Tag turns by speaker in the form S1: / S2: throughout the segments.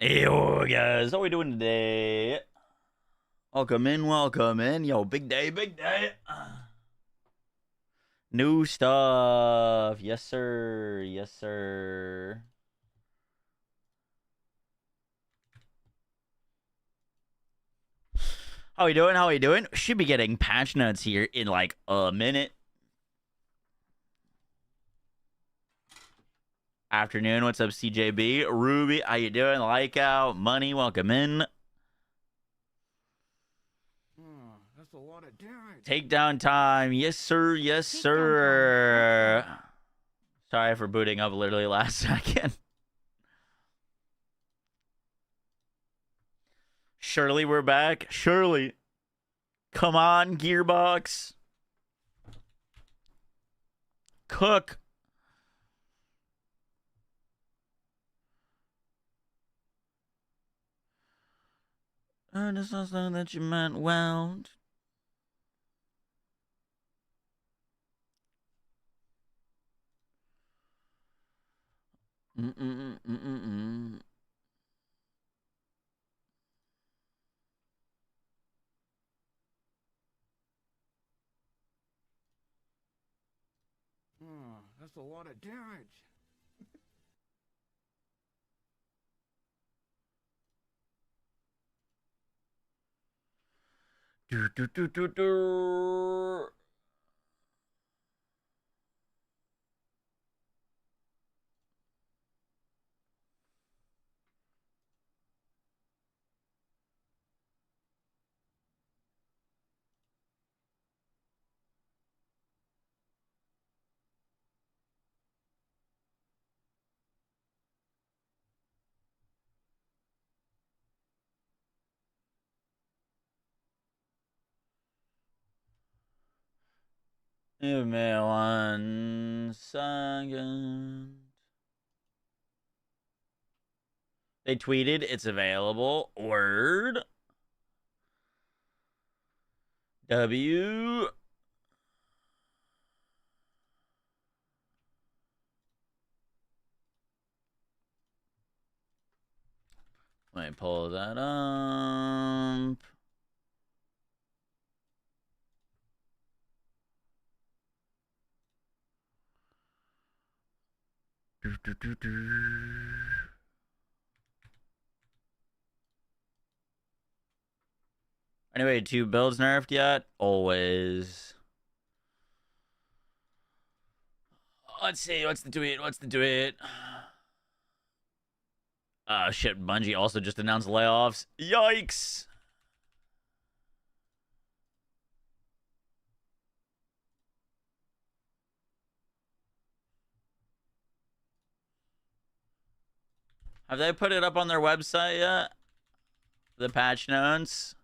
S1: Yo, guys, how we doing today? Welcome in, welcome in. Yo, big day, big day. New stuff. Yes, sir. Yes, sir. How we doing? How we doing? Should be getting patch notes here in like a minute. Afternoon. What's up, CJB? Ruby, how you doing? Like out. Money, welcome in.
S2: That's a lot of damage.
S1: Takedown time. Yes, sir. Yes, sir. Sorry for booting up literally last second. Surely we're back. Surely. Come on, Gearbox. Cook. I just saw something that you meant well. Mm-mm-mm-mm-mm.
S2: That's a lot of damage.
S1: Do, do, do, do, do. Give me 1 second. They tweeted it's available. Word. W. Let me pull that up. Do, do, do, do. Anyway, 2 builds nerfed yet? Always. Let's see. What's the tweet? What's the tweet? Shit. Bungie also just announced layoffs. Yikes. Have they put it up on their website yet? The patch notes?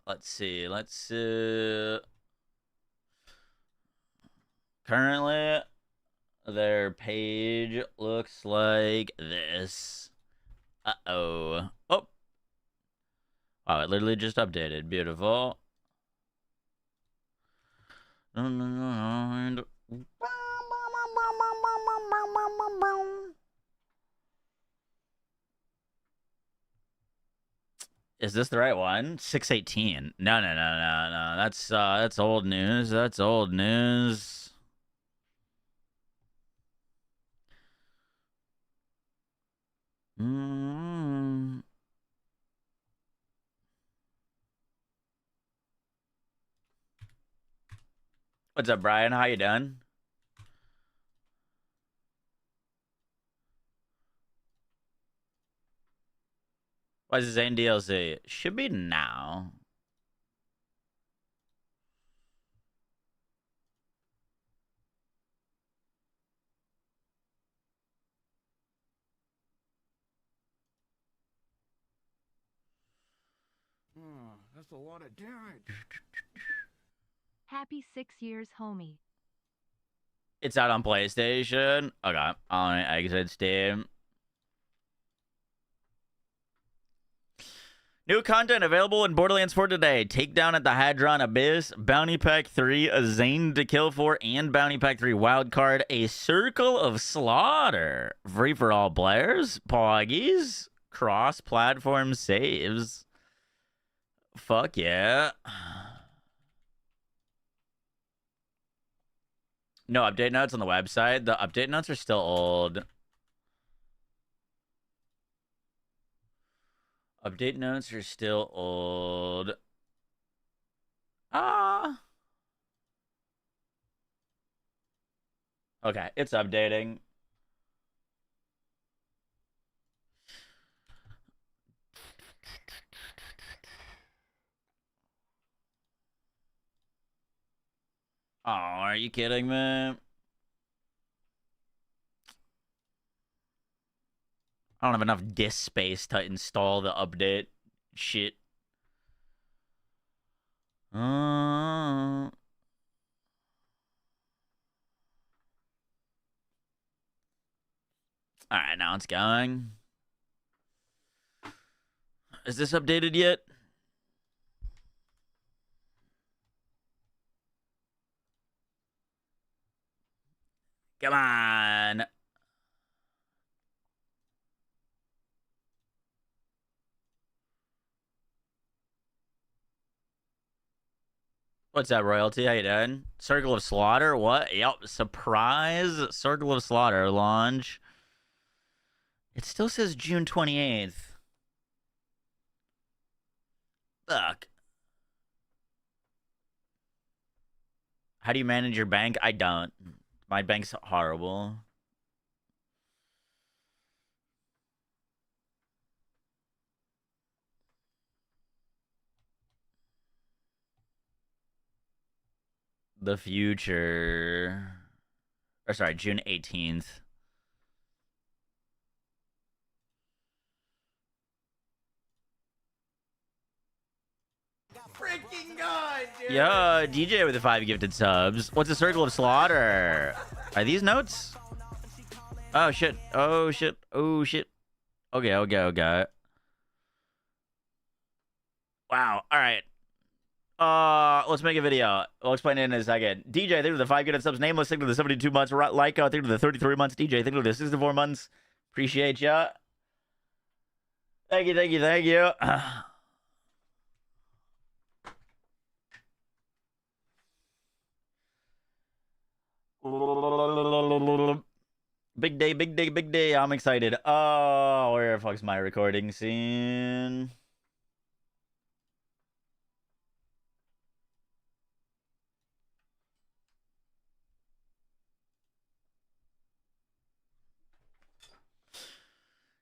S1: Let's see. Let's see. Currently, their page looks like this. Uh-oh. Oh. Wow, it literally just updated. Beautiful. Is this the right one? 618. No, no, no, no, no. That's old news. That's old news. What's up, Brian? How you doing? Why is it Zane DLC? Should be now.
S2: That's a lot of damage.
S3: Happy 6 years, homie.
S1: It's out on PlayStation. Okay. On exit Steam. New content available in Borderlands 4 today. Takedown at the Hadron Abyss, Bounty Pack 3, a Zane to kill for, and Bounty Pack 3 wildcard, a Circle of Slaughter. Free for all players, Poggies, cross-platform saves. Fuck yeah. No update notes on the website. The update notes are still old. Update notes are still old. Okay, it's updating. Oh, are you kidding me? I don't have enough disk space to install the update shit. All right, now it's going. Is this updated yet? Come on. What's that, Royalty? How you doing? Circle of Slaughter? What? Yep. Surprise. Circle of Slaughter launch. It still says June 28th. Fuck. How do you manage your bank? I don't. My bank's horrible. The future. Or sorry, June 18th.
S2: Freaking God, dude.
S1: Yo, DJ with the 5 gifted subs. What's a Circle of Slaughter? Are these notes? Oh, shit. Oh, shit. Oh, shit. Okay, okay. Wow. All right. Let's make a video. I'll explain it in a second. DJ, thank you for the 5 gifted subs. Nameless, thank you for the 72 months. Lyco, thank you for the 33 months. DJ, thank you for the 64 months. Appreciate ya. Thank you. Big day. I'm excited. Oh, where the fuck's my recording scene?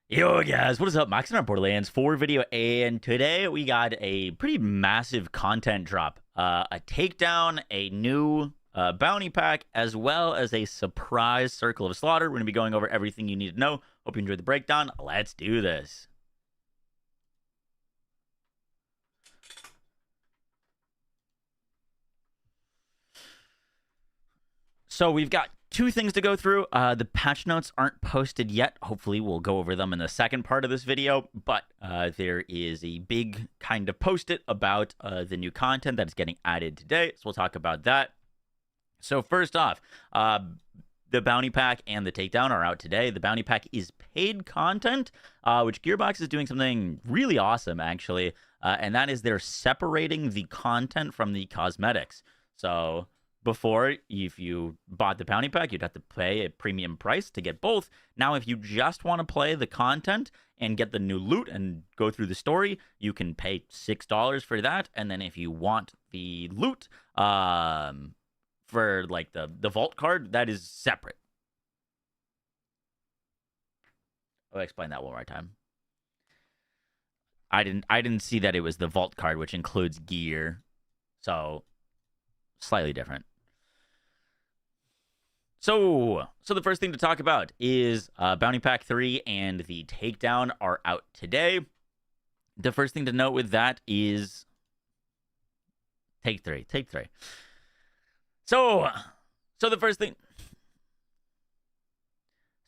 S1: Yo guys, what is up? Max in our Borderlands 4 video, and today we got a pretty massive content drop. A takedown, a new bounty pack, as well as a surprise Circle of Slaughter. We're going to be going over everything you need to know. Hope you enjoyed the breakdown. Let's do this. So we've got 2 things to go through. The patch notes aren't posted yet. Hopefully we'll go over them in the second part of this video, but there is a big kind of post-it about the new content that is getting added today, so we'll talk about that. So first off, the bounty pack and the takedown are out today. The bounty pack is paid content, which Gearbox is doing something really awesome, actually, and that is they're separating the content from the cosmetics. So before, if you bought the bounty pack, you'd have to pay a premium price to get both. Now, if you just want to play the content and get the new loot and go through the story, you can pay $6 for that. And then if you want the loot for like the vault card, that is separate. I'll explain that one more time. I didn't see that it was the vault card, which includes gear. So slightly different. So the first thing to talk about is Bounty Pack 3 and the Takedown are out today. The first thing to note with that is Take 3. So the first thing...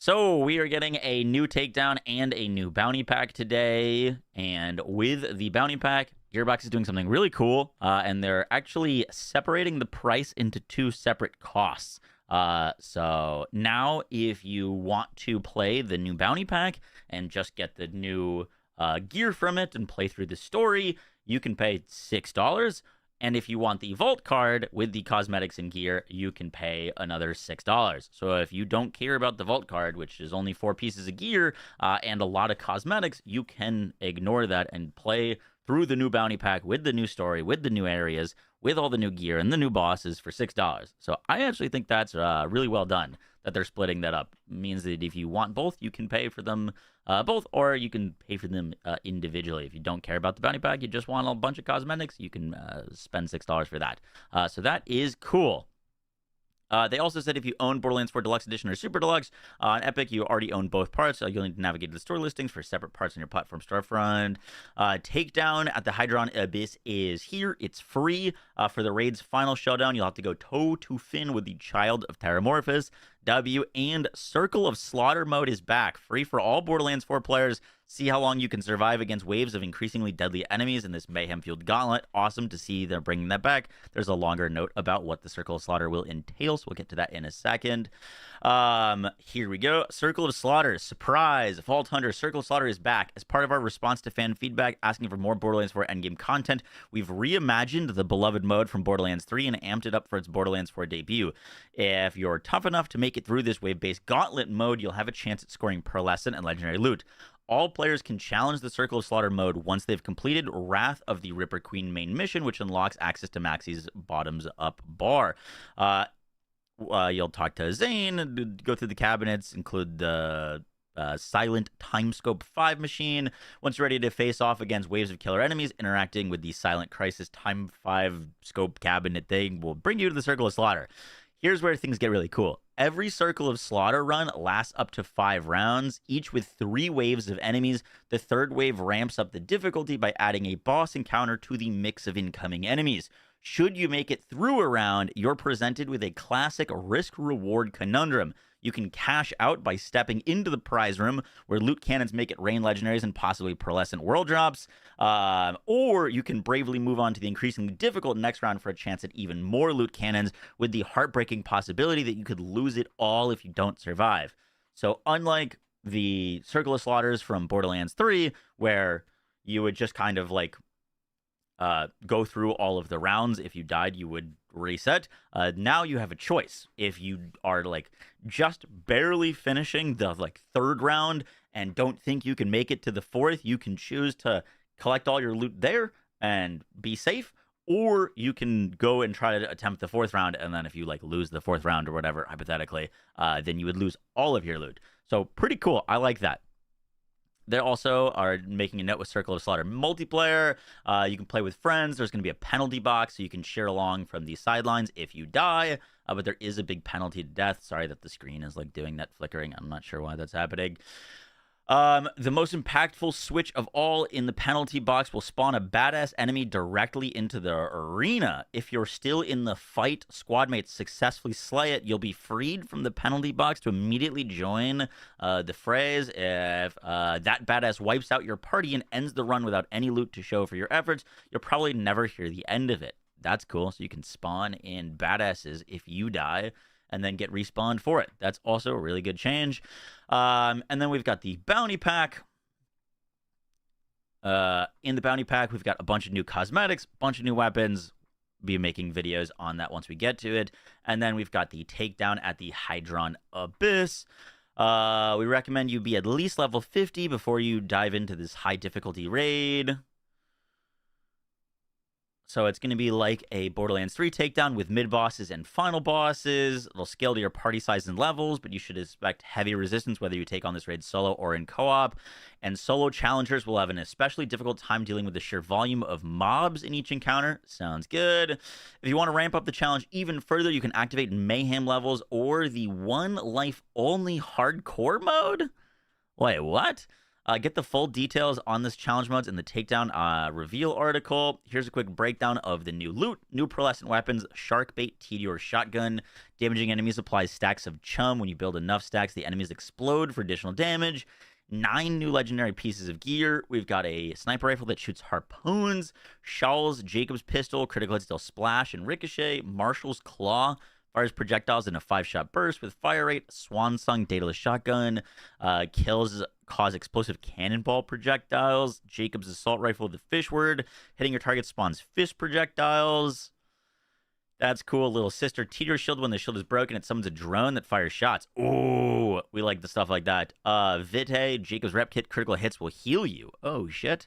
S1: So we are getting a new takedown and a new bounty pack today. And with the bounty pack, Gearbox is doing something really cool, and they're actually separating the price into two separate costs. So now if you want to play the new bounty pack and just get the new gear from it and play through the story, you can pay $6. And if you want the vault card with the cosmetics and gear, you can pay another $6. So if you don't care about the vault card, which is only 4 pieces of gear and a lot of cosmetics, you can ignore that and play through the new bounty pack with the new story, with the new areas, with all the new gear and the new bosses for $6. So I actually think that's really well done that they're splitting that up. It means that if you want both, you can pay for them both, or you can pay for them individually. If you don't care about the bounty pack, you just want a bunch of cosmetics, you can spend $6 for that. So that is cool. They also said if you own Borderlands 4 Deluxe Edition or Super Deluxe on Epic, you already own both parts. You'll need to navigate the store listings for separate parts on your platform storefront. Takedown at the Hydron Abyss is here. It's free for the raid's final showdown. You'll have to go toe to fin with the Child of Terramorphous. And Circle of Slaughter mode is back, free for all Borderlands 4 players. See how long you can survive against waves of increasingly deadly enemies in this mayhem-fueled gauntlet. Awesome to see they're bringing that back. There's a longer note about what the Circle of Slaughter will entail, so we'll get to that in a second. Here we go. Circle of Slaughter. Surprise! Vault Hunter. Circle of Slaughter is back. As part of our response to fan feedback asking for more Borderlands 4 endgame content, we've reimagined the beloved mode from Borderlands 3 and amped it up for its Borderlands 4 debut. If you're tough enough to make it through this wave-based gauntlet mode, you'll have a chance at scoring pearlescent and legendary loot. All players can challenge the Circle of Slaughter mode once they've completed Wrath of the Ripper Queen main mission, which unlocks access to Maxie's bottoms-up bar. You'll talk to Zane, go through the cabinets, include the silent Timescope 5 machine. Once you're ready to face off against waves of killer enemies, interacting with the Silent Crisis Time 5 scope cabinet thing will bring you to the Circle of Slaughter. Here's where things get really cool. Every Circle of Slaughter run lasts up to 5 rounds, each with 3 waves of enemies. The third wave ramps up the difficulty by adding a boss encounter to the mix of incoming enemies. Should you make it through a round, you're presented with a classic risk-reward conundrum. You can cash out by stepping into the prize room, where loot cannons make it rain legendaries and possibly pearlescent world drops, or you can bravely move on to the increasingly difficult next round for a chance at even more loot cannons, with the heartbreaking possibility that you could lose it all if you don't survive. So unlike the Circle of Slaughters from Borderlands 3, where you would just kind of like go through all of the rounds. If you died, you would reset. Now you have a choice. If you are like just barely finishing the like 3rd round and don't think you can make it to the 4th, you can choose to collect all your loot there and be safe, or you can go and try to attempt the 4th round, and then if you like lose the 4th round or whatever, hypothetically, then you would lose all of your loot. So pretty cool. I like that. They also are making a note with Circle of Slaughter multiplayer. You can play with friends. There's going to be a penalty box, so you can share along from the sidelines if you die. But there is a big penalty to death. Sorry that the screen is like doing that flickering. I'm not sure why that's happening. The most impactful switch of all in the penalty box will spawn a badass enemy directly into the arena. If you're still in the fight, squad mates successfully slay it, you'll be freed from the penalty box to immediately join the phrase. If that badass wipes out your party and ends the run without any loot to show for your efforts, you'll probably never hear the end of it. That's cool. So you can spawn in badasses if you die and then get respawned for it. That's also a really good change. And then we've got the bounty pack. In the bounty pack, we've got a bunch of new cosmetics, a bunch of new weapons. Be making videos on that once we get to it. And then we've got the takedown at the Hydron Abyss. We recommend you be at least level 50 before you dive into this high difficulty raid. So it's going to be like a Borderlands 3 takedown with mid-bosses and final bosses. It'll scale to your party size and levels, but you should expect heavy resistance whether you take on this raid solo or in co-op. And solo challengers will have an especially difficult time dealing with the sheer volume of mobs in each encounter. Sounds good. If you want to ramp up the challenge even further, you can activate mayhem levels or the one life only hardcore mode. Wait, what? Get the full details on this challenge modes in the Takedown reveal article. Here's a quick breakdown of the new loot. New pearlescent weapons, shark bait, Meteor shotgun. Damaging enemies applies stacks of chum. When you build enough stacks, the enemies explode for additional damage. 9 new legendary pieces of gear. We've got a sniper rifle that shoots harpoons, Shawl's Jacob's pistol, critical hit steal splash and ricochet, Marshall's claw, fires projectiles in a 5-shot burst with fire rate, Swan Song dataless shotgun, kills cause explosive cannonball projectiles, Jacob's assault rifle, the fish word, hitting your target spawns fist projectiles. That's cool. Little sister Teeter shield. When the shield is broken, it summons a drone that fires shots. Ooh, we like the stuff like that. Vite, Jacob's rep kit, critical hits will heal you. Oh, shit.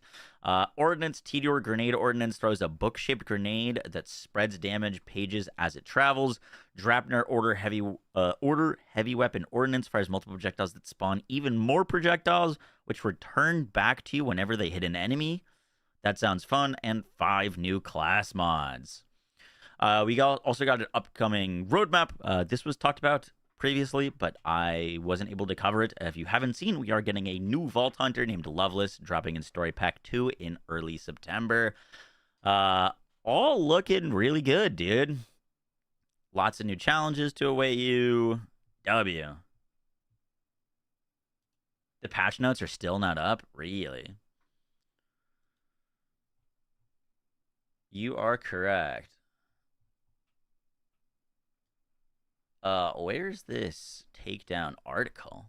S1: Ordnance, Teeter grenade ordnance throws a book-shaped grenade that spreads damage pages as it travels. Drapner order heavy weapon ordnance fires multiple projectiles that spawn even more projectiles, which return back to you whenever they hit an enemy. That sounds fun. And 5 new class mods. We also got an upcoming roadmap. This was talked about previously, but I wasn't able to cover it. If you haven't seen, we are getting a new Vault Hunter named Loveless, dropping in Story Pack 2 in early September. All looking really good, dude. Lots of new challenges to await you. W. The patch notes are still not up? Really? You are correct. Where's this Takedown article?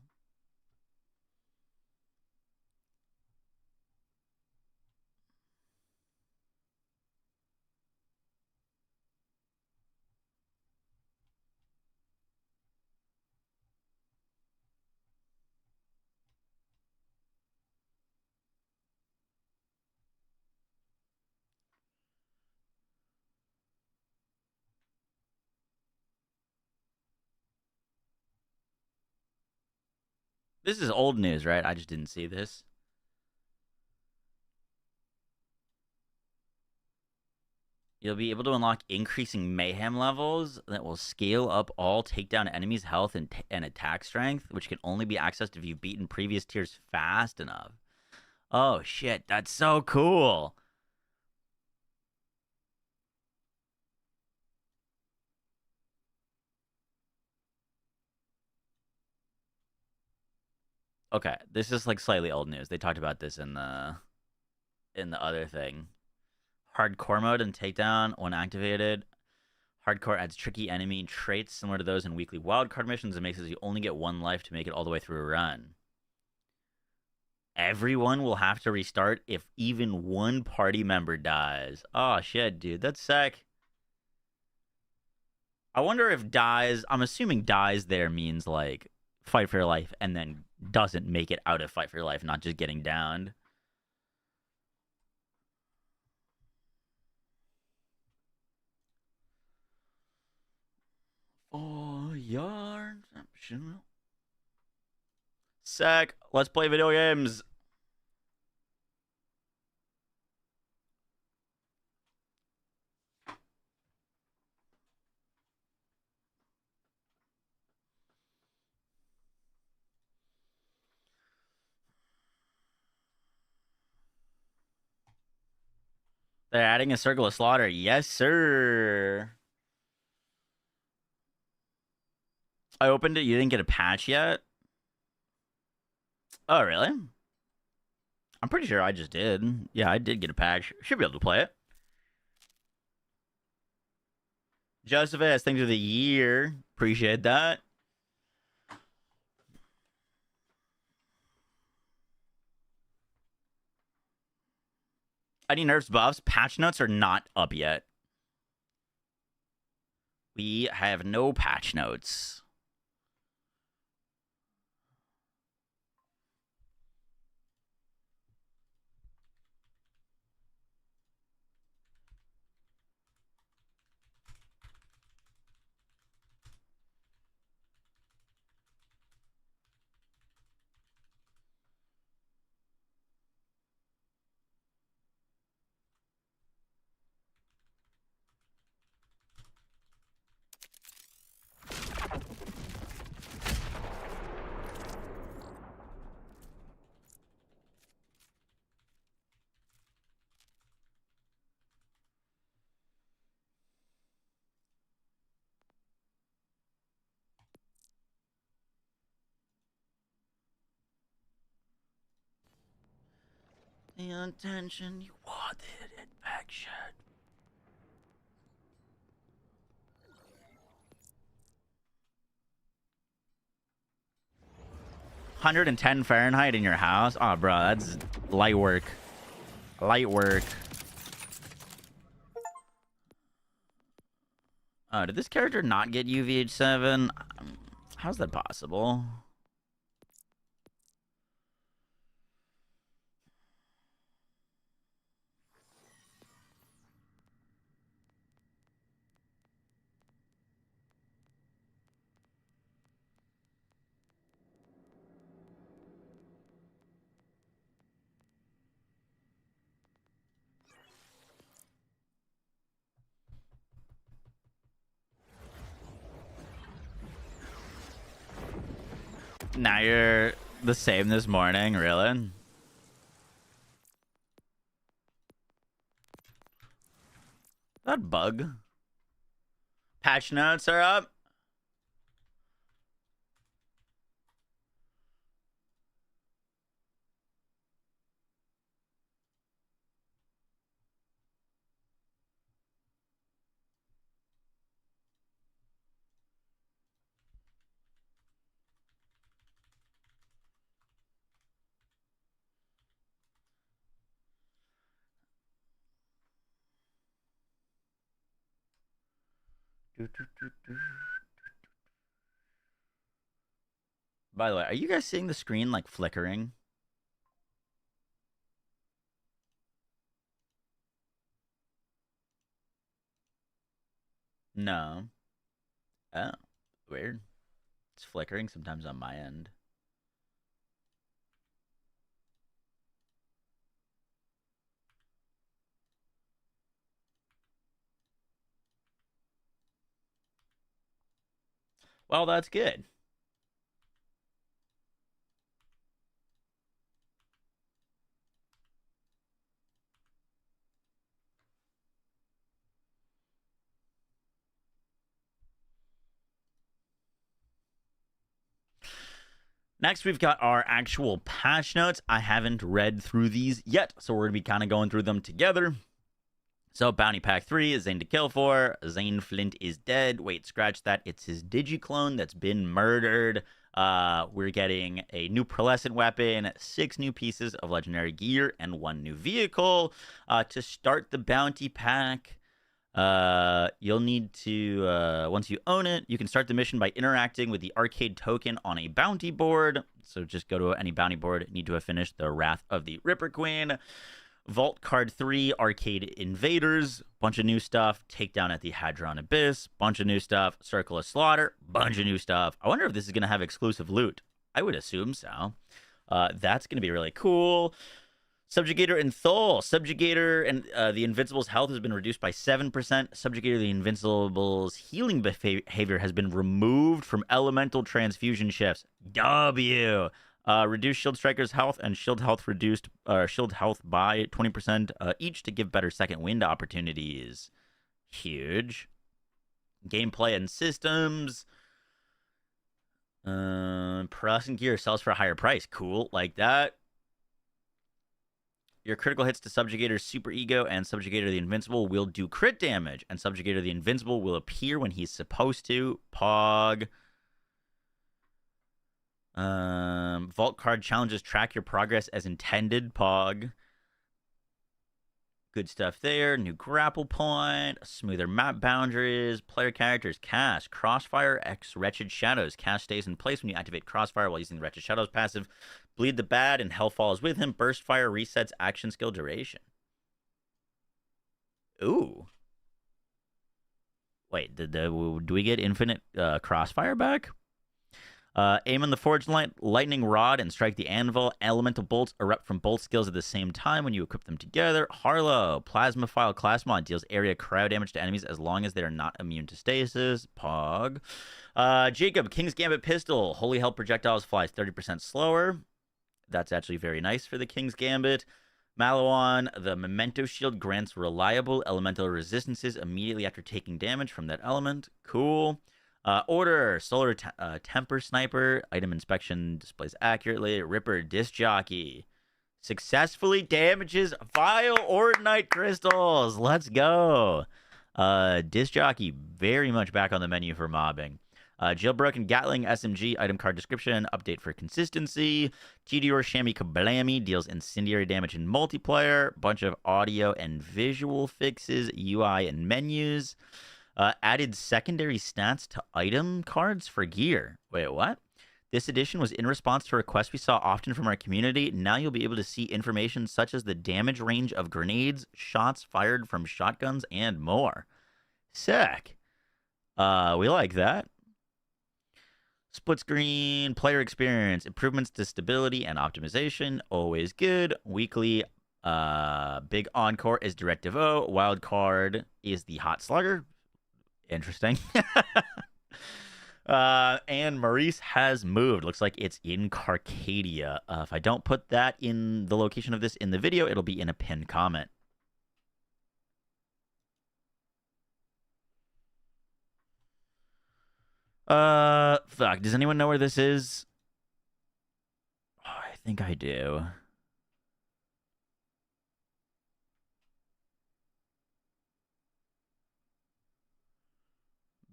S1: This is old news, right? I just didn't see this. You'll be able to unlock increasing mayhem levels that will scale up all takedown enemies' health and attack strength, which can only be accessed if you've beaten previous tiers fast enough. Oh, shit. That's so cool. Okay, this is like slightly old news. They talked about this in the other thing. Hardcore mode and takedown when activated. Hardcore adds tricky enemy traits similar to those in weekly wildcard missions and makes it so you only get 1 life to make it all the way through a run. Everyone will have to restart if even 1 party member dies. Oh, shit, dude. That's sick. I wonder if dies... I'm assuming dies there means, like, fight for your life and then doesn't make it out of fight for your life, not just getting downed. Oh, yarn. Sick. Let's play video games. They're adding a circle of slaughter. Yes, sir. I opened it. You didn't get a patch yet? Oh, really? I'm pretty sure I just did. Yeah, I did get a patch. Should be able to play it. Josephus, thanks for the year. Appreciate that. Any nerfs buffs? Patch notes are not up yet. We have no patch notes. The attention you wanted, infection. 110 Fahrenheit in your house? Oh, bro, that's light work. Light work. Oh, did this character not get UVH7? How's that possible? Now you're the same this morning, really? That bug. Patch notes are up. By the way, are you guys seeing the screen like flickering? No. Oh, weird. It's flickering sometimes on my end. Well, that's good. Next, we've got our actual patch notes. I haven't read through these yet, so we're going to be kind of going through them together. So, Bounty Pack 3 is Zane to kill for. Zane Flint is dead. Wait, scratch that. It's his Digiclone that's been murdered. We're getting a new pearlescent weapon, 6 new pieces of legendary gear, and 1 new vehicle. To start the Bounty Pack, you'll need to, once you own it, you can start the mission by interacting with the arcade token on a bounty board. So just go to any bounty board. You need to have finished the Wrath of the Ripper Queen. Vault Card 3, Arcade Invaders, bunch of new stuff. Takedown at the Hadron Abyss, bunch of new stuff. Circle of Slaughter, bunch of new stuff. I wonder if this is going to have exclusive loot. I would assume so. That's going to be really cool. Subjugator and Thol. Subjugator and the Invincible's health has been reduced by 7%. Subjugator the Invincible's healing behavior has been removed from elemental transfusion shifts. W. Reduce Shield Striker's health and Shield health reduced Shield health by 20% each to give better second wind opportunities. Huge. Gameplay and systems. Pearlescent gear sells for a higher price. Cool, like that. Your critical hits to Subjugator's Super Ego and Subjugator the Invincible will do crit damage, and Subjugator the Invincible will appear when he's supposed to. Pog. Vault card challenges track your progress as intended. Pog. Good stuff there. New grapple point. Smoother map boundaries. Player characters. Cast. Crossfire X Wretched Shadows. Cast stays in place when you activate Crossfire while using the Wretched Shadows passive. Bleed the Bad and Hell Falls with him. Burst Fire resets action skill duration. Ooh. Wait, do we get infinite Crossfire back? Aim on the Forged Lightning Rod and strike the Anvil. Elemental bolts erupt from both skills at the same time when you equip them together. Harlow, Plasmaphile class mod, deals area cryo damage to enemies as long as they are not immune to stasis. Pog. Jacob, King's Gambit Pistol. Holy Hell projectiles flies 30% slower. That's actually very nice for the King's Gambit. Malawan, the Memento Shield grants reliable elemental resistances immediately after taking damage from that element. Cool. Order, Solar Temper Sniper, item inspection displays accurately. Ripper Disc Jockey, Successfully damages vile Ordinite crystals. Let's go. Disc jockey very much back on the menu for mobbing. Jailbroken Gatling SMG item card description update for consistency. Tedior Shammy Kablammy deals incendiary damage in multiplayer. Bunch of audio and visual fixes, UI and menus. Added secondary stats to item cards for gear. Wait, what? This edition was in response to requests we saw often from our community. Now you'll be able to see information such as the damage range of grenades, shots fired from shotguns, and more. Sick. We like that. Split screen, player experience, improvements to stability and optimization, always good. Weekly, big encore is Directive O. Wild card is the Hot Slugger. Interesting. And Maurice has moved. Looks like it's in Carcadia. If I don't put that in the location of this in the video, it'll be in a pinned comment. Fuck. Does anyone know where this is? Oh, I think I do.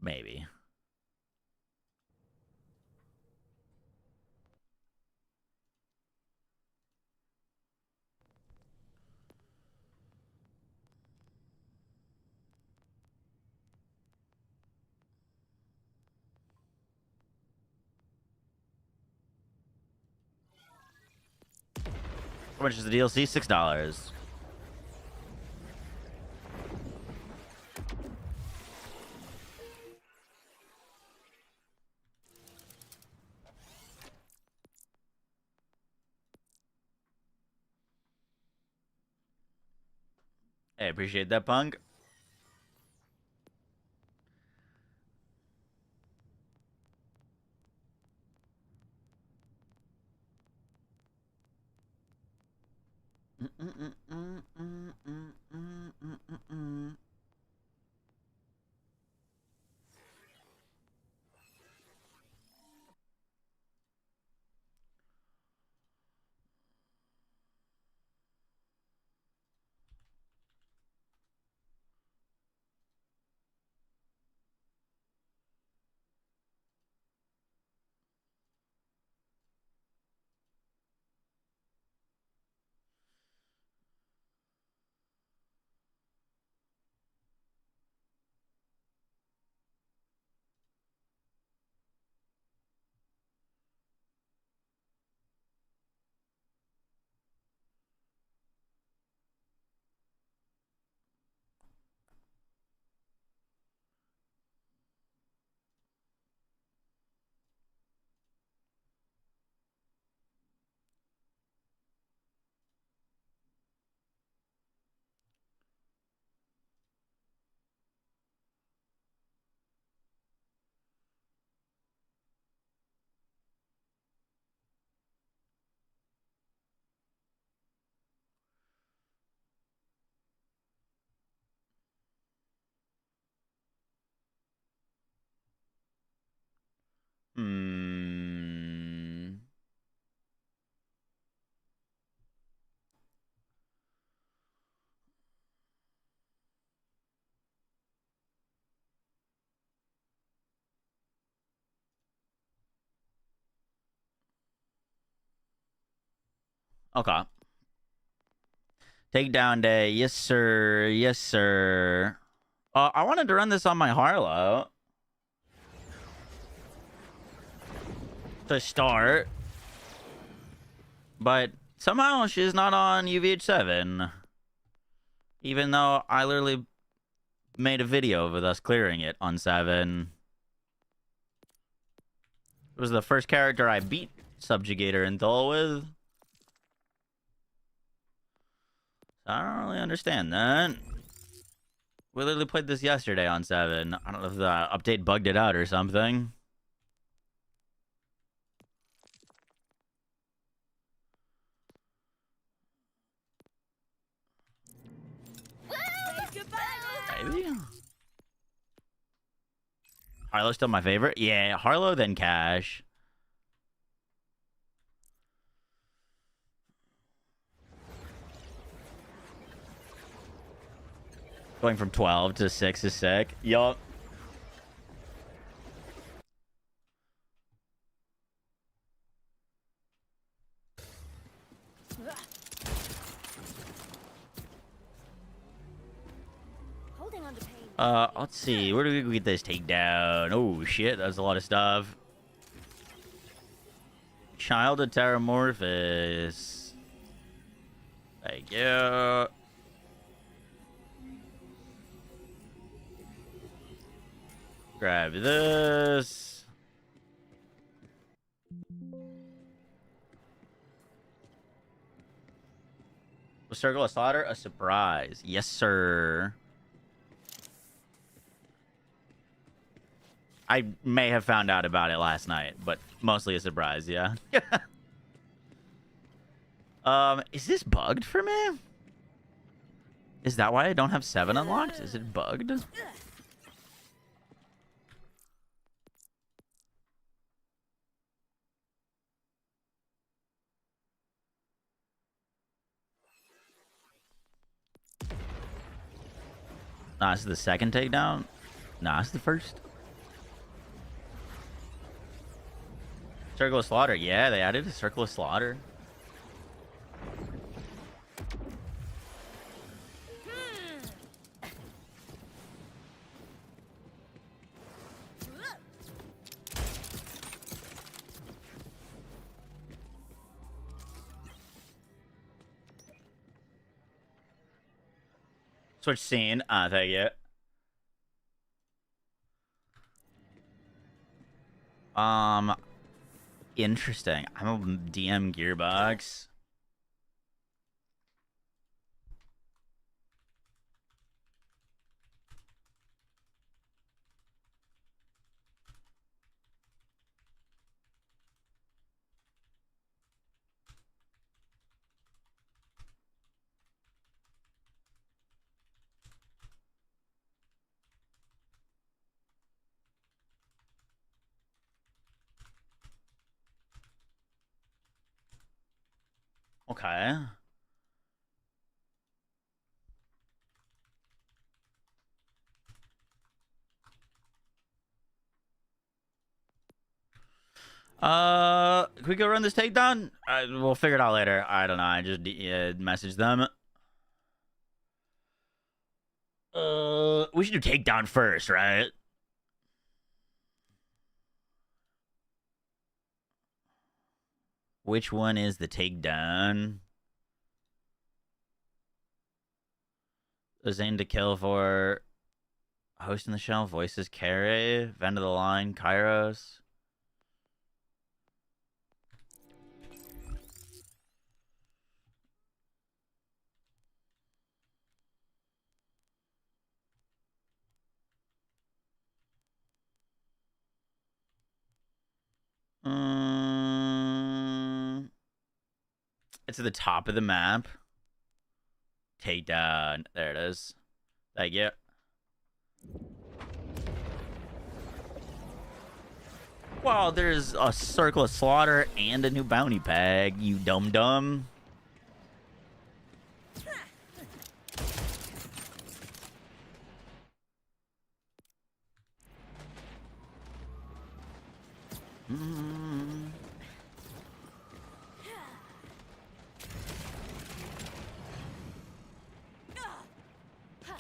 S1: Maybe. How much is the DLC? $6. Hey, appreciate that, Punk. Hmm. Okay. Takedown day. Yes, sir. Yes, sir. I wanted to run this on my Harlow to start, but somehow she's not on UVH7, even though I literally made a video of us clearing it on 7. It was the first character I beat Subjugator and Dull with. I don't really understand that. We literally played this yesterday on 7. I don't know if the update bugged it out or something. Maybe. Harlow's still my favorite. Yeah, Harlow then Cash. Going from 12 to 6 is sick. Yup. Let's see. Where do we get this takedown? Oh, shit. That's a lot of stuff. Child of Terramorphous. Thank you. Grab this. Was Circle of Slaughter a surprise? Yes, sir. I may have found out about it last night, but mostly a surprise, yeah. Is this bugged for me? Is that why I don't have 7 unlocked? Is it bugged? Nah, this is the second takedown? Nah, it's the first. Circle of Slaughter. Yeah, they added a Circle of Slaughter. Switch scene. Thank you. Interesting. I'm a DM Gearbox. Okay. Can we go run this takedown? We'll figure it out later. I don't know. I just messaged them. We should do takedown first, right? Which one is the takedown? Zane to kill for hosting the show. Voices Carrie. Vent of the line. Kairos. It's at the top of the map. Takedown. There it is. Thank you. Wow, there's a Circle of Slaughter and a new bounty bag, you dum-dum.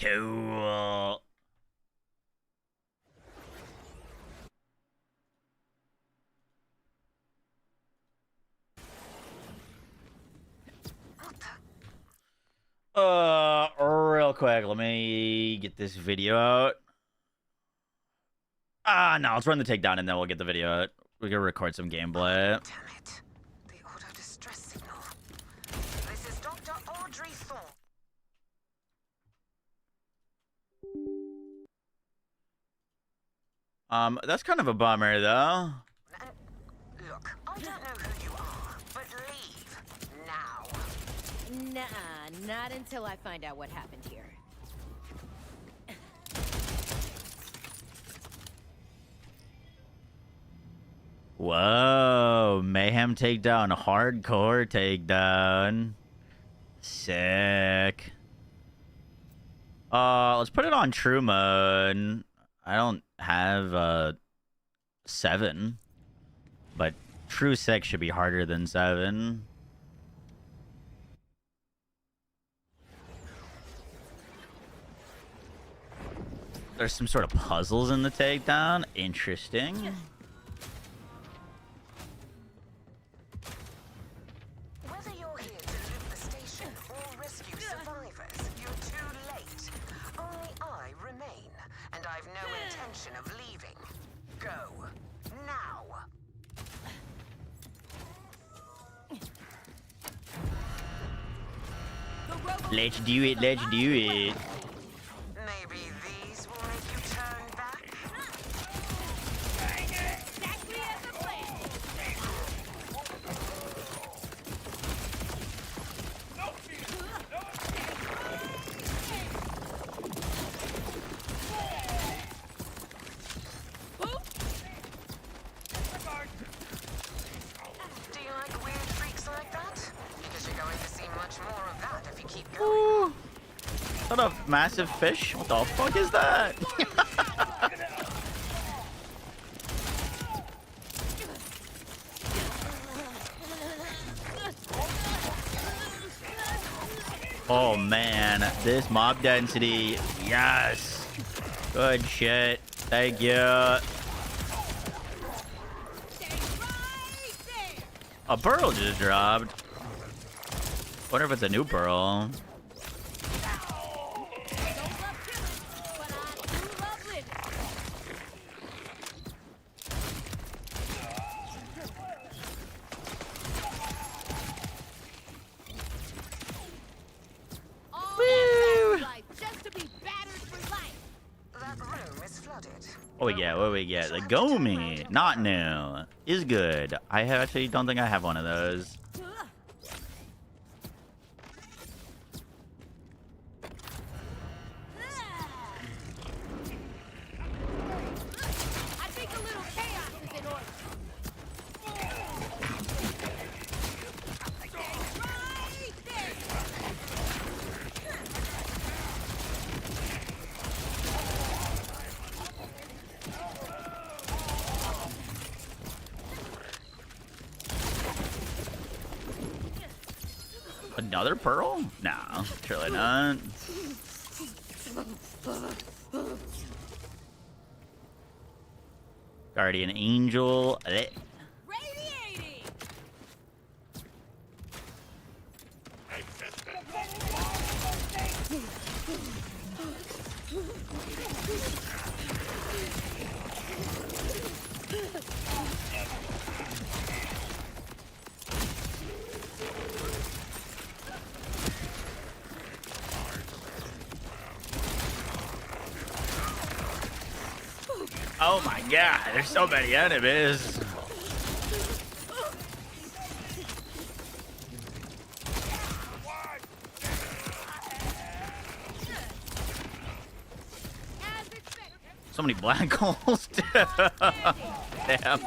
S1: Cool. Real quick, let me get this video out. No, let's run the takedown and then we'll get the video out. We can record some gameplay.
S3: Damn it. The auto distress signal. This is Dr. Audrey Thorne.
S1: That's kind of a bummer, though.
S3: Look, I don't know who you are, but leave now.
S4: Nah, not until I find out what happened here.
S1: Whoa, Mayhem takedown, hardcore takedown. Sick. Let's put it on true mode. I don't have 7, but true 6 should be harder than 7. There's some sort of puzzles in the takedown. Interesting.
S3: Whether you're here to loot the station or rescue survivors, you're too late. Only I remain, and I've no intention of leaving. Go. Now.
S1: Let's do it. Let's do it.
S3: Maybe these will make you turn back?
S4: Exactly as a plan.
S3: Do you like weird freaks like that? Because you're going to see much more of that if you keep going.
S1: What a massive fish? What the fuck is that? Oh man, this mob density. Yes. Good shit. Thank you. A burrow just dropped. Wonder if it's a new burrow. What we get? What we get? The Gomi, not new, is good. I actually don't think I have one of those.
S4: I think a little chaos is in order. Right there.
S1: Another pearl? No, surely not. Guardian Angel.
S4: Radiating.
S1: Oh my god, there's so many enemies. So many black holes. Damn.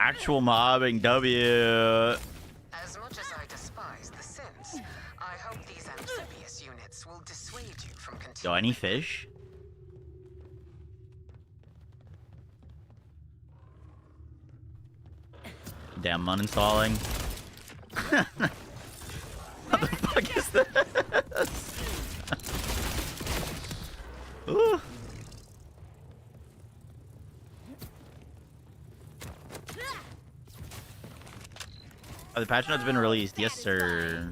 S1: Actual mobbing W.
S3: As much as I despise the synths, I hope these amphibious units will dissuade you from
S1: Yo,
S3: continuing.
S1: any fish? Damn, uninstalling. What the fuck is this? Ooh. Oh, the patch note's been released. Yes, sir.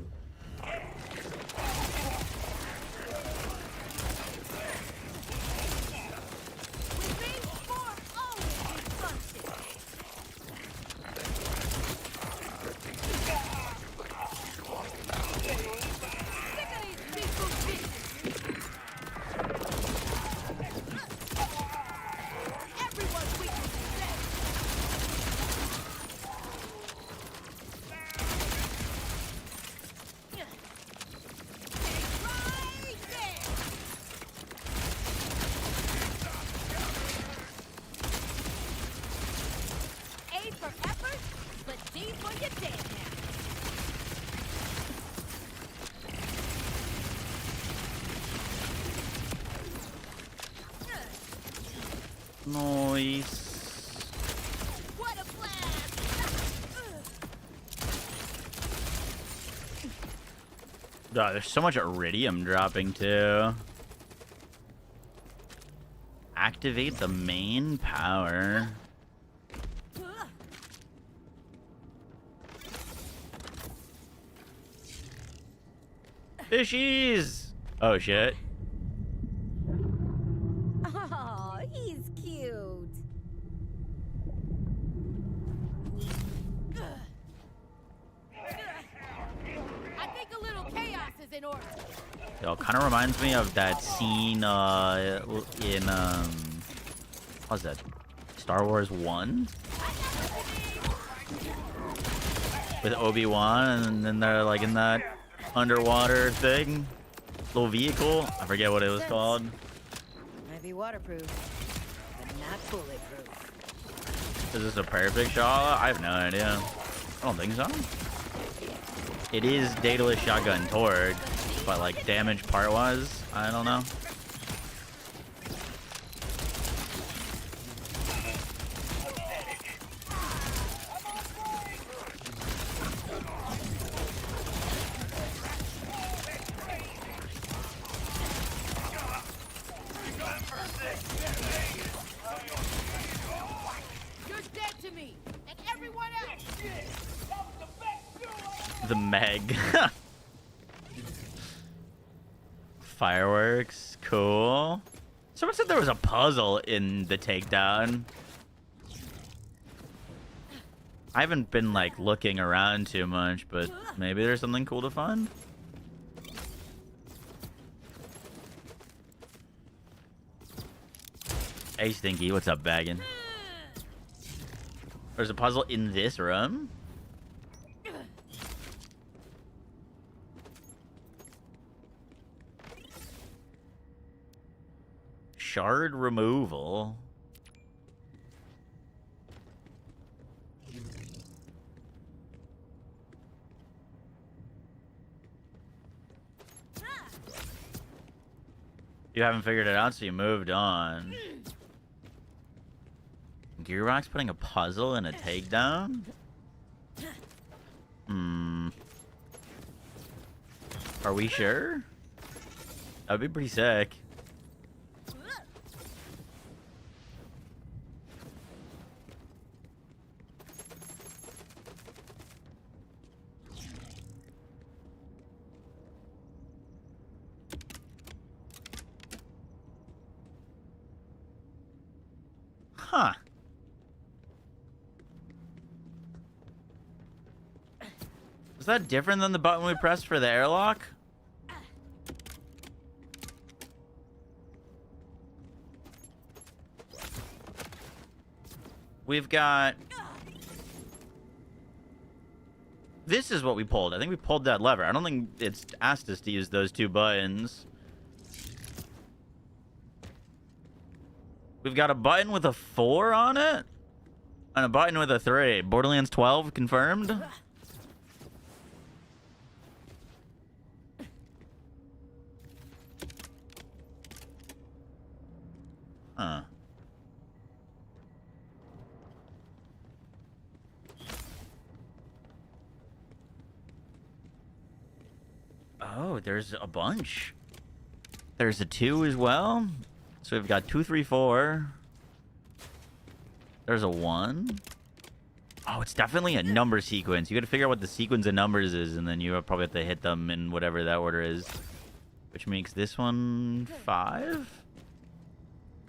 S4: for effort, but D for your dead now.
S1: Nice.
S4: What a blast!
S1: Oh, there's so much iridium dropping too. Activate the main power. Fishies! Oh shit.
S4: Oh, he's cute. I think a little chaos is in order.
S1: Yo, kind of reminds me of that scene in what's that? Star Wars 1 with Obi-Wan, and then they're like in that underwater thing, little vehicle. I forget what it was called.
S4: Might be waterproof, but not bulletproof.
S1: Is this a perfect shot? I have no idea. I don't think so. It is Daedalus shotgun torque, but like damage part-wise, I don't know.
S4: You're dead to me, and everyone else.
S1: The Meg. Fireworks, cool. Someone said there was a puzzle in the takedown. I haven't been like looking around too much, but maybe there's something cool to find. Hey Stinky, what's up, baggin'? There's a puzzle in this room. Shard removal. You haven't figured it out, so you moved on. Gearbox putting a puzzle in a takedown? Are we sure? That'd be pretty sick. Huh. Is that different than the button we pressed for the airlock? We've got... This is what we pulled. I think we pulled that lever. I don't think it's asked us to use those two buttons. We've got a button with a 4 on it. And a button with a 3. Borderlands 12 confirmed. Huh. Oh, there's a bunch. There's a 2 as well. So we've got 2, 3, 4. There's a 1. Oh, it's definitely a number sequence. You gotta figure out what the sequence of numbers is, and then you probably have to hit them in whatever that order is. Which makes this one 5?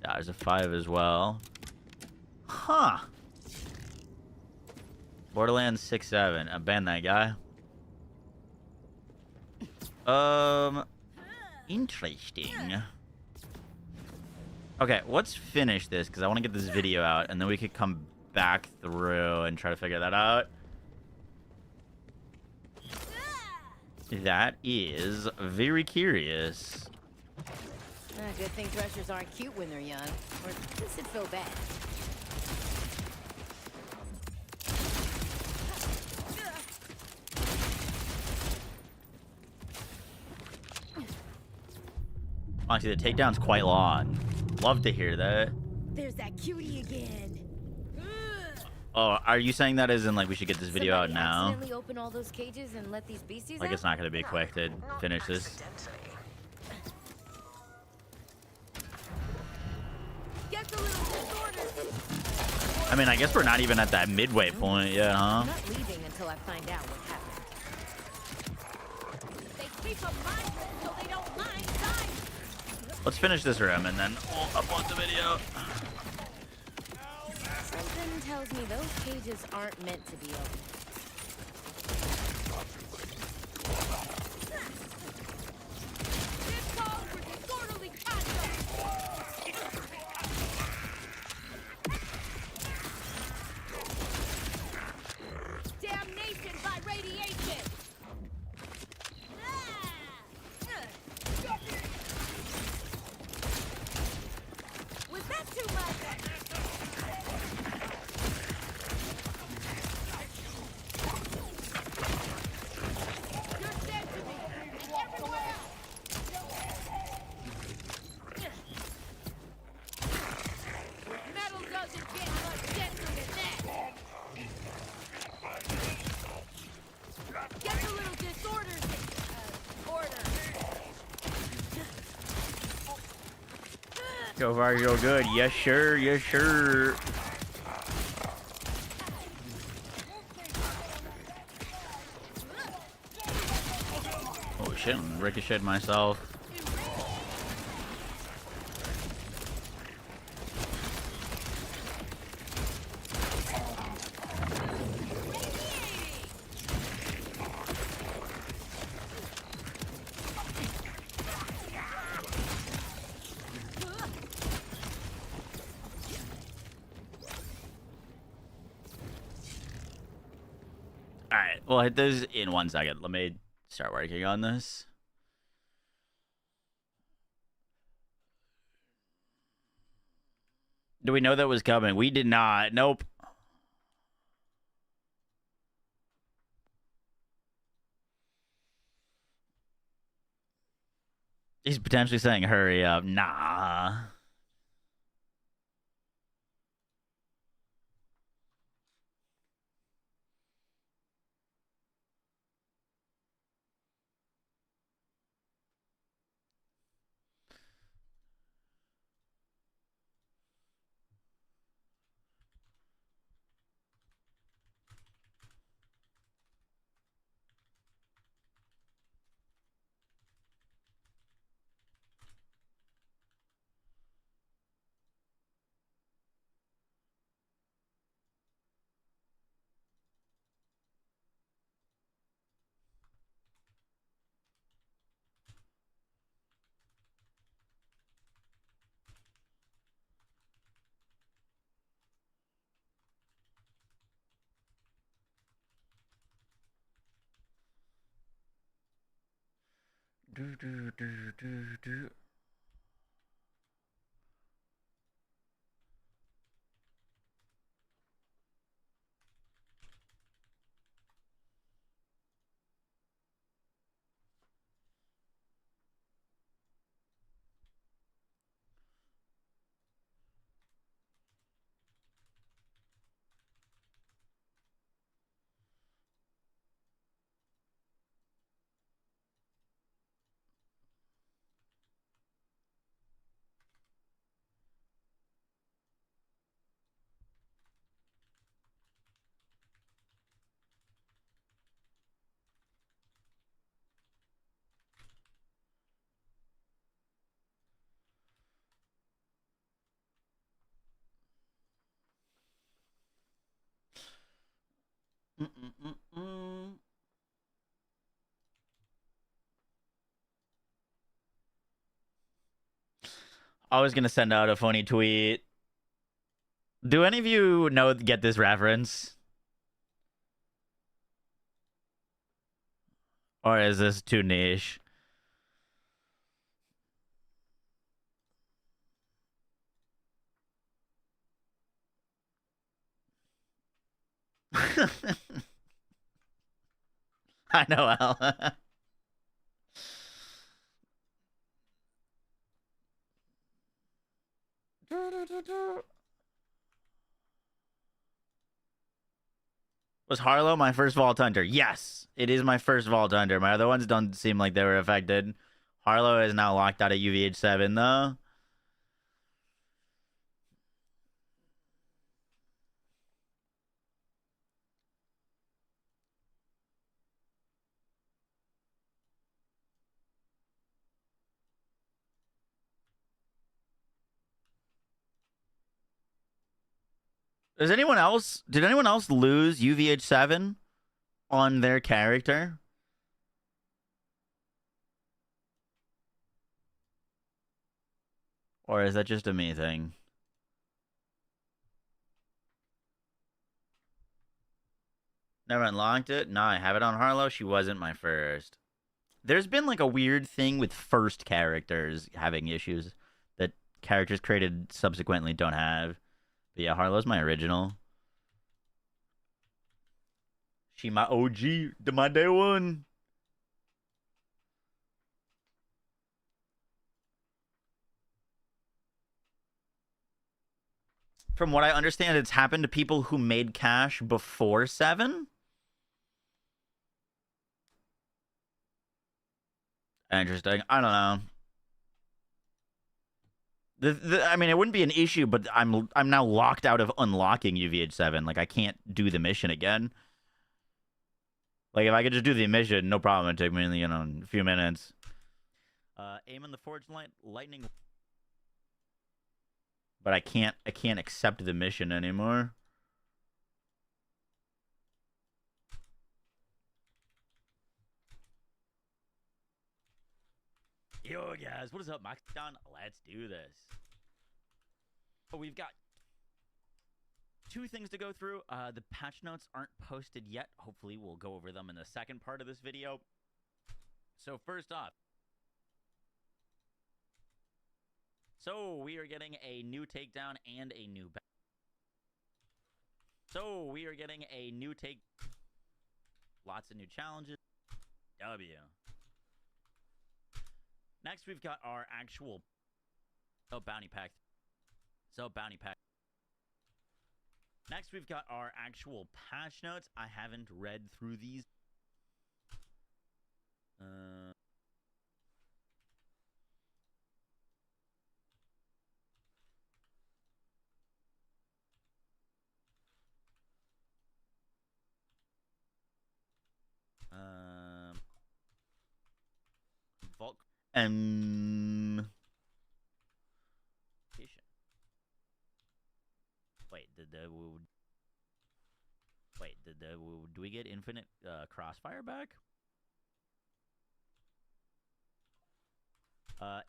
S1: Yeah, there's a 5 as well. Huh. Borderlands 6, 7. I banned that guy. Interesting. Okay, let's finish this because I want to get this video out, and then we could come back through and try to figure that out. That is very curious.
S4: Good thing threshers aren't cute when they're young, or this would feel bad.
S1: Honestly, the takedown's quite long. Love to hear that.
S4: There's that cutie again.
S1: Oh, are you saying that as in like we should get this video out now?
S4: Accidentally open all those cages and let these beasties
S1: Like
S4: out?
S1: it's not gonna be
S3: No,
S1: quick to
S3: not
S1: finish this.
S3: accidentally.
S4: Gets a little disordered.
S1: I mean, I guess we're not even at that midway point yet, huh?
S4: I'm not leaving until I find out what happened. They keep them mindless so they don't mind dying.
S1: Let's finish this room and then we'll upload the video.
S4: Something tells me those cages aren't meant to be open. This calls for disorderly conduct. Damnation by radiation. Was that too much? You're dead to me, and everywhere else. Metal doesn't get much denser than that. Gets a little disordered. Order.
S1: So far, so good. Yes, sure. Yes, sure. Oh shit! I'm ricocheted myself. Alright, we'll hit this in 1 second. Let me start working on this. Do we know that was coming? We did not. Nope. He's potentially saying hurry up. Nah. Do. Mm-mm-mm-mm. I was gonna send out a funny tweet. Do any of you get this reference? Or is this too niche? I know, Al. Was Harlow my first Vault Hunter? Yes, it is my first Vault Hunter. My other ones don't seem like they were affected. Harlow is now locked out of UVH7, though. Did anyone else lose UVH7 on their character? Or is that just a me thing? Never unlocked it? No, I have it on Harlow. She wasn't my first. There's been like a weird thing with first characters having issues that characters created subsequently don't have. But yeah, Harlow's my original. She my OG, my day one. From what I understand, it's happened to people who made cash before 7. Interesting. I don't know. I mean, it wouldn't be an issue, but I'm now locked out of unlocking UVH7. Like, I can't do the mission again. Like, if I could just do the mission, no problem. It'd take me, a few minutes. Aim on the forge lightning. But I can't accept the mission anymore. Yo, guys, what is up, Takedown? Let's do this. We've got 2 things to go through. The patch notes aren't posted yet. Hopefully, we'll go over them in the second part of this video. So first off, we are getting a new takedown and a new lots of new challenges. W. Next, we've got our actual bounty pack. Next, we've got our actual patch notes. I haven't read through these. Vault. Do we get infinite crossfire back?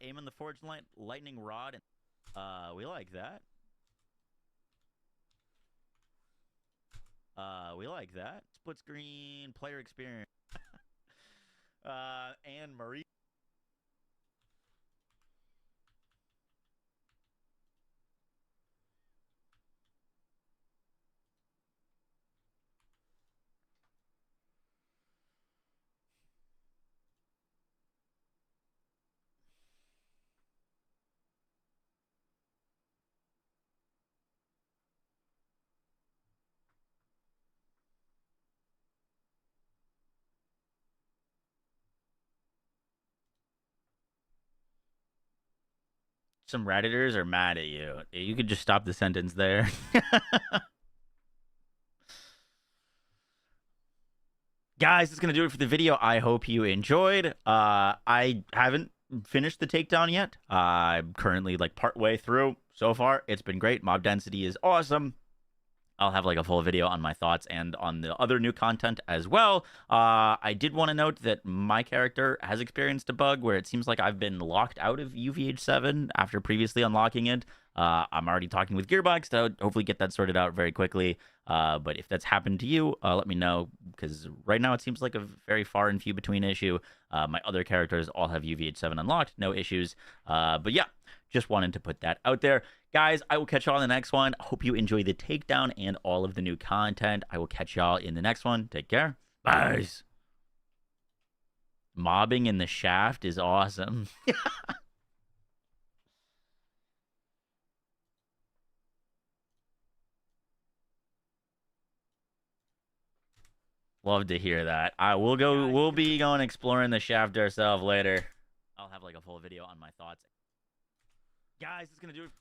S1: Aim on the forge lightning rod. We like that. We like that. Split screen, player experience. And Marie. Some Redditors are mad at you. You could just stop the sentence there. Guys, that's going to do it for the video. I hope you enjoyed. I haven't finished the takedown yet. I'm currently like partway through. So far, it's been great. Mob density is awesome. I'll have like a full video on my thoughts and on the other new content as well. I did want to note that my character has experienced a bug where it seems like I've been locked out of UVH7 after previously unlocking it. I'm already talking with Gearbox to hopefully get that sorted out very quickly. But if that's happened to you, let me know, because right now it seems like a very far and few between issue. My other characters all have UVH7 unlocked, no issues. But yeah, just wanted to put that out there. Guys, I will catch y'all in the next one. Hope you enjoy the takedown and all of the new content. I will catch y'all in the next one. Take care. Bye. Mobbing in the shaft is awesome. Love to hear that. We'll be going exploring the shaft ourselves later. I'll have like a full video on my thoughts. Guys, that's gonna do it.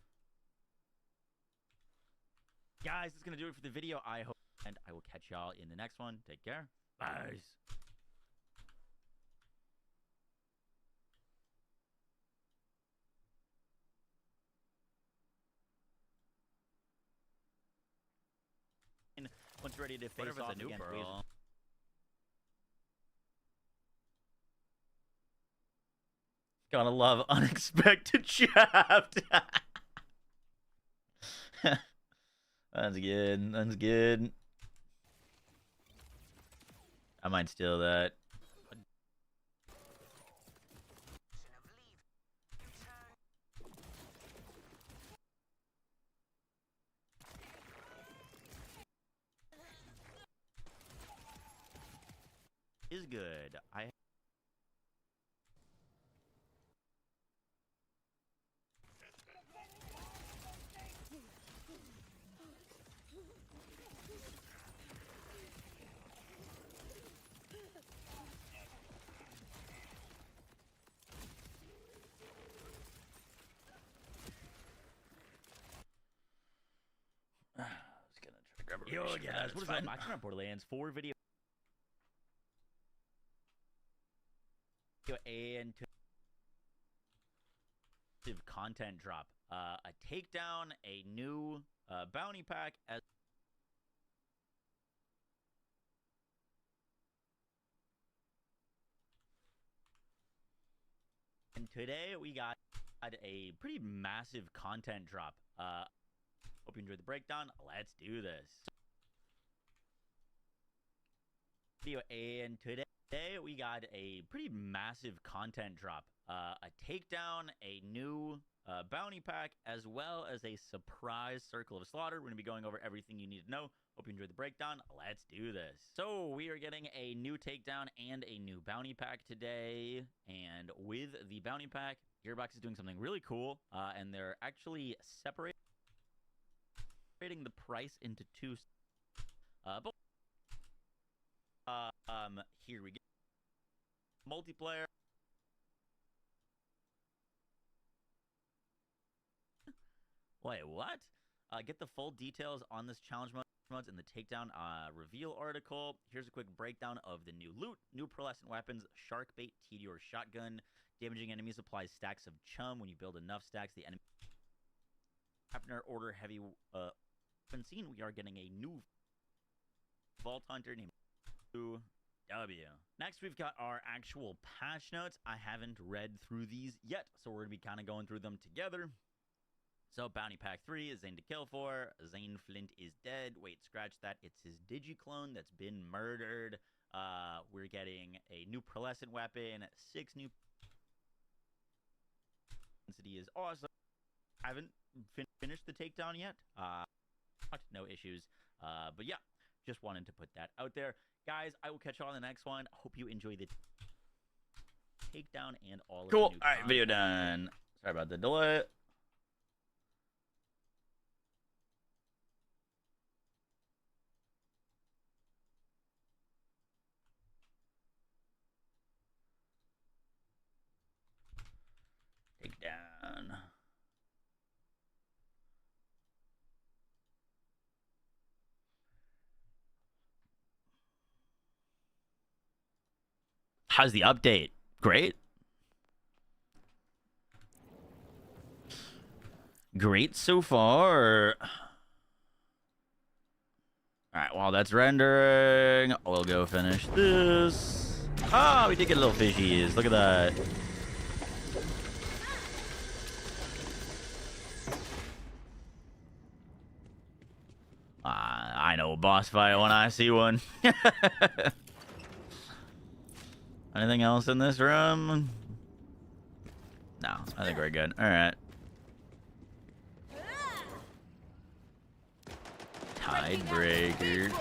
S1: Guys, that's gonna do it for the video. I hope, and I will catch y'all in the next one. Take care. Bye. Once you're ready to face off against Waves. Gotta love unexpected shaft. That's good. That's good. I might steal that. Is good. Yo guys, what is up? Maxing out Borderlands 4 video and content drop. A takedown, a new bounty pack as and today we got a pretty massive content drop. Hope you enjoyed the breakdown. Let's do this. Video and today we got a pretty massive content drop. A takedown, a new bounty pack, as well as a surprise circle of slaughter. We're going to be going over everything you need to know. Hope you enjoyed the breakdown. Let's do this. So we are getting a new takedown and a new bounty pack today. And with the bounty pack, Gearbox is doing something really cool. And they're actually separating the price into two. But here we go. Multiplayer. Wait, what? Get the full details on this challenge modes in the takedown reveal article. Here's a quick breakdown of the new loot. New pearlescent weapons, shark bait, TD or shotgun. Damaging enemies applies stacks of chum. When you build enough stacks, the enemy Hapner order heavy weapon scene. We are getting a new Vault Hunter named W. Next, we've got our actual patch notes. I haven't read through these yet, so we're going to be kind of going through them together. So, Bounty Pack 3 is Zane to kill for. Zane Flint is dead. Wait, scratch that. It's his Digiclone that's been murdered. We're getting a new pearlescent weapon, 6 new... Density is awesome. I haven't finished the takedown yet. No issues. But yeah, just wanted to put that out there. Guys, I will catch you on the next one. Hope you enjoy the takedown and all of the new
S5: All right, video done.
S1: Sorry about the delay. Takedown. How's the update? Great. Great so far. Alright, while that's rendering, we'll go finish this. Ah, we did get little fishies. Look at that. I know a boss fight when I see one. Anything else in this room? No, I think we're good. All right. Tidebreaker.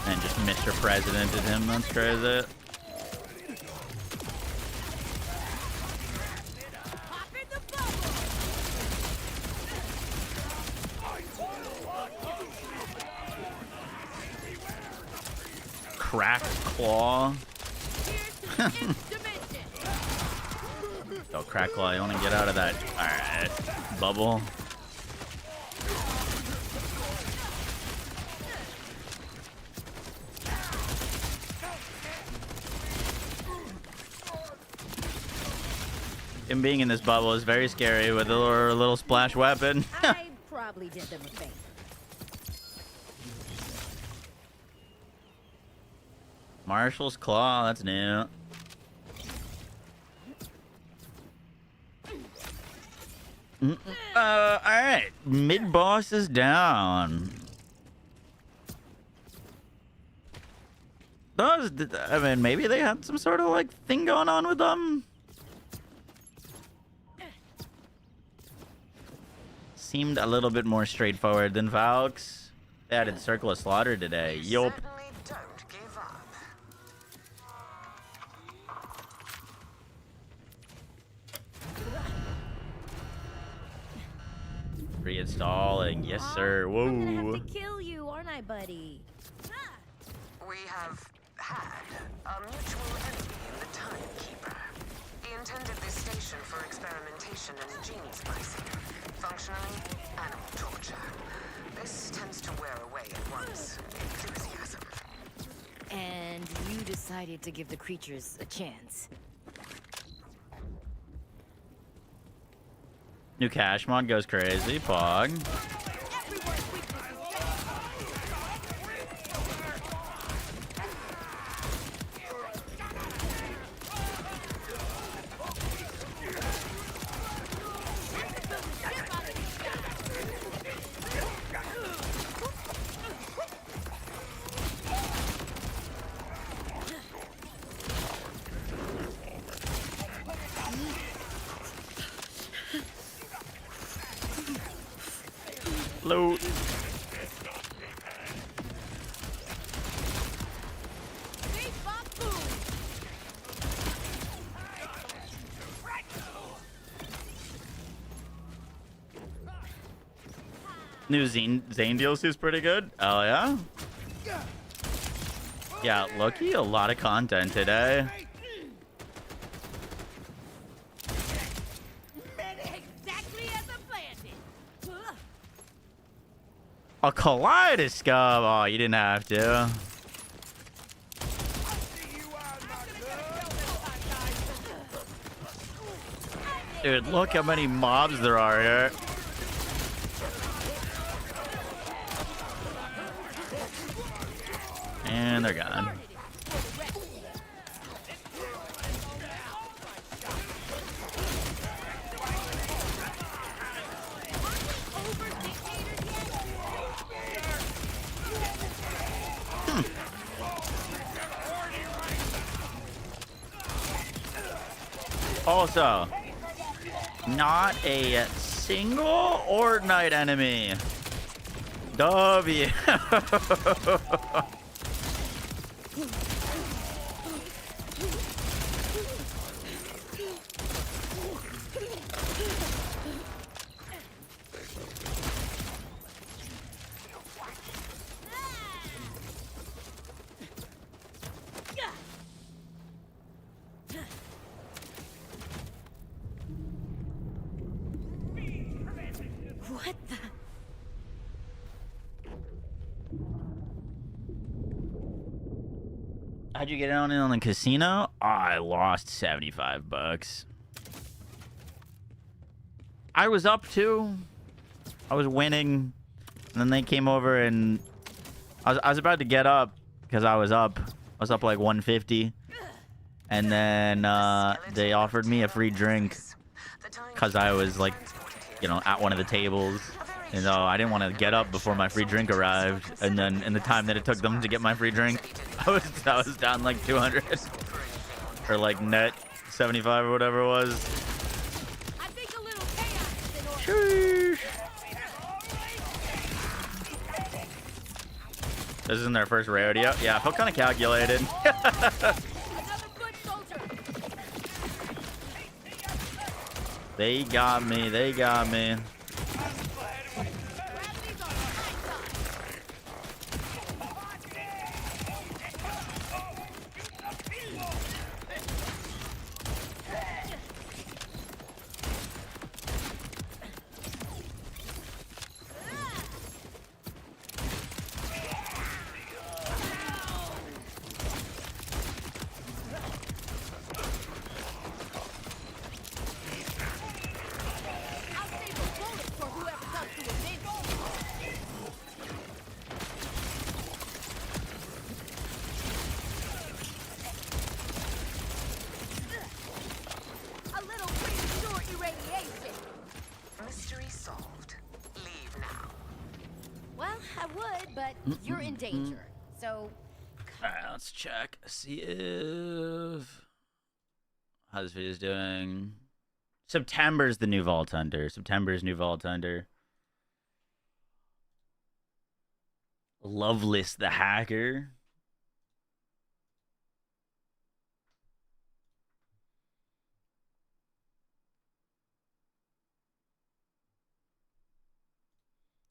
S1: And just Mr. Presidented him. That's crazy. cracked claw.
S4: Here's to the next dimension.
S1: Oh, crack claw, you want to get out of that. Alright. Bubble. Him being in this bubble is very scary with a little splash weapon.
S4: I probably did them a favor.
S1: Marshall's Claw, that's new. Alright. Mid boss is down. I mean, maybe they had some sort of like thing going on with them. Seemed a little bit more straightforward than Valks. They added Circle of Slaughter today. Yup.
S3: Certainly don't give up.
S1: Reinstalling. Yes, sir.
S4: I'm gonna
S1: Whoa.
S4: have to kill you, aren't I, buddy?
S3: We have had a mutual enemy in the Timekeeper. He intended this station for experimentation and gene splicing. Functionally, animal torture. This tends to wear away at one's enthusiasm.
S5: And you decided to give the creatures a chance.
S1: New cash mod goes crazy. Pog. Loot.
S4: Beep, bop, boom.
S1: New Zane DLC is pretty good. Oh yeah. Yeah, Loki, a lot of content today.
S4: Exactly as I planned it.
S1: A kaleidoscope. Oh, you didn't have to. Dude, look how many mobs there are here. And they're gone. Also, not a single Ordnite enemy. W.
S5: What the?
S1: How'd you get on in on the casino? Oh, I lost $75. I was up too. I was winning, and then they came over and I was about to get up because I was up. I was up like 150, and then they offered me a free drink because I was like, you know, at one of the tables. And I didn't want to get up before my free drink arrived, and then in the time that it took them to get my free drink, I was down like 200 or like net 75 or whatever it was.
S4: I think a little chaos is in order.
S1: Sheesh. This isn't their first rodeo. Yeah, I felt kind of calculated.
S4: Another good soldier.
S1: They got me. They got me.
S5: You're in danger. So,
S1: All right, let's check. See if how this video is doing. September's the new Vault Hunter. September's new Vault Hunter. Loveless the hacker.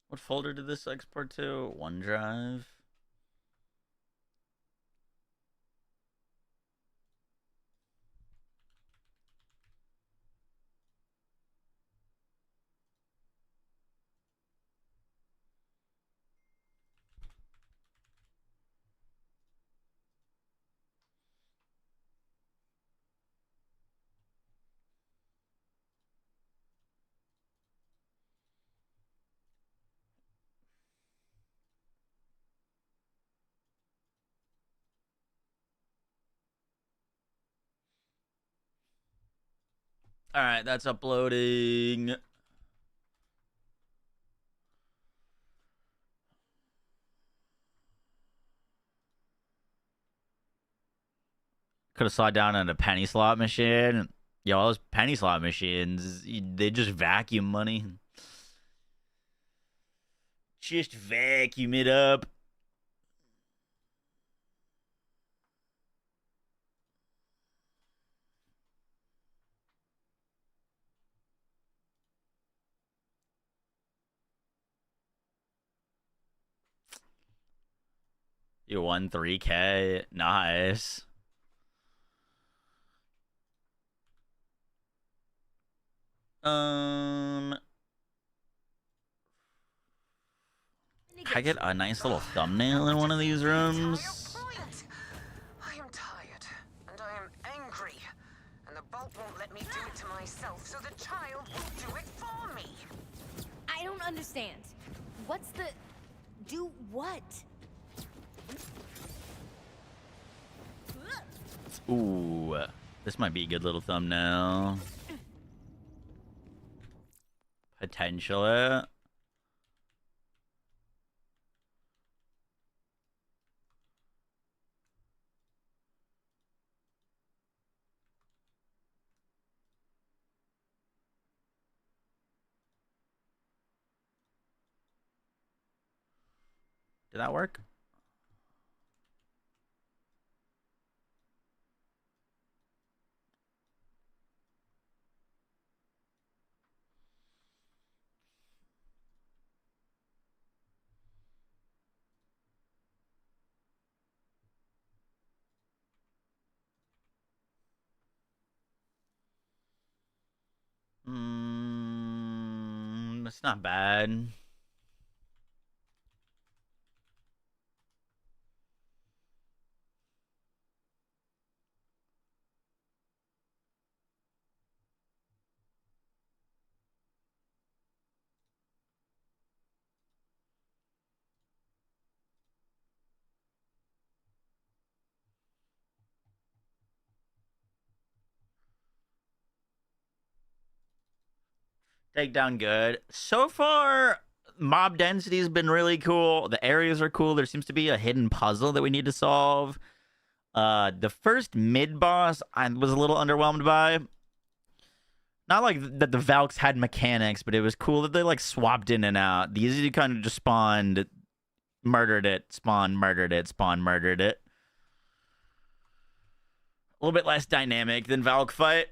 S1: What folder did this export to? OneDrive. All right, that's uploading. Could have saw down on a penny slot machine. Yo, all those penny slot machines, they just vacuum money. Just vacuum it up. You won 3K. Nice. Can I get a nice little thumbnail in one of these rooms?
S3: I am tired, and I am angry, and the bolt won't let me do it to myself, so the child will do it for me.
S5: I don't understand. What's the... Do what?
S1: Ooh, this might be a good little thumbnail. Potentially. Did that work? It's not bad. Takedown good. So far, mob density has been really cool. The areas are cool. There seems to be a hidden puzzle that we need to solve. The first mid boss I was a little underwhelmed by. Not like that the Valks had mechanics, but it was cool that they like swapped in and out. The easy kind of just spawned, murdered it, spawned, murdered it, spawned, murdered it. A little bit less dynamic than Valk fight.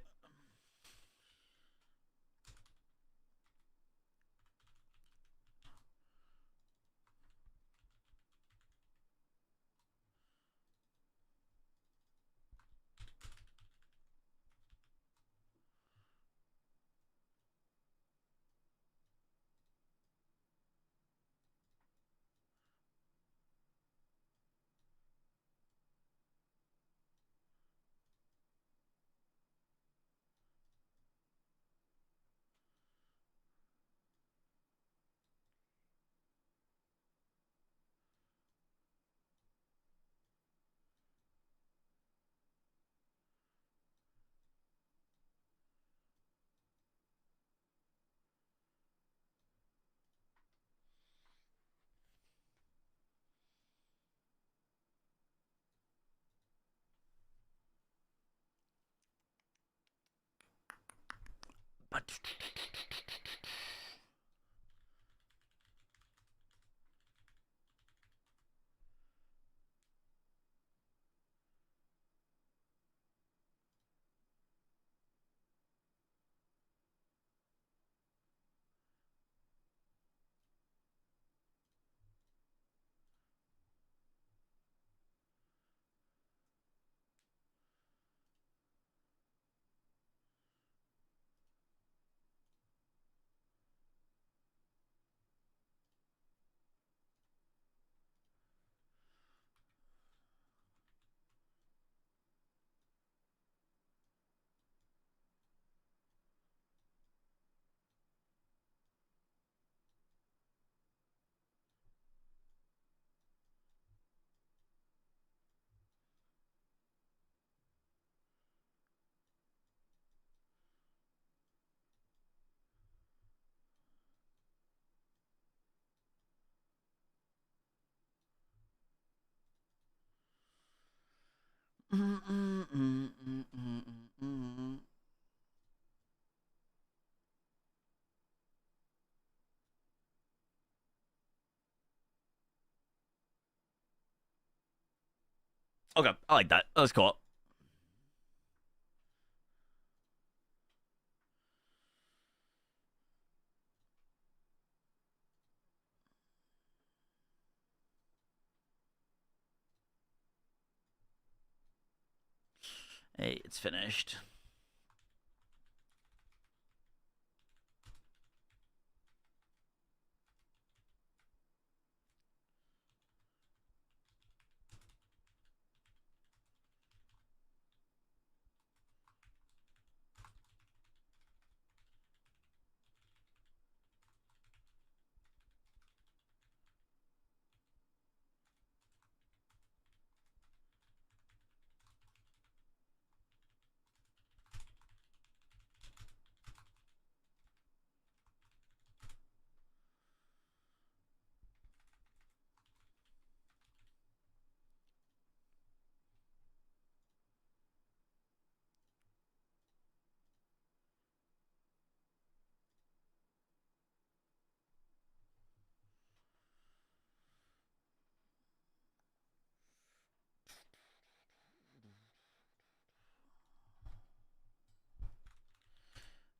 S1: Okay, I like that. That was cool. Hey, it's finished.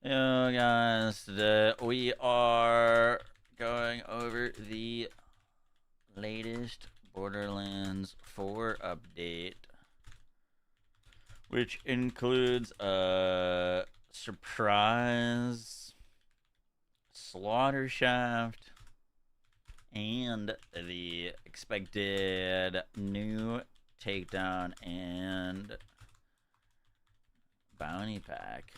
S1: Yo, guys, today we are going over the latest Borderlands 4 update, which includes a surprise slaughter shaft and the expected new takedown and bounty pack.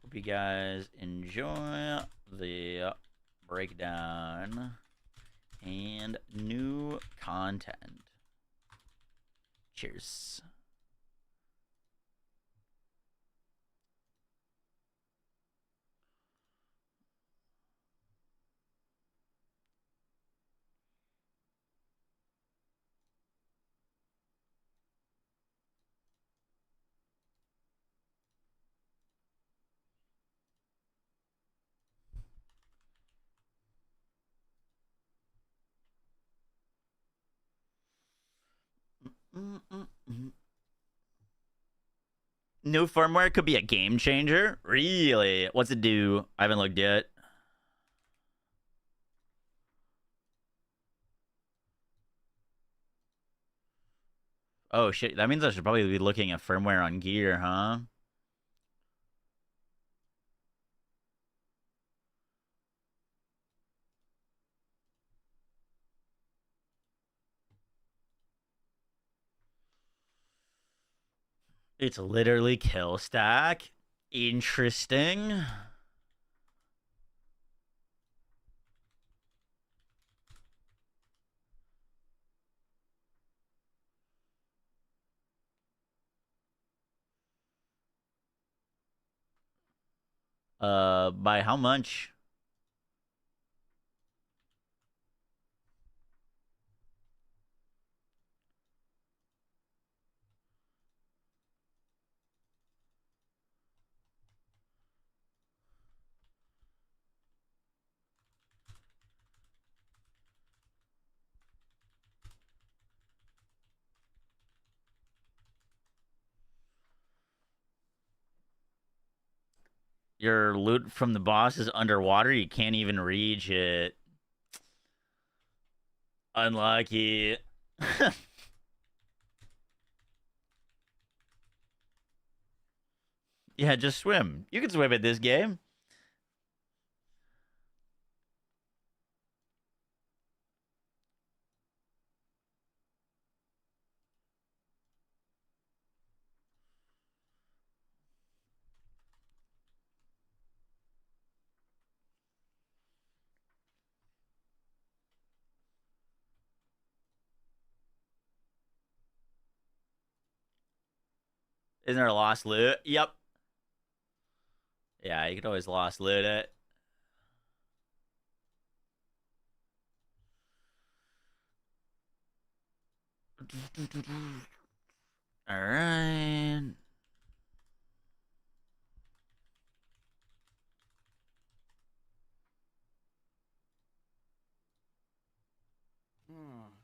S1: Hope you guys enjoy the breakdown and new content. Cheers. New firmware could be a game changer? Really? What's it do? I haven't looked yet. Oh shit, that means I should probably be looking at firmware on gear, huh? It's literally kill stack. Interesting. By how much? Your loot from the boss is underwater. You can't even reach it. Unlucky. Yeah, just swim. You can swim at this game. Isn't there a lost loot? Yep. Yeah, you could always lost loot it. All right.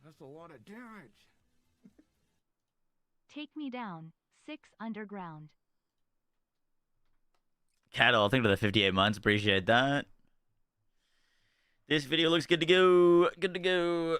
S2: That's a lot of damage.
S6: Take me down. 6 underground.
S1: Cattle, thank you for the 58 months. Appreciate that. This video looks good to go. Good to go.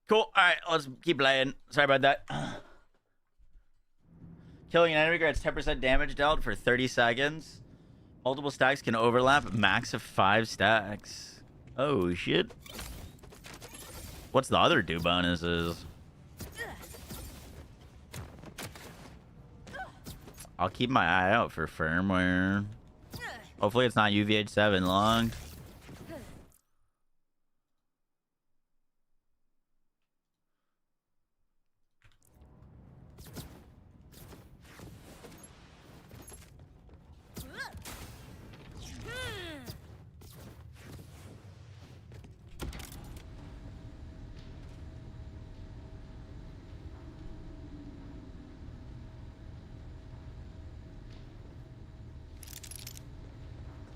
S1: Cool. All right, let's keep playing. Sorry about that. Killing an enemy grants 10% damage dealt for 30 seconds. Multiple stacks can overlap. Max of 5 stacks. Oh, shit. What's the other 2 bonuses? I'll keep my eye out for firmware. Hopefully it's not UVH7 logged.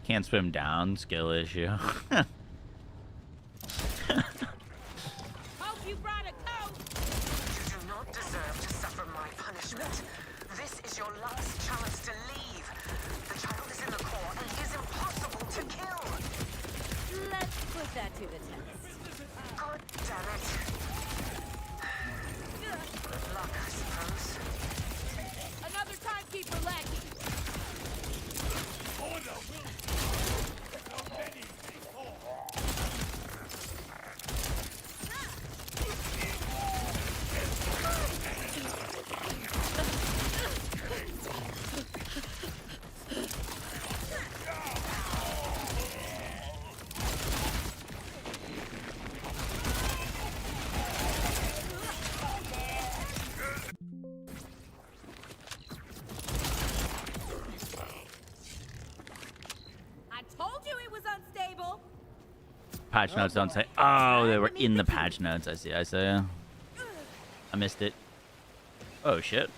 S1: Can't swim down, skill issue.
S4: Hope you brought a coat.
S3: You do not deserve to suffer my punishment. This is your last chance to leave. The child is in the core and he is impossible to kill.
S5: Let's put that to the test.
S3: God damn it. Good luck, I suppose.
S4: Another timekeeper lacking.
S1: Patch notes don't say. Oh, they were in the patch notes. I see. I see. I missed it. Oh shit.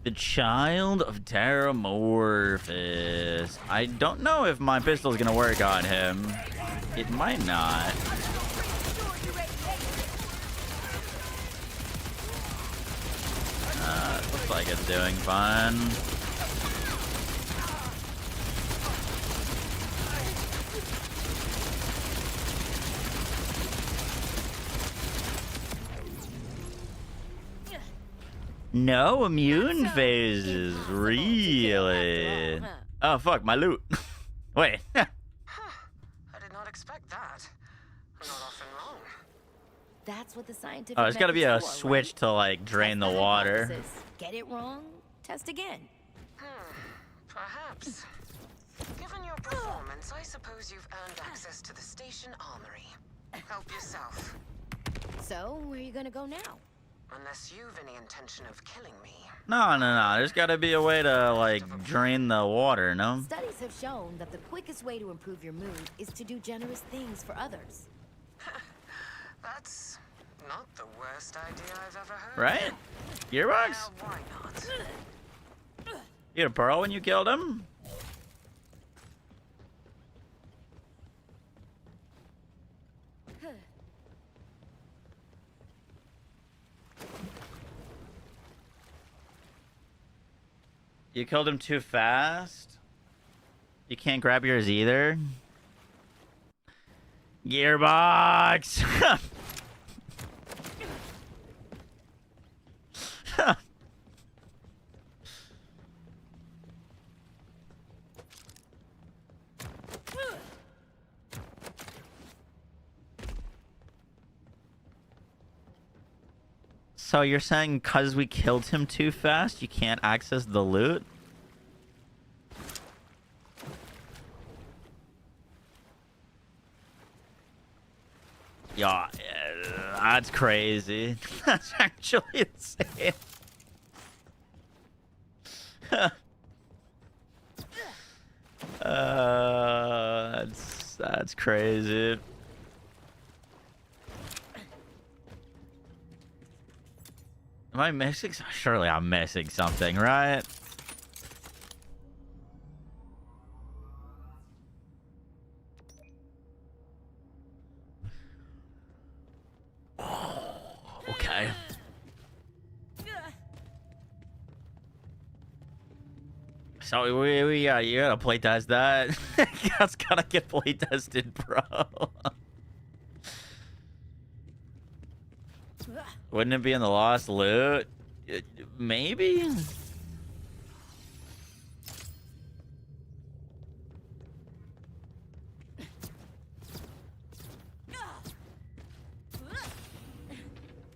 S1: The Child of Terramorphous. I don't know if my pistol's gonna work on him. It might not. Looks like it's doing fine. No immune phases, really? Oh fuck, my loot. Wait.
S3: Huh. I did not expect that. I'm not often wrong.
S5: That's what the scientific.
S1: Oh, there's got to be a
S5: method's for,
S1: switch
S5: right?
S1: to like drain the
S5: Test
S1: water.
S5: hypothesis. Get it wrong? Test again.
S3: Perhaps. Given your performance, I suppose you've earned access to the station armory. Help yourself.
S5: So, where are you gonna go now?
S3: Unless you've any intention of killing me.
S1: No. There's got to be a way to, like, drain the water, no?
S5: Studies have shown that the quickest way to improve your mood is to do generous things for others.
S3: That's not the worst idea I've ever heard.
S1: Right? Gearbox?
S3: Well, why not?
S1: You had a pearl when you killed him? You killed him too fast? You can't grab yours either? Gearbox! So you're saying because we killed him too fast, you can't access the loot? Yeah, that's crazy. That's actually insane. That's crazy. Am I missing? Surely I'm missing something, right? Okay. So you gotta playtest that. That's gotta get playtested, bro. Wouldn't it be in the lost loot? Maybe?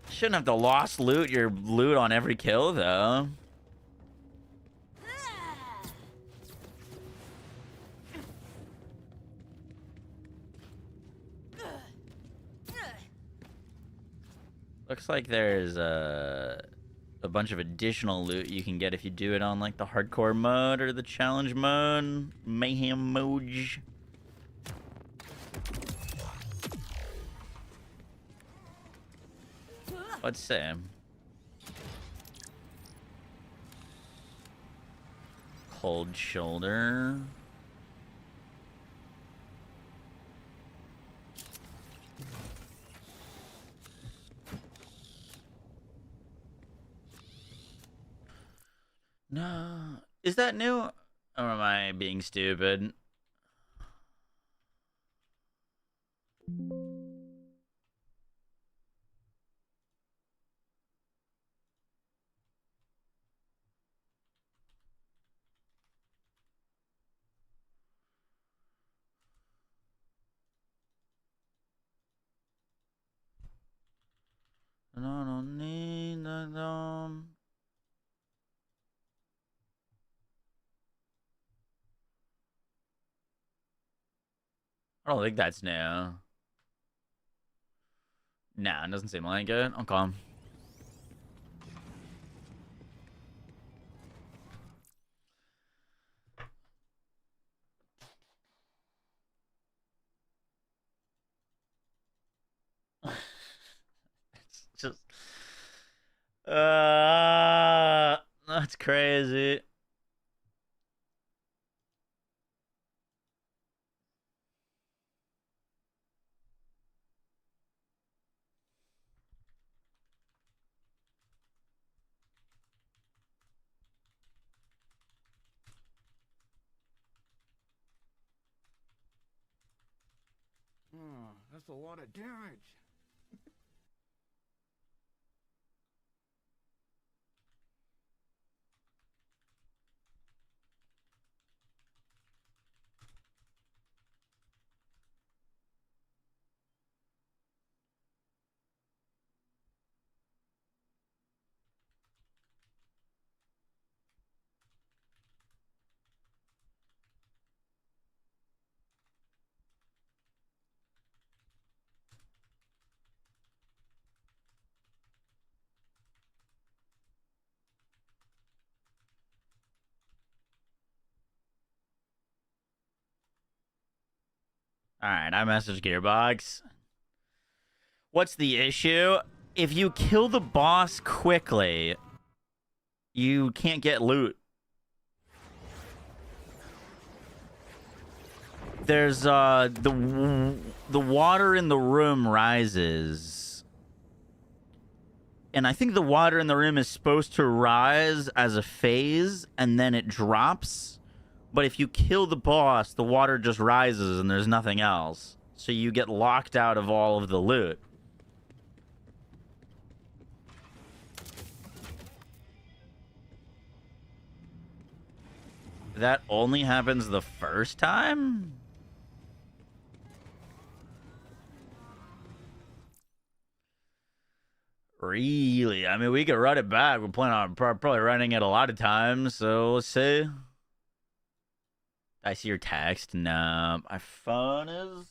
S1: Shouldn't have to lost loot your loot on every kill, though. Looks like there's a bunch of additional loot you can get if you do it on like the hardcore mode or the challenge mode, mayhem mode. Let's see. Cold shoulder. No. Is that new? Or am I being stupid? I don't need them. I don't think that's new. Nah, it doesn't seem like it. Okay. It's just... That's crazy.
S2: That's a lot of damage.
S1: Alright, I messaged Gearbox. What's the issue? If you kill the boss quickly, you can't get loot. There's the water in the room rises. And I think the water in the room is supposed to rise as a phase and then it drops. But if you kill the boss, the water just rises and there's nothing else. So you get locked out of all of the loot. That only happens the first time? Really? I mean, we could run it back. We're planning on probably running it a lot of times, so let's see. I see your text. No, my phone is...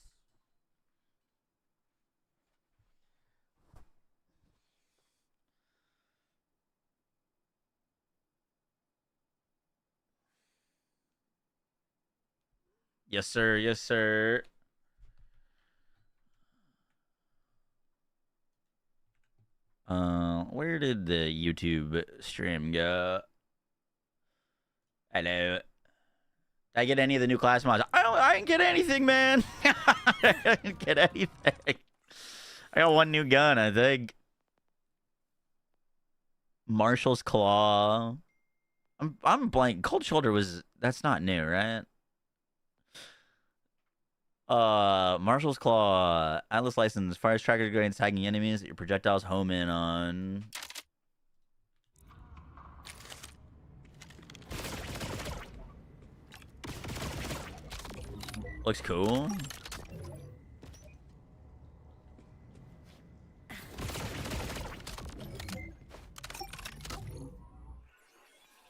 S1: Yes, sir. Yes, sir. Where did the YouTube stream go? Hello. Did I get any of the new class mods? I didn't get anything, man. I didn't get anything. I got one new gun, I think. Marshall's Claw. I'm blank. Cold Shoulder was... That's not new, right? Marshall's Claw, Atlas License, Fire Tracker going to tagging enemies that your projectiles home in on. Looks cool.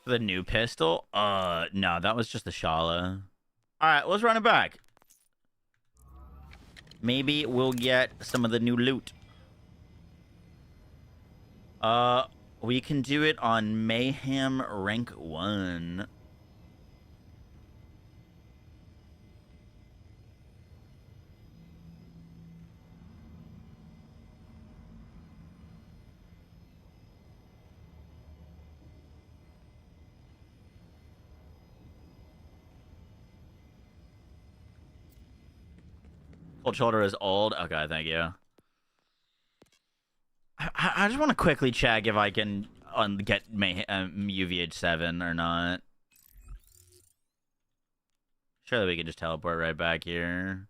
S1: The new pistol? No, that was just the Shala. Alright, let's run it back. Maybe we'll get some of the new loot. We can do it on Mayhem Rank 1. Cold Shoulder is old. Okay, thank you. I just want to quickly check if I can get UVH7 or not. Surely we can just teleport right back here.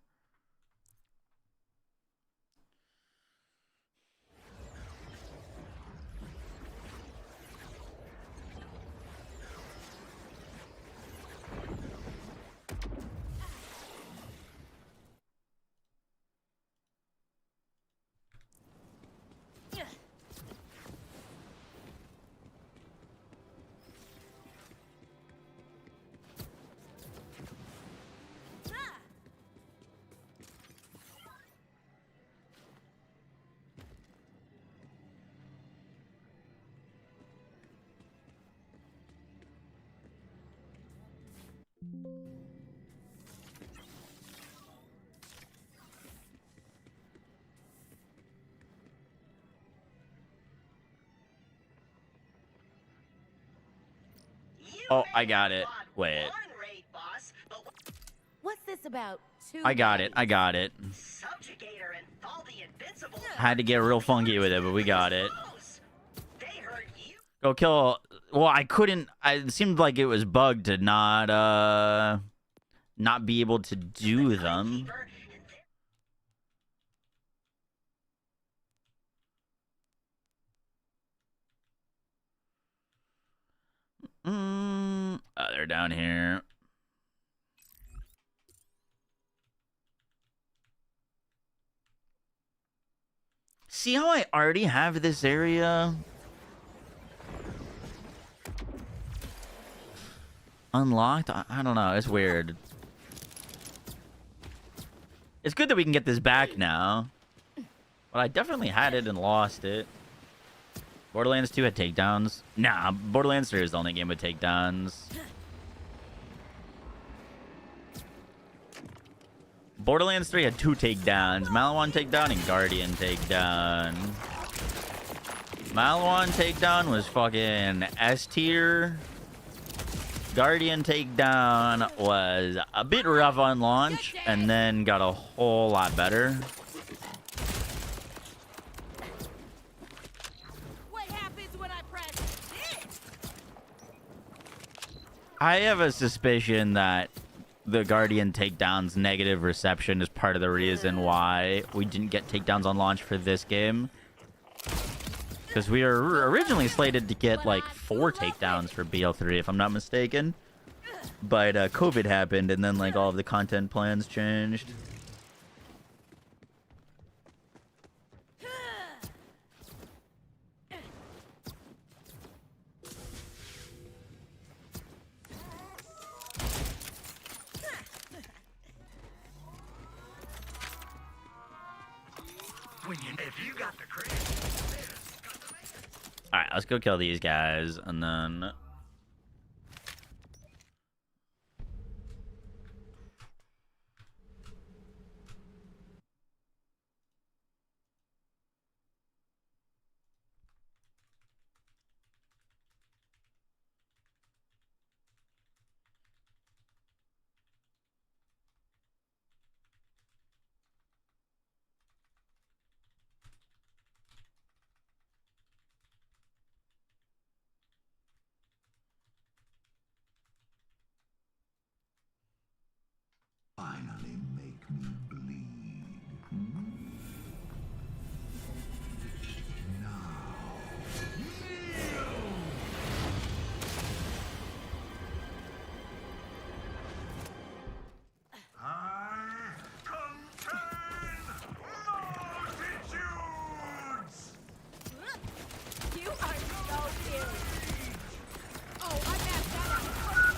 S1: Oh, I got it. Wait.
S5: What's this about?
S1: I got it. I got it. Had to get real funky with it, but we got it. Go kill... Well, I couldn't... It seemed like it was bugged to not be able to do them. Oh, they're down here. See how I already have this area unlocked? I don't know. It's weird. It's good that we can get this back now. But I definitely had it and lost it. Borderlands 2 had takedowns. Nah, Borderlands 3 is the only game with takedowns. Borderlands 3 had 2 takedowns. Malawan takedown and Guardian takedown. Malawan takedown was fucking S tier. Guardian takedown was a bit rough on launch and then got a whole lot better.
S4: What happens when I press this?
S1: I have a suspicion that the Guardian takedown's negative reception is part of the reason why we didn't get takedowns on launch for this game. Because we were originally slated to get like 4 takedowns for BL3, if I'm not mistaken. But COVID happened, and then like all of the content plans changed. Alright, let's go kill these guys, and then...
S7: Finally make me bleed. I contain multitudes!
S4: You are so cute. Oh, I passed that out.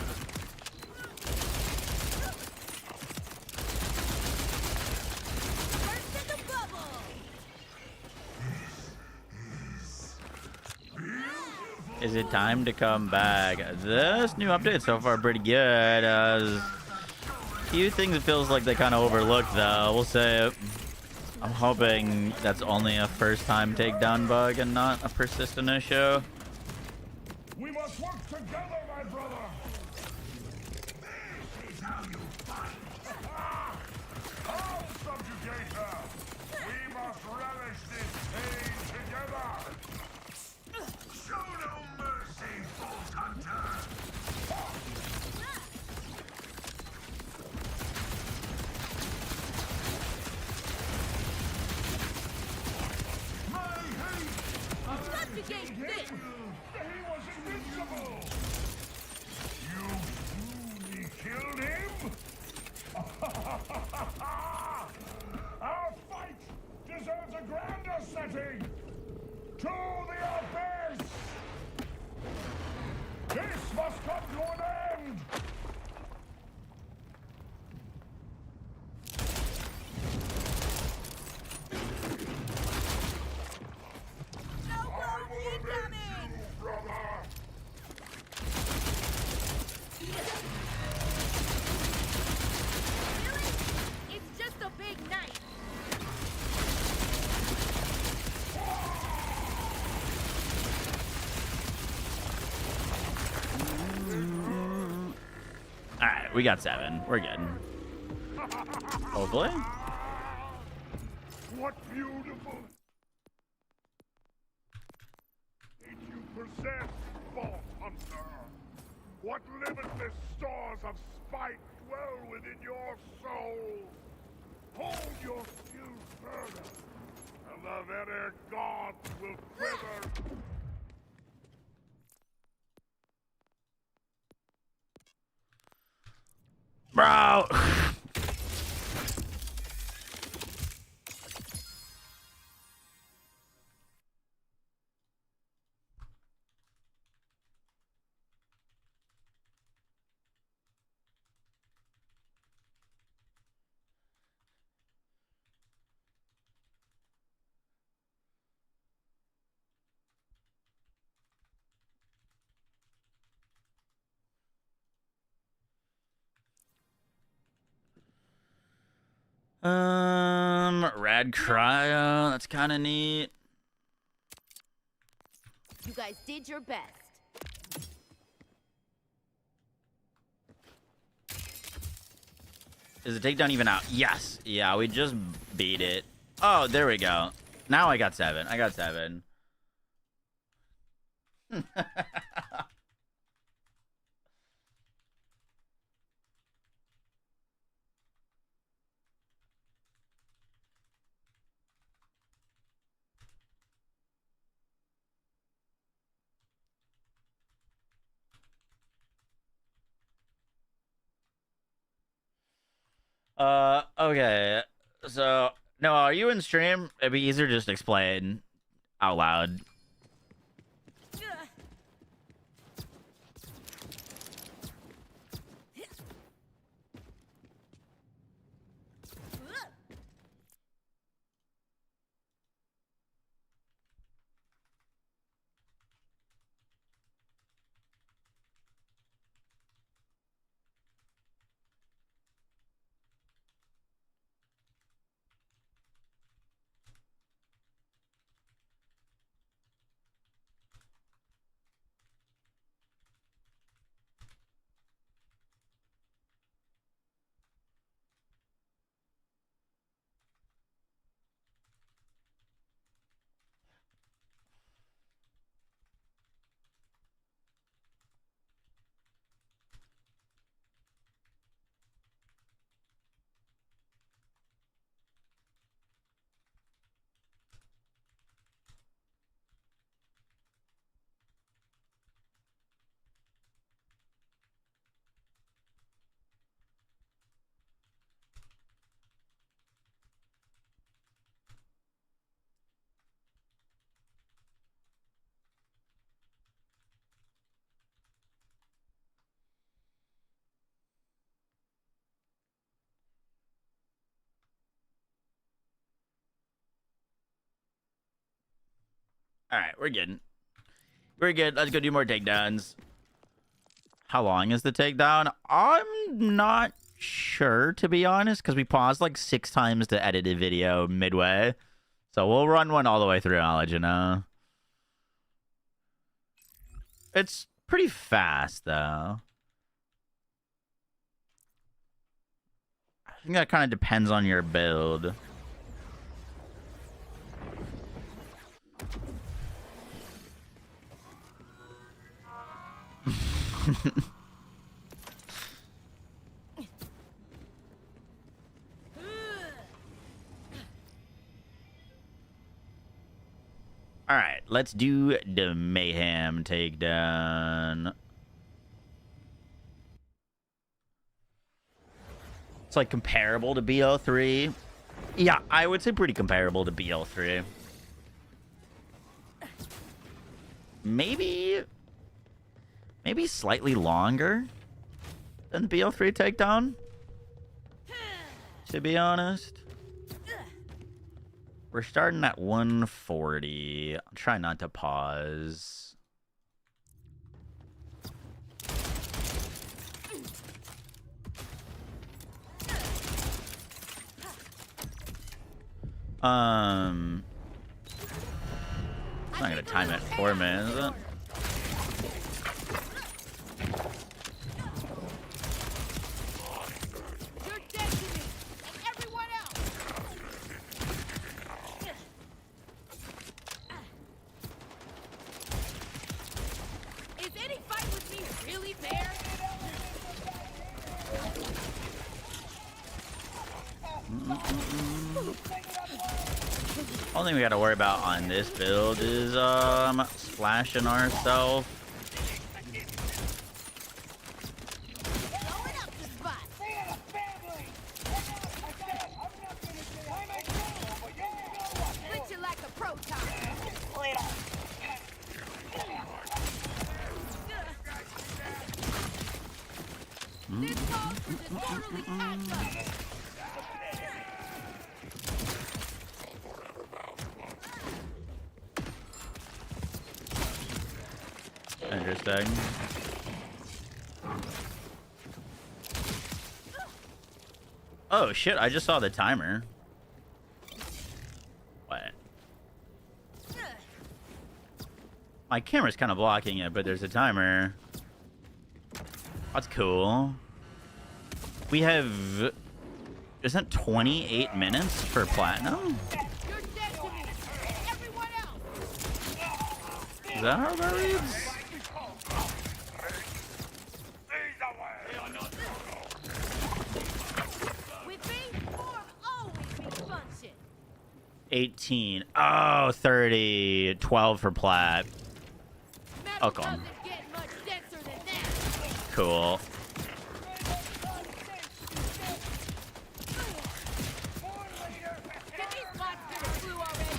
S4: Burst in the bubble.
S1: Is it time to come back? This new update so far pretty good. A few things it feels like they kind of overlooked, though. We'll say I'm hoping that's only a first-time takedown bug and not a persistent issue.
S7: We must work together, my brother! This is how you fight! All subjugator! We must relish this pain together! Show no mercy, Bolt Hunter! My hate!
S4: Subjugate this.
S7: He was invincible! You truly killed him? Our fight deserves a grander setting! To the abyss! This must come to an end!
S4: No road incoming.
S7: Brother!
S4: Really? It's just a big knife.
S1: Alright, we got 7. We're good. Hopefully.
S7: What beautiful... Did you possess, Vault Hunter? What limitless stores of spite dwell within your soul? Hold your skill further, and the very gods will quiver.
S1: Bro! Rad cryo. That's kind of neat.
S5: You guys did your best.
S1: Is the takedown even out? Yes. Yeah, we just beat it. Oh, there we go. Now I got 7. I got 7. Okay. So, no, are you in stream? It'd be easier to just explain out loud. All right, we're good. We're good. Let's go do more takedowns. How long is the takedown? I'm not sure, to be honest, because we paused like 6 times to edit a video midway. So we'll run one all the way through, I'll let you know. It's pretty fast, though. I think that kind of depends on your build. All right, let's do the mayhem takedown. It's like comparable to BL3. Yeah, I would say pretty comparable to BL3. Maybe slightly longer than the BL3 takedown, to be honest. We're starting at 140. I'll try not to pause. It's not gonna time it for me, is it? Only thing we gotta worry about on this build is splashing ourselves. Interesting. Oh shit! I just saw the timer. What? My camera's kind of blocking it, but there's a timer. That's cool. We have... Isn't 28 minutes for platinum?
S4: You're dead to me. Everyone else.
S1: Is that how that reads?
S4: With me, form always be function.
S1: 18. Oh, 30. 12 for plat.
S4: Metal
S1: Okay.
S4: doesn't get much denser than that.
S1: Cool.
S4: Can these bots get a clue already?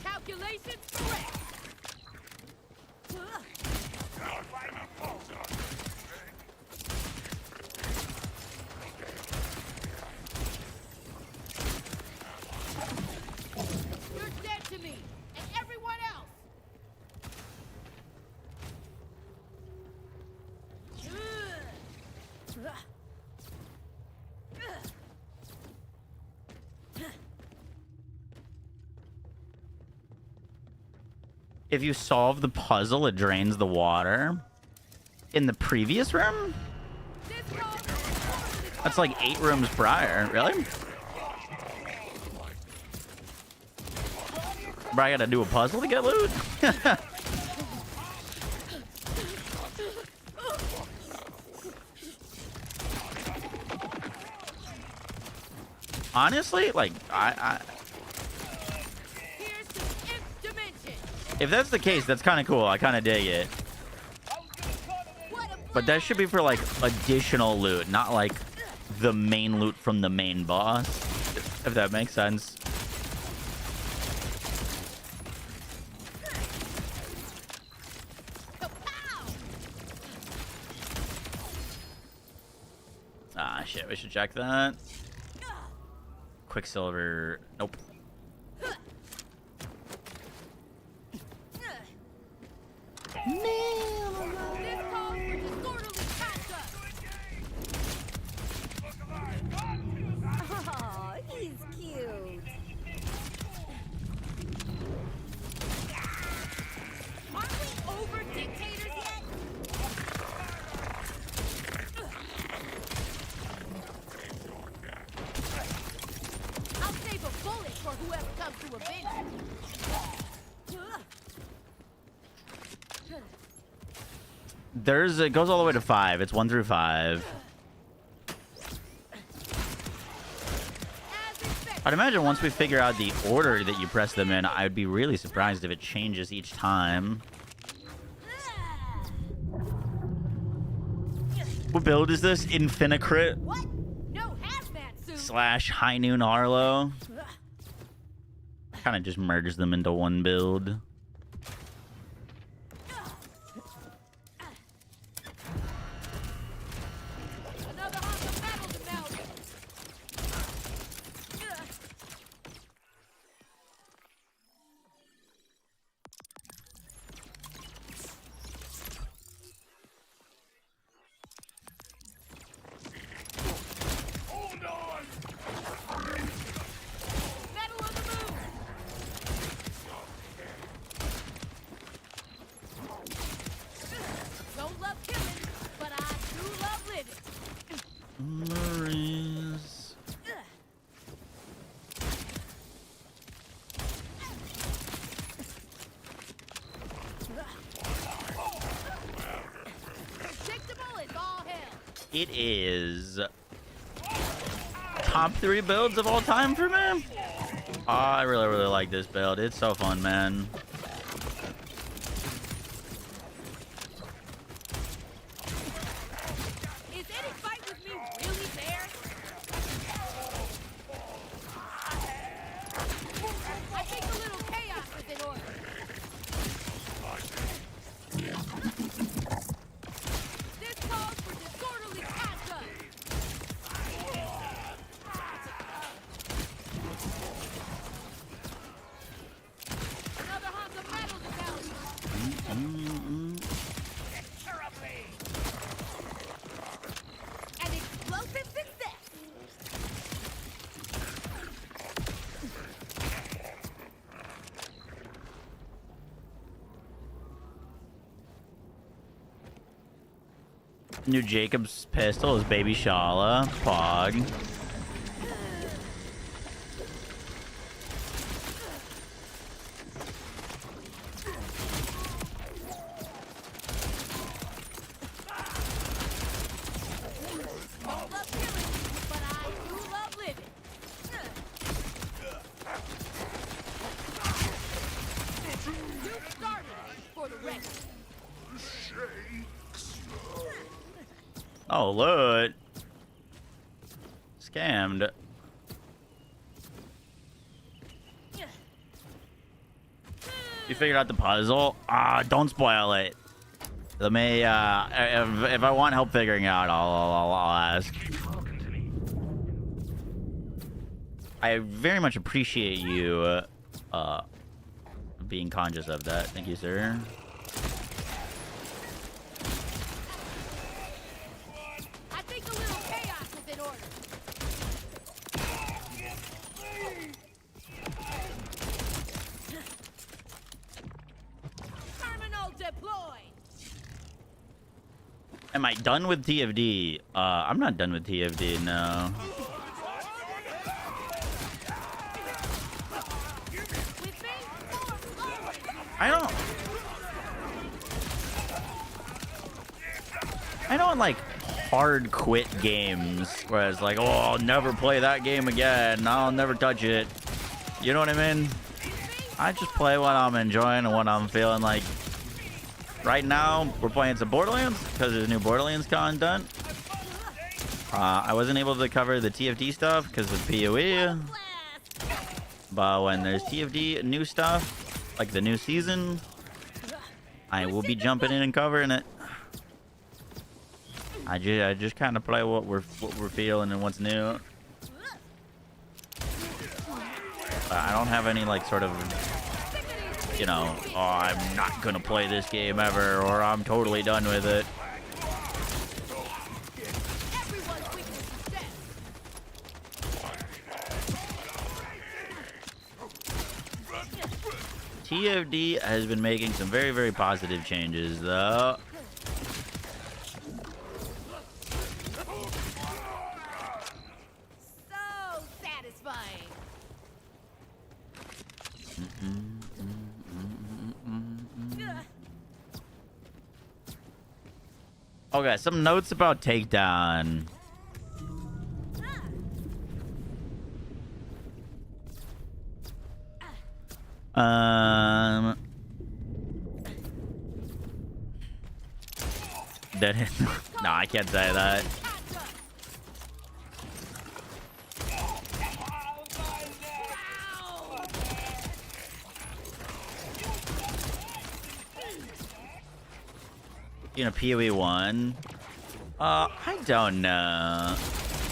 S4: Calculations correct. You're dead to me, and everyone else.
S1: If you solve the puzzle, it drains the water. In the previous room?
S4: This calls for
S1: That's like 8 rooms prior. Really? Bro, I gotta do a puzzle to get loot? Honestly, like,
S4: here's to nth dimension.
S1: if that's the case, that's kind of cool. I kind of dig it.
S4: What a
S1: But that should be for, like, additional loot, not, like, the main loot from the main boss. If that makes sense.
S4: kapow!
S1: Ah, shit. We should check that. Quicksilver. Nope.
S4: This calls for disorderly conduct.
S5: Aw, he's cute.
S4: Aren't we over dictators yet? I'll save a bullet for whoever comes to avenge me.
S1: It goes all the way to 5. It's 1 through 5.
S4: As expected.
S1: I'd imagine once we figure out the order that you press them in, I'd be really surprised if it changes each time. What build is this? Infinicrit
S4: What? No hazmat suit.
S1: / High Noon Arlo. Kind of just merge them into one build.
S4: Another hunk of metal to melt.
S7: Hold on!
S4: Metal on the move. Don't love killing, but I do love living.
S1: Marines.
S4: Predictable as all hell.
S1: It is top 3 builds of all time for me. Oh, I really, really like this build. It's so fun, man.
S4: Is any fight with me really fair? I think a little chaos is in order. This calls for disorderly conduct. Another hunk
S1: New Jacob's pistol is Baby Shala. Pog.
S4: Love killing, but I do love living. You started it for the record.
S1: Oh, look. Scammed. You figured out the puzzle? Ah, don't spoil it. Let me, if I want help figuring out, I'll ask. I very much appreciate you, being conscious of that. Thank you, sir.
S4: I think a little chaos is in order. Terminal deployed.
S1: Am I done with TFD? I'm not done with TFD, no.
S4: With me, always.
S1: I don't like hard quit games where it's like, oh, I'll never play that game again. I'll never touch it. You know what I mean? I just play what I'm enjoying and what I'm feeling like. Right now, we're playing some Borderlands because there's new Borderlands content. I wasn't able to cover the TFD stuff because of PoE. But when there's TFD new stuff, like the new season, I will be jumping in and covering it. I just kind of play what we're feeling and what's new. I don't have any like sort of, you know, oh, I'm not gonna play this game ever, or I'm totally done with it.
S4: Everyone's weakness is death.
S1: TFD has been making some very, very positive changes, though.
S4: So satisfying.
S1: Okay, some notes about Takedown. That no, I can't say that. You know, PoE 1. I don't know.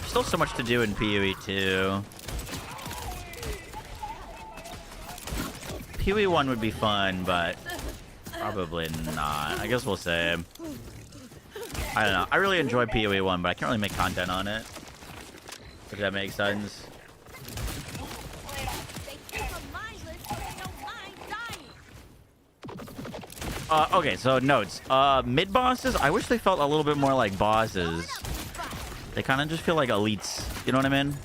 S1: Still so much to do in PoE 2. PoE 1 would be fun, but probably not. I guess we'll say. I don't know. I really enjoy PoE 1, but I can't really make content on it. If that makes sense.
S4: They keep them mindless, but they don't mind dying.
S1: Okay, so notes. Mid bosses, I wish they felt a little bit more like bosses. They kind of just feel like elites. You know what I mean?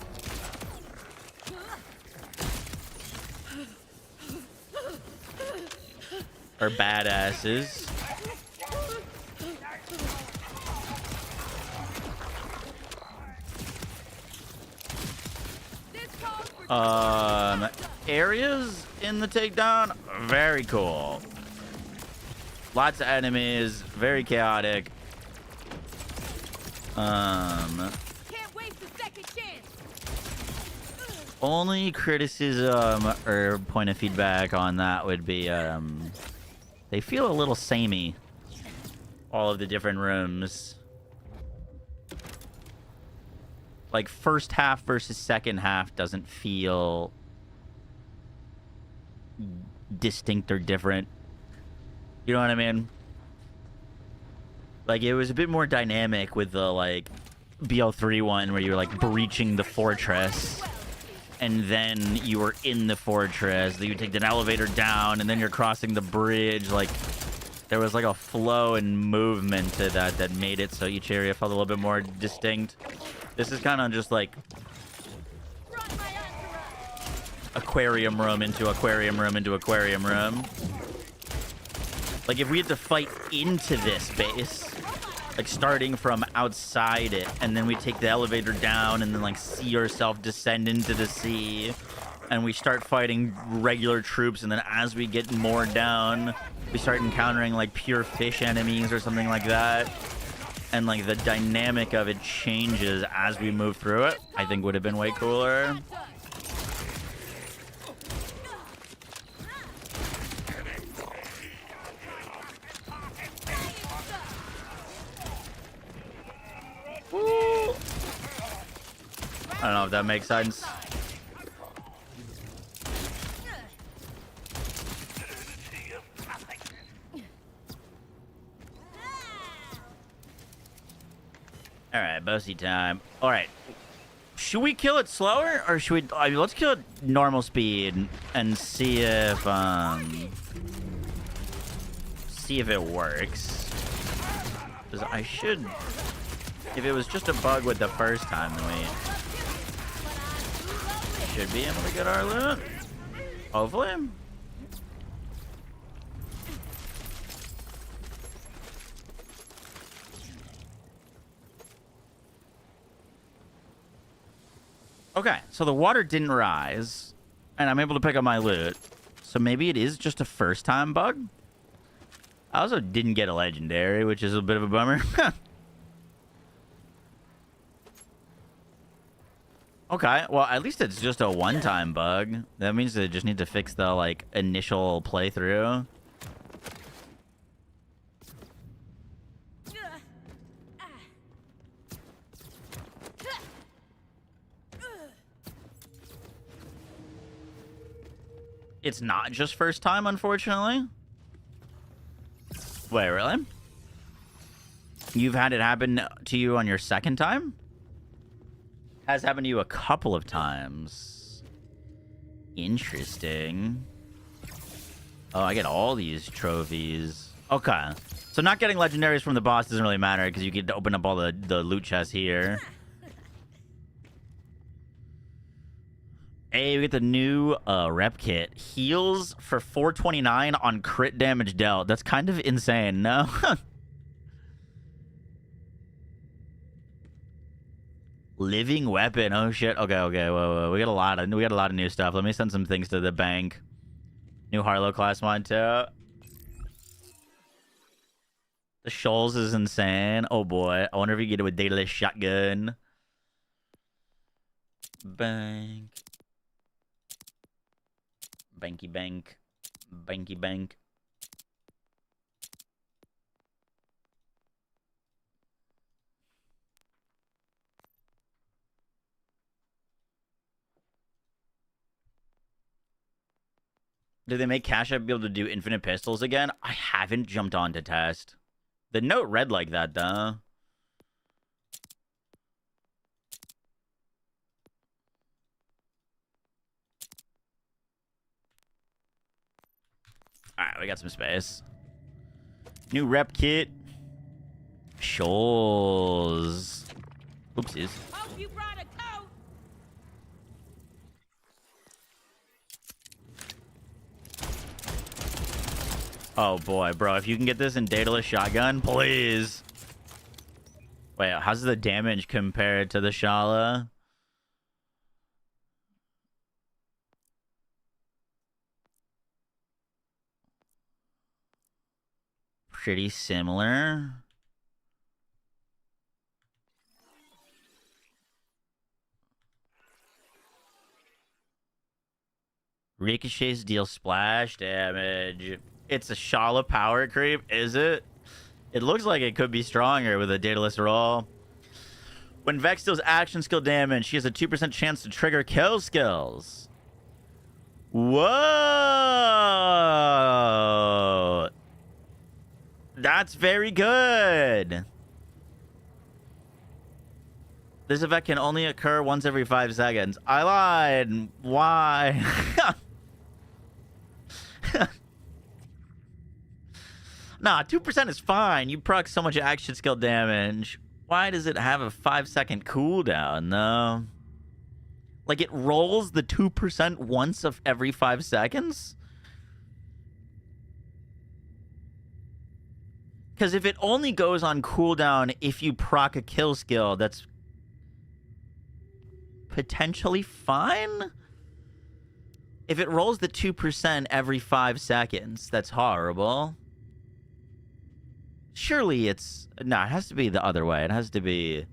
S1: Or badasses. Areas in the Takedown, very cool. Lots of enemies, very chaotic.
S4: Can't waste a second chance.
S1: Only criticism or point of feedback on that would be they feel a little samey. All of the different rooms. Like first half versus second half doesn't feel distinct or different. You know what I mean? Like it was a bit more dynamic with the like BL3 one where you were like breaching the fortress and then you were in the fortress. Then you take an elevator down and then you're crossing the bridge. Like There was like a flow and movement to that that made it so each area felt a little bit more distinct. This is kind of just like aquarium room into aquarium room into aquarium room. Like if we had to fight into this base, like starting from outside it, and then we take the elevator down and then like see ourselves descend into the sea, and we start fighting regular troops, and then as we get more down, we start encountering like pure fish enemies or something like that. And like the dynamic of it changes as we move through it. I think would have been way cooler. Woo. I don't know if that makes sense. All right, bossy time. All right, should we kill it slower or should we? Let's kill it normal speed and see if it works. Because I should. If it was just a bug with the first time, then we should be able to get our loot. Hopefully. Okay, so the water didn't rise, and I'm able to pick up my loot. So maybe it is just a first-time bug? I also didn't get a legendary, which is a bit of a bummer. Okay, well, at least it's just a one-time bug. That means they just need to fix the, like, initial playthrough. It's not just first time, unfortunately. Wait, really? You've had it happen to you on your second time? Has happened to you a couple of times. Interesting. Oh, I get all these trophies. Okay. So not getting legendaries from the boss doesn't really matter because you get to open up all the loot chests here. Hey, we get the new rep kit. Heals for 429 on crit damage dealt. That's kind of insane, no? Living weapon. Oh shit. Okay, whoa. We got a lot of new stuff. Let me send some things to the bank. New Harlow class mod too. The Shoals is insane. Oh boy. I wonder if you get it with dataless shotgun. Bank. Banky bank. Banky bank. Do they make Cash App be able to do infinite pistols again? I haven't jumped on to test. The note read like that, though. Alright, we got some space. New rep kit. Shoals. Oopsies.
S4: Hope you brought a coat.
S1: Oh boy, bro. If you can get this in dataless shotgun, please. Wait, how's the damage compared to the Shala? Pretty similar. Ricochets deal splash damage. It's a Shala power creep, is it? It looks like it could be stronger with a dataless roll. When Vex deals action skill damage, she has a 2% chance to trigger kill skills. Whoa! That's very good. This effect can only occur once every 5 seconds. I lied. Why? Nah, 2% is fine. You proc so much action skill damage. Why does it have a 5-second cooldown, though? Like, it rolls the 2% once of every 5 seconds? Because if it only goes on cooldown if you proc a kill skill, that's potentially fine? If it rolls the 2% every 5 seconds, that's horrible. Surely it's... No, it has to be the other way. It has to be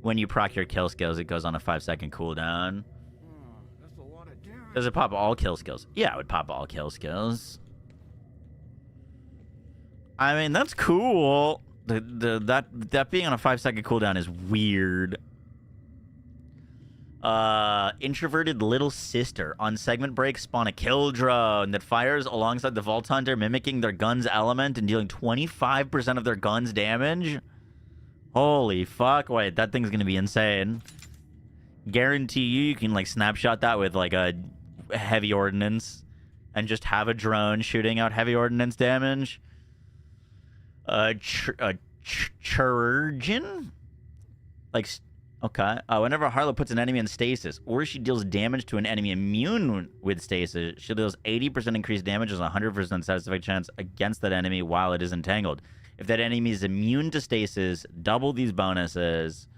S1: when you proc your kill skills, it goes on a 5-second cooldown.
S2: That's a lot of damage.
S1: Does it pop all kill skills? Yeah, it would pop all kill skills. I mean, that's cool. That being on a 5-second cooldown is weird. Introverted little sister. On segment break, spawn a kill drone that fires alongside the Vault Hunter, mimicking their gun's element and dealing 25% of their gun's damage. Holy fuck. Wait, that thing's gonna be insane. Guarantee you can, like, snapshot that with, like, a heavy ordnance and just have a drone shooting out heavy ordnance damage. Chirurgeon? Like... Okay. Whenever a Harlow puts an enemy in stasis, or she deals damage to an enemy immune with stasis, she deals 80% increased damage as a 100% satisfactory chance against that enemy while it is entangled. If that enemy is immune to stasis, double these bonuses.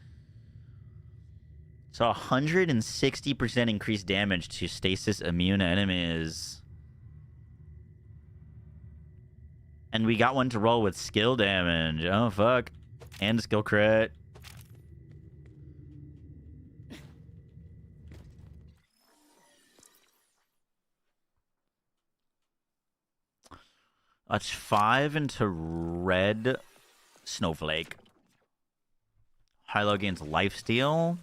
S1: So 160% increased damage to stasis immune enemies. And we got one to roll with skill damage. Oh, fuck. And skill crit. That's 5 into red snowflake. Hilo gains lifesteal.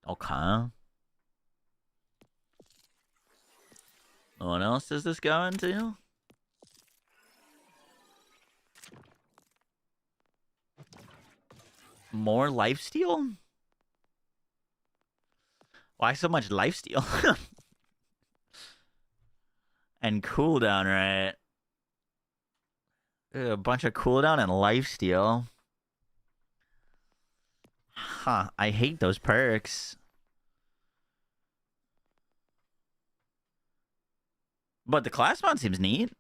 S1: Okay. What else does this go into? More lifesteal? Why so much lifesteal? And cooldown, right? A bunch of cooldown and lifesteal. Huh, I hate those perks. But the class mod seems neat.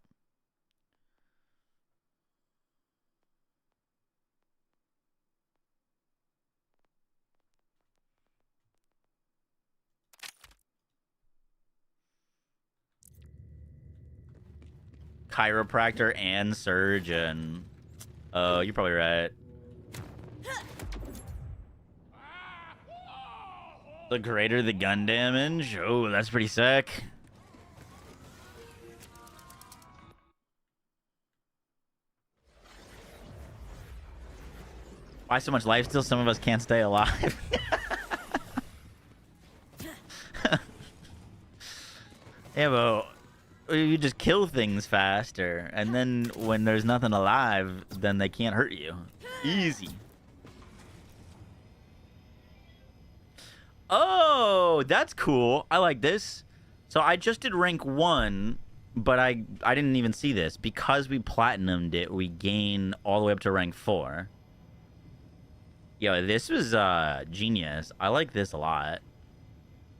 S1: Chiropractor and surgeon. Oh, you're probably right. The greater the gun damage. Oh, that's pretty sick. Why so much lifesteal? Some of us can't stay alive. Yeah, but you just kill things faster, and then when there's nothing alive, then they can't hurt you. Easy. Oh, that's cool. I like this. So I just did rank 1, but I didn't even see this. Because we platinumed it, we gain all the way up to rank 4. Yo, this was genius. I like this a lot.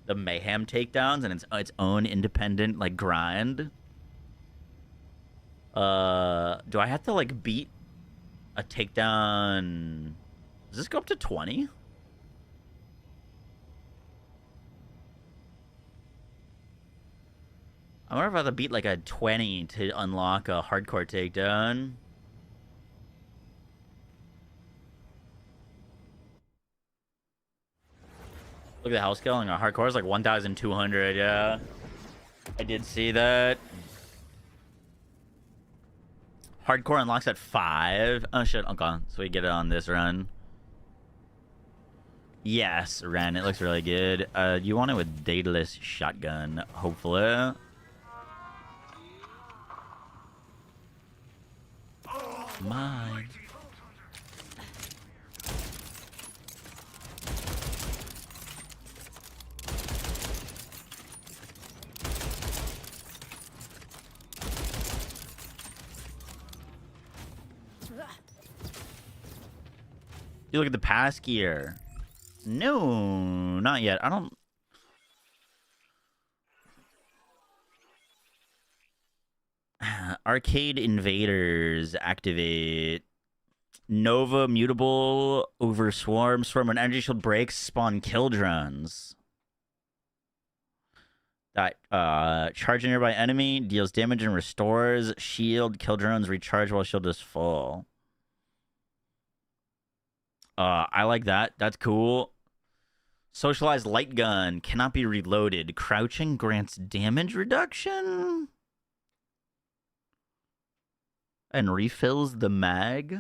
S1: The mayhem takedowns and its own independent, like, grind. Do I have to, like, beat a takedown? Does this go up to 20? I wonder if I have to beat, like, a 20 to unlock a hardcore takedown. Look at the health skill on a hardcore is like 1,200, yeah. I did see that. Hardcore unlocks at 5. Oh shit, okay. So we get it on this run. Yes, Ren, it looks really good. You want it with dataless shotgun, hopefully. Mine. You look at the pass gear. No, not yet. I don't... Arcade Invaders activate. Nova mutable over swarm. Swarm when energy shield breaks, spawn kill drones. That charge a nearby enemy, deals damage and restores. Shield, kill drones, recharge while shield is full. I like that. That's cool. Socialized light gun cannot be reloaded. Crouching grants damage reduction. And refills the mag.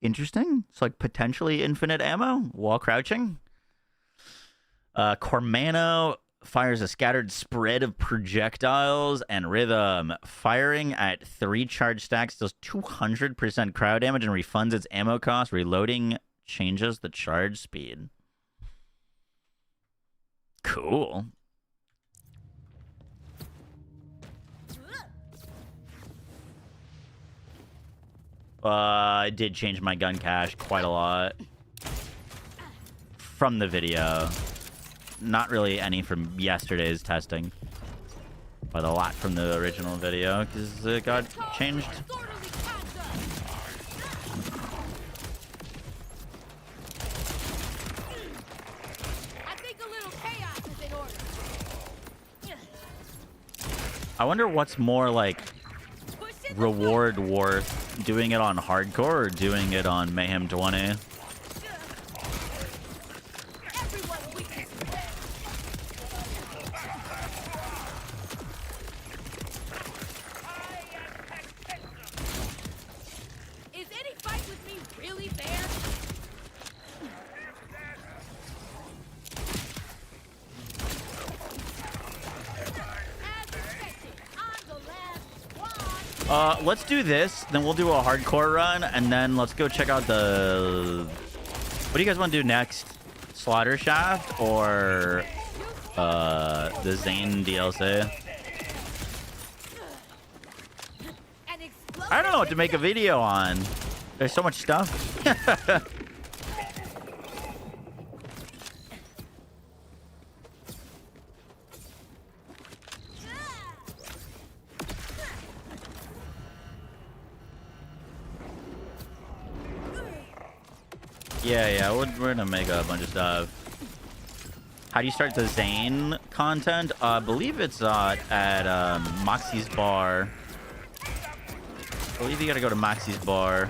S1: Interesting. It's like potentially infinite ammo while crouching. Cormano fires a scattered spread of projectiles and rhythm. Firing at 3 charge stacks does 200% crowd damage and refunds its ammo cost. Reloading changes the charge speed. Cool. I did change my gun cache quite a lot from the video. Not really any from yesterday's testing, but a lot from the original video because it got changed. I wonder what's more like reward worth, doing it on hardcore or doing it on Mayhem 20. Let's do this, then we'll do a hardcore run, and then let's go check out the... What do you guys want to do next? Slaughter Shaft or the Zane DLC? I don't know what to make a video on. There's so much stuff. Yeah, we're gonna make a bunch of stuff. How do you start the Zane content? I believe it's at Moxie's bar. I believe you gotta go to Moxie's bar.
S4: A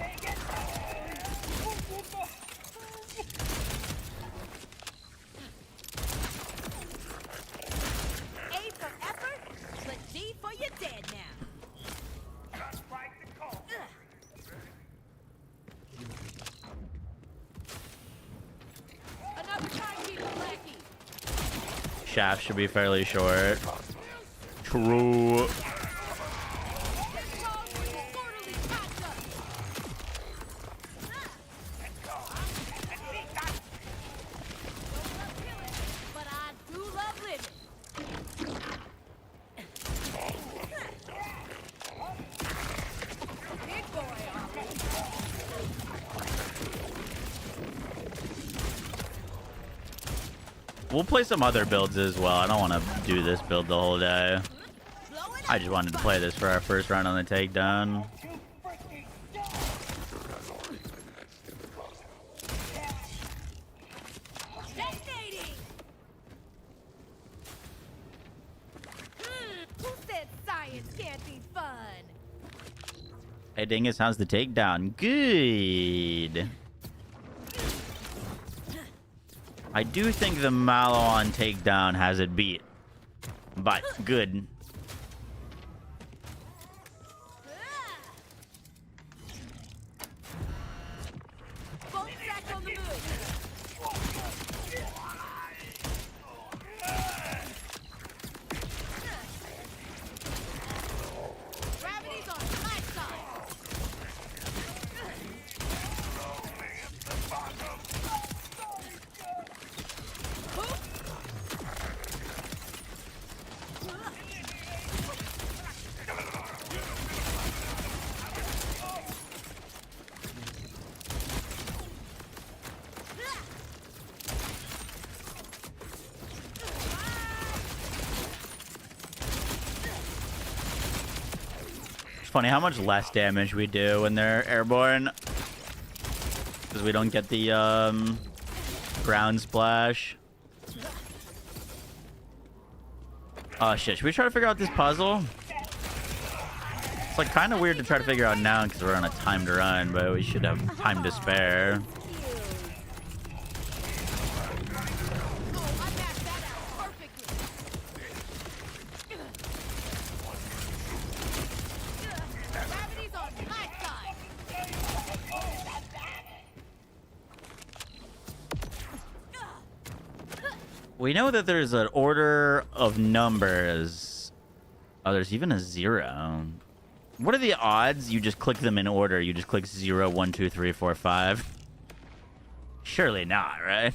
S4: for effort, but D for your dead now.
S1: Shaft should be fairly short. True. We'll play some other builds as well. I don't want to do this build the whole day. I just wanted to play this for our first round on the takedown.
S4: Who said science can't be fun?
S1: Hey Dingus, how's the takedown? Good. I do think the Mallow on takedown has it beat, but good. It's funny how much less damage we do when they're airborne. Because we don't get the ground splash. Oh shit, should we try to figure out this puzzle? It's like kind of weird to try to figure out now because we're on a timed run, but we should have time to spare. We know that there's an order of numbers. Oh, there's even a 0. What are the odds you just click them in order? You just click 0, 1, 2, 3, 4, 5. Surely not, right?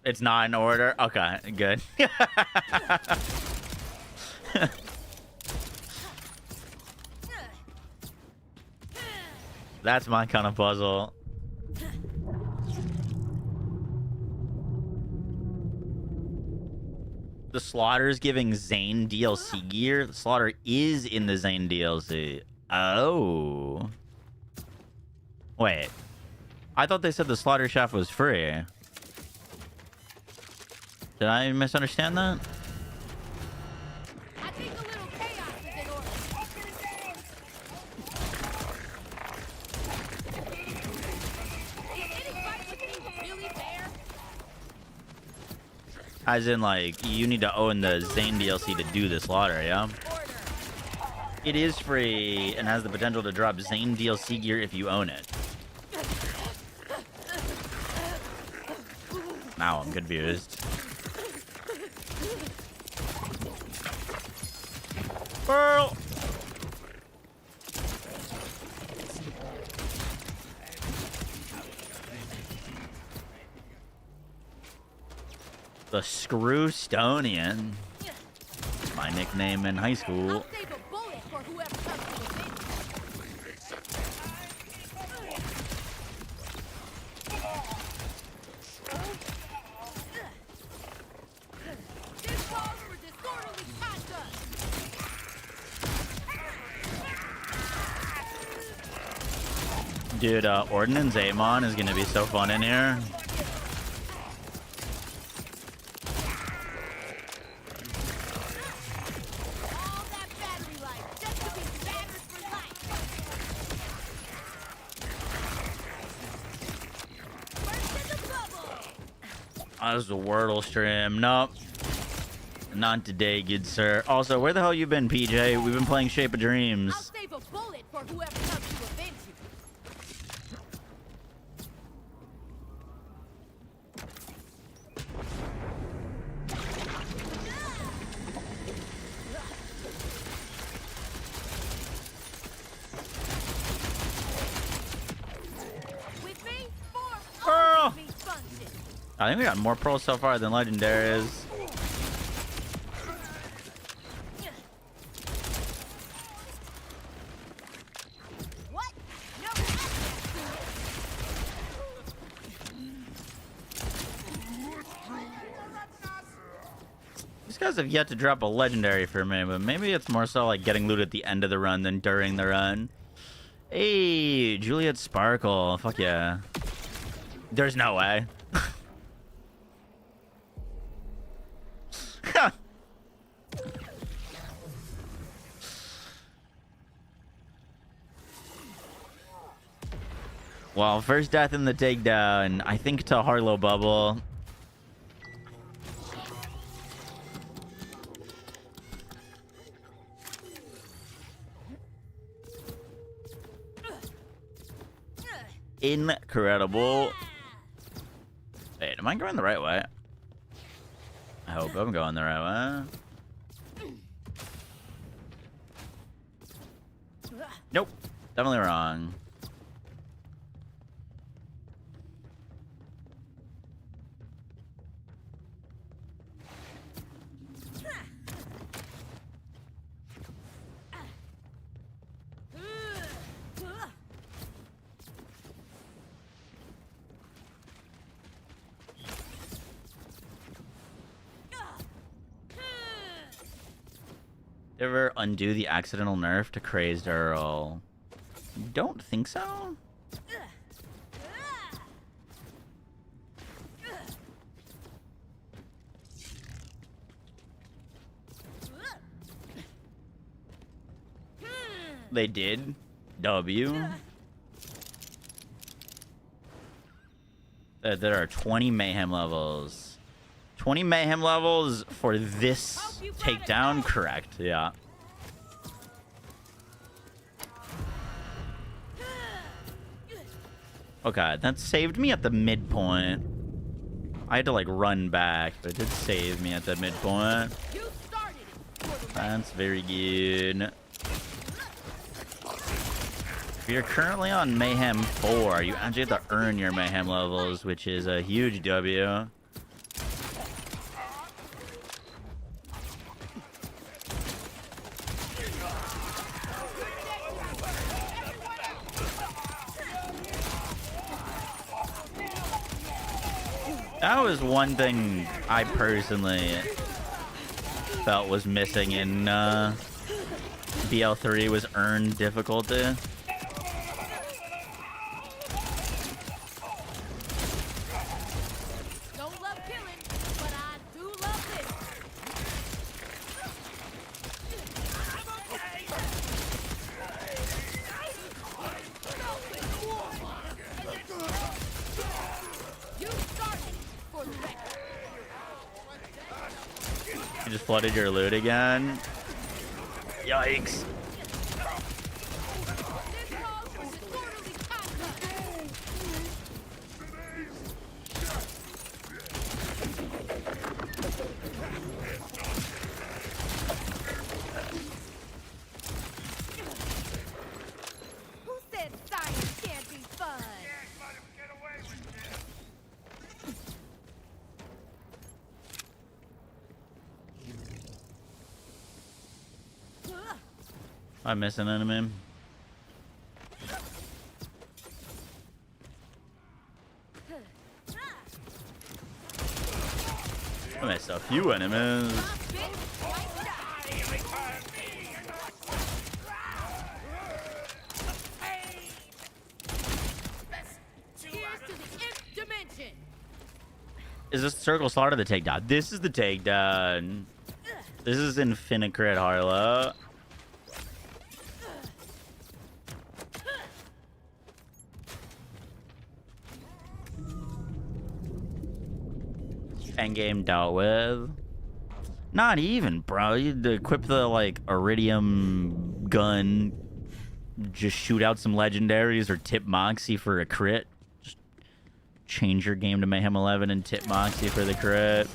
S1: It's not in order? Okay, good. That's my kind of puzzle. The Slaughter's giving Zane DLC gear. The Slaughter is in the Zane DLC. Oh. Wait. I thought they said the Slaughter Shaft was free. Did I misunderstand that?
S4: I think a little chaos is in order. Is anybody with me really there?
S1: As in, like, you need to own the Zane DLC to do the Slaughter, yeah? It is free and has the potential to drop Zane DLC gear if you own it. Now I'm confused. Pearl! The Screwstonian. My nickname in high school.
S4: I'll save a bullet for whoever comes to this calls for disorderly conduct.
S1: Dude, Ordnance Amon is gonna be so fun in here.
S4: All that battery life just to be battered for life. Burst in the bubble.
S1: Oh, this is a Wordle stream. Nope. Not today, good sir. Also, where the hell you been, PJ? We've been playing Shape of
S4: I'll
S1: Dreams.
S4: save a bullet for whoever comes to avenge you. With me, form
S1: Pearl!
S4: always means function.
S1: I think we got more pearls so far than legendaries.
S4: What? No
S1: These guys have yet to drop a legendary for me, but maybe it's more so like getting loot at the end of the run than during the run. Hey, Juliet Sparkle. Fuck yeah. There's no way. Well, first death in the takedown. I think to Harlow Bubble. Incredible. Wait, am I going the right way? I hope I'm going the right way. Nope. Definitely wrong. Ever undo the accidental nerf to Crazed Earl? Don't think so. They did. W. There are 20 mayhem levels. 20 mayhem levels for this takedown? Correct, yeah. Okay, that saved me at the midpoint. I had to like run back, but it did save me at the midpoint. That's very good. If you're currently on Mayhem 4, you actually have to earn your Mayhem levels, which is a huge W. That was one thing I personally felt was missing in BL3 was earned difficulty. You just flooded your loot again. Yikes.
S4: Who said science can't be fun?
S1: I miss an enemy. I missed a few enemies. Is this circle slaughter the takedown? This is the takedown. This is Infinicrit Harlow. Endgame dealt with. Not even, bro. You'd equip the like iridium gun, just shoot out some legendaries or tip Moxie for a crit. Just change your game to Mayhem 11 and tip Moxie for the crit.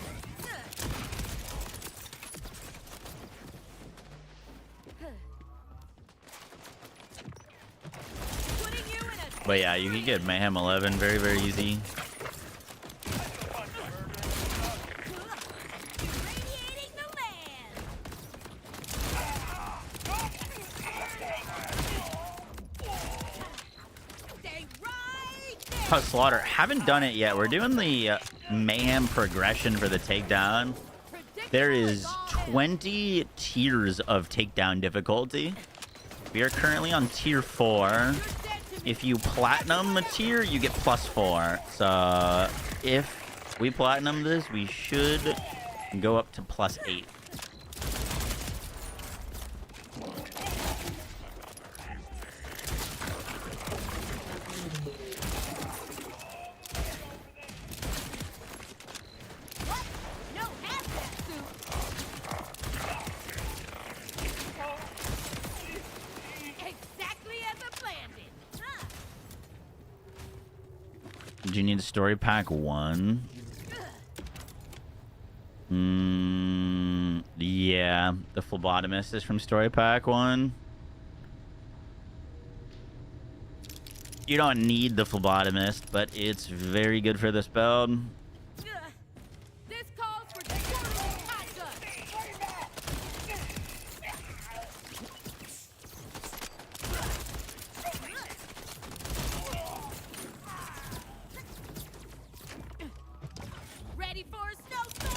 S1: But yeah, you can get Mayhem 11 very, very easy. Slaughter. Haven't done it yet. We're doing the Mayhem progression for the takedown. There is 20 tiers of takedown difficulty. We are currently on tier 4. If you platinum a tier, you get +4. So if we platinum this, we should go up to +8. Do you need story pack 1? Yeah, the phlebotomist is from story pack 1. You don't need the phlebotomist, but it's very good for this build.
S4: This calls for quarterly shotgun. Ready for a snowstorm?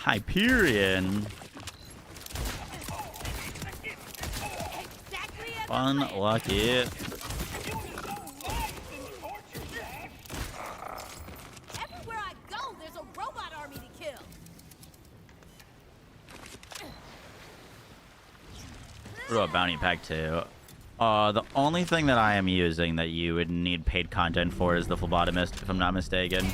S1: Hyperion.
S4: Exactly as
S1: Unlucky.
S4: everywhere I go, there's a robot army to kill.
S1: What about Bounty Pack 2? The only thing that I am using that you would need paid content for is the phlebotomist, if I'm not mistaken.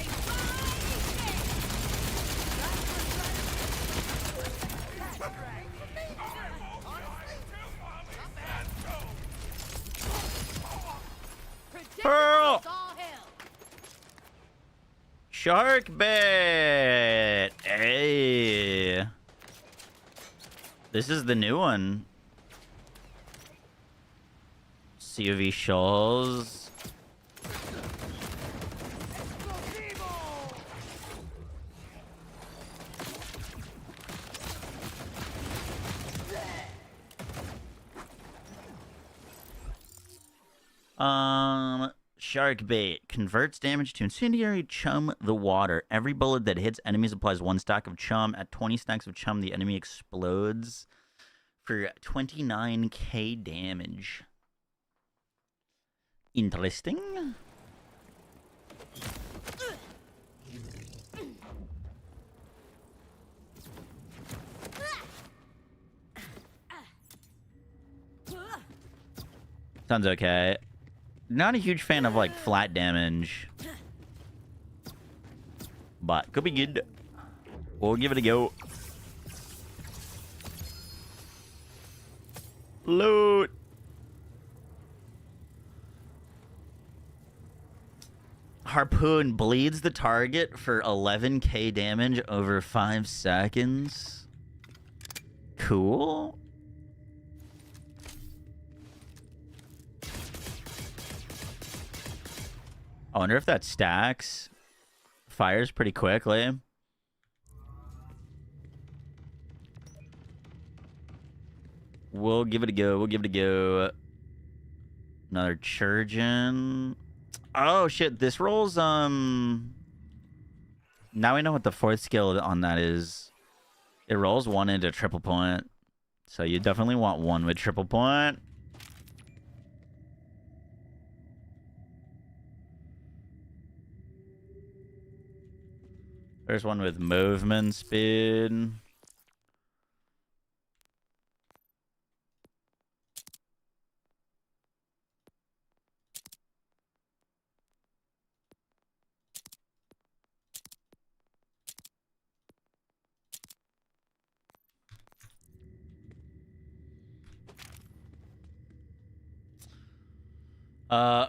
S1: Pearl!
S4: It's all hell.
S1: Shark bait! Hey! This is the new one. COV Shoals. Shark bait converts damage to incendiary chum the water. Every bullet that hits enemies applies 1 stack of chum. At 20 stacks of chum, the enemy explodes for 29k damage. Interesting. Sounds okay. Not a huge fan of like flat damage, but could be good. We'll give it a go. Loot. Harpoon bleeds the target for 11k damage over 5 seconds. Cool. I wonder if that stacks. Fires pretty quickly. We'll give it a go. We'll give it a go. Another Churgeon. Oh shit, this rolls now we know what the 4th skill on that is. It rolls 1 into triple point. So you definitely want 1 with triple point. There's one with movement speed.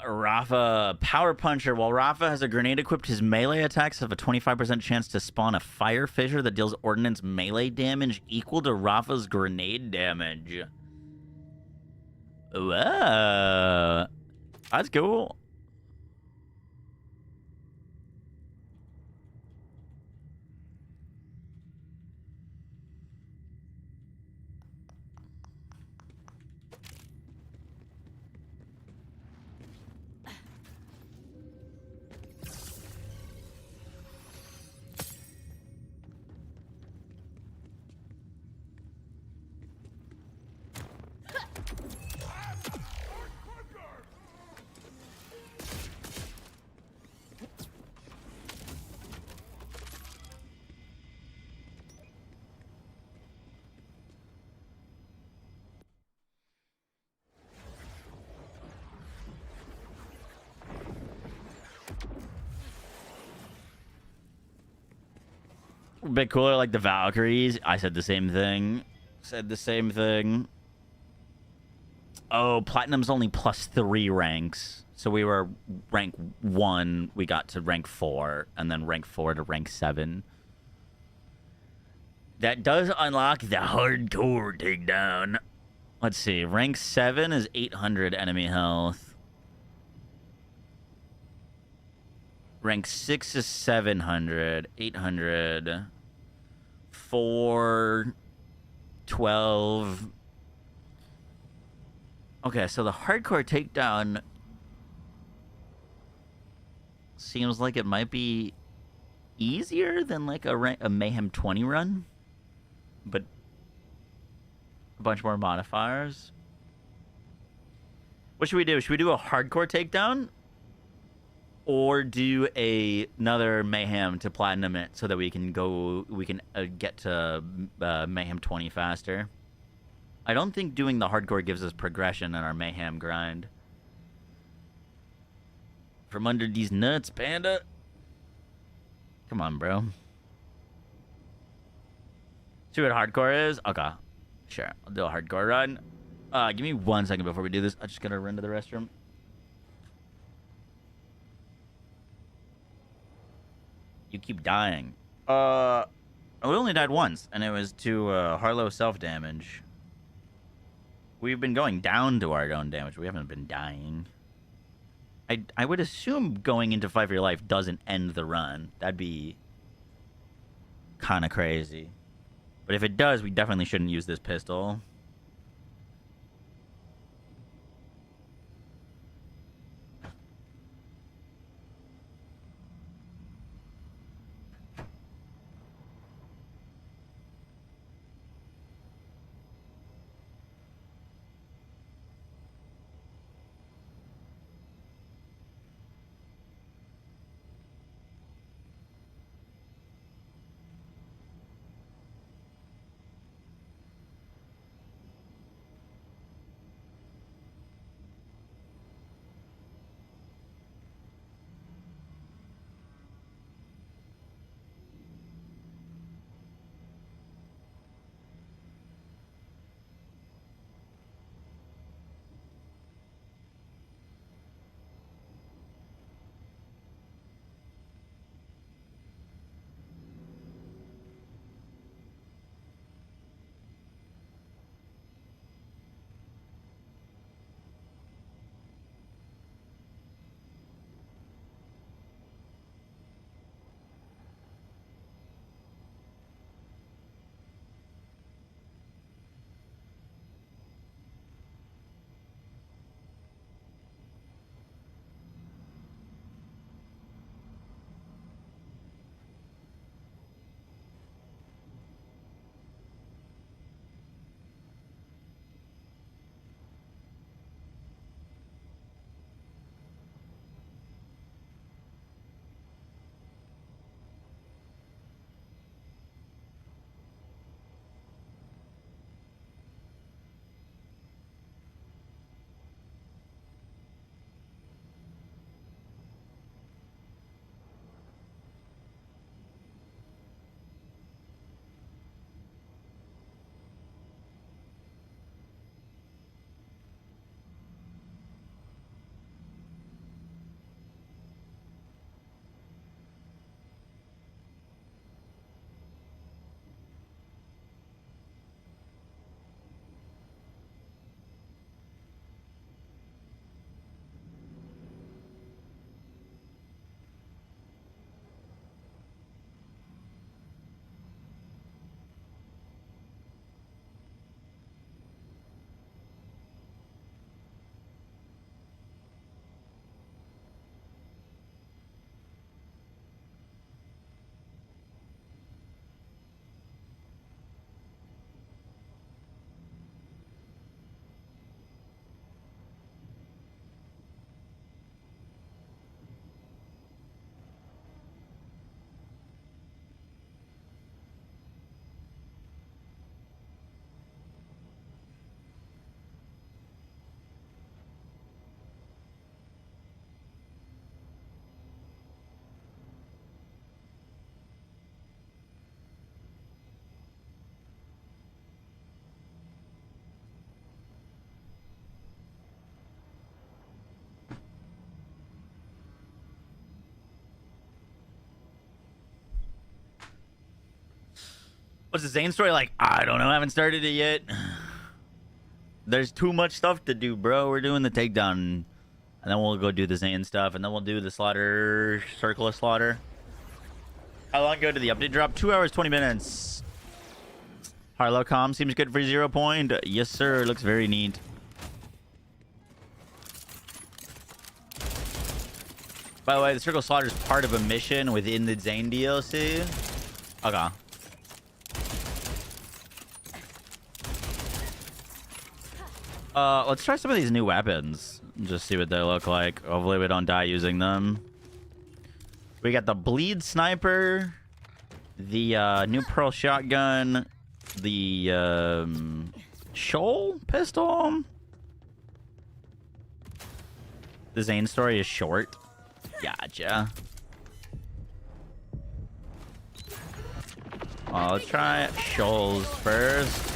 S1: Rafa, Power Puncher. While Rafa has a grenade equipped, his melee attacks have a 25% chance to spawn a fire fissure that deals ordnance melee damage equal to Rafa's grenade damage. Whoa. That's cool. A bit cooler like the Valkyries. I said the same thing. Oh, Platinum's only +3 ranks. So we were rank 1. We got to rank 4. And then rank 4 to rank 7. That does unlock the hardcore takedown. Let's see. Rank 7 is 800 enemy health. Rank 6 is 700. 800. 4. 12. Okay, so the hardcore takedown seems like it might be easier than like a Mayhem 20 run. but a bunch more modifiers. What should we do? Should we do a hardcore takedown? Or do another Mayhem to platinum it so that we can get to Mayhem 20 faster? I don't think doing the hardcore gives us progression in our Mayhem grind. From under these nuts, Panda. Come on, bro. See what hardcore is? Okay. Sure. I'll do a hardcore run. Give me 1 second before we do this. I just gotta run to the restroom. You keep dying. We only died once, and it was to Harlow self-damage. We've been going down to our own damage. We haven't been dying. I would assume going into Fight for Your Life doesn't end the run. That'd be kind of crazy. But if it does, we definitely shouldn't use this pistol. What's the Zane story like? I don't know. I haven't started it yet. There's too much stuff to do, bro. We're doing the takedown, and then we'll go do the Zane stuff, and then we'll do the slaughter, circle of slaughter. How long ago did the update drop? 2 hours, 20 minutes. Harlow comm seems good for 0 point. Yes, sir. Looks very neat. By the way, the circle of slaughter is part of a mission within the Zane DLC. Okay. Let's try some of these new weapons. Just see what they look like. Hopefully we don't die using them. We got the bleed sniper, the new pearl shotgun, the shoal pistol. The Zane story is short. Gotcha. Let's try shoals first.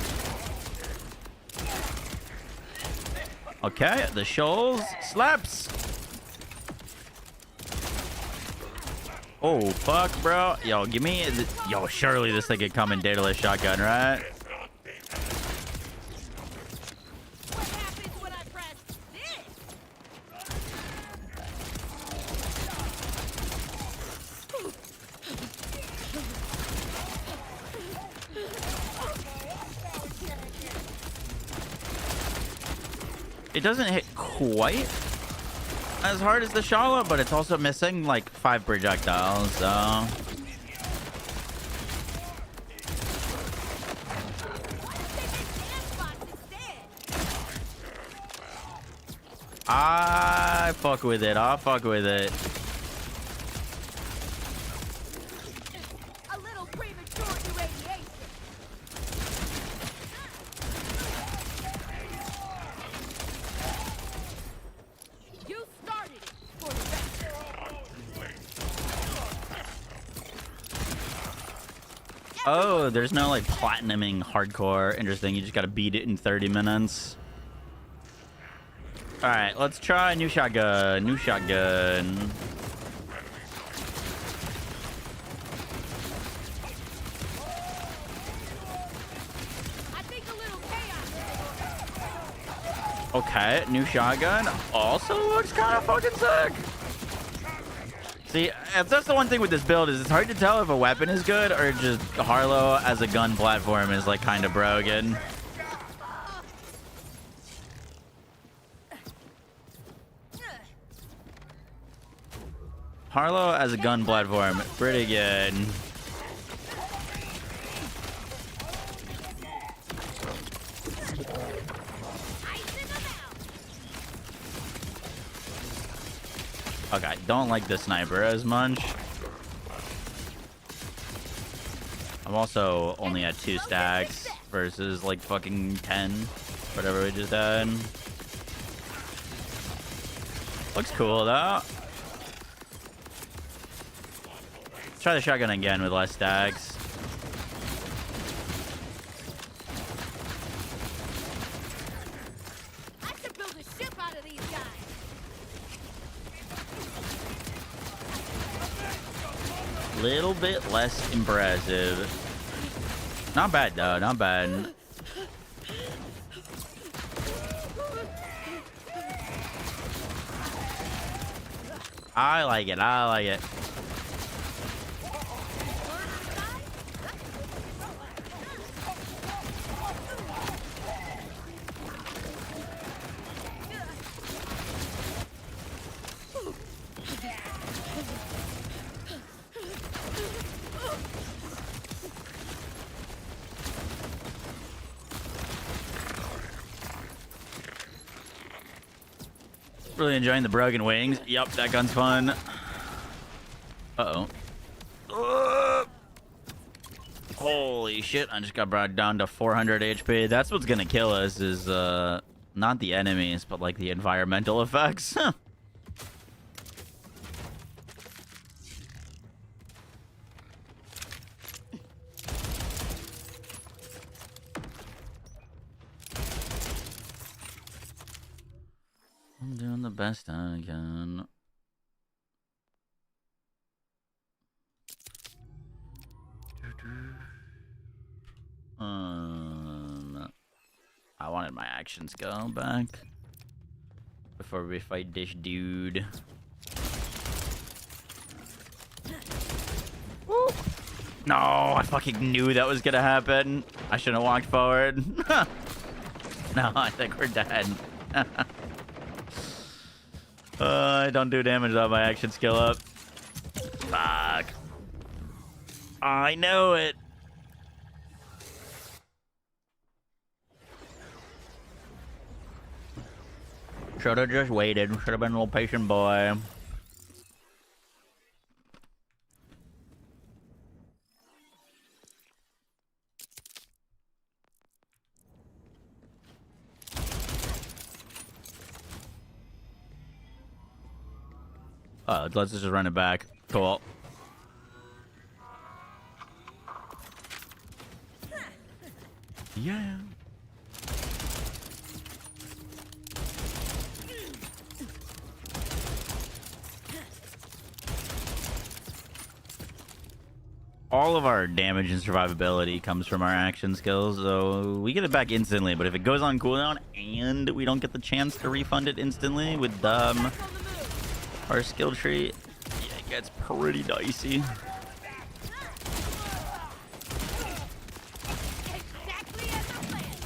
S1: Okay, the shoals slaps. Oh, fuck, bro. Yo, give me... Yo, surely this thing could come in dataless shotgun, right?
S4: What happens when I press this?
S1: It doesn't hit quite as hard as the Shala, but it's also missing like 5 projectiles, so... I fuck with it. I'll fuck with it.
S4: A little premature irradiation. You started it for the best.
S1: Oh, there's no like platinuming hardcore. Interesting. You just gotta beat it in 30 minutes. All right, let's try new shotgun. New shotgun.
S4: I think a little chaos.
S1: Okay, new shotgun. Also looks kind of fucking sick. See, if that's the one thing with this build is it's hard to tell if a weapon is good or just Harlow as a gun platform is like kind of broken. Harlow as a gun platform, pretty good. Okay, don't like the sniper as much. I'm also only at 2 stacks versus like fucking 10, whatever we just did. Looks cool though. Try the shotgun again with less stacks.
S4: I could build a ship out of these guys.
S1: Little bit less impressive. Not bad though, not bad. I like it, I like it. Really enjoying the broken wings. Yup, that gun's fun. Uh-oh. Holy shit, I just got brought down to 400 HP. That's what's gonna kill us is not the enemies, but like the environmental effects. I'm doing the best I can. I wanted my action skill back before we fight this dude. Woo. No, I fucking knew that was gonna happen. I shouldn't have walked forward. No, I think we're dead. I don't do damage on my action skill up. Fuck. I know it. Should have just waited. Should have been a little patient boy. Let's just run it back. Cool. Yeah. All of our damage and survivability comes from our action skills, so we get it back instantly. But if it goes on cooldown and we don't get the chance to refund it instantly with our skill tree, yeah, it gets pretty dicey.
S4: Exactly as I planned.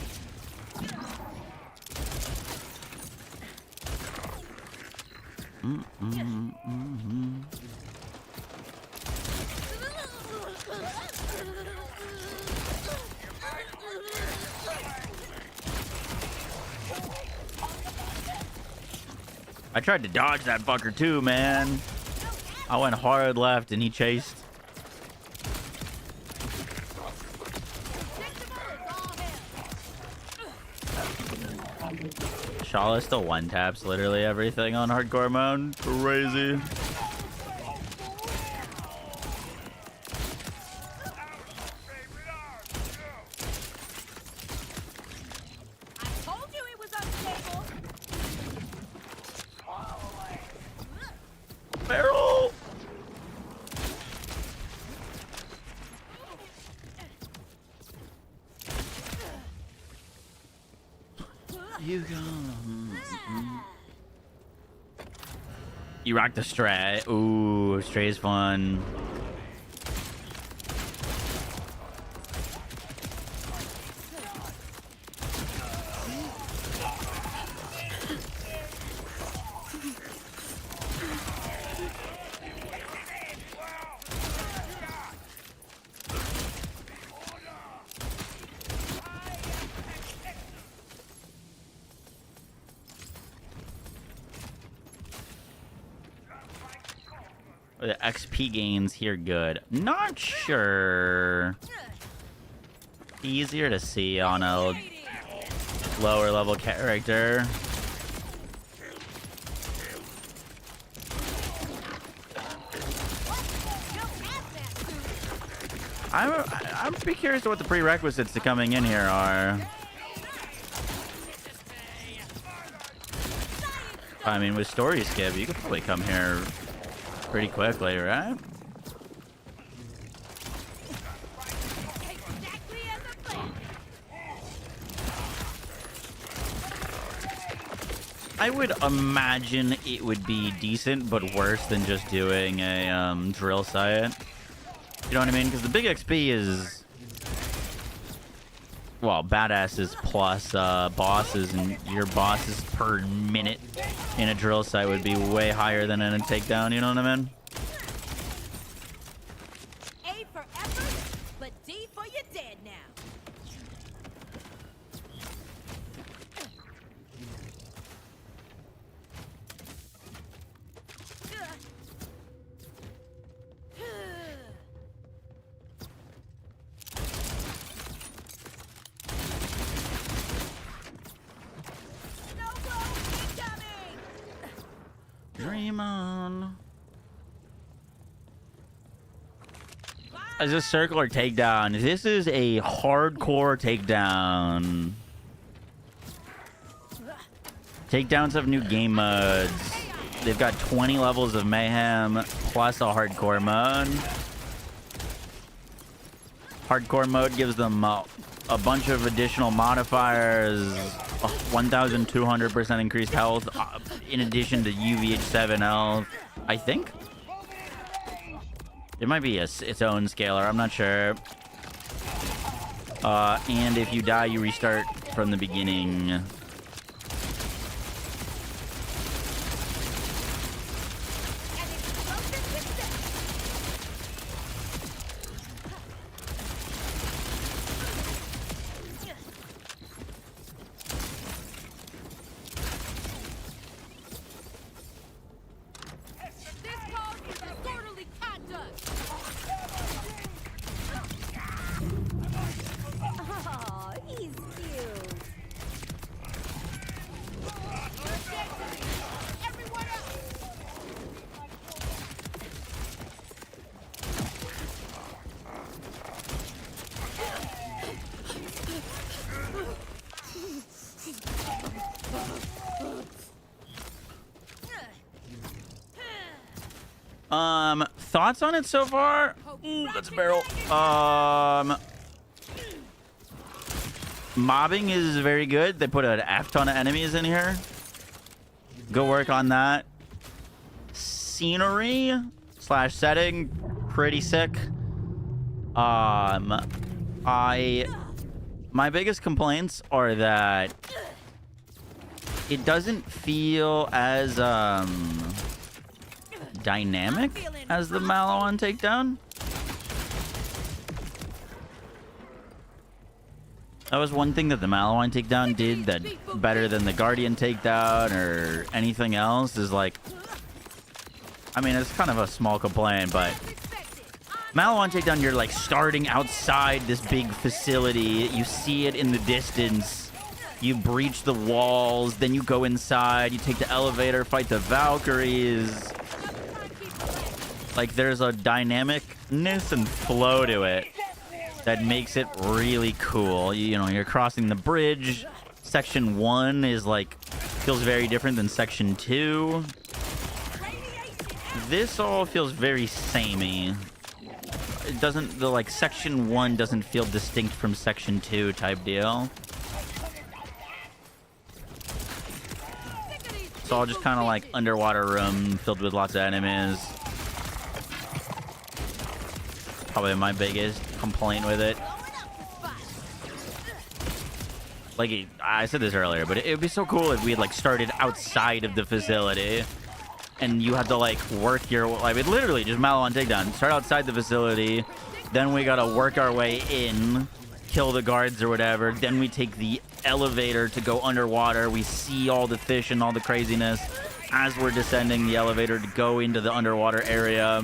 S1: I tried to dodge that fucker too, man. I went hard left and he chased. Shala still one taps literally everything on hardcore mode. Crazy.
S4: I told you it was unstable.
S1: Barrel. You go. You rock the strat. Ooh, stray's fun. The XP gains here good. Not sure. Easier to see on a lower level character. I'm pretty curious to what the prerequisites to coming in here are. I mean, with story skip, you could probably come here pretty quickly, right?
S4: Exactly as I planned.
S1: I would imagine it would be decent, but worse than just doing a drill site. You know what I mean? Because the big XP is, well, badasses plus bosses, and your bosses per minute in a drill site would be way higher than in a takedown. You know what I mean?
S4: A for effort, but D for you're dead now.
S1: Dream on. Is this circle or takedown? This is a hardcore takedown. Takedowns have new game modes. They've got 20 levels of mayhem plus a hardcore mode. Hardcore mode gives them a bunch of additional modifiers, 1,200% increased health, in addition to UVH7 health, I think. It might be its own scaler, I'm not sure. And if you die, you restart from the beginning. Thoughts on it so far? Ooh, that's a barrel. Mobbing is very good. They put an F ton of enemies in here. Go work on that. Scenery / setting, pretty sick. My biggest complaints are that it doesn't feel as dynamic as the Mallow on Takedown. That was one thing that the Mallow on Takedown did that better than the Guardian Takedown or anything else is like, I mean, it's kind of a small complaint, but Mallow on Takedown, you're like starting outside this big facility. You see it in the distance. You breach the walls, then you go inside, you take the elevator, fight the Valkyries. Like, there's a dynamicness and flow to it that makes it really cool. You know, you're crossing the bridge. Section 1 is like, feels very different than Section 2. This all feels very samey. It doesn't, the like, Section 1 doesn't feel distinct from Section 2 type deal. It's all just kind of like underwater room filled with lots of enemies. Probably my biggest complaint with it. Like, I said this earlier, but it would be so cool if we had like started outside of the facility and you had to like work your, I mean, literally just Mallow on Takedown. Start outside the facility, then we gotta work our way in, kill the guards or whatever. Then we take the elevator to go underwater. We see all the fish and all the craziness as we're descending the elevator to go into the underwater area.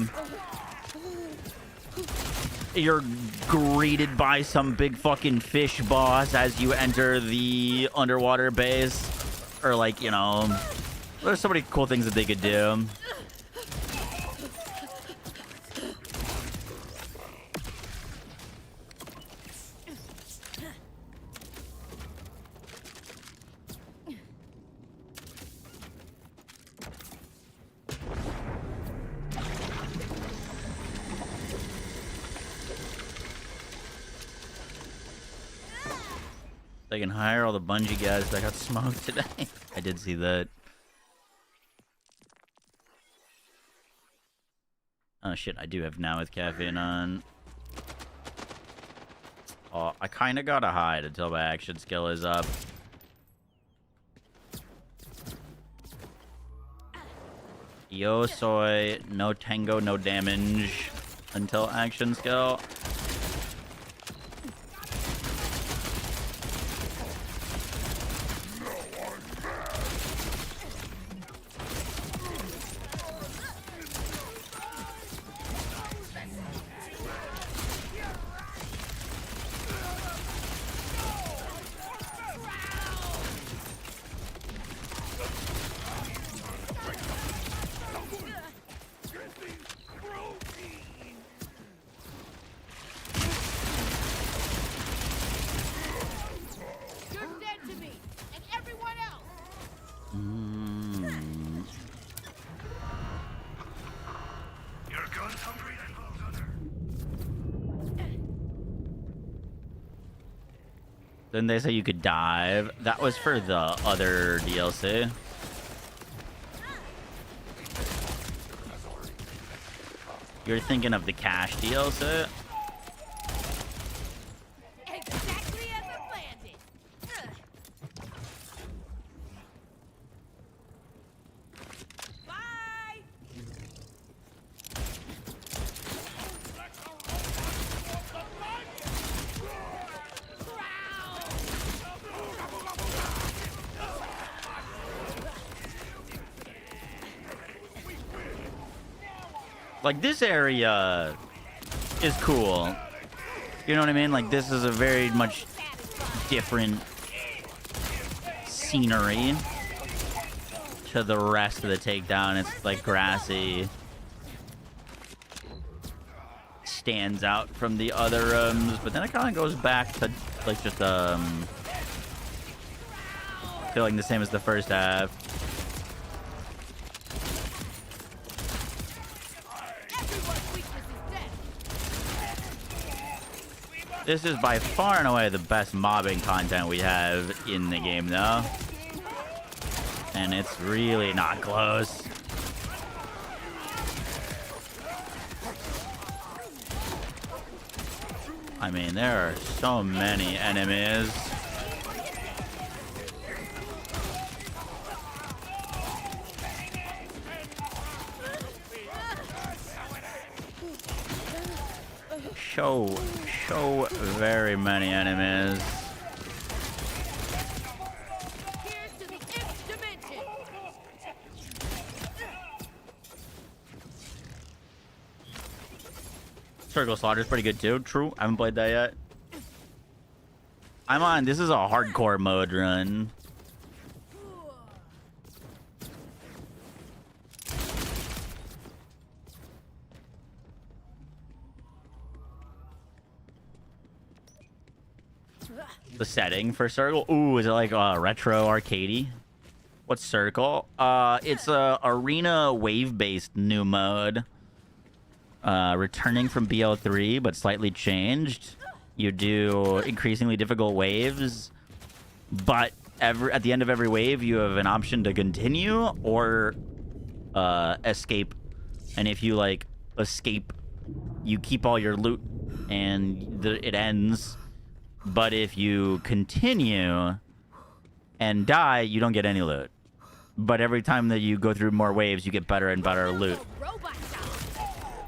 S1: You're greeted by some big fucking fish boss as you enter the underwater base. Or like, you know, there's so many cool things that they could do. They can hire all the Bungie guys that got smoked today. I did see that. Oh shit, I do have now with caffeine on. Oh, I kind of gotta hide until my action skill is up. Yo soy, no tango, no damage until action skill. Then they say you could dive. That was for the other DLC. You're thinking of the cash DLC?
S4: Exactly as I planned it. Bye.
S1: Like, this area is cool. You know what I mean? Like, this is a very much different scenery to the rest of the Takedown. It's like grassy. Stands out from the other rooms, but then it kind of goes back to like just feeling the same as the first half. This is by far and away the best mobbing content we have in the game, though. And it's really not close. I mean, there are so many enemies. So very many enemies.
S4: Here's to the nth dimension.
S1: Circle Slaughter's pretty good too. True. I haven't played that yet. I'm on. This is a hardcore mode run. The setting for Circle. Ooh, is it like retro arcadey? What's Circle? It's a arena wave-based new mode. Returning from BL3, but slightly changed. You do increasingly difficult waves, but at the end of every wave, you have an option to continue or escape. And if you like escape, you keep all your loot, and it ends. But if you continue and die, you don't get any loot. But every time that you go through more waves, you get better and better loot.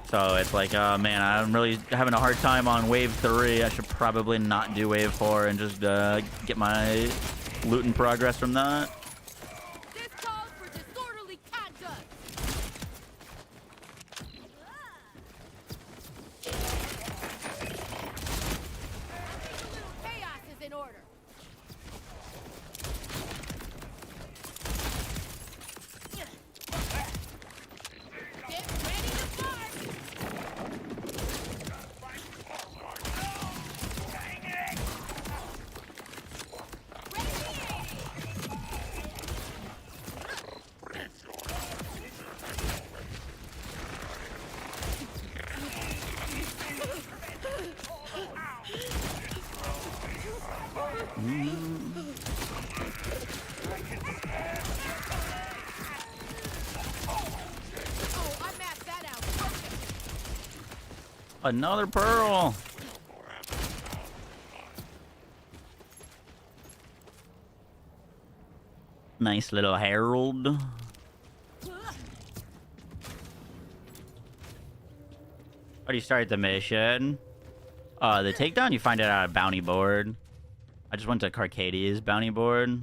S1: So it's like, oh man, I'm really having a hard time on wave 3. I should probably not do wave 4 and just get my loot in progress from that.
S4: This calls for disorderly conduct. Chaos is in order. Get ready to fight. Oh, I mapped that out perfect.
S1: Another pearl. Nice little herald. How do you start the mission? The takedown, you find it on a bounty board. I just went to Carcadia's bounty board.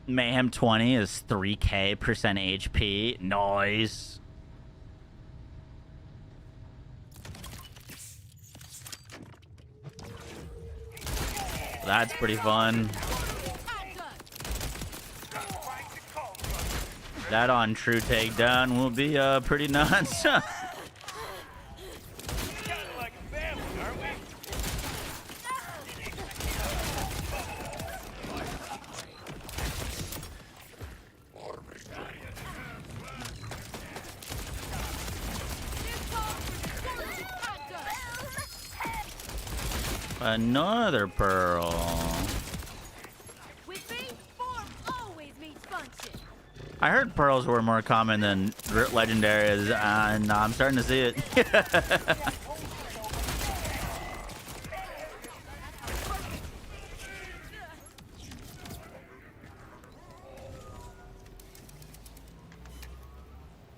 S1: Mayhem 20 is 3k percent HP. Nice. That's pretty fun. That on true takedown will be pretty nuts. Another pearl.
S4: With me, form always meets function.
S1: I heard pearls were more common than legendaries, and I'm starting to see it.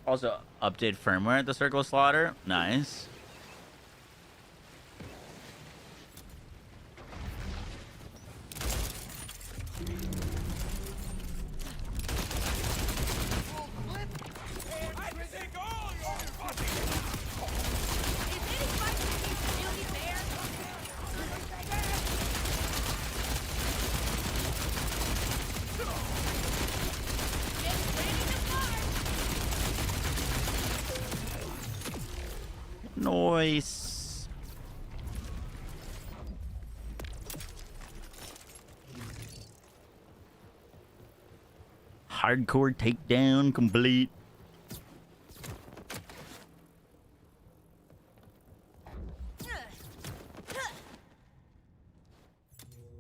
S1: Also, update firmware at the Circle Slaughter. Nice. Nice. hardcore takedown complete.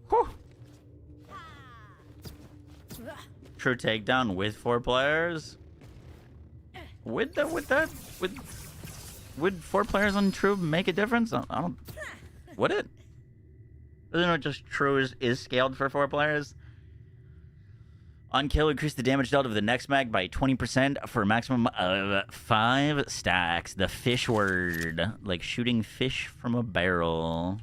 S1: Whew. True takedown with 4 players. Would 4 players on true make a difference? I don't. Would it? Doesn't it just true is scaled for 4 players? On kill, increase the damage dealt of the next mag by 20% for a maximum of 5 stacks. The fish word, like shooting fish from a barrel.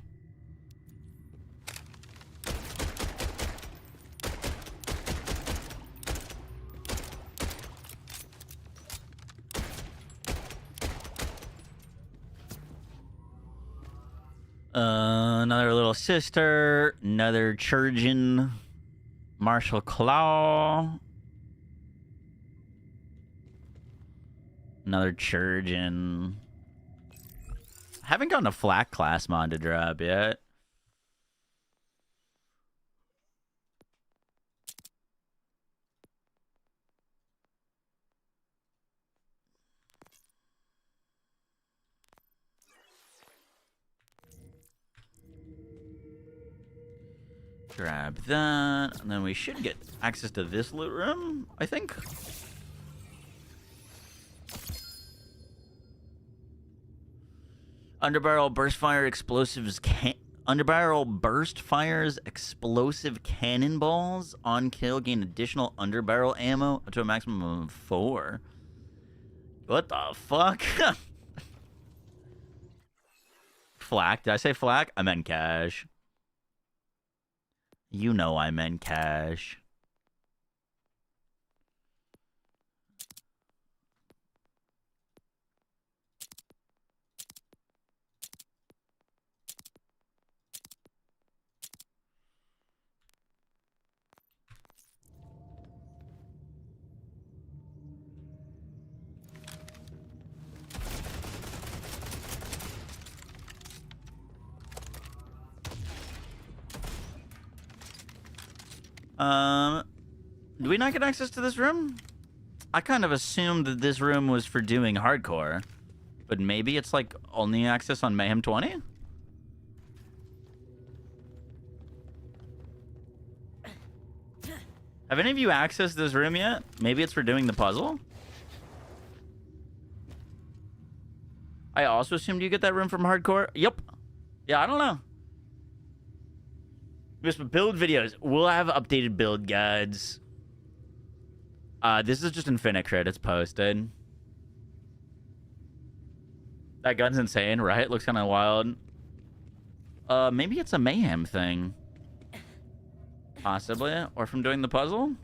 S1: Another little sister, another Churgeon, Martial Claw, another Churgeon. Haven't gotten a Flak class mod to drop yet. Grab that, and then we should get access to this loot room, I think. Underbarrel burst fire explosives Underbarrel burst fires explosive cannonballs. On kill, gain additional underbarrel ammo up to a maximum of 4. What the fuck? Flak. Did I say flak? I meant cash. You know I meant cash. Do we not get access to this room? I kind of assumed that this room was for doing hardcore, but maybe it's like only access on Mayhem 20? Have any of you accessed this room yet? Maybe it's for doing the puzzle? I also assumed you get that room from hardcore. Yep. Yeah, I don't know. Just build videos. We'll have updated build guides. This is just Infinite credits posted. That gun's insane, right? Looks kind of wild. Maybe it's a Mayhem thing. Possibly. Or from doing the puzzle?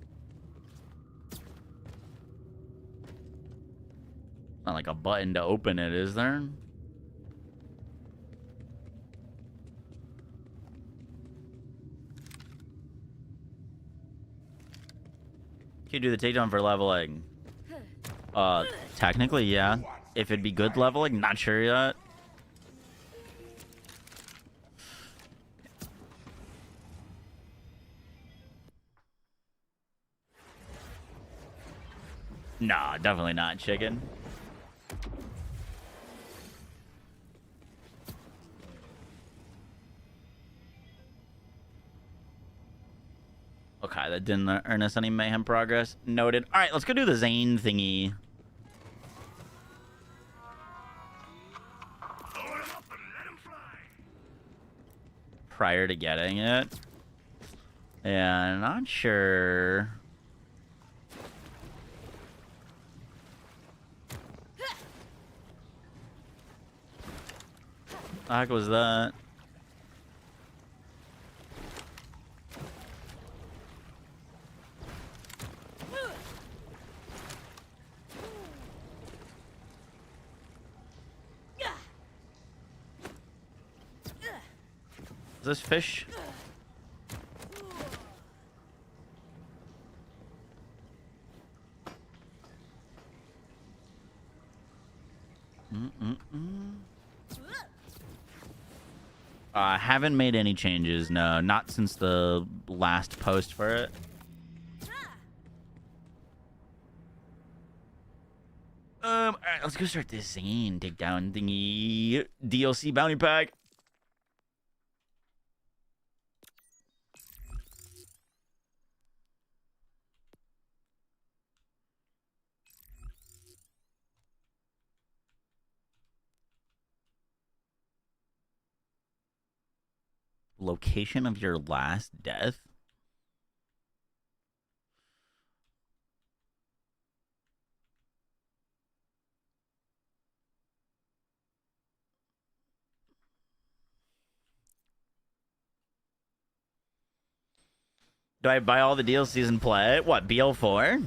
S1: Not like a button to open it, is there? Can you do the takedown for leveling? Technically, yeah. If it'd be good leveling, not sure yet. Nah, definitely not chicken. Okay, that didn't earn us any Mayhem progress. Noted. All right, let's go do the Zane thingy. Prior to getting it. Yeah, not sure. The heck was that? Is this fish? Haven't made any changes, no. Not since the last post for it. let's go start this Zane Takedown thingy DLC bounty pack. Location of your last death? Do I buy all the DLCs and play it? What, BL4?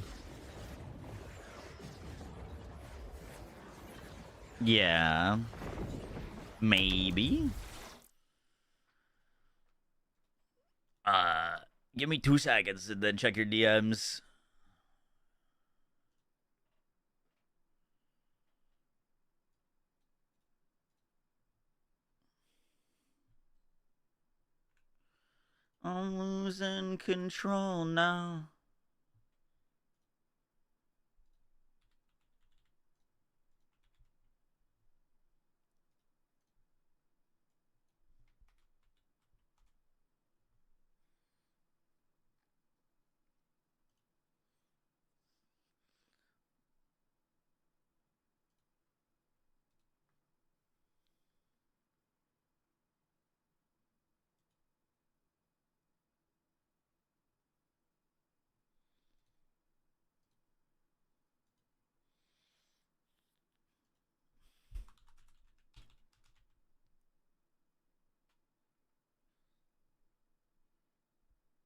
S1: Yeah. Maybe. Give me 2 seconds and then check your DMs. I'm losing control now.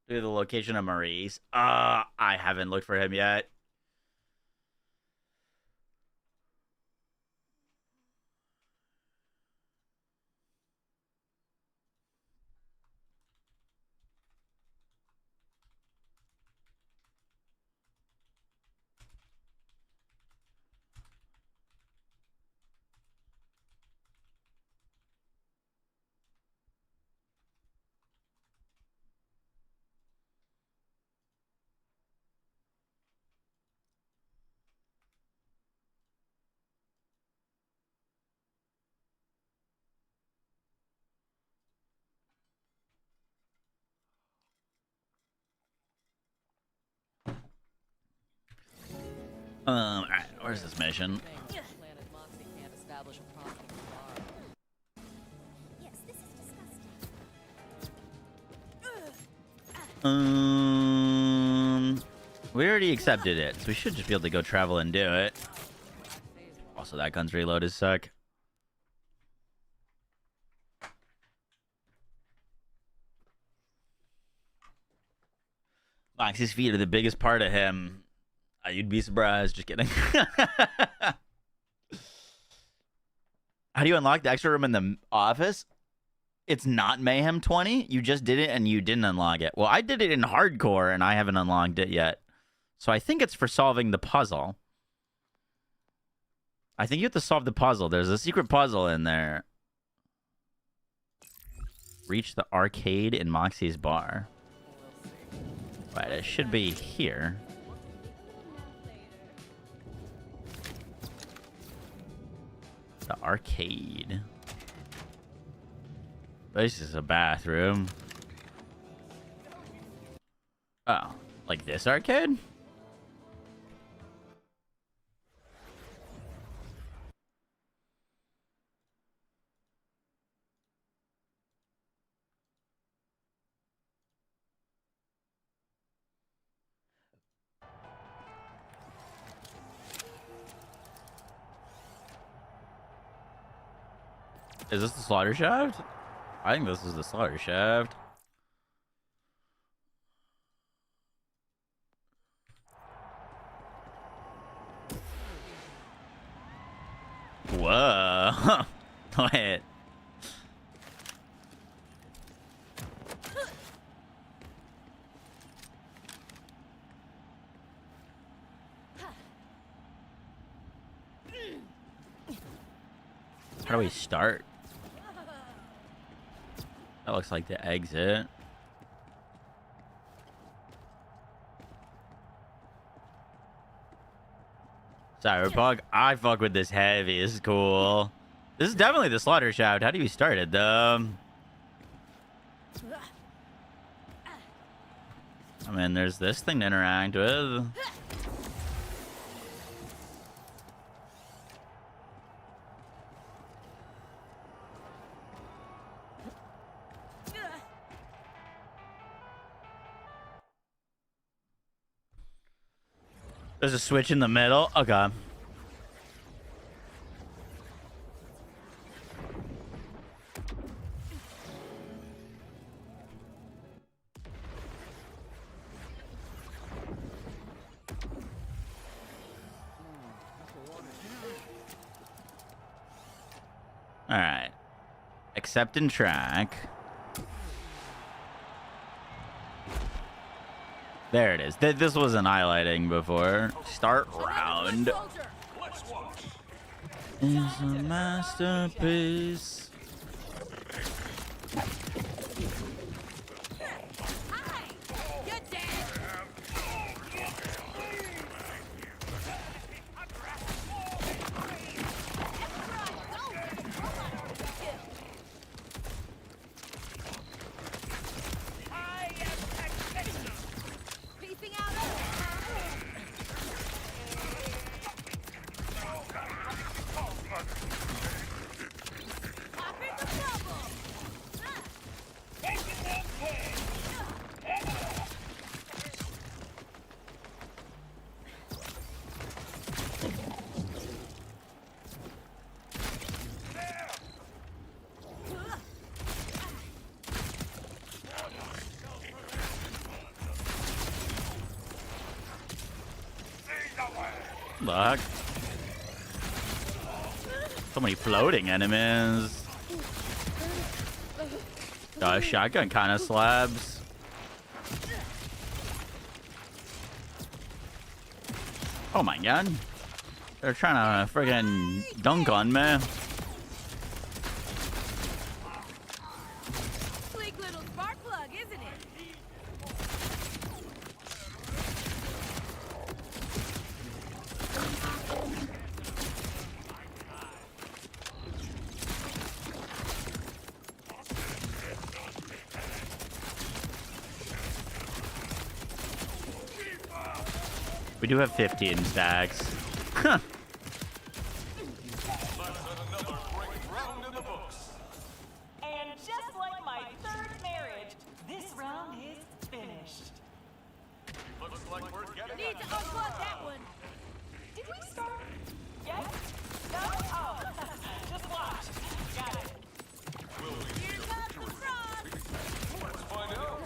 S1: Do the location of Maurice. I haven't looked for him yet. All right, where's this mission? We already accepted it, so we should just be able to go travel and do it. Also, that gun's reload is suck. Moxie's feet are the biggest part of him. You'd be surprised. Just kidding. How do you unlock the extra room in the office? It's not Mayhem 20. You just did it and you didn't unlock it. Well, I did it in hardcore and I haven't unlocked it yet. So I think it's for solving the puzzle. I think you have to solve the puzzle. There's a secret puzzle in there. Reach the arcade in Moxie's bar. Right, it should be here. The arcade. This is a bathroom. Oh, like this arcade? Is this the slaughter shaft? I think this is the slaughter shaft. Whoa. Wait. How do we start? That looks like the exit. Cyberpunk. I fuck with this heavy. This is cool. This is definitely the slaughter shaft. How do you start it? I mean, there's this thing to interact with. There's a switch in the middle. Okay. All right. Accept and track. There it is. This wasn't highlighting before. Start round. Is a masterpiece. Look. So many floating enemies. Shotgun kind of slabs. Oh my god. They're trying to friggin' dunk on me.
S4: Sleek little spark plug, isn't it?
S1: We do have 15 stacks. Huh.
S8: And just like my third marriage, this round is finished.
S7: Looks like we're getting
S4: Need to unplug that one.
S8: Did we start? Yes? No? Oh, just watch. Got it.
S4: Here comes the frost.
S7: Let's find out.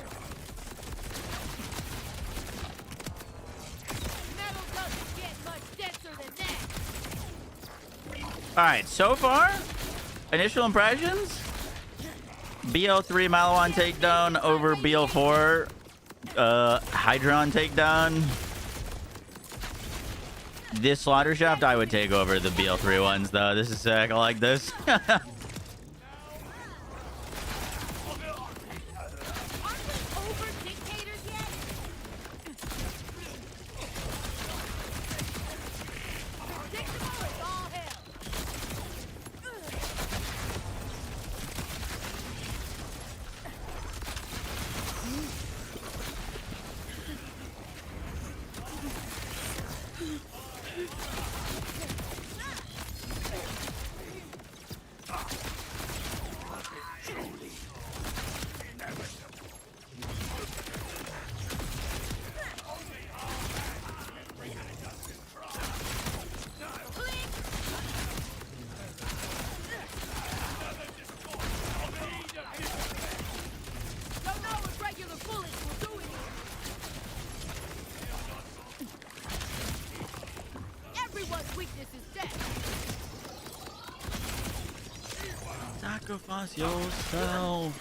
S4: Metal doesn't get much denser than that.
S1: All right, so far, initial impressions. BL3 Malawan takedown over BL4 Hydron takedown. This slaughter shaft I would take over the BL3 ones though. This is sick. I like this.
S4: Aren't we over dictators yet? Predictable as all hell. Don't know if regular bullets will do it. Everyone's weakness is death.
S1: Sacrifice yourself.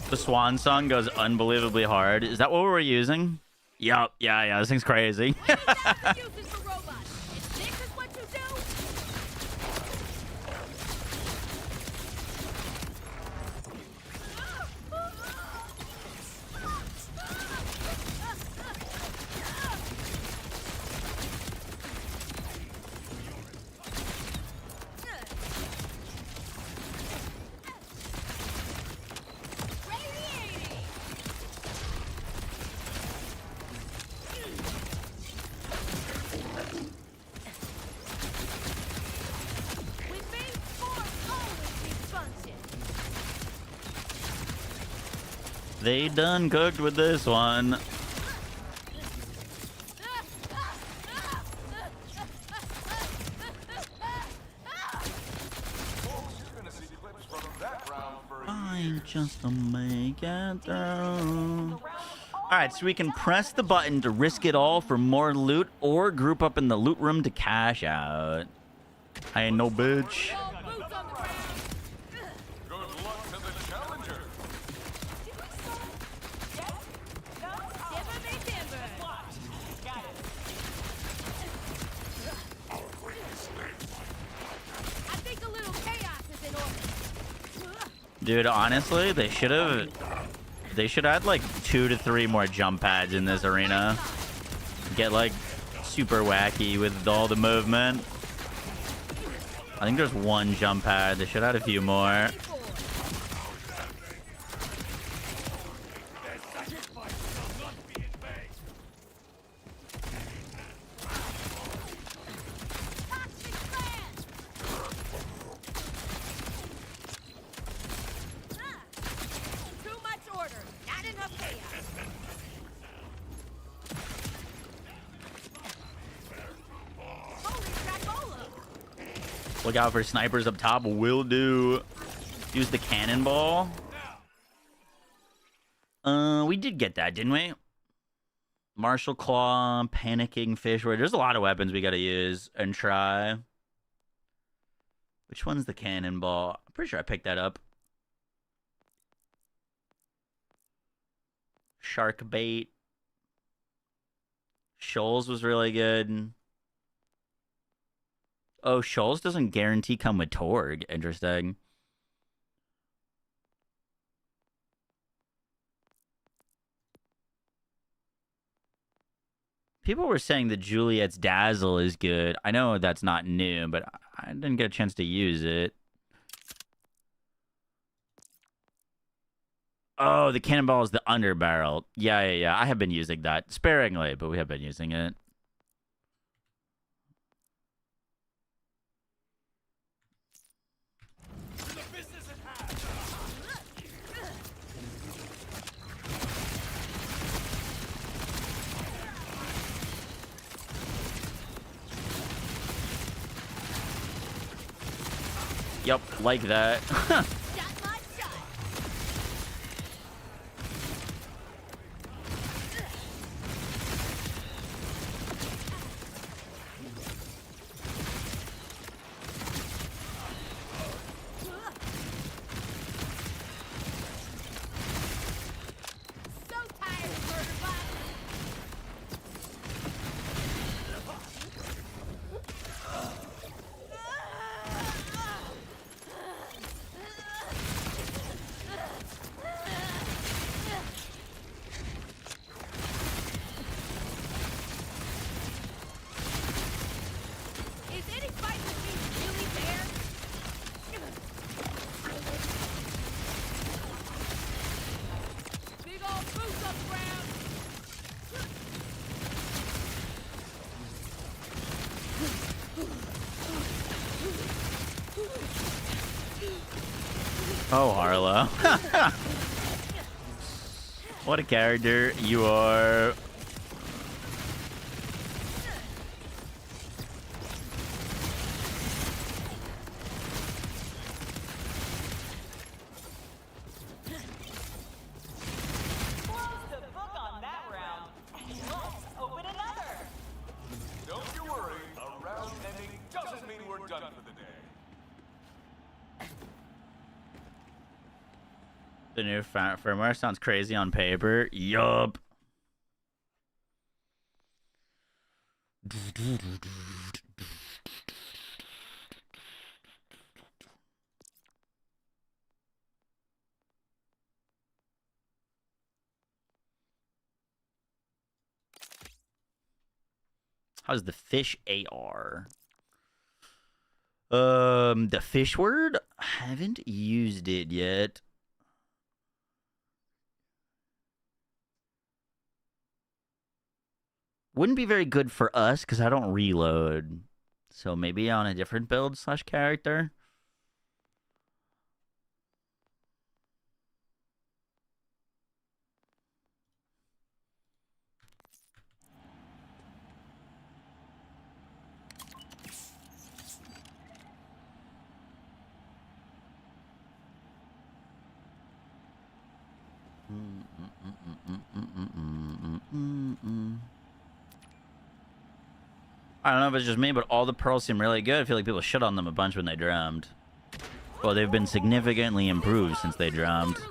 S1: The swan song goes unbelievably hard. Is that what we're using? Yup. Yeah. This thing's crazy.
S4: Uses for robots. If this is what you do,
S1: They done cooked with this one. Fine, just to make it through. Alright, so we can press the button to risk it all for more loot or group up in the loot room to cash out. I ain't no bitch. Dude, honestly, they should add like 2 to 3 more jump pads in this arena. Get like super wacky with all the movement. I think there's 1 jump pad. They should add a few more. Look out for snipers up top. Will do. Use the cannonball. We did get that, didn't we? Martial Claw, Panicking Fish. There's a lot of weapons we gotta use and try. Which one's the cannonball? I'm pretty sure I picked that up. Shark Bait. Shoals was really good. Oh, Shoals doesn't guarantee come with Torg. Interesting. People were saying that Juliet's Dazzle is good. I know that's not new, but I didn't get a chance to use it. Oh, the cannonball is the underbarrel. Yeah. I have been using that sparingly, but we have been using it. Yep, like that. Oh, Harlow. What a character you are. The new firmware sounds crazy on paper. Yup. How's the fish AR? The fish word? Haven't used it yet. Wouldn't be very good for us because I don't reload. So maybe on a different build / character. I don't know if it's just me, but all the pearls seem really good. I feel like people shit on them a bunch when they dropped. Well, they've been significantly improved since they dropped.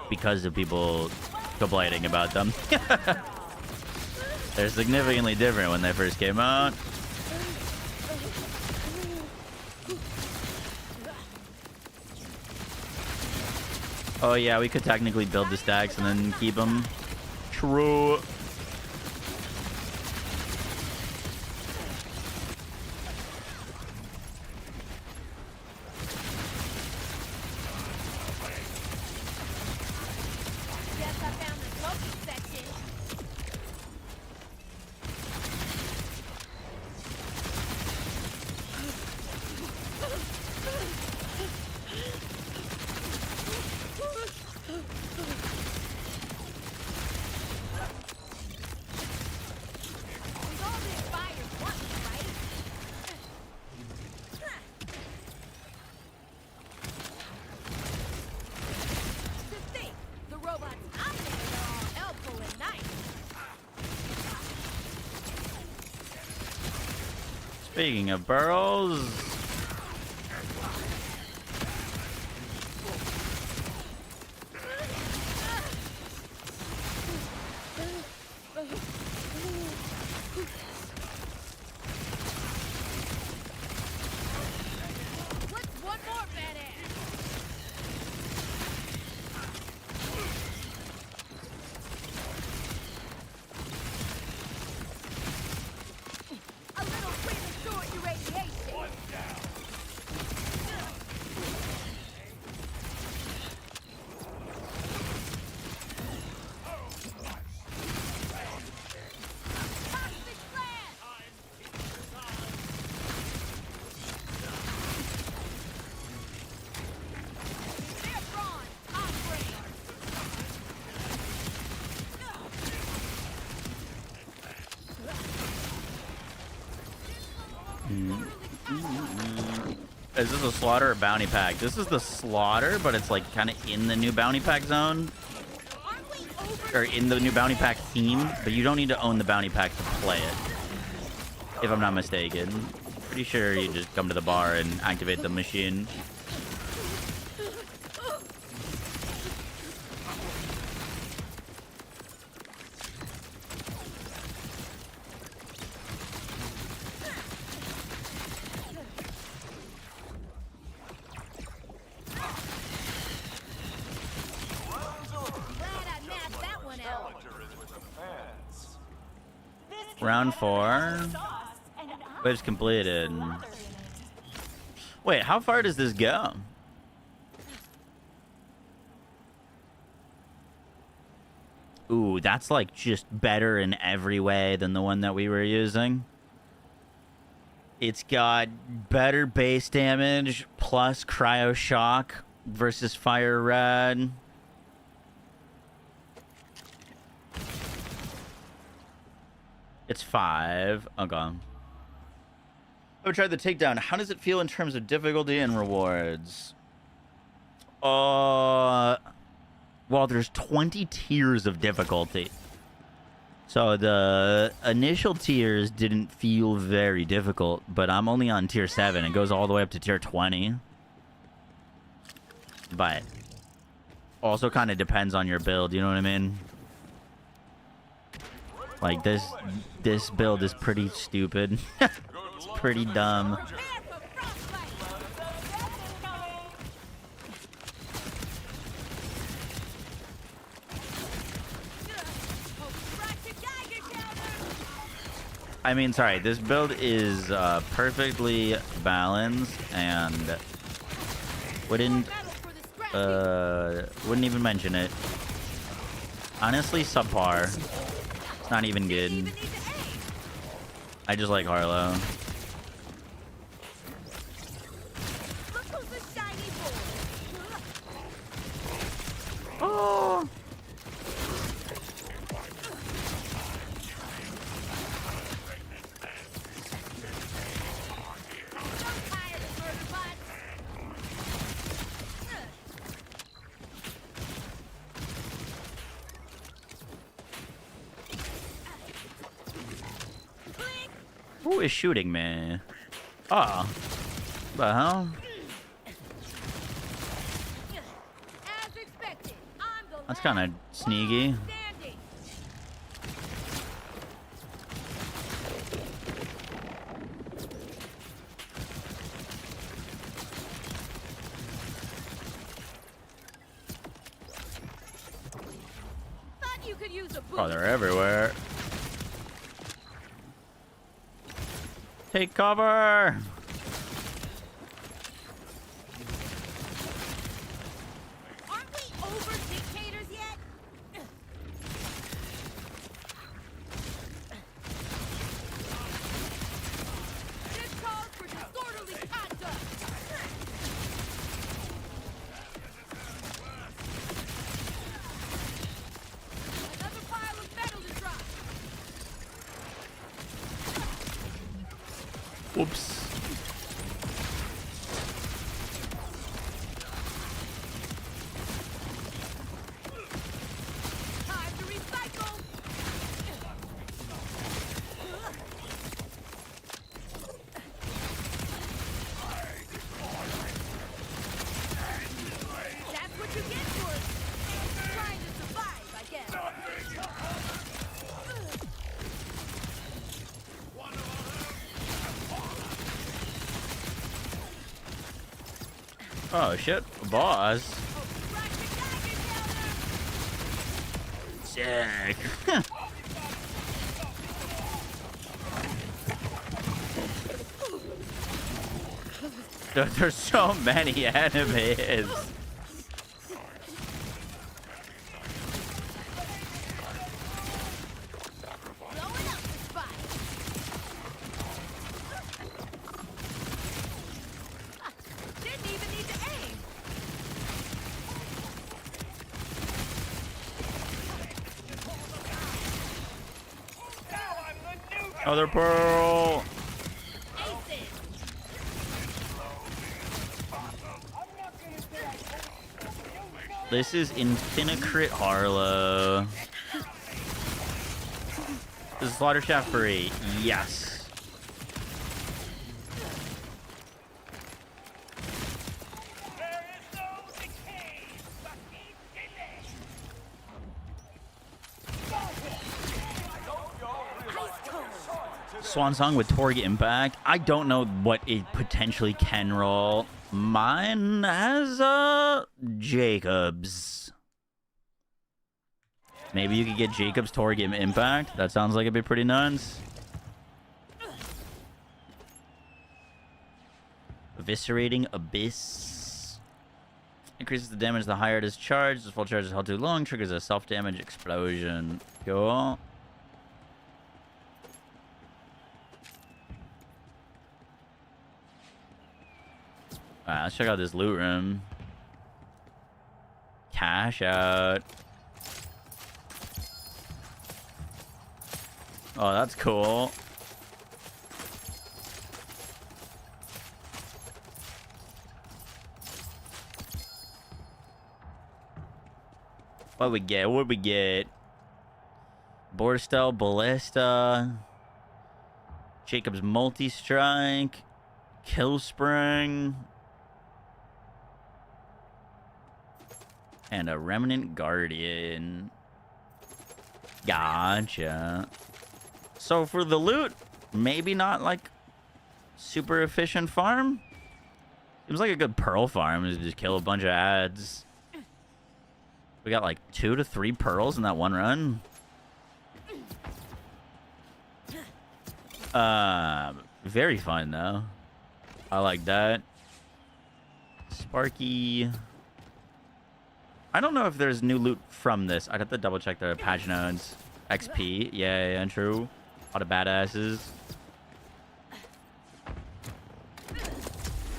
S1: Because of people complaining about them. They're significantly different when they first came out. Oh yeah, we could technically build the stacks and then keep them. True. Speaking of burrows, is this a slaughter or bounty pack? This is the slaughter, but it's like kind of in the new bounty pack zone. Or in the new bounty pack theme, but you don't need to own the bounty pack to play it. If I'm not mistaken. Pretty sure you just come to the bar and activate the machine. Round 4. Waves completed. Wait, how far does this go? Ooh, that's like just better in every way than the one that we were using. It's got better base damage plus cryo shock versus fire red. It's 5. Okay. I would try the takedown. How does it feel in terms of difficulty and rewards? Well, there's 20 tiers of difficulty. So the initial tiers didn't feel very difficult, but I'm only on tier 7. It goes all the way up to tier 20. But also kind of depends on your build, you know what I mean? Like, this build is pretty stupid. It's pretty dumb. I mean, sorry, this build is perfectly balanced and wouldn't even mention it. Honestly, subpar. It's not even good. I just like Harlow. Oh! Who is shooting me? Oh. The hell?
S4: As expected, I'm the
S1: That's kind of sneaky.
S4: standing. Thought you could use a boost.
S1: Oh, they're everywhere. Take cover!
S4: Aren't we over dictators yet? This calls for disorderly conduct. Another pile of metal to drop.
S1: Whoops.
S4: Time to recycle. That's what you get for trying to survive, I guess.
S1: Oh shit, boss. Sick. There's so many enemies.
S4: Blowing up the spot. Didn't even need to aim.
S1: Another pearl.
S4: Aces.
S1: This is Infinicrit Harlow. This is Slaughter Shaft free. Yes.
S8: There is no decay, but infinite.
S1: Swan Song with Torg Impact. I don't know what it potentially can roll. Mine has Jacobs. Maybe you could get Jacobs Torg Impact. That sounds like it'd be pretty nuts. Eviscerating Abyss. Increases the damage the higher it is charged. This full charge is held too long. Triggers a self-damage explosion. Cool. Alright, let's check out this loot room. Cash out. Oh, that's cool. What we get? What we get? Borstel, Ballista, Jacob's Multi-Strike, Kill Spring, and a Remnant Guardian. Gotcha. So for the loot, maybe not like super efficient farm. Seems like a good pearl farm is just kill a bunch of ads. We got like 2 to 3 pearls in that one run. Very fun though. I like that. Sparky. I don't know if there's new loot from this. I'd have to double check the patch notes. XP. Yeah, true. A lot of badasses.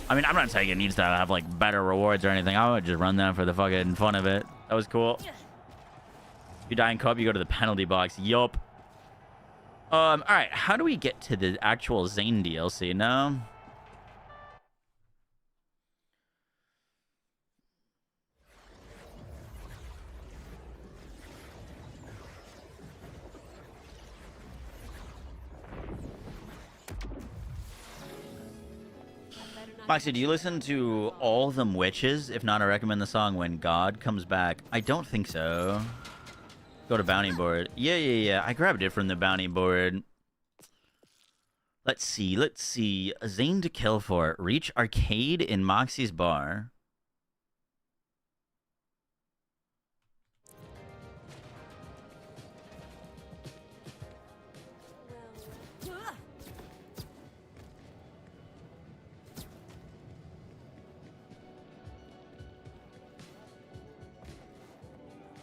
S1: I mean, I'm not saying it needs to have like better rewards or anything. I would just run them for the fucking fun of it. That was cool. You die in co-op, you go to the penalty box. Yup. All right. How do we get to the actual Zane DLC now? Moxie, do you listen to All Them Witches? If not, I recommend the song When God Comes Back. I don't think so. Go to bounty board. Yeah. I grabbed it from the bounty board. Let's see. Zane to kill for. Reach arcade in Moxie's bar.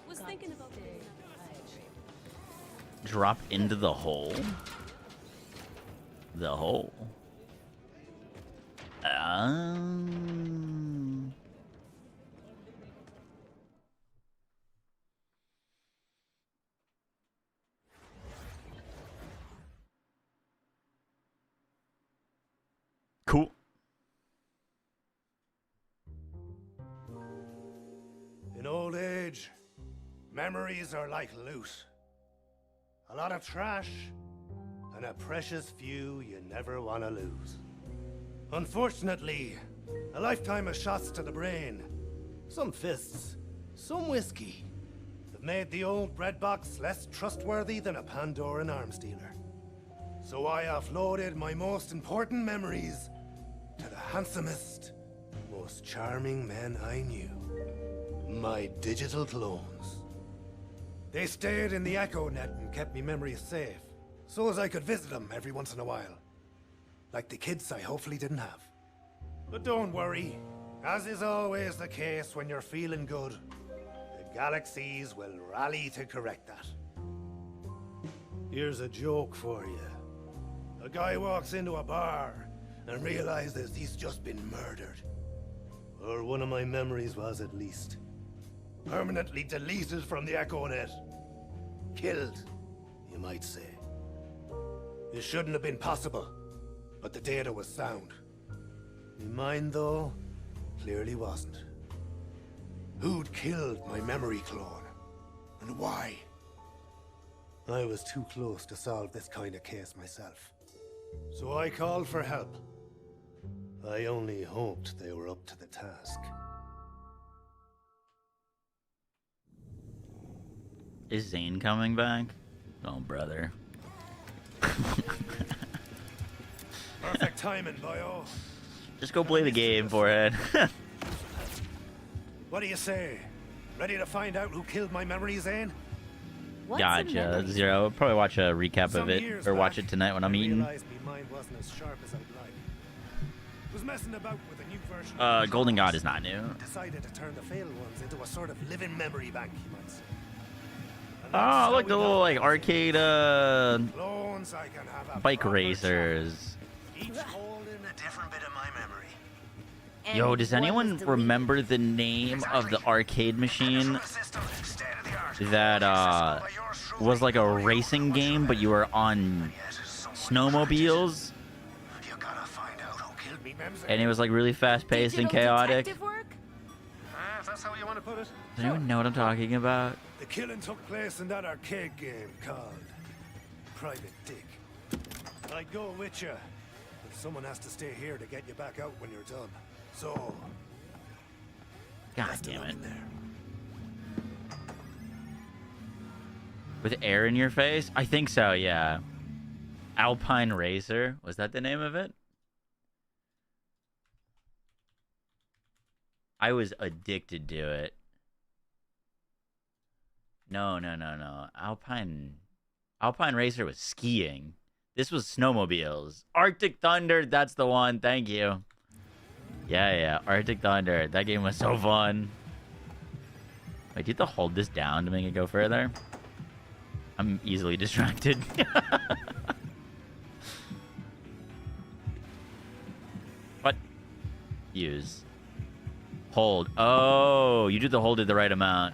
S4: Was thinking about
S1: Drop into the hole. The hole. Cool.
S9: In old age, memories are like loot. A lot of trash, and a precious few you never want to lose. Unfortunately, a lifetime of shots to the brain, some fists, some whiskey, have made the old bread box less trustworthy than a Pandoran arms dealer. So I offloaded my most important memories to the handsomest, most charming men I knew. My digital clones. They stayed in the Echo Net and kept me memories safe, so as I could visit them every once in a while. Like the kids I hopefully didn't have. But don't worry, as is always the case when you're feeling good, the galaxies will rally to correct that. Here's a joke for you. A guy walks into a bar and realizes he's just been murdered. Or one of my memories was, at least. Permanently deleted from the Echo Net. Killed, you might say. It shouldn't have been possible, but the data was sound. My mind, though, clearly wasn't. Who'd killed my memory clone? And why? I was too close to solve this kind of case myself. So I called for help. I only hoped they were up to the task.
S1: Is Zane coming back? Oh, brother.
S9: Perfect timing, boyo.
S1: Just go play the game for it.
S9: What do you say? Ready to find out who killed my memory, Zane?
S5: What's a
S1: Gotcha.
S5: memory?
S1: Zero. I'll probably watch a recap
S9: Some
S1: of it,
S9: years
S1: or watch
S9: back,
S1: it tonight when I'm
S9: I
S1: eating.
S9: realized my mind wasn't as sharp as I'd like. Was messing about with a new version of
S1: Golden God is not new.
S9: decided to turn the failed ones into a sort of living memory bank, you might say. And
S1: Oh,
S9: that's how
S1: look,
S9: we
S1: the
S9: got
S1: little like
S9: those
S1: arcade
S9: clones I can have a
S1: bike
S9: proper
S1: racers.
S9: chat. Each holding a different bit of my memory.
S5: And
S1: Yo, does
S5: one
S1: anyone
S5: was deleted.
S1: remember the name of the arcade machine that was like a racing game, but you were on snowmobiles,
S9: You gotta find out who killed me, Memsy.
S1: and it was like really fast-paced and
S5: Digital
S1: chaotic?
S5: detective work?
S9: If that's how you want to put it.
S1: Does anyone know what I'm talking about?
S9: The killing took place in that arcade game called Private Dick. I'd go with you, but someone has to stay here to get you back out when you're done. So,
S1: God
S9: best of
S1: damn
S9: luck
S1: it.
S9: in there.
S1: With air in your face? I think so, yeah. Alpine Racer. Was that the name of it? I was addicted to it. No. Alpine Racer was skiing. This was snowmobiles. Arctic Thunder, that's the one. Thank you. Yeah. Arctic Thunder. That game was so fun. Wait, do you have to hold this down to make it go further? I'm easily distracted. What? Use. Hold. Oh, you did the hold at the right amount.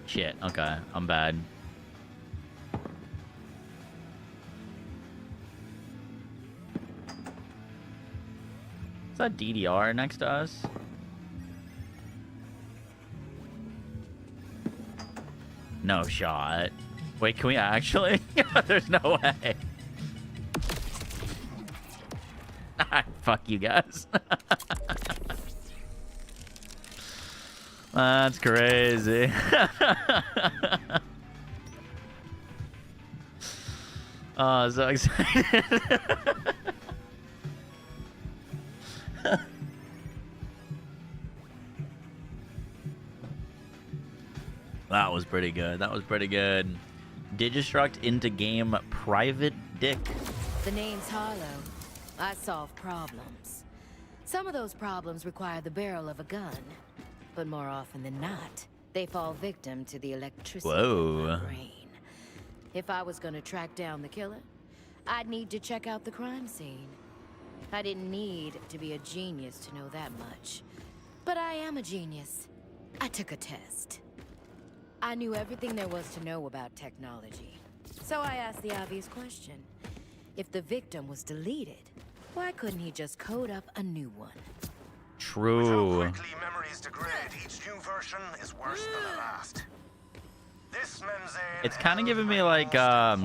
S1: Shit. Okay, I'm bad. Is that DDR next to us? No shot. Wait, can we actually? There's no way. Fuck you guys. That's crazy. Oh, so excited. That was pretty good. That was pretty good. Digistruct into game private dick.
S5: The name's Harlow. I solve problems. Some of those problems require the barrel of a gun, but more often than not, they fall victim to the electricity of my brain. If I was gonna track down the killer, I'd need to check out the crime scene. I didn't need to be a genius to know that much. But I am a genius. I took a test. I knew everything there was to know about technology. So I asked the obvious question. If the victim was deleted, why couldn't he just code up a new one?
S1: True.
S9: With how quickly memories degrade, each new version is worse than the last. This Men's
S1: It's kind of giving me like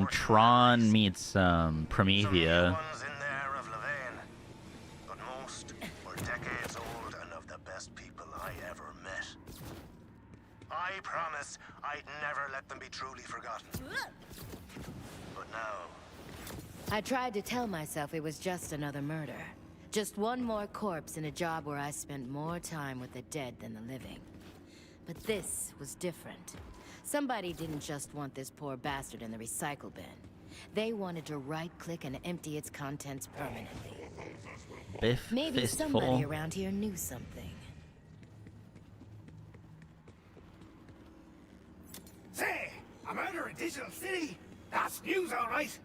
S1: Tron meets Promethea.
S9: ones in there of Levine, but most were decades old and of the best people I ever met. I promise I'd never let them be truly forgotten. But now,
S5: I tried to tell myself it was just another murder. Just one more corpse in a job where I spent more time with the dead than the living. But this was different. Somebody didn't just want this poor bastard in the recycle bin. They wanted to right-click and empty its contents permanently.
S1: Biff
S5: Maybe
S1: fistful.
S5: somebody around here knew something.
S2: Say, a murder in Digital City? That's news, all right.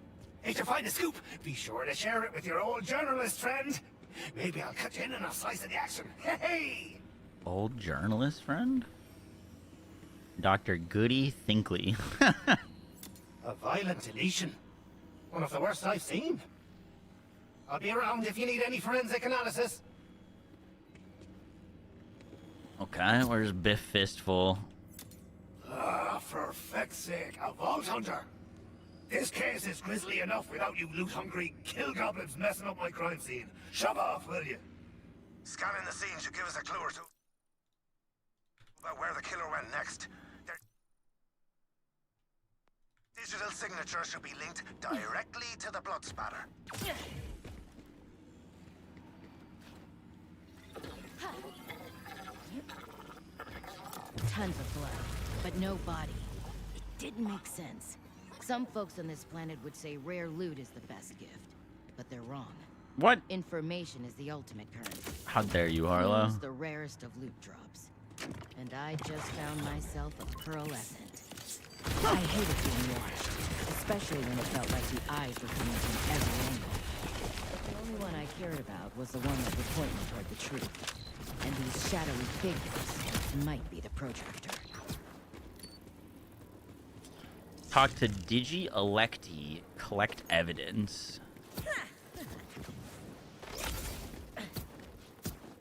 S2: If you find a scoop, be sure to share it with your old journalist friend. Maybe I'll cut you in on a slice of the action. Hey!
S1: Old journalist friend? Dr. Goody Thinkley.
S2: A violent deletion. One of the worst I've seen. I'll be around if you need any forensic analysis.
S1: Okay, where's Biff Fistful?
S2: Ah, for feck's sake, a vault hunter. This case is grisly enough without you loot-hungry kill goblins messing up my crime scene. Shove off, will you?
S9: scanning the scene should give us a clue or two about where the killer went next. Their digital signature should be linked directly to the blood spatter.
S5: Tons of blood, but no body. It didn't make sense. Some folks on this planet would say rare loot is the best gift, but they're wrong.
S1: What?
S5: Information is the ultimate currency.
S1: How dare you, Harlow?
S5: It's the rarest of loot drops. And I just found myself a pearlescent. I hated being watched, especially when it felt like the eyes were coming from every angle. But the only one I cared about was the one that would point me toward the truth. And these shadowy figures might be the projector.
S1: Talk to Digi-Electi. Collect evidence.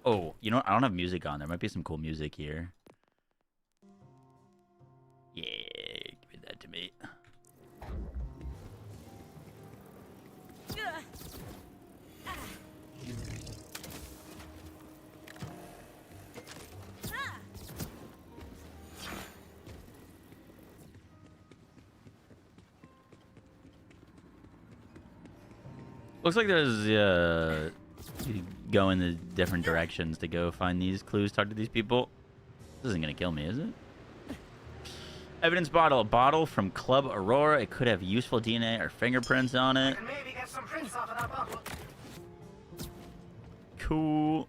S1: Oh, you know what? I don't have music on. There might be some cool music here. Yeah, give that to me. Looks like there's you go in the different directions to go find these clues, talk to these people. This isn't gonna kill me, is it? Evidence bottle. A bottle from Club Aurora. It could have useful DNA or fingerprints on it.
S2: I can maybe get some prints off of that bottle.
S1: Cool.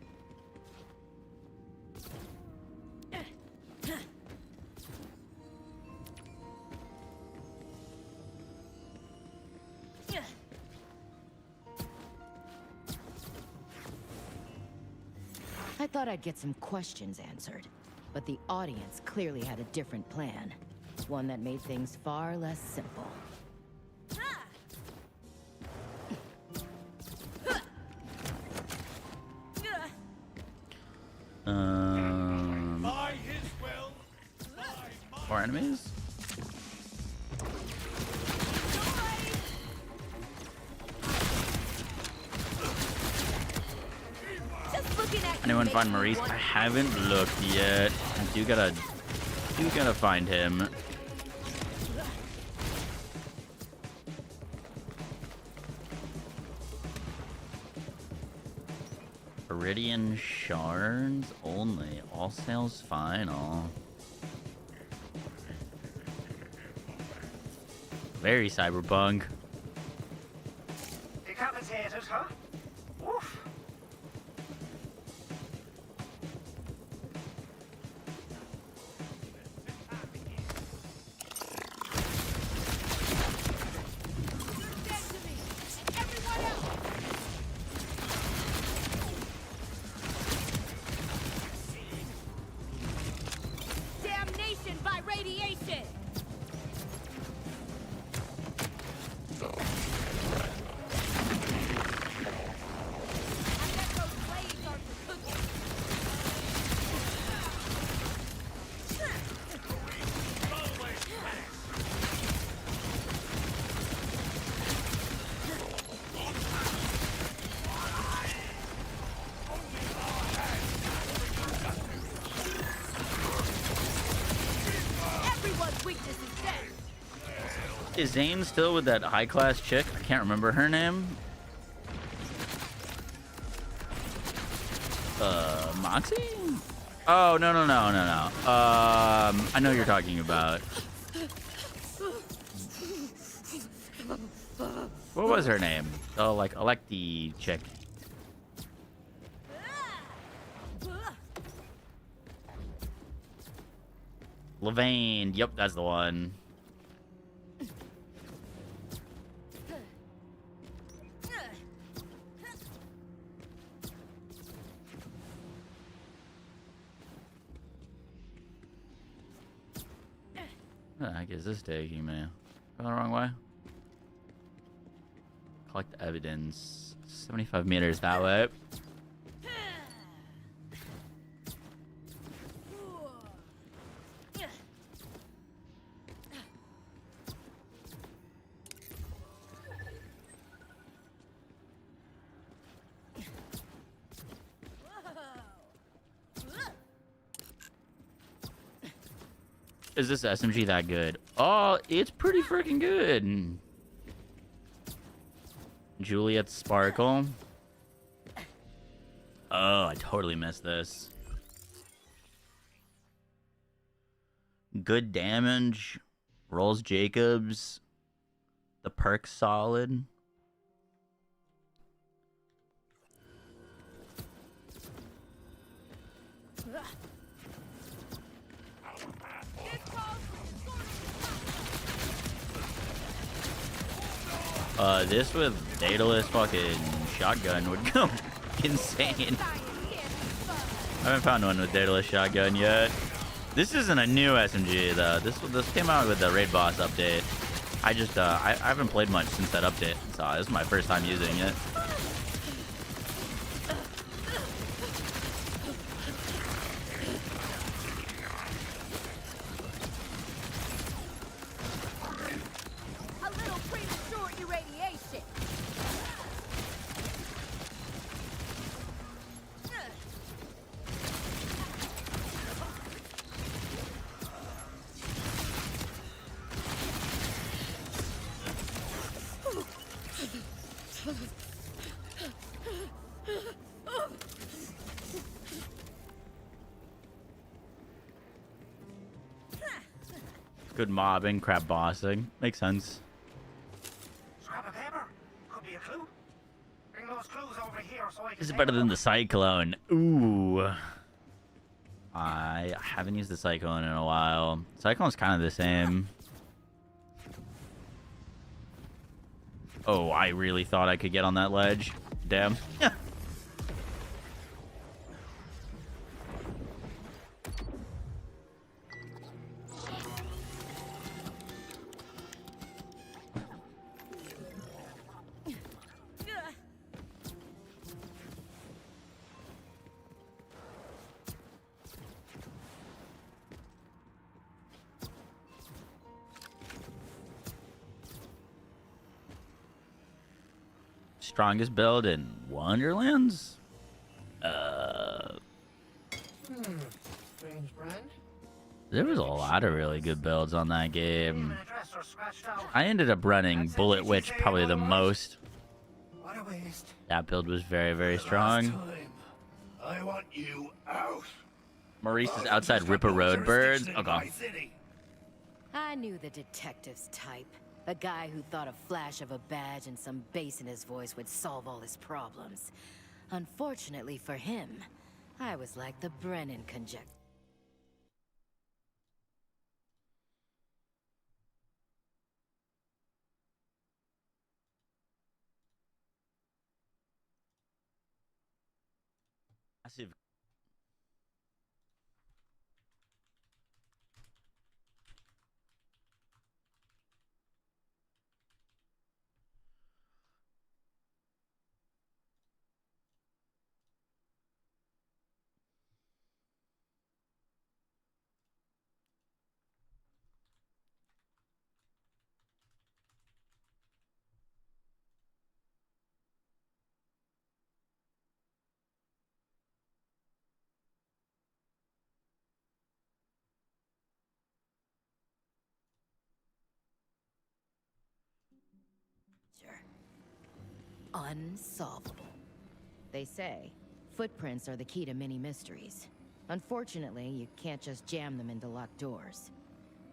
S5: I thought I'd get some questions answered, but the audience clearly had a different plan. One that made things far less simple.
S7: By his will,
S1: More enemies? anyone find Maurice? I haven't looked yet. I do gotta find him. Iridian shards only. All sales final. Very cyberpunk.
S2: Decapitated, huh? Woof.
S4: Damnation by radiation!
S1: Is Zane still with that high-class chick? I can't remember her name. Moxie? Oh, no. I know you're talking about. What was her name? Oh, like, Electy chick. Levain. Yep, that's the one. Where the heck is this taking me? Going the wrong way? Collect evidence. 75 meters that way. Is this SMG that good? Oh, it's pretty freaking good. Juliet's Sparkle. Oh, I totally missed this. Good damage. Rolls Jacobs. The perk solid. This with Daedalus fucking shotgun would go insane. I haven't found one with Daedalus shotgun yet. This isn't a new SMG though. This came out with the raid boss update. I haven't played much since that update, so this is my first time using it. Good mobbing, crap bossing. Makes sense.
S2: Scrap of paper. Could be a clue. Bring those clues over here so I can.
S1: This is better than the Cyclone. Ooh. I haven't used the Cyclone in a while. Cyclone's kind of the same. Oh, I really thought I could get on that ledge. Damn. Strongest build in Wonderlands? There was a lot of really good builds on that game.
S2: Name and address are scratched out.
S1: I ended up running Bullet Witch probably the most.
S2: What a waste.
S1: That build was very, very
S2: Last
S1: strong.
S2: time, I want you out.
S1: Maurice is outside Ripper Road Birds.
S2: Okay.
S1: Okay.
S5: I knew the detective's type. A guy who thought a flash of a badge and some bass in his voice would solve all his problems. Unfortunately for him, I was like the Brennan conjecture.
S1: Massive.
S5: Unsolvable. They say footprints are the key to many mysteries. Unfortunately, you can't just jam them into locked doors.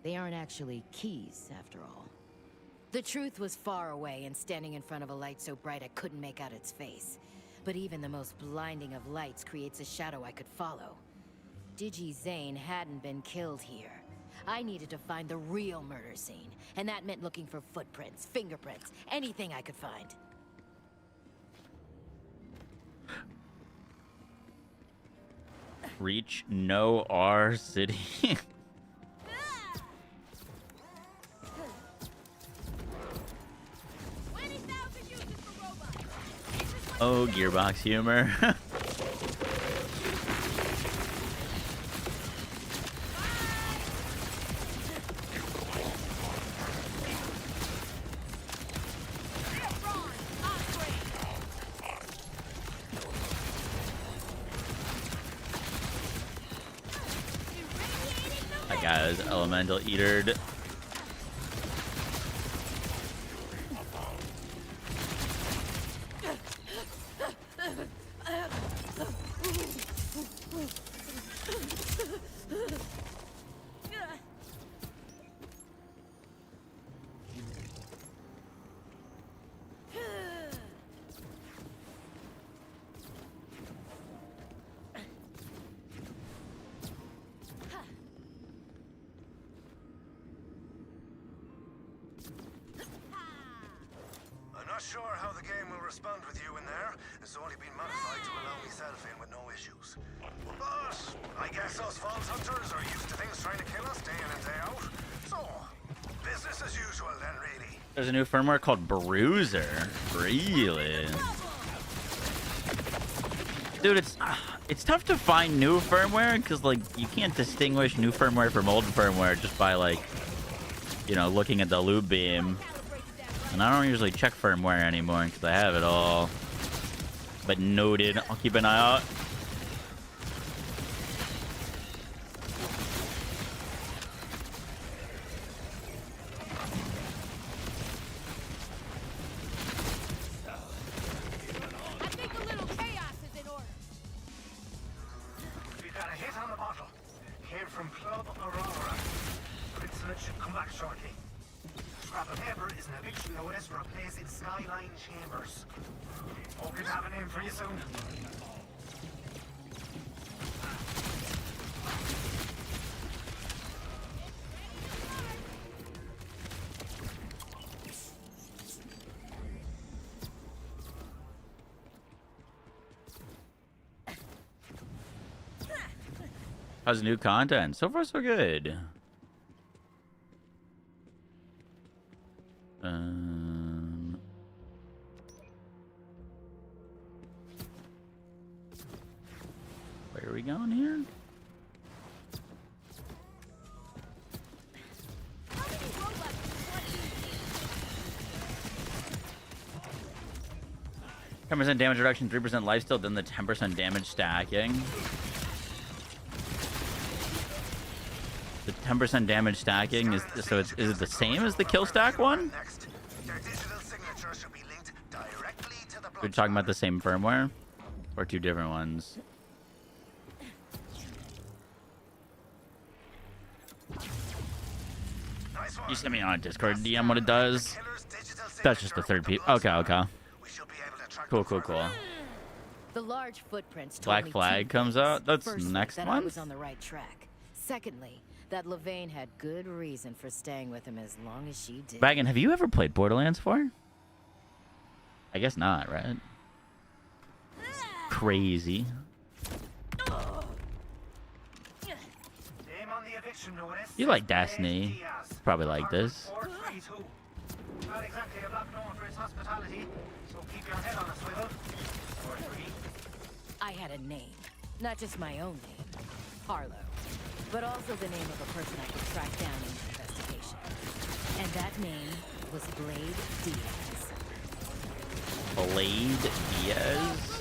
S5: They aren't actually keys, after all. The truth was far away and standing in front of a light so bright I couldn't make out its face. But even the most blinding of lights creates a shadow I could follow. Digi Zane hadn't been killed here. I needed to find the real murder scene, and that meant looking for footprints, fingerprints, anything I could find.
S1: Reach no R city. Oh, gearbox humor. That guy is elemental eatered.
S9: Sure how the game will respond with you in there. It's only been modified to allow myself in with no issues. But I guess us false hunters are used to things trying to kill us day in and day out. So, business as usual then, really.
S1: There's a new firmware called Bruiser. Really? Dude, it's tough to find new firmware because like you can't distinguish new firmware from old firmware just by like, you know, looking at the loop beam. And I don't usually check firmware anymore because I have it all. But noted, I'll keep an eye out.
S4: I think a little chaos is in order.
S2: We got a hit on the bottle. Came from Club Aurora. Princelet should come back shortly. Scrap of paper is an eviction notice for a place in Skyline Chambers. Hoping to have a name for you soon.
S1: How's new content? So far, so good. Where are we going here?
S4: How many robots do you
S1: 10% damage reduction, 3% lifesteal, then the 10% damage stacking. The 10% damage stacking is so is it the same as the kill stack one?
S2: Next, their digital signature should be linked directly to the
S1: We're talking about the same firmware or two different ones?
S2: Nice one.
S1: You sent me on a Discord DM what it does.
S2: Killer's digital
S1: That's just the
S2: signature
S1: third
S2: with
S1: piece.
S2: the
S1: Okay,
S2: blood
S1: okay.
S2: We should be able to track
S1: Cool,
S2: them
S1: cool,
S2: further.
S1: cool.
S5: The large footprints told
S1: Black
S5: me
S1: flag
S5: two
S1: comes
S5: things.
S1: out. That's
S5: Firstly,
S1: next
S5: that I
S1: month?
S5: was on the right track. Secondly, that Levane had good reason for staying with him as long as she did.
S1: Baggin, have you ever played Borderlands 4? I guess not, right? Crazy.
S2: Name on the eviction notice.
S1: You like Destiny.
S2: Diaz.
S1: Probably like this.
S2: 432. Not exactly a block known for its hospitality, so keep your head on a swivel. 43.
S5: I had a name. Not just my own name, Harlow, but also the name of a person I could track down in the investigation. And that name was Blade Diaz.
S1: Blade Diaz?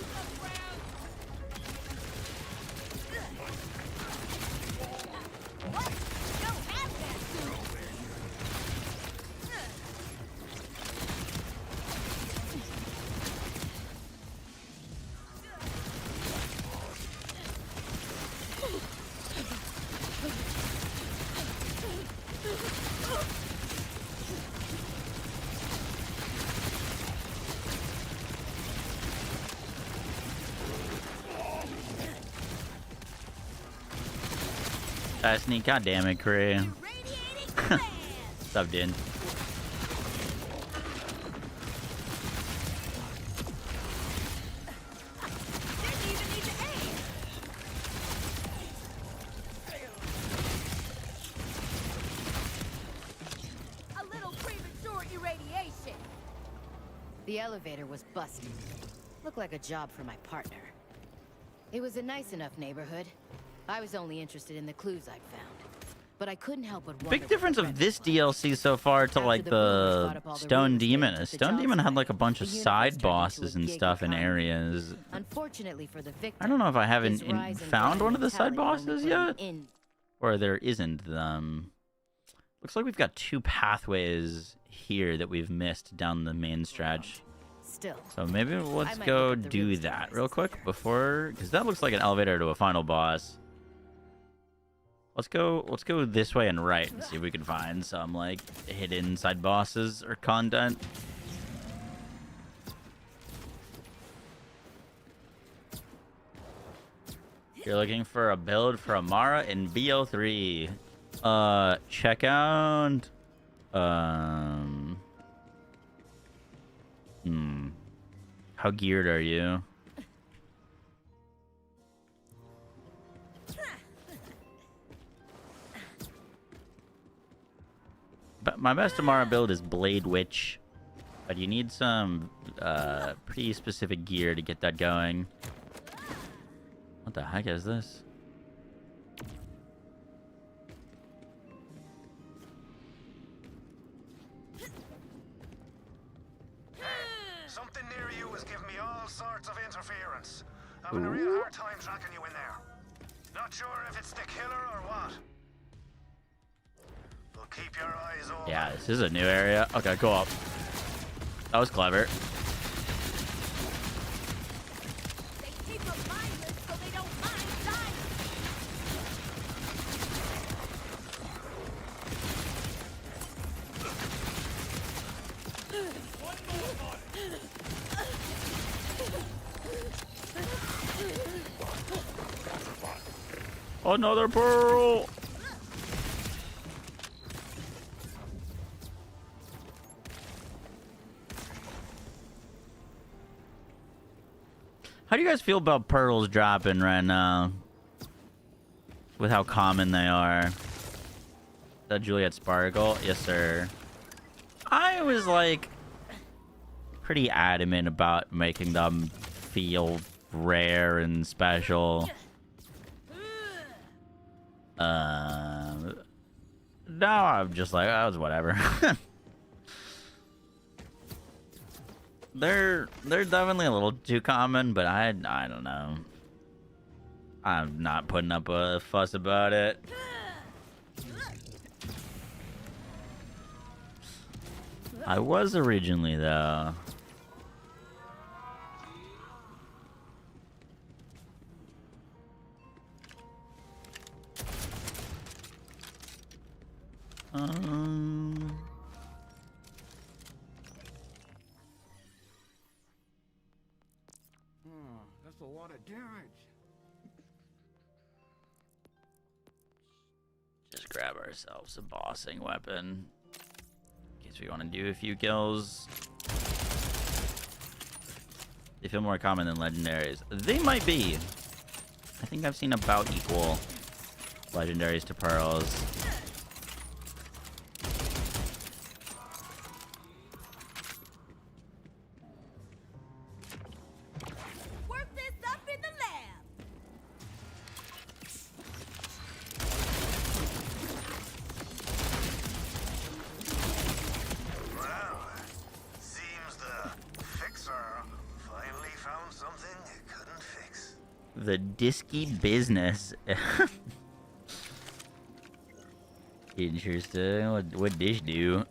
S1: Destiny, god damn it, Cray. What's up, dude?
S4: A little premature irradiation.
S5: The elevator was busted. Looked like a job for my partner. It was a nice enough neighborhood. I was only interested in the clues I'd found. But I couldn't help but wonder.
S1: Big difference of this DLC so far to like the Stone Demon is Stone Demon had like a bunch of side bosses and stuff in areas.
S5: Unfortunately for the victim,
S1: I don't know if I haven't
S5: his rise in
S1: found
S5: gang
S1: one of the side
S5: mentality only
S1: bosses
S5: put him
S1: yet,
S5: in.
S1: or there isn't them. Looks like we've got two pathways here that we've missed down the main stretch.
S5: Still,
S1: So maybe
S5: I
S1: let's
S5: might
S1: go
S5: look up the
S1: do
S5: real
S1: that
S5: stories
S1: real
S5: and
S1: quick
S5: see.
S1: before, because that looks like an elevator to a final boss. Let's go this way and right and see if we can find some like hidden side bosses or content. You're looking for a build for Amara in BO3. Check out how geared are you? But my best Amara build is Blade Witch, but you need some pretty specific gear to get that going. What the heck is this?
S2: Something near you is giving me all sorts of interference. Having a real hard time tracking you in there. Not sure if it's the killer or what. But keep your eyes open.
S1: Yeah, this is a new area. Okay, cool. That was clever.
S4: They keep them mindless so they don't mind dying.
S1: Another pearl. How do you guys feel about pearls dropping right now? With how common they are. Is that Juliet Sparkle? Yes, sir. I was like pretty adamant about making them feel rare and special. Now I'm just like, oh, it's whatever. They're definitely a little too common, but I don't know. I'm not putting up a fuss about it. I was originally, though.
S2: That's a lot of damage.
S1: Just grab ourselves a bossing weapon. In case we want to do a few kills. They feel more common than legendaries. They might be. I think I've seen about equal legendaries to pearls.
S4: Work this up in the lab.
S2: Well, seems the fixer finally found something it couldn't fix.
S1: The disky business. Interesting. What dish do?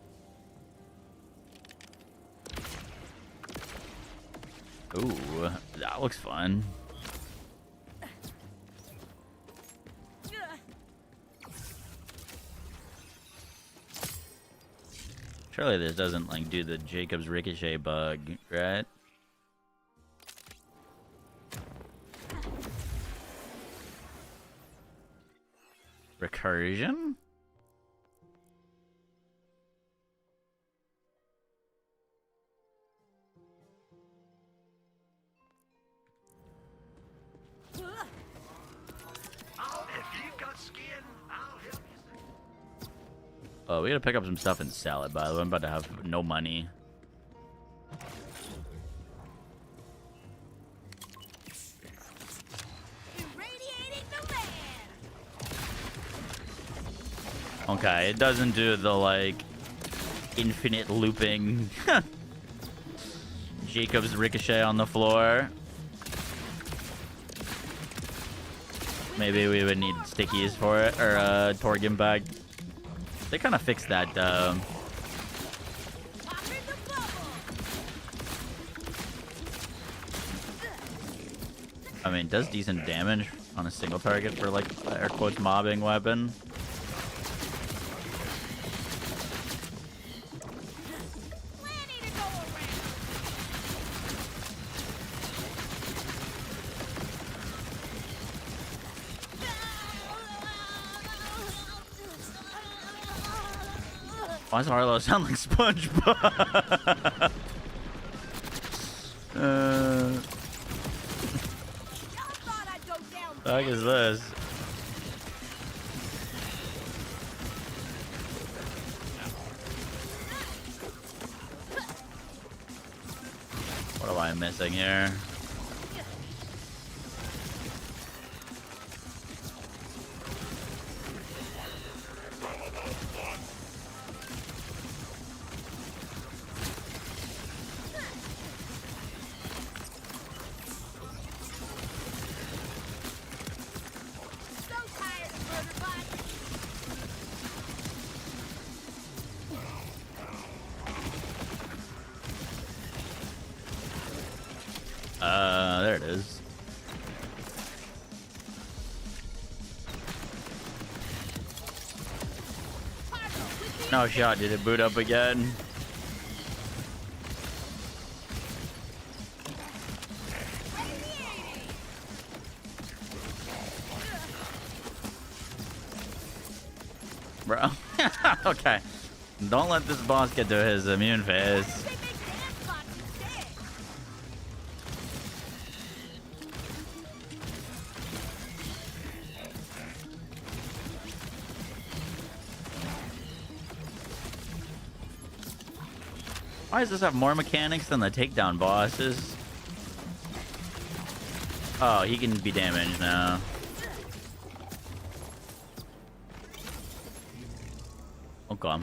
S1: Ooh, that looks fun. Surely this doesn't like do the Jacob's ricochet bug, right? Recursion?
S2: If you've got skin, I'll help you.
S1: Oh, we gotta pick up some stuff and sell it, by the way. I'm about to have no money.
S4: Irradiating the land.
S1: Okay, it doesn't do the, like, infinite looping Jacob's ricochet on the floor. Maybe we would need stickies for it, or a Torg bag. They kind of fixed that,
S4: Popping the bubble.
S1: I mean, it does decent damage on a single target for, like, air quotes mobbing weapon.
S4: Plenty to go around.
S1: Why does Harlow sound like SpongeBob?
S4: Y'all thought I'd go down
S1: The heck is this? What am I missing here?
S4: so tired of murder bots.
S1: There it is. No shot, did it boot up again? Bro. Okay. Don't let this boss get to his immune phase.
S4: They make dance bots instead.
S1: Why does this have more mechanics than the takedown bosses? Oh, he can be damaged now. Okay.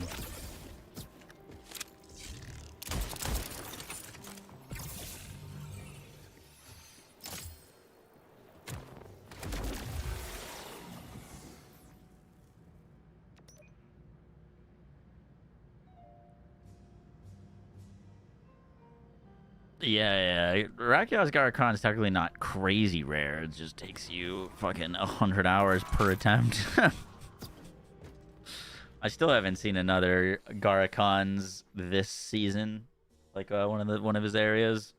S1: Yeah. Rakia's Garakon is technically not crazy rare. It just takes you fucking 100 hours per attempt. I still haven't seen another Garakons this season, like one of his areas.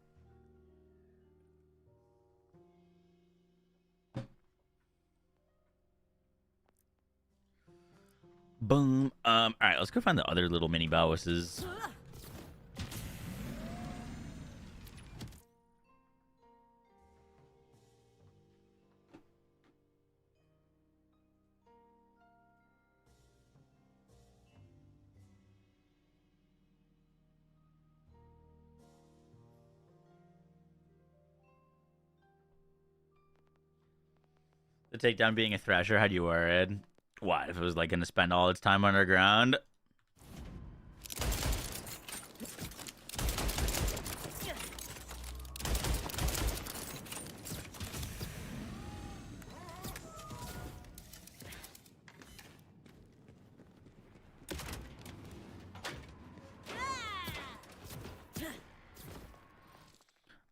S1: Boom. All right, let's go find the other little mini bosses. The takedown being a thrasher, how do you worried? What if it was like gonna spend all its time underground?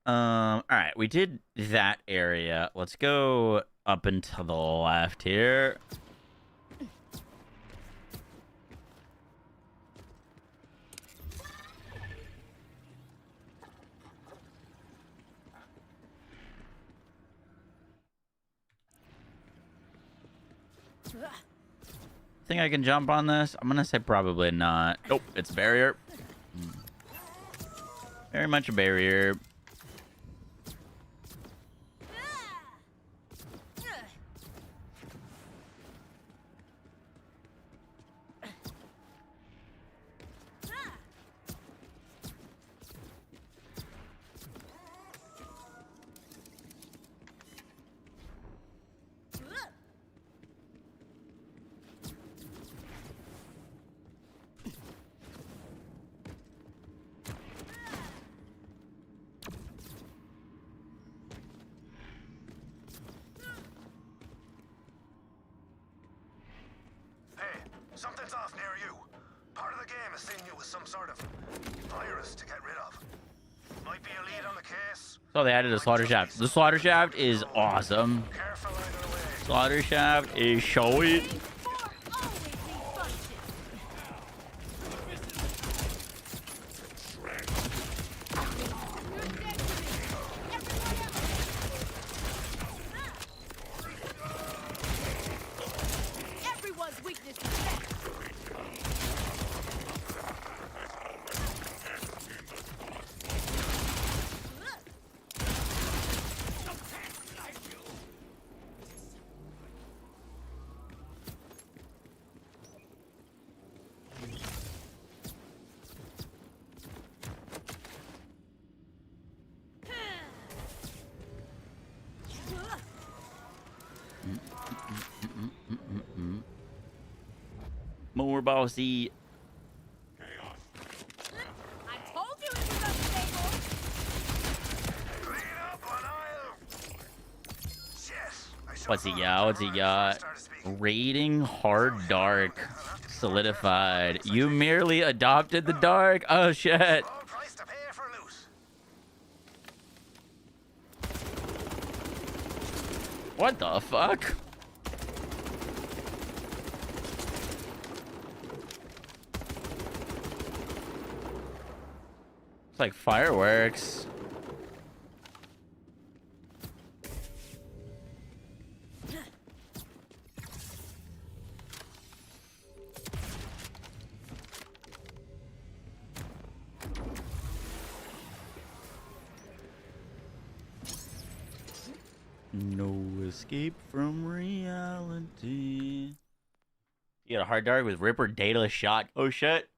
S1: All right, we did that area. Let's go up and to the left here. Think I can jump on this? I'm gonna say probably not. Nope, it's a barrier. Very much a barrier.
S2: Something's off near you. Part of the game is seeing you with some sort of virus to get rid of. Might be a lead on the case.
S1: So they added a slaughter shaft. The slaughter shaft is awesome.
S2: Careful either way.
S1: Slaughter shaft is sweet. More bossy.
S4: I told you it was unstable.
S2: Clean up on aisle. Yes.
S1: What's he got? What's he got? Raiding hard dark. Solidified. You merely adopted the dark? Oh shit.
S2: All price to pay for loot.
S1: What the fuck? It's like fireworks. No escape from reality. You got a hard dark with Ripper Daedalus shot. Oh shit.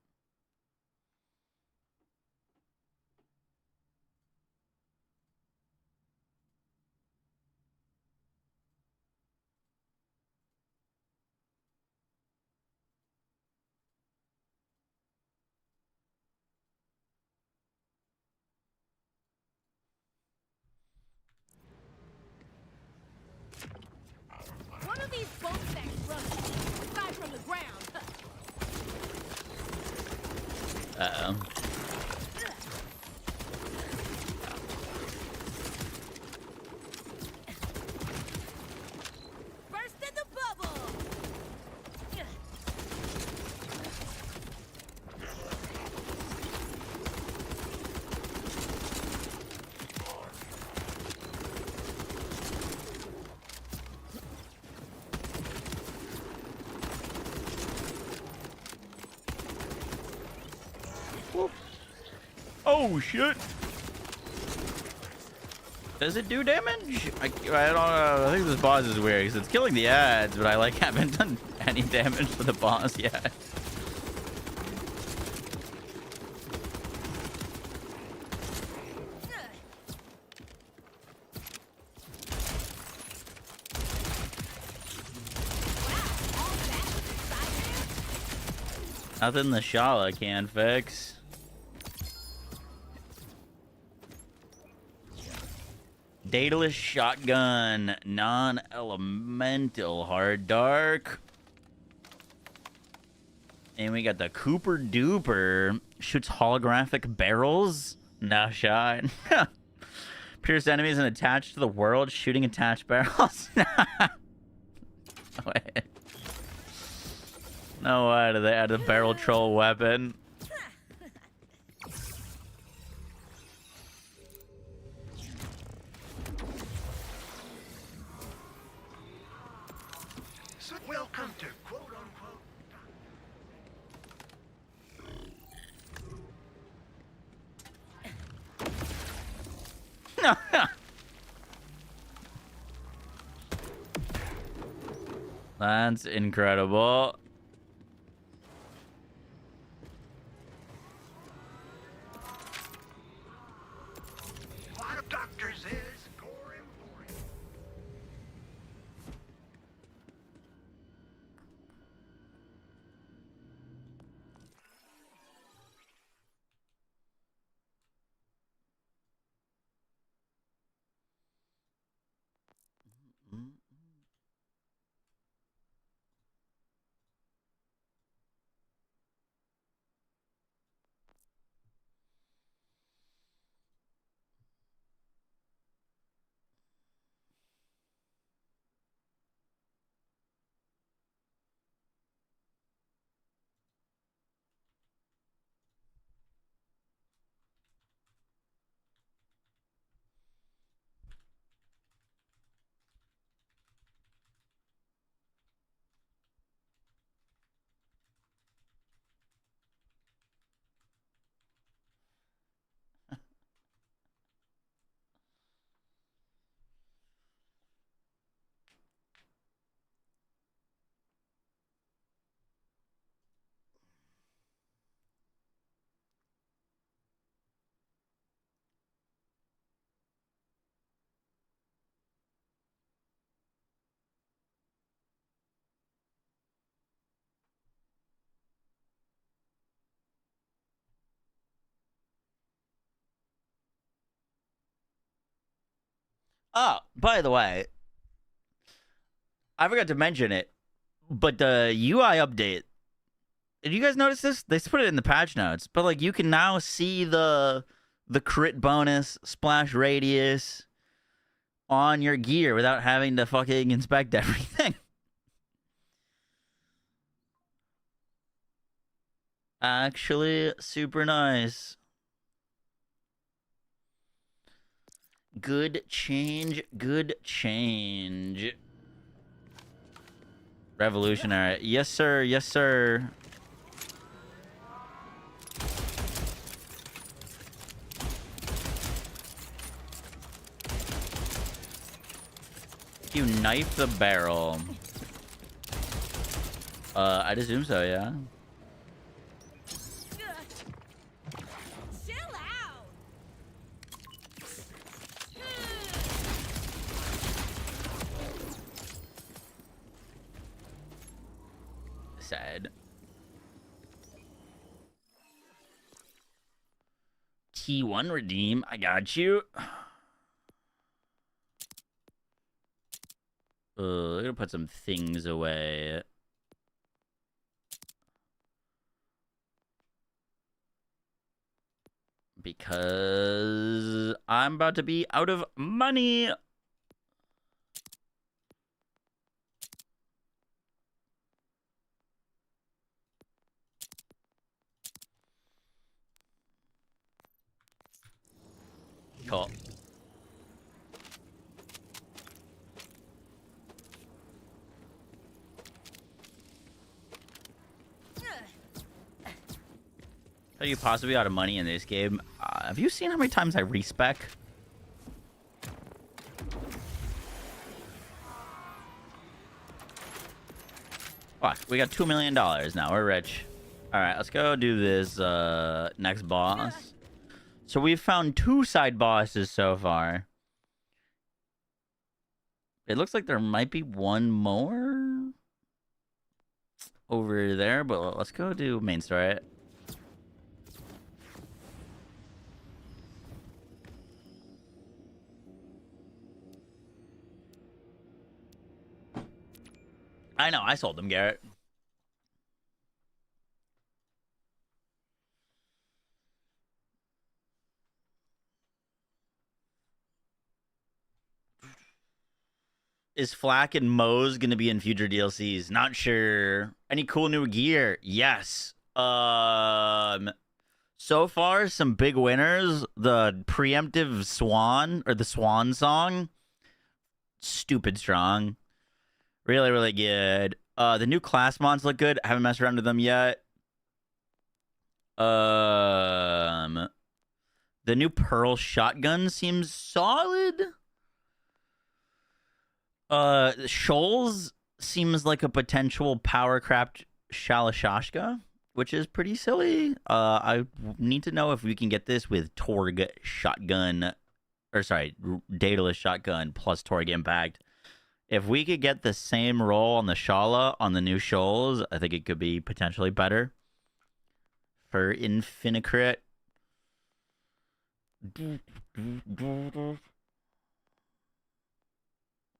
S4: One of these boat stacks runs aside from the ground.
S1: Uh-oh. Whoop. Oh shit! Does it do damage? I don't know. I think this boss is weird because it's killing the ads, but I like haven't done any damage to the boss yet. Nothing the Shala can fix. Daedalus shotgun, non-elemental, hard dark. And we got the Cooper Duper, shoots holographic barrels. No shot. Pierce enemies and attached to the world, shooting attached barrels. Wait. No way, do they add a barrel troll weapon?
S2: Welcome to quote-unquote...
S1: That's incredible.
S2: A lot of doctors is gore and boring.
S1: Oh, by the way, I forgot to mention it, but the UI update. Did you guys notice this? They put it in the patch notes, but like you can now see the crit bonus, splash radius on your gear without having to fucking inspect everything. Actually, super nice. Good change, good change. Revolutionary. Yes, sir. Yes, sir. You knife the barrel. I'd assume so, yeah.
S4: Chill out.
S1: Sad. T1 redeem. I got you. I'm gonna put some things away. Because I'm about to be out of money. Cool. Are you possibly out of money in this game? Have you seen how many times I respec? Fuck, we got $2 million now. We're rich. All right, let's go do this next boss. So we've found 2 side bosses so far. It looks like there might be one more over there, but let's go do main story. I know, I sold them, Garrett. Is Flack and Moze gonna be in future DLCs? Not sure. Any cool new gear? Yes. So far, some big winners. The preemptive swan, or the swan song. Stupid strong. Really, really good. The new class mods look good. I haven't messed around with them yet. The new Pearl shotgun seems solid. Shoals seems like a potential powercraft Shalashashka, which is pretty silly. I need to know if we can get this with Torg shotgun, or sorry, Daedalus shotgun plus Torg impact. If we could get the same roll on the Shala on the new Shoals, I think it could be potentially better for Infinicrit.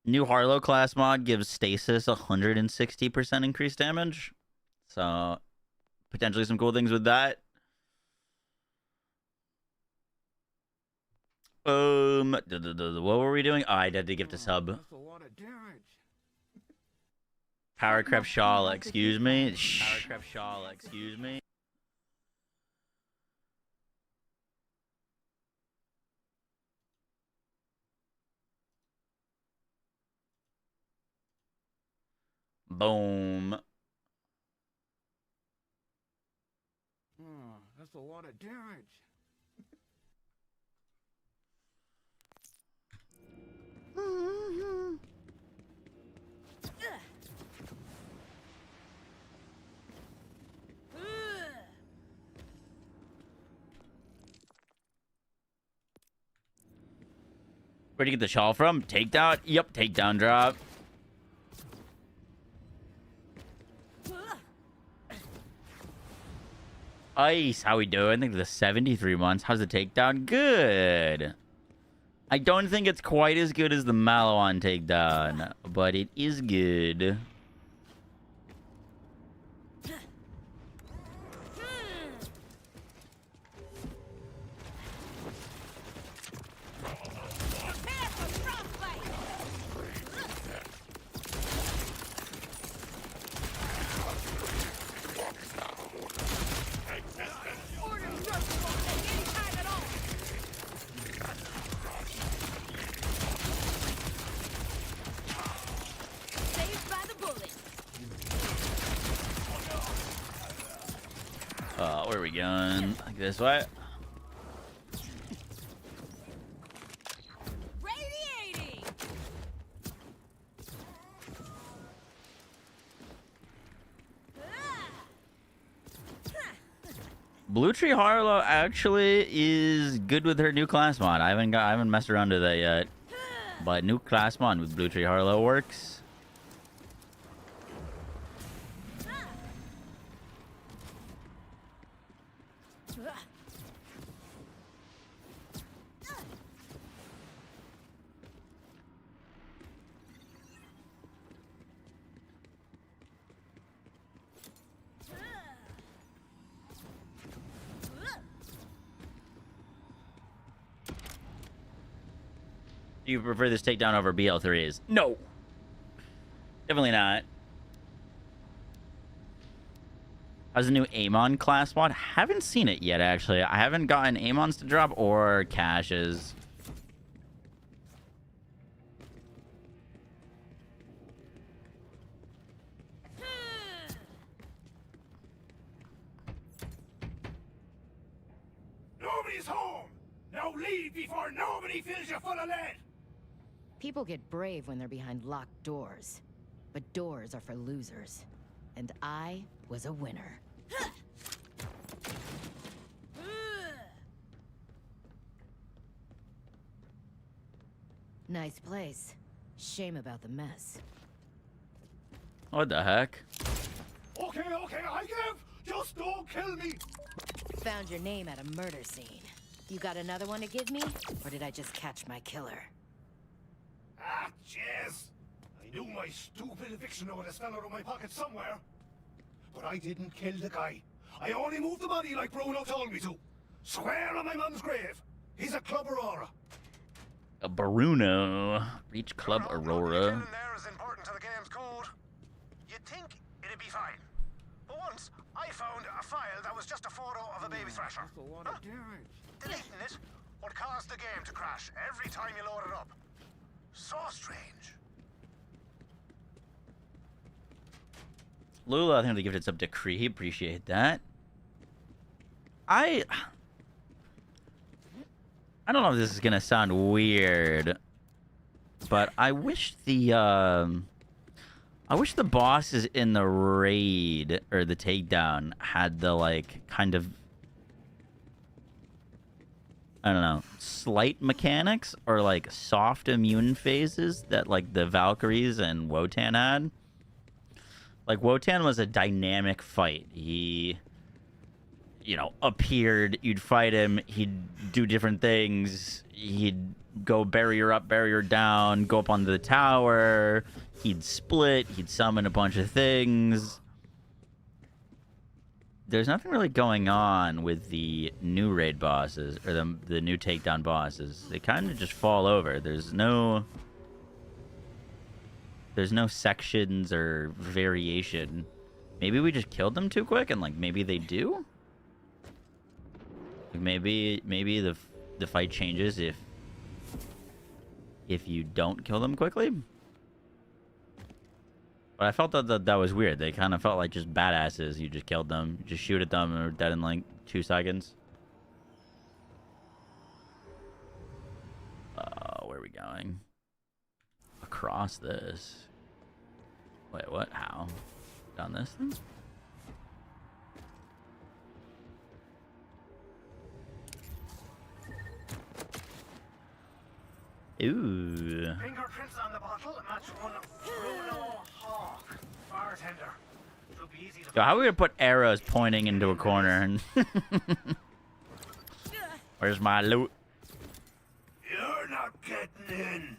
S1: New Harlow class mod gives Stasis 160% increased damage. So, potentially some cool things with that. What were we doing? Oh, I had to gift a sub. Powercraft Shala, excuse me. Powercraft Shala, excuse me. Boom.
S2: Oh, that's a lot of damage.
S1: Where'd you get the shawl from? Takedown? Yep, takedown drop. Ice, how we doing? I think the 73 months. How's the takedown? Good. I don't think it's quite as good as the Malawan takedown, but it is good. Where are we going? Like this way?
S4: Radiating.
S1: Blue Tree Harlow actually is good with her new class mod. I haven't messed around with that yet. But new class mod with Blue Tree Harlow works. Do you prefer this takedown over BL3s? No. Definitely not. How's the new Amon class mod? Haven't seen it yet, actually. I haven't gotten Amons to drop or caches.
S2: Nobody's home! Now leave before nobody fills you full of lead!
S5: People get brave when they're behind locked doors. But doors are for losers. And I was a winner. Nice place. Shame about the mess.
S1: What the heck?
S2: Okay, I give! Just don't kill me!
S5: Found your name at a murder scene. You got another one to give me? Or did I just catch my killer?
S2: Ah, jeez! I knew my stupid eviction notice fell out of my pocket somewhere. But I didn't kill the guy. I only moved the body like Bruno told me to. Square on my mum's grave. He's a Club Aurora.
S1: A Bruno. Reach Club Aurora.
S2: There is important to the game's code. You'd think it'd be fine. But once, I found a file that was just a photo of a baby thrasher. Huh? Deleting it would cause the game to crash every time you load it up. So strange.
S1: Lula, I think they gifted sub to Cree. Appreciate that. I don't know if this is gonna sound weird, but I wish the bosses in the raid or the takedown had the like kind of, I don't know, slight mechanics or like soft immune phases that like the Valkyries and Wotan had. Like Wotan was a dynamic fight. He, you know, appeared, you'd fight him, he'd do different things, he'd go barrier up, barrier down, go up onto the tower, he'd split, he'd summon a bunch of things. There's nothing really going on with the new raid bosses, or the new takedown bosses. They kind of just fall over. There's no sections or variation. Maybe we just killed them too quick, and like maybe they do? Maybe the fight changes if you don't kill them quickly. But I felt that was weird. They kind of felt like just badasses. You just killed them, you just shoot at them, and they're dead in like 2 seconds. Where are we going? Across this. Wait, what? How? Down this thing? Ooh.
S2: Fingerprints on the bottle match one Bruno Hawk, bartender. It'll be easy to
S1: Yo, how are we gonna put arrows pointing into a corner? Where's my loot?
S2: You're not getting in.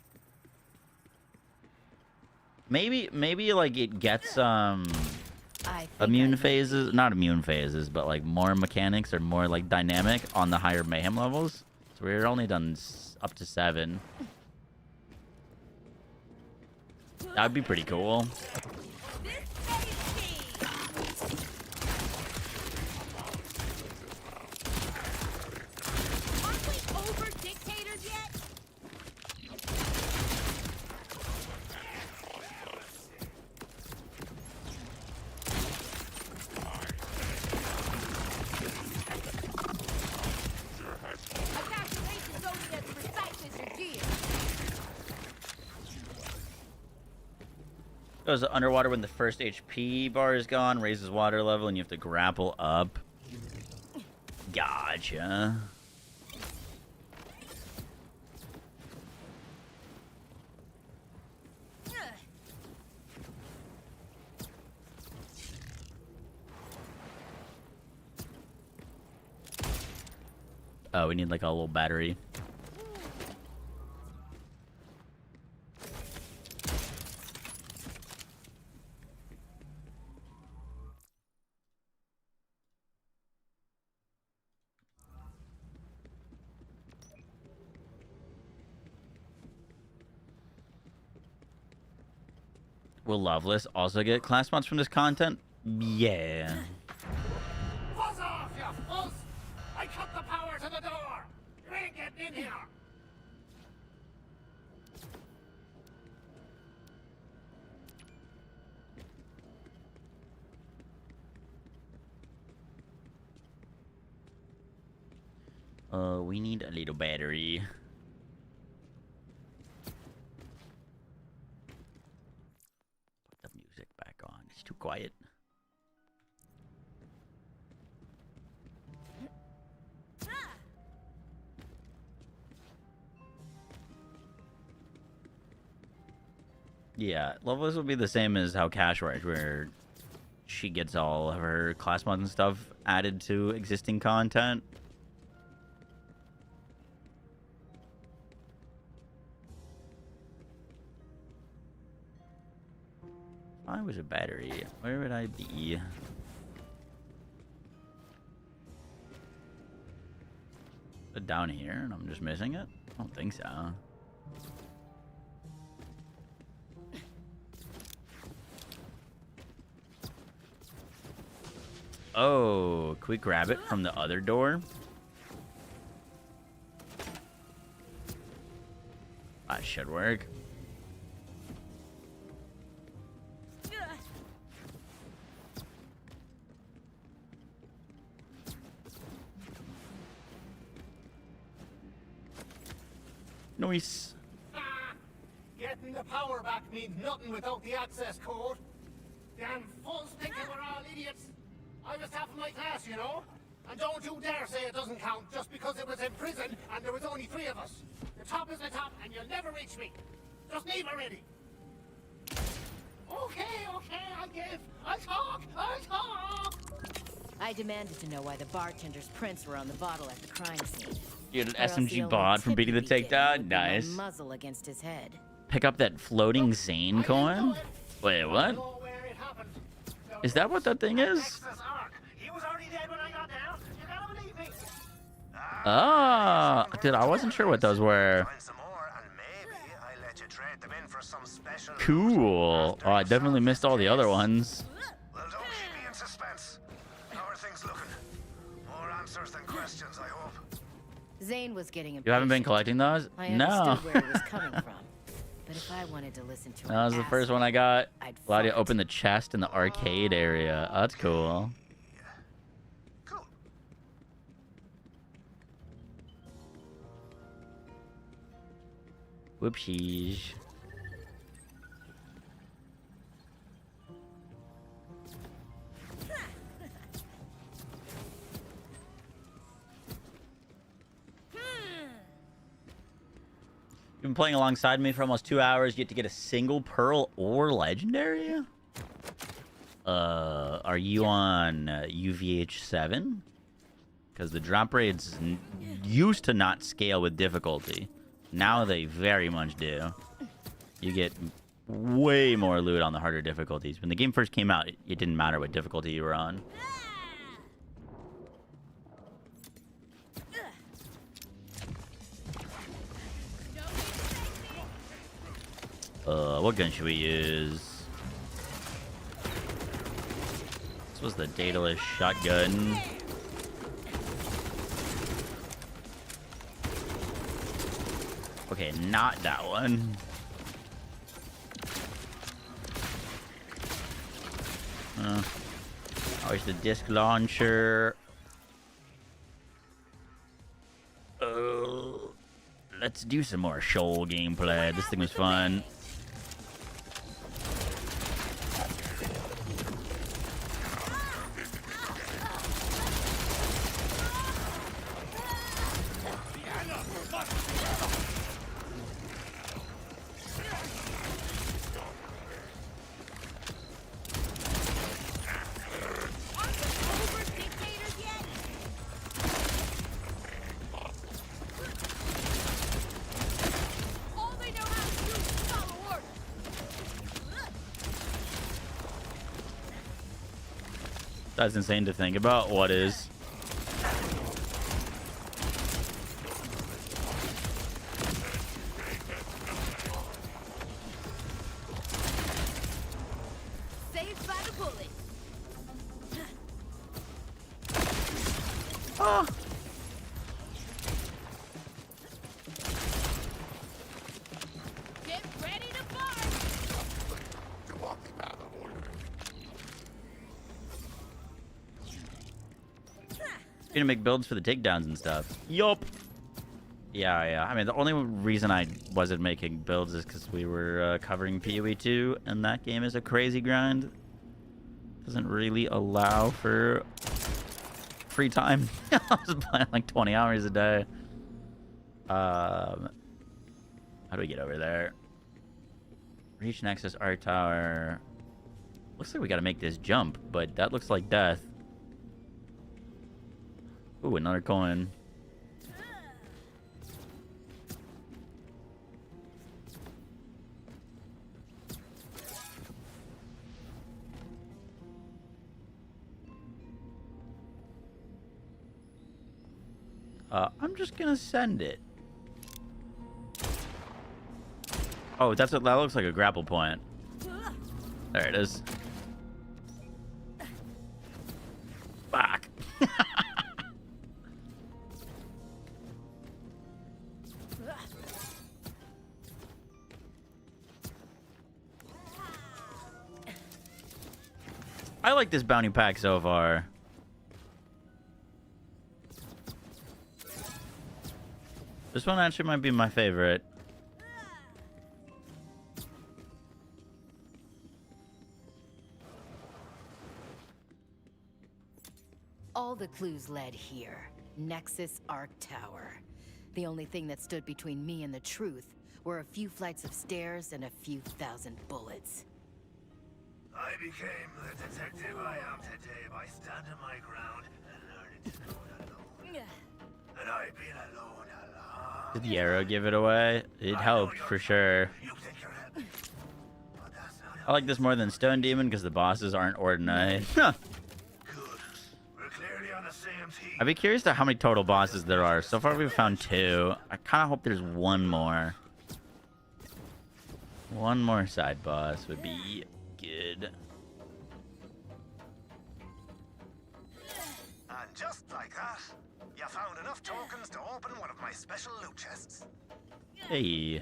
S1: Maybe like it gets
S5: I think
S1: immune
S5: I-
S1: phases, not immune phases, but like more mechanics or more like dynamic on the higher mayhem levels. So we're only done up to 7. That'd be pretty cool.
S4: Aren't we over dictators yet? Evacuation's only as precise as your gear.
S1: Goes underwater when the first HP bar is gone, raises water level, and you have to grapple up. Gotcha. Oh, we need like a little battery. Will Loveless also get class mods from this content? Yeah.
S2: Buzz off, you fuzz! I cut the power to the door! You ain't getting in here!
S1: We need a little battery. Put the music back on. It's too quiet. Yeah, levels will be the same as how Cash works, where she gets all of her class mods and stuff added to existing content. If I was a battery, where would I be? Is it down here and I'm just missing it? I don't think so. Oh, can we grab it from the other door? That should work. Nice.
S2: Getting the power back means nothing without the access code. Damn fools thinking we're all idiots. I was top of my class, you know. And don't you dare say it doesn't count just because it was in prison and there was only 3 of us. The top is the top and you'll never reach me. Just leave already. Okay, I'll give. I'll talk.
S5: I demanded to know why the bartender's prints were on the bottle at the crime scene.
S1: You had an
S5: Or else the
S1: SMG
S5: only
S1: bod from
S5: tip
S1: beating the
S5: you'd be getting
S1: takedown.
S5: would be my
S1: Nice.
S5: muzzle against his head.
S1: Pick up that floating Zane coin? Wait, what?
S2: Know where it happened.
S1: Is that what that thing is?
S2: Texas Ark. He was already dead when I got there. You gotta believe me.
S1: Ah, dude, I wasn't sure what those were.
S9: Find some more, and maybe I'll let you trade them in for some special.
S1: Cool. Oh, I definitely missed all the other ones.
S9: Well, don't keep me in suspense. How are things looking? More answers than questions, I hope.
S5: Zane was getting impatient.
S1: You haven't been collecting those?
S5: I
S1: No.
S5: understood where it was coming from. But if I wanted to listen to
S1: That was the first one I got.
S5: I'd
S1: Allowed you to
S5: fight.
S1: open the chest in the arcade area. Oh, that's cool.
S9: Cool.
S1: Whoopsies. You've been playing alongside me for almost 2 hours, yet to get a single pearl or legendary? Are you on UVH 7? Because the drop rates used to not scale with difficulty. Now they very much do. You get way more loot on the harder difficulties. When the game first came out, it didn't matter what difficulty you were on. What gun should we use? This was the dataless shotgun. Okay, not that one. Always the disc launcher. Let's do some more shoal gameplay. This thing was fun. That's insane to think about. What is?
S4: Saved by the bullet.
S1: Oh.
S4: Get ready to fire.
S1: Gonna make builds for the takedowns and stuff. Yup. Yeah. I mean, the only reason I wasn't making builds is because we were covering PoE 2, and that game is a crazy grind. Doesn't really allow for free time. I was playing like 20 hours a day. How do we get over there? Reach and access Art Tower. Looks like we gotta make this jump, but that looks like death. Ooh, another coin. I'm just gonna send it. Oh, that looks like a grapple point. There it is. Fuck. I like this bounty pack so far. This one actually might be my favorite.
S5: All the clues led here. Nexus Arc Tower. The only thing that stood between me and the truth were a few flights of stairs and a few thousand bullets.
S2: I became the detective I am today by standing my ground and learning to go it alone. And I've been alone a long
S1: Did the arrow give it away? It helped for sure.
S2: You think you're helping, but that's not
S1: I like this more than Stone Demon because the bosses aren't ordinary.
S2: good. We're clearly on the same team.
S1: I'd be curious to how many total bosses there are. So far we've found 2. I kind of hope there's one more. One more side boss would be good.
S2: And just like that, you found enough tokens to open one of my special loot chests.
S1: Hey.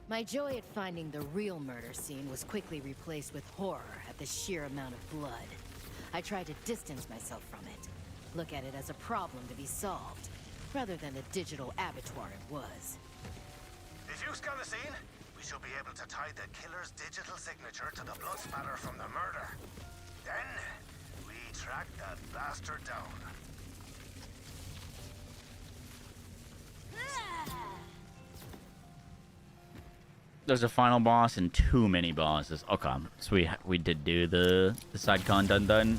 S5: My joy at finding the real murder scene was quickly replaced with horror at the sheer amount of blood. I tried to distance myself from it, look at it as a problem to be solved, rather than the digital abattoir it was.
S2: If you scan the scene, we should be able to tie the killer's digital signature to the blood spatter from the murder. Then, we track that bastard down.
S1: There's a final boss and 2 mini bosses. Okay, so we did do the side con done.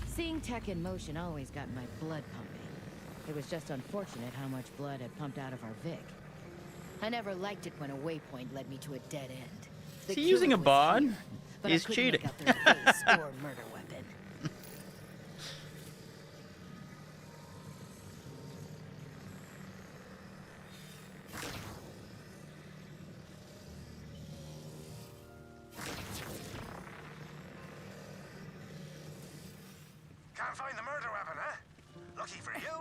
S5: Seeing tech in motion always got my blood pumping. It was just unfortunate how much blood had pumped out of our Vic. I never liked it when a waypoint led me to a dead end.
S1: Is he using a bod? He's
S5: He's
S1: cheating.
S5: Make out their face or murder weapon.
S2: Can't find the murder weapon, huh? Lucky for you,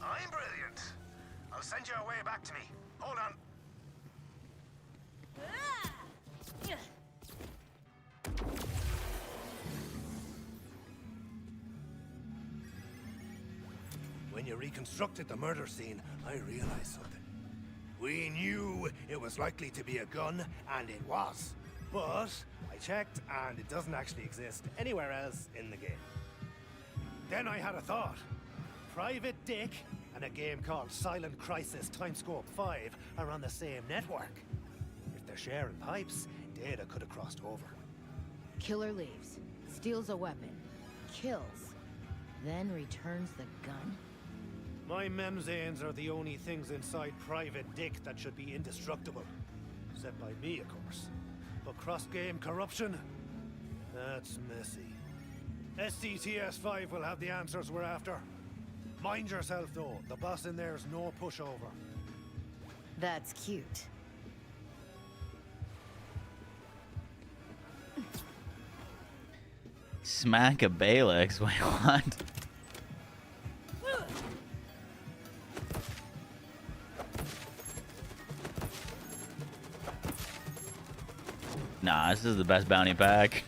S2: I'm brilliant. I'll send you a way back to me. Hold on.
S9: When you reconstructed the murder scene, I realized something. We knew it was likely to be a gun, and it was. But I checked, and it doesn't actually exist anywhere else in the game. Then I had a thought. Private Dick and a game called Silent Crisis Timescope 5 are on the same network. If they're sharing pipes, data could have crossed over.
S5: Killer leaves, steals a weapon, kills, then returns the gun?
S9: My memzanes are the only things inside Private Dick that should be indestructible. Set by me, of course. But cross-game corruption? That's messy. SCTS-5 will have the answers we're after. Mind yourself, though. The boss in there's no pushover.
S5: That's cute.
S1: Smack a Balex. Wait, what? Nah, this is the best bounty pack.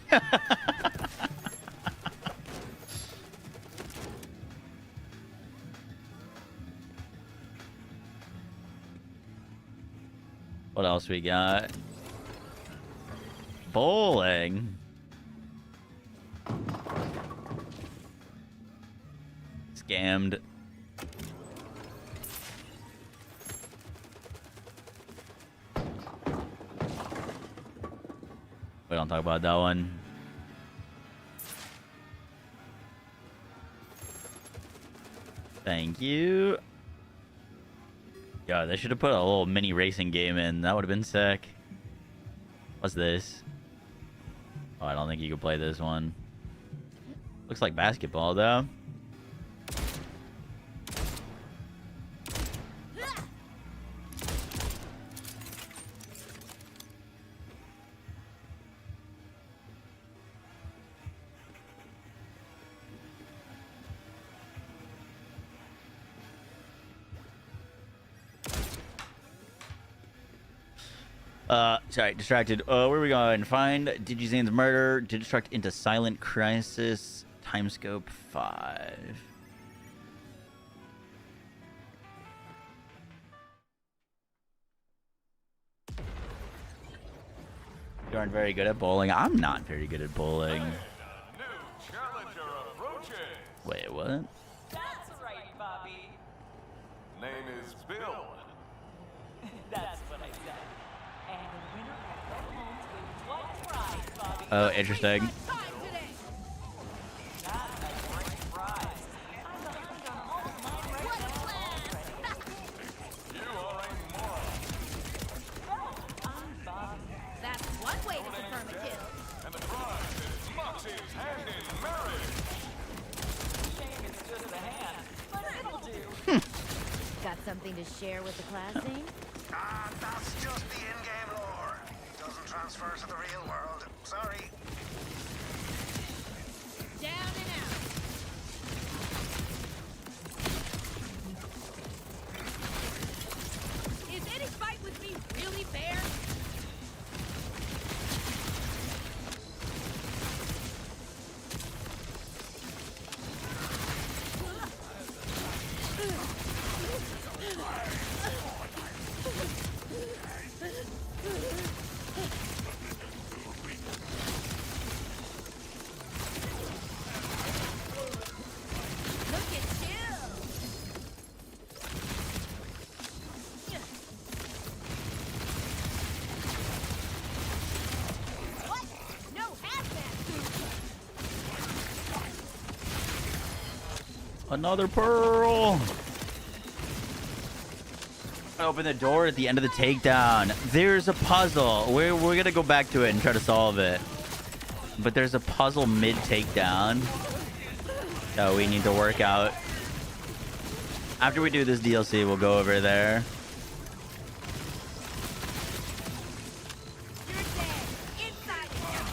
S1: What else we got? Bowling. Scammed. We don't talk about that one. Thank you. Yeah, they should have put a little mini racing game in. That would have been sick. What's this? Oh, I don't think you can play this one. Looks like basketball, though. Sorry, distracted. Where are we going? Find Zane's murder. Digistruct into Silent Crisis. Timescope 5. You aren't very good at bowling. I'm not very good at bowling. Wait, what?
S8: That's right, Bobby.
S10: Name is Bill.
S8: That's what I said. And the winner has went home with one prize, Bobby.
S1: Oh, interesting.
S8: That's a great prize. I'm behind on all of mine right now already.
S10: You are a moron.
S8: No, I'm Bobby.
S4: That's one way to confirm a kill.
S10: And the prize is Moxie's hand in marriage.
S8: Shame it's just a hand, but it'll do.
S5: Got something to share with the class, Zane?
S2: That's just the in-game lore. Doesn't transfer to the real world. Sorry.
S4: Down and out. Is any fight with me really fair? Look at you! What? No hazmat suit!
S1: Another pearl. Open the door at the end of the takedown. There's a puzzle. We're gonna go back to it and try to solve it. But there's a puzzle mid takedown that we need to work out. After we do this DLC, we'll go over there.
S4: You're dead. Inside and out.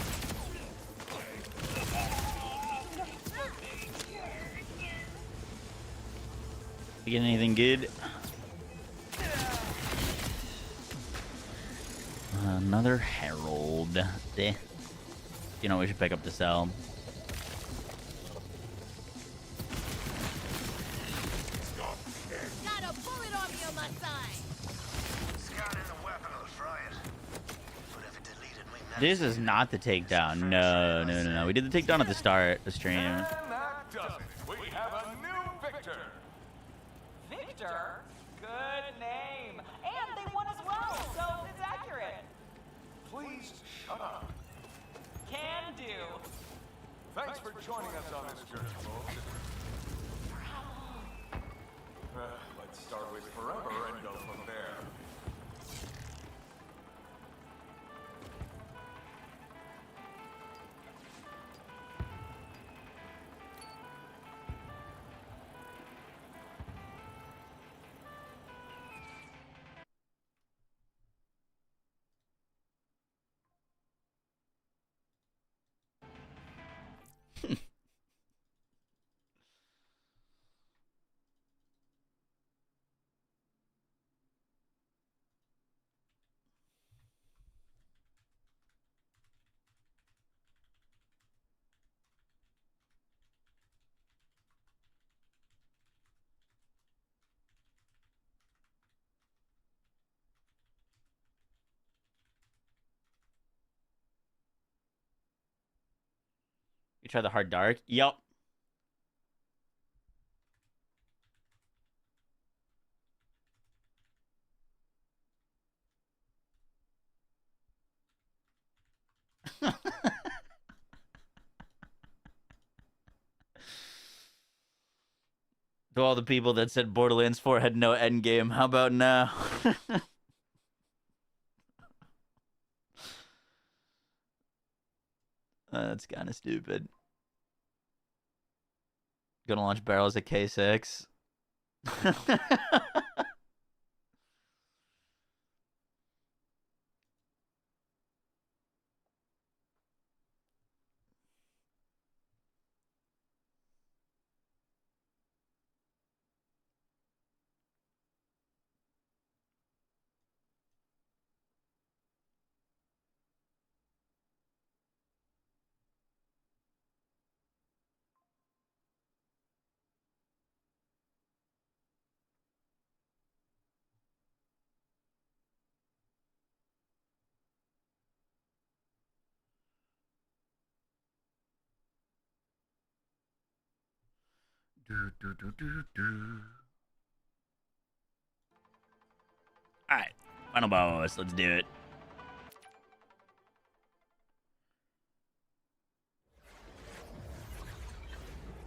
S1: You get anything good? Another Herald. Eh. You know, we should pick up the cell.
S4: Got a bullet on me on my side.
S2: Scanning the weapon will fry it. But if it deleted me now,
S1: This is not the takedown. No. We did the takedown at the start of the stream.
S10: And that does it. We have a new victor.
S8: Victor? Good name. And they won as well, so it's accurate.
S10: Please shut up.
S8: Can do.
S10: Thanks for joining us on this journey, folks. Let's start with forever and go from there.
S1: try the hard dark. Yep. To all the people that said Borderlands 4 had no endgame, how about now? That's kind of stupid. Gonna launch barrels at K6. Alright, final boss. Let's do it.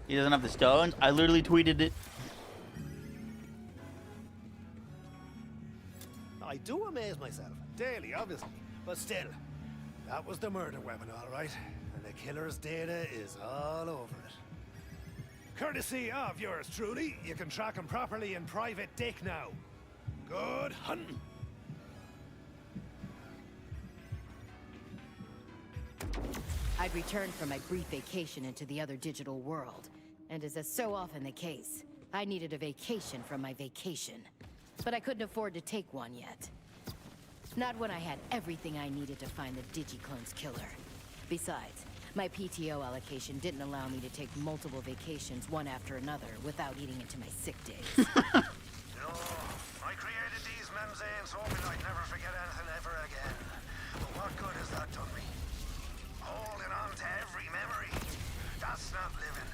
S1: He doesn't have the stones? I literally tweeted it.
S9: I do amaze myself, daily, obviously, but still, that was the murder weapon, all right, and the killer's data is all over it. Courtesy of yours truly, you can track him properly in private dick now. Good hunting.
S5: I'd returned from my brief vacation into the other digital world, and as is so often the case, I needed a vacation from my vacation. But I couldn't afford to take one yet. Not when I had everything I needed to find the Digiclone's killer. Besides, my PTO allocation didn't allow me to take multiple vacations one after another without eating into my sick days.
S2: No, I created these memzanes hoping I'd never forget anything ever again. But what good has that done me? Holding on to every memory. That's not living.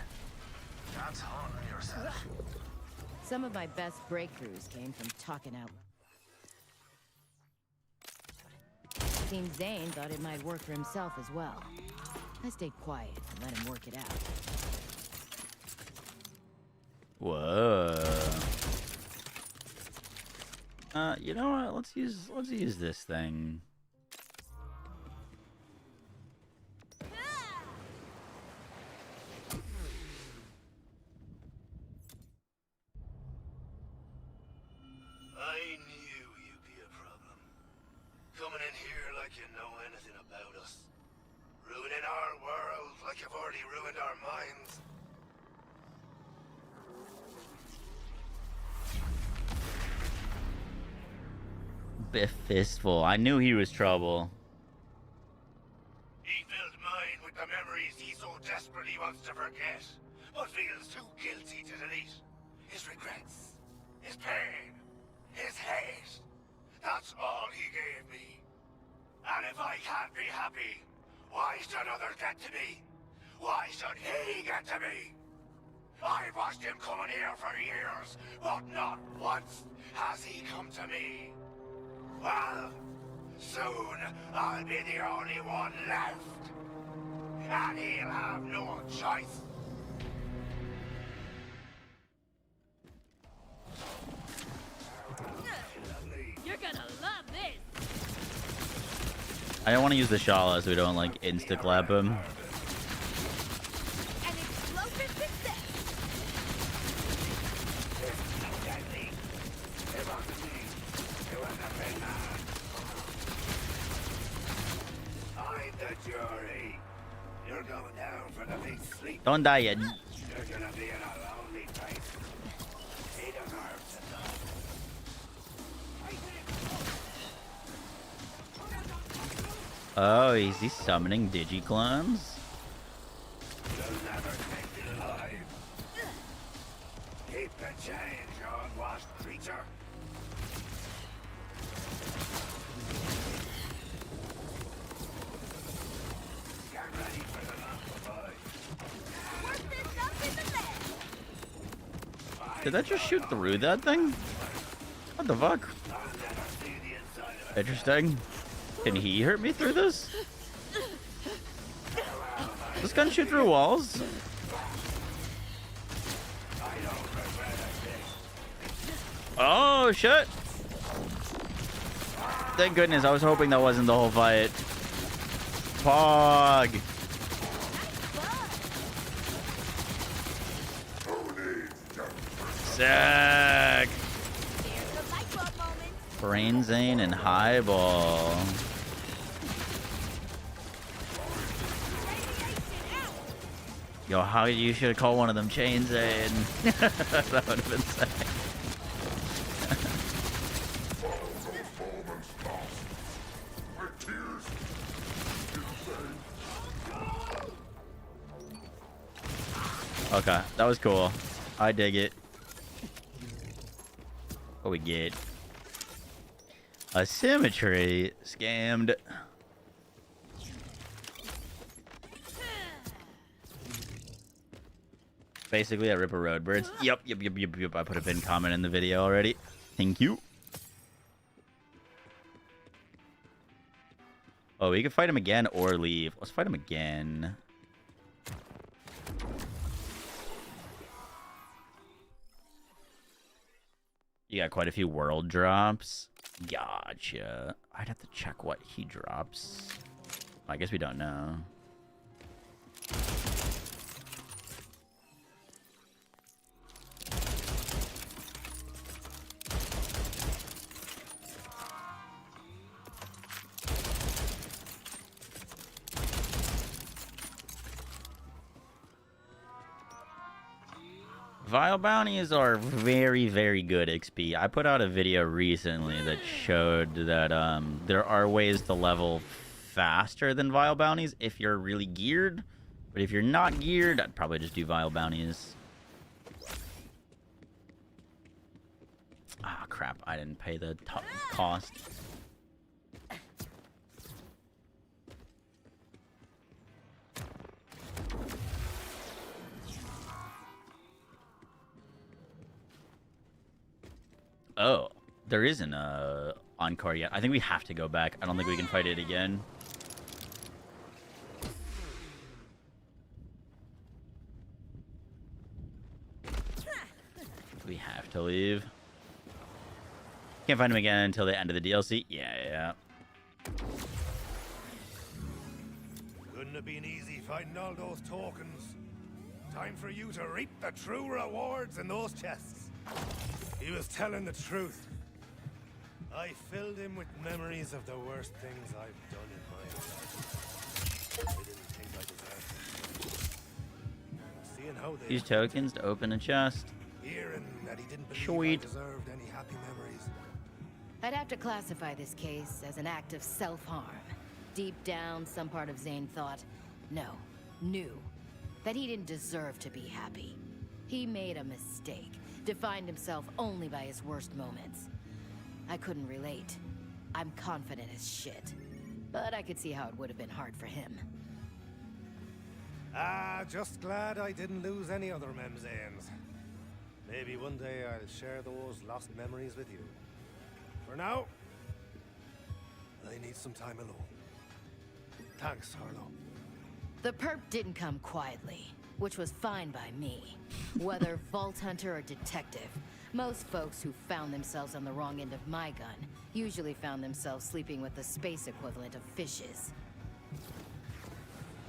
S2: That's haunting yourself.
S5: Some of my best breakthroughs came from talking out. Seems Zane thought it might work for himself as well. I stayed quiet and let him work it out.
S1: Whoa. You know what? Let's use this thing.
S9: I knew you'd be a problem. Coming in here like you know anything about us. Ruining our world like you've already ruined our minds.
S1: Biff Fistful. I knew he was trouble.
S9: He filled mine with the memories he so desperately wants to forget, but feels too guilty to delete. His regrets, his pain, his hate. That's all he gave me. And if I can't be happy, why should others get to me? Why should he get to me? I've watched him coming here for years, but not once has he come to me. Well, soon I'll be the only one left. And he'll have no choice.
S4: You're gonna love this!
S1: I don't want to use the Shala so we don't like insta-clap him.
S4: An explosive success!
S9: I'm the jury. You're going down for the big sleep.
S1: Don't die yet.
S9: You're gonna be in a lonely place. He deserves to know.
S1: Oh, is he summoning Digiclones?
S9: You'll never take me alive. Keep the change, you unwashed creature. Get ready for the last fight.
S1: Did that just shoot through that thing? What the fuck? Interesting. Can he hurt me through this? Does this gun shoot through walls? Oh, shit. Thank goodness. I was hoping that wasn't the whole fight. Pog. Sick. Brain Zane and Highball. Yo, how you should have called one of them Chain Zane. That would have been sick. Okay, that was cool. I dig it. What we get? A symmetry scammed. Basically, I rip a road birds. Yep. I put a pin comment in the video already. Thank you. Oh, we can fight him again or leave. Let's fight him again. You got quite a few world drops. Gotcha. I'd have to check what he drops. I guess we don't know. Vile bounties are very, very good XP. I put out a video recently that showed that there are ways to level faster than Vile bounties if you're really geared. But if you're not geared, I'd probably just do Vile bounties. Ah, crap. I didn't pay the cost. Oh, there isn't a encore yet. I think we have to go back. I don't think we can fight it again. We have to leave. Can't find him again until the end of the DLC. Yeah.
S9: Couldn't have been easy finding all those tokens. Time for you to reap the true rewards in those chests. He was telling the truth. I filled him with memories of the worst things I've done in my life. I didn't think I deserved it. Seeing how they
S1: Use tokens to open a chest.
S9: hearing that he didn't believe
S1: Sweet.
S9: I deserved any happy memories.
S5: I'd have to classify this case as an act of self-harm. Deep down, some part of Zane thought, no, knew, that he didn't deserve to be happy. He made a mistake, defined himself only by his worst moments. I couldn't relate. I'm confident as shit. But I could see how it would have been hard for him.
S9: Just glad I didn't lose any other Memzanes. Maybe one day I'll share those lost memories with you. For now, I need some time alone. Thanks, Harlow.
S5: The perp didn't come quietly, which was fine by me. Whether Vault Hunter or Detective, most folks who found themselves on the wrong end of my gun usually found themselves sleeping with the space equivalent of fishes.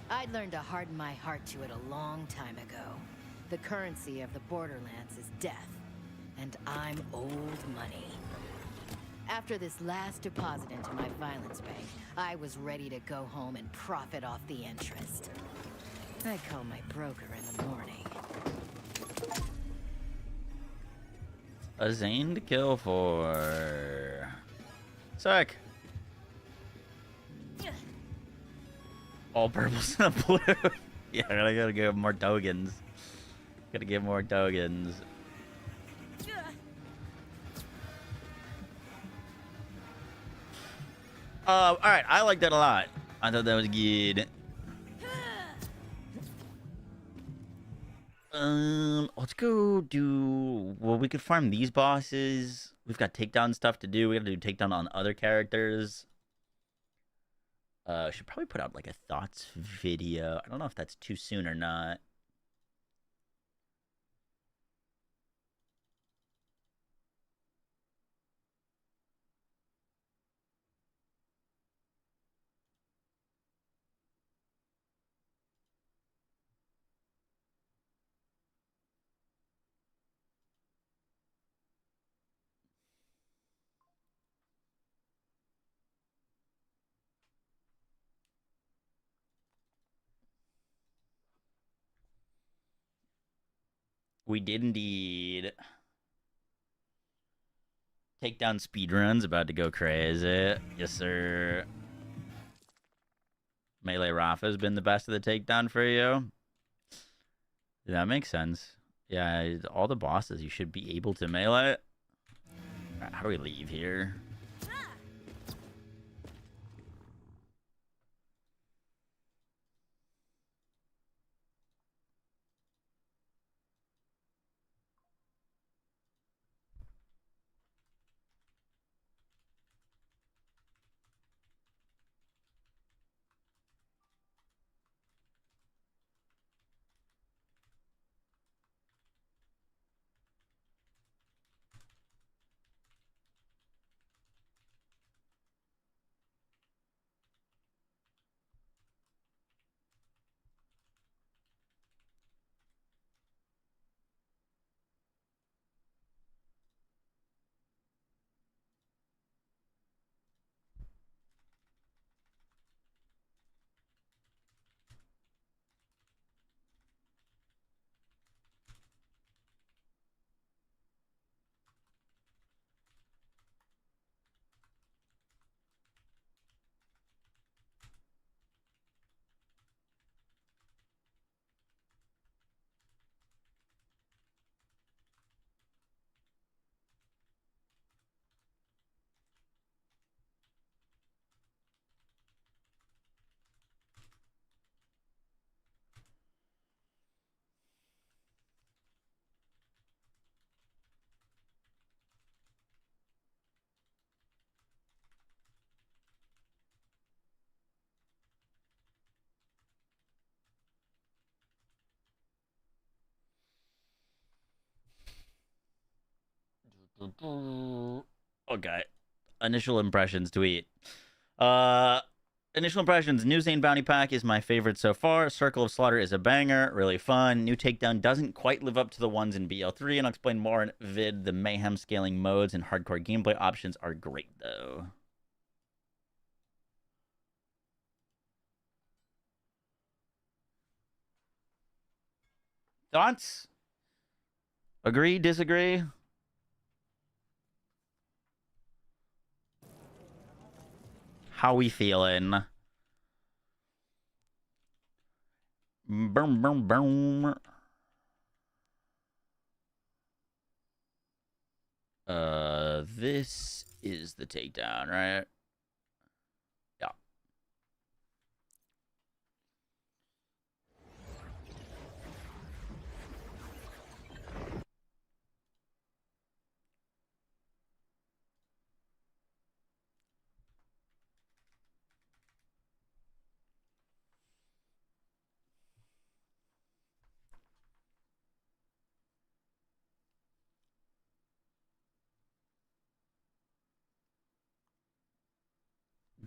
S5: I'd learned to harden my heart to it a long time ago. The currency of the Borderlands is death, and I'm old money. After this last deposit into my violence bank, I was ready to go home and profit off the interest. I call my broker in the morning.
S1: A Zane to kill for. Sick. All purples and a blue. Yeah, I gotta give more tokens. Gotta give more tokens. Alright, I like that a lot. I thought that was good. Let's go do. Well, we could farm these bosses. We've got takedown stuff to do. We gotta do takedown on other characters. Should probably put out like a thoughts video. I don't know if that's too soon or not. We did indeed. Takedown speedruns about to go crazy. Yes, sir. Melee Rafa's been the best of the takedown for you. That makes sense. Yeah, all the bosses you should be able to melee. Right, how do we leave here? Okay. Initial impressions tweet. Initial impressions. New Zane Bounty Pack is my favorite so far. Circle of Slaughter is a banger. Really fun. New Takedown doesn't quite live up to the ones in BL3, and I'll explain more in vid. The mayhem scaling modes and hardcore gameplay options are great, though. Thoughts? Agree? Disagree? How we feeling? Boom, boom, boom. This is the takedown, right? Yeah.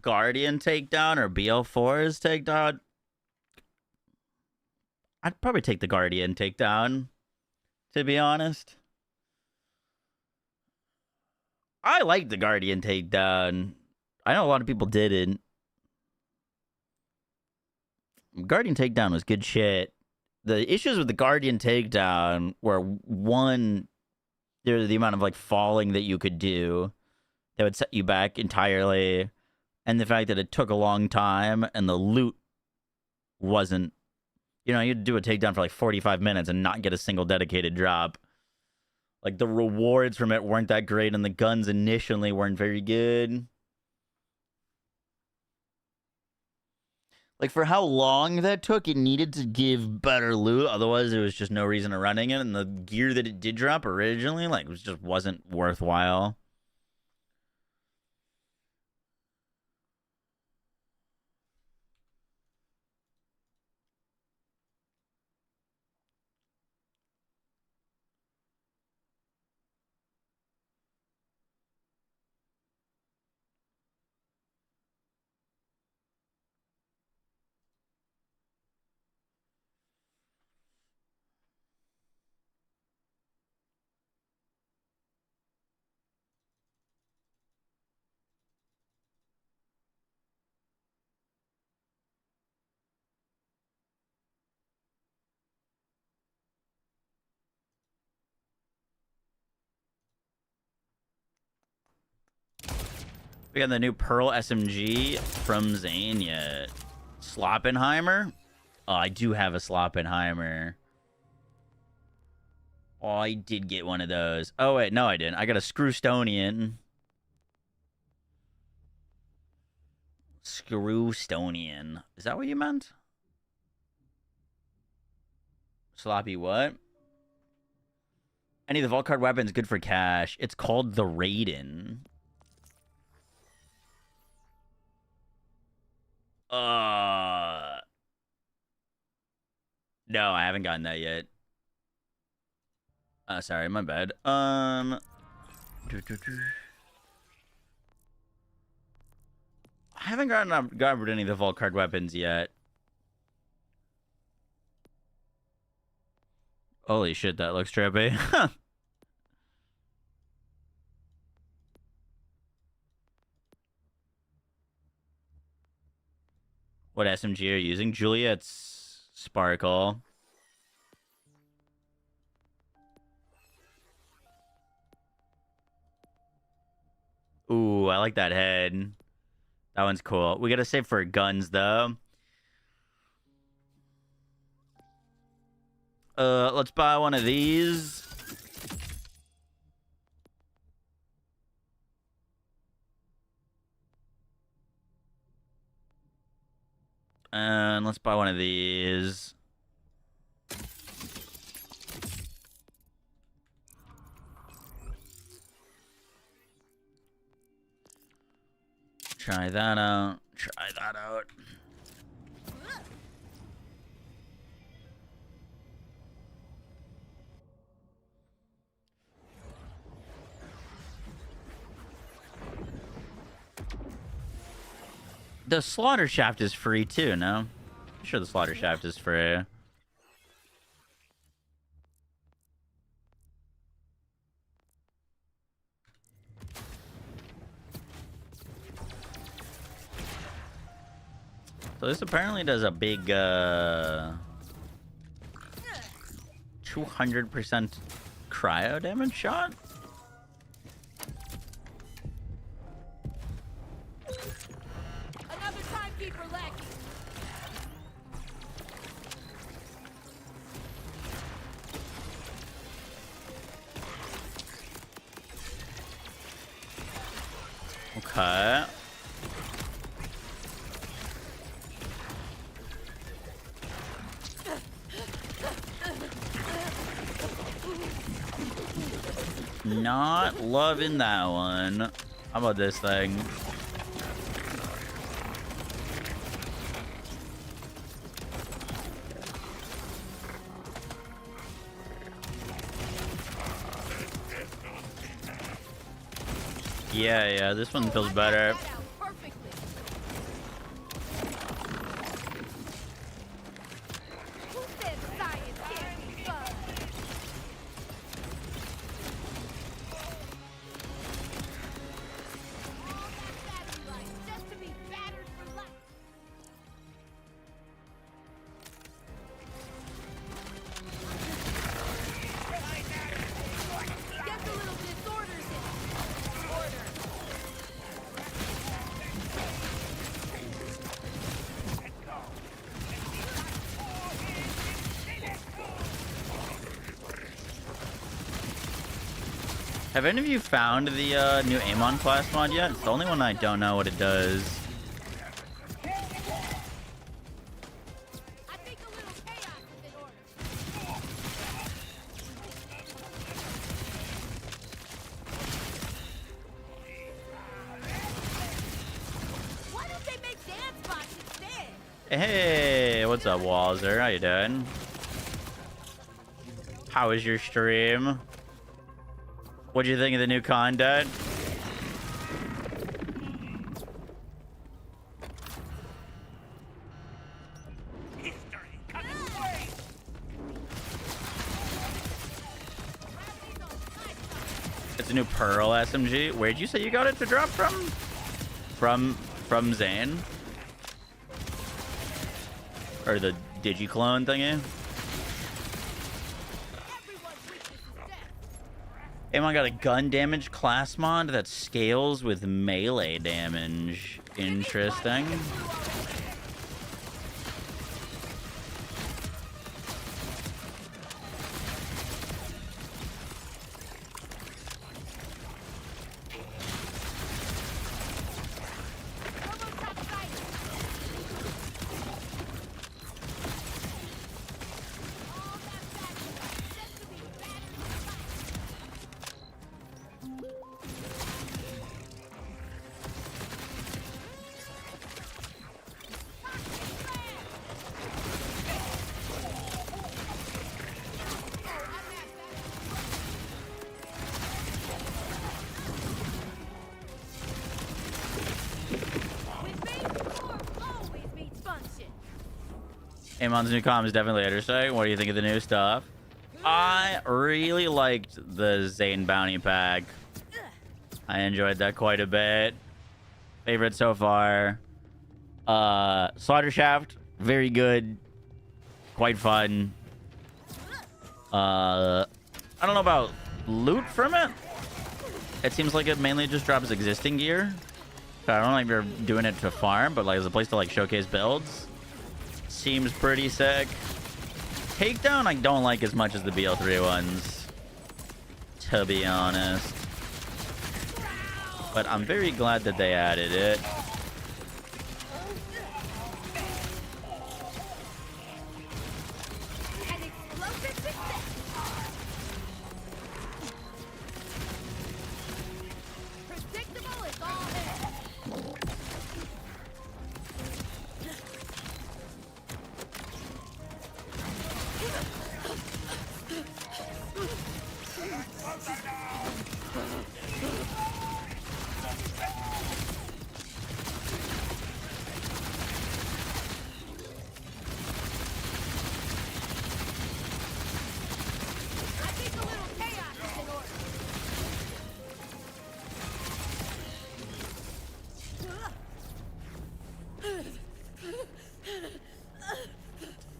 S1: Guardian takedown or BL4's takedown? I'd probably take the Guardian takedown, to be honest. I like the Guardian takedown. I know a lot of people didn't. Guardian takedown was good shit. The issues with the Guardian takedown were, one, there's the amount of like falling that you could do that would set you back entirely, and the fact that it took a long time and the loot wasn't, you'd do a takedown for like 45 minutes and not get a single dedicated drop. Like, the rewards from it weren't that great, and the guns initially weren't very good. Like, for how long that took, it needed to give better loot. Otherwise, there was just no reason to running it. And the gear that it did drop originally, like, just wasn't worthwhile. We got the new Pearl SMG from Zane yet. Sloppenheimer? Oh, I do have a Sloppenheimer. Oh, I did get one of those. Oh, wait. No, I didn't. I got a Screwstonian. Screwstonian. Is that what you meant? Sloppy what? Any of the vault card weapons good for cash. It's called the Raiden. No, I haven't gotten that yet. Sorry, my bad. I haven't gotten any of the vault card weapons yet. Holy shit, that looks trippy. What SMG are you using? Juliet's Sparkle. Ooh, I like that head. That one's cool. We gotta save for guns, though. Let's buy one of these. And let's buy one of these. Try that out. Try that out. The slaughter shaft is free too, no? I'm sure the slaughter shaft is free. So this apparently does a big 200% cryo damage shot.
S4: Another timekeeper lacking.
S1: Okay. Not loving that one. How about this thing? Yeah, this one feels better. Have any of you found the new Amon class mod yet? It's the only one I don't know what it does. Hey, what's up, Walzer? How you doing? How was your stream? What'd you think of the new content? It's a new Pearl SMG. Where'd you say you got it to drop from? From Zane? Or the Digiclone thingy? Am I got a gun damage class mod that scales with melee damage? Interesting. Amon's new comm is definitely interesting. What do you think of the new stuff? I really liked the Zane bounty pack. I enjoyed that quite a bit. Favorite so far. Slaughter Shaft, very good. Quite fun. I don't know about loot from it. It seems like it mainly just drops existing gear. I don't know if you're doing it to farm, but like as a place to like showcase builds. Seems pretty sick. Takedown I don't like as much as the BL3 ones, to be honest. But I'm very glad that they added it.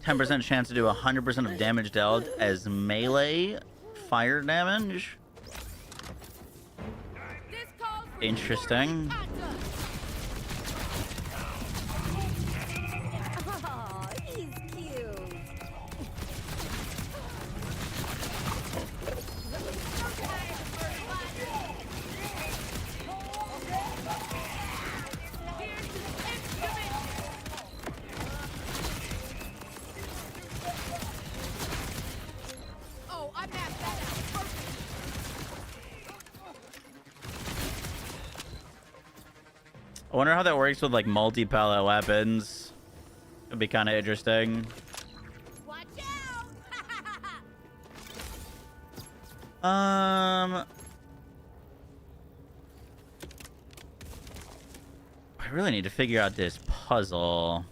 S1: %, chance to do 100% of damage dealt as melee fire damage. Interesting. I wonder how that works with like multi-pellet weapons. It'd be kind of interesting.
S4: Watch out!
S1: I really need to figure out this puzzle.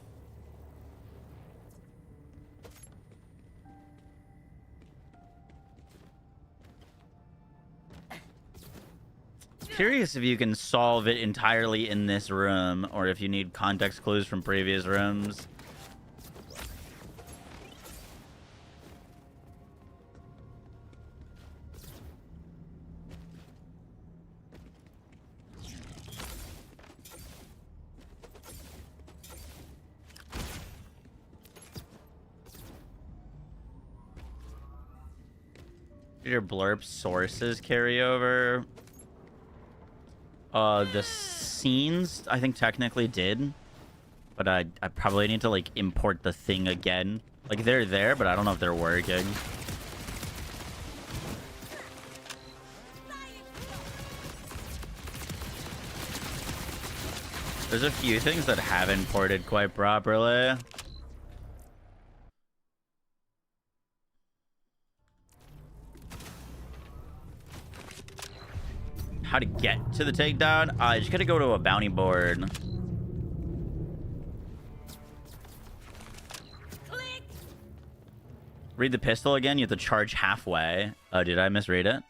S1: Curious if you can solve it entirely in this room, or if you need context clues from previous rooms. Did your blurb sources carry over? The scenes, I think technically did, but I probably need to like import the thing again. Like they're there, but I don't know if they're working. There's a few things that haven't ported quite properly. How to get to the takedown? You just gotta go to a bounty board.
S4: Click.
S1: Read the pistol again. You have to charge halfway. Oh, did I misread it?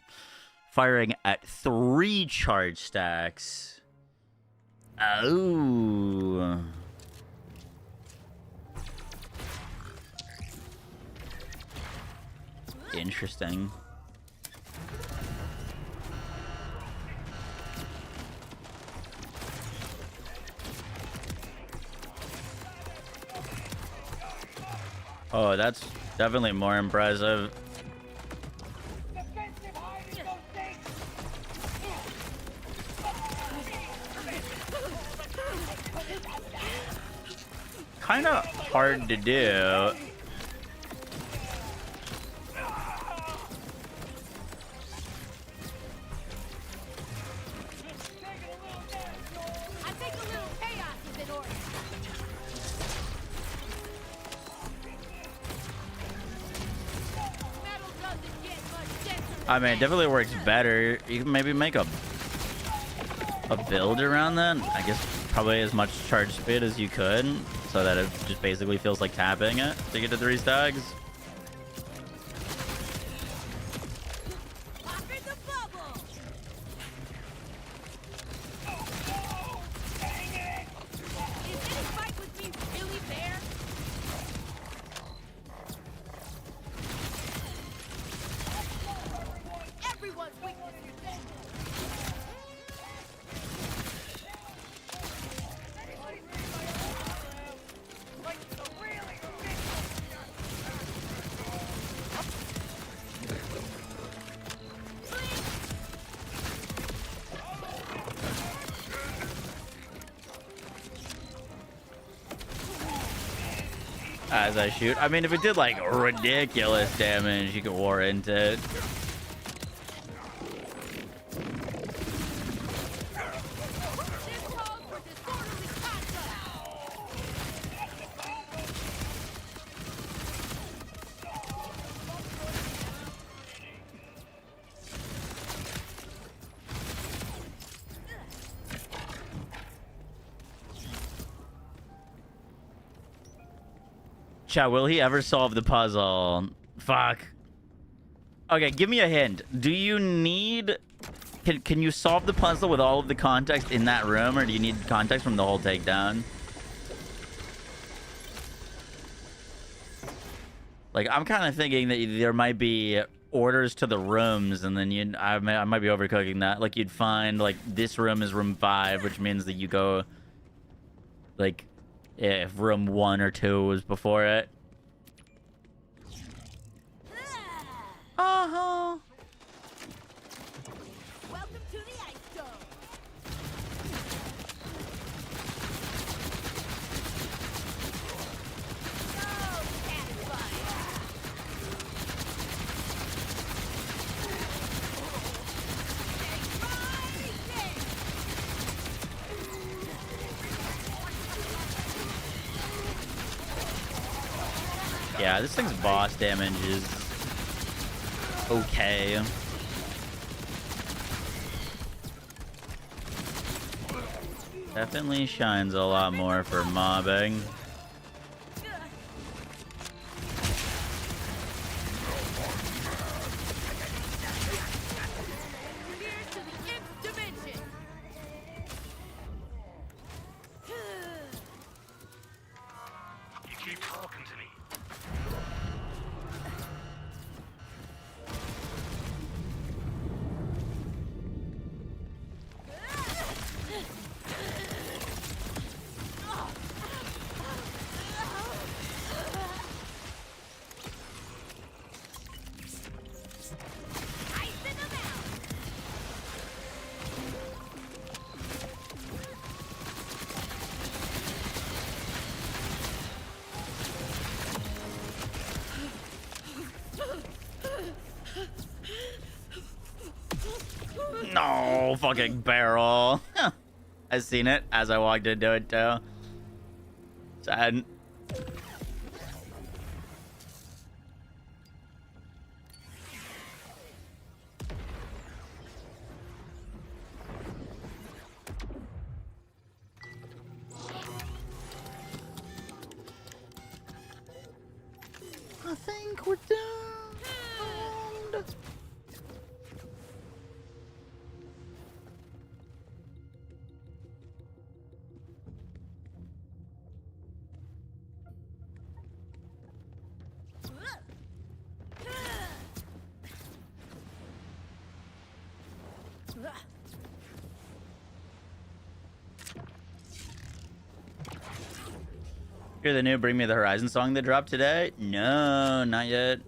S1: Firing at 3 charge stacks. Oh. Interesting. Oh, that's definitely more impressive. Kind of hard to do.
S4: I think a little chaos is in order. Metal doesn't get much denser.
S1: I mean, it definitely works better. You can maybe make a build around that. I guess probably as much charge speed as you could, so that it just basically feels like tapping it to get to 3 stacks.
S4: Popping the bubble. Is any fight with me really fair? Everyone's weakness is this.
S1: As I shoot. I mean, if it did like ridiculous damage, you could warrant it.
S4: This calls for disorderly conduct.
S1: Chat, will he ever solve the puzzle? Fuck. Okay, give me a hint. Do you need... Can you solve the puzzle with all of the context in that room, or do you need context from the whole takedown? Like, I'm kind of thinking that there might be orders to the rooms, and then I might be overcooking that. Like, you'd find, like, this room is room 5, which means that you go... Like... if room 1 or 2 was before it. Uh-huh.
S4: Welcome to the ice dome. So satisfying.
S1: Yeah, this thing's boss damage is okay. Definitely shines a lot more for mobbing.
S4: Here's to the nth dimension.
S2: You keep talking to me.
S4: Icing them out.
S1: No fucking barrel. I seen it as I walked into it too. Sad. I think we're done. Hear the new Bring Me the Horizon song that dropped today? No, not yet.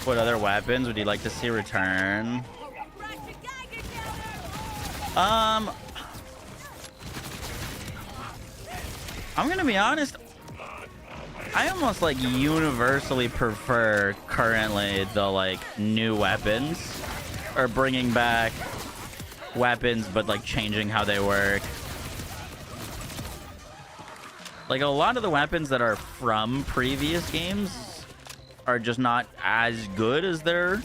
S1: What other weapons would you like to see return? I'm gonna be honest, I almost like universally prefer currently the like new weapons, or bringing back weapons but like changing how they work. Like a lot of the weapons that are from previous games are just not as good as their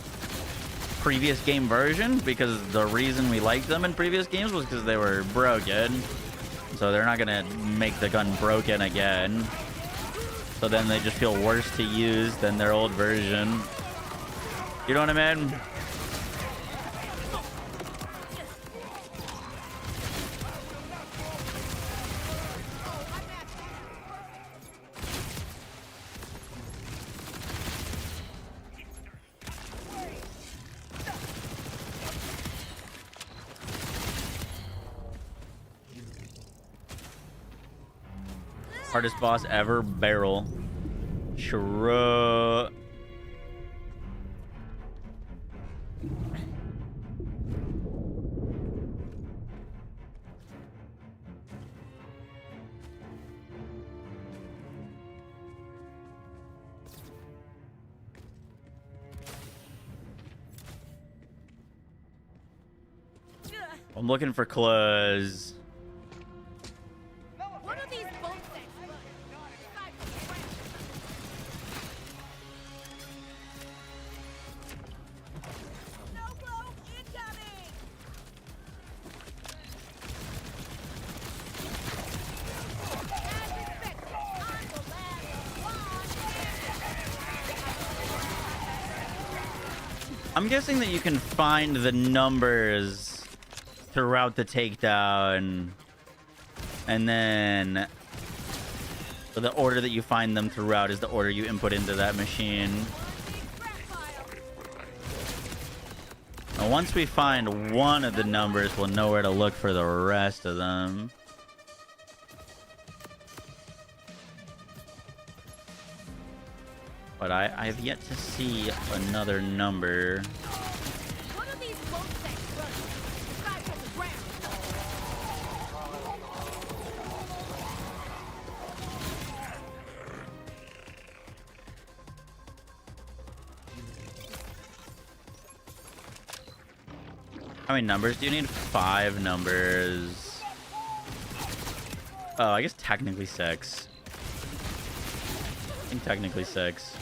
S1: previous game version, because the reason we liked them in previous games was because they were broken. So they're not gonna make the gun broken again. So then they just feel worse to use than their old version. You know what I mean? Hardest boss ever, barrel. Sure. I'm looking for clues. I'm guessing that you can find the numbers throughout the takedown, and then the order that you find them throughout is the order you input into that machine. And once we find one of the numbers, we'll know where to look for the rest of them. But I've yet to see another number. How many numbers do you need? 5 numbers. Oh, I guess technically 6. I think technically 6.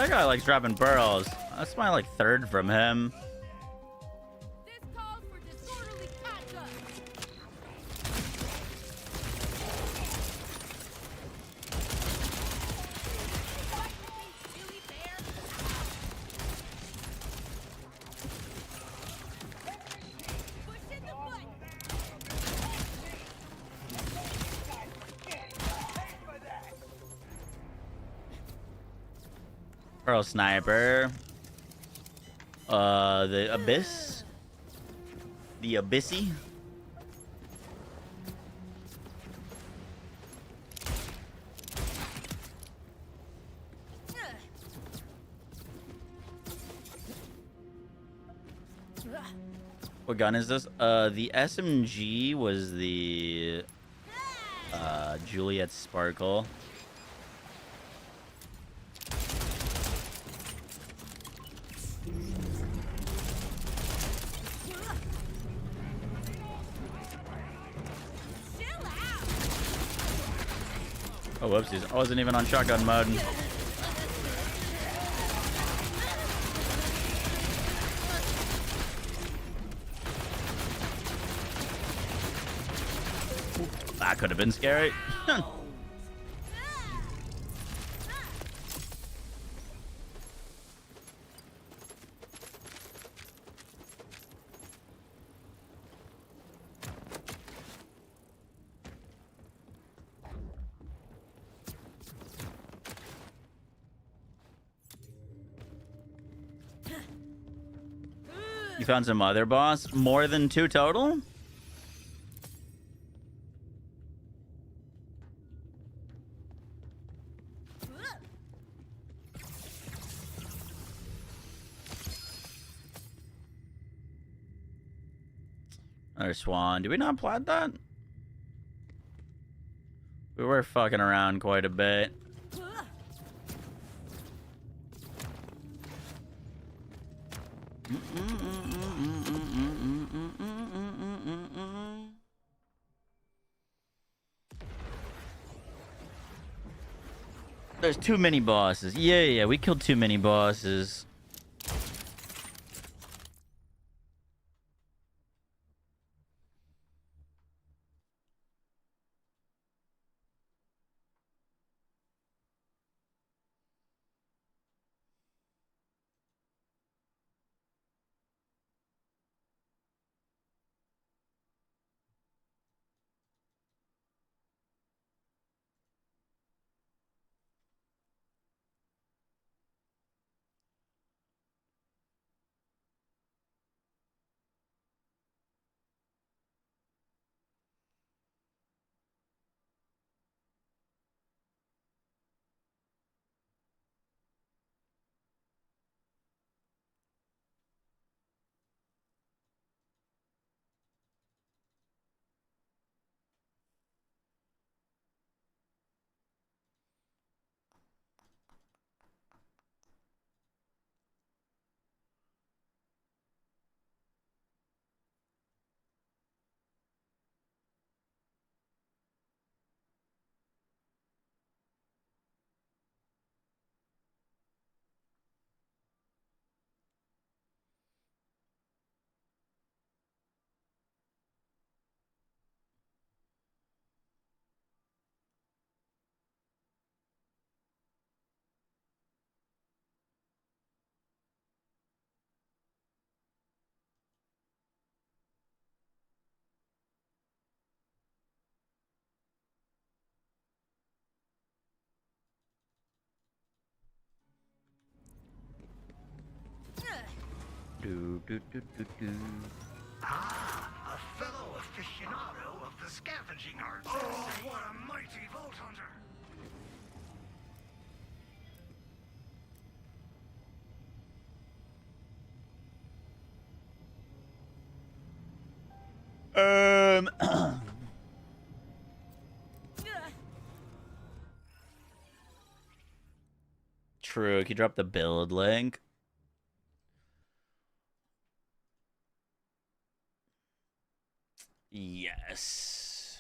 S1: That guy likes dropping barrels. That's my like third from him.
S4: This calls for disorderly conduct. Silly bear. Push in the foot.
S1: Pearl sniper. The abyss. The abyssy. What gun is this? The SMG was the Juliet Sparkle. Oh, whoopsies. I wasn't even on shotgun mode. That could have been scary. You found some other boss? More than 2 total? Another swan. Did we not plat that? We were fucking around quite a bit. There's too many bosses. Yeah, we killed too many bosses.
S2: Ah, a fellow aficionado of the scavenging arts. Oh, what a mighty vault hunter!
S1: True. Can you drop the build link? Yes.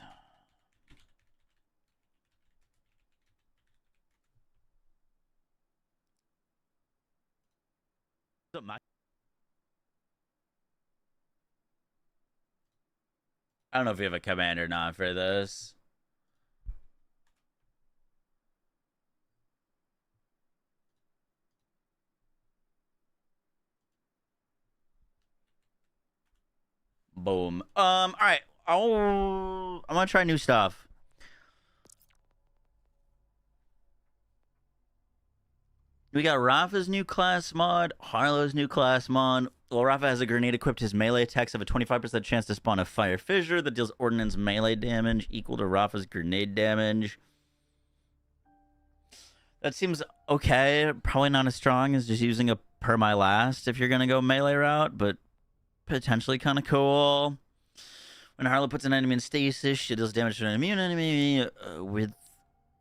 S1: I don't know if we have a command or not for this. Boom. All right. I'm gonna try new stuff. We got Rafa's new class mod, Harlow's new class mod. Well, Rafa has a grenade equipped. His melee attacks have a 25% chance to spawn a fire fissure that deals ordnance melee damage equal to Rafa's grenade damage. That seems okay. Probably not as strong as just using a per my last if you're gonna go melee route, but potentially kind of cool. When Harlow puts an enemy in stasis, she deals damage to an immune enemy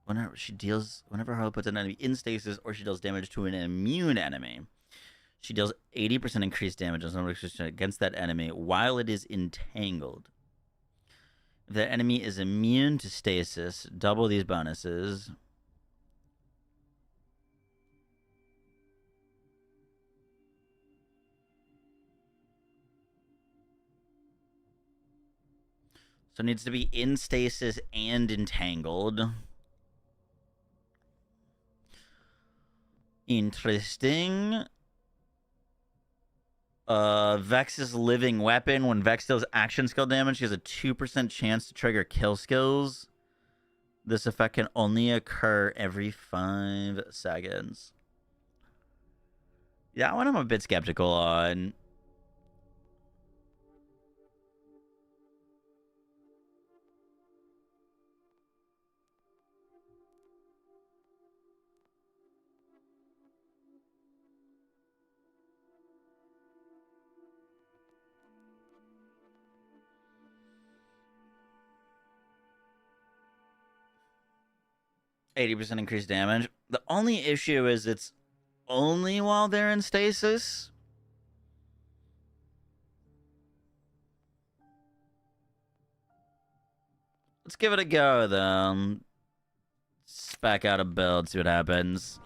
S1: whenever Harlow puts an enemy in stasis or she deals damage to an immune enemy. She deals 80% increased damage against that enemy while it is entangled. If the enemy is immune to stasis, double these bonuses. So it needs to be in stasis and entangled. Interesting. Vex's living weapon. When Vex deals action skill damage, she has a 2% chance to trigger kill skills. This effect can only occur every 5 seconds. That one I'm a bit skeptical on. %80 increased damage. The only issue is it's only while they're in stasis. Let's give it a go, though. Spec out a build, see what happens.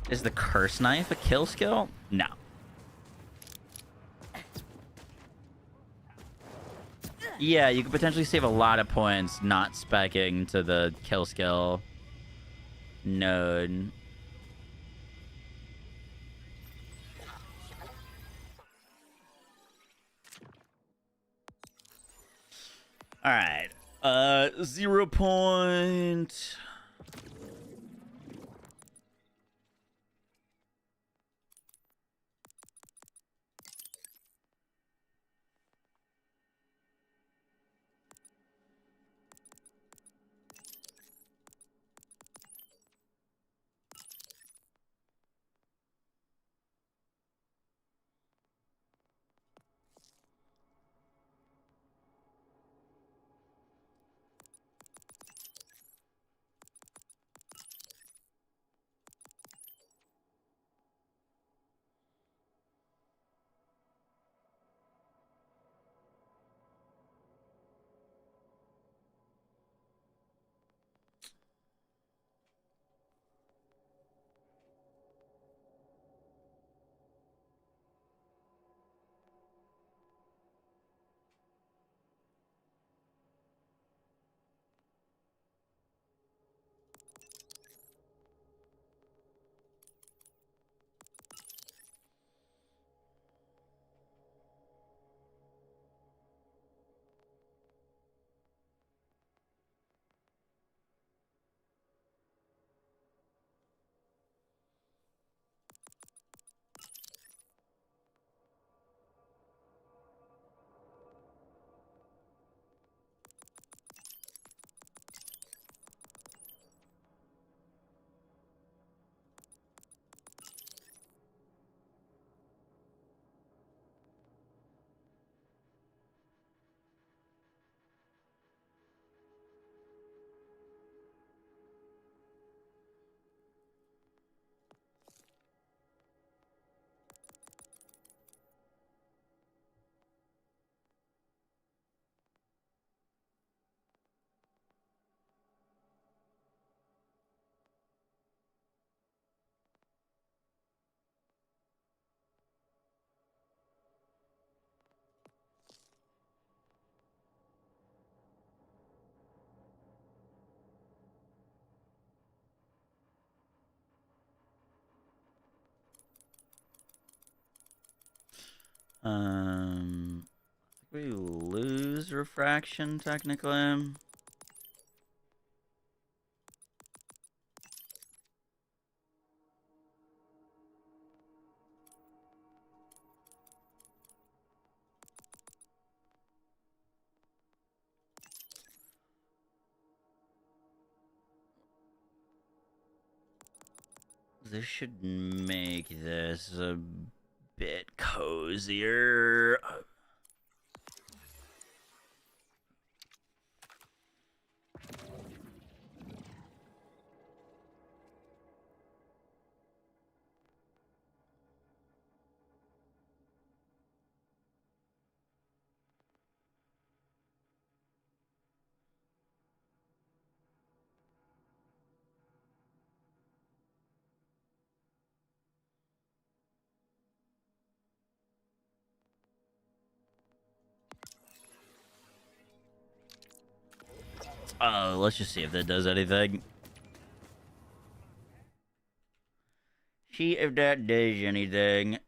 S1: Is the curse knife a kill skill? No. Yeah, you could potentially save a lot of points not speccing to the kill skill node. All right. 0 point. We lose refraction technically. This should make this a bit cozier. Let's just see if that does anything. See if that does anything.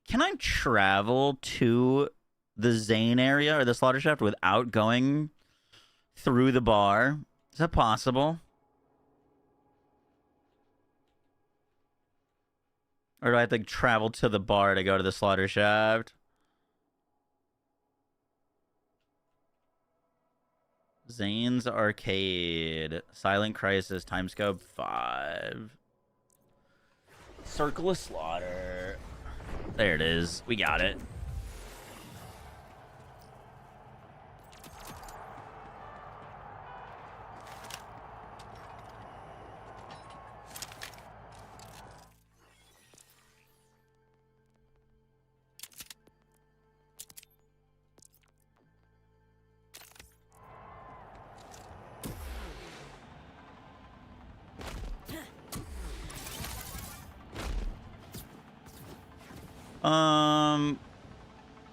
S1: Can I travel to the Zane area or the slaughter shaft without going through the bar? Is that possible? Or do I have to travel to the bar to go to the slaughter shaft? Zane's Arcade. Silent Crisis. Timescope 5. Circle of Slaughter. There it is. We got it.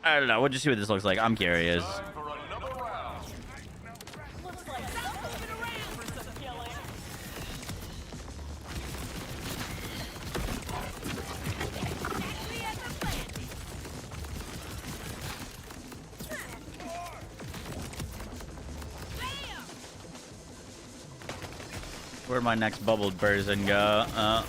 S1: I don't know. We'll just see what this looks like. I'm curious. Where'd my next bubbled person go?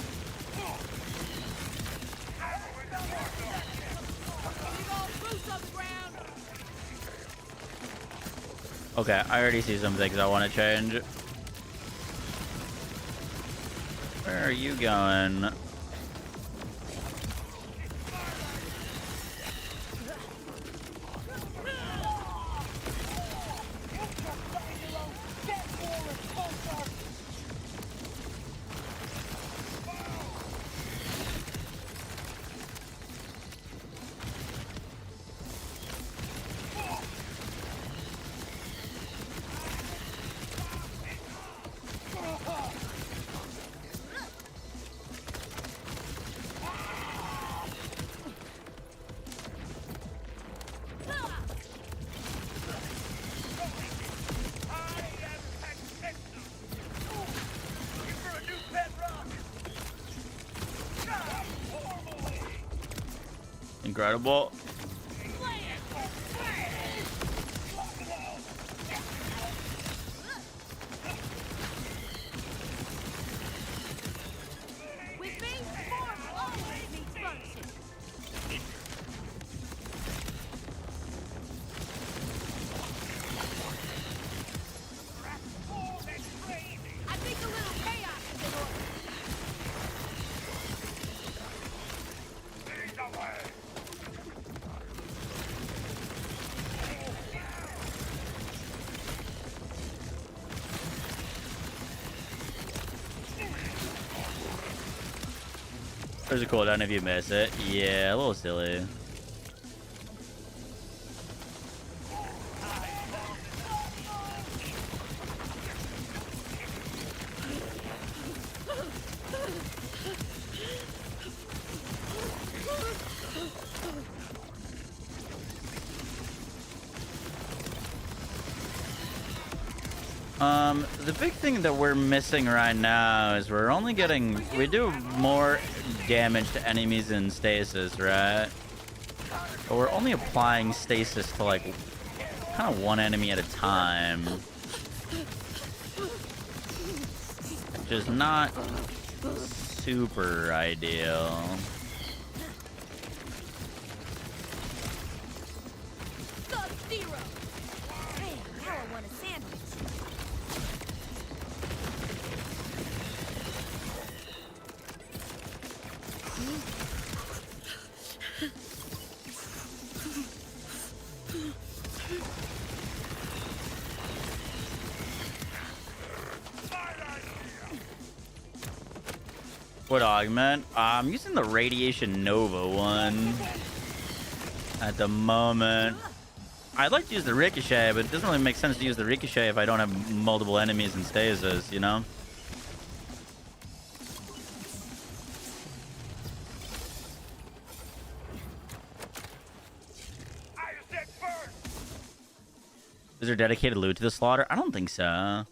S1: Okay, I already see some things I want to change. Where are you going? Incredible. There's a cooldown if you miss it. Yeah, a little silly. The big thing that we're missing right now is we're only getting... We do more damage to enemies in stasis, right? But we're only applying stasis to, like, kind of one enemy at a time. Which is not super ideal.
S4: Sub-Zero! Man, now I want a sandwich.
S1: What augment? I'm using the Radiation Nova one at the moment. I'd like to use the Ricochet, but it doesn't really make sense to use the Ricochet if I don't have multiple enemies in stasis, you know? Is there dedicated loot to the slaughter? I don't think so.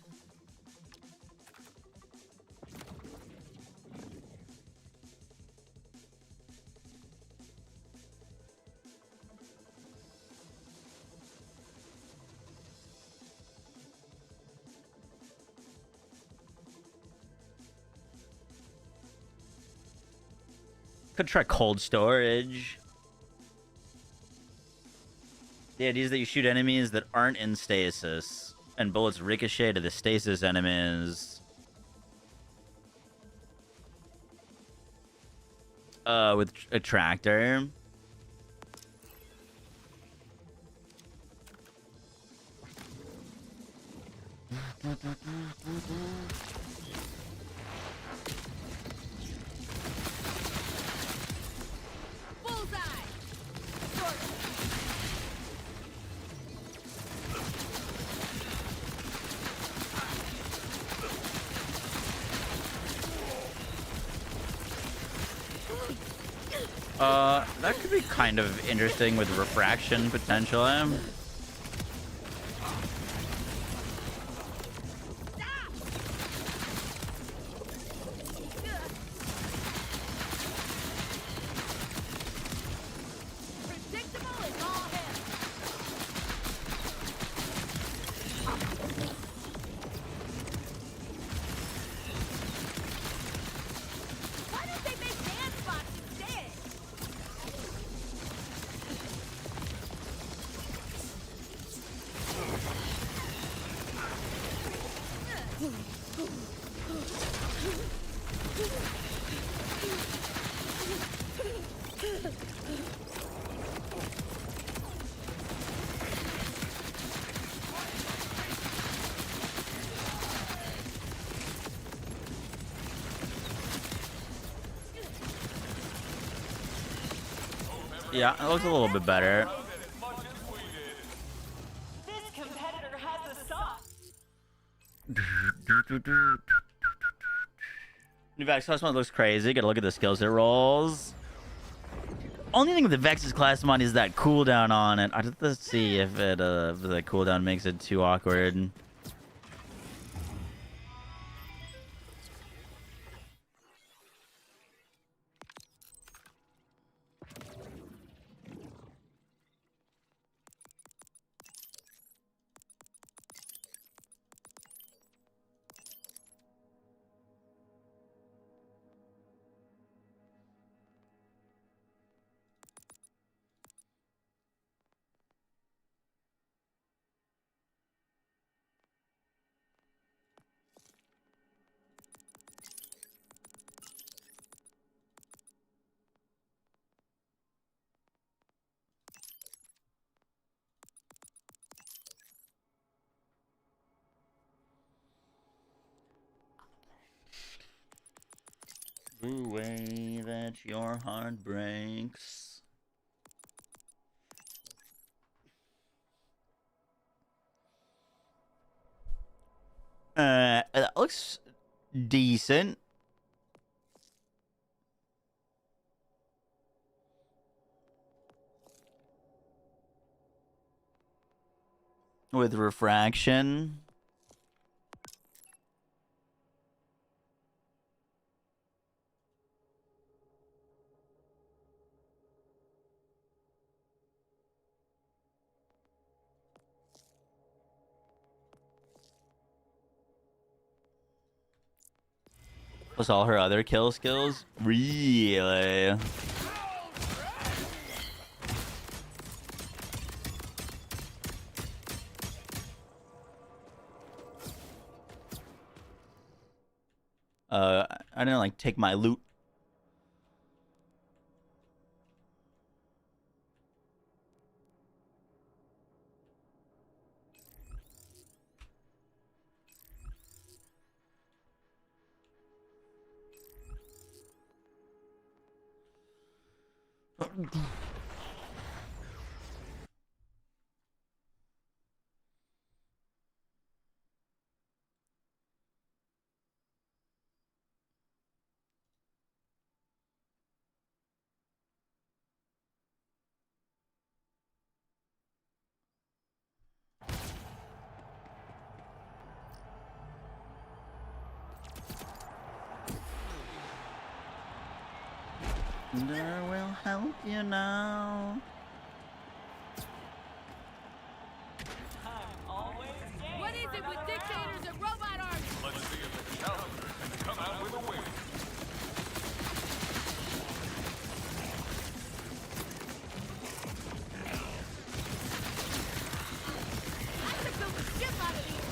S1: Could try cold storage. The idea is that you shoot enemies that aren't in stasis, and bullets ricochet to the stasis enemies. With a tractor. That could be kind of interesting with refraction potentially. Yeah, it looks a little bit better.
S8: This competitor has a sauce.
S1: New Vex class mod looks crazy. Gotta look at the skills it rolls. Only thing with the Vex's class mod is that cooldown on it. I have to see if it if the cooldown makes it too awkward. The way that your heart breaks. That looks decent. With refraction. Plus all her other kill skills? Really? I didn't like take my loot. Thunder will help you now.
S4: What is it with dictators and robot armies?
S10: Let's see if the challengers can come out with a win.
S4: I could build a ship out of these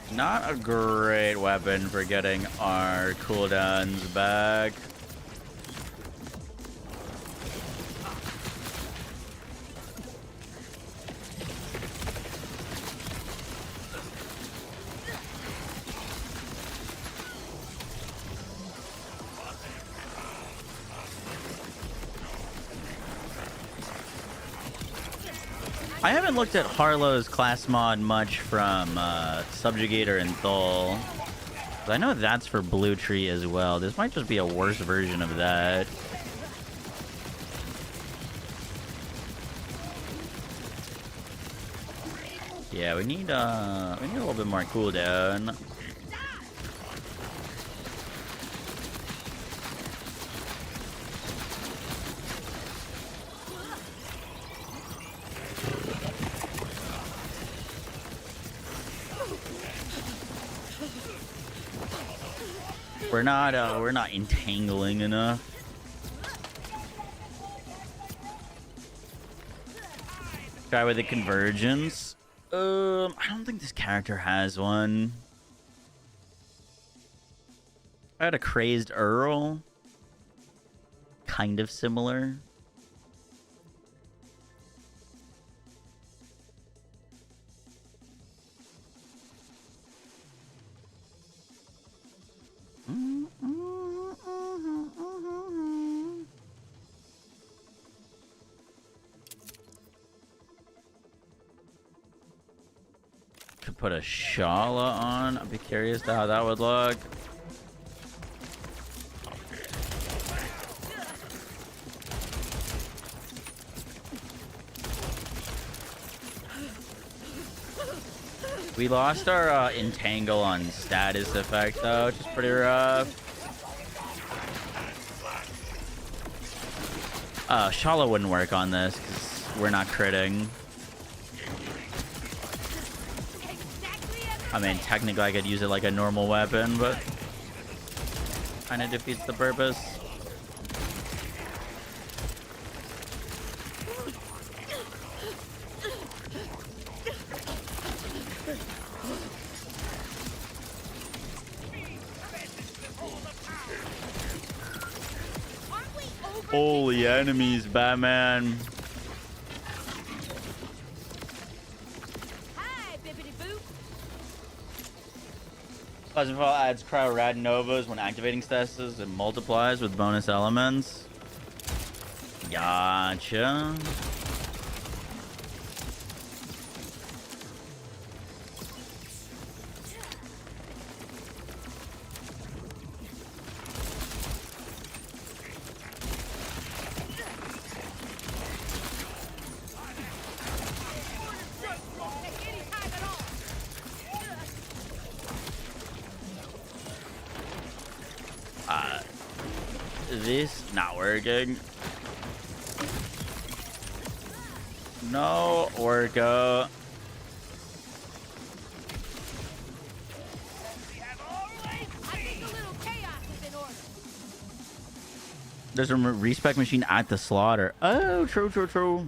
S4: guys.
S1: Not a great weapon for getting our cooldowns back. I haven't looked at Harlow's class mod much from Subjugator and Thul. I know that's for Blue Tree as well. This might just be a worse version of that. Yeah, we need a little bit more cooldown. We're not entangling enough. Try with the convergence. I don't think this character has one. I had a crazed Earl. Kind of similar. Could put a Shala on. I'd be curious to how that would look. We lost our entangle on status effect though, which is pretty rough. Shala wouldn't work on this because we're not critting. I mean, technically I could use it like a normal weapon, but kind of defeats the purpose. Holy enemies, Batman.
S4: Hi, bippity boop.
S1: Pleasantville adds cryo rad novas when activating statuses and multiplies with bonus elements. Gotcha. This not working. No, Orca.
S4: I think a little
S1: There's a respec machine at the slaughter. Oh, true, true, true.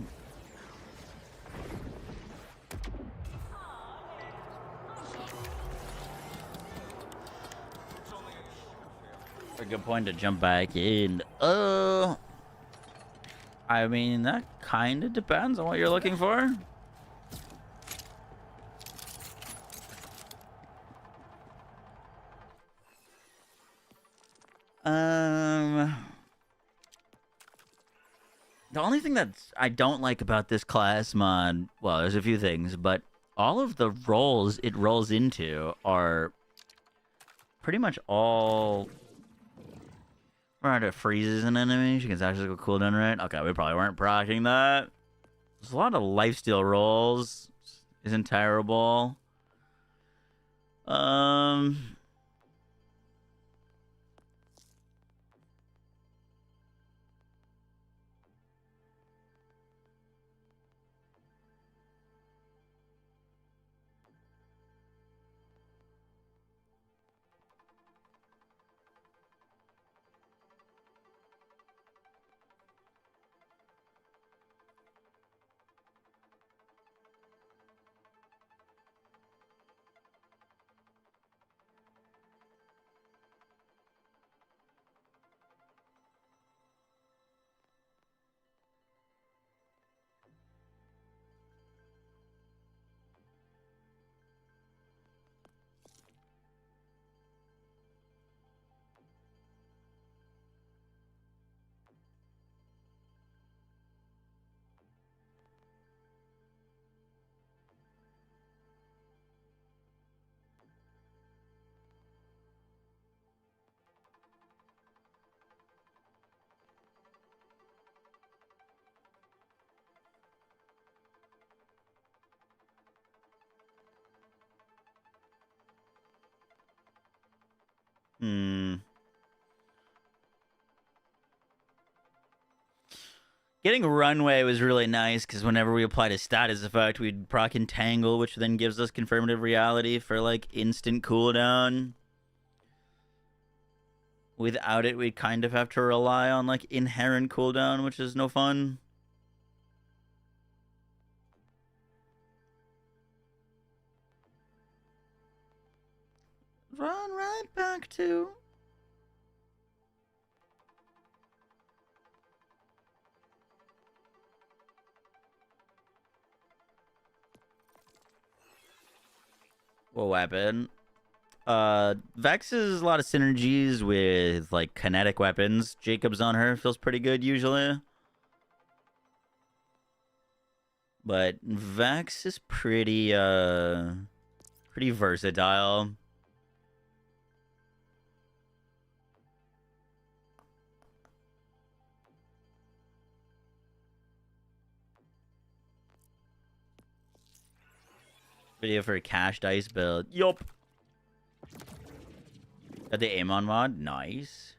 S1: A good point to jump back in. I mean, that kind of depends on what you're looking for. The only thing that I don't like about this class mod, well, there's a few things, but all of the roles it rolls into are pretty much all... Right, it freezes an enemy. She can actually go cooldown, right? Okay, we probably weren't proccing that. There's a lot of lifesteal rolls. Isn't terrible. Getting runway was really nice because whenever we applied a status effect, we'd proc entangle, which then gives us confirmative reality for like instant cooldown. Without it, we'd kind of have to rely on like inherent cooldown, which is no fun. Run right back to... What weapon? Vex is a lot of synergies with like kinetic weapons. Jacob's on her feels pretty good usually. But Vex is pretty versatile. Video for a cash dice build. Yup. Got the Amon mod. Nice.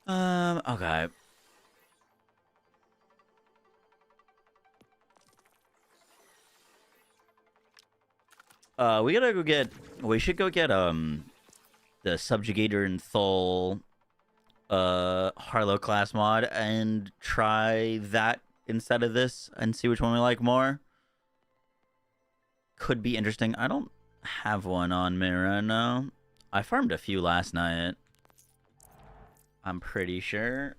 S1: Okay. We gotta go get... We should go get, the Subjugator and Thol, Harlow class mod and try that instead of this and see which one we like more. Could be interesting. I don't have one on me right now. I farmed a few last night. I'm pretty sure.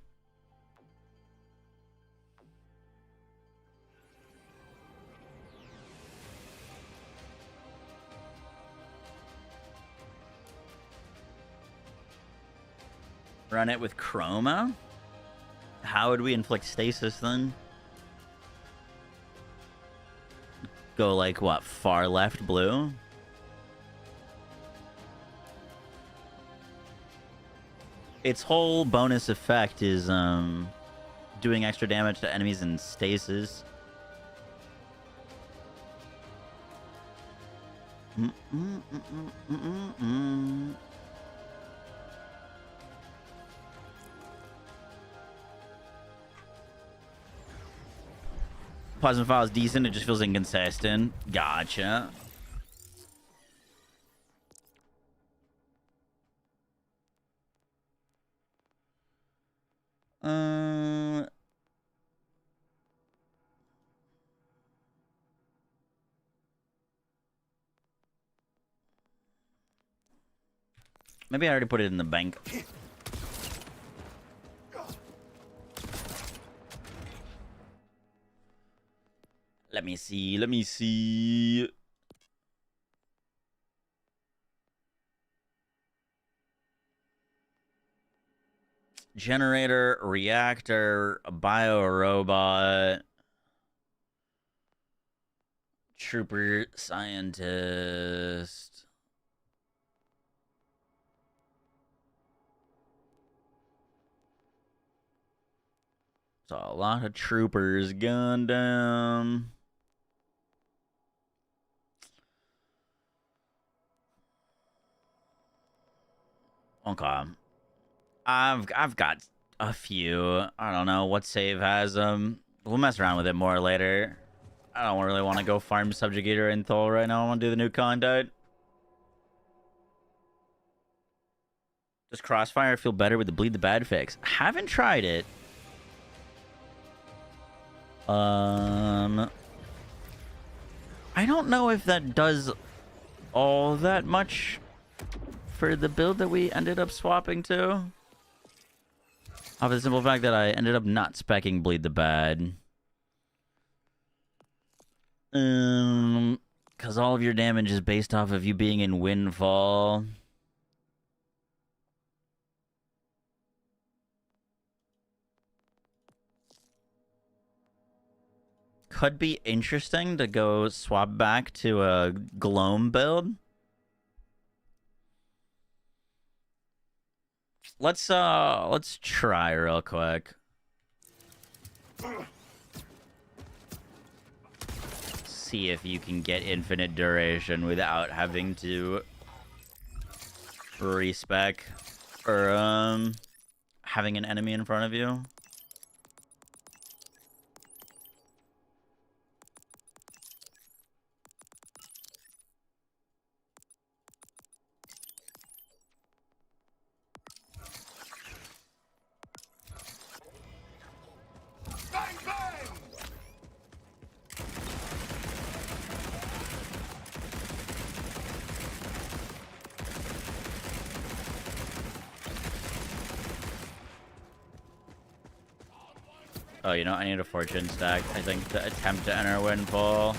S1: Run it with Chroma? How would we inflict stasis then? Go like what, far left blue? Its whole bonus effect is doing extra damage to enemies in stasis. Plasma file is decent, it just feels inconsistent. Gotcha. Maybe I already put it in the bank. Let me see. Let me see. Generator, reactor, biorobot, trooper, scientist. So a lot of troopers, Gundam. Okay. I've got a few. I don't know what save has them. We'll mess around with it more later. I don't really want to go farm Subjugator and Thol right now. I want to do the new content. Does Crossfire feel better with the Bleed the Bad fix? Haven't tried it. I don't know if that does all that much for the build that we ended up swapping to. Off the simple fact that I ended up not speccing Bleed the Bad. Because all of your damage is based off of you being in Windfall. Could be interesting to go swap back to a Gloam build. Let's try real quick. See if you can get infinite duration without having to respec or having an enemy in front of you. Oh, you know, I need a fortune stack, I think, to attempt to enter Windfall.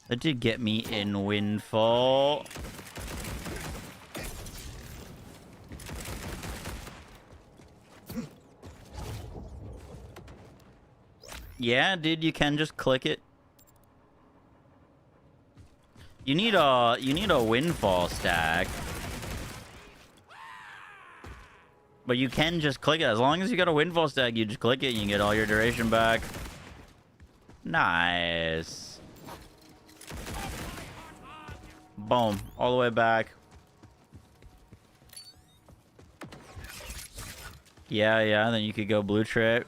S1: That did get me in Windfall. Yeah, dude, you can just click it. You need a Windfall stack. But you can just click it. As long as you got a Windfall stack, you just click it and you get all your duration back. Nice. Boom. All the way back. Yeah, then you could go blue trip.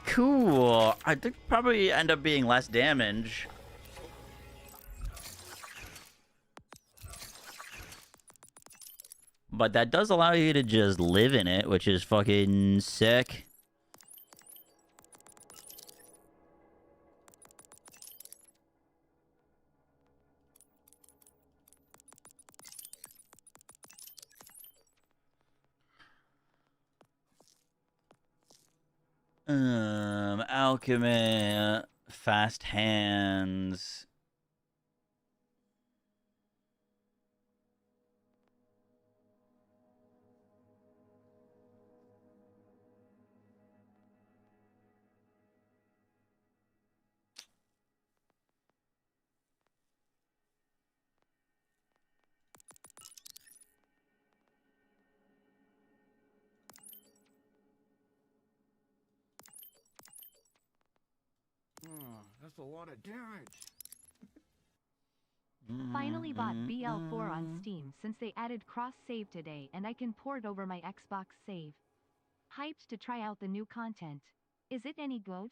S1: Cool. I think probably end up being less damage. But that does allow you to just live in it, which is fucking sick. Alchemy, fast hands.
S2: That's a lot of damage.
S6: Finally bought BL4 on Steam since they added cross-save today and I can port over my Xbox save. Hyped to try out the new content. Is it any good?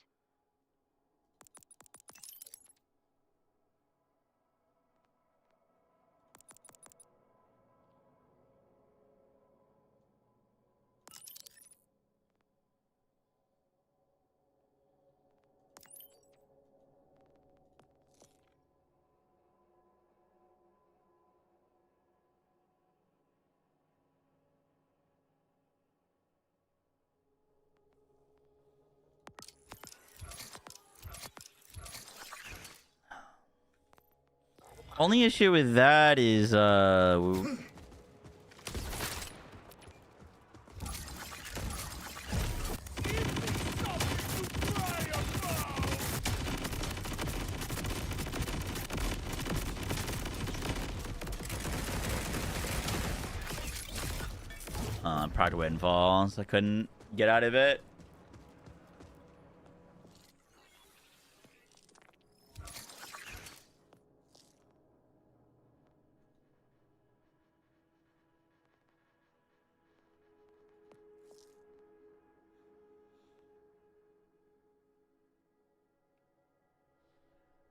S1: Only issue with that is product windfalls. I couldn't get out of it.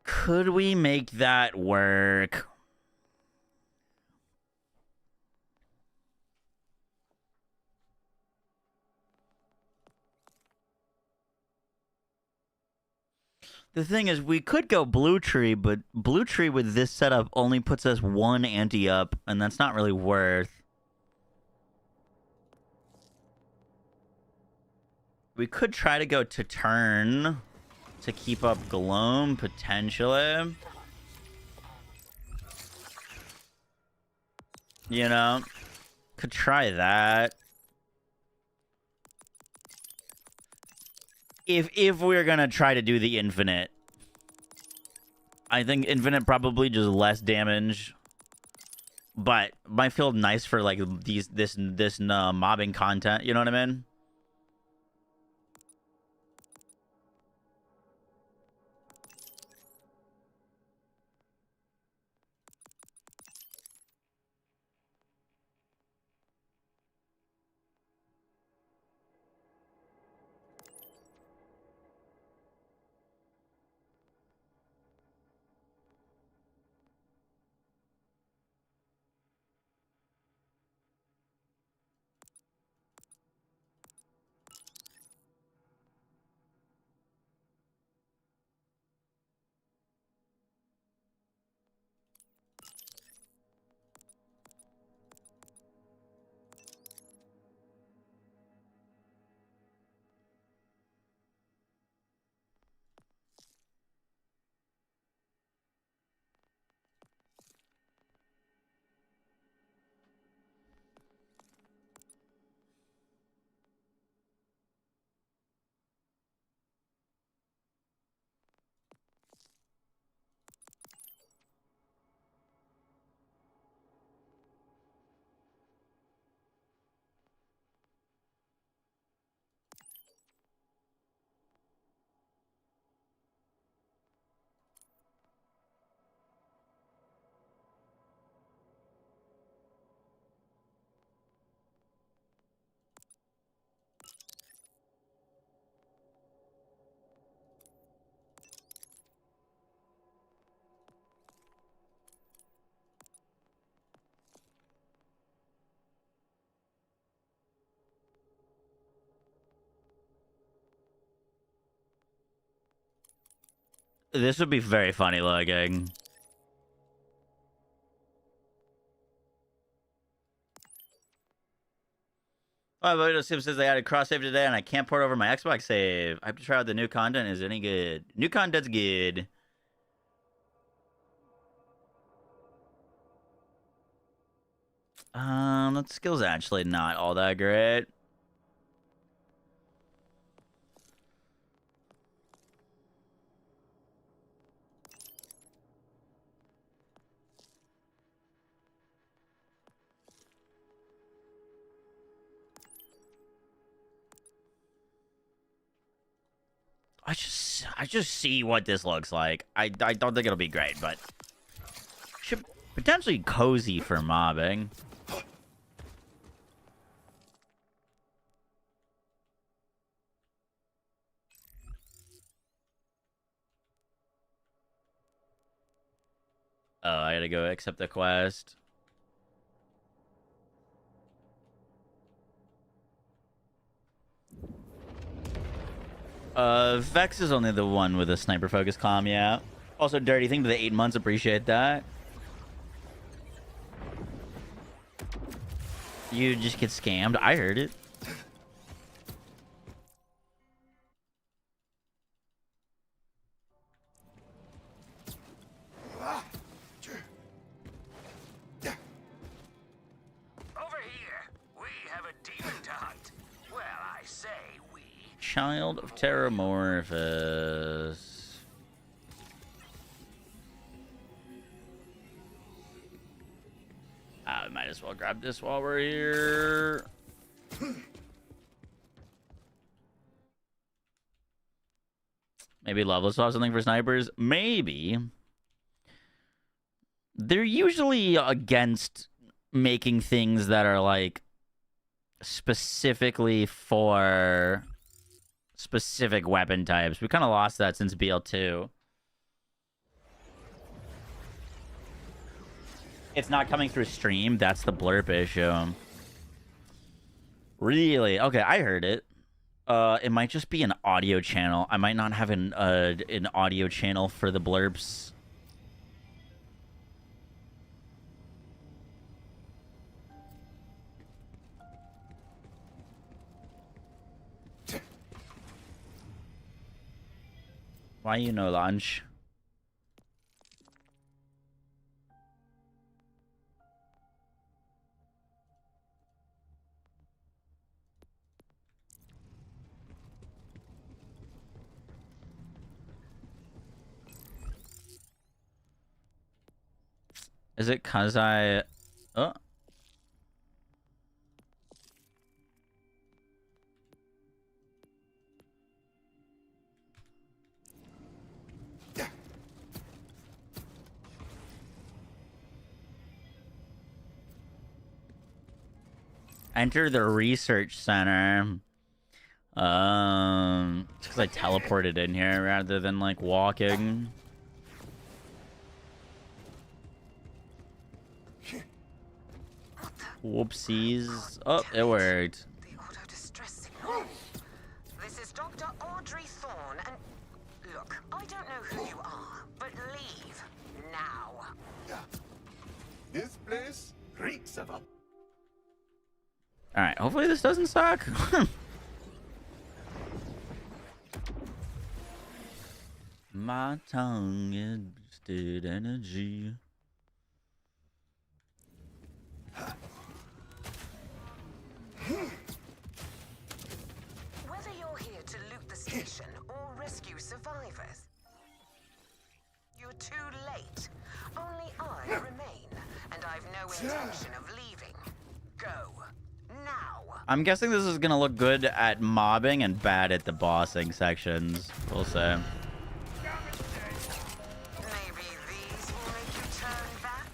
S1: Could we make that work? The thing is, we could go blue tree, but blue tree with this setup only puts us one ante up, and that's not really worth. We could try to go to turn to keep up Gloom, potentially. You know? Could try that. If we're gonna try to do the infinite. I think infinite probably just less damage. But might feel nice for like this mobbing content, you know what I mean? This would be very funny looking. Oh, but it says they added cross save today, and I can't port over my Xbox save. I have to try out the new content. Is it any good? New content's good. That skill's actually not all that great. I just see what this looks like. I don't think it'll be great, but should potentially cozy for mobbing. Oh, I gotta go accept the quest. Vex is only the one with a sniper focus comm, yeah. Also, Dirty, thank you for the 8 months, appreciate that. You just get scammed, I heard it.
S2: Over here, we have a demon to hunt. Well, I say we.
S1: Child of Terramorphous. I might as well grab this while we're here. Maybe level swap something for snipers? Maybe. They're usually against making things that are like specifically for specific weapon types. We kind of lost that since BL2. It's not coming through stream. That's the blurb issue. Really? Okay, I heard it. It might just be an audio channel. I might not have an audio channel for the blurbs. Why you no lunch? Is it 'cause I... Oh. Enter the research center. It's 'cause I teleported in here rather than like walking. Whoopsies. Oh, it worked.
S3: The auto distress signal. This is Dr. Audrey Thorne, and look, I don't know who you are, but leave now.
S2: This place reeks of a.
S1: Alright, hopefully this doesn't suck. My tongue is boosted energy.
S3: Whether you're here to loot the station or rescue survivors, you're too late. Only I remain, and I've no intention of leaving. Go. Now.
S1: I'm guessing this is gonna look good at mobbing and bad at the bossing sections. We'll say.
S3: Maybe these will make you turn back?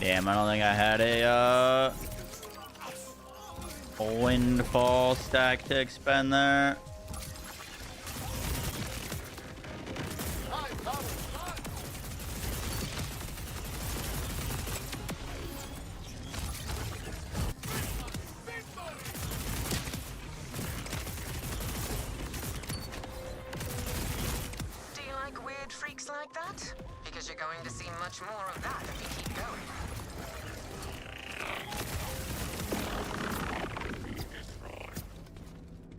S1: Damn, I don't think I had a windfall stack to expend there.
S3: Do you like weird freaks like that? Because you're going to see much more of that if you keep going.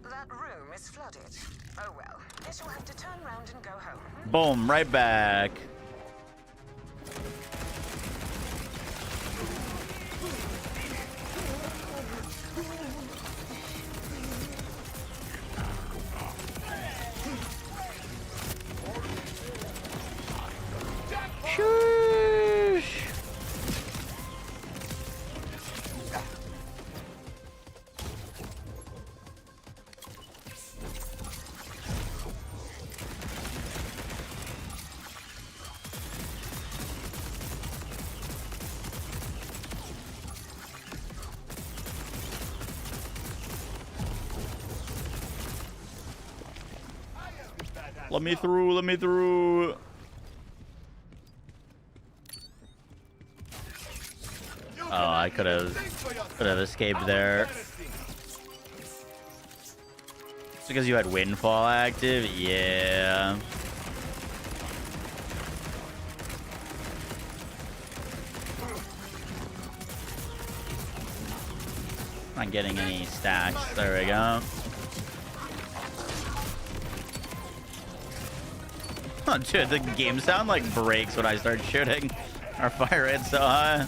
S3: That room is flooded. Oh well. Guess you'll have to turn around and go home.
S1: Boom, right back. Shush. Let me through, let me through. Oh, I could have escaped there. It's because you had Windfall active? Yeah. Not getting any stacks. There we go. Oh, dude, the game sound like breaks when I start shooting. Our fire rate's so high.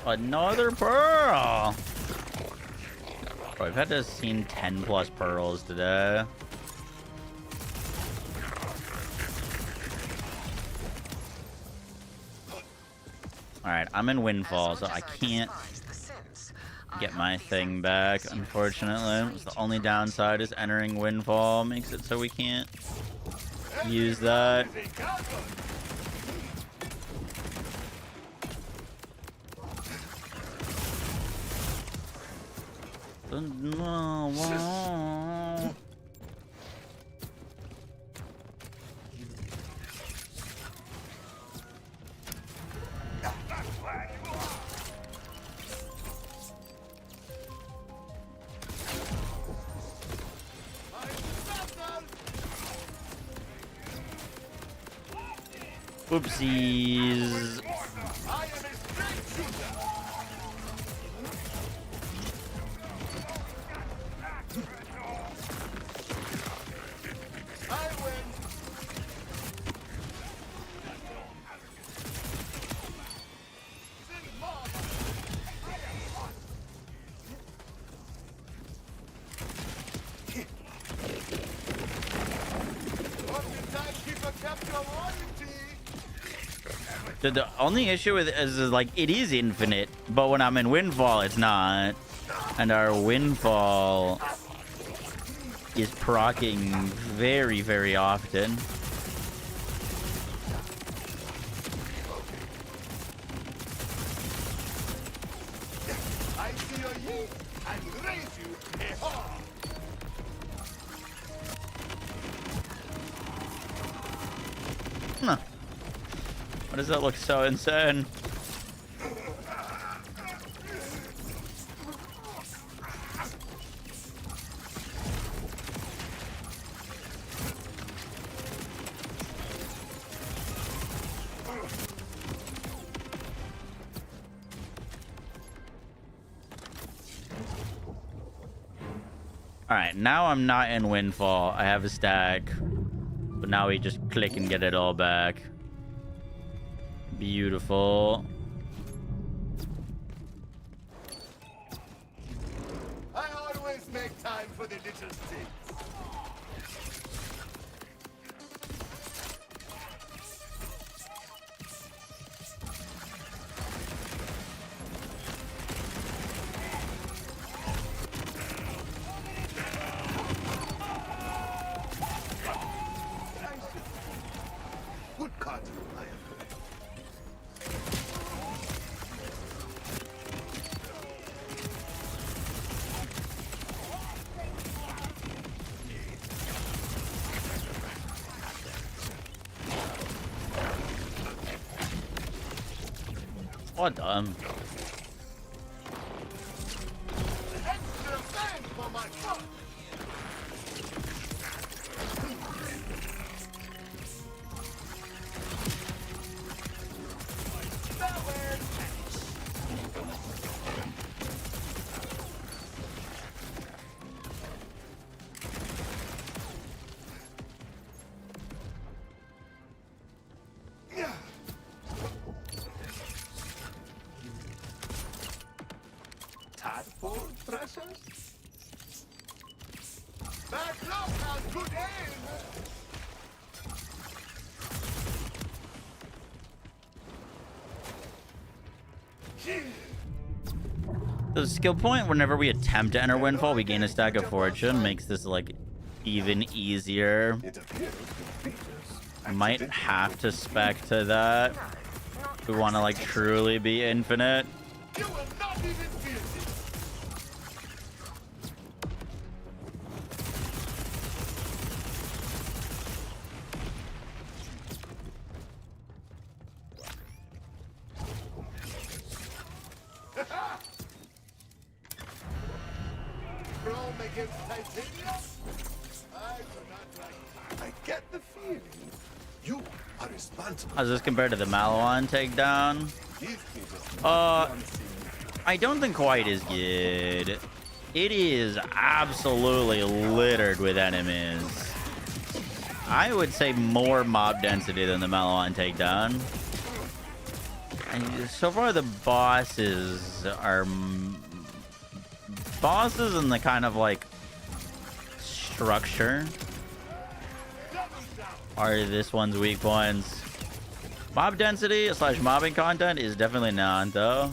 S1: Another pearl. Bro, I've had to seen 10 plus pearls today. Alright, I'm in Windfall, so I can't get my thing back, unfortunately. The only downside is entering Windfall makes it so we can't use that. Oopsies. The only issue with it is like it is infinite, but when I'm in Windfall, it's not. And our Windfall is proccing very, very often. Huh. Why does that look so insane? Alright, now I'm not in Windfall. I have a stack. But now we just click and get it all back. Beautiful.
S7: I always make time for the little things. Good cut, I am.
S1: What the?
S7: Extra thanks for my cut. Tadpole precious? Bad luck has good aim!
S1: The skill point, whenever we attempt to enter Windfall, we gain a stack of fortune. Makes this like even easier. I might have to spec to that. If we want to like truly be infinite.
S7: You will not even feel this! Chrome against titanium? I do not like. I get the feeling you are responsible.
S1: How's this compared to the Malawan takedown? I don't think quite as good. It is absolutely littered with enemies. I would say more mob density than the Malawan takedown. And so far, the bosses are bosses in the kind of like structure are this one's weak points. Mob density / mobbing content is definitely not though.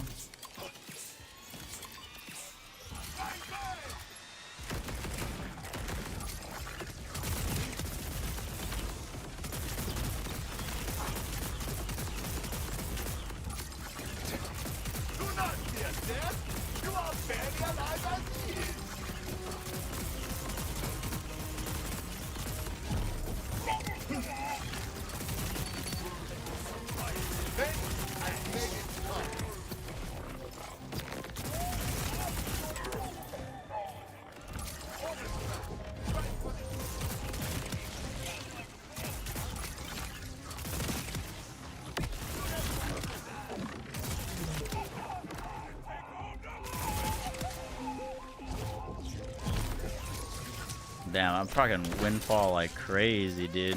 S1: Damn, I'm fucking Windfall like crazy, dude.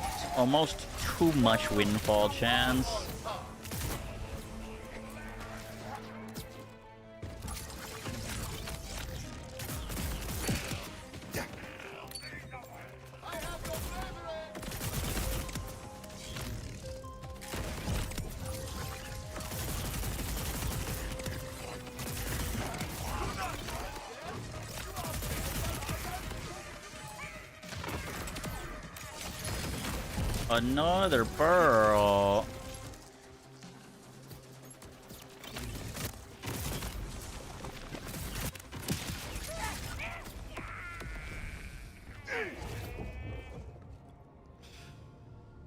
S1: It's almost too much Windfall chance. Another pearl.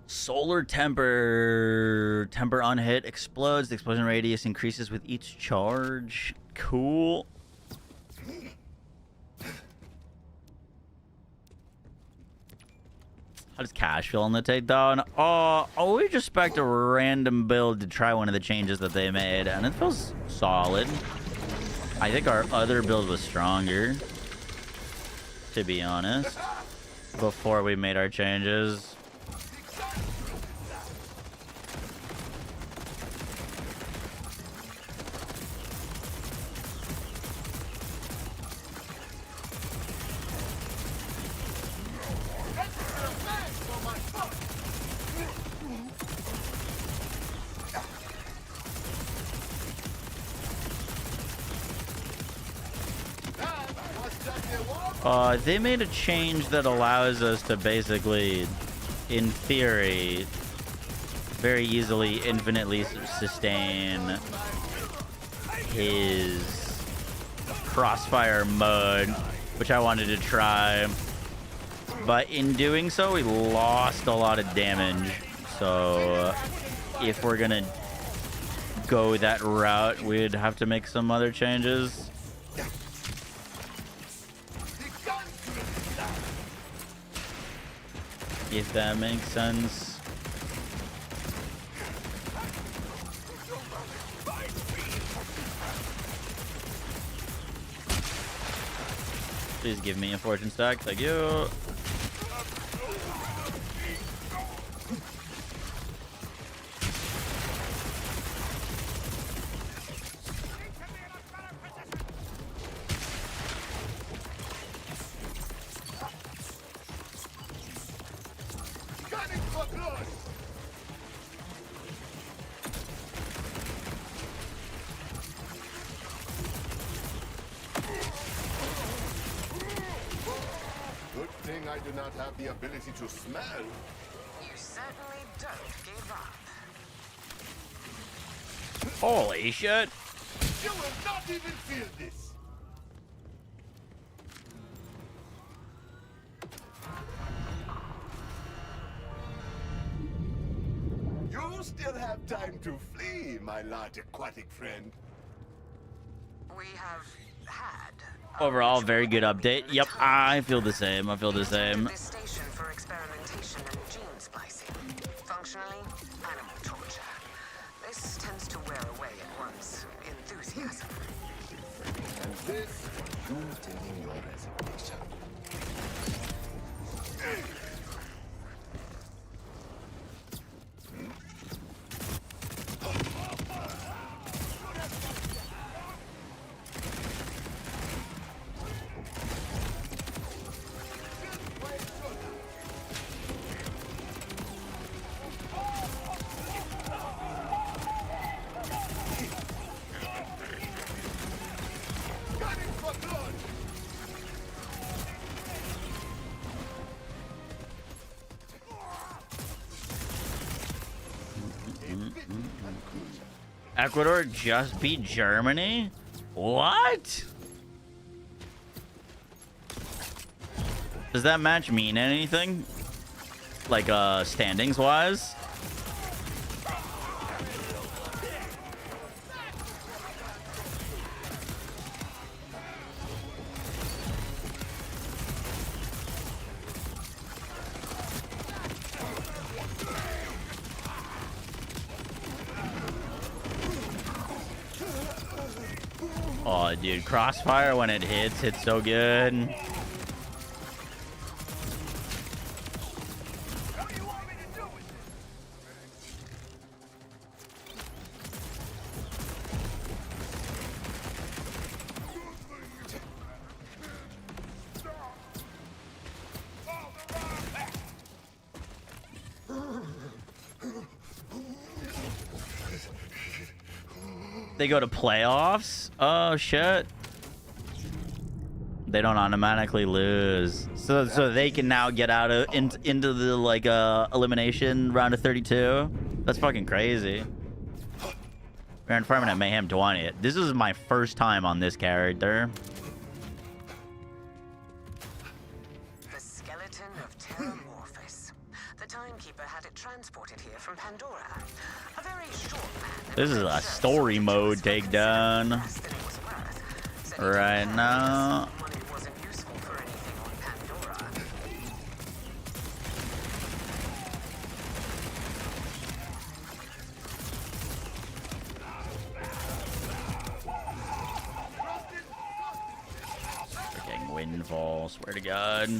S1: Solar temper on hit explodes. The explosion radius increases with each charge. Cool. How does Cash feel on the takedown? Always expect a random build to try one of the changes that they made, and it feels solid. I think our other build was stronger, to be honest, before we made our changes. They made a change that allows us to basically, in theory, very easily infinitely sustain his crossfire mode, which I wanted to try. But in doing so, we lost a lot of damage. So if we're gonna go that route, we'd have to make some other changes. If that makes sense. Please give me a fortune stack. Thank you.
S7: Good thing I do not have the ability to smell.
S3: You certainly don't give up.
S1: Holy shit.
S7: You will not even feel this. You still have time to flee, my large aquatic friend.
S3: We have had
S1: Overall, very good update. Yep, I feel the same. I feel the same.
S3: this station for experimentation and gene splicing. Functionally, animal torture. This tends to wear away at one's enthusiasm.
S7: And this, you taking your resignation.
S1: Ecuador just beat Germany? What? Does that match mean anything? Like, standings wise? Oh, dude, crossfire when it hits so good. They go to playoffs? Oh shit. They don't automatically lose. So they can now get out of into the like elimination round of 32. That's fucking crazy. We're in farming at Mayhem 20. This is my first time on this character.
S3: The skeleton of Terramorphous. The timekeeper had it transported here from Pandora. A very short man.
S1: This is a story mode takedown right now.
S3: Money wasn't useful for anything on Pandora.
S1: Freaking windfall, swear to God.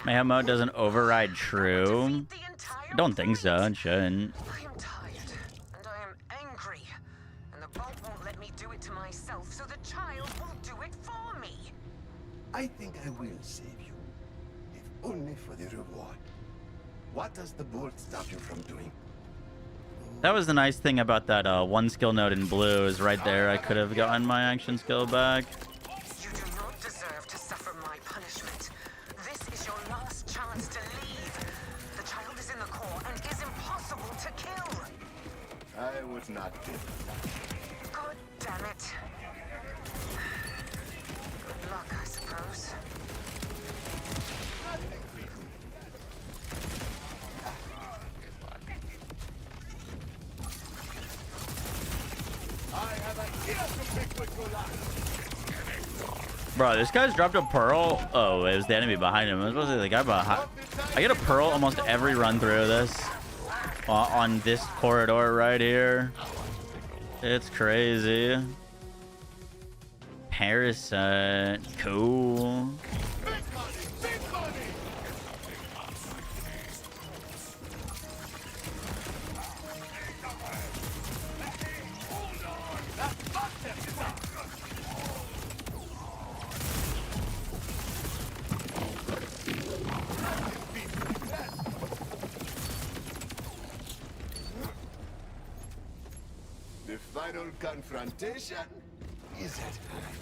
S1: Mayhem mode doesn't override true.
S3: Defeat the entire
S1: I don't think so.
S3: fleet.
S1: It shouldn't.
S3: I am tired, and I am angry, and the vault won't let me do it to myself, so the child will do it for me.
S2: I think I will save you, if only for the reward. What does the board stop you from doing?
S1: That was the nice thing about that one skill node in blue is right there. I could have gotten my action skill back.
S3: You do not deserve to suffer my punishment. This is your last chance to leave. The child is in the core and is impossible to kill.
S2: I was not dead.
S3: God damn it. Good luck, I suppose.
S1: Bro, this guy's dropped a pearl. Oh, it was the enemy behind him. I was supposed to say the guy behind. I get a pearl almost every run through of this. On this corridor right here. It's crazy. Parasite. Cool.
S2: The final confrontation is at hand.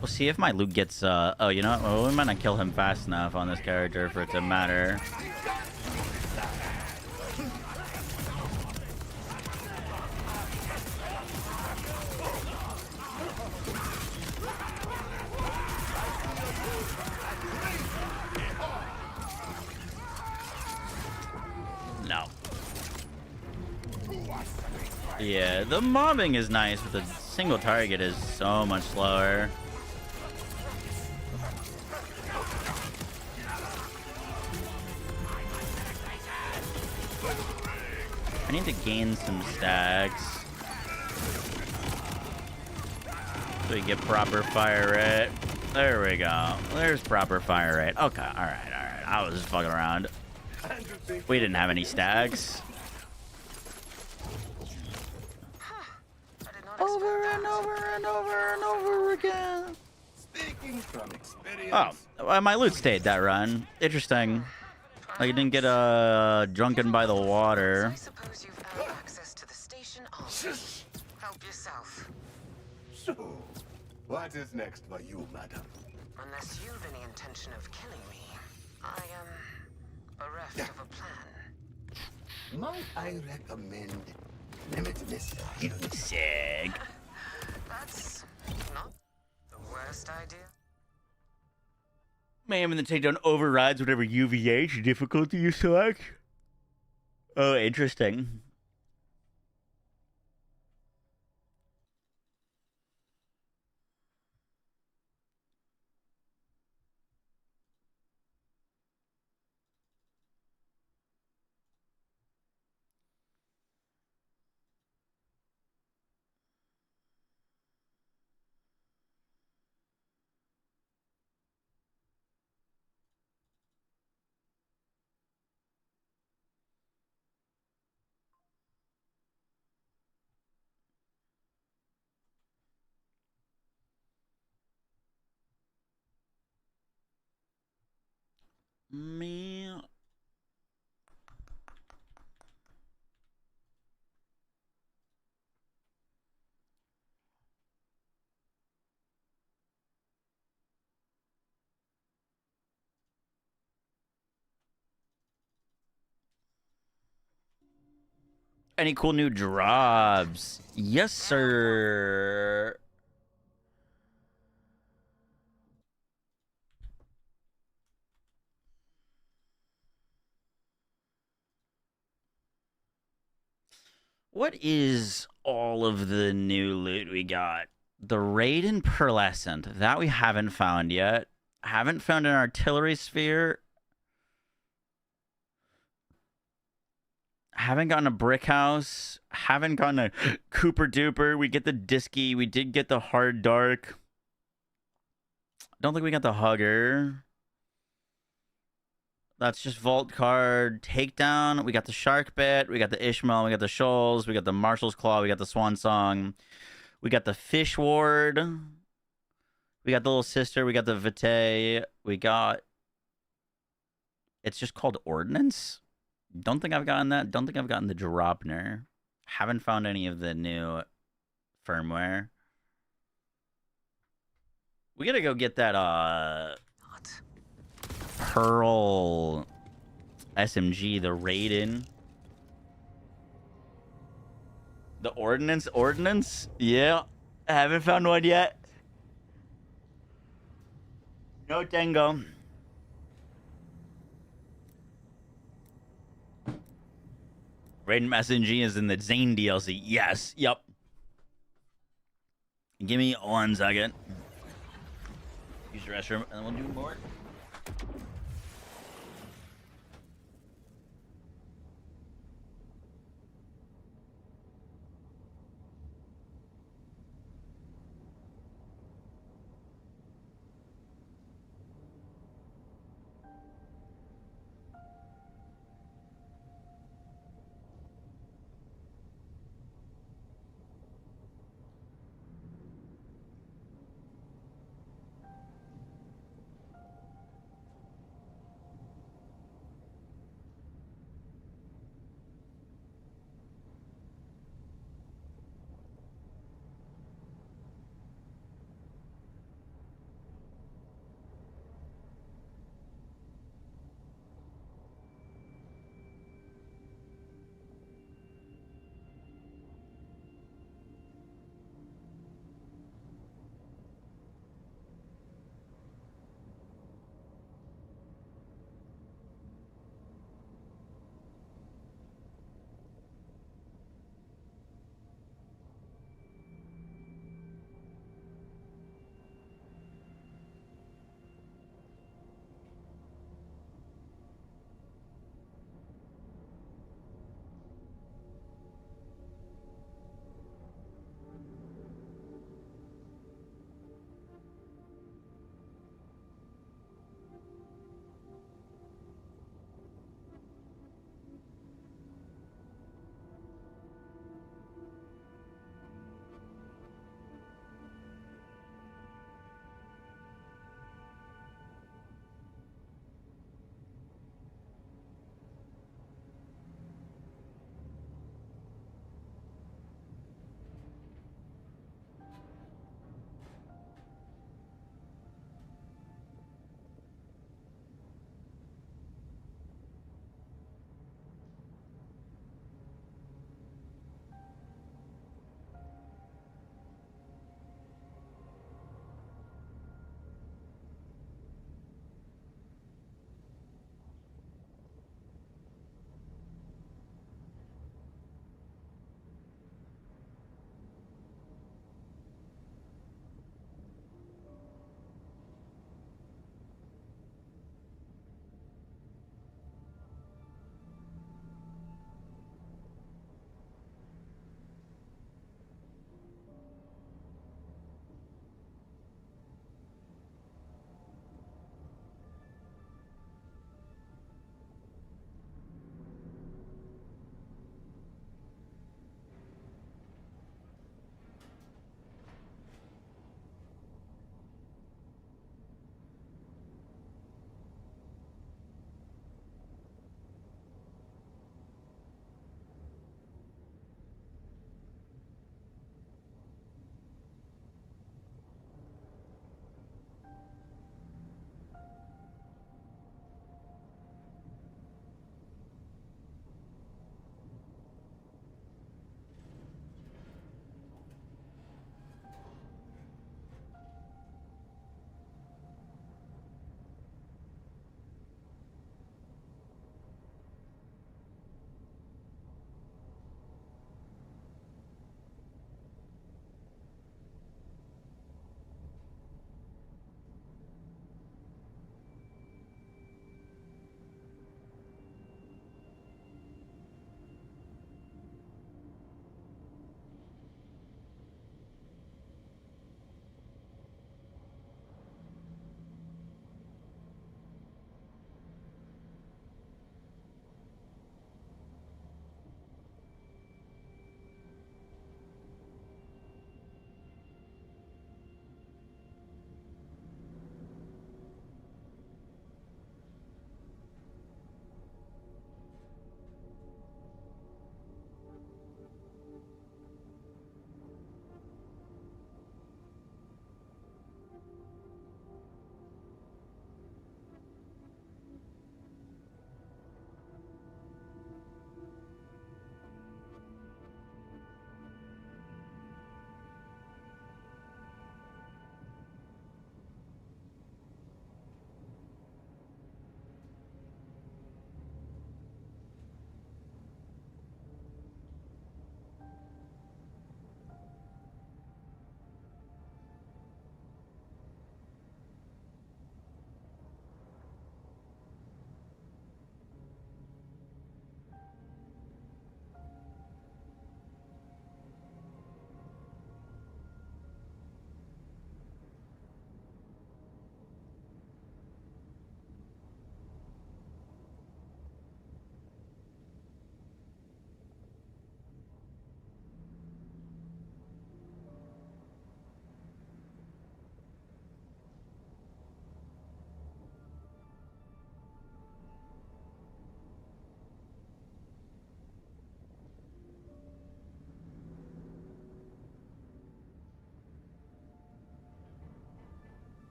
S1: We'll see if my loot gets, oh, you know what? Well, we might not kill him fast enough on this character for it to matter. No. Yeah, the mobbing is nice, but the single target is so much slower. I need to gain some stacks so we get proper fire rate. There we go. There's proper fire rate. Okay, all right. I was just fucking around. We didn't have any stacks. Over and over and over and over again.
S2: Speaking from experience.
S1: Oh, my loot stayed that run. Interesting. I didn't get drunken by the water.
S3: I suppose you've earned access to the station armory. Help yourself.
S2: So, what is next for you, madam?
S3: Unless you've any intention of killing me, I am bereft of a plan.
S2: Might I recommend limitless healing?
S1: Sick.
S3: That's not the worst idea.
S1: Mayhem and the Takedown overrides whatever UVH difficulty you select. Oh, interesting. Me. Any cool new drops? Yes, sir. What is all of the new loot we got? The Raiden Pearlescent. That we haven't found yet. Haven't found an artillery sphere. Haven't gotten a brick house. Haven't gotten a Cooper Duper. We get the Disky. We did get the Hard Dark. Don't think we got the Hugger. That's just Vault card. Takedown. We got the Shark Bit. We got the Ishmael. We got the Shoals. We got the Marshall's Claw. We got the Swan Song. We got the Fish Ward. We got the Little Sister. We got the Vitae. We got... It's just called Ordnance. Don't think I've gotten that. Don't think I've gotten the Dropner. Haven't found any of the new firmware. We gotta go get that, Pearl SMG, the Raiden. The Ordnance? Yeah. I haven't found one yet. No tango. Raiden SMG is in the Zane DLC. Yes. Yep. Give me 1 second. Use the restroom and then we'll do more.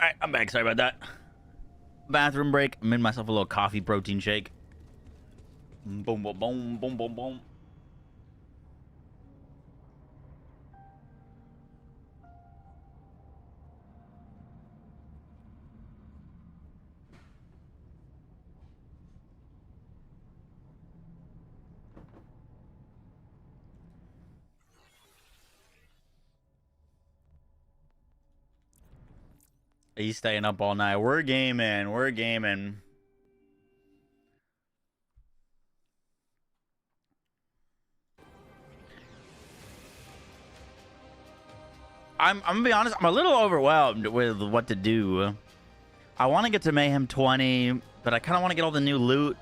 S1: Alright, I'm back. Sorry about that. Bathroom break. I made myself a little coffee protein shake. Boom, boom, boom, boom, boom, boom. He's staying up all night. We're gaming. We're gaming. I'm gonna be honest. I'm a little overwhelmed with what to do. I want to get to Mayhem 20, but I kind of want to get all the new loot.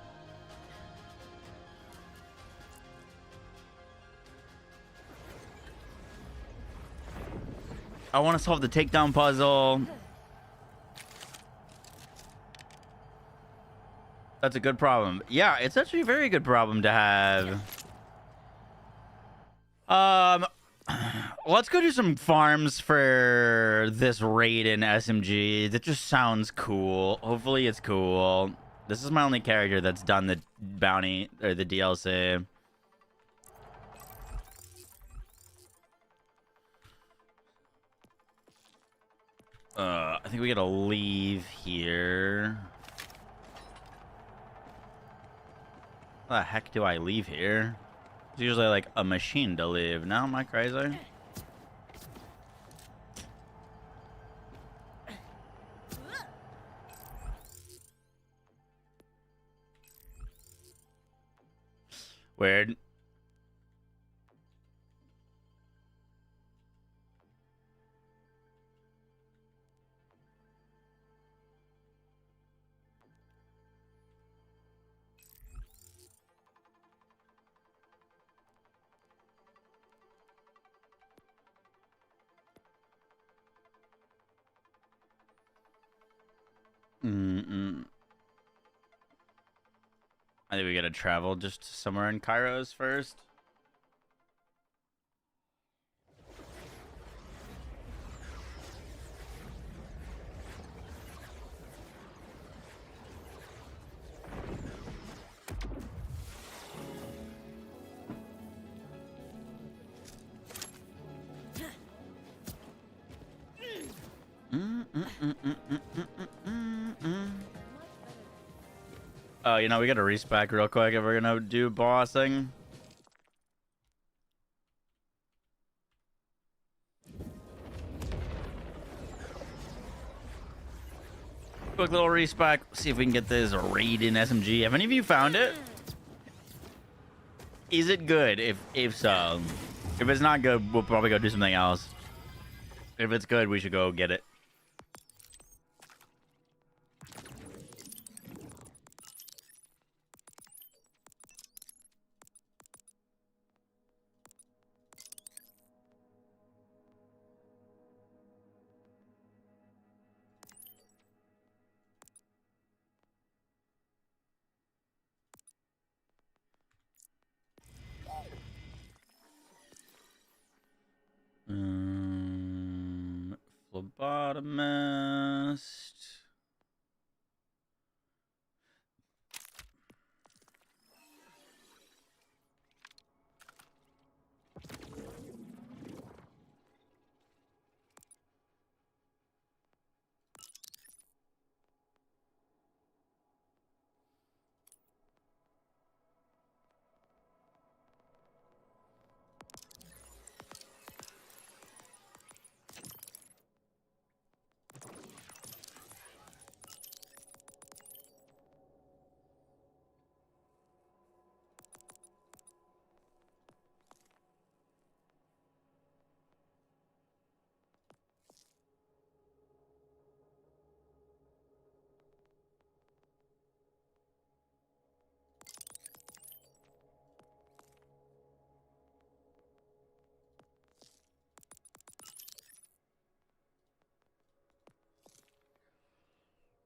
S1: I want to solve the takedown puzzle. That's a good problem. Yeah, it's actually a very good problem to have. Let's go do some farms for this raid in SMG. That just sounds cool. Hopefully it's cool. This is my only character that's done the bounty or the DLC. I think we gotta leave here. How the heck do I leave here? It's usually like a machine to leave. Now am I crazy? Weird. I think we gotta travel just somewhere in Kairos first. Oh, you know, we gotta respec real quick if we're gonna do bossing. Quick little respec. See if we can get this raid in SMG. Have any of you found it? Is it good? If so. If it's not good, we'll probably go do something else. If it's good, we should go get it. Phlebotomist.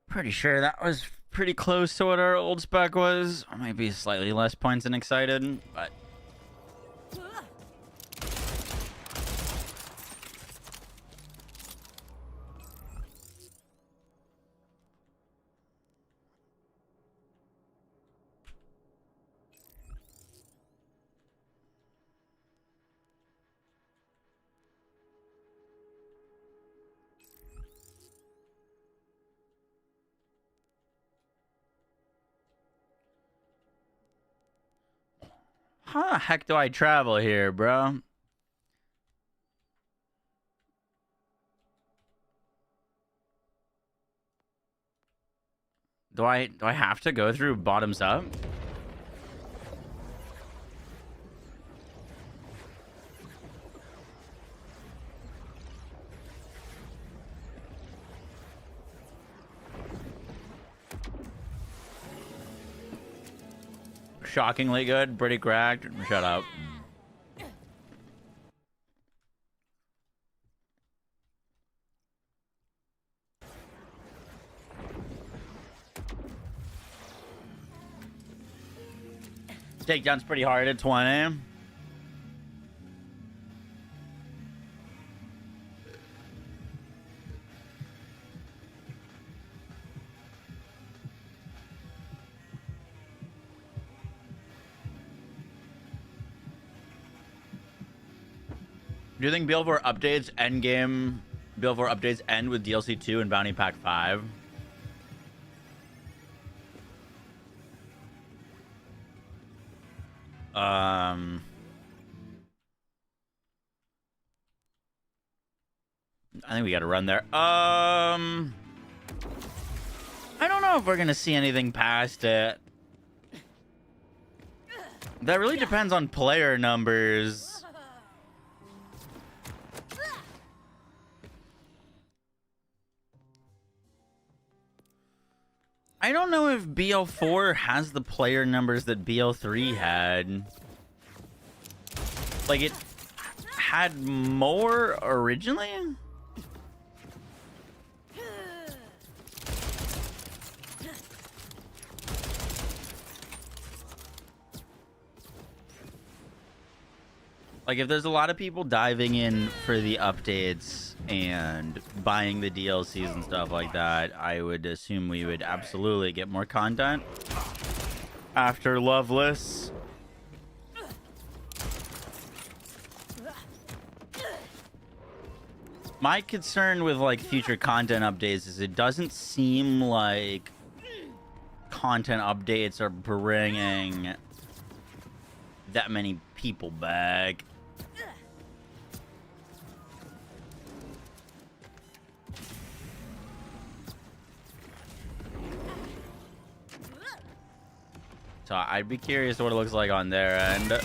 S1: Pretty sure that was pretty close to what our old spec was. Or maybe slightly less points than excited, but... how the heck do I travel here, bro? Do I have to go through bottoms up? Shockingly good, pretty cracked. Shut up. Takedown's pretty hard at 20. Do you think BL4 updates Endgame, BL4 updates end with DLC 2 and Bounty Pack 5? I think we got to run there. I don't know if we're gonna see anything past it. That really depends on player numbers. I don't know if BL4 has the player numbers that BL3 had. Like, it had more originally? Like, if there's a lot of people diving in for the updates and buying the DLCs and stuff like that, I would assume we would absolutely get more content after Loveless. My concern with, like, future content updates is it doesn't seem like content updates are bringing that many people back. So I'd be curious what it looks like on their end.
S4: They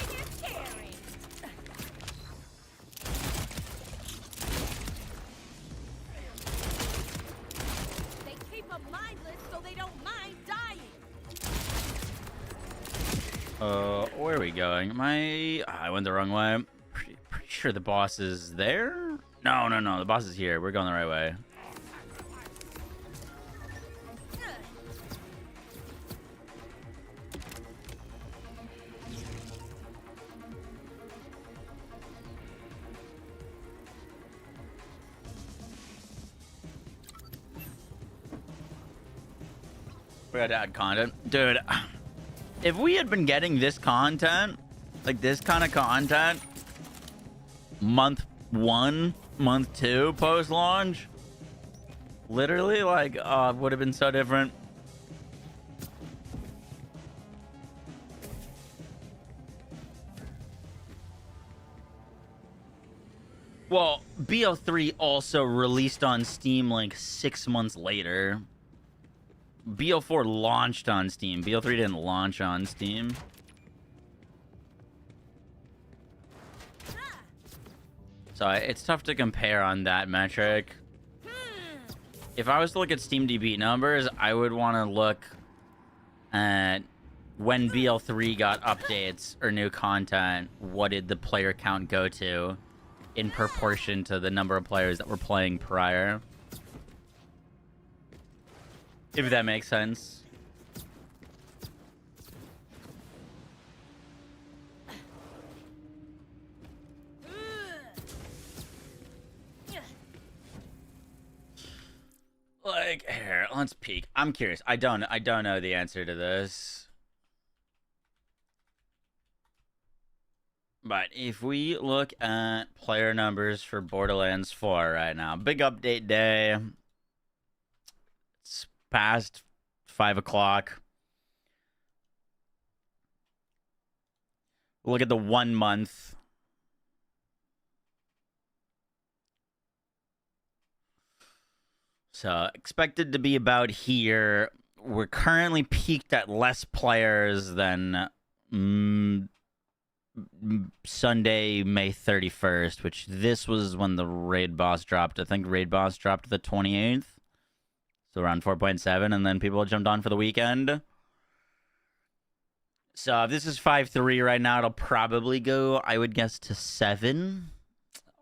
S4: keep them mindless so they don't mind dying.
S1: Where are we going? I went the wrong way. Pretty sure the boss is there? No, the boss is here. We're going the right way. We had to add content. Dude, if we had been getting this content, like this kind of content, month 1, month 2 post-launch, literally, like, it would have been so different. Well, BL3 also released on Steam like 6 months later. BL4 launched on Steam. BL3 didn't launch on Steam. So it's tough to compare on that metric. If I was to look at SteamDB numbers, I would want to look at when BL3 got updates or new content, what did the player count go to in proportion to the number of players that were playing prior. If that makes sense. Like, here, let's peek. I'm curious. I don't know the answer to this. But if we look at player numbers for Borderlands 4 right now, big update day. It's past 5 o'clock. We'll look at the 1 month. So expected to be about here. We're currently peaked at less players than Sunday, May 31st, which this was when the raid boss dropped. I think raid boss dropped the 28th. So around 4.7, and then people jumped on for the weekend. So if this is 5.3 right now, it'll probably go, I would guess, to 7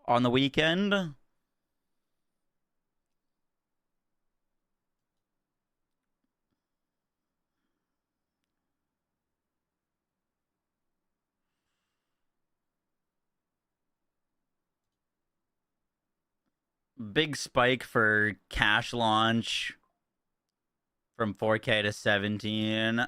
S1: on the weekend. Big spike for cash launch from 4K to 17.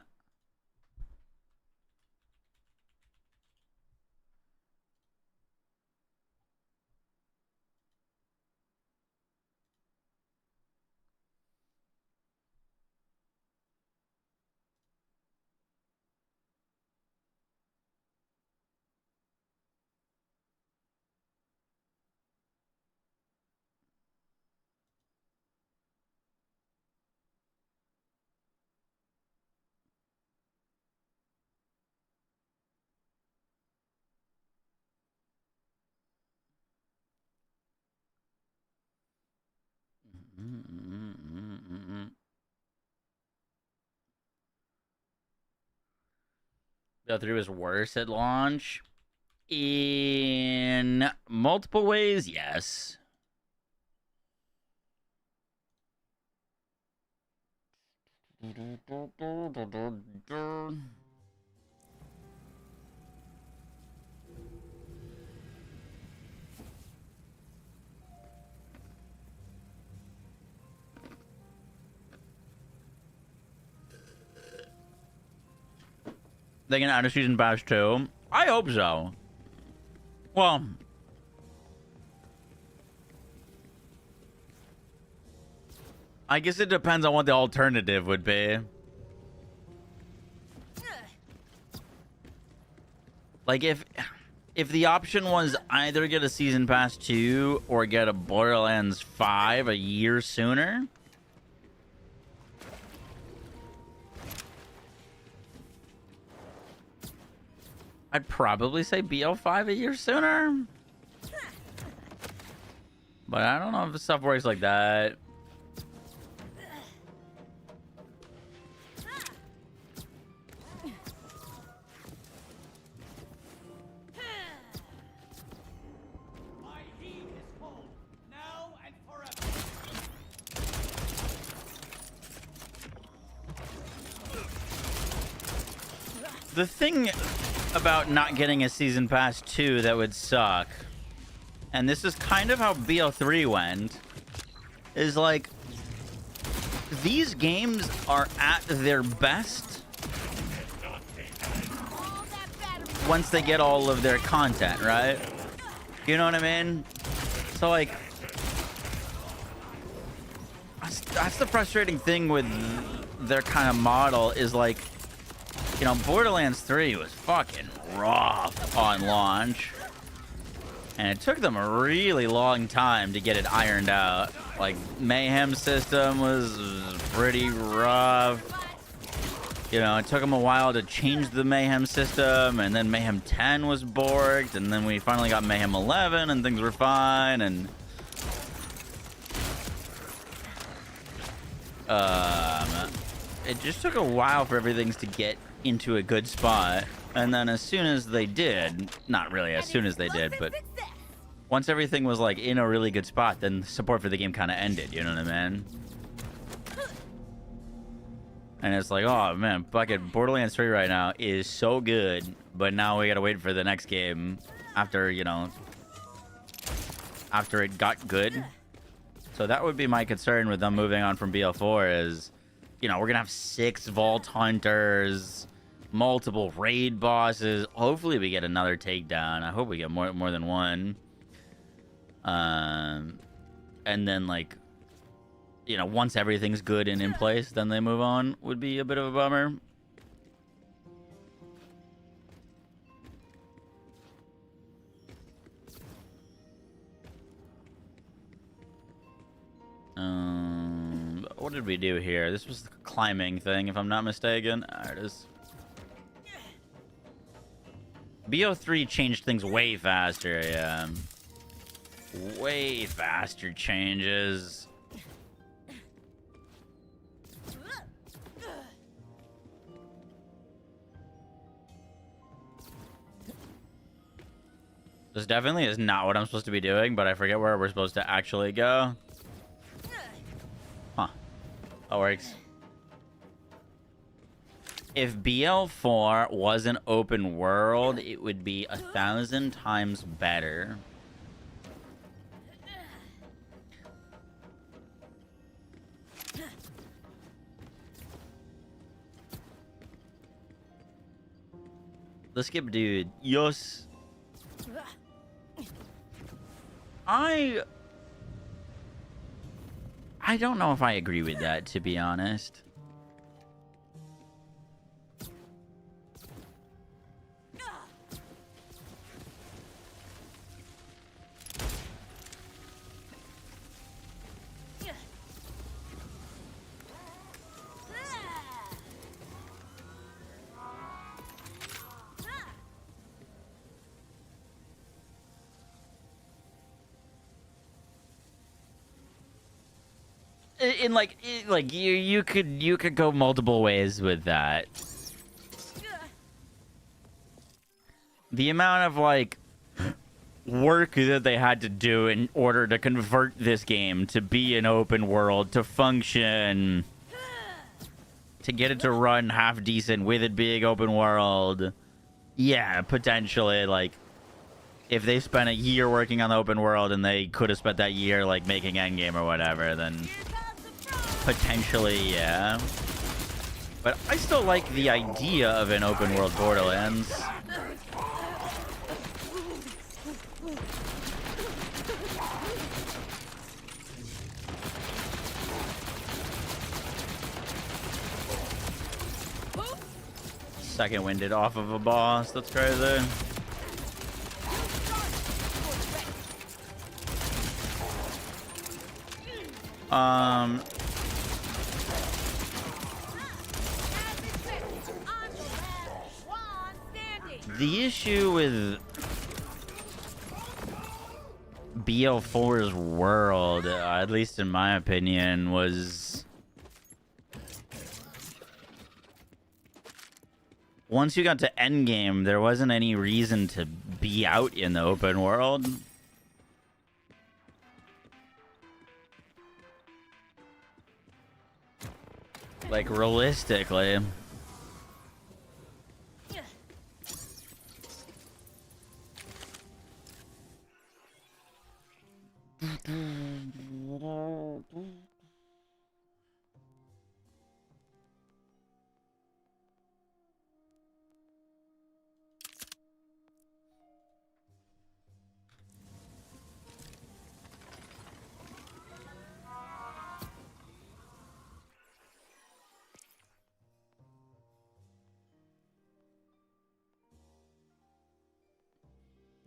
S1: BO3 was worse at launch. In multiple ways, yes. They can add a season pass too. I hope so. Well, I guess it depends on what the alternative would be. Like if the option was either get a season pass 2 or get a Borderlands 5 a year sooner, I'd probably say BO5 a year sooner. But I don't know if the stuff works like that. The thing about not getting a season pass 2 that would suck, and this is kind of how BO3 went, is like these games are at their best once they get all of their content, right? You know what I mean? So like that's the frustrating thing with their kind of model, is like, you know, Borderlands 3 was fucking rough on launch. And it took them a really long time to get it ironed out. Like, Mayhem system was pretty rough. You know, it took them a while to change the Mayhem system, and then Mayhem 10 was borked, and then we finally got Mayhem 11, and things were fine, and... it just took a while for everything to get into a good spot, and then as soon as they did, not really as soon as they did, but once everything was like in a really good spot, then support for the game kind of ended, you know what I mean? And it's like, oh man, fucking Borderlands 3 right now is so good, but now we gotta wait for the next game after, you know, after it got good. So that would be my concern with them moving on from BL4 is, you know, we're gonna have 6 Vault Hunters, multiple raid bosses. Hopefully we get another takedown. I hope we get more than one. And then, like, you know, once everything's good and in place, then they move on, would be a bit of a bummer. What did we do here? This was the climbing thing, if I'm not mistaken. There it is. BO3 changed things way faster, yeah. Way faster changes. This definitely is not what I'm supposed to be doing, but I forget where we're supposed to actually go. Huh. That works. If BL4 was an open world, it would be 1,000 times better. The skip dude. Yes. I don't know if I agree with that, to be honest. In like you could go multiple ways with that. The amount of like work that they had to do in order to convert this game to be an open world, to function, to get it to run half decent with it being open world. Yeah, potentially, like, if they spent a year working on the open world and they could have spent that year like making Endgame or whatever, then potentially, yeah. But I still like the idea of an open world Borderlands. Second winded off of a boss, that's crazy. The issue with BL4's world, at least in my opinion, was once you got to Endgame, there wasn't any reason to be out in the open world. Like, realistically.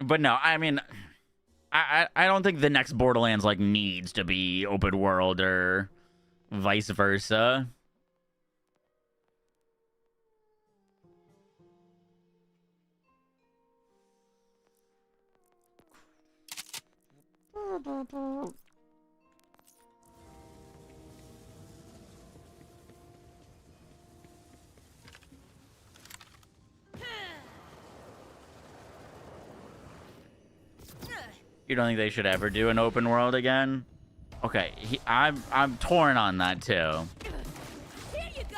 S1: But no, I mean, I don't think the next Borderlands like needs to be open world or vice versa. You don't think they should ever do an open world again? Okay, I'm torn on that too.
S4: Here you go.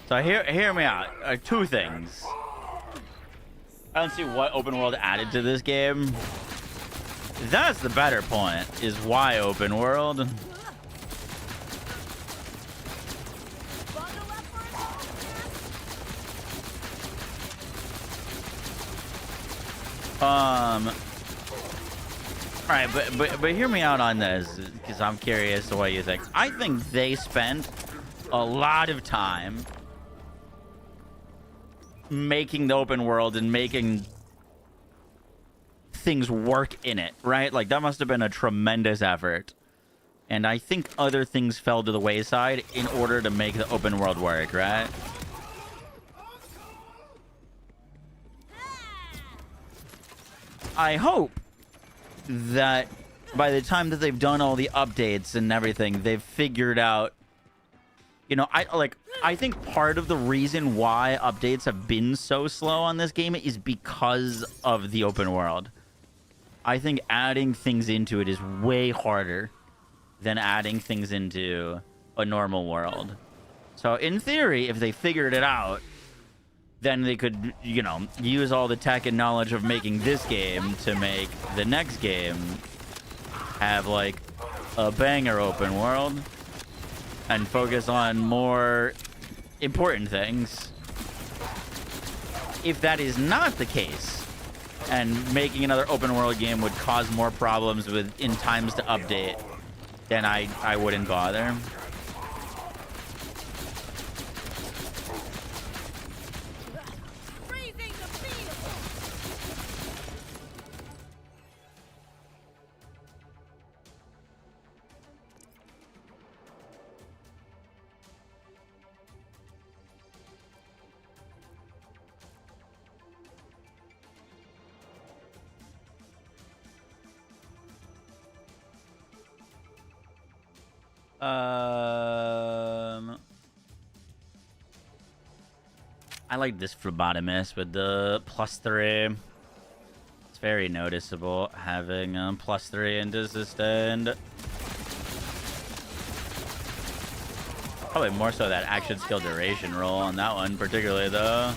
S1: So hear me out. Two things. I don't see what open world added to this game. That's the better point, is why open world. Alright, but hear me out on this, because I'm curious to what you think. I think they spent a lot of time making the open world and making things work in it, right? Like, that must have been a tremendous effort. And I think other things fell to the wayside in order to make the open world work, right? I hope that by the time that they've done all the updates and everything, they've figured out, you know, I think part of the reason why updates have been so slow on this game is because of the open world. I think adding things into it is way harder than adding things into a normal world. So in theory, if they figured it out, then they could, you know, use all the tech and knowledge of making this game to make the next game have, like, a banger open world and focus on more important things. If that is not the case, and making another open world game would cause more problems in times to update, then I wouldn't bother. I like this phlebotomist with the +3. It's very noticeable having +3 into sustained. Probably more so that action skill duration roll on that one, particularly though.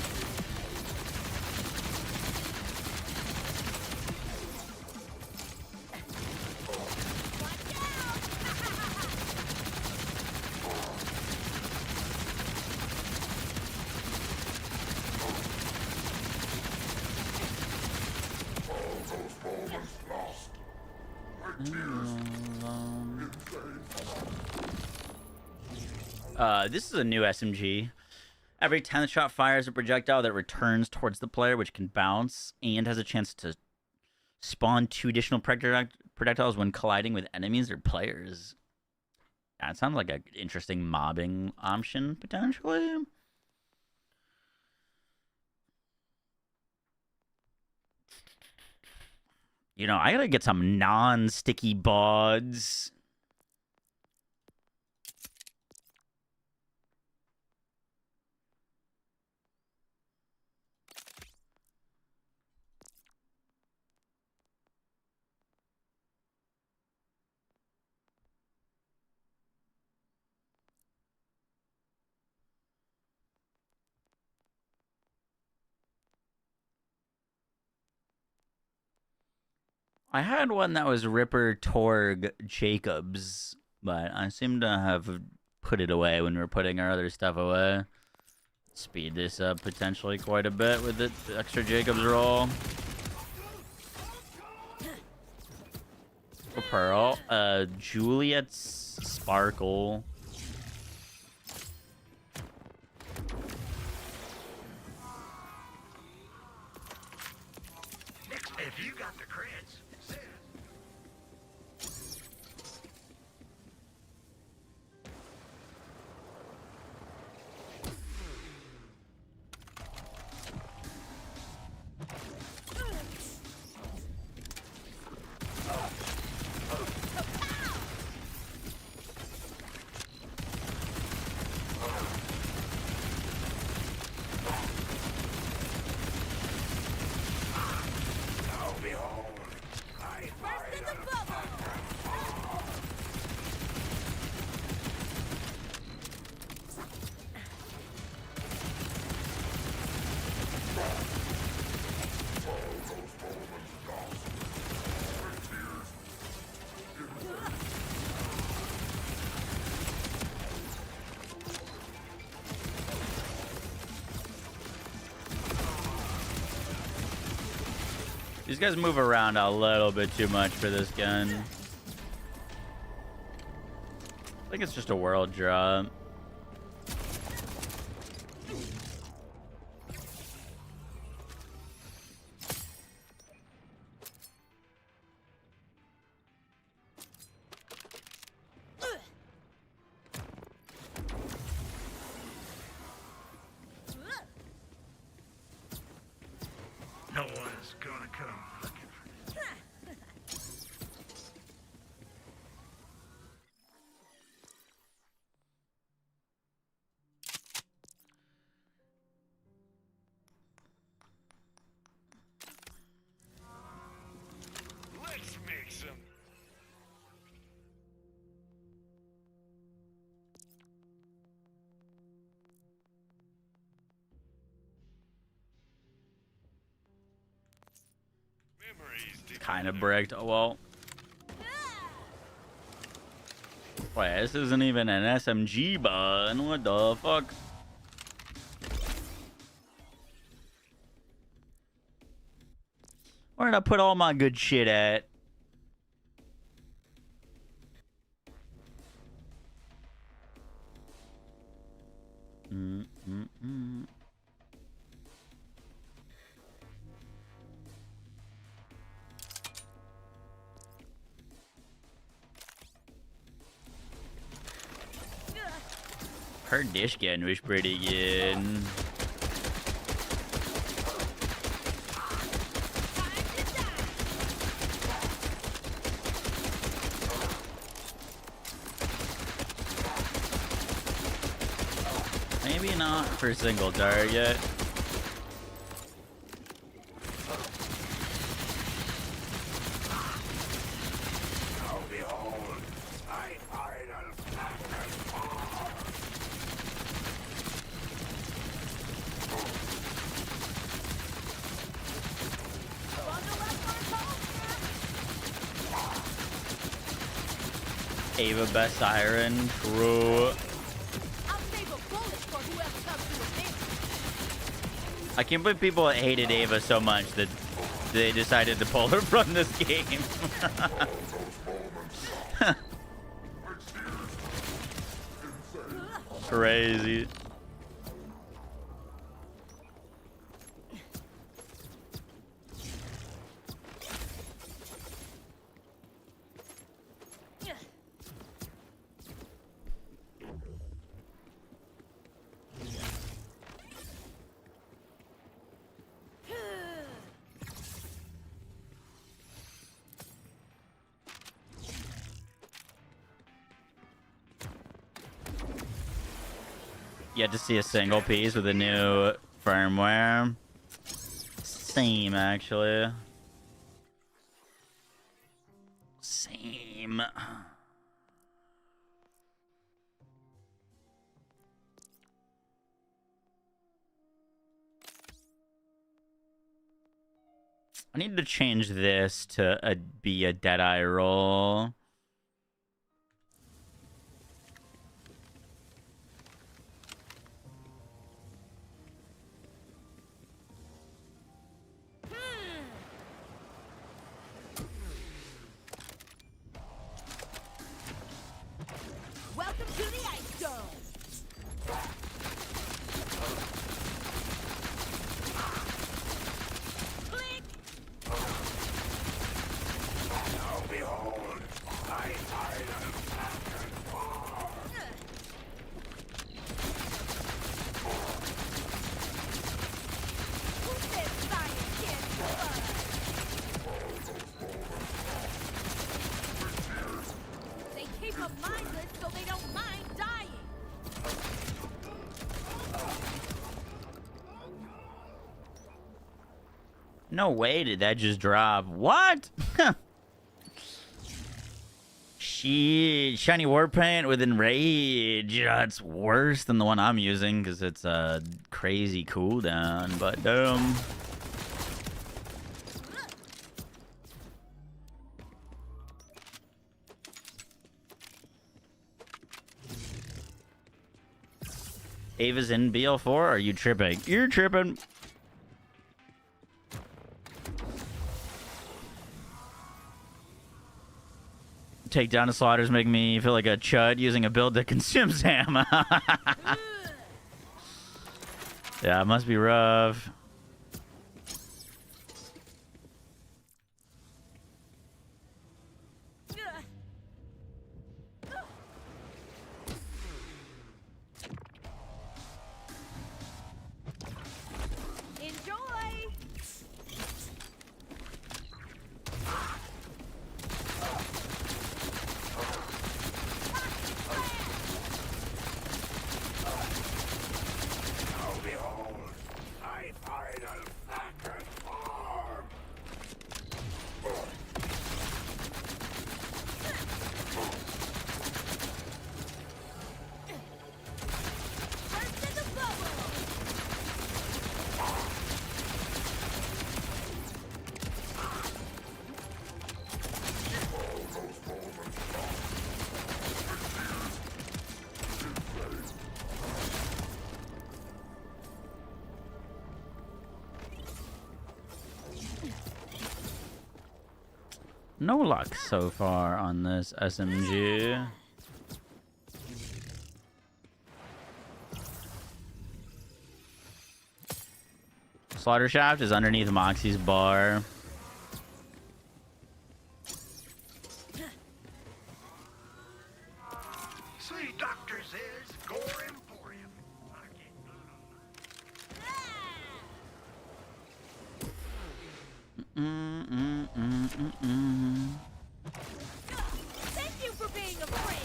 S1: This is a new SMG. Every 10th shot fires a projectile that returns towards the player, which can bounce and has a chance to spawn 2 additional projectiles when colliding with enemies or players. That sounds like an interesting mobbing option, potentially. You know, I gotta get some non-sticky buds. I had one that was Ripper Torg Jacobs, but I seem to have put it away when we were putting our other stuff away. Speed this up potentially quite a bit with the extra Jacobs roll. Pearl. Juliet's Sparkle.
S2: If you got the creds, say it.
S1: These guys move around a little bit too much for this gun. I think it's just a world drop.
S2: one's gonna come looking for you. Let's make some.
S1: Kind of bricked. Oh, well. Wait, this isn't even an SMG button. What the fuck? Where did I put all my good shit at? Her dish gun was pretty good. Maybe not for single target. Ava best siren, true. I can't believe people hated Ava so much that they decided to pull her from this game. Crazy. Yet to see a single piece with a new firmware. Same, actually. Same. I need to change this to be a Deadeye roll.
S4: Welcome to the Ice Dome.
S2: Behold, I
S4: Who said science can't survive? They keep them mindless so they don't mind dying.
S1: No way did that just drop. What? Shiny war paint with enrage. That's worse than the one I'm using because it's a crazy cooldown. But Ava's in BL4. Are you tripping? You're tripping. Takedown of slaughters make me feel like a chud using a build that consumes him. Yeah, it must be rough. No luck so far on this SMG. Slaughter shaft is underneath Moxie's bar.
S2: See Dr. Z's Gore Emporium.
S4: Thank you for being a friend.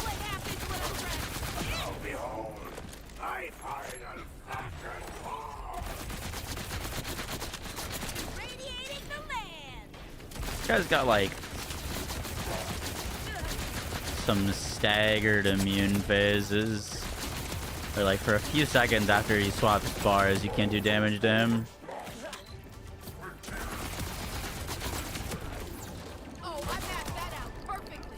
S4: What happens when a friend?
S2: Oh, behold, I find a factor war.
S4: Radiating the land.
S1: This guy's got like some staggered immune phases. Or like for a few seconds after he swaps bars, you can't do damage to him.
S4: Oh, I mapped that out perfectly.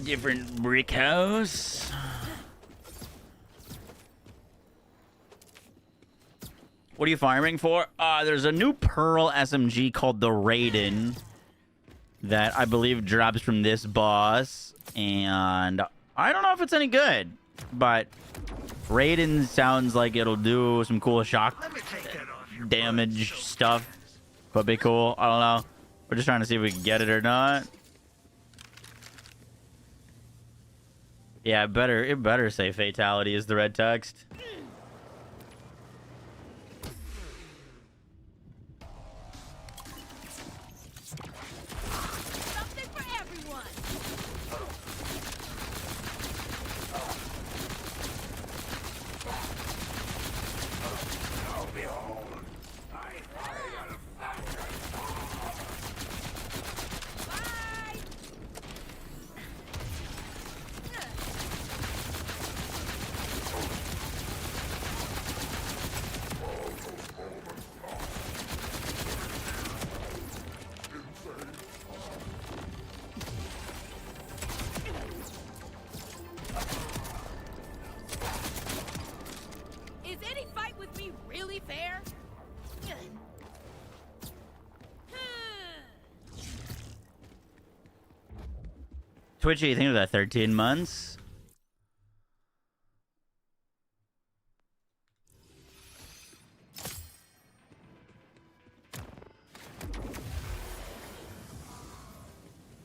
S1: Different brick house. What are you farming for? There's a new Pearl SMG called the Raiden that I believe drops from this boss. And I don't know if it's any good, but Raiden sounds like it'll do some cool shock damage stuff. Could be cool. I don't know. We're just trying to see if we can get it or not. Yeah, it better say fatality is the red text.
S4: Something for everyone.
S2: Oh, behold, I find a factor war.
S4: Bye. Is any fight with me really fair?
S1: Twitchy, you think of that 13 months?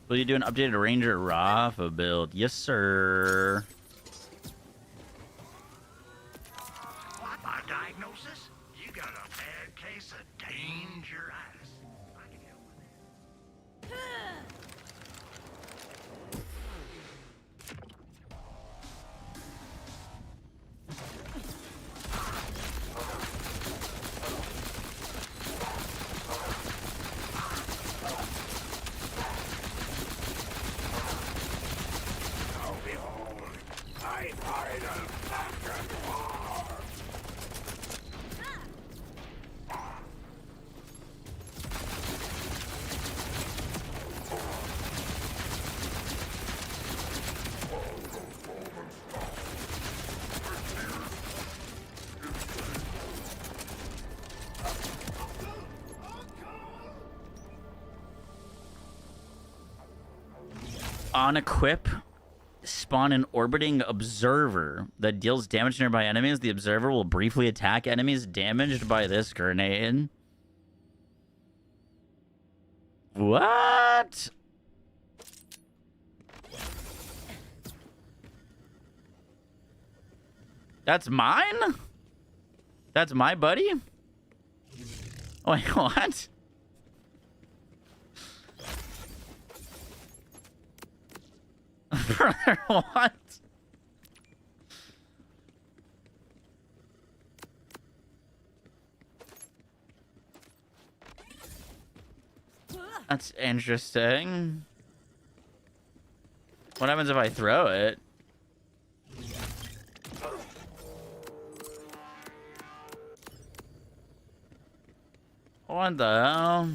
S1: Will you do an updated Ranger Rafa build? Yes, sir.
S2: My diagnosis? You got a bad case of dangerous. I can help with that. Oh, behold, I find a factor war.
S1: On equip, spawn an orbiting observer that deals damage to nearby enemies. The observer will briefly attack enemies damaged by this grenade. What? That's mine? That's my buddy? Wait, what? Brother, what? That's interesting. What happens if I throw it? What the hell?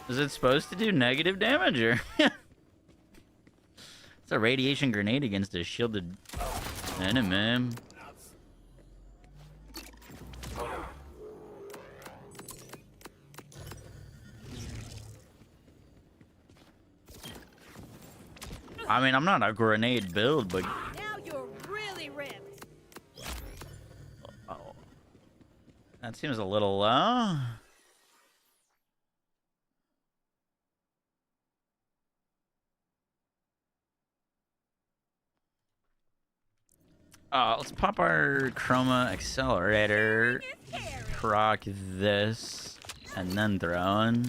S1: Is it supposed to do negative damage or? It's a radiation grenade against a shielded enemy. I mean, I'm not a grenade build, but...
S4: Now you're really ripped.
S1: Oh. That seems a little low. Let's pop our chroma accelerator, proc this, and then throw in.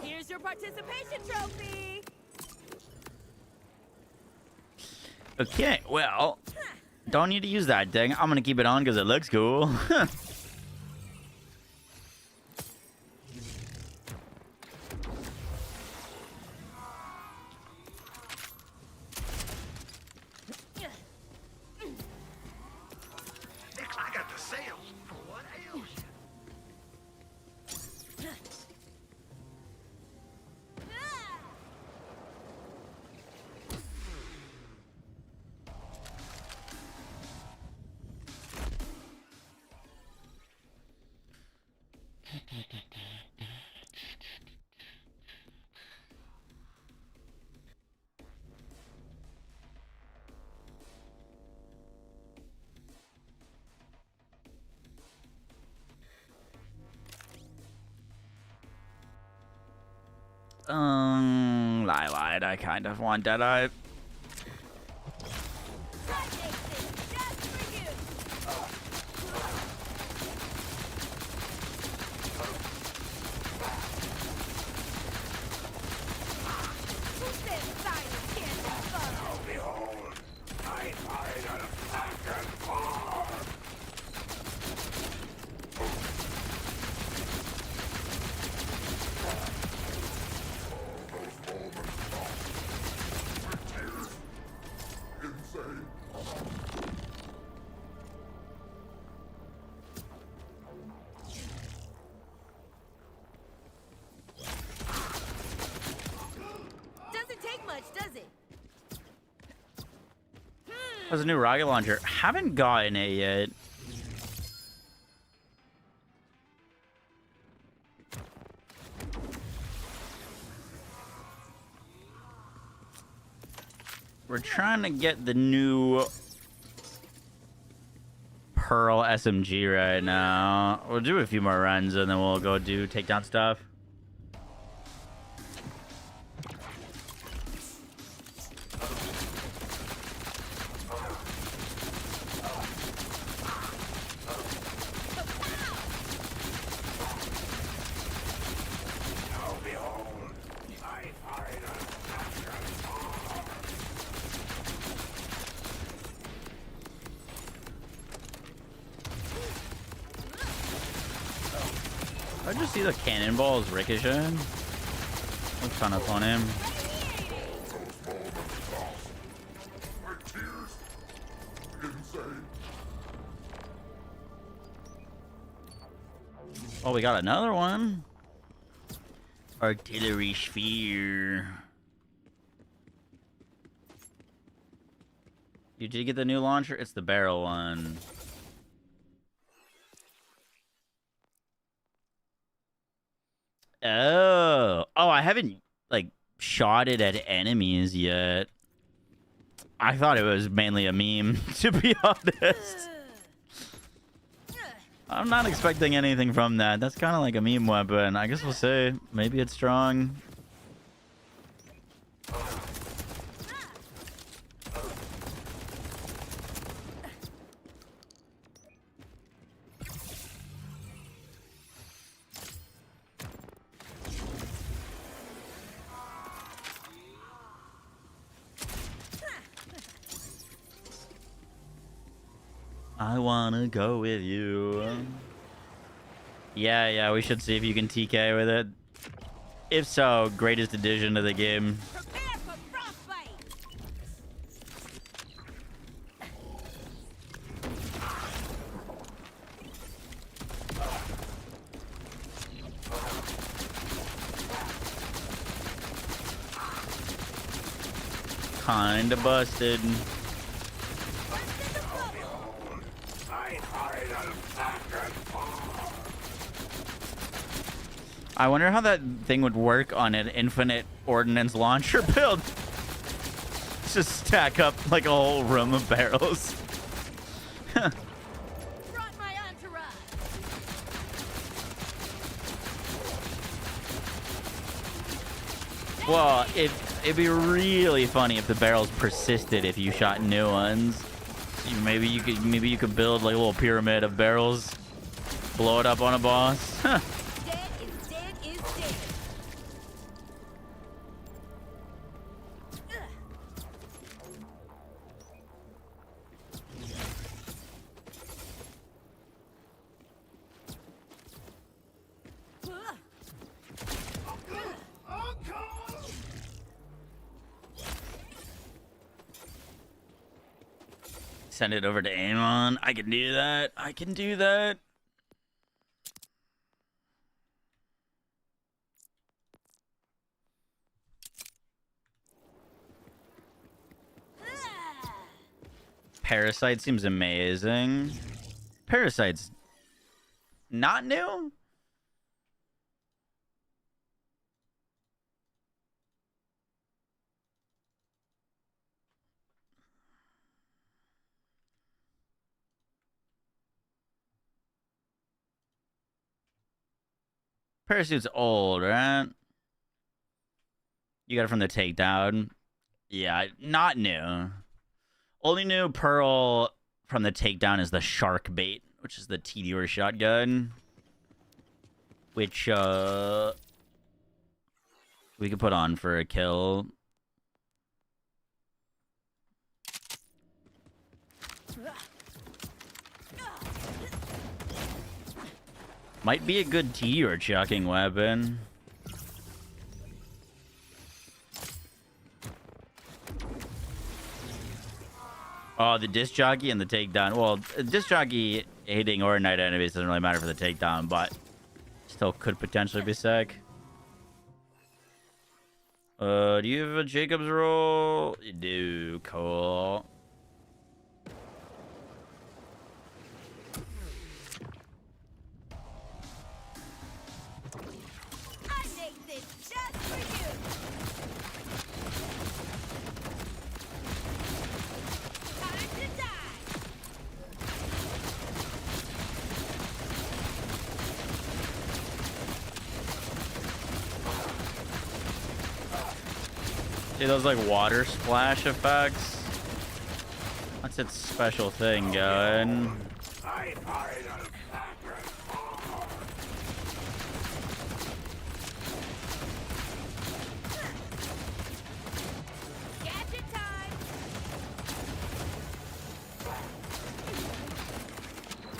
S4: Here's your participation trophy.
S1: Okay, well, don't need to use that thing. I'm gonna keep it on because it looks cool. Lied. I kind of want Deadeye. There's a new rocket launcher. Haven't gotten it yet. We're trying to get the new Pearl SMG right now. We'll do a few more runs and then we'll go do takedown stuff. I just see the cannonballs ricochet. Looks kind of funny. Oh, we got another one. Artillery sphere. Did you get the new launcher? It's the barrel one. Oh, I haven't like shot it at enemies yet. I thought it was mainly a meme, to be honest. I'm not expecting anything from that. That's kind of like a meme weapon. I guess we'll say maybe it's strong. I wanna go with you. Yeah, we should see if you can TK with it. If so, greatest addition to the game.
S4: Prepare for frostbite.
S1: kinda busted. I wonder how that thing would work on an infinite ordnance launcher build. Just stack up like a whole room of barrels.
S4: Brought my entourage.
S1: Well, it'd be really funny if the barrels persisted if you shot new ones. Maybe you could build like a little pyramid of barrels, blow it up on a boss.
S4: Dead is dead is dead.
S1: Send it over to Amon. I can do that. I can do that. Parasite seems amazing. Parasite's not new? Parachuta's old, right? You got it from the Takedown. Yeah, not new. Only new Pearl from the Takedown is the Shark Bait, which is the TDR shotgun. Which, we could put on for a kill. Might be a good TDR chucking weapon. Oh, the disc jockey and the takedown. Well, disc jockey hitting Ordinite enemies doesn't really matter for the takedown, but still could potentially be sick. Do you have a Jacob's roll? You do. Cool.
S4: I make this just for you. Time to die.
S1: See those like water splash effects? That's its special thing going.
S4: Gadget time.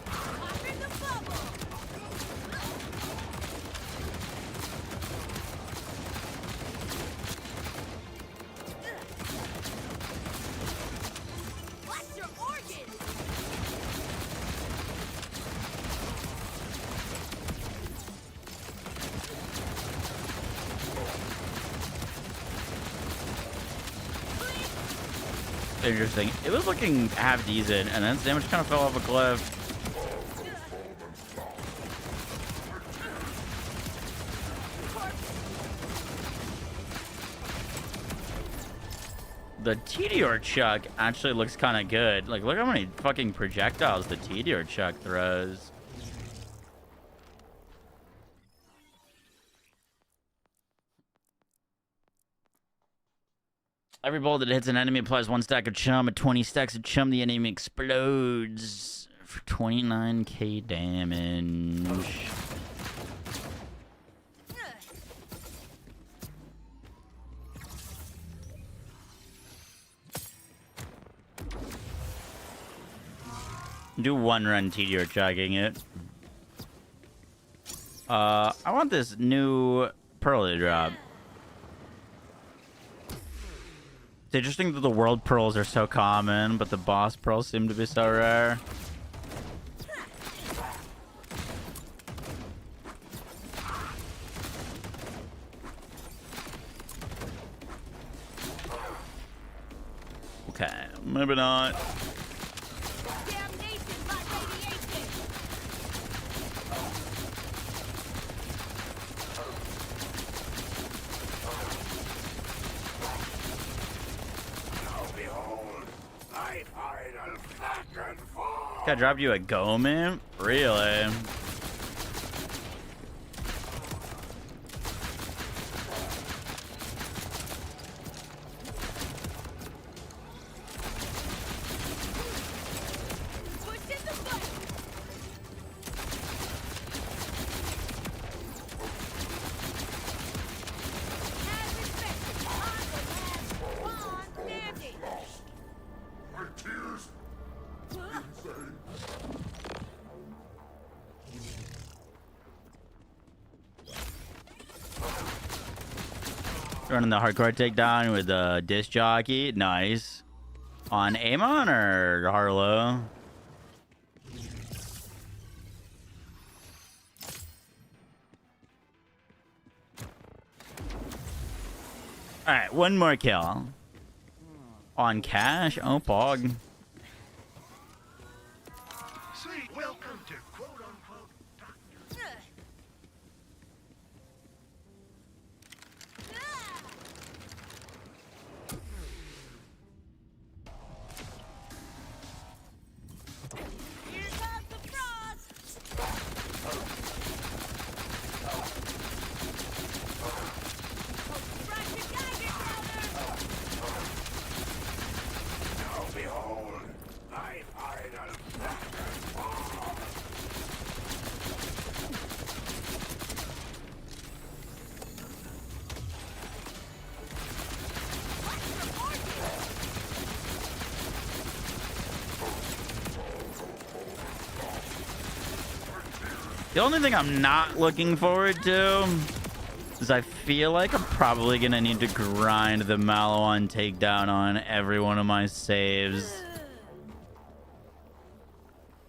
S4: Popping the bubble. What's your organ?
S1: Interesting. It was looking half decent, and then damage kind of fell off a cliff. The TDR chuck actually looks kind of good. Like, look how many fucking projectiles the TDR chuck throws. Every bullet that hits an enemy applies 1 stack of chum. At 20 stacks of chum, the enemy explodes for 29k damage. Do 1 run TDR chugging it. I want this new pearl to drop. It's interesting that the world pearls are so common, but the boss pearls seem to be so rare. Okay, maybe not.
S4: Damnation by radiation.
S2: Now behold, thy final flash and fall.
S1: Guy dropped you a go, man? Really?
S4: Push in the foot. As expected, on the last one standing.
S7: My tears. Insane.
S1: Running the hardcore takedown with the disc jockey. Nice. On Amon or Harlow? Alright, one more kill. On Cash? Oh, Pog.
S2: Sweet welcome to quote-unquote doctor.
S4: Here comes the frost. Rush your Geiger counter.
S2: Now behold, thy final flash and fall.
S1: The only thing I'm not looking forward to is I feel like I'm probably going to need to grind the Mallowan takedown on every one of my saves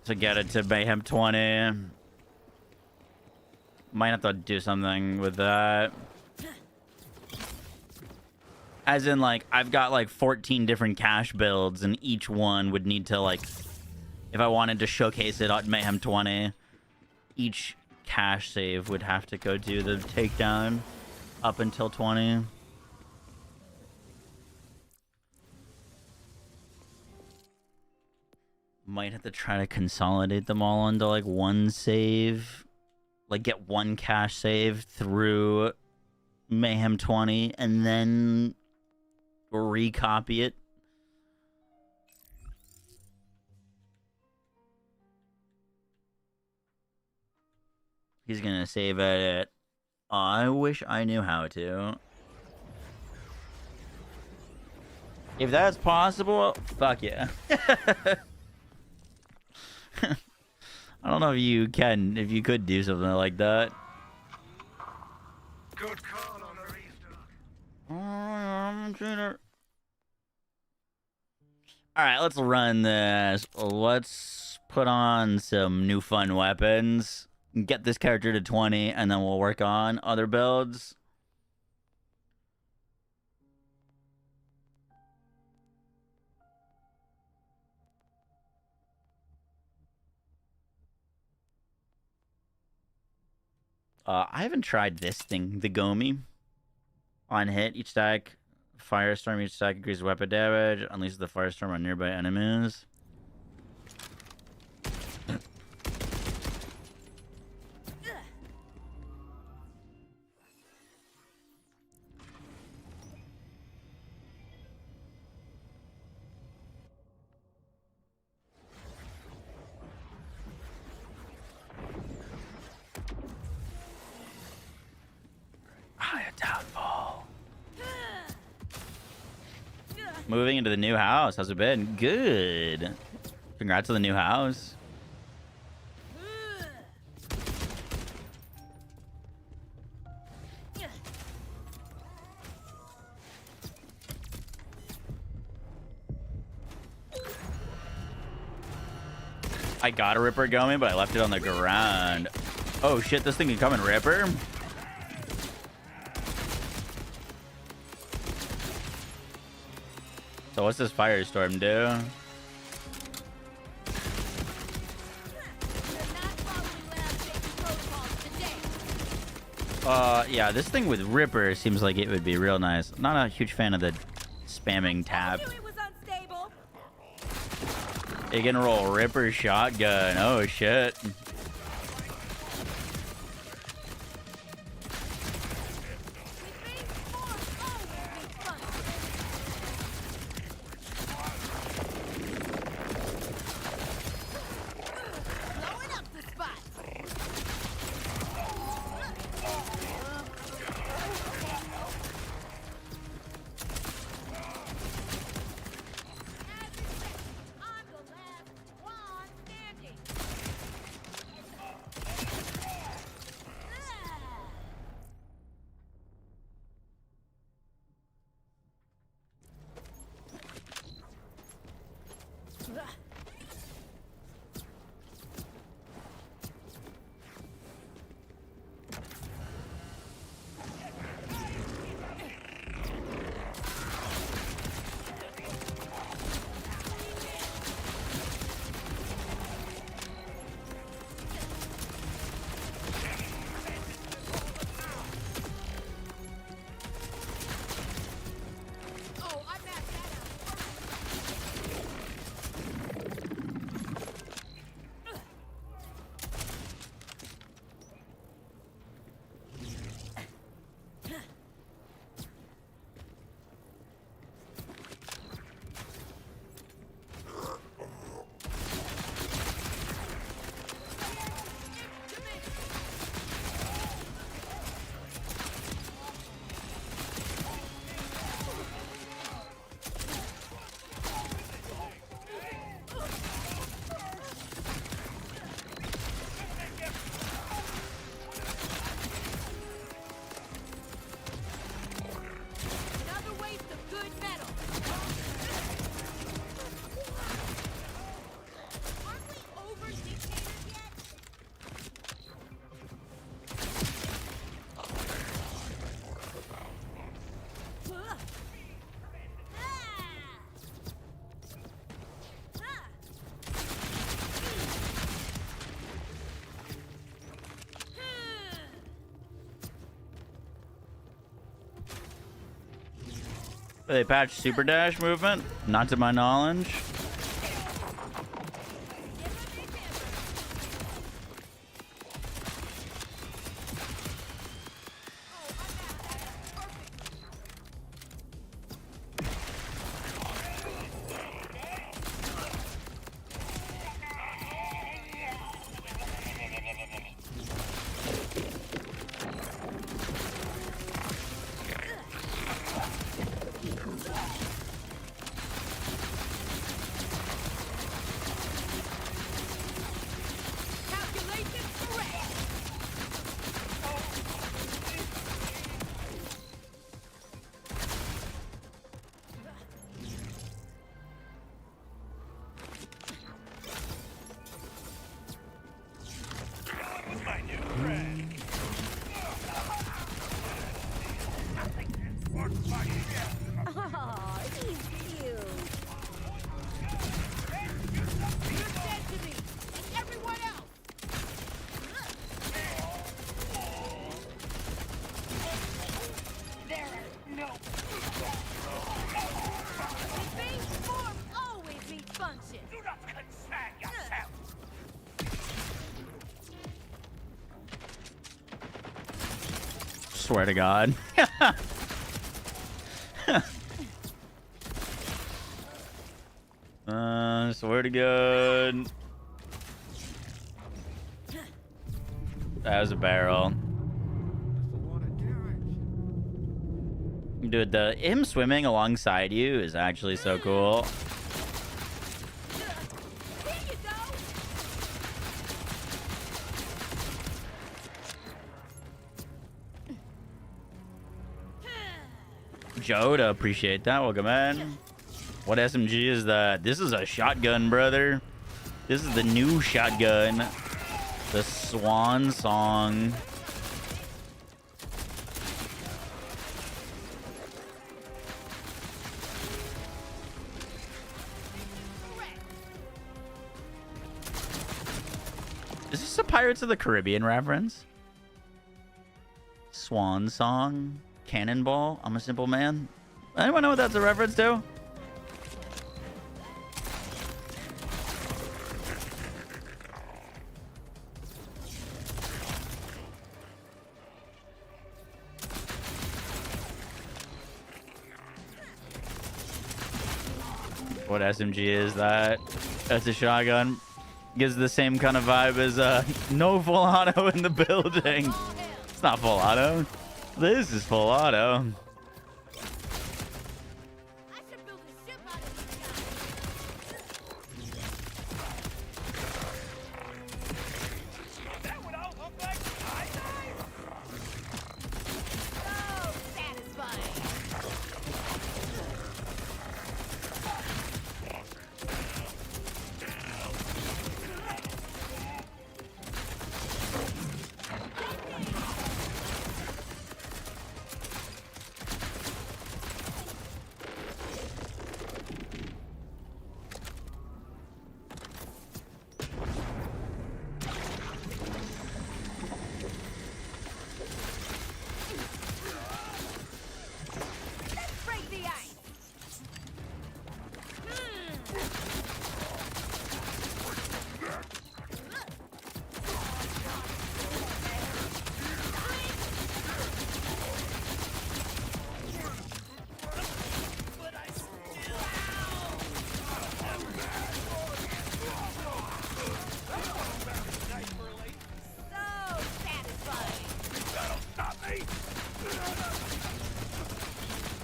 S1: to get it to Mayhem 20. Might have to do something with that. As in, like, I've got like 14 different cash builds, and each one would need to, like, if I wanted to showcase it on Mayhem 20, each cash save would have to go do the takedown up until 20. Might have to try to consolidate them all into like one save. Like get one cash save through Mayhem 20 and then recopy it. He's gonna save it. I wish I knew how to. If that's possible, fuck yeah. I don't know if you can, if you could do something like that.
S2: Good call on the restock.
S1: Alright, let's run this. Let's put on some new fun weapons. Get this character to 20, and then we'll work on other builds. I haven't tried this thing, the Gomi. On hit, each stack firestorm, each stack increases weapon damage, unleashes the firestorm on nearby enemies. Downfall. Moving into the new house. How's it been? Good. Congrats on the new house. I got a Ripper going, but I left it on the ground. Oh shit, this thing can come in Ripper? So what's this firestorm do?
S4: You're not following lab safety protocols today.
S1: Yeah, this thing with Ripper seems like it would be real nice. Not a huge fan of the spamming tab.
S4: I knew it was unstable.
S1: You can roll Ripper shotgun. Oh shit.
S4: Blowing up the spot. I'm the last one standing. Oh, I mapped that out. Another waste of good metal. Aren't we over dictators yet?
S1: They patched super dash movement? Not to my knowledge.
S4: Calculations correct. Aw, he's cute. You're dead to me, and everyone else. Base form always meets function.
S2: Do not concern yourself.
S1: Swear to God. Swear to God. That was a barrel. Dude, him swimming alongside you is actually so cool.
S4: Here you go.
S1: Joda, appreciate that. Welcome in. What SMG is that? This is a shotgun, brother. This is the new shotgun. The Swan Song. Pirates of the Caribbean reference? Swan Song, Cannonball, I'm a Simple Man. Anyone know what that's a reference to? What SMG is that? That's a shotgun. Gives the same kind of vibe as no full auto in the building. It's not full auto. This is full auto.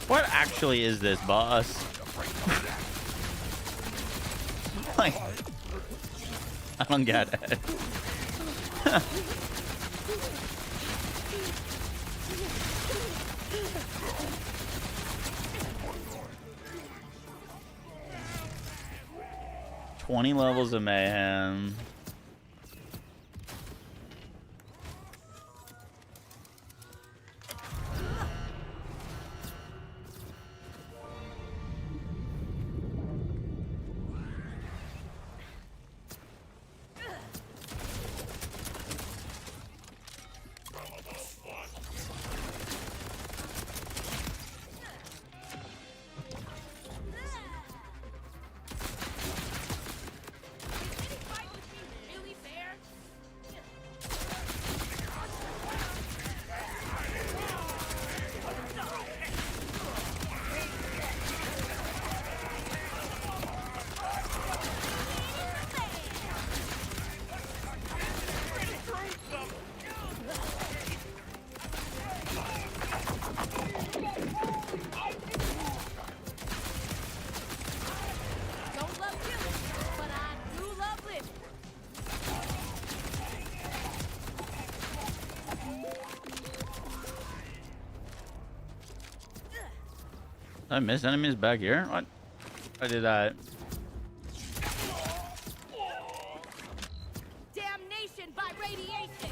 S1: What actually is this boss? Like, I don't get it. $20 levels of mayhem. I missed enemies back here? What? I did that.
S4: Damnation by radiation.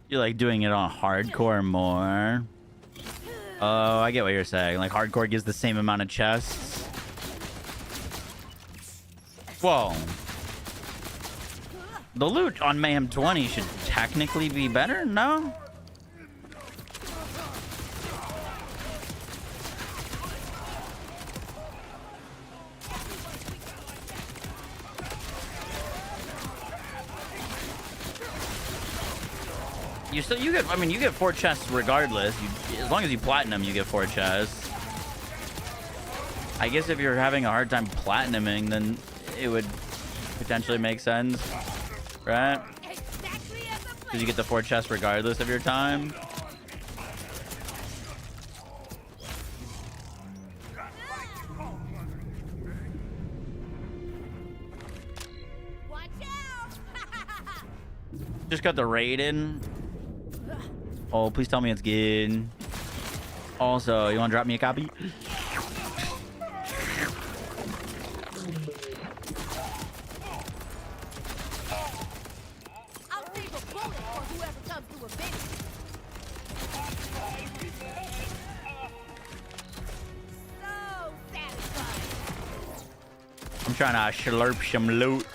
S1: You like doing it on hardcore more? Oh, I get what you're saying. Like hardcore gives the same amount of chests. Whoa. The loot on Mayhem 20 should technically be better, no? You get, I mean, you get 4 chests regardless. As long as you platinum, you get 4 chests. I guess if you're having a hard time platinuming, then it would potentially make sense, right? Because you get the 4 chests regardless of your time. Just got the raid in. Oh, please tell me it's good. Also, you want to drop me a copy?
S4: I'll save a bullet for whoever comes to avenge me. So satisfying.
S1: I'm trying to slurp some loot.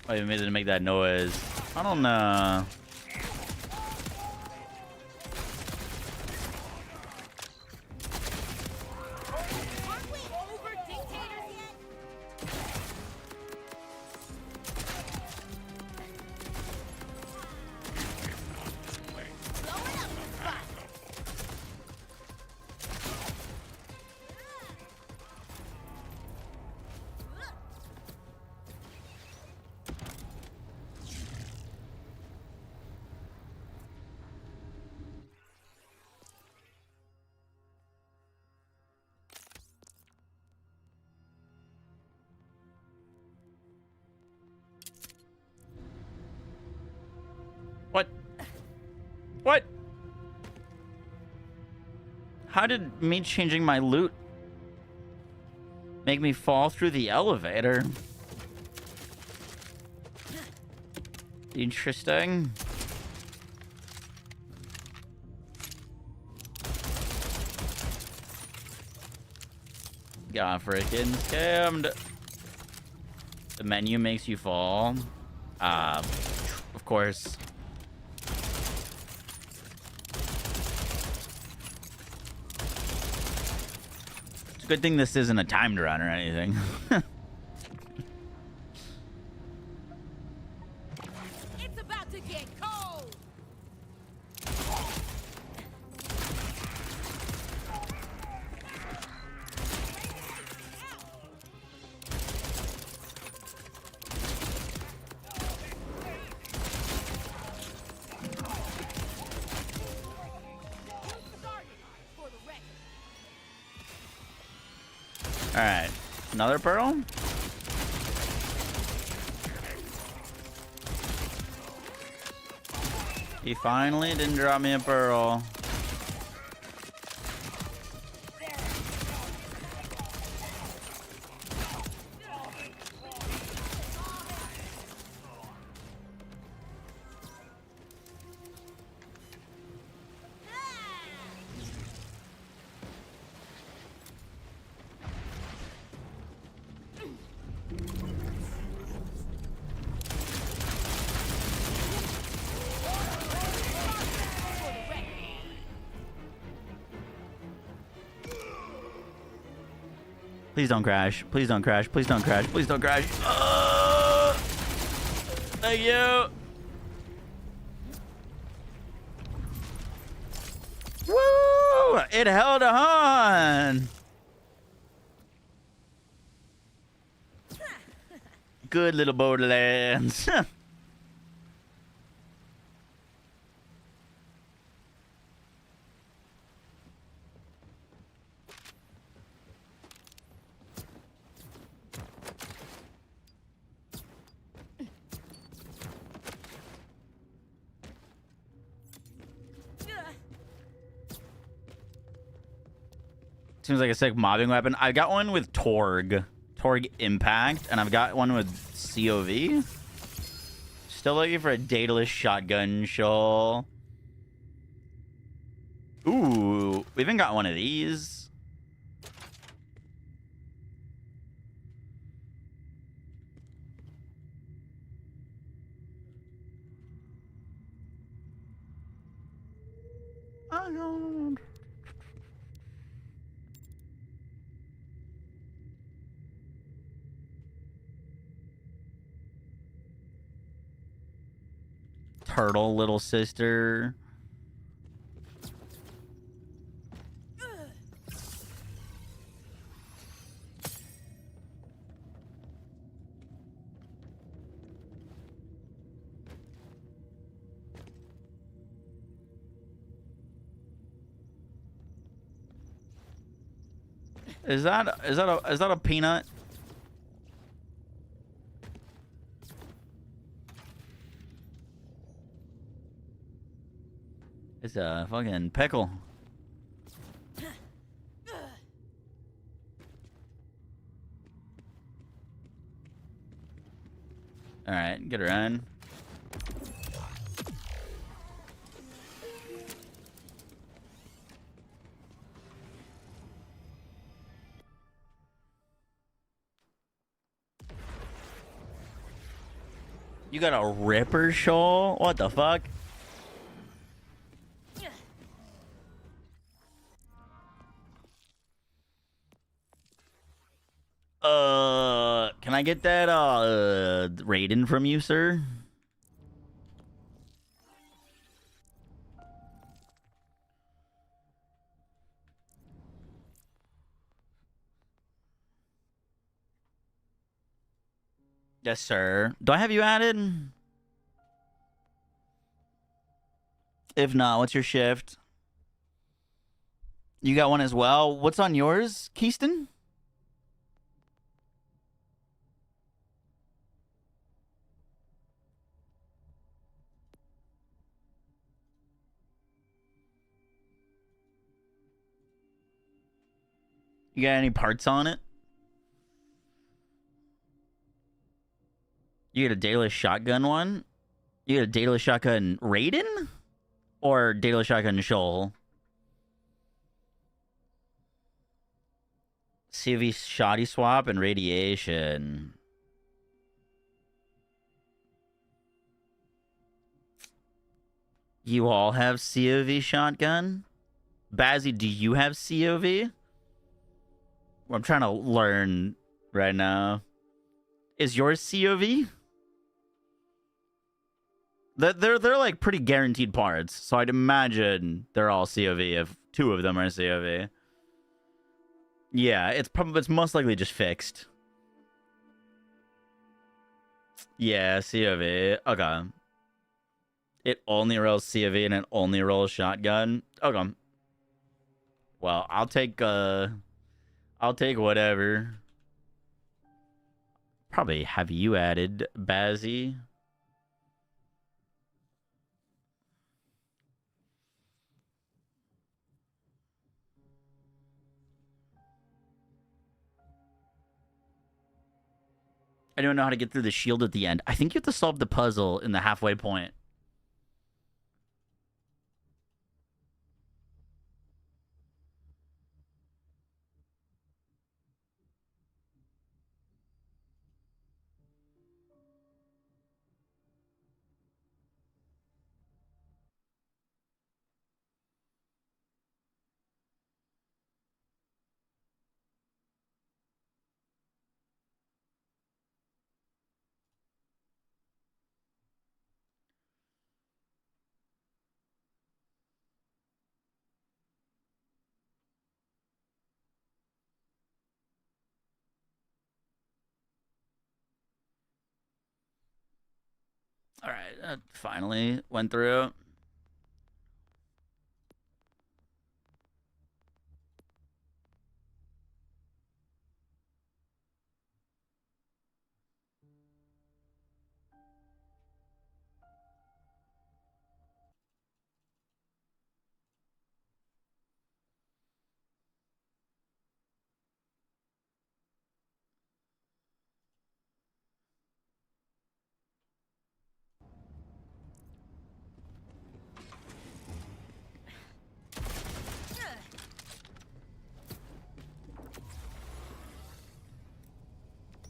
S1: I even made it to make that noise. I don't know.
S4: Aren't we over dictators yet? Blowing up the spot.
S1: What? What? How did me changing my loot make me fall through the elevator? Interesting. Got freaking scammed. The menu makes you fall. Of course. It's a good thing this isn't a timed run or anything.
S4: It's about to get cold. For the record.
S1: All right, another pearl. He finally didn't drop me a pearl. Please don't crash. Please don't crash. Please don't crash. Please don't crash. Thank you. Woo! It held on. Good little Borderlands. Seems like a sick mobbing weapon. I got one with Torg Impact, and I've got one with COV. Still looking for a dataless shotgun shell. Ooh, we even got one of these. I don't. Turtle, little sister. Is that a peanut? It's a fucking pickle. All right, get her in. You got a Ripper shoal? What the fuck? Can I get that Raiden from you, sir? Yes, sir. Do I have you added? If not, what's your shift? You got one as well. What's on yours, Keyston? You got any parts on it? You get a Daedalus shotgun one? You get a Daedalus shotgun Raiden? Or Daedalus shotgun Shoal? CV shoddy swap and radiation. You all have COV shotgun? Bazzy, do you have COV? I'm trying to learn right now. Is yours COV? They're like pretty guaranteed parts, so I'd imagine they're all COV if 2 of them are COV. Yeah, it's most likely just fixed. Yeah, COV. Okay. It only rolls COV and it only rolls shotgun. Okay. Well, I'll take whatever. Probably have you added, Bazzy. I don't know how to get through the shield at the end. I think you have to solve the puzzle in the halfway point. All right, finally went through.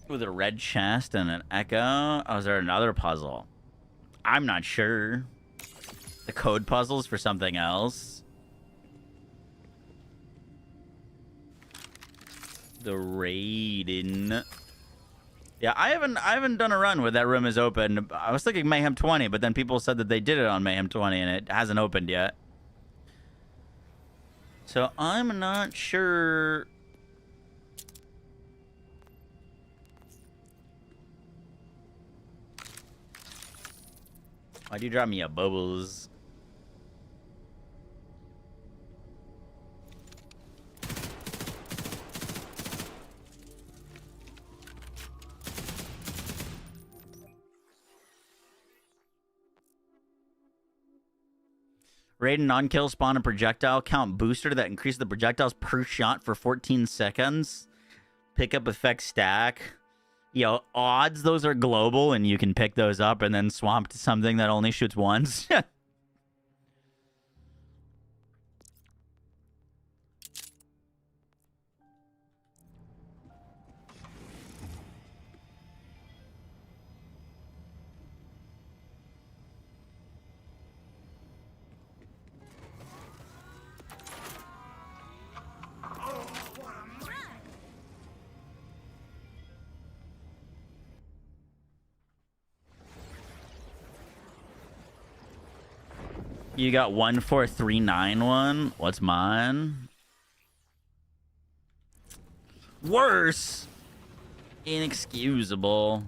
S1: With a red chest and an echo. Oh, is there another puzzle? I'm not sure. The code puzzles for something else. The Raiden. Yeah, I haven't done a run where that room is open. I was thinking Mayhem 20, but then people said that they did it on Mayhem 20 and it hasn't opened yet. So I'm not sure. Why'd you drop me a bubbles? Raid and non-kill spawn a projectile count booster that increases the projectiles per shot for 14 seconds. Pickup effect stack. Yo, odds those are global and you can pick those up and then swap to something that only shoots once. You got 14391. What's mine? Worse. Inexcusable.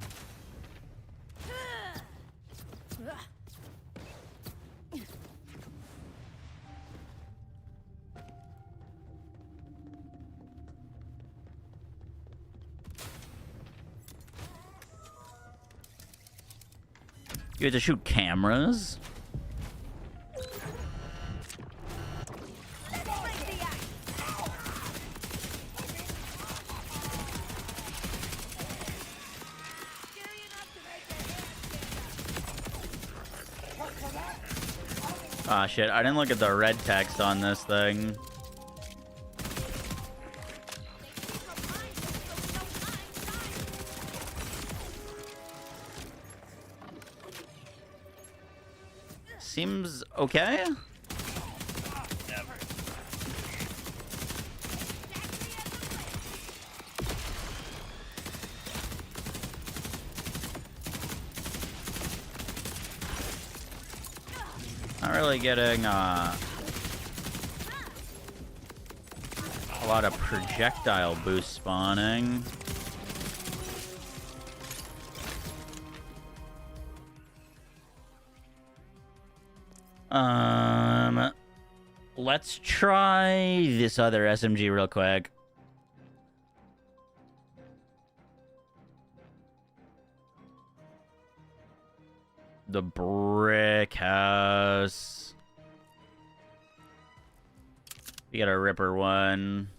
S1: You have to shoot cameras. Ah, shit. I didn't look at the red text on this thing. Seems okay. Not really getting a lot of projectile boost spawning. Let's try this other SMG real quick. The brick house. We got a ripper one.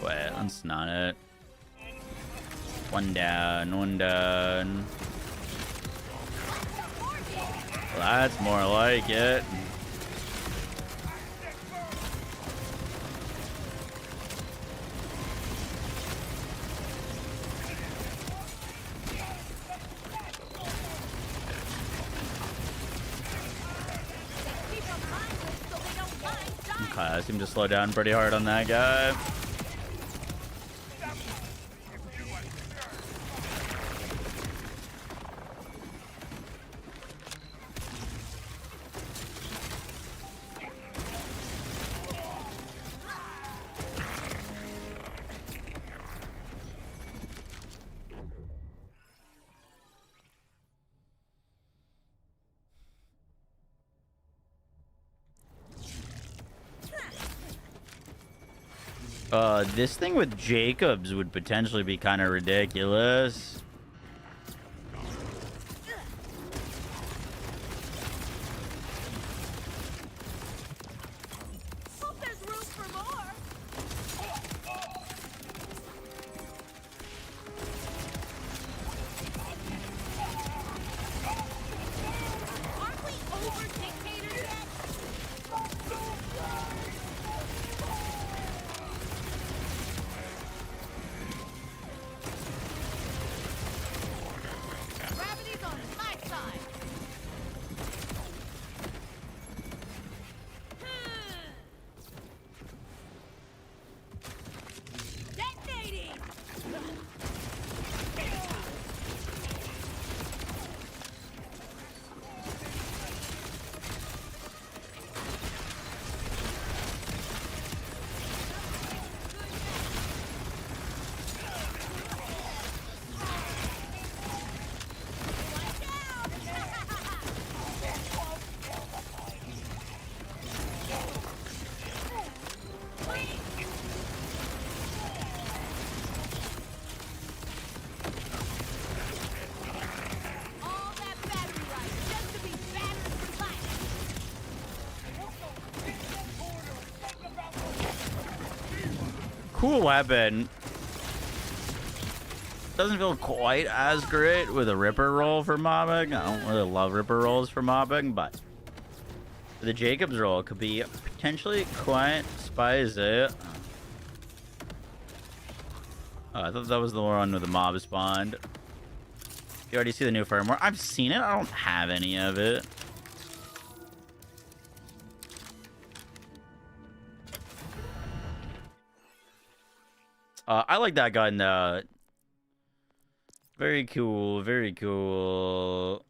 S1: Wait, that's not it. One down, one down. That's more like it. Okay, I seem to slow down pretty hard on that guy. This thing with Jacobs would potentially be kind of ridiculous.
S4: Hope there's room for more. Aren't we over dictators yet?
S1: cool weapon. Doesn't feel quite as great with a Ripper roll for mobbing. I don't really love Ripper rolls for mobbing, but the Jacobs roll could be potentially quite spicy. Oh, I thought that was the one with the mob spawned. You already see the new firmware. I've seen it. I don't have any of it. I like that gun though. Very cool. Very cool.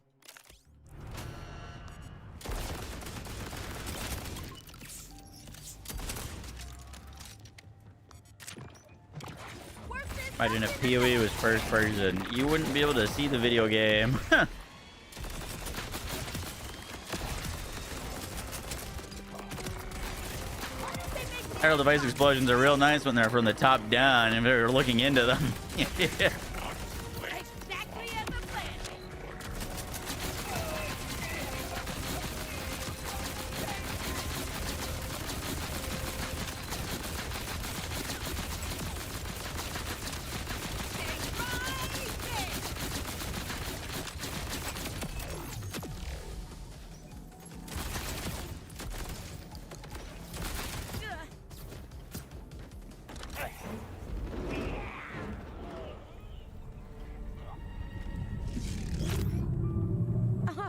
S1: Imagine if PoE was first person. You wouldn't be able to see the video game. Aerial device explosions are real nice when they're from the top down and they're looking into them.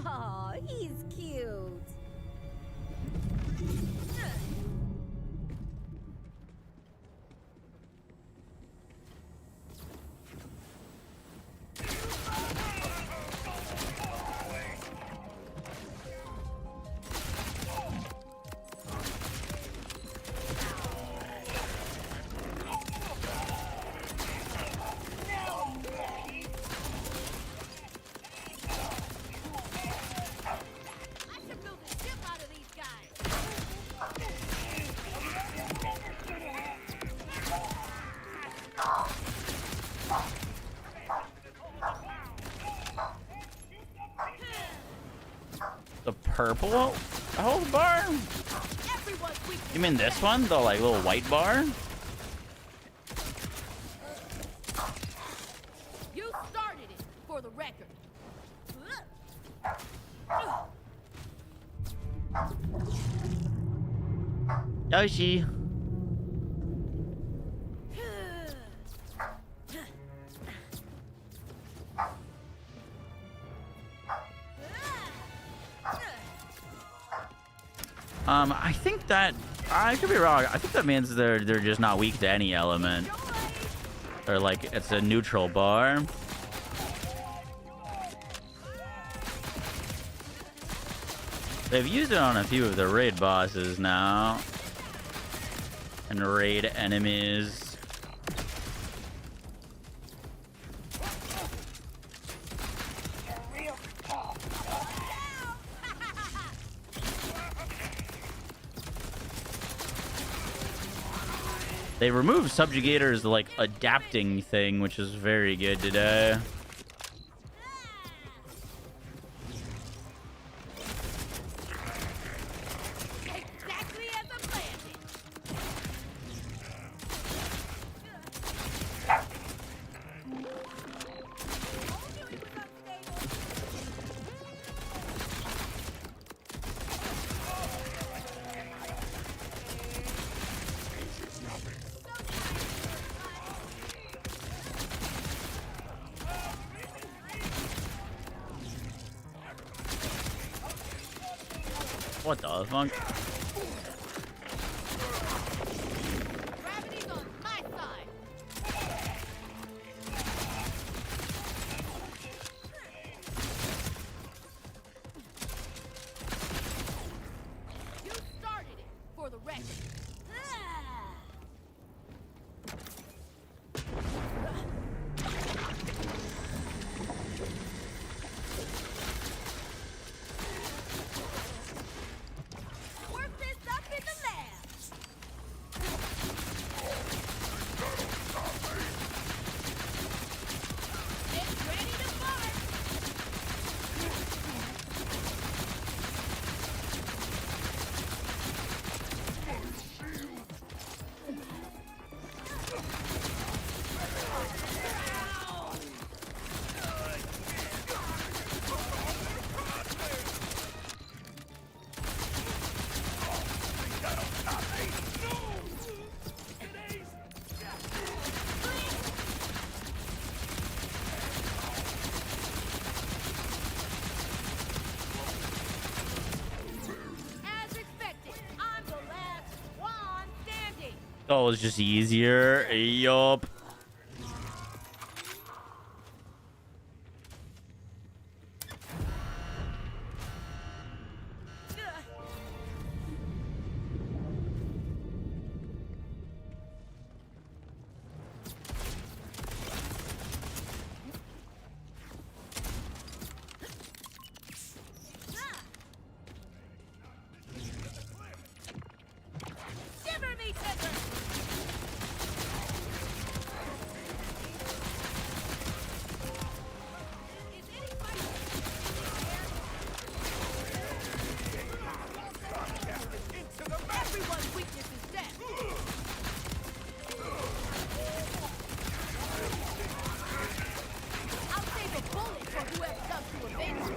S4: Oh, he's cute.
S1: The purple health bar? You mean this one? The like little white bar?
S4: You started it, for the record.
S1: Yoshi. I think that I could be wrong. I think that means they're just not weak to any element. Or like it's a neutral bar. They've used it on a few of the raid bosses now. And raid enemies. They removed Subjugator's like adapting thing, which is very good today.
S4: Exactly as I planned it.
S1: What the fuck?
S4: Gravity's on my side. You started it, for the record. Work
S1: Oh, it's just easier. Yup.
S4: Shiver me timbers! Is anybody Everyone's weakness is death. I'll save a bullet for whoever comes to avenge me.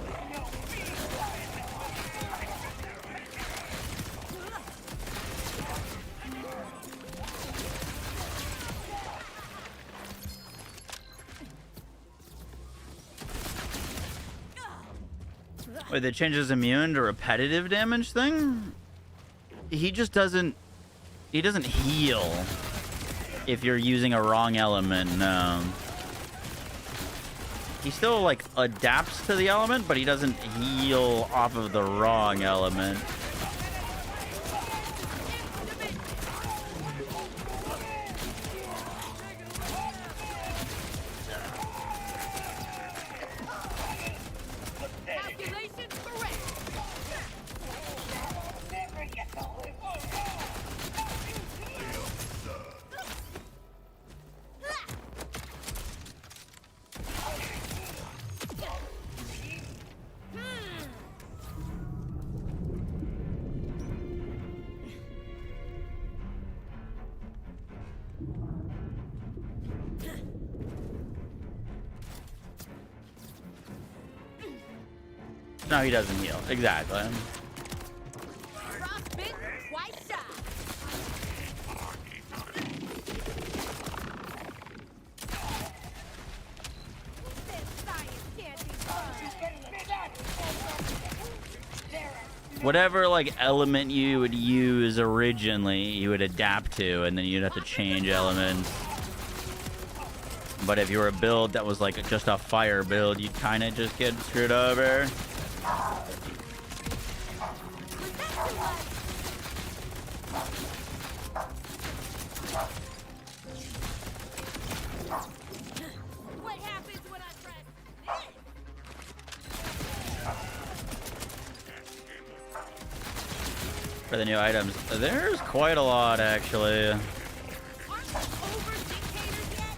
S1: Wait, that changes immune to repetitive damage thing? He just doesn't... He doesn't heal if you're using a wrong element, no. He still, like, adapts to the element, but he doesn't heal off of the wrong element.
S4: Calculation correct.
S1: No, he doesn't heal. Exactly.
S4: Frostbit, twice shot. This science can't be fun.
S1: Whatever, like, element you would use originally, you would adapt to, and then you'd have to change elements. But if you were a build that was, like, just a fire build, you'd kind of just get screwed over.
S4: What happens when I press
S1: For the new items, there's quite a lot, actually.
S4: Aren't you over dictators yet?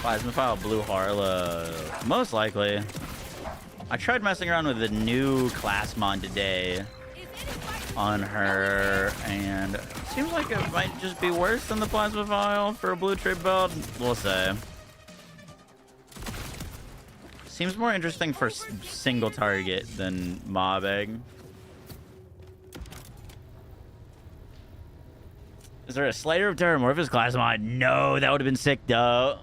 S1: Plasma file, blue Harlow. Most likely. I tried messing around with the new class mod today on her, and it seems like it might just be worse than the plasma file for a blue trip build. We'll say. Seems more interesting for single target than mobbing. Is there a Slayer of Terramorphous class mod? No, that would have been sick though.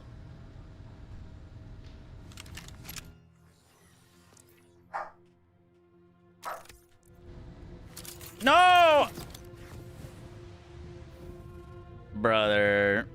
S1: No! Brother.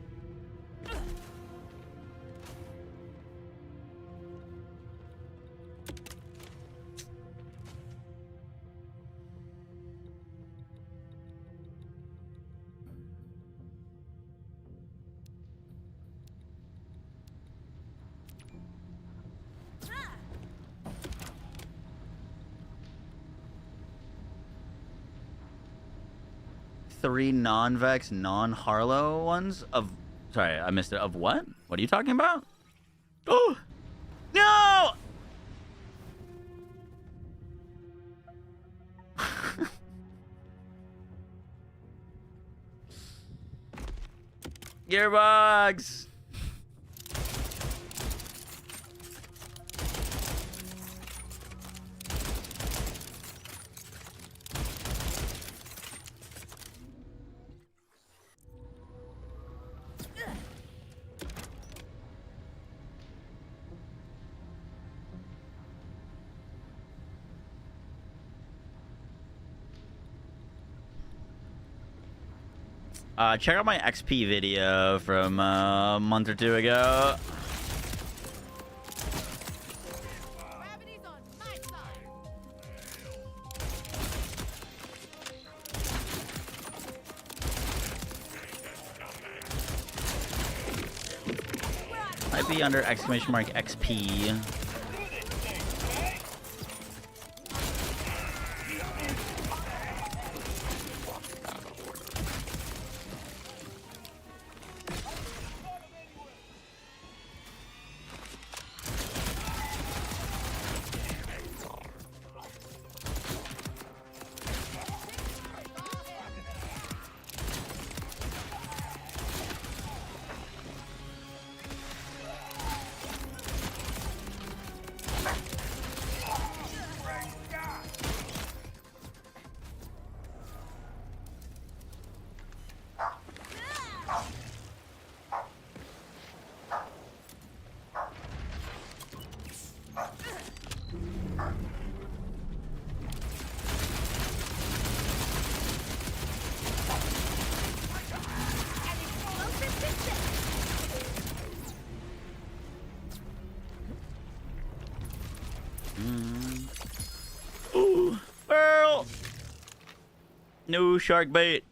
S1: Three non-Vex, non-Harlow ones of... Sorry, I missed it. Of what? What are you talking about? Oh! No! Gearbox! Check out my XP video from a month or two ago.
S4: Gravity's on my side.
S1: Might be under exclamation mark XP. Ooh, Pearl! No shark bait.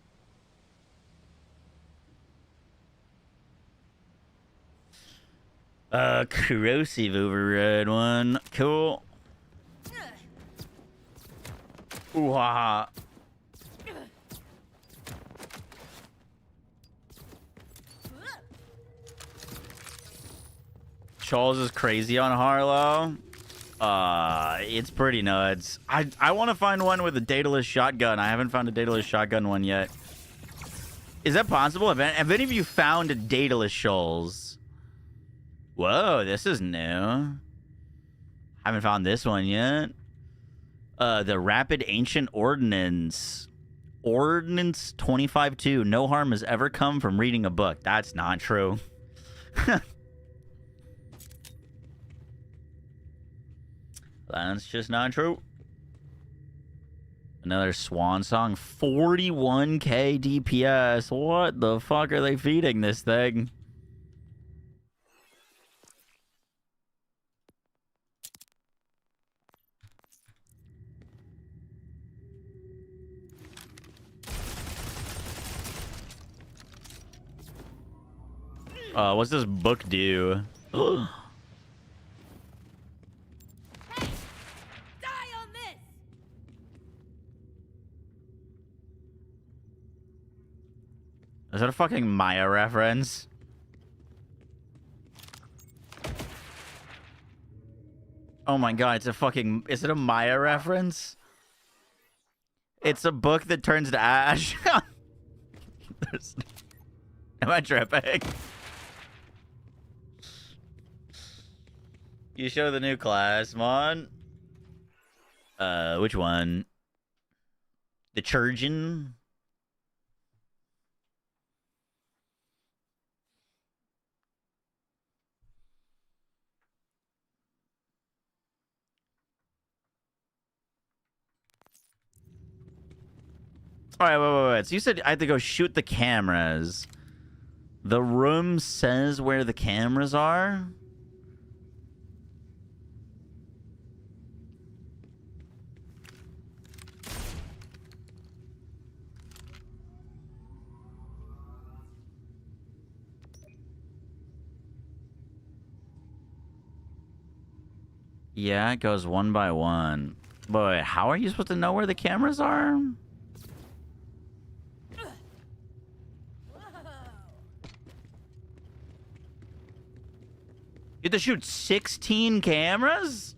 S1: Corrosive override one. Cool. Ooh, ha, ha. Charles is crazy on Harlow. It's pretty nuts. I want to find one with a dataless shotgun. I haven't found a dataless shotgun one yet. Is that possible? Have any of you found a dataless Shoals? Whoa, this is new. Haven't found this one yet. The Rapid Ancient Ordnance. Ordnance 25-2. No harm has ever come from reading a book. That's not true. That's just not true. Another swan song. 41k DPS. What the fuck are they feeding this thing? What's this book do? Is that a fucking Maya reference? Oh my god, it's a fucking... Is it a Maya reference? It's a book that turns to ash. Am I tripping? You show the new class, Mon. Which one? The Churgeon? All right, wait. So you said I had to go shoot the cameras. The room says where the cameras are? Yeah, it goes one by one. But how are you supposed to know where the cameras are? You have to shoot 16 cameras?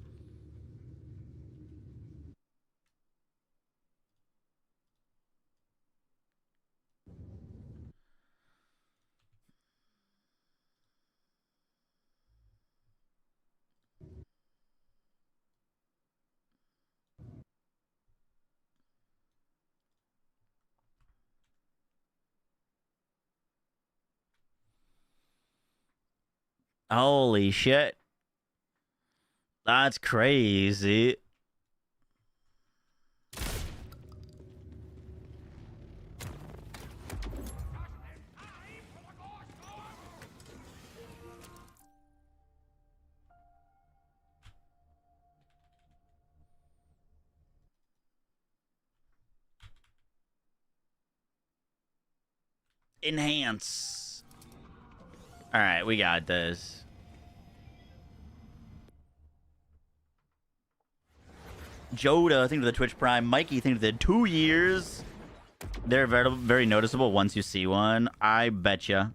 S1: Holy shit. That's crazy. Enhance. All right, we got this. Joda, thank you for the Twitch Prime. Mikey, thank you for the 2 years. They're very, very noticeable once you see one. I betcha.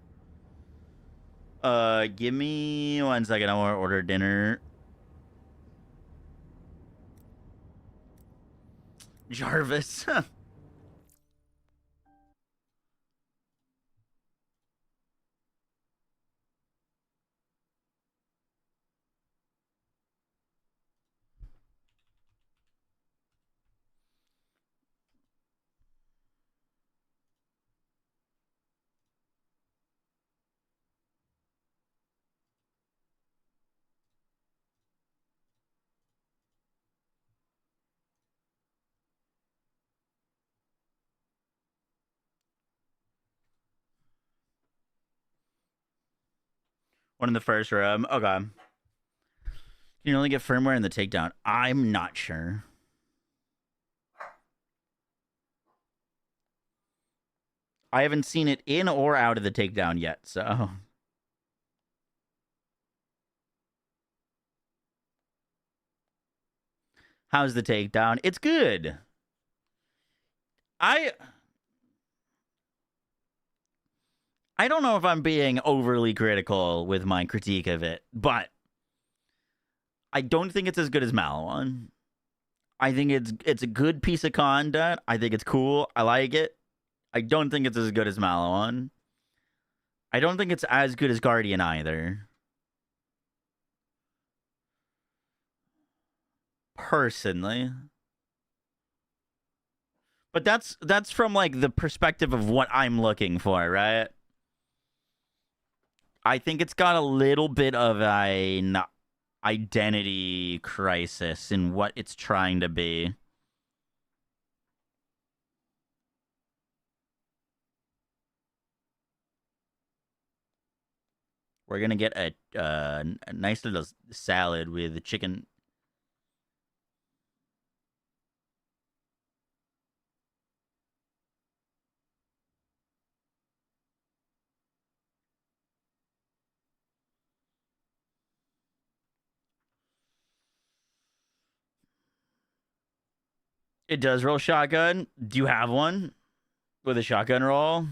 S1: Give me 1 second. I want to order dinner. Jarvis. One in the first room. Okay. You can only get firmware in the takedown. I'm not sure. I haven't seen it in or out of the takedown yet, so. How's the takedown? It's good. I don't know if I'm being overly critical with my critique of it, but I don't think it's as good as Malawan. I think it's a good piece of content. I think it's cool. I like it. I don't think it's as good as Malawan. I don't think it's as good as Guardian either. Personally. But that's from like the perspective of what I'm looking for, right? I think it's got a little bit of an identity crisis in what it's trying to be. We're gonna get a nice little salad with chicken. It does roll shotgun. Do you have one with a shotgun roll?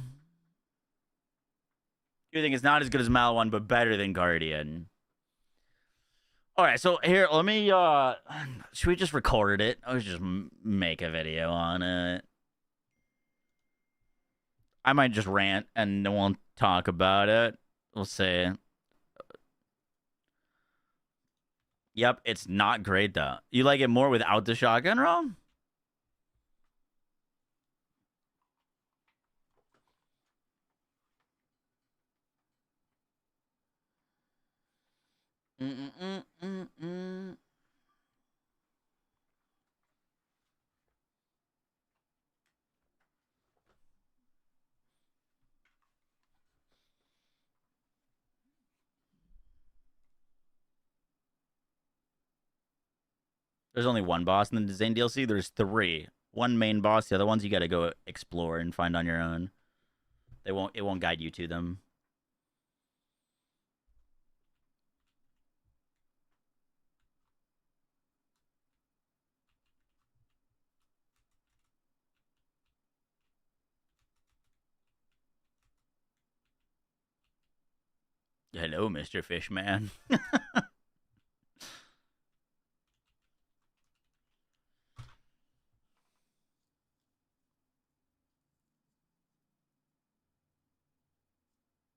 S1: You think it's not as good as Malawan, but better than Guardian. All right, so here, let me, should we just record it? I was just make a video on it. I might just rant and then we'll talk about it. We'll see. Yep, it's not great, though. You like it more without the shotgun roll? There's only one boss in the Zane DLC. There's 3. One main boss. The other ones you got to go explore and find on your own. It won't guide you to them. Hello, Mr. Fishman.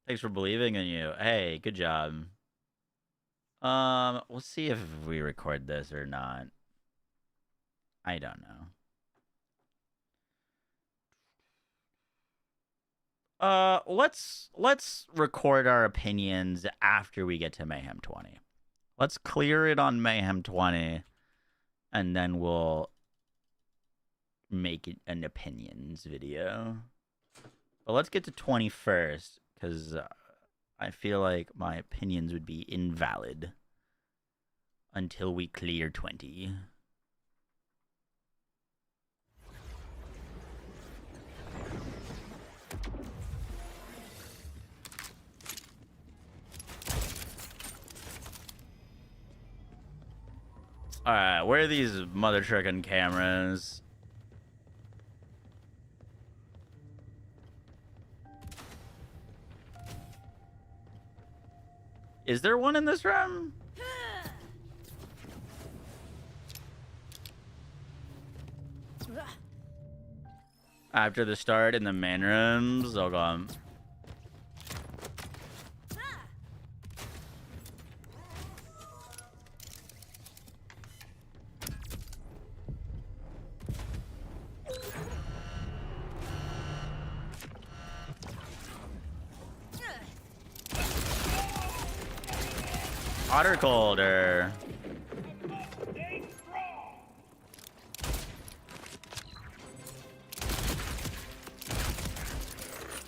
S1: Thanks for believing in you. Hey, good job. We'll see if we record this or not. I don't know. Let's record our opinions after we get to Mayhem 20. Let's clear it on Mayhem 20, and then we'll make it an opinions video. But let's get to 20 first, because I feel like my opinions would be invalid until we clear 20. Alright, where are these mother trucking cameras? Is there one in this room? After the start in the main rooms, oh god. Water colder.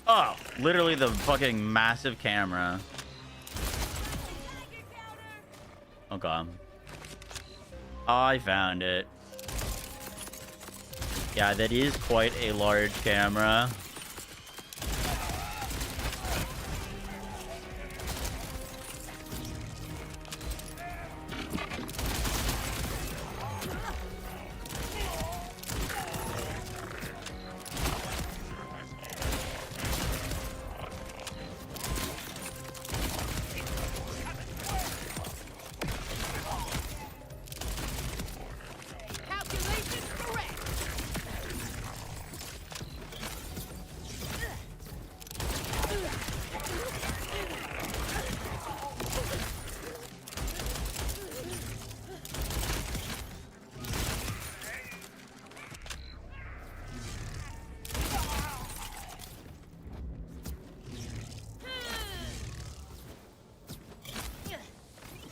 S1: Oh, literally the fucking massive camera. Okay. I found it. Yeah, that is quite a large camera.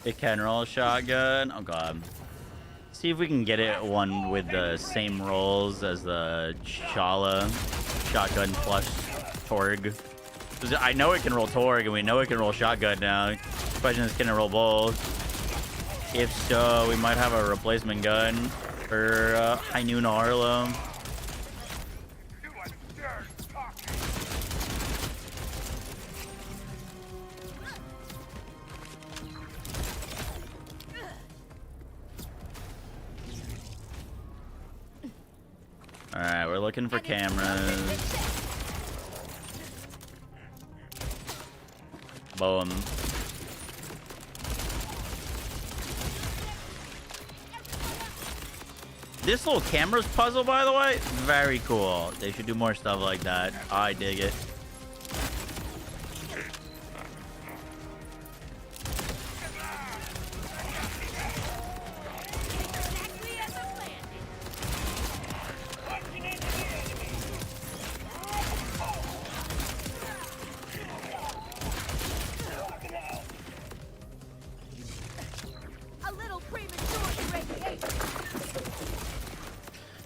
S1: It can roll a shotgun. Oh god. See if we can get it one with the same rolls as the Shala shotgun plus Torg. I know it can roll Torg and we know it can roll shotgun now. The question is, can it roll both? If so, we might have a replacement gun for High Noon Harlem. Alright, we're looking for cameras. Boom. This little cameras puzzle, by the way, very cool. They should do more stuff like that. I dig it.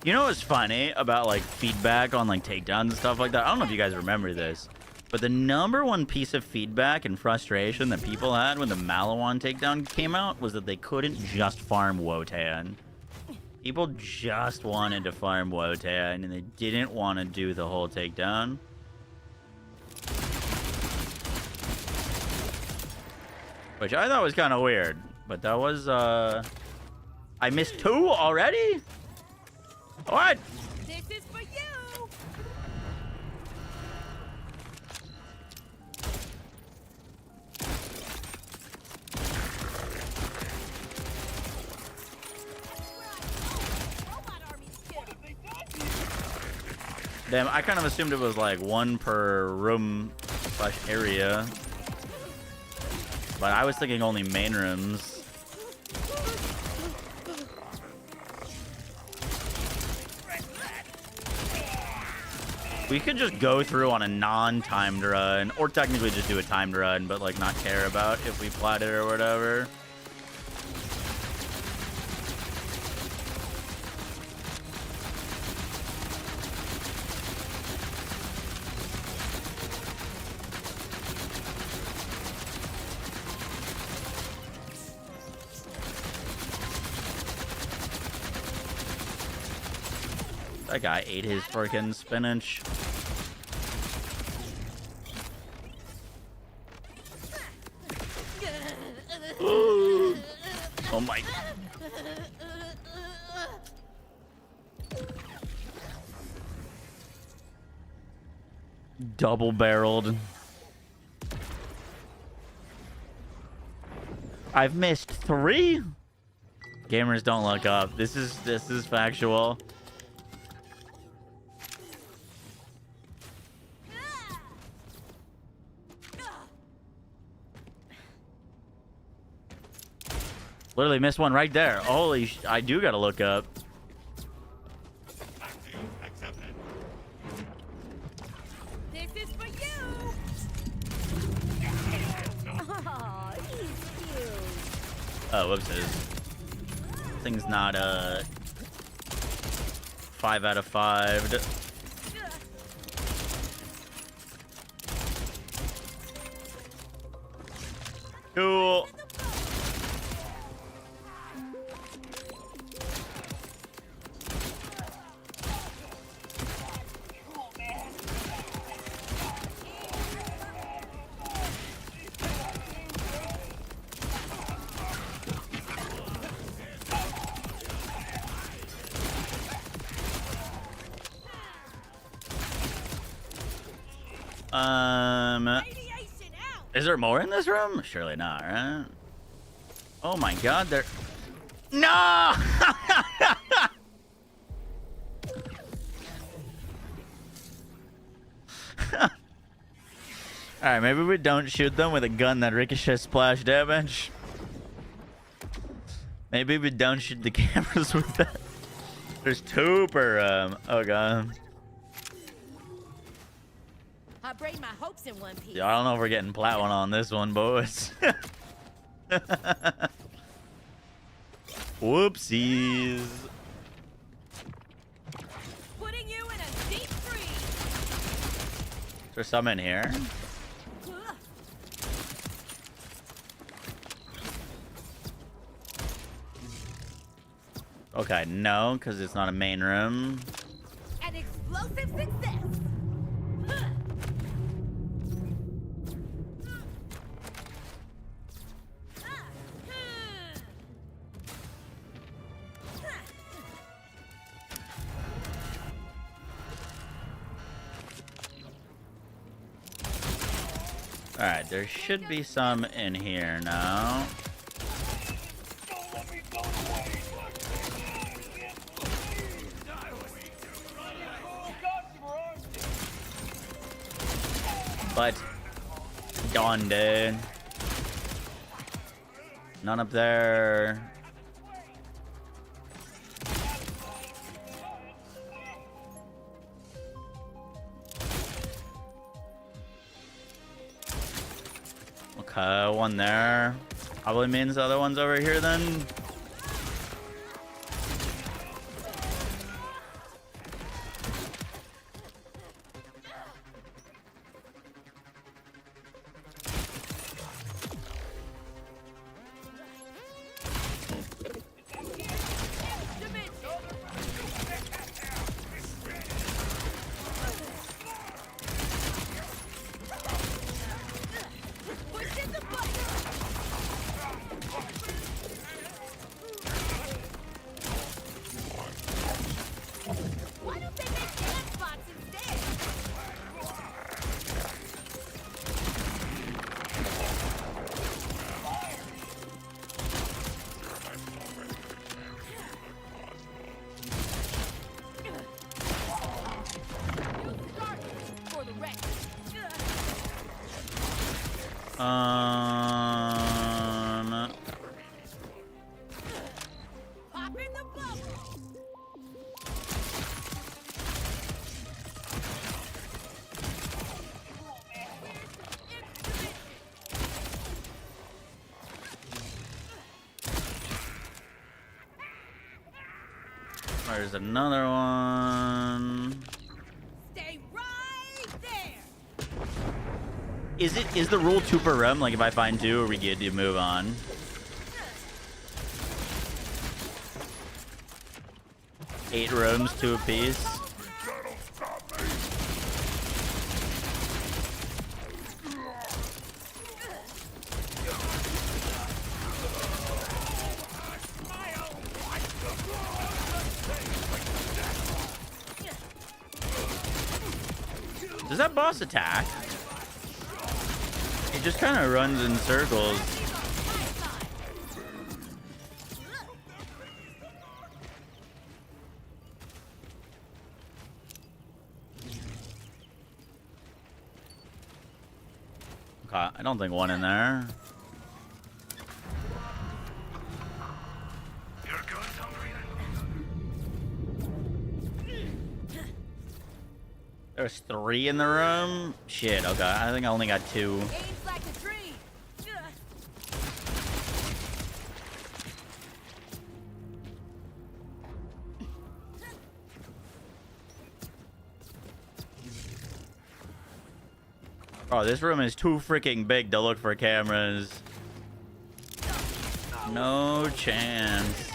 S1: You know what's funny about like feedback on like takedowns and stuff like that? I don't know if you guys remember this, but the #1 piece of feedback and frustration that people had when the Malawan takedown came out was that they couldn't just farm Wotan. People just wanted to farm Wotan and they didn't want to do the whole takedown. Which I thought was kind of weird, but that was I missed 2 already? What?
S4: This is for you.
S1: Damn, I kind of assumed it was like 1 per room / area. But I was thinking only main rooms. We could just go through on a non-timed run, or technically just do a timed run, but like not care about if we plat it or whatever. That guy ate his freaking spinach. Oh my. double-barreled. I've missed 3? Gamers don't look up. This is factual. Literally missed one right there. Holy I do gotta look up.
S4: This is for you. Oh, he's cute.
S1: Oh, whoopsies. Thing's not 5 out of 5. Cool. Is there more in this room? Surely not, right? Oh my god, there... No! Alright, maybe we don't shoot them with a gun that ricochets splash damage. Maybe we don't shoot the cameras with that. There's 2 per... Oh god.
S4: I break my hopes in one piece.
S1: Yeah, I don't know if we're getting plat one on this one, boys. Whoopsies.
S4: Putting you in a deep freeze.
S1: Is there some in here? Okay, no, because it's not a main room.
S4: An explosive success.
S1: Alright, there should be some in here now. But gone, dude. None up there. Okay, one there. Probably means the other one's over here then. There's another one.
S4: Stay right there.
S1: Is the rule 2 per room? Like if I find 2, are we good to move on? Eight rooms, 2 apiece. Does that boss attack? It just kind of runs in circles. Okay, I don't think one in there. There's 3 in the room. Shit, okay. I think I only got 2.
S4: Aims like a tree.
S1: Oh, this room is too freaking big to look for cameras. No chance.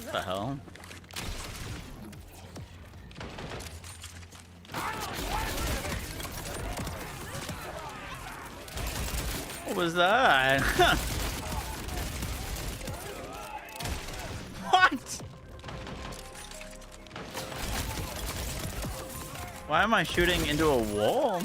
S1: What the hell? What was that? What? Why am I shooting into a wall?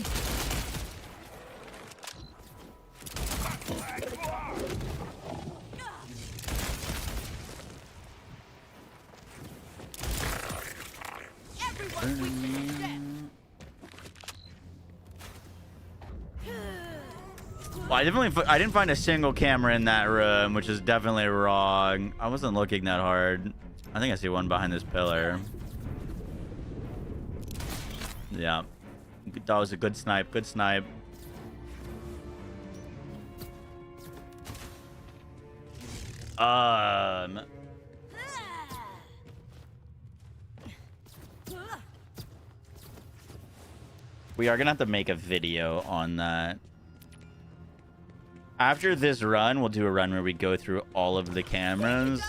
S1: Well, I didn't find a single camera in that room, which is definitely wrong. I wasn't looking that hard. I think I see one behind this pillar. Yeah. That was a good snipe. Good snipe. We are gonna have to make a video on that. After this run, we'll do a run where we go through all of the cameras.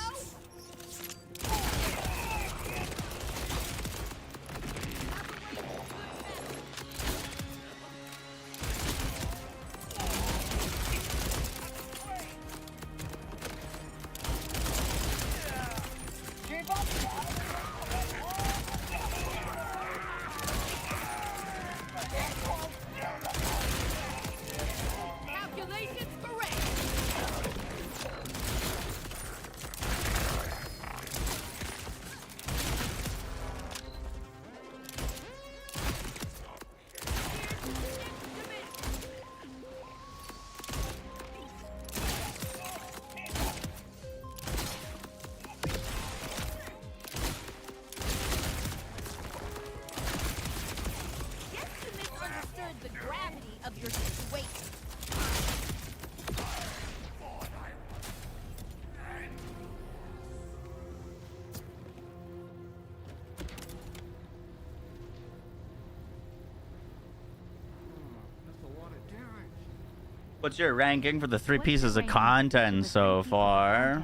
S1: What's your ranking for the 3 pieces of content so far?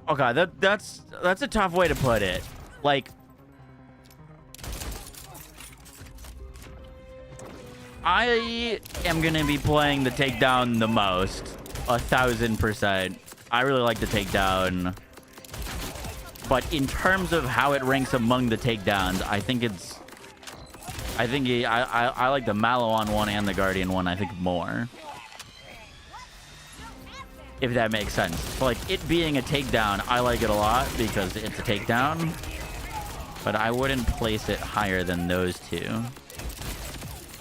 S1: Okay, that's a tough way to put it. Like, I am gonna be playing the Takedown the most, 1000%. I really like the Takedown. But in terms of how it ranks among the takedowns, I think I like the Mallowan one and the Guardian one, I think, more. If that makes sense. So, like, it being a takedown, I like it a lot because it's a takedown. But I wouldn't place it higher than those two.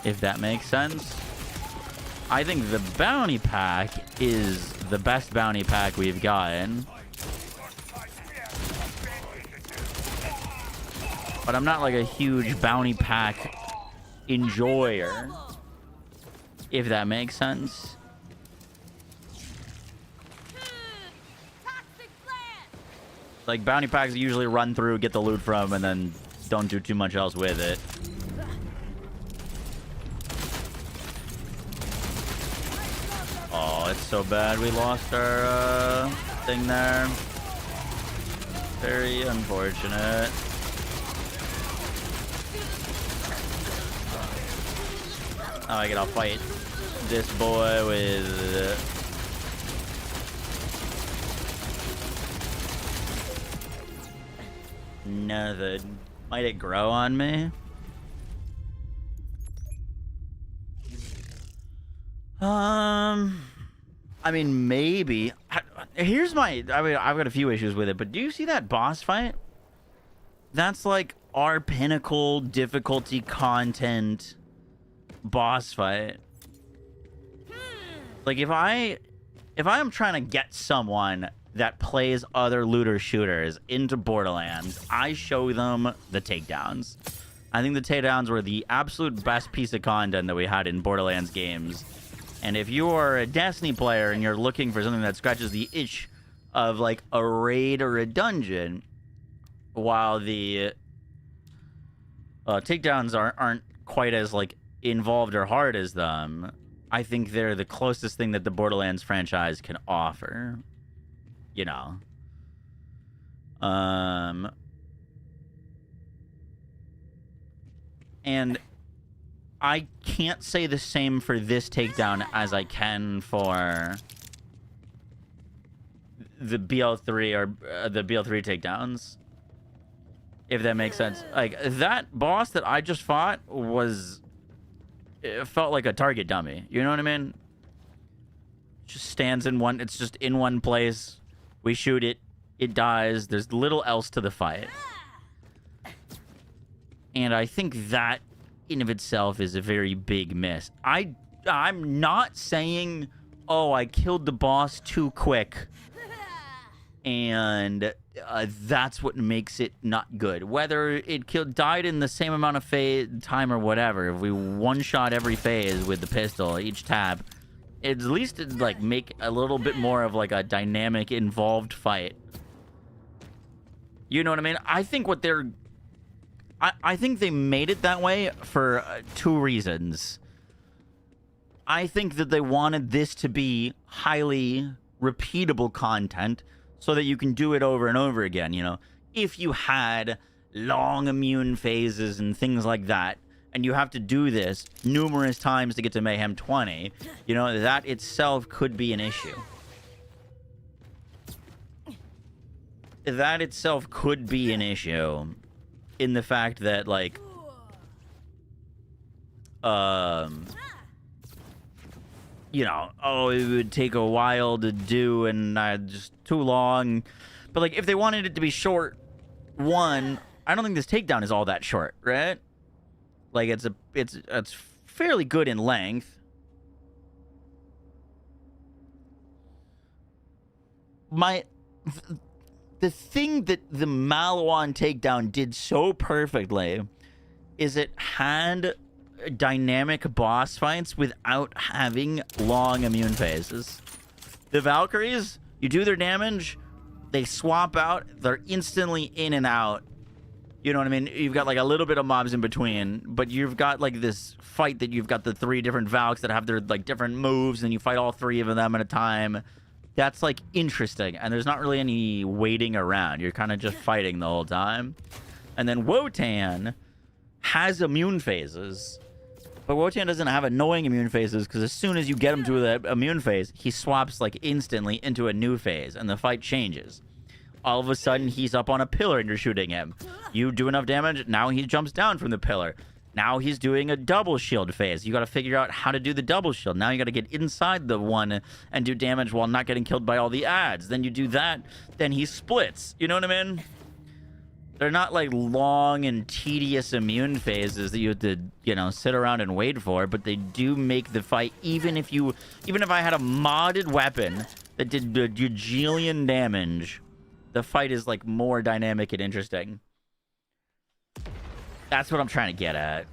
S1: If that makes sense. I think the bounty pack is the best bounty pack we've gotten. But I'm not like a huge bounty pack enjoyer, if that makes sense. Like, bounty packs usually run through, get the loot from, and then don't do too much else with it. Oh, it's so bad we lost our thing there. Very unfortunate. Oh, I gotta fight this boy with... nothing. Might it grow on me? I mean, maybe. Here's my... I mean, I've got a few issues with it, but do you see that boss fight? That's like our pinnacle difficulty content boss fight. Like, if I am trying to get someone that plays other looter shooters into Borderlands, I show them the takedowns. I think the takedowns were the absolute best piece of content that we had in Borderlands games. And if you are a Destiny player and you're looking for something that scratches the itch of like a raid or a dungeon, while the takedowns aren't quite as like involved or hard as them, I think they're the closest thing that the Borderlands franchise can offer. You know. And I can't say the same for this takedown as I can for the BL3 or the BL3 takedowns. If that makes sense. Like, that boss that I just fought was... it felt like a target dummy. You know what I mean? Just stands in one... it's just in one place. We shoot it. It dies. There's little else to the fight. And I think that in of itself is a very big miss. I'm not saying, oh, I killed the boss too quick and that's what makes it not good. Whether it died in the same amount of time or whatever, if we one-shot every phase with the pistol, each tab, at least it'd like make a little bit more of like a dynamic, involved fight. You know what I mean? I think what they're... I think they made it that way for two reasons. I think that they wanted this to be highly repeatable content so that you can do it over and over again, you know? If you had long immune phases and things like that, and you have to do this numerous times to get to Mayhem 20, you know, that itself could be an issue. That itself could be an issue. In the fact that, like, you know, oh, it would take a while to do and just too long. But, like, if they wanted it to be short, one, I don't think this takedown is all that short, right? Like, it's fairly good in length. The thing that the Maliwan takedown did so perfectly is it had dynamic boss fights without having long immune phases. The Valkyries, you do their damage, they swap out, they're instantly in and out. You know what I mean? You've got like a little bit of mobs in between, but you've got like this fight that you've got the 3 different Valks that have their like different moves, and you fight all 3 of them at a time. That's, like, interesting, and there's not really any waiting around. You're kind of just fighting the whole time. And then Wotan has immune phases, but Wotan doesn't have annoying immune phases, because as soon as you get him to the immune phase, he swaps, like, instantly into a new phase, and the fight changes. All of a sudden, he's up on a pillar, and you're shooting him. You do enough damage, now he jumps down from the pillar. Now he's doing a double shield phase. You got to figure out how to do the double shield. Now you got to get inside the one and do damage while not getting killed by all the ads. Then you do that, then he splits. You know what I mean? They're not like long and tedious immune phases that you have to, you know, sit around and wait for, but they do make the fight, even if I had a modded weapon that did a gajillion damage, the fight is like more dynamic and interesting. That's what I'm trying to get at.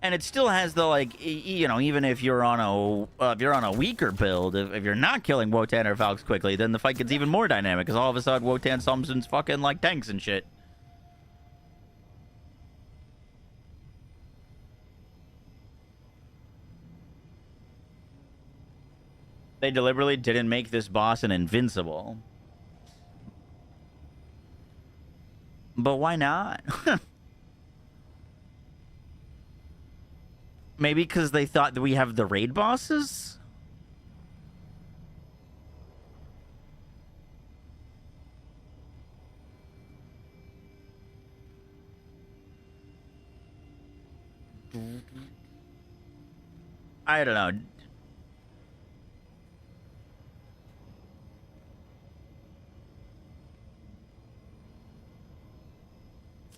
S1: And it still has the, like, you know, even if you're on a weaker build, if you're not killing Wotan or Valks quickly, then the fight gets even more dynamic, because all of a sudden Wotan summons fucking, like, tanks and shit. They deliberately didn't make this boss an invincible. But why not? Maybe because they thought that we have the raid bosses? I don't know.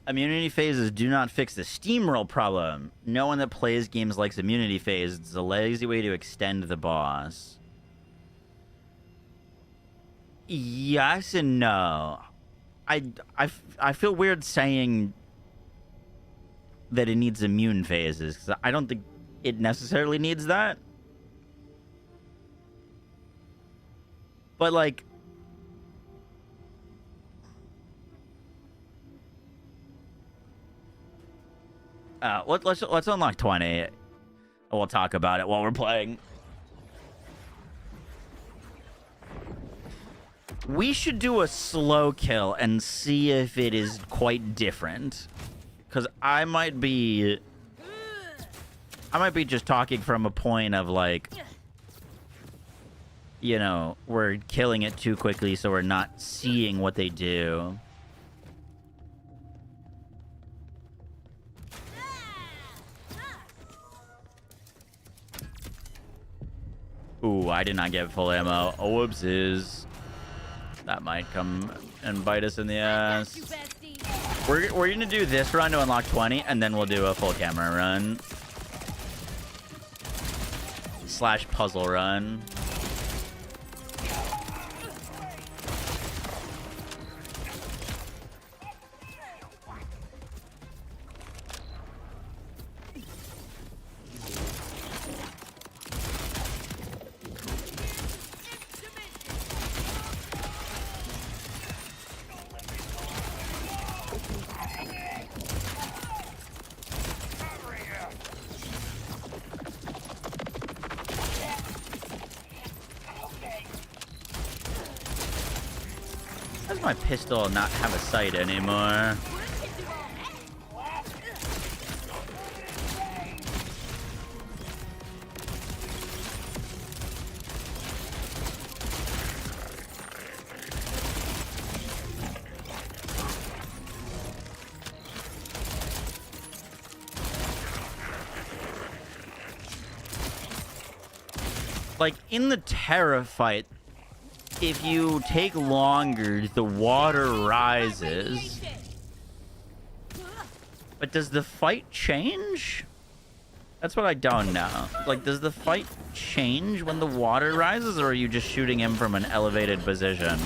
S1: Immunity phases do not fix the steamroll problem. No one that plays games likes immunity phase. It's a lazy way to extend the boss. Yes and no. I feel weird saying that it needs immune phases, because I don't think it necessarily needs that. But, like, let's unlock 20. We'll talk about it while we're playing. We should do a slow kill and see if it is quite different, because I might be just talking from a point of, like, you know, we're killing it too quickly, so we're not seeing what they do. Ooh, I did not get full ammo. Oh, whoopsies. That might come and bite us in the ass. We're going to do this run to unlock 20, and then we'll do a full camera run. / puzzle run. Does my pistol not have a sight anymore? Like, in the Terra fight, if you take longer, the water rises. But does the fight change? That's what I don't know. Like, does the fight change when the water rises, or are you just shooting him from an elevated position?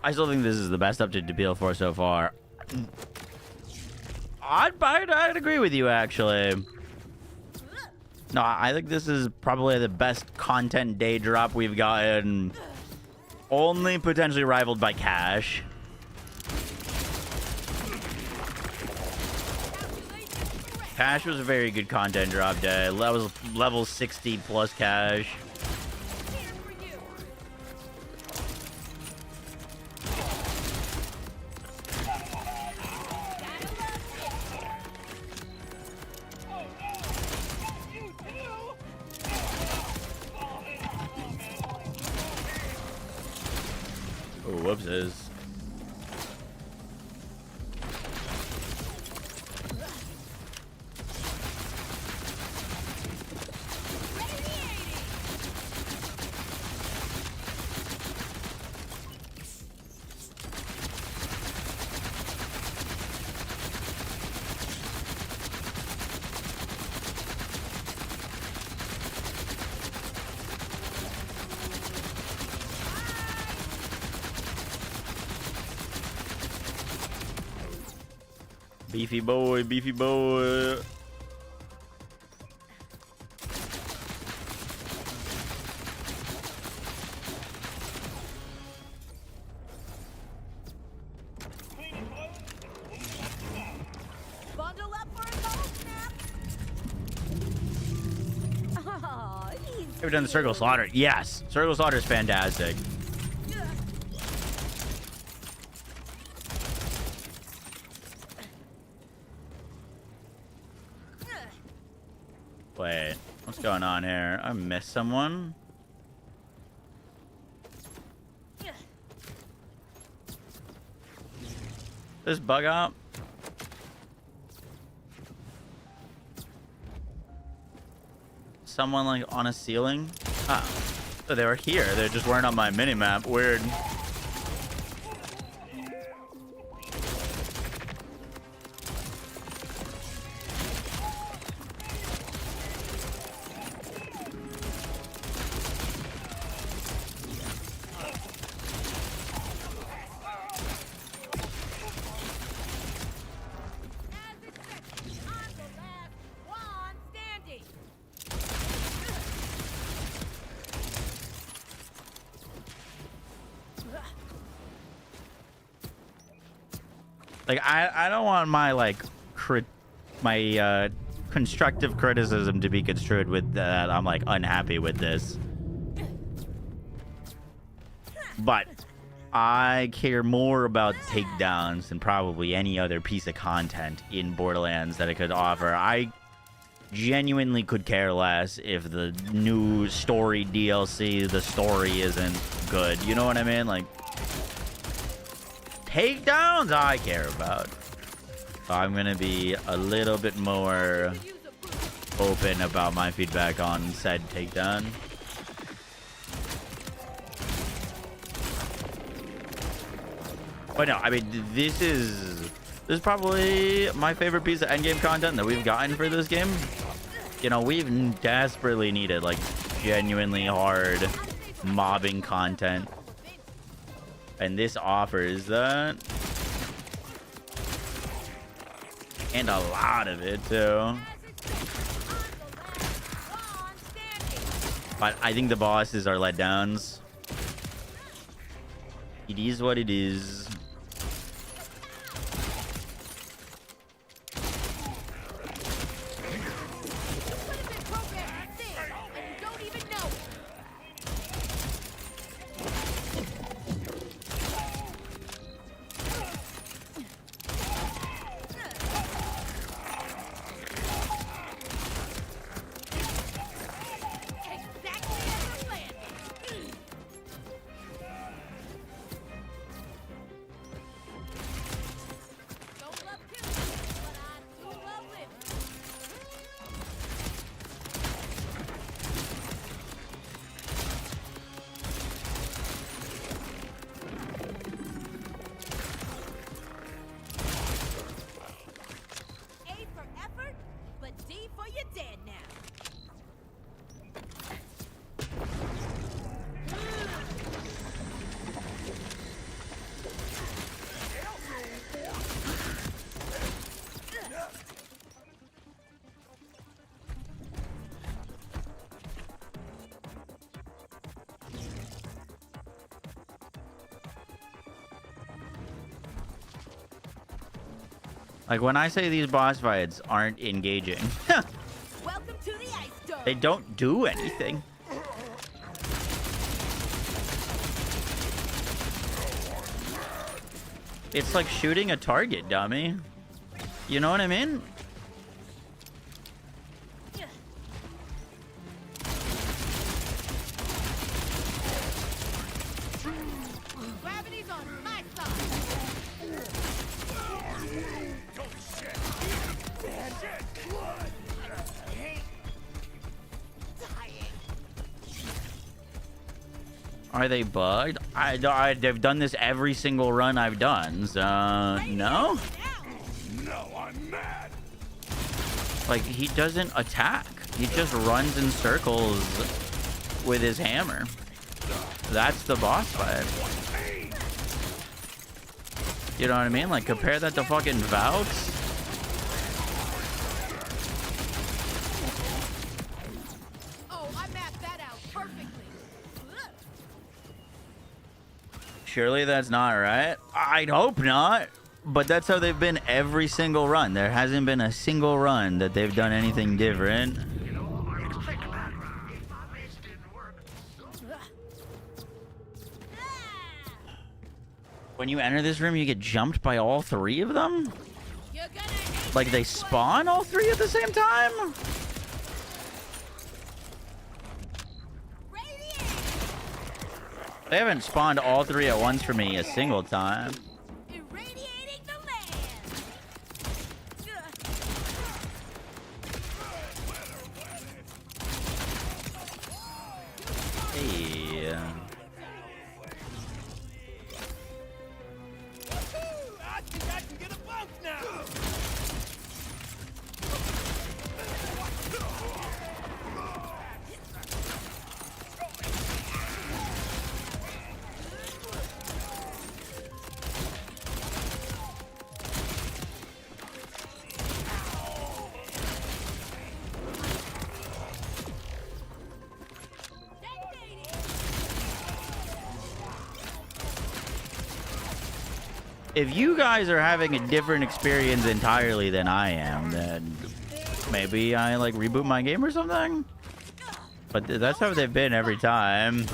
S1: I still think this is the best update to BL4 so far. I'd agree with you, actually. No, I think this is probably the best content day drop we've gotten. Only potentially rivaled by Cash. Cash was a very good content drop day. That was level 60 plus Cash. Oh, whoopses. Beefy boy, beefy boy.
S4: Bundle up for a cold snap. Oh, he's
S1: Ever done the Circle Slaughter? Yes. Circle Slaughter is fantastic. Wait, what's going on here? I missed someone. This bug out. Someone like on a ceiling. Ah, so they were here. They just weren't on my minimap. Weird. Like I don't want my like constructive criticism to be construed with that I'm like unhappy with this. But I care more about takedowns than probably any other piece of content in Borderlands that it could offer. I genuinely could care less if the new story DLC, the story isn't good. You know what I mean? Like, takedowns I care about. So I'm gonna be a little bit more open about my feedback on said takedown. But no, I mean, this is probably my favorite piece of endgame content that we've gotten for this game. You know, we've desperately needed like genuinely hard mobbing content. And this offers that. And a lot of it, too. But I think the bosses are letdowns. It is what it is. Like, when I say these boss fights aren't engaging,
S4: Welcome to the ice dome.
S1: they don't do anything. It's like shooting a target, dummy. You know what I mean?
S4: Gravity's on my side.
S1: Are they bugged? They've done this every single run I've done, so no?
S7: No, I'm mad.
S1: Like, he doesn't attack. He just runs in circles with his hammer. That's the boss fight. You know what I mean? Like, compare that to fucking Valks.
S4: Oh, I mapped that out perfectly.
S1: Surely that's not right. I'd hope not. But that's how they've been every single run. There hasn't been a single run that they've done anything different. When you enter this room, you get jumped by all three of them?
S4: You're gonna hate
S1: Like, they spawn all three at the same time? They haven't spawned all three at once for me a single time.
S4: irradiating the land.
S1: Hey.
S2: I think I can get a bump now.
S1: If you guys are having a different experience entirely than I am, then maybe I like reboot my game or something. But that's how they've been every time.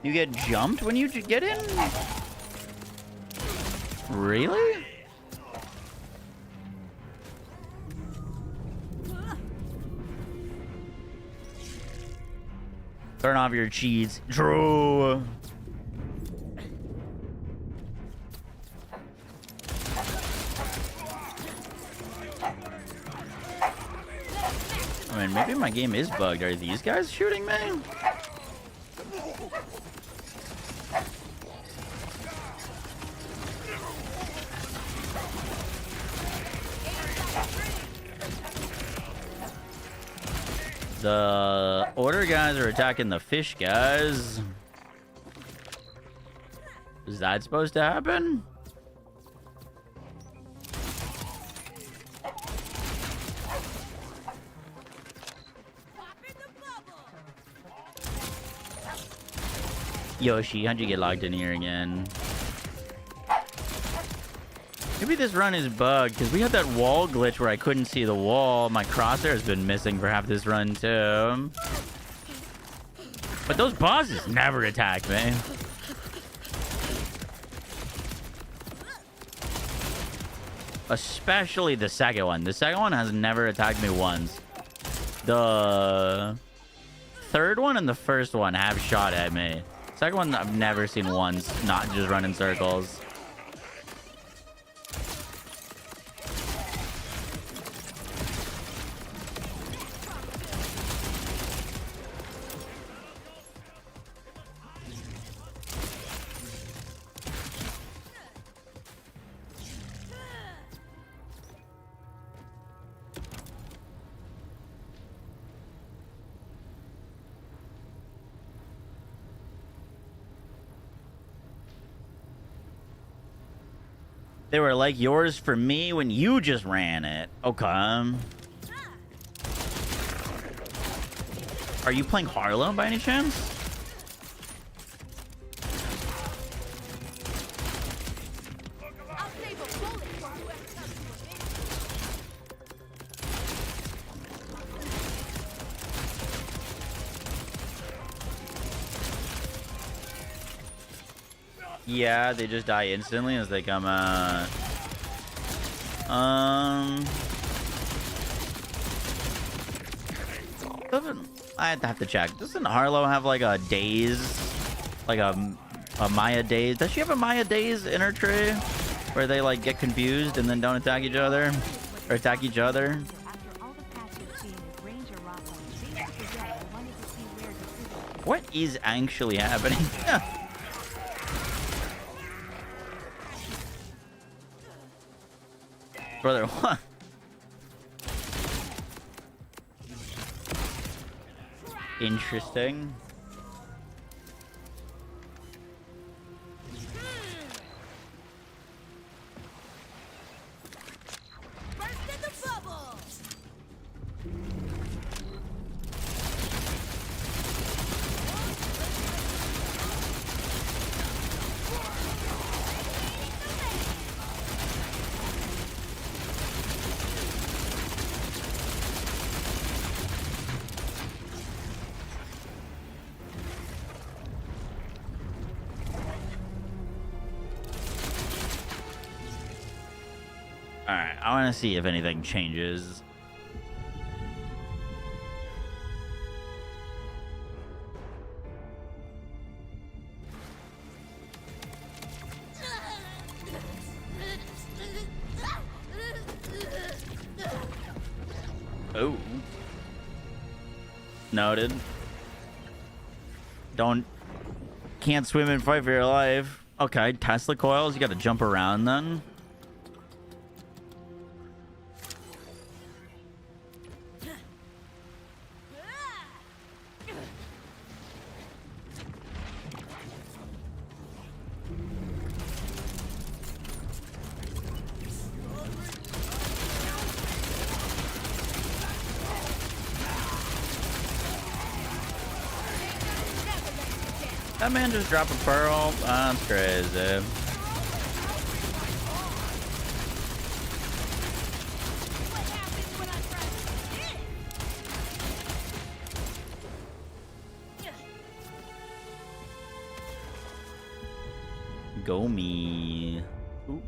S1: You get jumped when you get in? Really? Turn off your cheats. True. I mean, maybe my game is bugged. Are these guys shooting me? The order guys are attacking the fish guys. Is that supposed to happen? Yoshi, how'd you get locked in here again? Maybe this run is bugged because we had that wall glitch where I couldn't see the wall. My crosshair has been missing for half this run too. But those bosses never attack me. Especially the second one. The second one has never attacked me once. The third one and the first one have shot at me. Second one I've never seen once not just run in circles. They were like yours for me when you just ran it. Okay. Are you playing Harlow by any chance?
S4: I'll save a bullet for whoever comes for me.
S1: Yeah, they just die instantly as they come out. I'd have to check. Doesn't Harlow have like a daze? Like a Maya daze? Does she have a Maya daze in her tree? Where they like get confused and then don't attack each other? Or attack each other? What is actually happening? Brother, what? Interesting.
S4: Burst in the bubble.
S1: Alright, I want to see if anything changes. Oh. Noted. Can't swim and fight for your life. Okay, Tesla coils, you gotta jump around then. That man just dropped a pearl. That's crazy. Go me. Ooh.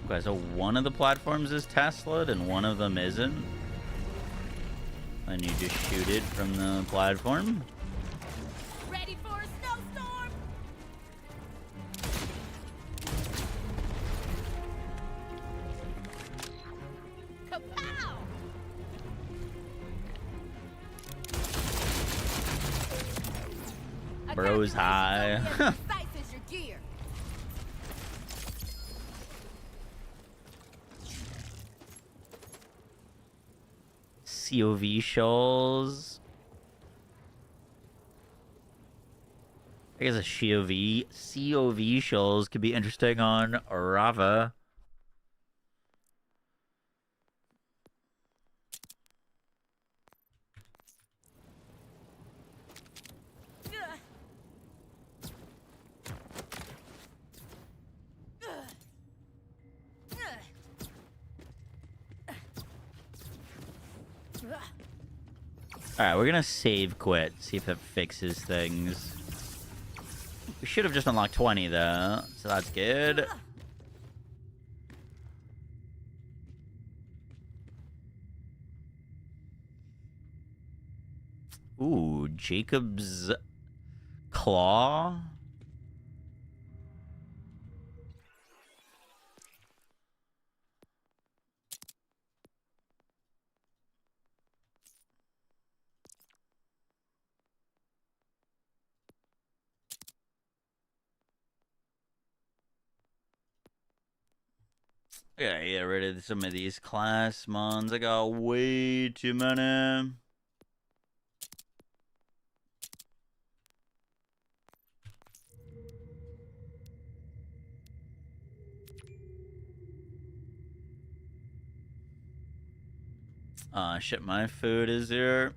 S1: Okay, so one of the platforms is Tesla'd and one of them isn't. And you just shoot it from the platform.
S4: Ready for a snowstorm? Kapow!
S1: Bro's high.
S4: Precise as your gear.
S1: COV shoals. I guess a COV shoals could be interesting on Rava. Alright, we're gonna save quit, see if it fixes things. We should have just unlocked 20 though, so that's good. Ooh, Jacob's Claw. Yeah, get rid of some of these class mons. I got way too many. Shit, my food is here.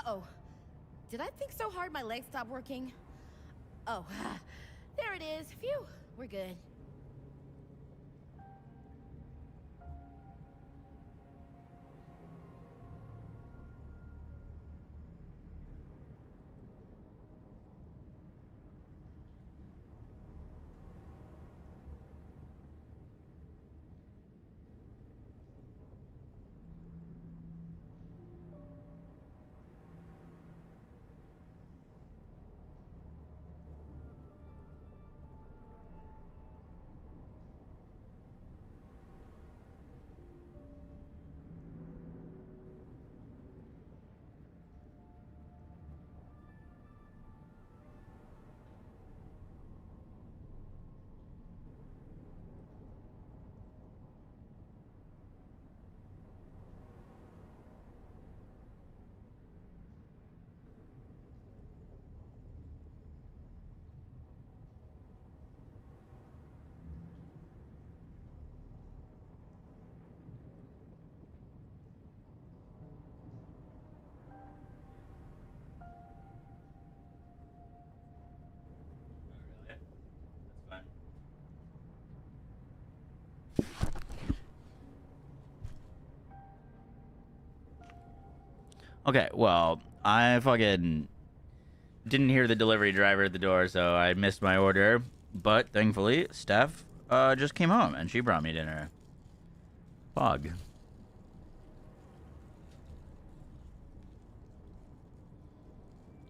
S5: Uh-oh. Did I think so hard my legs stopped working? Oh, there it is. Phew, we're good.
S1: Okay, well, I fucking didn't hear the delivery driver at the door, so I missed my order. But thankfully, Steph just came home and she brought me dinner. Fog.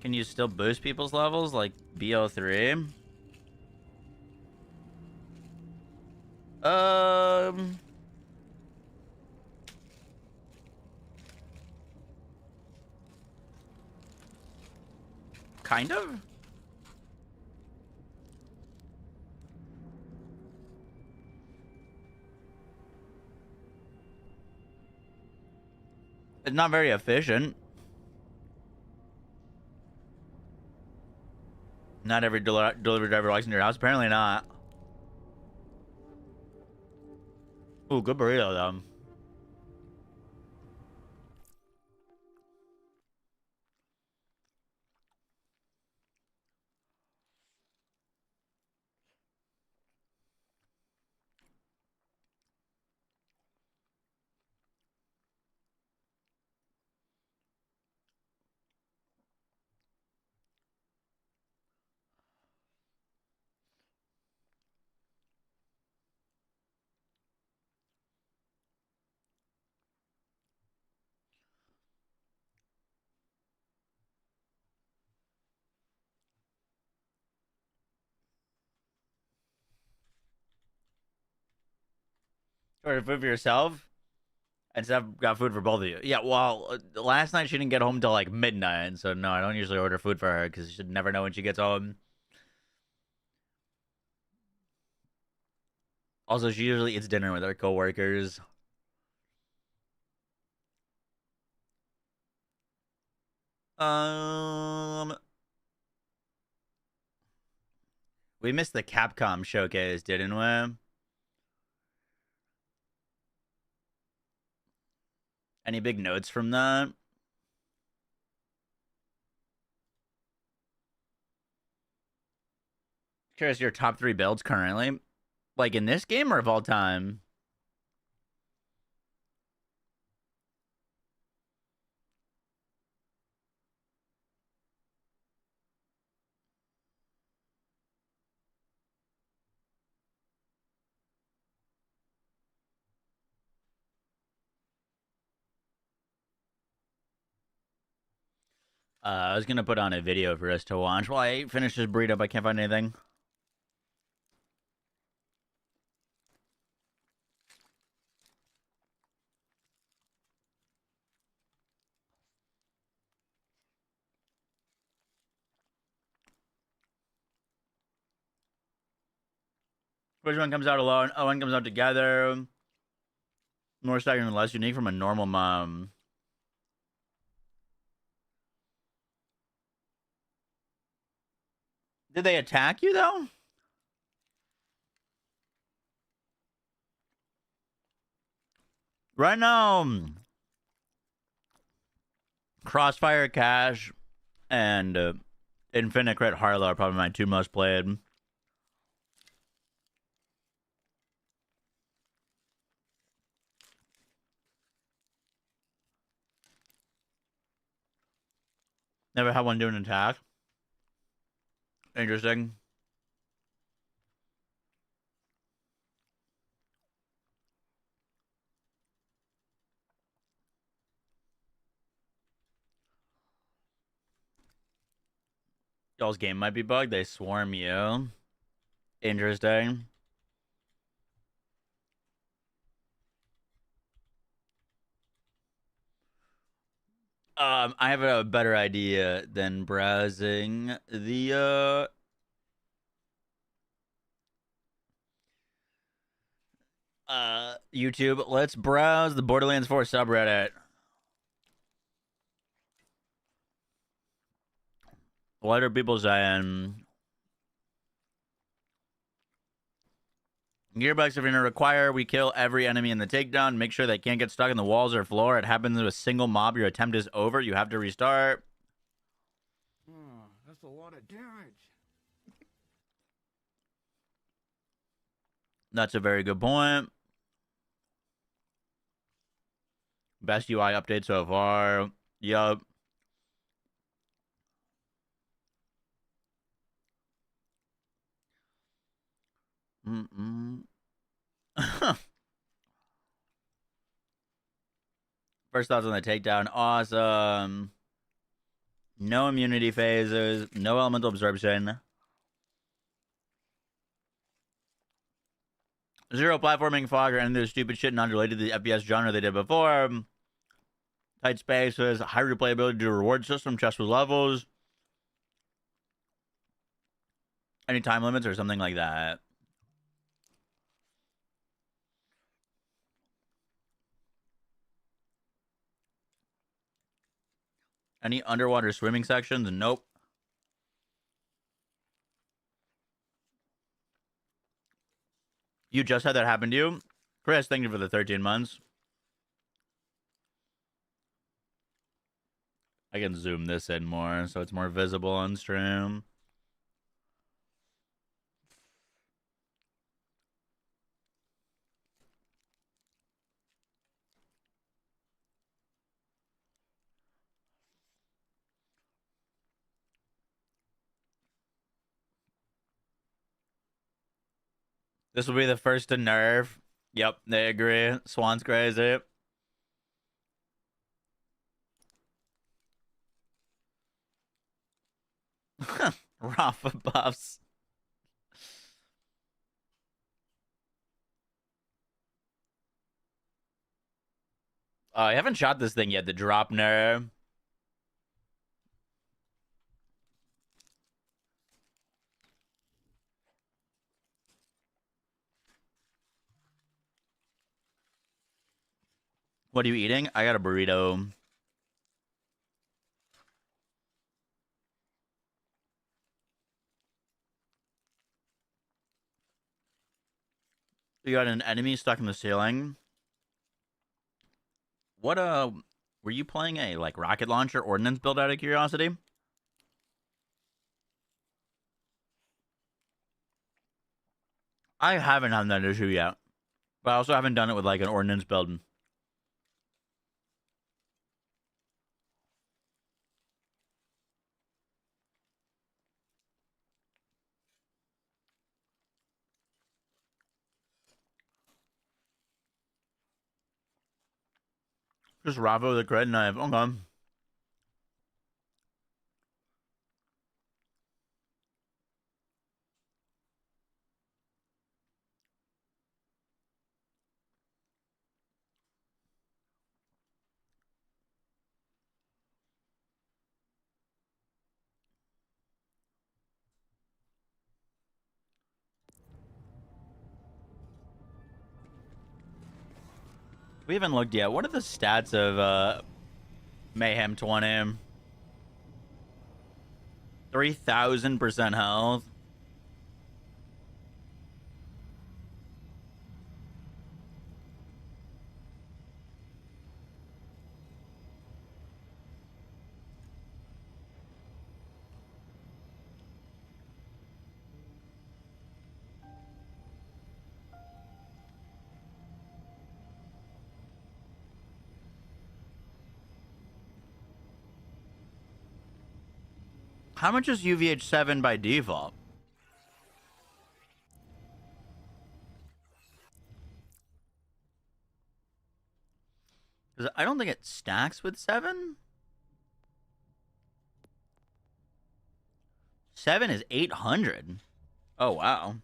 S1: Can you still boost people's levels like BO3? Kind of? It's not very efficient. Not every delivery driver likes in your house. Apparently not. Ooh, good burrito, though. Order food for yourself? And Steph got food for both of you. Yeah, well, last night she didn't get home till like midnight, so no, I don't usually order food for her because she never know when she gets home. Also, she usually eats dinner with her coworkers. We missed the Capcom showcase, didn't we? Any big notes from that? Curious your top 3 builds currently. Like in this game or of all time? I was gonna put on a video for us to watch. While I finish this burrito, but I can't find anything. Which one comes out alone? Oh, one comes out together. More staggering and less unique from a normal mom. Did they attack you, though? Right now, Crossfire Cash and Infinite Crit Harlow are probably my two most played. Never had one do an attack. Interesting. Y'all's game might be bugged. They swarm you. Interesting. I have a better idea than browsing the YouTube. Let's browse the Borderlands 4 subreddit. What are people saying? Gearbox, if you're gonna require, we kill every enemy in the takedown. Make sure they can't get stuck in the walls or floor. It happens to a single mob. Your attempt is over. You have to restart.
S7: Oh, that's a lot of damage.
S1: That's a very good point. Best UI update so far. Yup. First thoughts on the takedown. Awesome. No immunity phases. No elemental absorption. Zero platforming fog or any of the stupid shit not related to the FPS genre they did before. Tight spaces. High replayability to reward system. Chest with levels. Any time limits or something like that. Any underwater swimming sections? Nope. You just had that happen to you? Chris, thank you for the 13 months. I can zoom this in more so it's more visible on stream. This will be the first to nerf. Yep, they agree. Swan's crazy. Rafa buffs. I haven't shot this thing yet, the drop nerf. What are you eating? I got a burrito. You got an enemy stuck in the ceiling. What were you playing a like rocket launcher ordnance build out of curiosity? I haven't had that issue yet. But I also haven't done it with like an ordnance build. Just Ravo the cred knife. Okay. We haven't looked yet. What are the stats of Mayhem 20? 3,000% health. How much is UVH 7 by default? 'Cause I don't think it stacks with 7. 7 is 800. Oh, wow.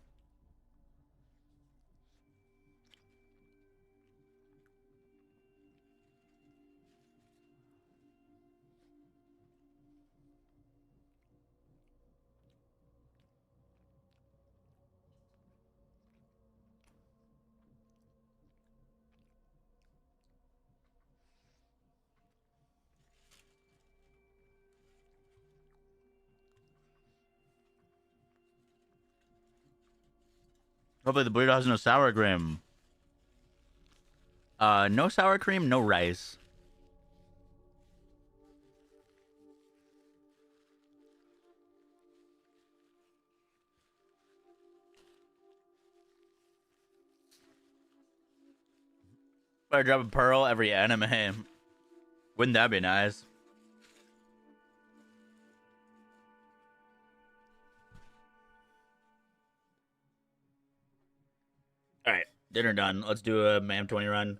S1: Hopefully the burrito has no sour cream. No sour cream, no rice. Better drop a pearl every anime. Wouldn't that be nice? All right, dinner done. Let's do a MAM 20 run.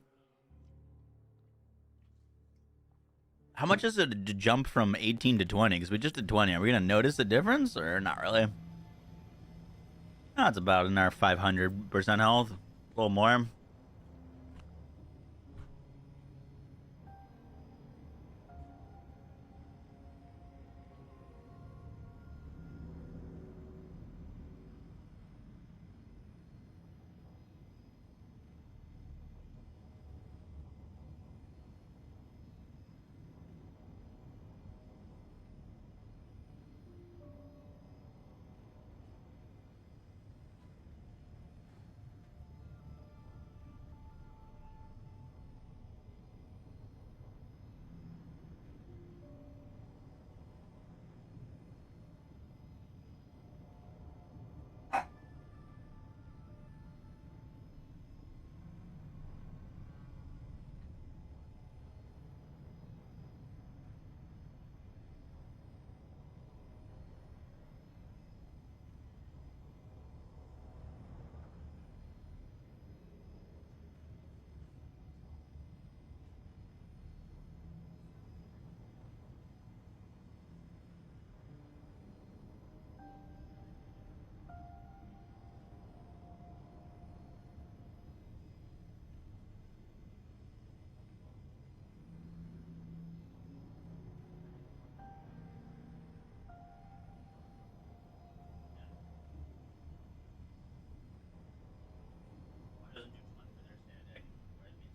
S1: How much is it to jump from 18 to 20? Because we just did 20. Are we going to notice a difference or not really? That's about in our 500% health. A little more.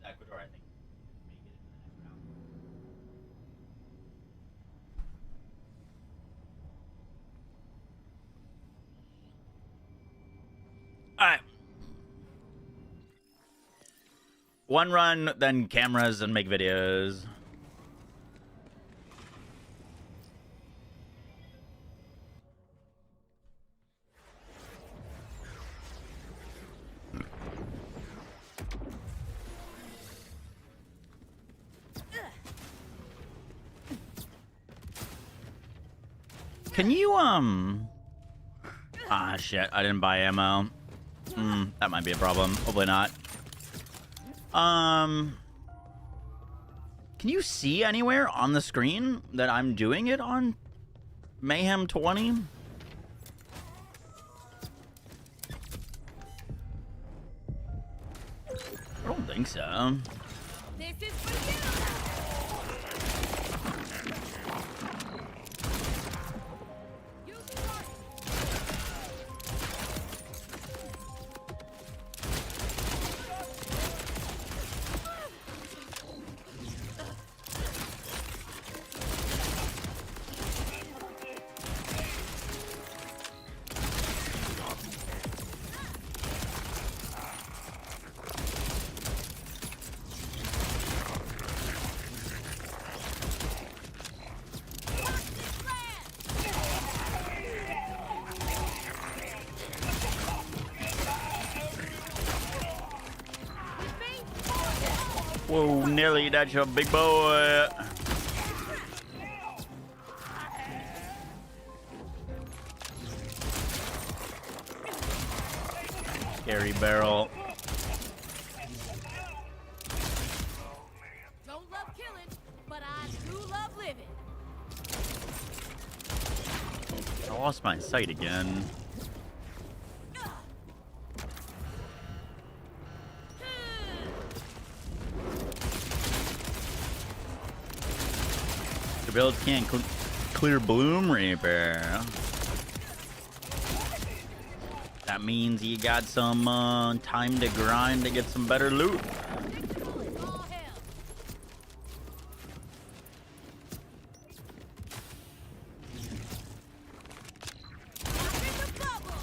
S1: Ecuador, I think, make it into the next round. All right. One run, then cameras and make videos. Can you, ah, shit, I didn't buy ammo. That might be a problem. Hopefully not. Can you see anywhere on the screen that I'm doing it on Mayhem 20? I don't think so.
S4: This is for you.
S1: Whoa, Nelly, that's your big boy. Scary barrel.
S4: Don't love killing, but I do love living.
S1: I lost my sight again. The builds can't clear Bloom Reaper. That means you got some time to grind to get some better loot.
S4: All hell. Pop in the bubble.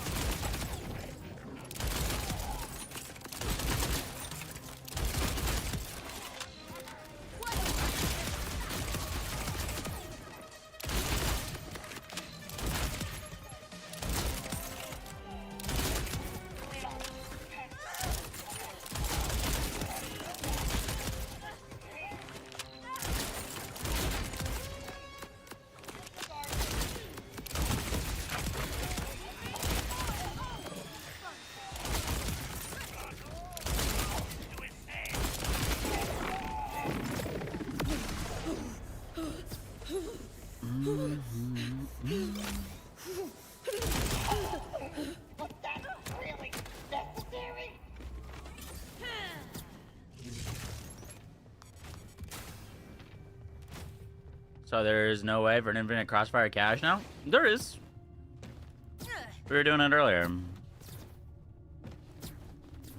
S1: So there's no way for an infinite crossfire cache now? There is. We were doing it earlier.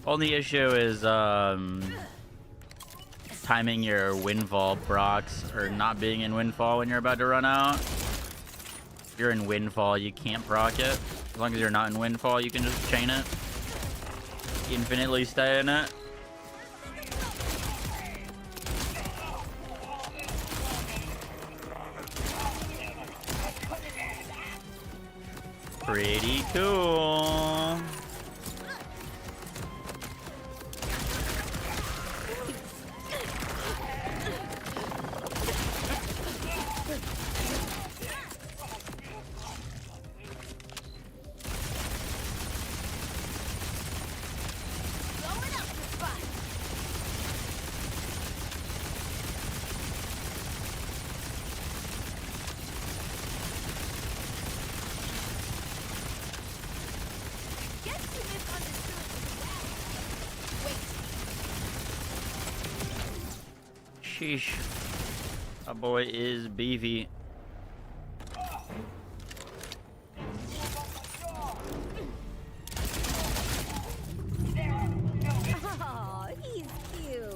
S1: Only issue is timing your windfall procs or not being in windfall when you're about to run out. If you're in windfall, you can't proc it. As long as you're not in windfall, you can just chain it. Infinitely stay in it. Pretty cool. Sheesh. That boy is beefy.
S4: Oh, he's cute.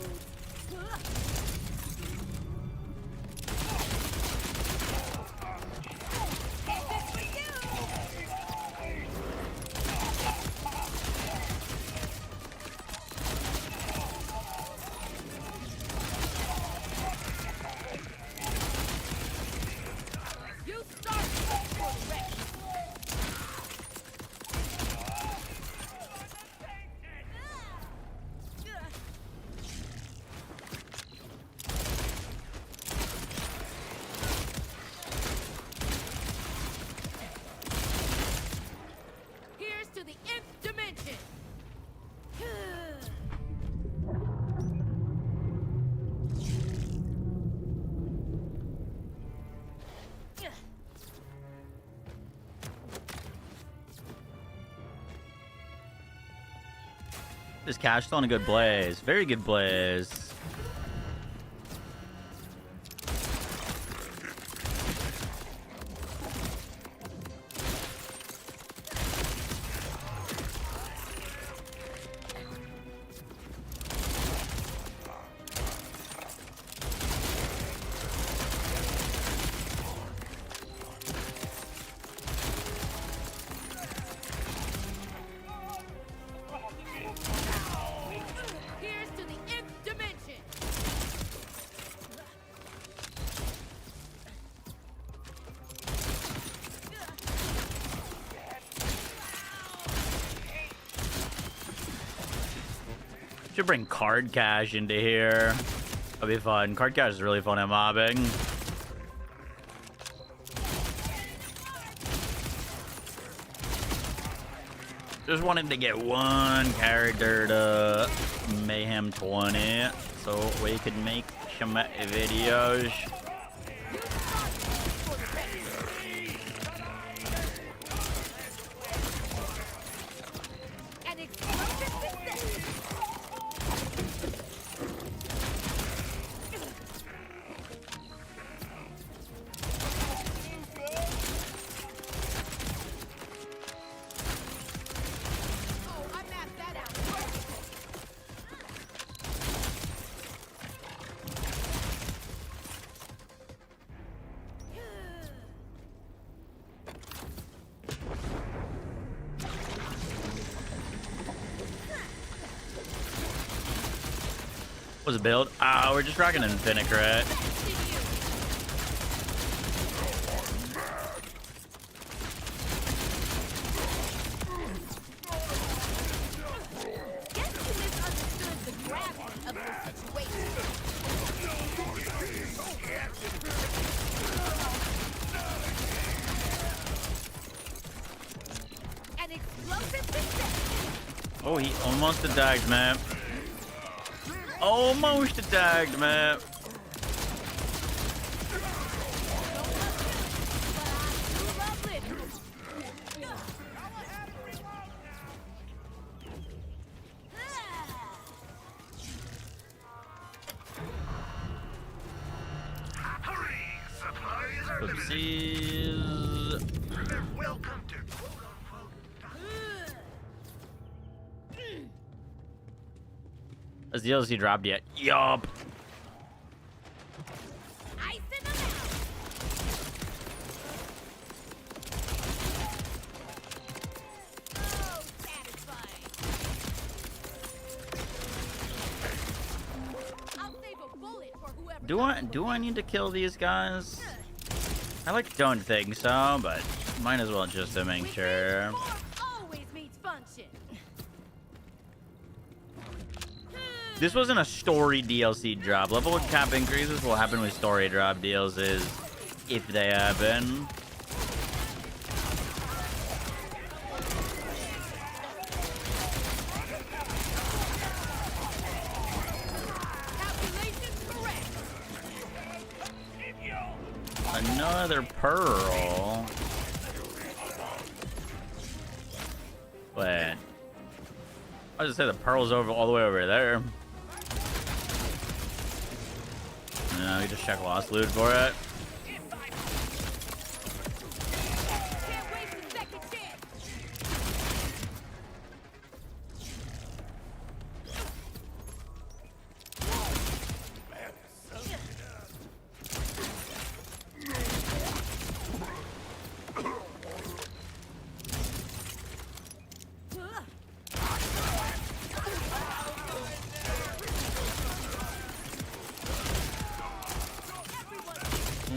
S4: You start correct. Here's to the nth dimension.
S1: This cache still on a good blaze. Very good blaze.
S4: Here's to the nth dimension.
S1: Should bring card cache into here. That'll be fun. Card cache is really fun at mobbing. Just wanted to get one character to Mayhem 20 so we could make some videos.
S4: An explosive success. Oh, I mapped that out.
S1: What's a build? Ah, we're just rocking an Infinite crit.
S4: Guess you misunderstood the gravity of the situation. An explosive success.
S1: Oh, he almost attacked, man. Almost attacked, man.
S2: Hurry! Supplies are limited.
S1: Oopsies.
S2: Welcome to quote-unquote.
S1: Has the DLC dropped yet? Yup.
S4: Ice in the mouth. Oh, satisfying. I'll save a bullet for whoever.
S1: Do I need to kill these guys? I don't think so, but might as well just to make sure.
S4: Always meets function.
S1: This wasn't a story DLC drop. Level cap increases will happen with story drop DLCs if they happen.
S4: Calculations correct.
S1: Another pearl. Wait. I was just say the pearl's over all the way over there. No, we just check lost loot for it.
S4: Can't waste a second chance.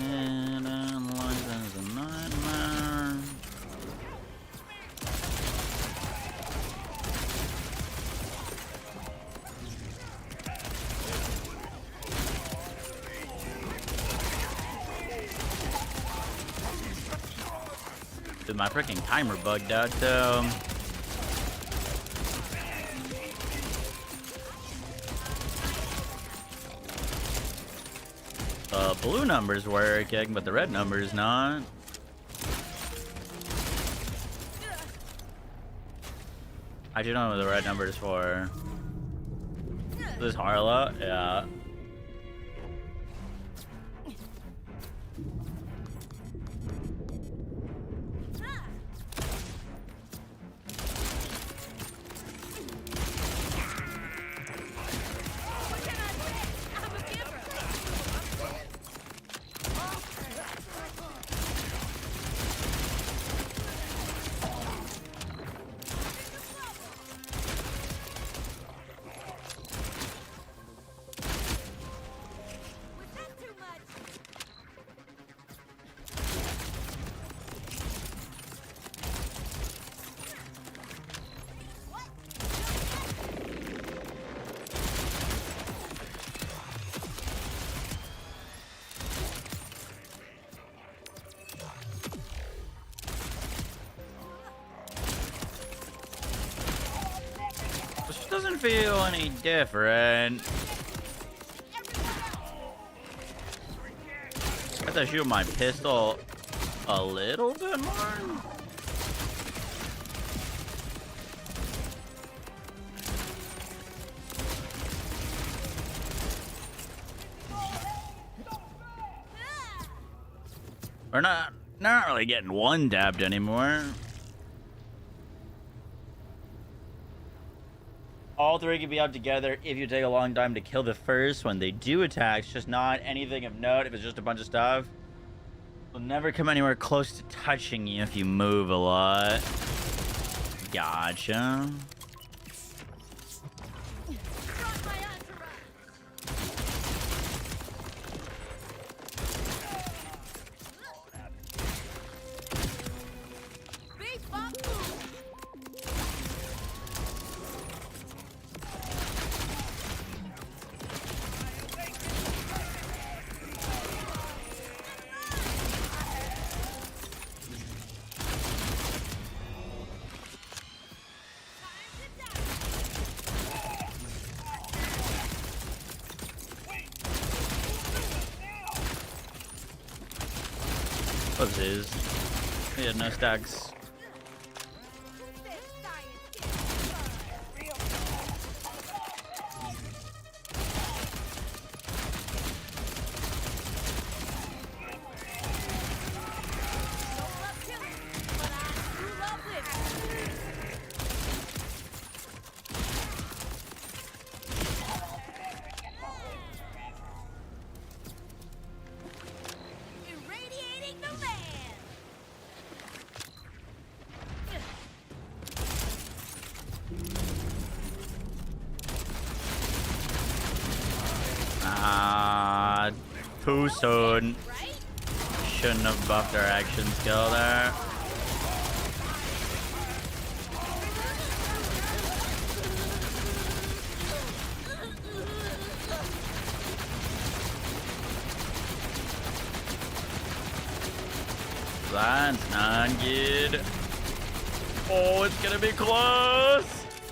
S1: And life is a nightmare. Dude, my freaking timer bugged out though. The blue number's working, but the red number's not. I do know what the red number is for. This Harla? Yeah.
S4: What can I say? I'm a giver.
S1: Doesn't feel any different. I have to shoot my pistol a little bit more. We're not really getting one dabbed anymore. All three can be out together if you take a long time to kill the first when they do attack. It's just not anything of note. If it's just a bunch of stuff, they'll never come anywhere close to touching you if you move a lot. Gotcha. Whoopsies. He had no stacks. Too soon. Shouldn't have buffed our action skill there. That's not good. Oh, it's gonna be close.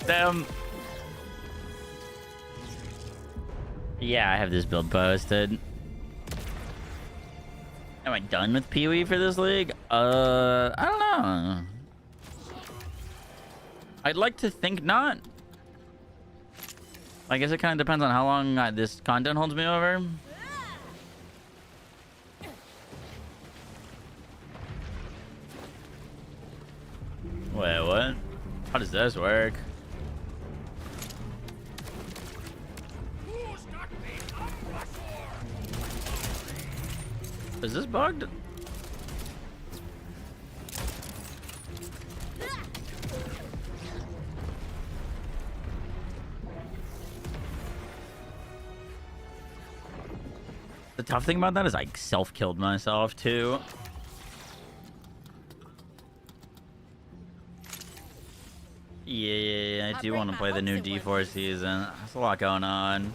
S1: Damn. Yeah, I have this build posted. Am I done with Pee-wee for this league? I don't know. I'd like to think not. I guess it kind of depends on how long this content holds me over. Wait, what? How does this work? Is this bugged? The tough thing about that is I self-killed myself too. Yeah, I do want to play the new D4 season. There's a lot going on.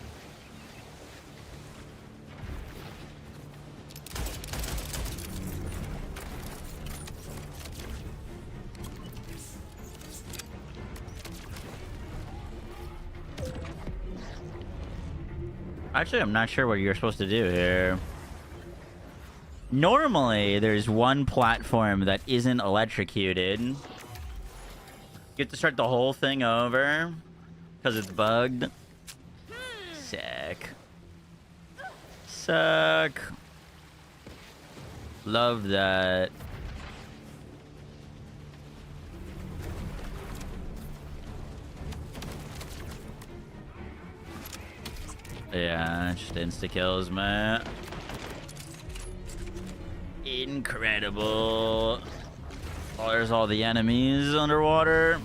S1: Actually, I'm not sure what you're supposed to do here. Normally, there's one platform that isn't electrocuted. You have to start the whole thing over because it's bugged. Sick. Suck. Love that. Yeah, just insta-kills, man. Incredible. Oh, there's all the enemies underwater.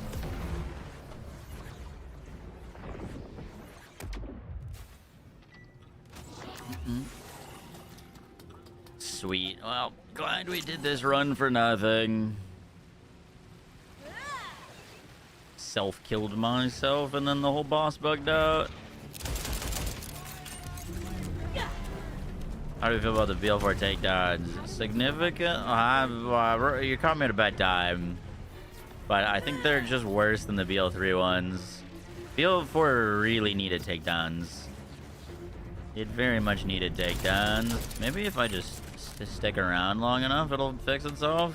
S1: Sweet. Well, glad we did this run for nothing. Self-killed myself and then the whole boss bugged out. How do you feel about the BL4 takedowns? Significant? You caught me at a bad time. But I think they're just worse than the BL3 ones. FL4 really needed takedowns. It very much needed takedowns. Maybe if I just stick around long enough, it'll fix itself.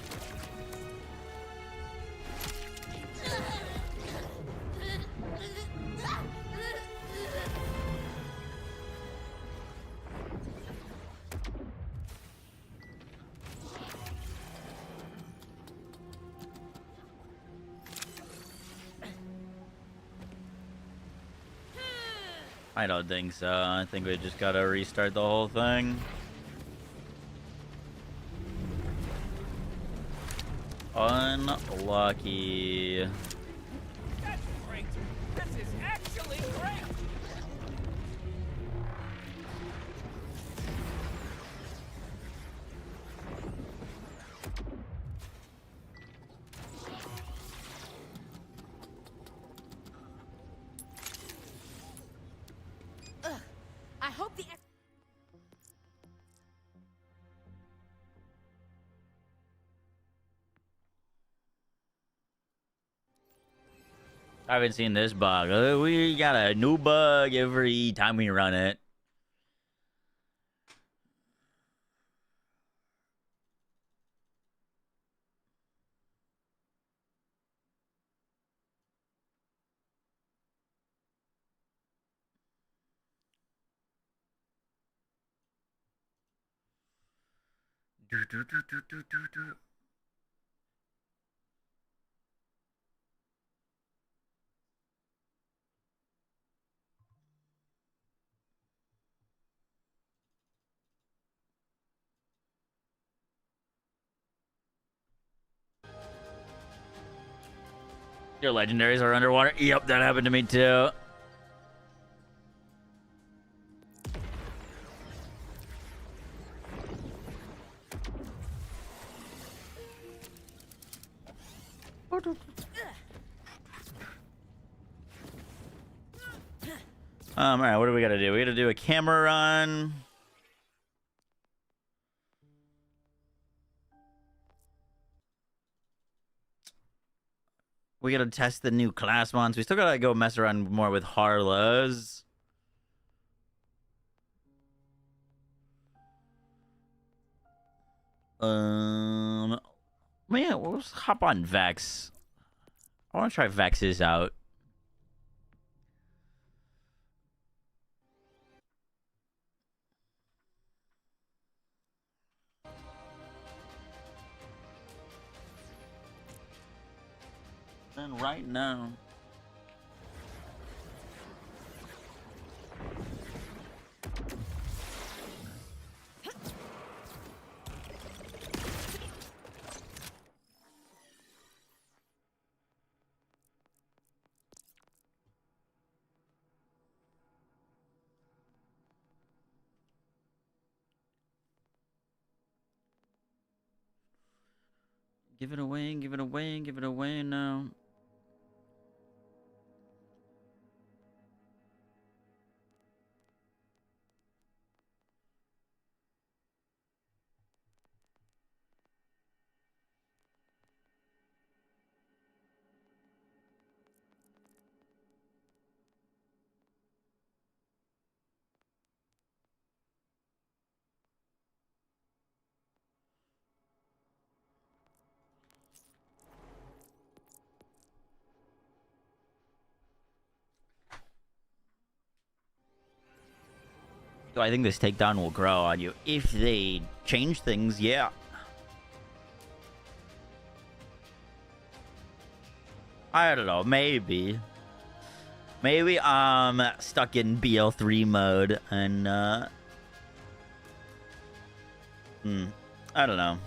S1: I don't think so. I think we just gotta restart the whole thing. Unlucky.
S8: That's great. This is actually great.
S4: I hope the
S1: I haven't seen this bug. We got a new bug every time we run it. Your legendaries are underwater. Yep, that happened to me too. Alright, what do we gotta do? We gotta do a camera run. We gotta test the new class ones. We still gotta go mess around more with Harlow's. Man, let's hop on Vex. I wanna try Vex's out. And right now. Give it away, give it away, give it away now. So I think this takedown will grow on you. If they change things, yeah. I don't know, maybe. Maybe I'm stuck in BL3 mode and I don't know.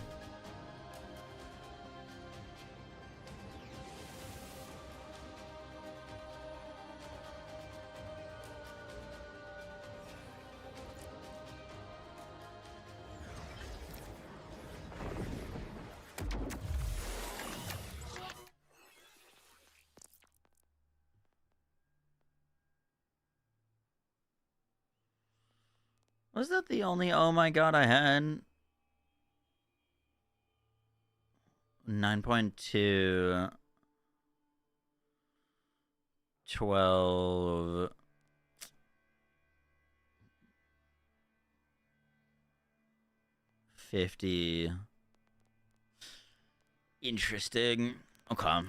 S1: Was that the only oh my god I had? 9.2. 12. $50. Interesting. Okay.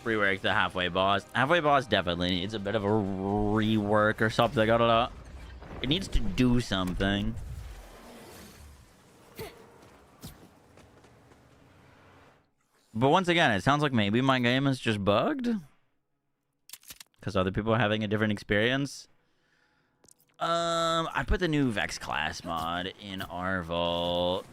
S1: Rework the halfway boss. Halfway boss definitely needs a bit of a rework or something. I don't know. It needs to do something. But once again, it sounds like maybe my game is just bugged. Because other people are having a different experience. I put the new Vex class mod in our vault.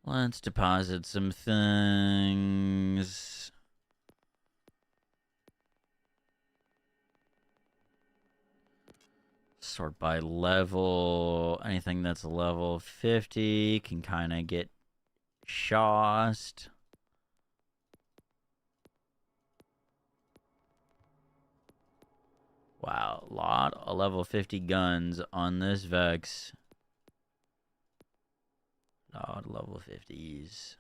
S1: Let's deposit some things. Sort by level. Anything that's level 50 can kind of get shossed. Wow, a lot of level 50 guns on this Vex. Lot of level 50s.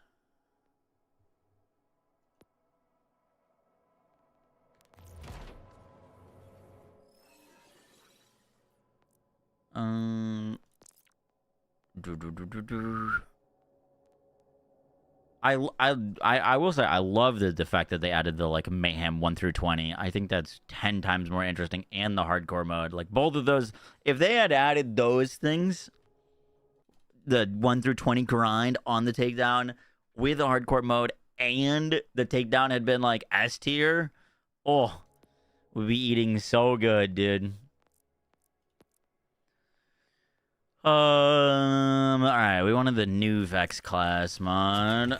S1: I will say I love the fact that they added the like mayhem 1 through 20. I think that's 10 times more interesting, and the hardcore mode. Like both of those, if they had added those things, the 1 through 20 grind on the takedown with the hardcore mode, and the takedown had been like S tier, oh, we'd be eating so good, dude. All right, we wanted the new Vex class mod.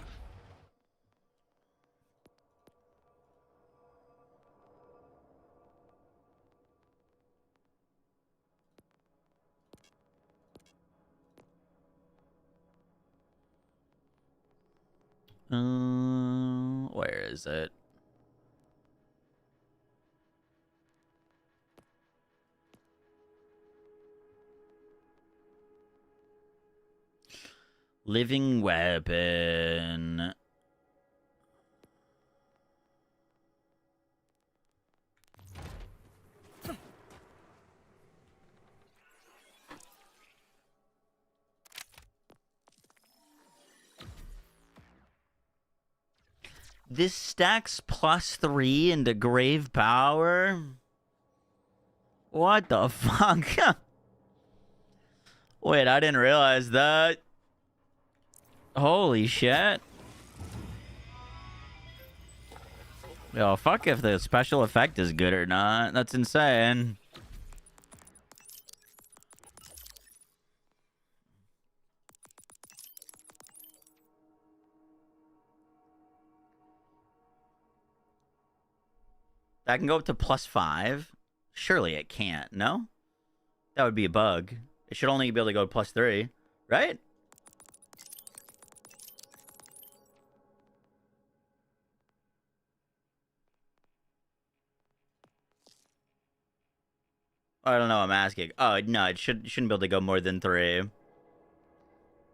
S1: Where is it? Living weapon. This stacks +3 into grave power? What the fuck? Wait, I didn't realize that. Holy shit. Yo, fuck if the special effect is good or not. That's insane. That can go up to +5? Surely it can't, no? That would be a bug. It should only be able to go to +3, right? I don't know, I'm asking. Oh, no, it shouldn't be able to go more than 3.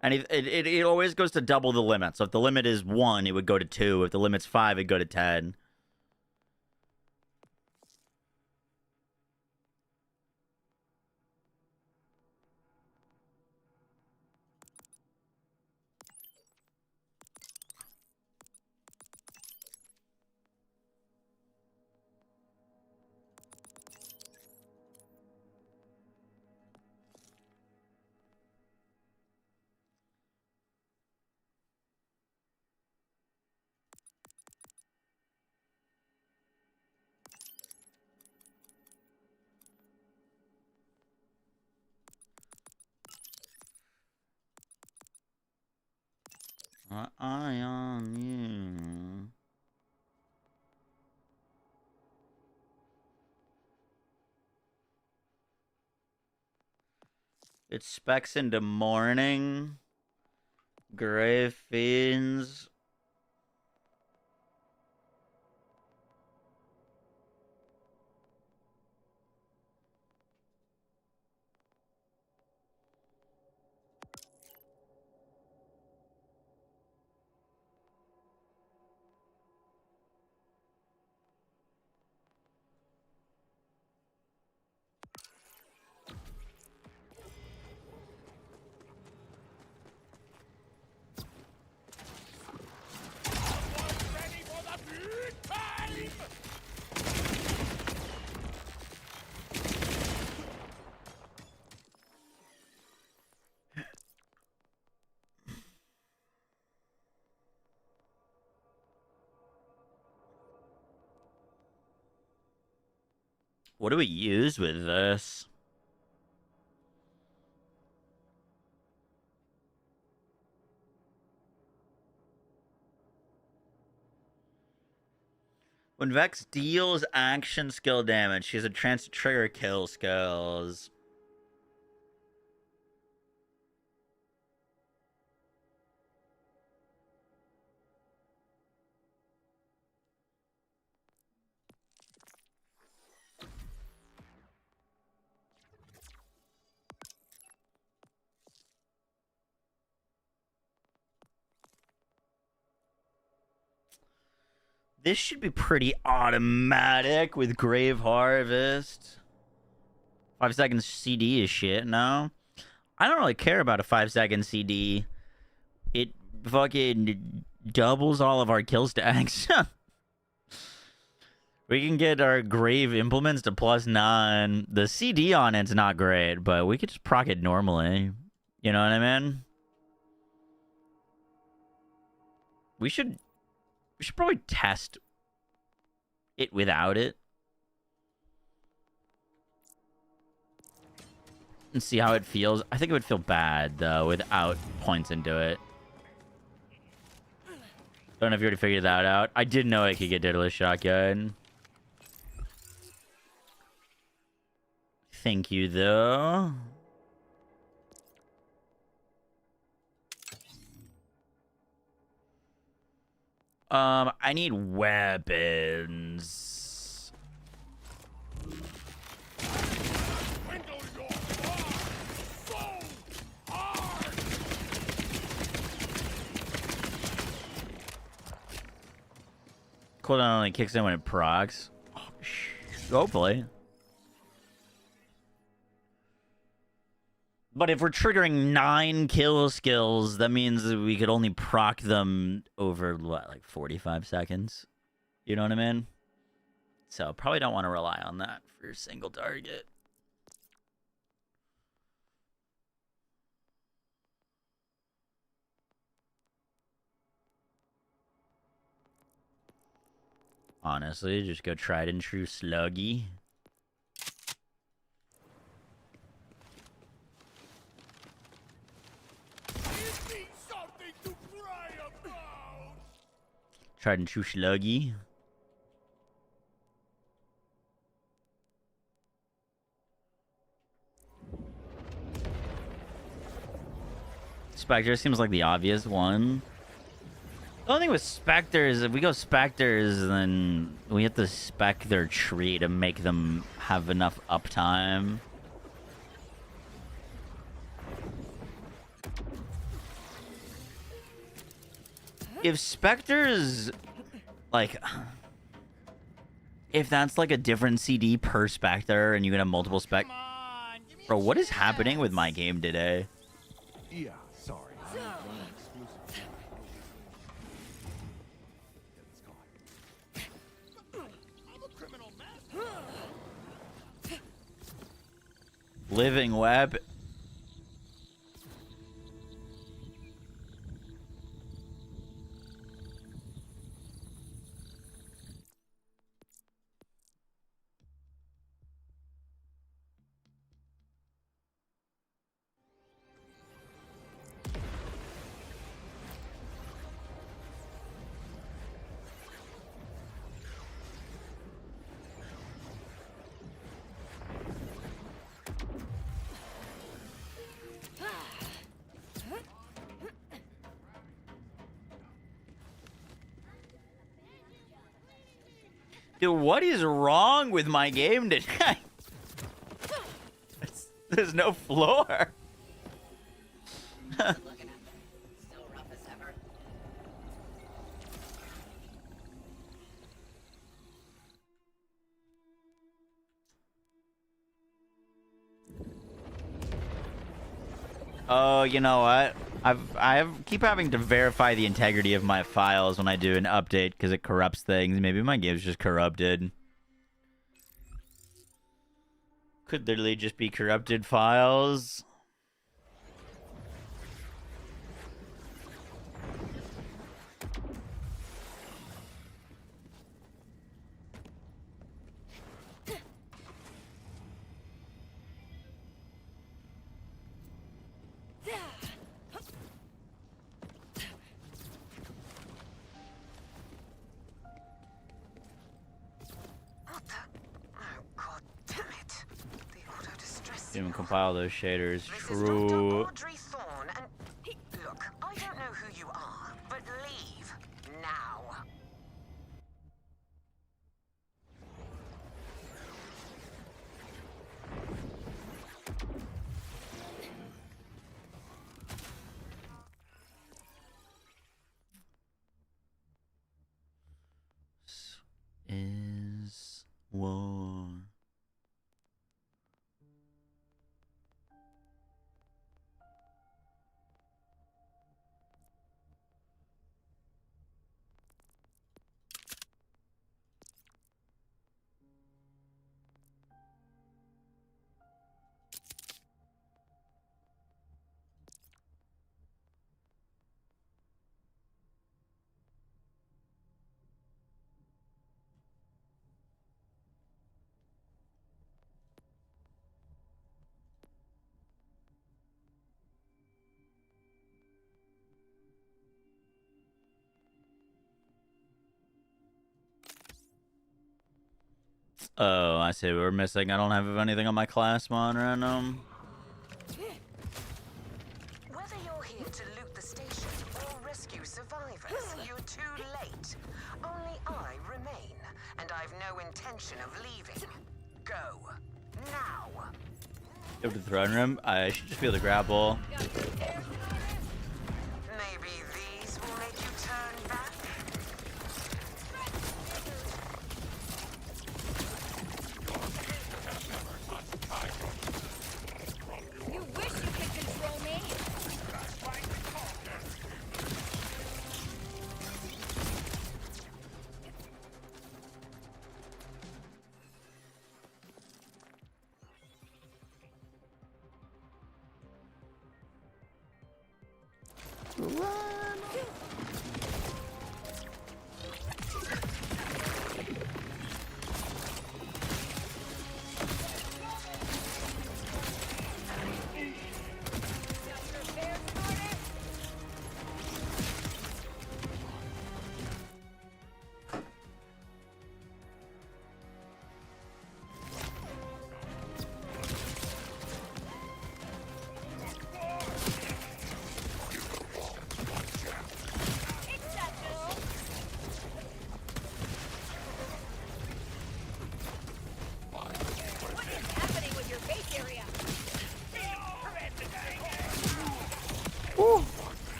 S1: And it always goes to double the limit. So if the limit is 1, it would go to 2. If the limit's 5, it'd go to 10. Eye on you. It specs into morning. Grave fiends. What do we use with this? When Vex deals action skill damage, she has a chance to trigger kill skills. This should be pretty automatic with Grave Harvest. 5 seconds CD is shit, no? I don't really care about a 5-second CD. It fucking doubles all of our kill stacks. We can get our Grave Implements to +9. The CD on it's not great, but we could just proc it normally. You know what I mean? We should probably test it without it. And see how it feels. I think it would feel bad, though, without points into it. Don't know if you already figured that out. I didn't know I could get Daedalus Shotgun. Thank you, though. I need weapons. Cooldown only kicks in when it procs. Oh, hopefully. But if we're triggering 9 kill skills, that means that we could only proc them over, what, like 45 seconds? You know what I mean? So probably don't want to rely on that for a single target. Honestly, just go tried and true sluggy. Tried and true sluggy. Spectre seems like the obvious one. The only thing with Spectres, if we go Spectres, then we have to spec their tree to make them have enough uptime. If Spectres, like, if that's like a different CD per Spectre and you can have multiple Bro, what is happening with my game today?
S10: Yeah, sorry.
S1: Living web. Dude, what is wrong with my game today? There's no floor. Oh, you know what? I keep having to verify the integrity of my files when I do an update because it corrupts things. Maybe my game's just corrupted. Could literally just be corrupted files. Even compile those shaders.
S3: This is
S1: True.
S3: Dr. Audrey Thorne, and look, I don't know who you are, but leave now.
S1: Is war. Oh, I see. We're missing. I don't have anything on my class mon random.
S3: Whether you're here to loot the station or rescue survivors, you're too late. Only I remain, and I've no intention of leaving. Go. Now.
S1: Go to the throne room. I should just be able to grapple.
S3: Maybe these will make you turn back?
S4: You wish you could control me.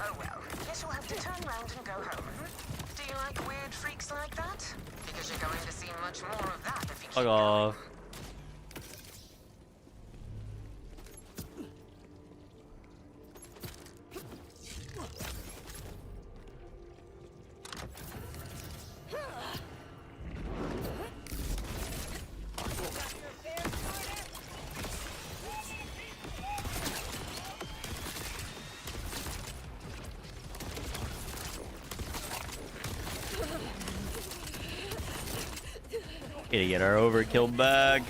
S3: Oh well, guess you'll have to turn around and go home. Do you like weird freaks like that? Because you're going to see much more of that if you keep
S1: Fuck
S3: going.
S1: off. Gotta get our overkill back.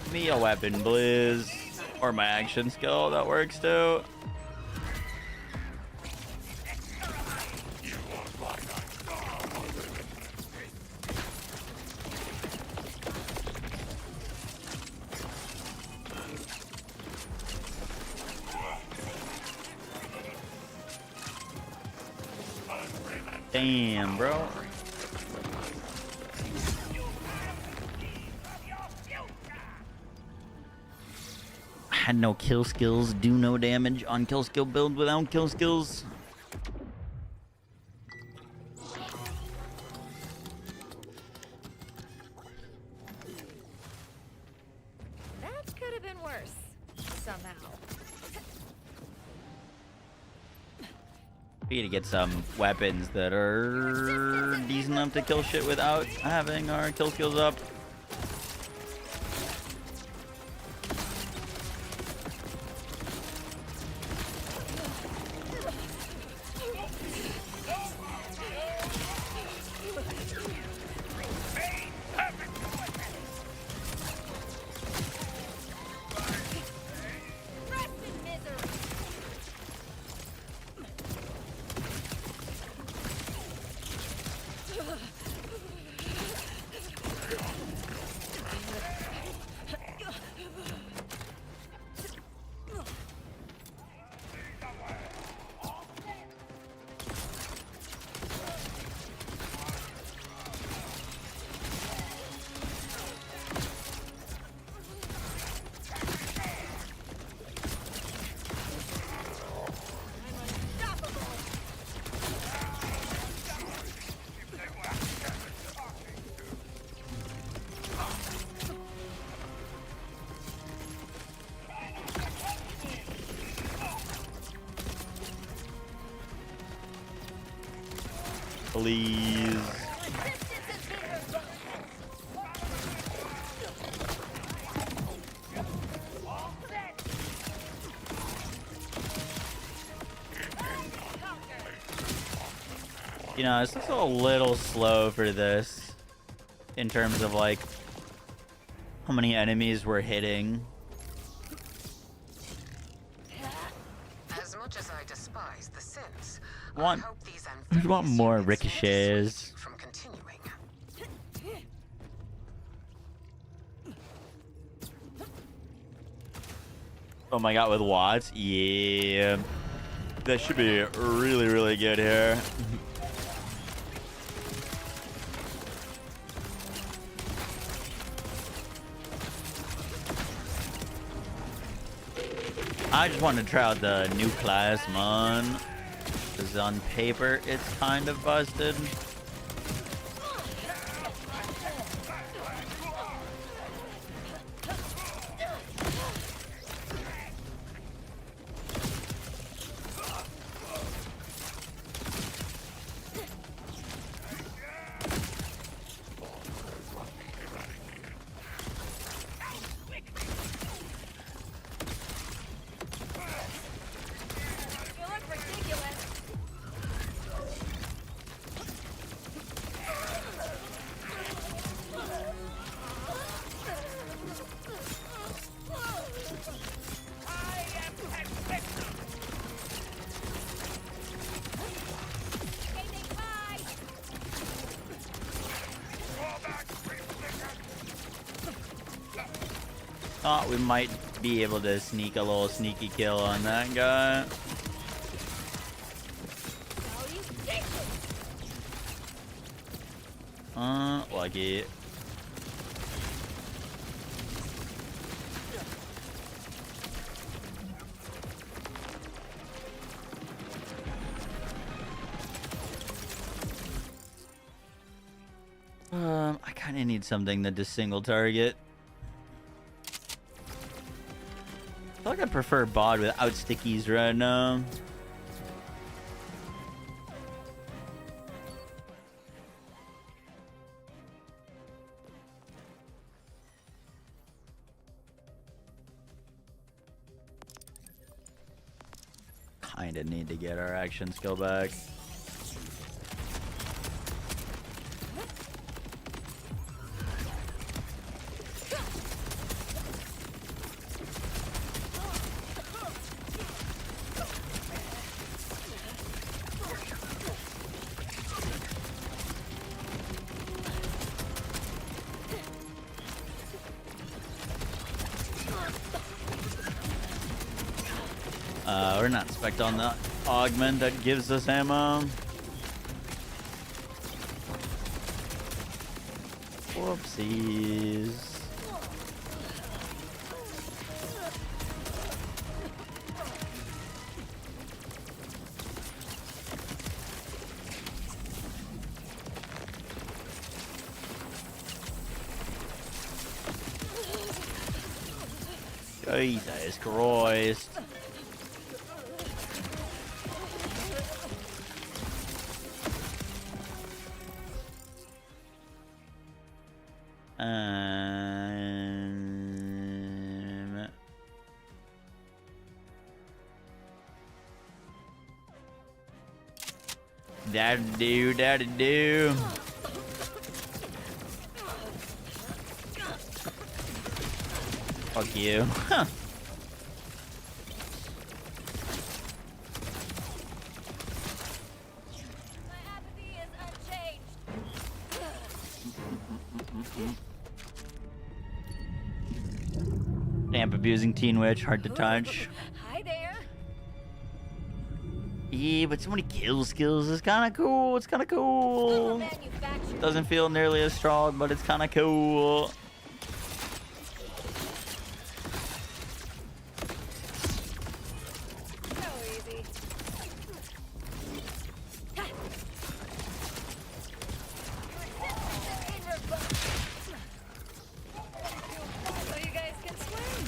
S1: Give me a weapon, Blizz. Or my action skill, that works too. Damn, bro. I had no kill skills, do no damage on kill skill build without kill skills.
S4: That could have been worse. Somehow.
S1: We need to get some weapons that are decent enough to kill shit without having our kill skills up. Please. You know, it's just a little slow for this in terms of like how many enemies we're hitting.
S3: As much as I despise the sins,
S1: I want more ricochets.
S3: from continuing.
S1: Oh my god, with Watts? Yeah. That should be really, really good here. I just want to try out the new class, man. Because on paper, it's kind of busted. Thought we might be able to sneak a little sneaky kill on that guy. Lucky. I kind of need something that does single target. I feel like I prefer bod without stickies right now. Kinda need to get our action skill back. We're not spec'd on the augment that gives us ammo. Whoopsies. Jesus Christ. That'll do, that'll do. Fuck you. Huh.
S4: My apathy is unchanged.
S1: Amp abusing teen witch, hard to touch.
S4: Hi there.
S1: Yeah, but so many kill skills is kind of cool. It's kind of cool.
S4: Manufactured.
S1: Doesn't feel nearly as strong, but it's kind of cool.
S4: So easy. So you guys can swim.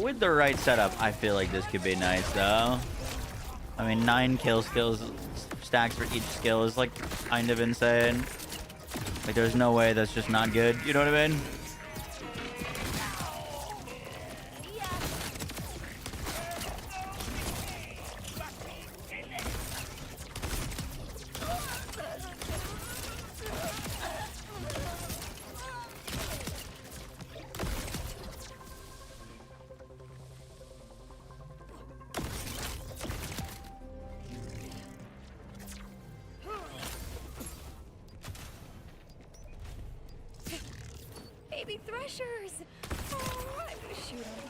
S1: With the right setup, I feel like this could be nice, though. I mean, 9 kill skills stacks for each skill is, like, kind of insane. Like, there's no way that's just not good. You know what I mean?
S4: Baby threshers. Oh, I'm gonna shoot them.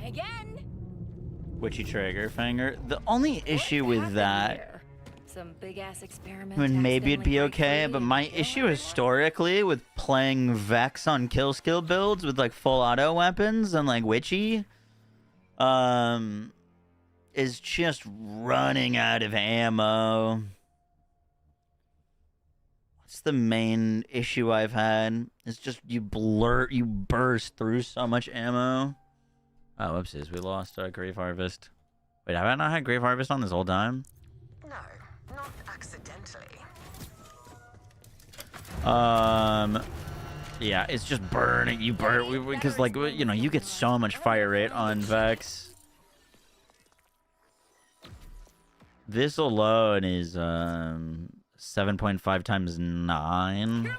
S4: Again.
S1: Witchy trigger finger. The only issue with that,
S5: Some big ass experiment.
S1: I mean, maybe it'd be okay, but my issue historically with playing Vex on kill skill builds with like full auto weapons and like witchy, is just running out of ammo. What's the main issue I've had? It's just you burst through so much ammo. Oh, whoopsies, we lost Grave Harvest. Wait, have I not had Grave Harvest on this whole time?
S3: No, not accidentally.
S1: Yeah, it's just burning. You burn because, like, you know, you get so much fire rate on Vex. This alone is 7.5 times 9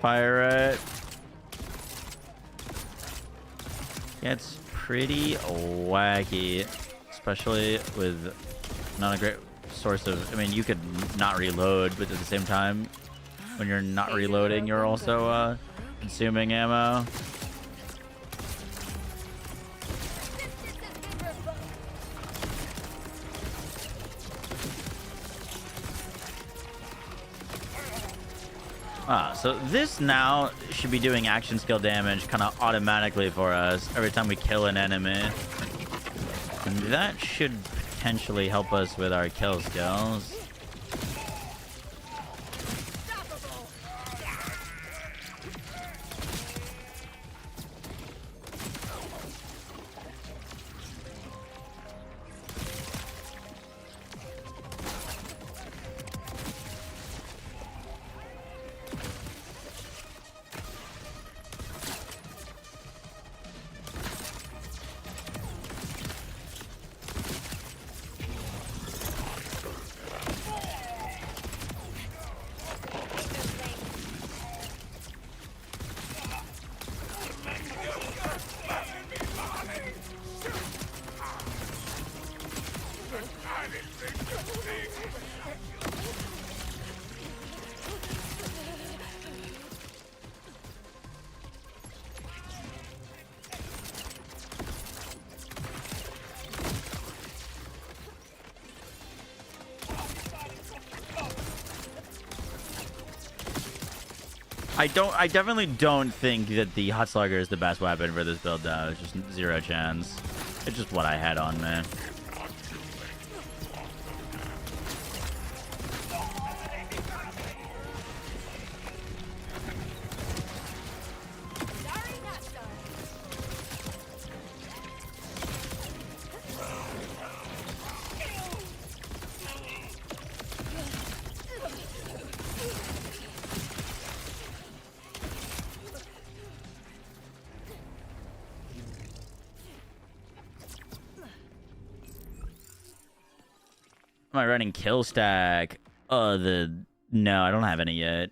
S1: fire rate. Yeah, it's pretty wacky, especially with not a great source of. I mean, you could not reload, but at the same time, when you're not reloading, you're also consuming ammo. So this now should be doing action skill damage kind of automatically for us every time we kill an enemy. And that should potentially help us with our kill skills. I definitely don't think that the Hot Slugger is the best weapon for this build, though. It's just zero chance. It's just what I had on, man. Am I running kill stack? No, I don't have any yet.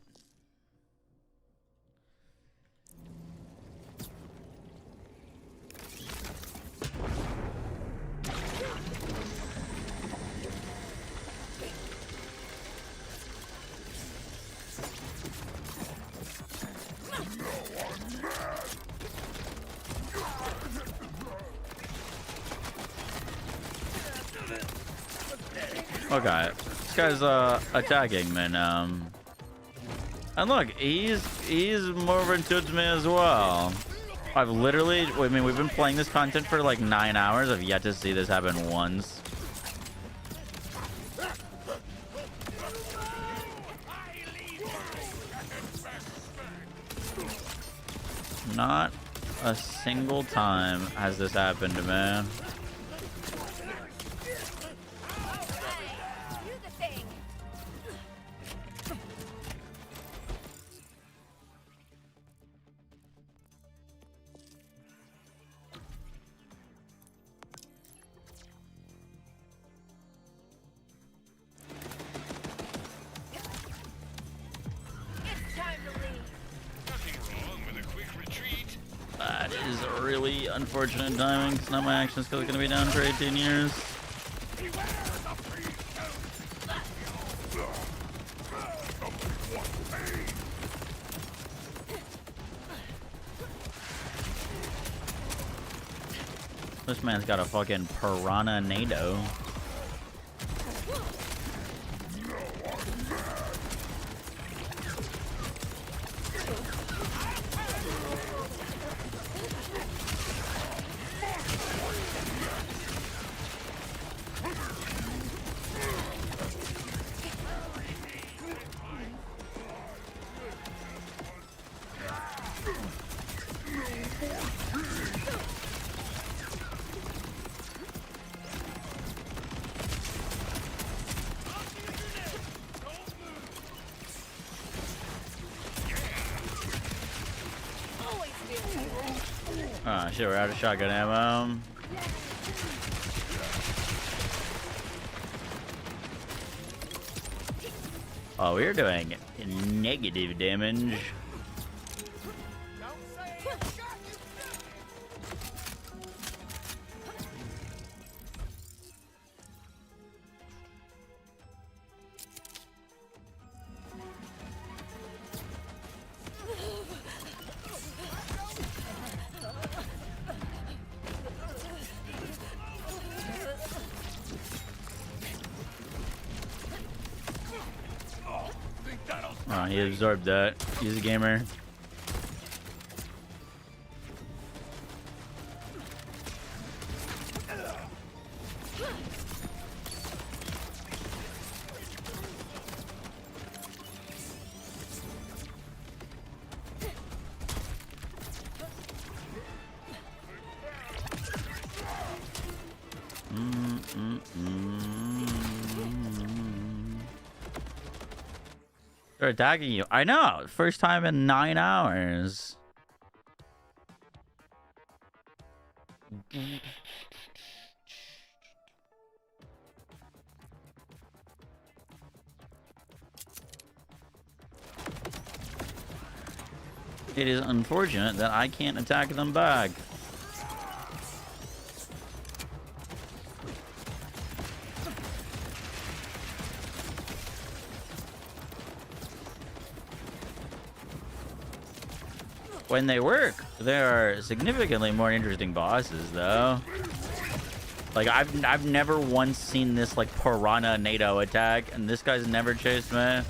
S1: Okay, this guy's attacking me now. And look, he's moving towards me as well. I've literally, I mean, we've been playing this content for like 9 hours. I've yet to see this happen once. Not a single time has this happened to me. That is a really unfortunate timing. Now my action skill is going to be down for 18 years. This man's got a fucking piranha nado. Oh shit, we're out of shotgun ammo. Oh, we're doing negative damage. Oh, he absorbed that. He's a gamer. They're attacking you. I know. First time in 9 hours. It is unfortunate that I can't attack them back. When they work, they are significantly more interesting bosses, though. Like, I've never once seen this, like, piranha NATO attack, and this guy's never chased me.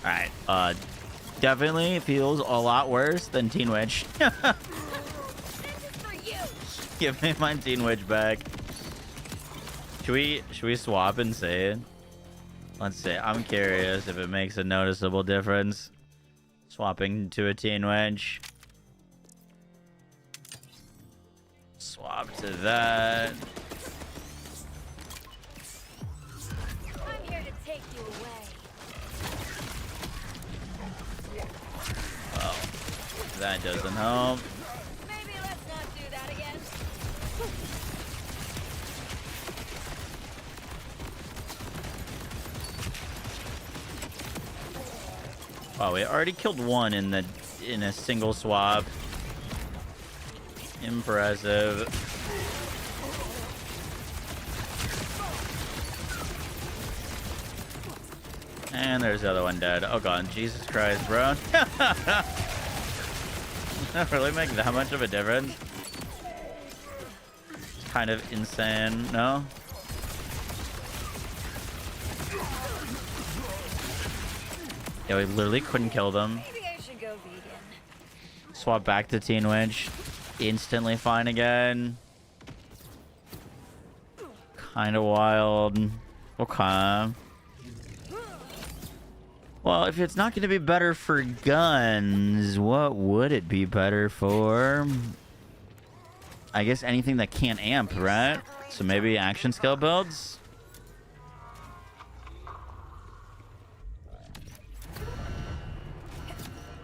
S1: Alright, definitely feels a lot worse than Teen Witch. Give me my Teen Witch back. Should we swap and say it? Let's see. I'm curious if it makes a noticeable difference. Swapping to a Teen Witch. Swap to that.
S4: I'm here to take you away.
S1: Oh, that doesn't help.
S4: Maybe let's not do that again.
S1: Oh, we already killed one in a single swap. Impressive. And there's the other one dead. Oh god, Jesus Christ, bro. That really make that much of a difference? Kind of insane, no? Yeah, we literally couldn't kill them.
S4: Maybe I should go vegan.
S1: Swap back to Teen Witch. Instantly fine again. Kind of wild. Okay. Well, if it's not going to be better for guns, what would it be better for? I guess anything that can't amp, right? So maybe action skill builds?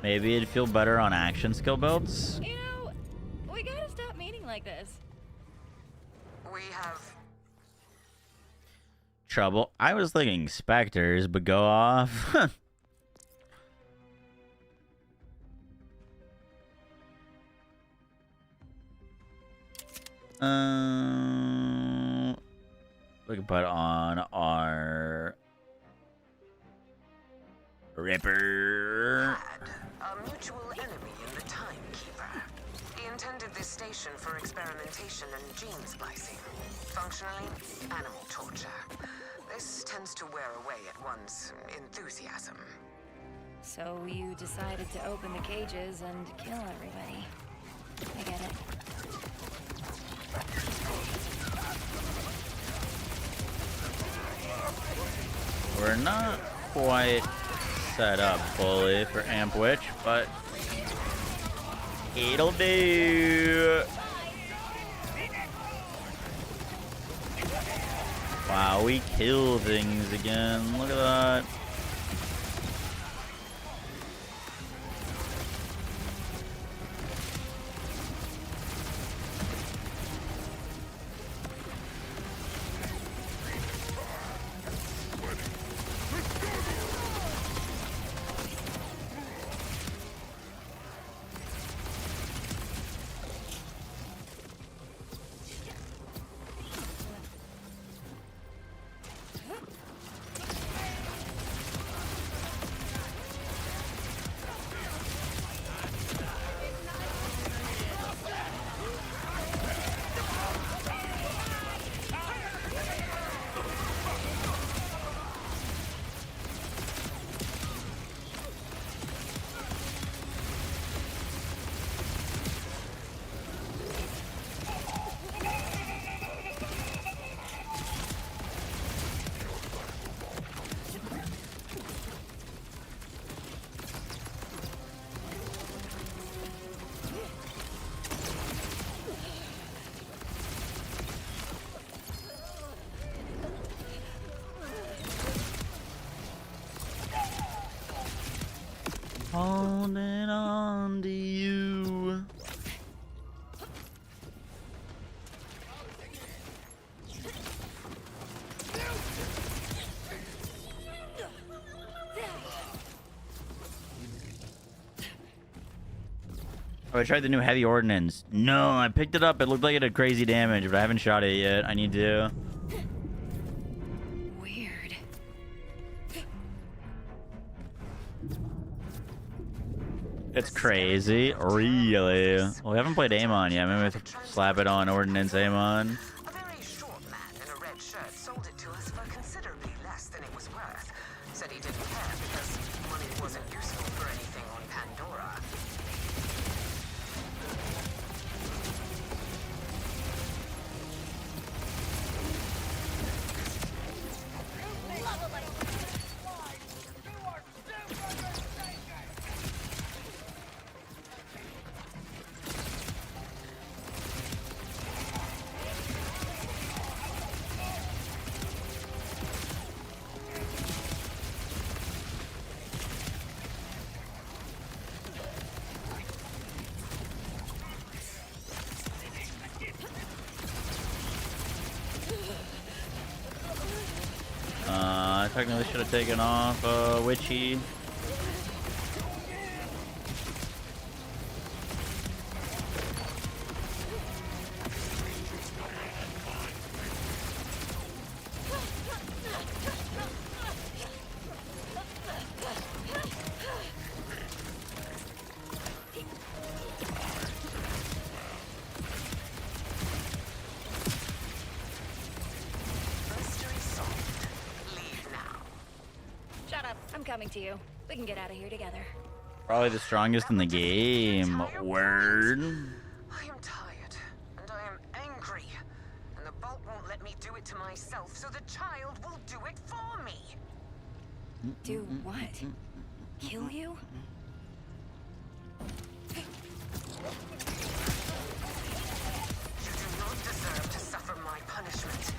S1: Maybe it'd feel better on action skill builds?
S4: You know, we gotta stop meeting like this.
S3: We have
S1: Trouble. I was thinking specters, but go off. We can put on our Ripper.
S3: a mutual enemy in the Timekeeper. He intended this station for experimentation and gene splicing. Functionally, animal torture. This tends to wear away at one's enthusiasm.
S4: So you decided to open the cages and kill everybody. I get it.
S1: We're not quite set up fully for Amp Witch, but it'll do. Wow, we kill things again. Look at that. Holding on to you. Oh, I tried the new heavy ordnance. No, I picked it up. It looked like it had crazy damage, but I haven't shot it yet. I need to.
S4: Weird.
S1: It's crazy. Really? Well, we haven't played Amon yet. Maybe we have to slap it on Ordnance Amon.
S3: A very short man in a red shirt sold it to us for considerably less than it was worth. Said he didn't care because money
S1: Technically should have taken off Witchy.
S4: Shut up. I'm coming to you. We can get out of here together.
S1: Probably the strongest in the game. Word.
S3: I am tired, and I am angry, and the bolt won't let me do it to myself, so the child will do it for me.
S4: Do what? Kill you?
S3: You do not deserve to suffer my punishment.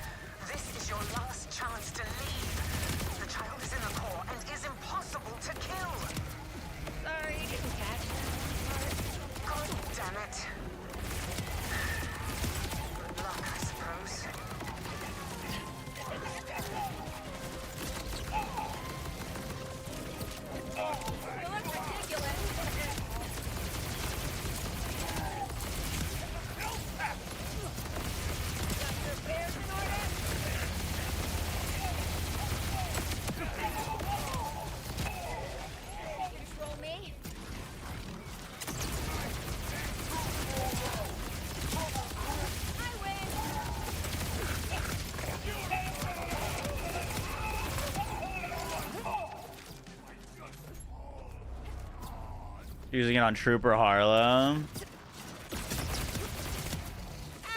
S3: This is your last chance to leave. The child is in the core and is impossible to kill.
S4: Sorry, didn't catch that.
S3: God damn it. Good luck, I suppose.
S4: You look ridiculous. Got your affairs in order? Control me? I win!
S1: Using it on Trooper Harlem.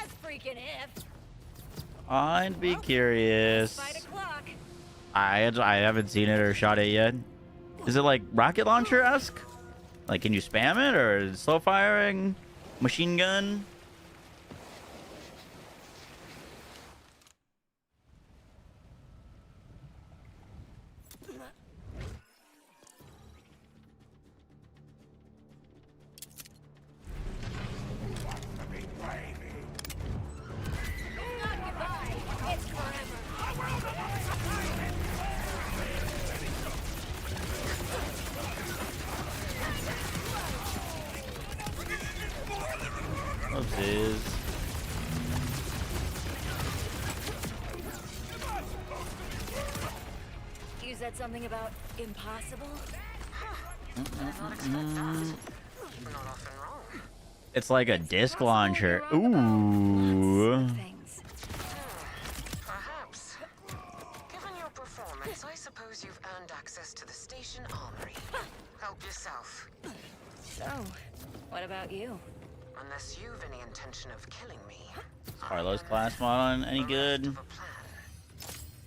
S4: As freaking if.
S1: I'd be curious.
S4: Fight o'clock.
S1: I haven't seen it or shot it yet. Is it like rocket launcher-esque? Like, can you spam it or is it slow firing? Machine gun?
S4: Not goodbye. It's forever.
S1: Oopsies.
S4: You said something about impossible?
S3: Not expect that. Not often wrong.
S1: It's like a disc launcher. Ooh.
S4: Things.
S3: Perhaps. Given your performance, I suppose you've earned access to the station armory. Help yourself.
S4: So, what about you?
S3: Unless you've any intention of killing me.
S1: Carlos class mod any good?
S3: Of a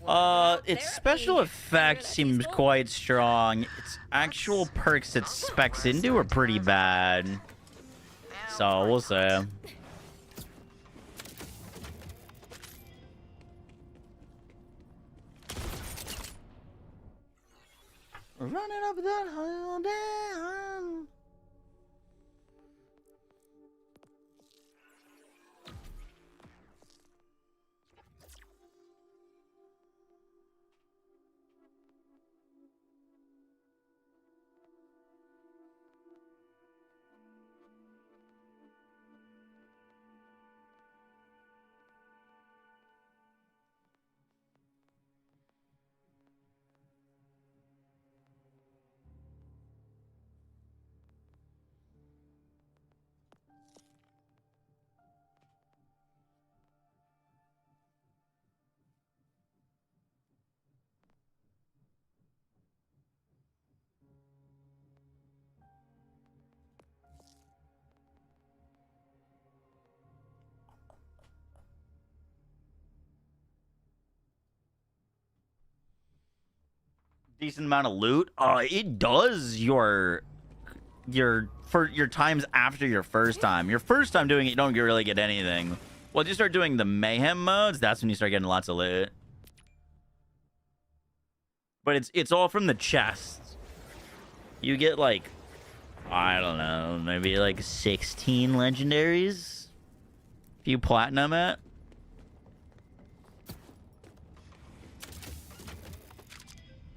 S3: plan.
S1: Its special effects seems quite strong. Its actual perks it specs into are pretty bad. So we'll see. Running up that hill down. Decent amount of loot. It does your times after your first time. Your first time doing it, you don't really get anything. Once you start doing the mayhem modes, that's when you start getting lots of loot. But it's all from the chests. You get like, I don't know, maybe like 16 legendaries. If you platinum it.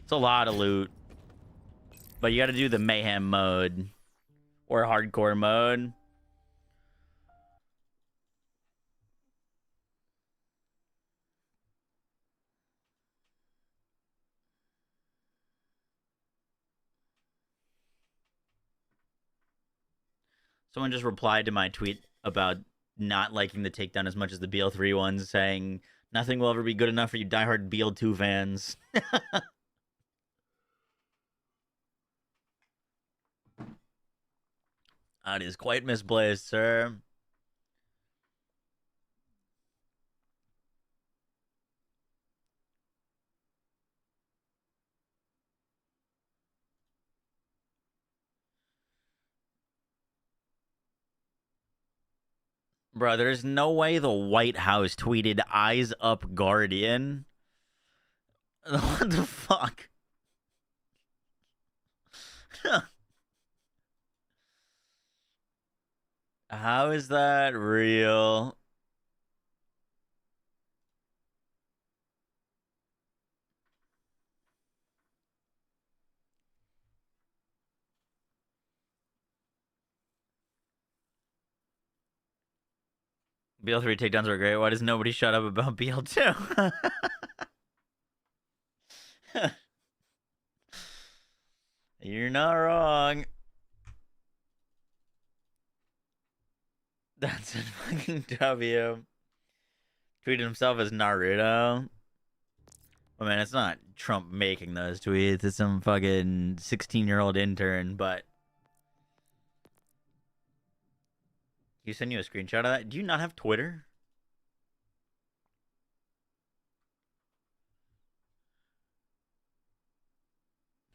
S1: It's a lot of loot. But you got to do the mayhem mode or hardcore mode. Someone just replied to my tweet about not liking the takedown as much as the BL3 ones, saying nothing will ever be good enough for you diehard BL2 fans. That is quite misplaced, sir. Bro, there's no way the White House tweeted "Eyes up, Guardian." What the fuck? How is that real? BL3 takedowns were great. Why does nobody shut up about BL2? You're not wrong. That's a fucking W. Tweeted himself as Naruto. Well, man, it's not Trump making those tweets. It's some fucking 16-year-old intern, but... He send you a screenshot of that? Do you not have Twitter?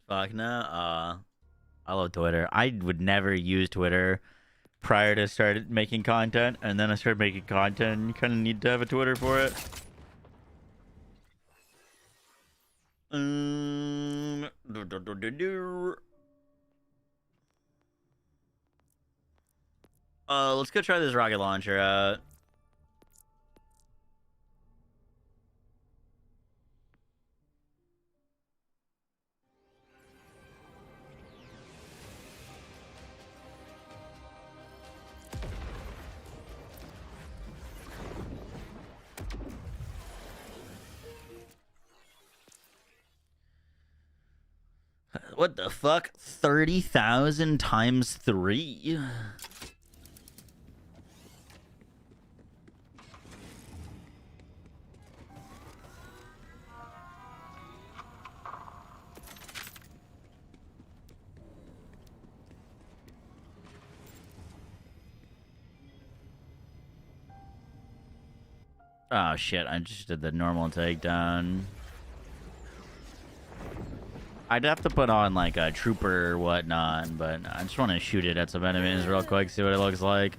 S1: Fuck no. I love Twitter. I would never use Twitter prior to start making content, and then I started making content, and you kind of need to have a Twitter for it. Let's go try this rocket launcher out. What the fuck? 30,000 times 3? Oh shit, I just did the normal takedown. I'd have to put on like a trooper or whatnot, but I just want to shoot it at some enemies real quick, see what it looks like.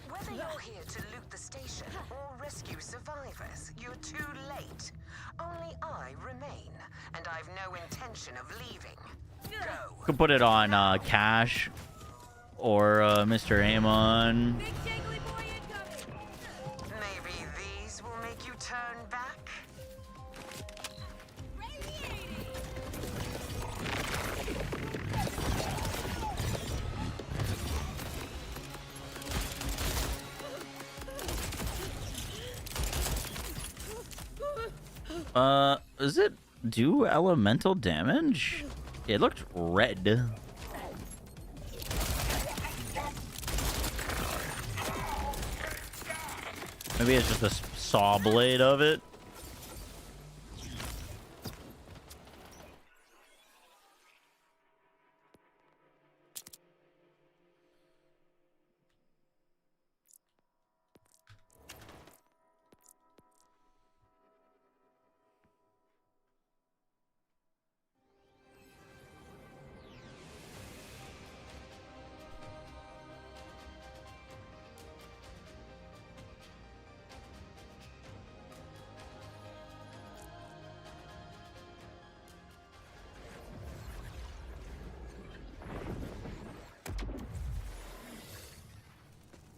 S3: Whether you're here to loot the station or rescue survivors, you're too late. Only I remain, and I've no intention of leaving. Go.
S1: Could put it on Cash or Mr. Amon.
S3: Maybe these will make you turn back?
S1: Does it do elemental damage? It looked red. Maybe it's just the saw blade of it.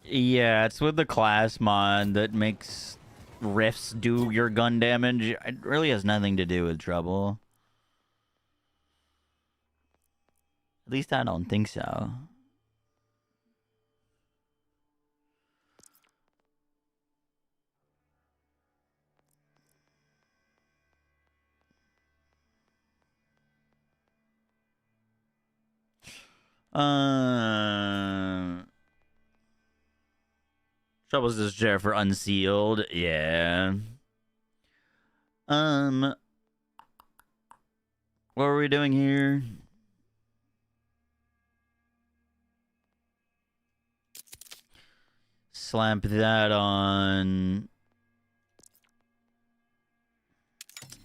S1: Yeah, it's with the class mod that makes rifts do your gun damage. It really has nothing to do with trouble. At least I don't think so. Troubles this chair for unsealed. Yeah. What were we doing here? Slap that on.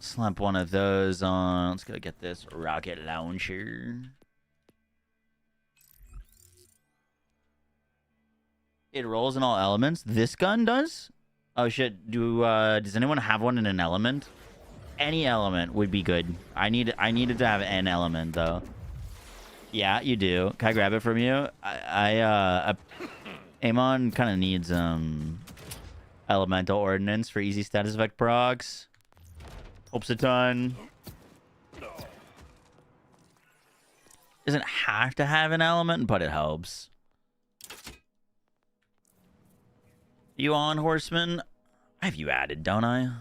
S1: Slap one of those on. Let's go get this rocket launcher. It rolls in all elements. This gun does? Oh shit. Does anyone have one in an element? Any element would be good. I needed to have an element though. Yeah, you do. Can I grab it from you? Amon kind of needs elemental ordnance for easy status effect procs. Helps a ton. Doesn't have to have an element, but it helps. You on, Horseman? I have you added, don't I?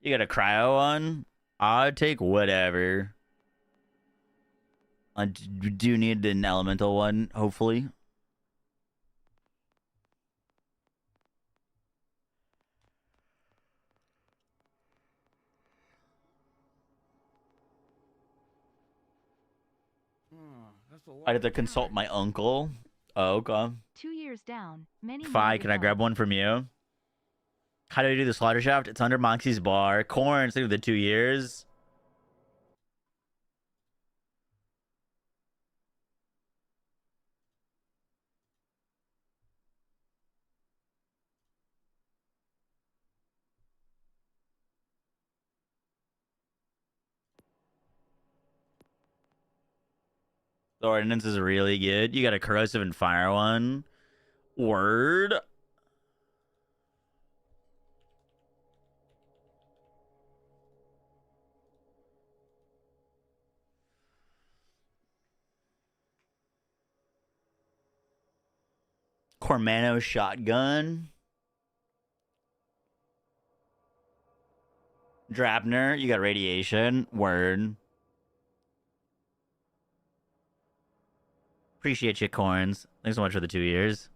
S1: You got a cryo on? I'd take whatever. I do need an elemental one, hopefully. I'd have to consult my uncle. Oh, okay.
S6: 2 years down. Many
S1: Fi, can I grab one from you? How do I do the slaughter shaft? It's under Moxie's bar. Corn, think of the 2 years. The ordnance is really good. You got a corrosive and fire one. Word. Cormano shotgun. Drapner, you got radiation. Word. Appreciate you, Corns. Thanks so much for the 2 years.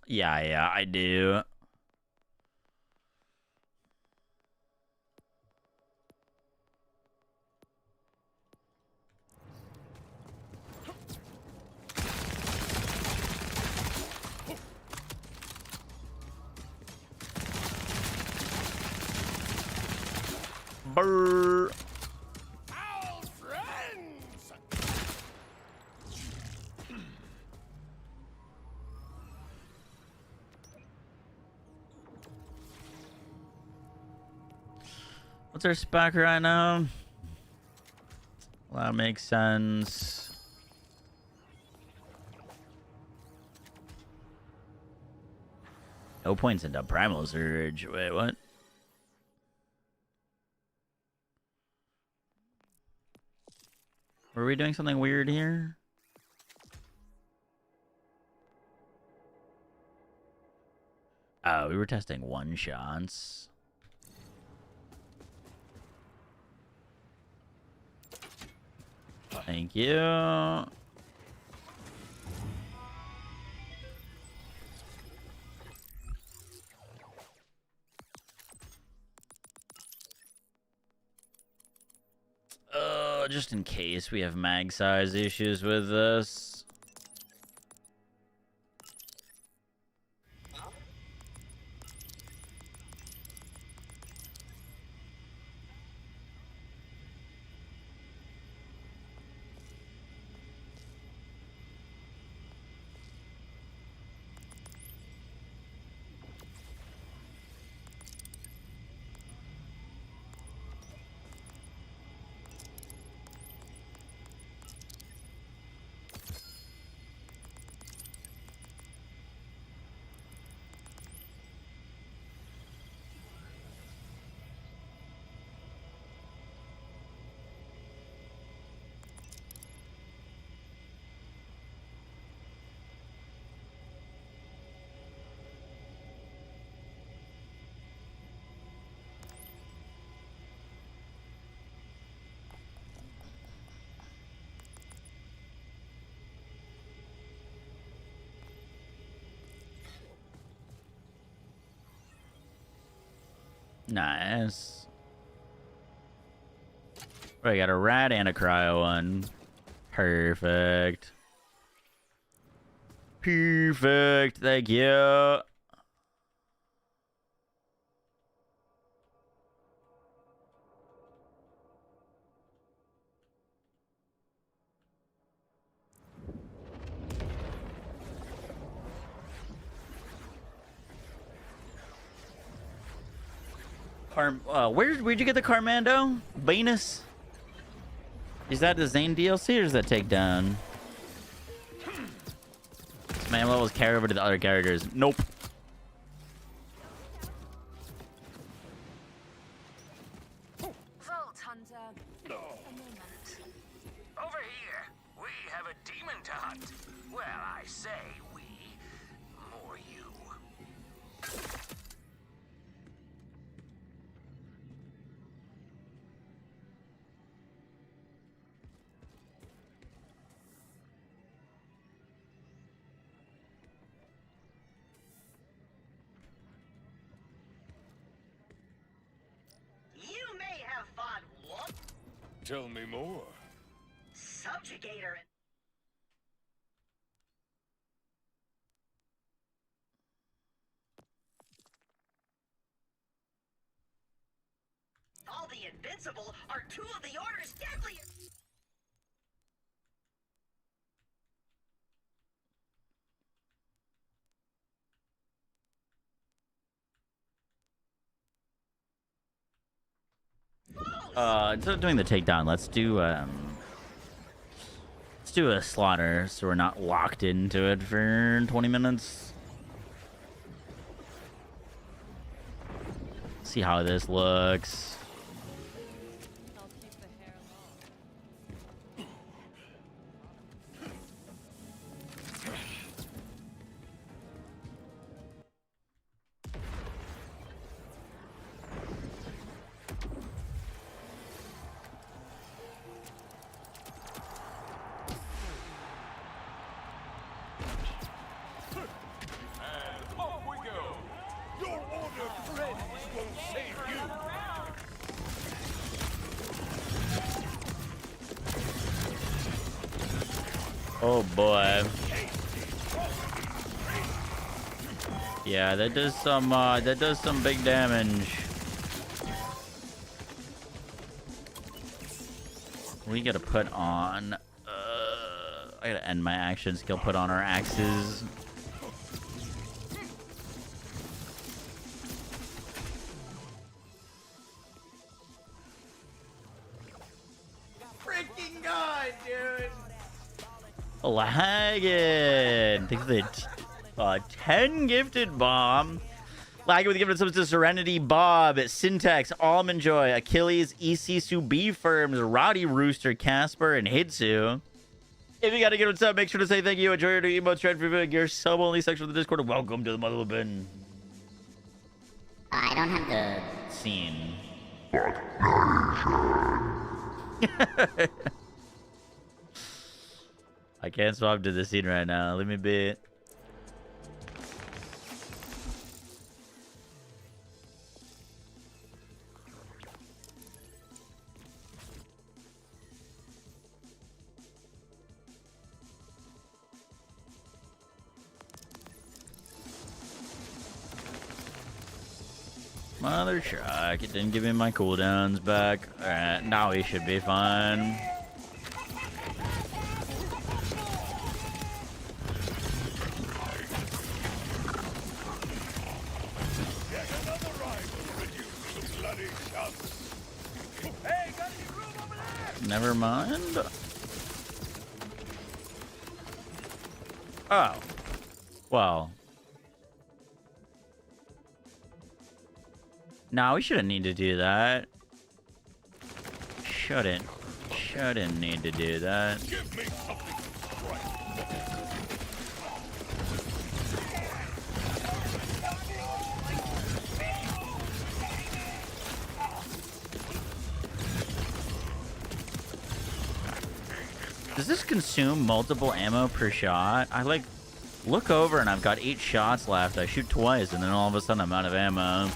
S1: Yeah, I do. Brr.
S7: Our friends!
S1: What's our spec right now? Well, that makes sense. No points into Primal Surge. Wait, what? Were we doing something weird here? Oh, we were testing one-shots. Thank you. Just in case we have mag size issues with this. Nice. I got a rat and a cryo one. Perfect. Perfect. Thank you. Where'd you get the Carmando? Venus? Is that the Zane DLC or is that Takedown? Man levels carry over to the other characters. Nope.
S3: Vault Hunter. A moment. Over here, we have a demon to hunt. Well, I say we. More you.
S8: You may have fought what?
S10: Tell me more.
S8: Subjugator. All the invincible are two of the Order's deadliest.
S1: Instead of doing the takedown, let's do a slaughter so we're not locked into it for 20 minutes. See how this looks. Oh boy. Yeah, that does some big damage. We gotta put on I gotta end my action skill, put on our axes.
S11: Freaking god, dude!
S1: Laggin! Thanks for the 10 gifted bomb. Laggin with the gifted subs to Serenity, Bob, Syntax, Almond Joy, Achilles, Isisu, B Firms, Roddy Rooster, Casper, and Hitsu. If you got to get what's up, make sure to say thank you. Enjoy your emotes, trend for your sub only section of the Discord. Welcome to the mother bin.
S12: I don't have the
S1: scene. I can't swap to the scene right now. Let me be. Mother truck. It didn't give me my cooldowns back. Alright, now we should be fine. Never mind. Oh. Well. No, we shouldn't need to do that. Shouldn't need to do that.
S7: Give me something right.
S1: Does this consume multiple ammo per shot? I like look over and I've got 8 shots left. I shoot twice and then all of a sudden I'm out of ammo.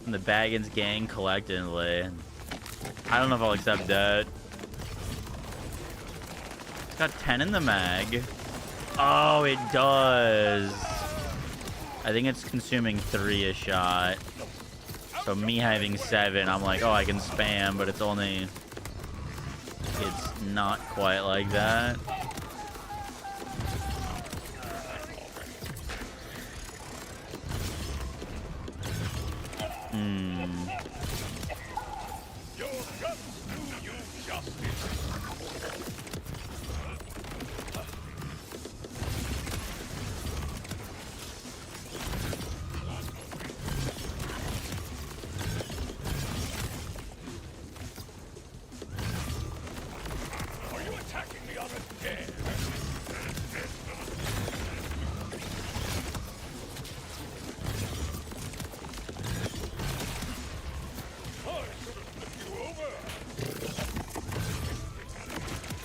S1: from the Baggins gang collectively. I don't know if I'll accept that. It's got 10 in the mag. Oh, it does. I think it's consuming 3 a shot. So me having 7, I'm like, oh, I can spam, but it's only... It's not quite like that.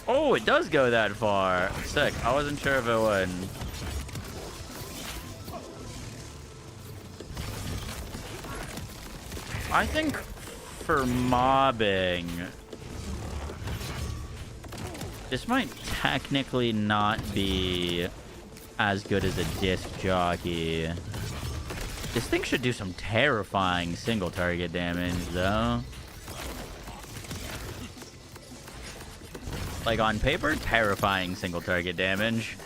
S1: Oh, it does go that far. Sick. I wasn't sure if it would. I think for mobbing, this might technically not be as good as a disc jockey. This thing should do some terrifying single target damage, though. Like, on paper, terrifying single target damage.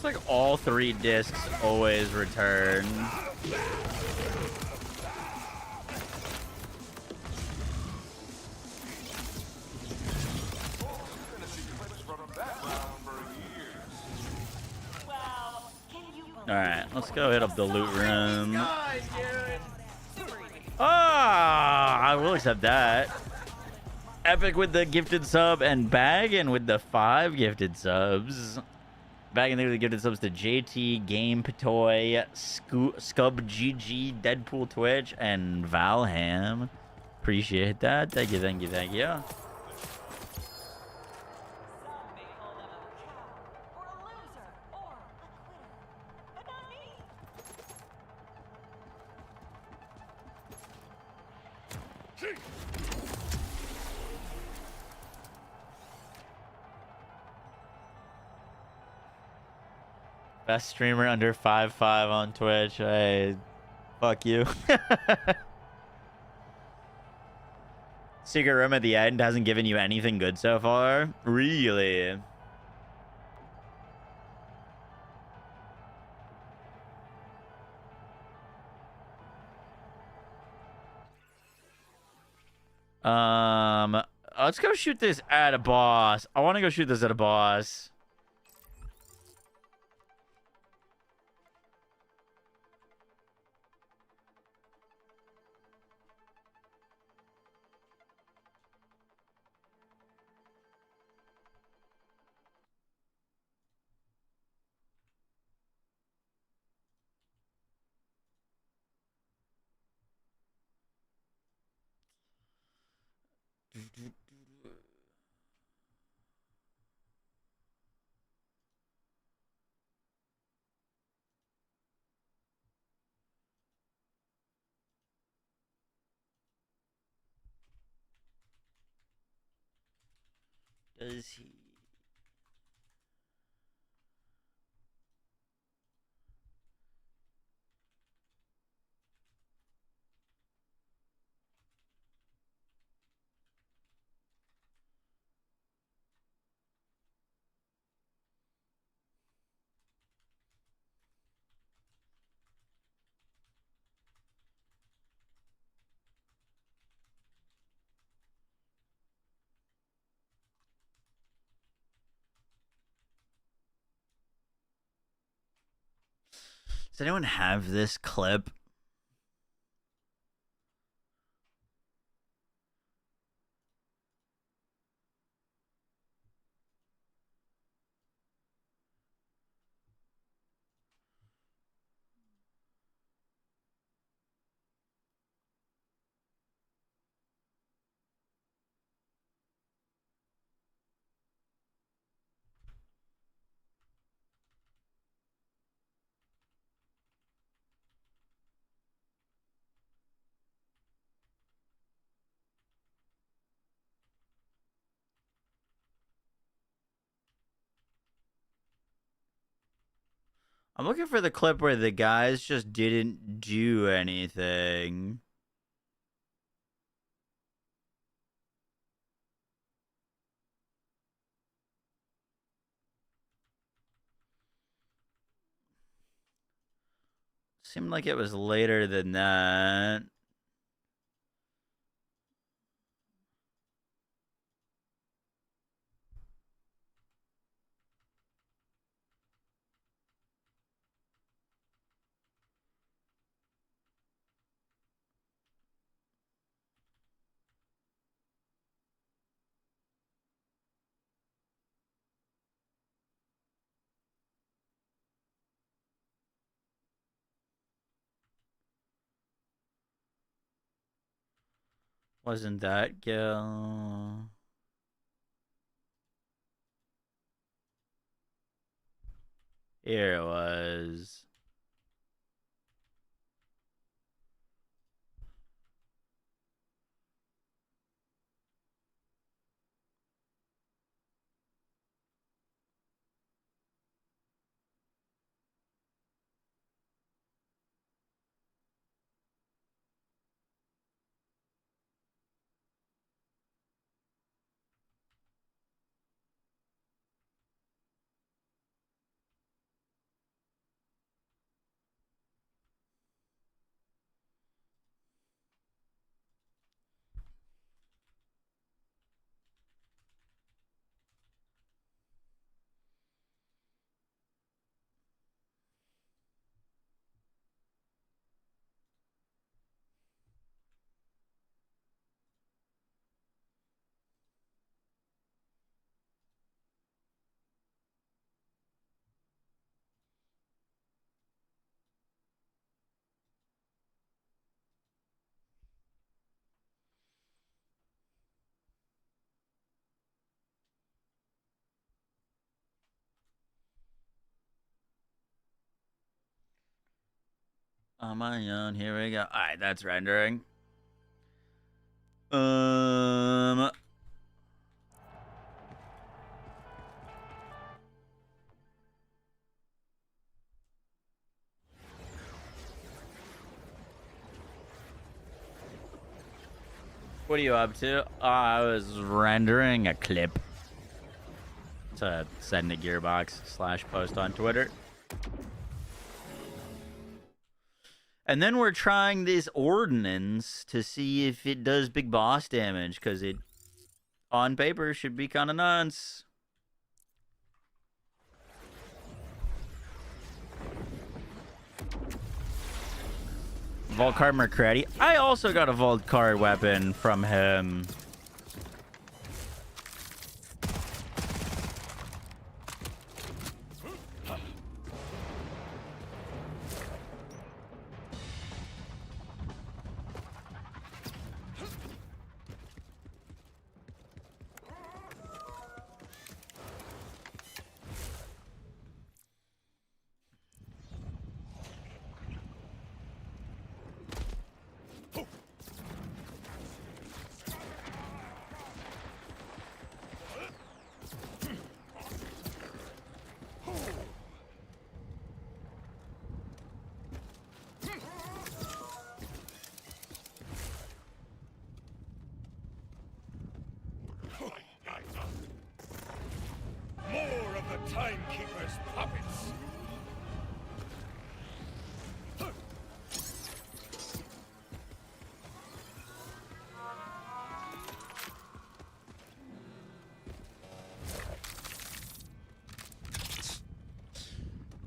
S1: Like all 3 discs always return. Alright, let's go hit up the loot room. Ah, I will accept that. Epic with the gifted sub and Baggin with the 5 gifted subs. Baggin there with the gifted subs to JT, Game Patoy, Scub GG, Deadpool Twitch, and Valham. Appreciate that. Thank you, thank you, thank you. Best streamer under 5'5" on Twitch. Hey, fuck you. Secret room at the end hasn't given you anything good so far? Really? Let's go shoot this at a boss. I want to go shoot this at a boss. does he? Does anyone have this clip? I'm looking for the clip where the guys just didn't do anything. Seemed like it was later than that. Wasn't that Gil? Here it was. On my own, here we go. All right, that's rendering. What are you up to? I was rendering a clip to send to Gearbox / post on Twitter. And then we're trying this ordnance to see if it does big boss damage, because it, on paper, should be kind of nuts. Vault card Mercredi. I also got a vault card weapon from him.
S7: timekeeper's puppets.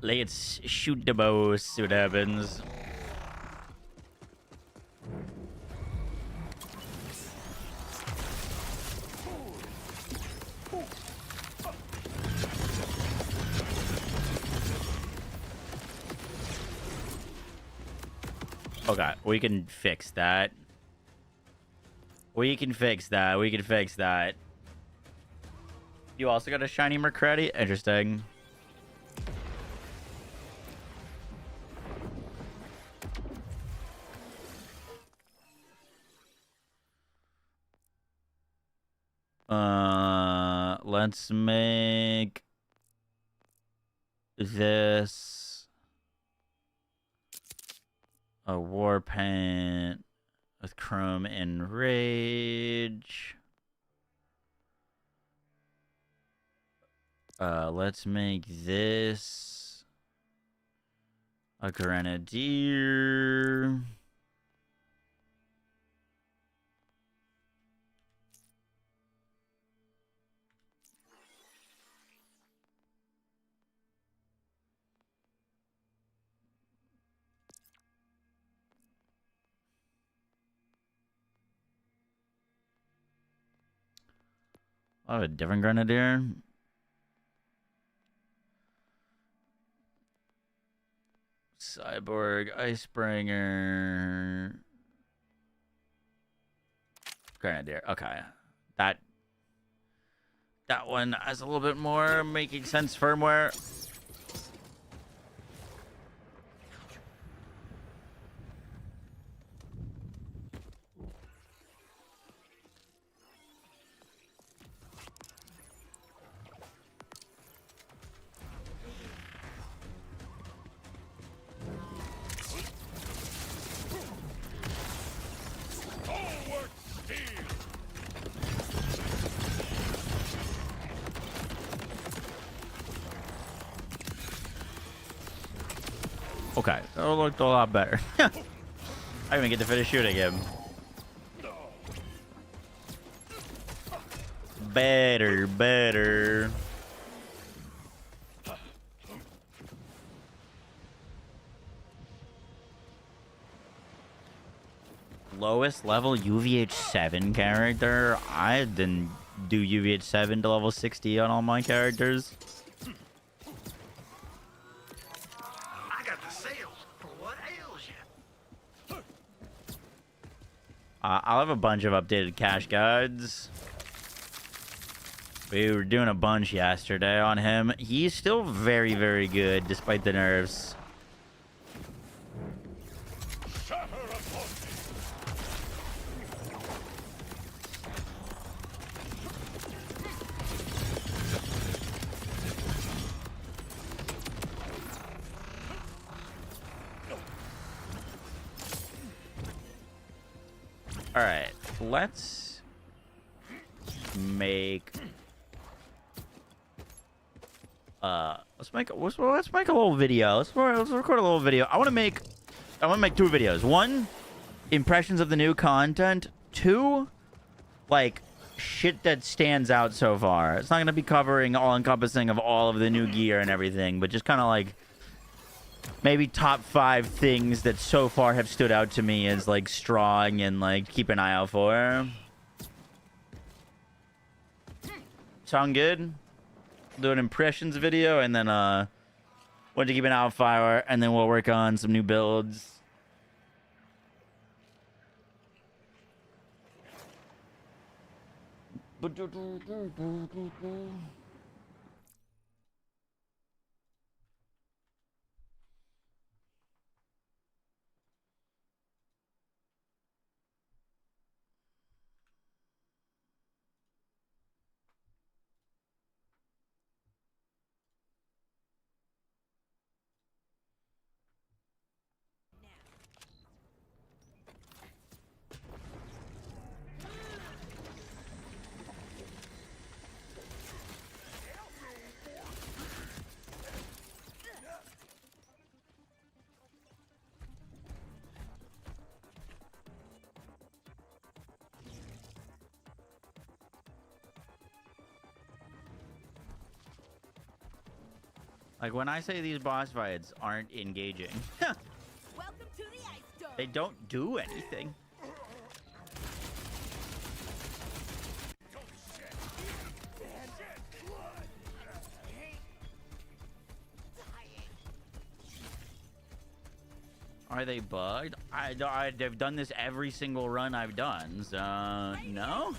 S1: Let's shoot the bow, see what happens. Okay, we can fix that. We can fix that. We can fix that. You also got a shiny McCready? Interesting. Let's make this a war paint with chrome and rage. Let's make this a grenadier. Oh, a different grenadier. Cyborg, Icebringer, Grenadier. Okay, that one has a little bit more making sense firmware. Okay, that looked a lot better. I didn't even get to finish shooting him. Better. Lowest level UVH 7 character? I didn't do UVH 7 to level 60 on all my characters. I'll have a bunch of updated cash guides. We were doing a bunch yesterday on him. He's still very, very good despite the nerfs. All right, let's make let's make a little video. Let's record a little video. I want to make two videos. One, impressions of the new content. Two, like shit that stands out so far. It's not going to be covering all encompassing of all of the new gear and everything, but just kind of like maybe top 5 things that so far have stood out to me as like strong and like keep an eye out for. Sound good? Do an impressions video and then what to keep an eye out for, and then we'll work on some new builds. Like, when I say these boss fights aren't engaging,
S5: Welcome to the ice dome.
S1: they don't do anything. Are they bugged? I've done this every single run I've done, so no?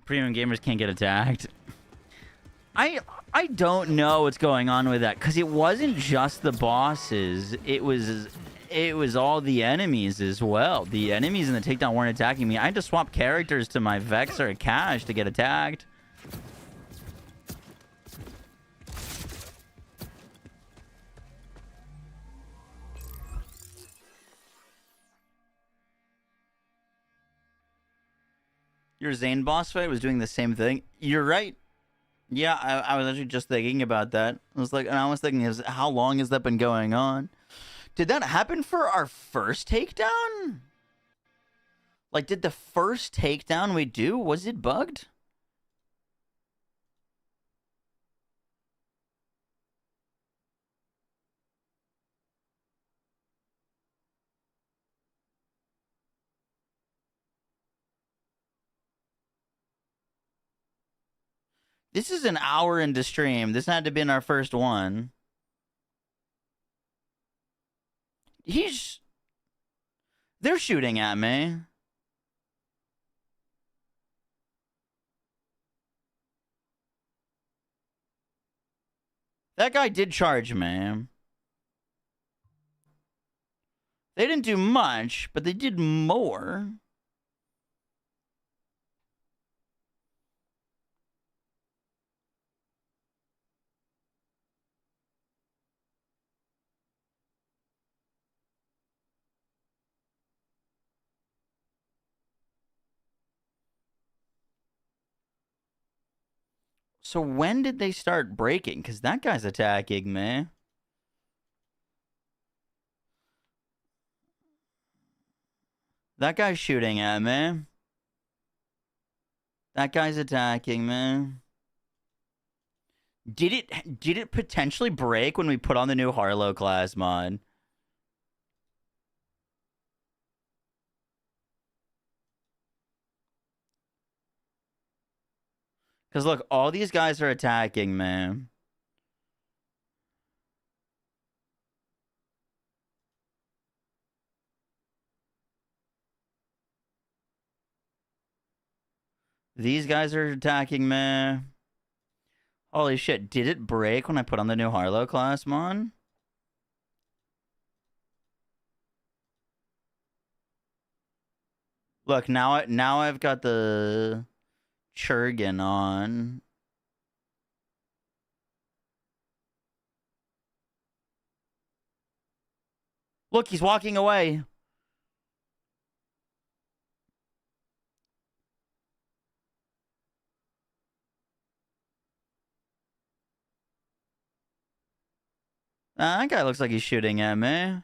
S1: Premium gamers can't get attacked. I don't know what's going on with that, because it wasn't just the bosses. It was all the enemies as well. The enemies in the takedown weren't attacking me. I had to swap characters to my Vex or Cash to get attacked. Your Zane boss fight was doing the same thing. You're right. Yeah, I was actually just thinking about that. I was thinking, how long has that been going on? Did that happen for our first takedown? Like, did the first takedown we do, was it bugged? This is an hour into stream. This had to have been our first one. They're shooting at me. That guy did charge me. They didn't do much, but they did more. So when did they start breaking? Because that guy's attacking me. That guy's shooting at me. That guy's attacking me. Did it potentially break when we put on the new Harlow class mod? Because look, all these guys are attacking, man. These guys are attacking, man. Holy shit, did it break when I put on the new Harlow class mod? Look, now I've got the Churgan on. Look, he's walking away. That guy looks like he's shooting at me.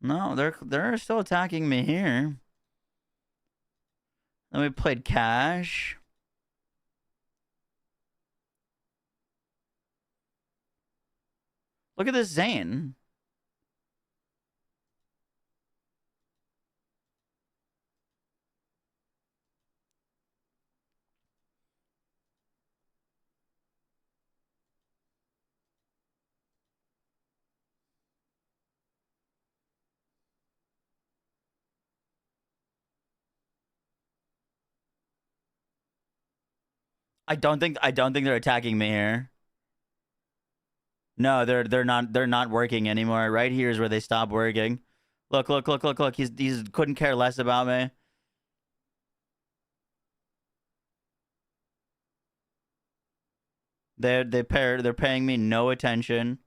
S1: No, they're still attacking me here. Then we played Cash. Look at this Zane. I don't think they're attacking me here. No, they're not working anymore. Right here is where they stop working. Look. He's couldn't care less about me. They're paying me no attention.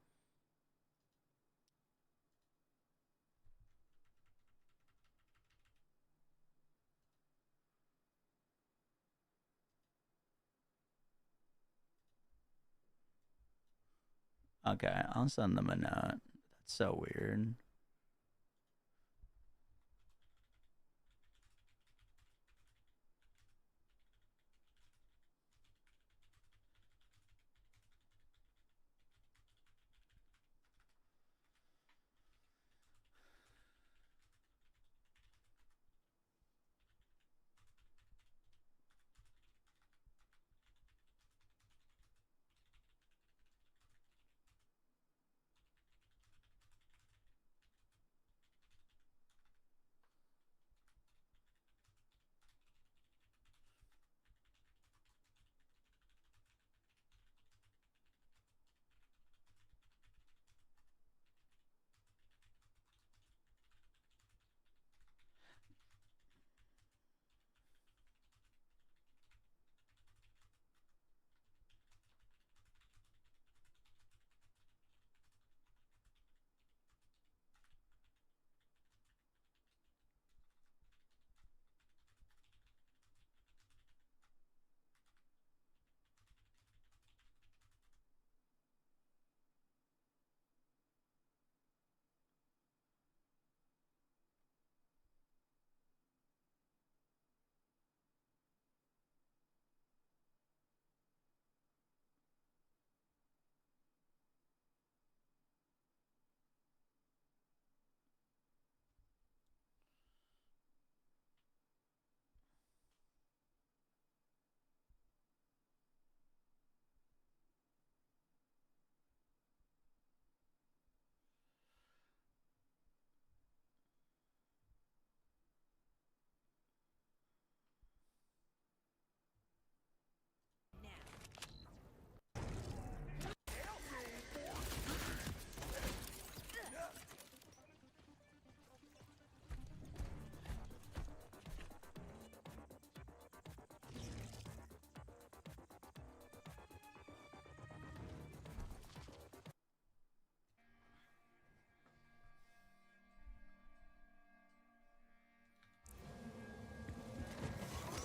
S1: Okay, I'll send them a note. That's so weird.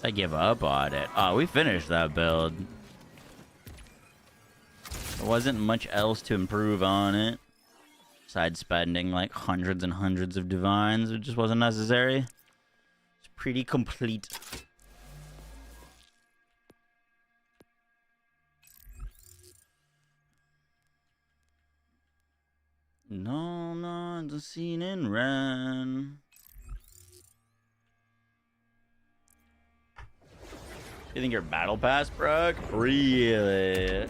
S1: I give up on it. Oh, we finished that build. There wasn't much else to improve on it. Besides spending like hundreds and hundreds of divines. It just wasn't necessary. It's pretty complete. No, not the scene in Ren. You think you're battle pass, Brooke? Really?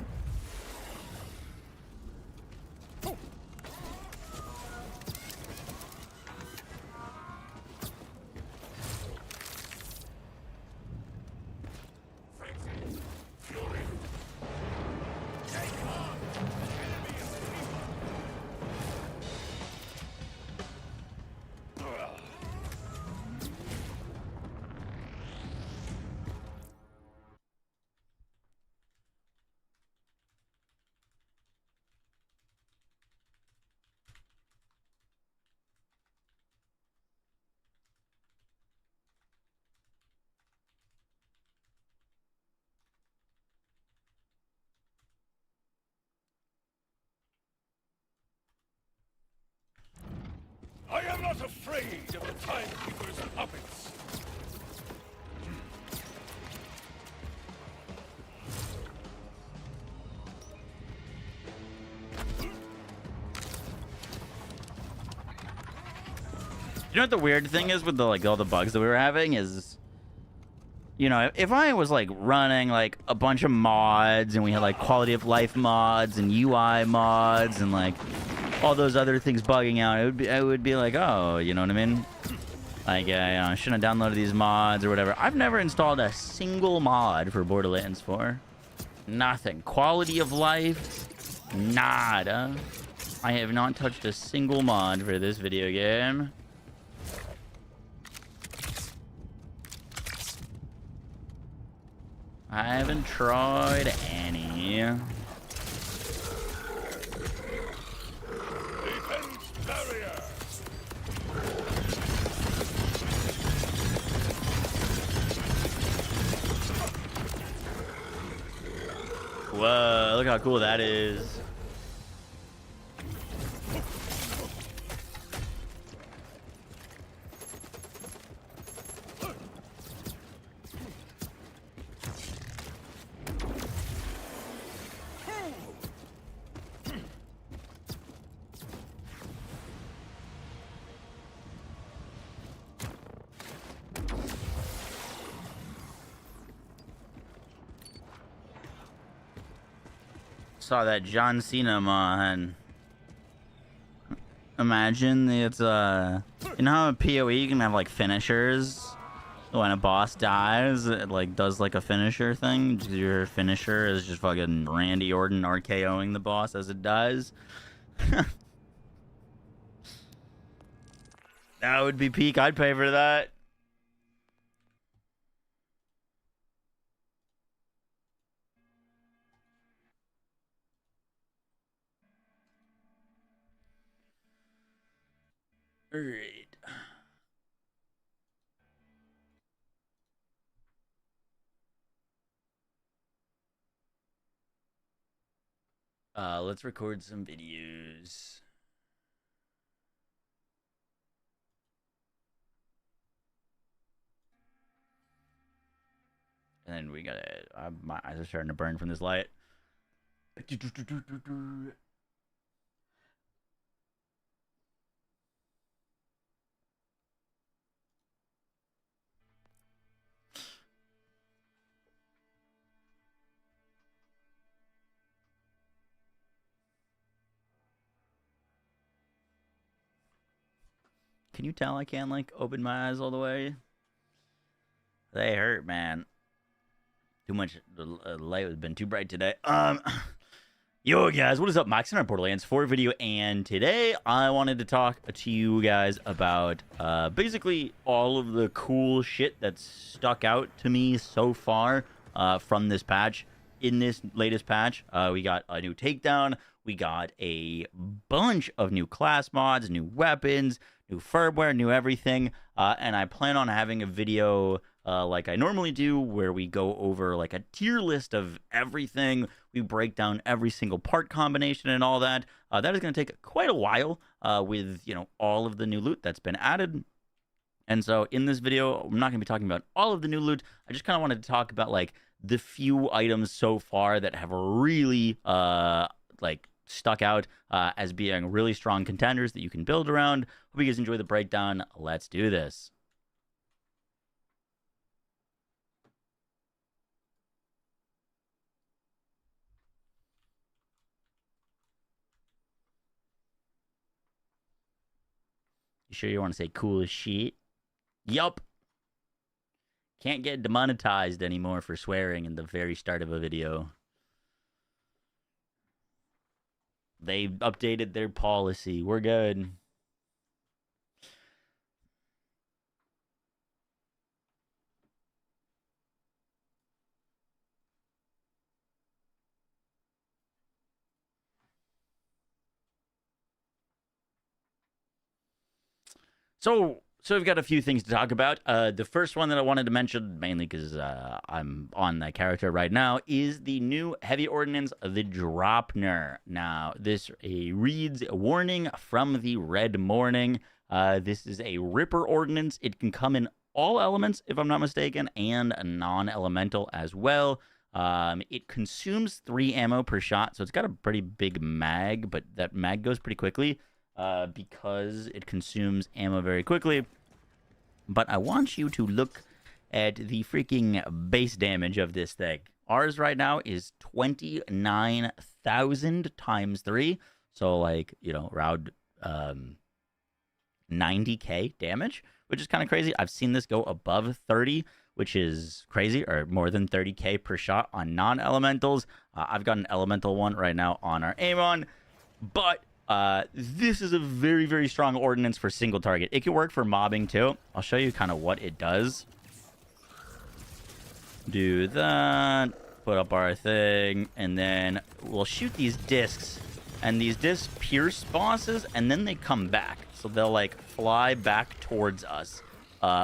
S7: I am not afraid of the Timekeeper's puppets.
S1: You know what the weird thing is with the all the bugs that we were having is, you know, if I was like running like a bunch of mods and we had like quality of life mods and UI mods and like all those other things bugging out, it would be like, oh, you know what I mean? Like, I shouldn't have downloaded these mods or whatever. I've never installed a single mod for Borderlands 4. Nothing. Quality of life, nada. I have not touched a single mod for this video game. I haven't tried any.
S7: Defense barrier.
S1: Whoa, look how cool that is. Saw that John Cena mod. Imagine it's you know how in PoE you can have like finishers when a boss dies, it like does like a finisher thing. Your finisher is just fucking Randy Orton RKOing the boss as it dies. That would be peak. I'd pay for that. All right. Let's record some videos. And then we gotta, my eyes are starting to burn from this light. Can you tell I can't like open my eyes all the way? They hurt, man. Too much. The light has been too bright today. Yo guys, what is up? Max in our Borderlands 4 video, and today I wanted to talk to you guys about basically all of the cool shit that's stuck out to me so far from this patch. In this latest patch, we got a new takedown, we got a bunch of new class mods, new weapons, new firmware, new everything, and I plan on having a video like I normally do, where we go over like a tier list of everything. We break down every single part combination and all that. That is going to take quite a while with, you know, all of the new loot that's been added. And so in this video, I'm not going to be talking about all of the new loot. I just kind of wanted to talk about like the few items so far that have really like stuck out as being really strong contenders that you can build around. Hope you guys enjoy the breakdown. Let's do this. You sure you want to say cool as shit? Yup. Can't get demonetized anymore for swearing in the very start of a video. They updated their policy. We're good. So we've got a few things to talk about. The first one that I wanted to mention, mainly because I'm on that character right now, is the new heavy ordnance, the Dropner. Now, this reads, warning from the Red Morning. This is a Ripper ordnance. It can come in all elements, if I'm not mistaken, and non-elemental as well. It consumes 3 ammo per shot, so it's got a pretty big mag, but that mag goes pretty quickly. Because it consumes ammo very quickly. But I want you to look at the freaking base damage of this thing. Ours right now is 29,000 times 3. So, like, you know, around 90k damage, which is kind of crazy. I've seen this go above 30, which is crazy, or more than 30k per shot on non-elementals. I've got an elemental one right now on our Amon, but this is a very, very strong ordnance for single target. It can work for mobbing too. I'll show you kind of what it does. Do that. Put up our thing. And then we'll shoot these discs. And these discs pierce bosses. And then they come back. So they'll like fly back towards us.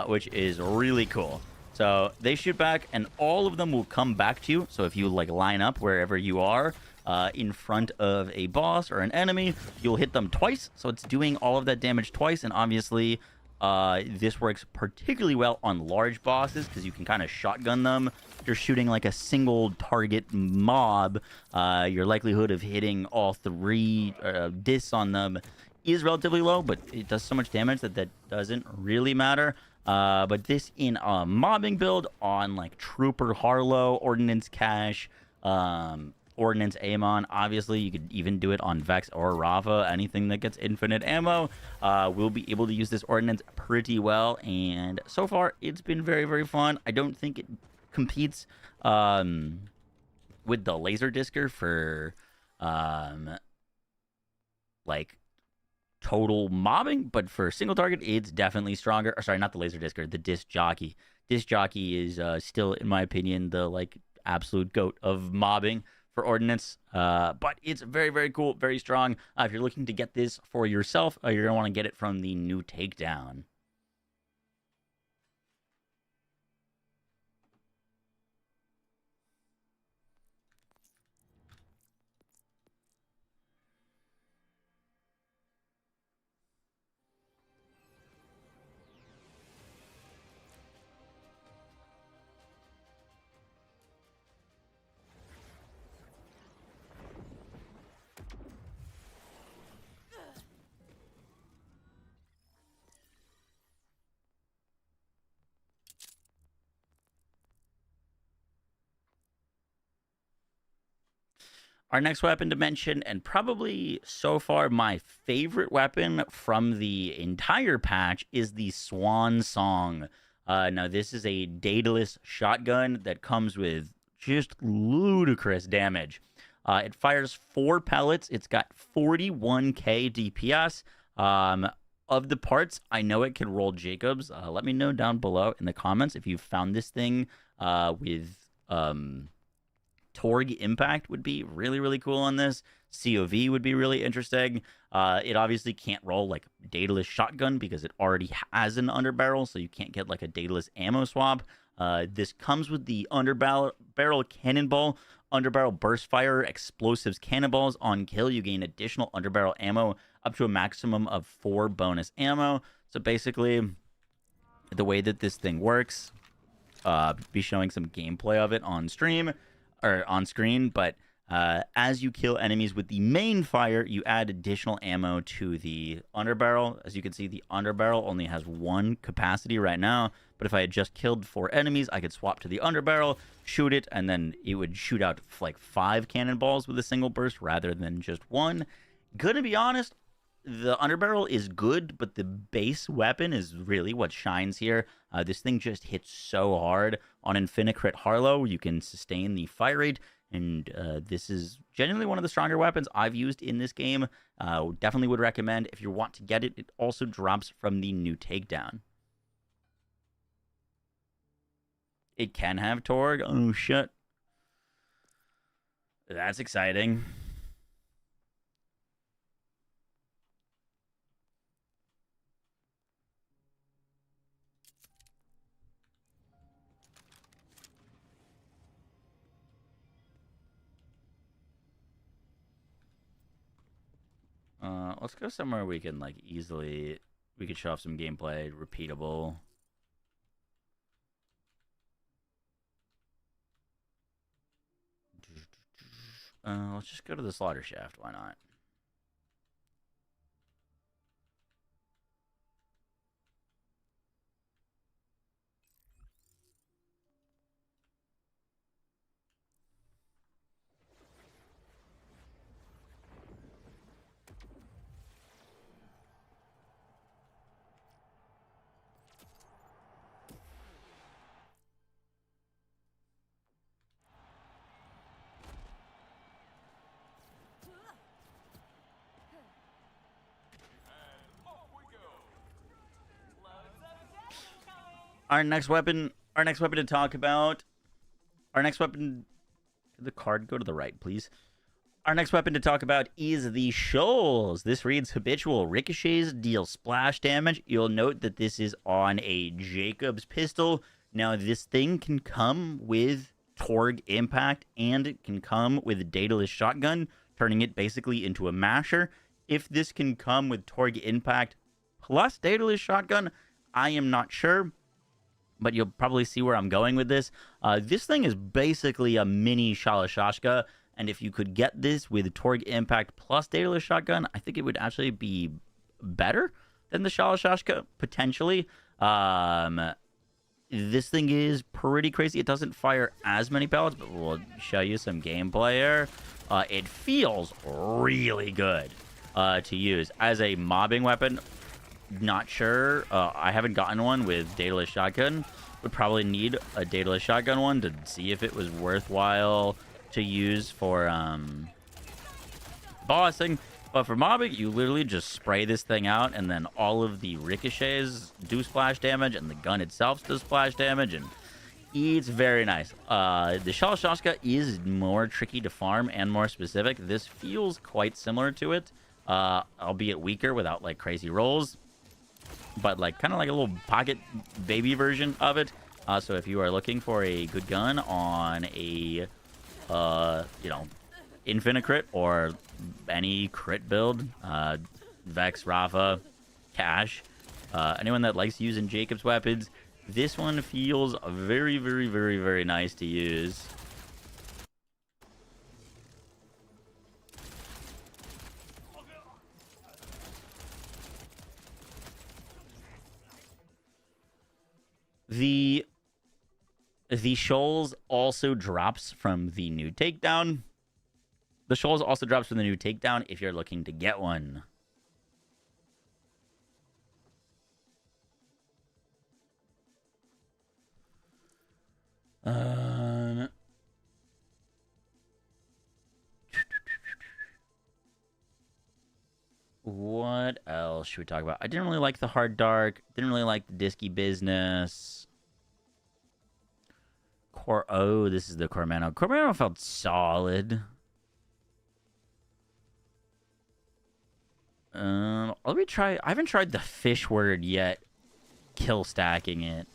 S1: Which is really cool. So they shoot back. And all of them will come back to you. So if you like line up wherever you are. In front of a boss or an enemy, you'll hit them twice, so it's doing all of that damage twice. And obviously this works particularly well on large bosses because you can kind of shotgun them. If you're shooting like a single target mob, your likelihood of hitting all 3 discs on them is relatively low, but it does so much damage that that doesn't really matter. But this in a mobbing build on like Trooper Harlow, Ordnance Cache, Ordnance Amon. Obviously, you could even do it on Vex or Rafa. Anything that gets infinite ammo, we'll be able to use this ordnance pretty well. And so far, it's been very, very fun. I don't think it competes with the laser discer for like total mobbing, but for single target, it's definitely stronger. Or sorry, not the laser discer, the disc jockey. Disc jockey is still, in my opinion, the like absolute goat of mobbing for ordnance, but it's very, very cool, very strong. If you're looking to get this for yourself, you're gonna want to get it from the new Takedown. Our next weapon to mention, and probably so far my favorite weapon from the entire patch, is the Swan Song. Now, this is a dataless shotgun that comes with just ludicrous damage. It fires 4 pellets. It's got 41k DPS. Of the parts, I know it can roll Jacobs. Let me know down below in the comments if you've found this thing with... Torg Impact would be really, really cool on this. COV would be really interesting. It obviously can't roll like dataless shotgun because it already has an underbarrel, so you can't get like a dataless ammo swap. This comes with the underbarrel cannonball, underbarrel burst fire, explosives cannonballs. On kill, you gain additional underbarrel ammo up to a maximum of 4 bonus ammo. So basically, the way that this thing works, be showing some gameplay of it on stream. Or on screen, but As you kill enemies with the main fire, you add additional ammo to the underbarrel. As you can see, the underbarrel only has 1 capacity right now, but if I had just killed 4 enemies, I could swap to the underbarrel, shoot it, and then it would shoot out like 5 cannonballs with a single burst rather than just 1. Gonna be honest, the underbarrel is good, but the base weapon is really what shines here. This thing just hits so hard. On Infinite Crit Harlow, you can sustain the fire rate, and this is genuinely one of the stronger weapons I've used in this game. Definitely would recommend if you want to get it. It also drops from the new Takedown. It can have Torg. Oh, shit. That's exciting. Let's go somewhere we can like easily, we could show off some gameplay, repeatable. Let's just go to the slaughter shaft. Why not? Our next weapon to talk about. Our next weapon. Could the card go to the right, please? Our next weapon to talk about is the Shoals. This reads habitual ricochets, deal splash damage. You'll note that this is on a Jacob's pistol. Now, this thing can come with Torg impact, and it can come with a Daedalus shotgun, turning it basically into a masher. If this can come with Torg impact plus Daedalus shotgun, I am not sure, but you'll probably see where I'm going with this. This thing is basically a mini Shalashashka, and if you could get this with Torg impact plus Daedalus shotgun, I think it would actually be better than the Shalashashka, potentially. This thing is pretty crazy. It doesn't fire as many pellets, but we'll show you some gameplay here. It feels really good to use. As a mobbing weapon, not sure. I haven't gotten one with Daedalus shotgun. Would probably need a Daedalus shotgun one to see if it was worthwhile to use for bossing. But for mobbing, you literally just spray this thing out, and then all of the ricochets do splash damage, and the gun itself does splash damage, and it's very nice. The Shalashashka is more tricky to farm and more specific. This feels quite similar to it, albeit weaker without like crazy rolls, but like kind of like a little pocket baby version of it. So if you are looking for a good gun on a infinite crit or any crit build, Vex, Rafa, Cash, anyone that likes using Jacob's weapons, this one feels very, very, very, very nice to use. The Shoals also drops from the new Takedown. The Shoals also drops from the new Takedown if you're looking to get one. What else should we talk about? I didn't really like the Hard Dark. Didn't really like the Disky Business. Oh, this is the Cormano. Cormano felt solid. Let me try. I haven't tried the Fish Word yet. Kill stacking it.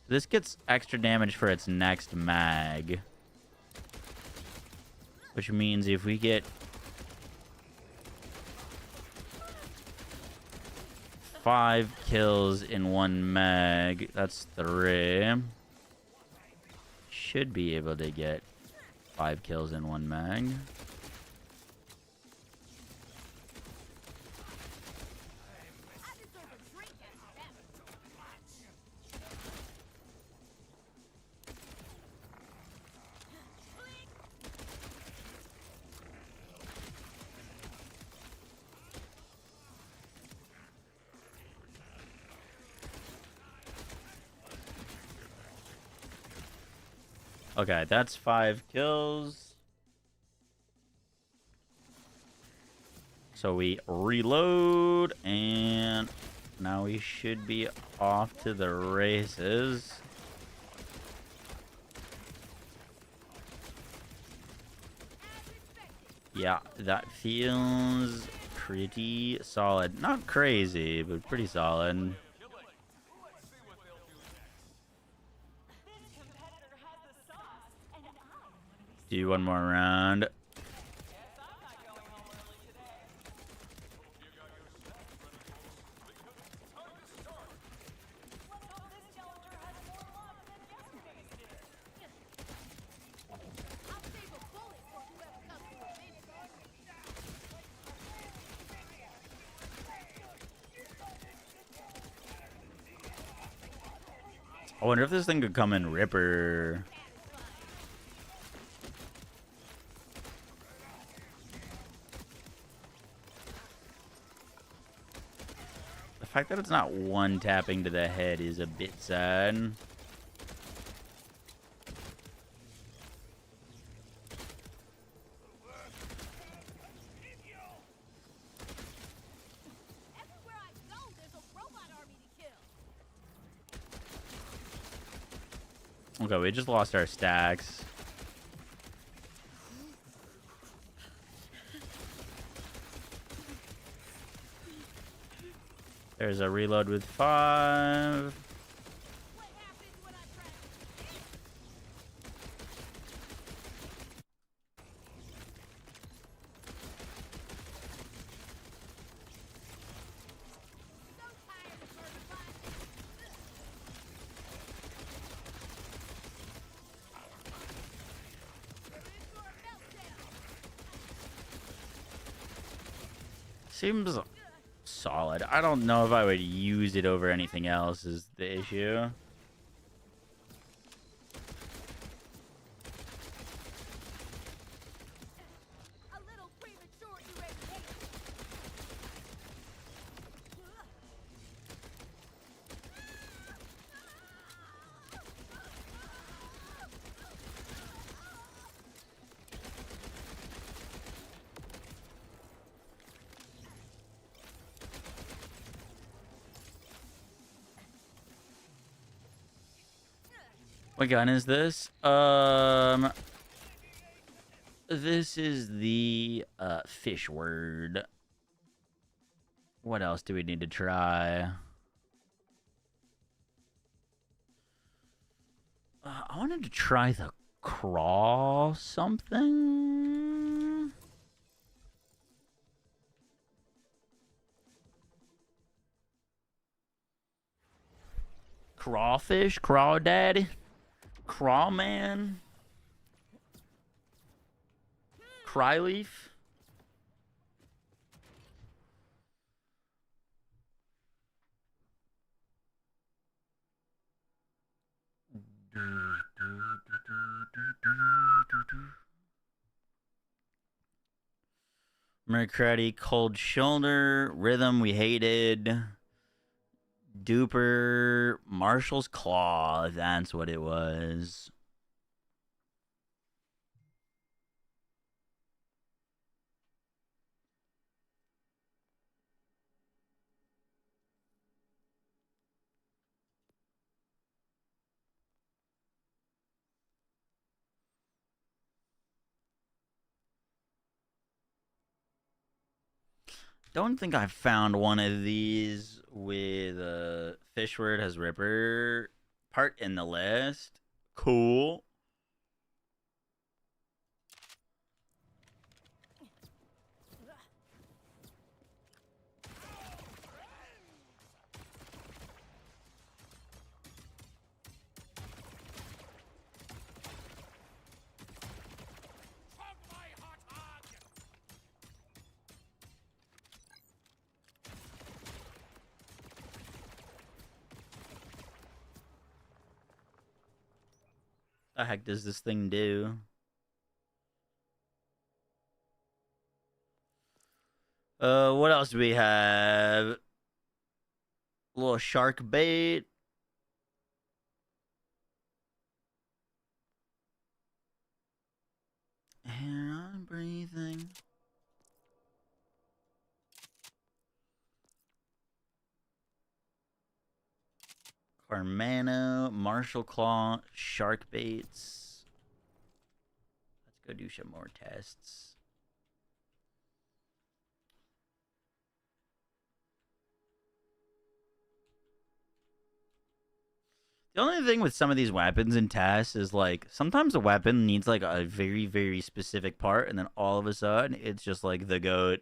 S1: This gets extra damage for its next mag, which means if we get 5 kills in 1 mag, that's 3. Should be able to get 5 kills in 1 mag. Okay, that's 5 kills. So we reload, and now we should be off to the races. Yeah, that feels pretty solid. Not crazy, but pretty solid. Do one more round. I wonder if this thing could come in Ripper. The fact that it's not one tapping to the head is a bit sad. Okay, we just lost our stacks. There's a reload with 5. Seems solid. I don't know if I would use it over anything else is the issue. What gun is this? This is the fish word. What else do we need to try? I wanted to try the craw something. Crawfish, crawdaddy. Crawman? Cryleaf? Mercredi, Cold Shoulder, Rhythm, we hated. Duper, Marshall's Claw, that's what it was. Don't think I've found one of these with a fish word has Ripper part in the list. Cool. The heck does this thing do? What else do we have? A little shark bait. And I'm breathing. Carmano, Marshall Claw, shark baits. Let's go do some more tests. The only thing with some of these weapons and tests is like sometimes a weapon needs like a very, very specific part, and then all of a sudden it's just like the GOAT.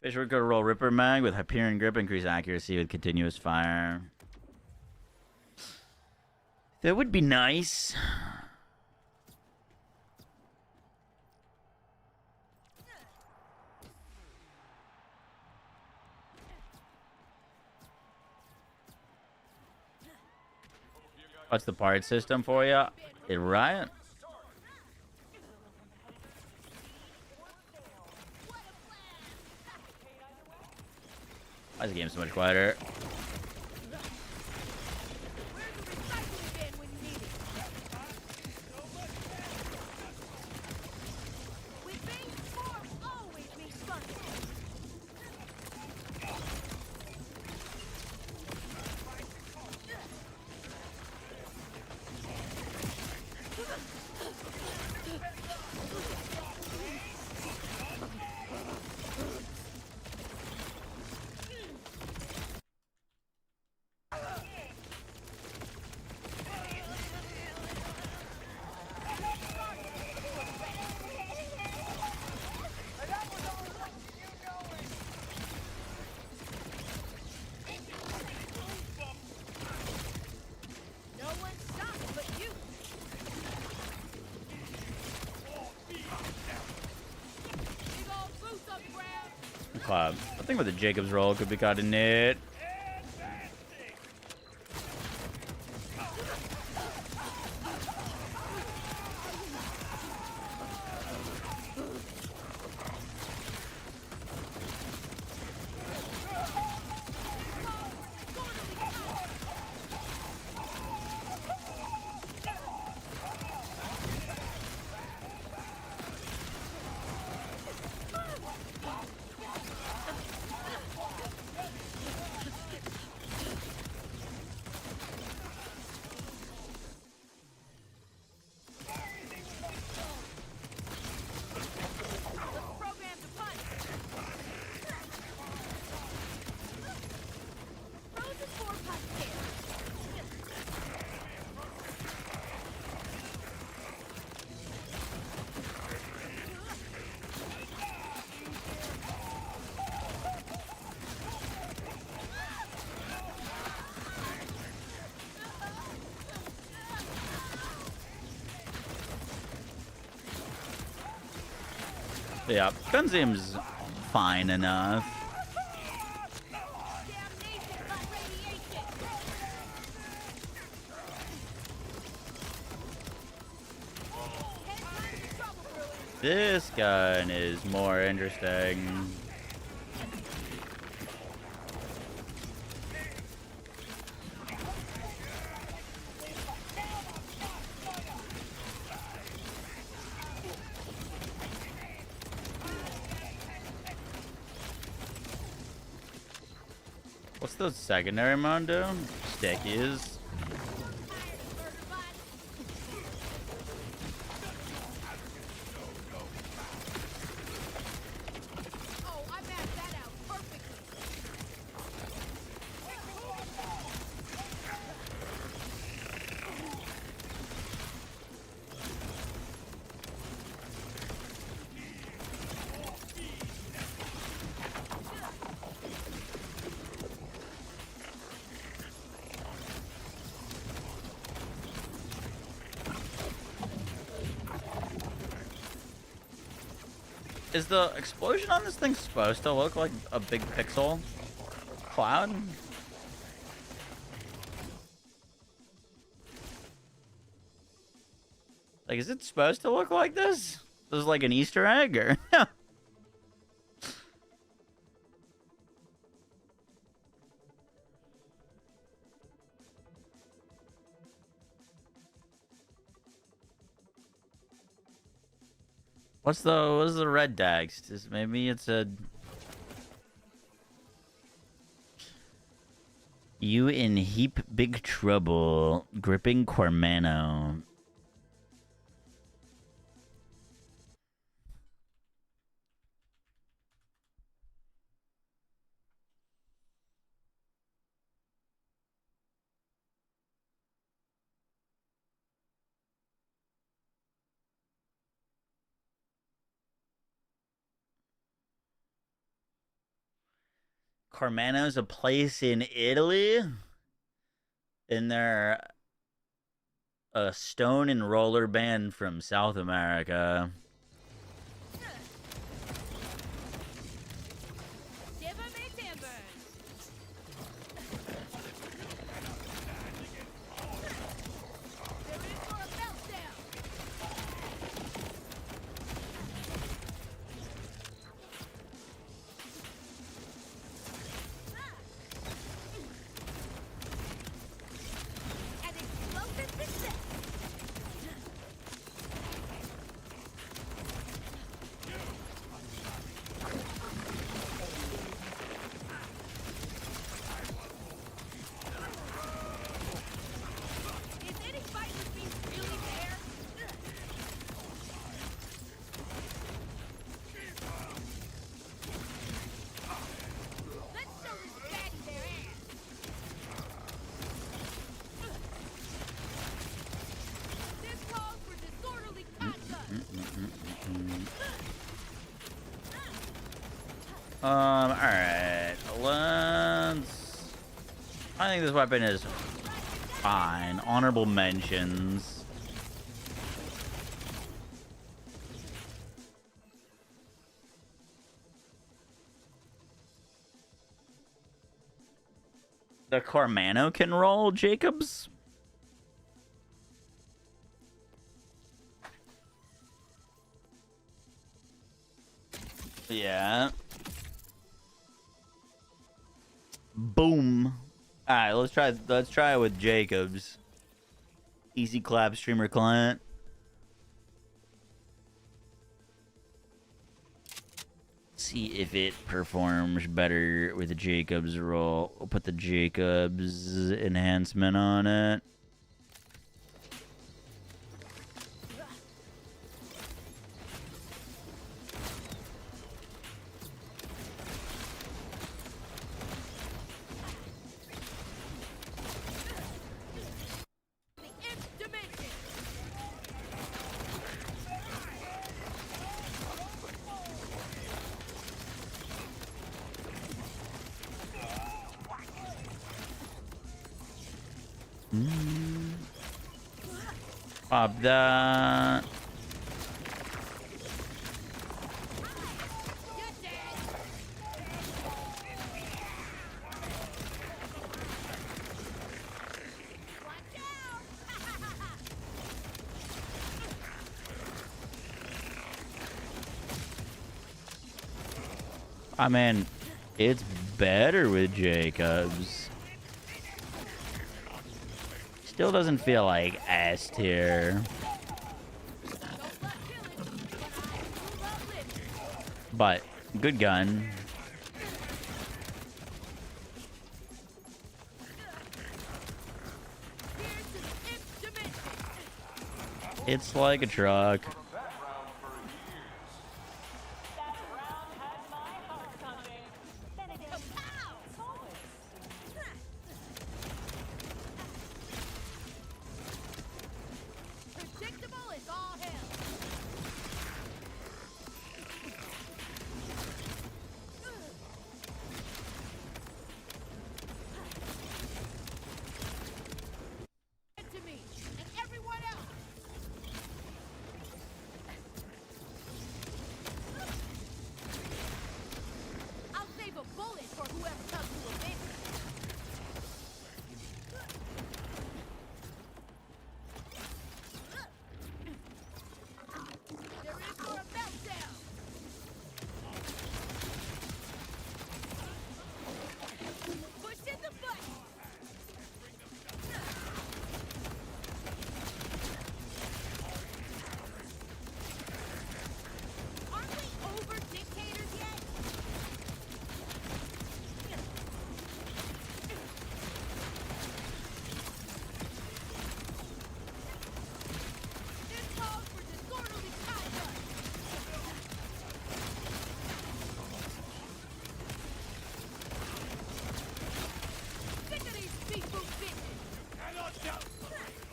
S1: Fish would go roll Ripper Mag with Hyperion Grip, increase accuracy with continuous fire. That would be nice. What's the part system for you? Right? Why is the game so much quieter? I think with the Jacob's roll could be caught in it. Yeah, gun seems fine enough. This gun is more interesting. What's the secondary mod do? Stickies. Is the explosion on this thing supposed to look like a big pixel cloud? Like, is it supposed to look like this? This is like an Easter egg, or? What's the red text? Maybe it's a... You in heap big trouble. Gripping Cormano. Cormano's a place in Italy? And they're a stone and roller band from South America. Alright. Let's... I think this weapon is fine. Honorable mentions. The Cormano can roll, Jacobs? Yeah. Boom. Alright, let's try it with Jacobs. Easy clap streamer client. See if it performs better with the Jacobs roll. We'll put the Jacobs enhancement on it. Pop that. I mean, it's better with Jacobs. Still doesn't feel like S tier. But, good gun. It's like a truck.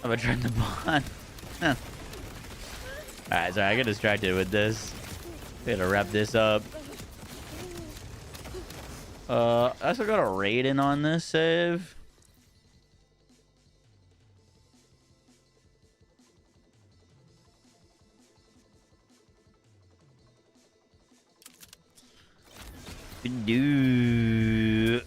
S1: I'm gonna turn the bond. Alright, sorry, I got distracted with this. We gotta wrap this up. I also got a rating on this save. Do.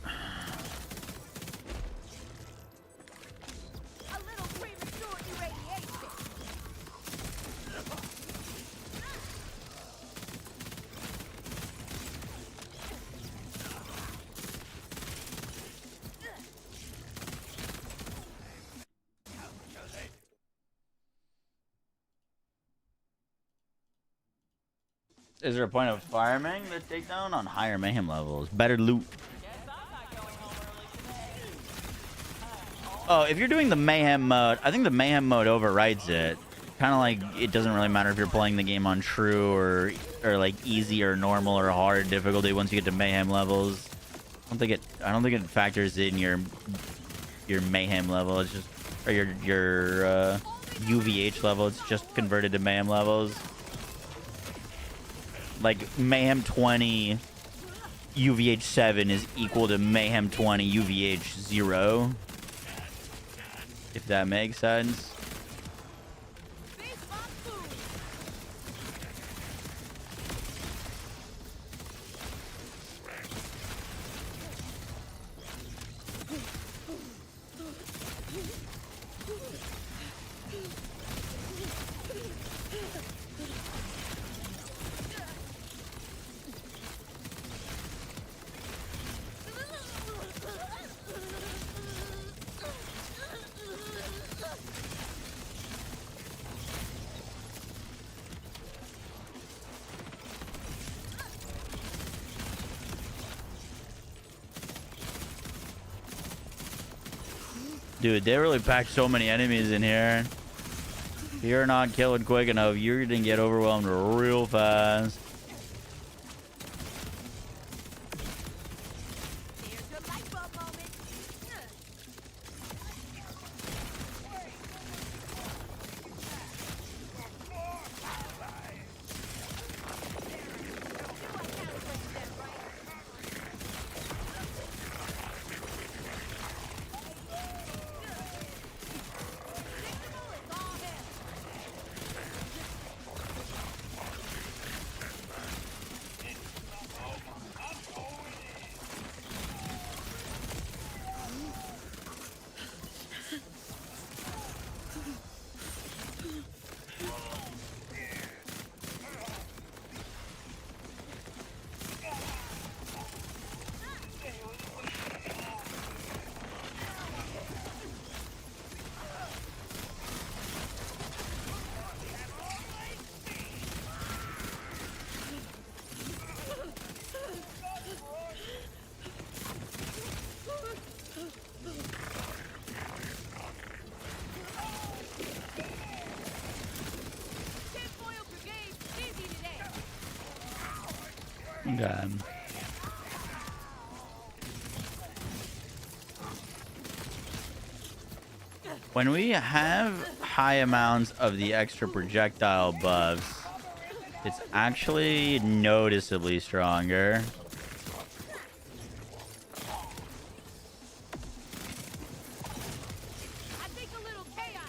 S1: Is there a point of farming the takedown on higher mayhem levels? Better loot. Oh, if you're doing the mayhem mode, I think the mayhem mode overrides it. Kind of like it doesn't really matter if you're playing the game on true or like easy or normal or hard difficulty once you get to mayhem levels. I don't think it factors in your mayhem level. It's just or your UVH level. It's just converted to mayhem levels. Like Mayhem 20 UVH 7 is equal to Mayhem 20 UVH 0. If that makes sense. Dude, they really packed so many enemies in here. If you're not killing quick enough, you're gonna get overwhelmed real fast. Okay. When we have high amounts of the extra projectile buffs, it's actually noticeably stronger.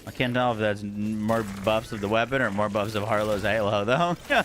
S1: I can't tell if that's more buffs of the weapon or more buffs of Harlow's Halo, though.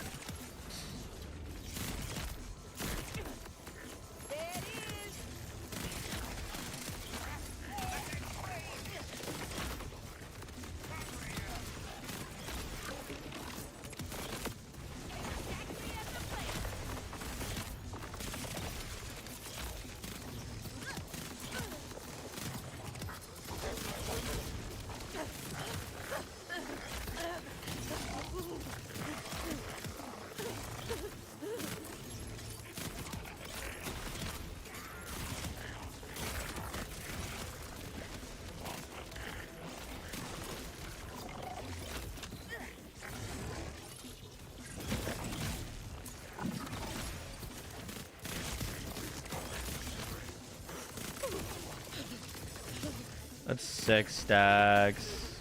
S1: That's 6 stacks.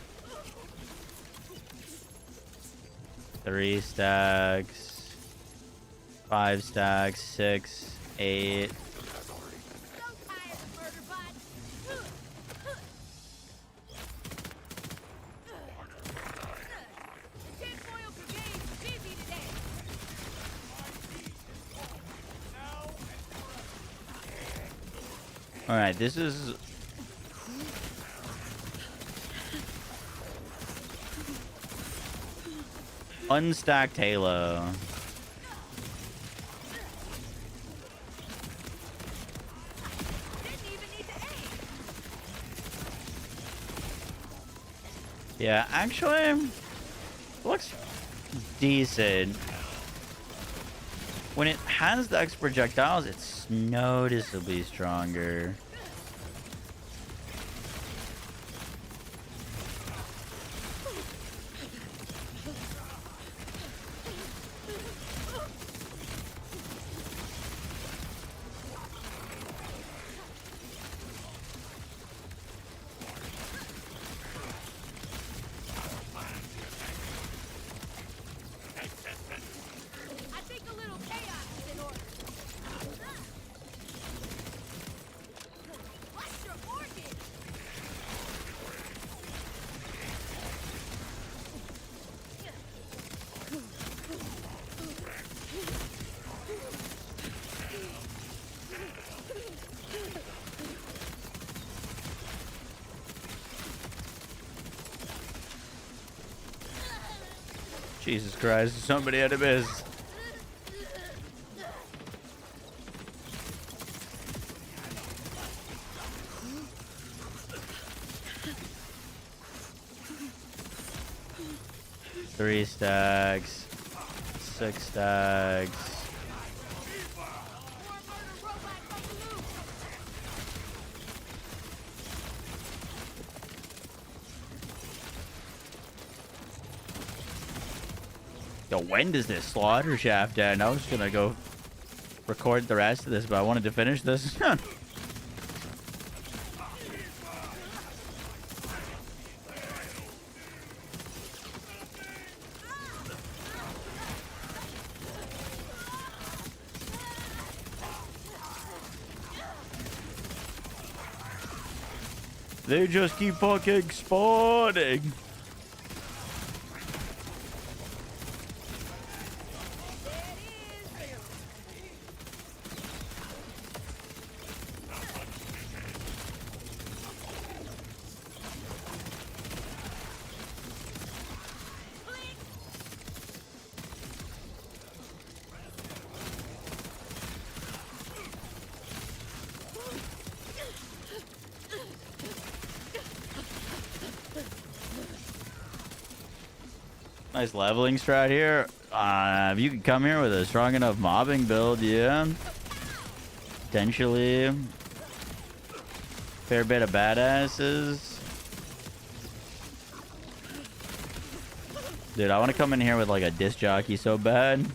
S1: 3 stacks, 5 stacks, 6, 8. All right, this is unstacked Halo. Yeah, actually, looks decent. When it has the X projectiles, it's noticeably stronger. Jesus Christ, somebody had a miss. Three stacks, 6 stacks. Yo, when does this slaughter shaft end? I was gonna go record the rest of this, but I wanted to finish this. They just keep fucking spawning. Nice leveling strat here. If you could come here with a strong enough mobbing build, yeah. Potentially. Fair bit of badasses. Dude, I want to come in here with like a disc jockey so bad.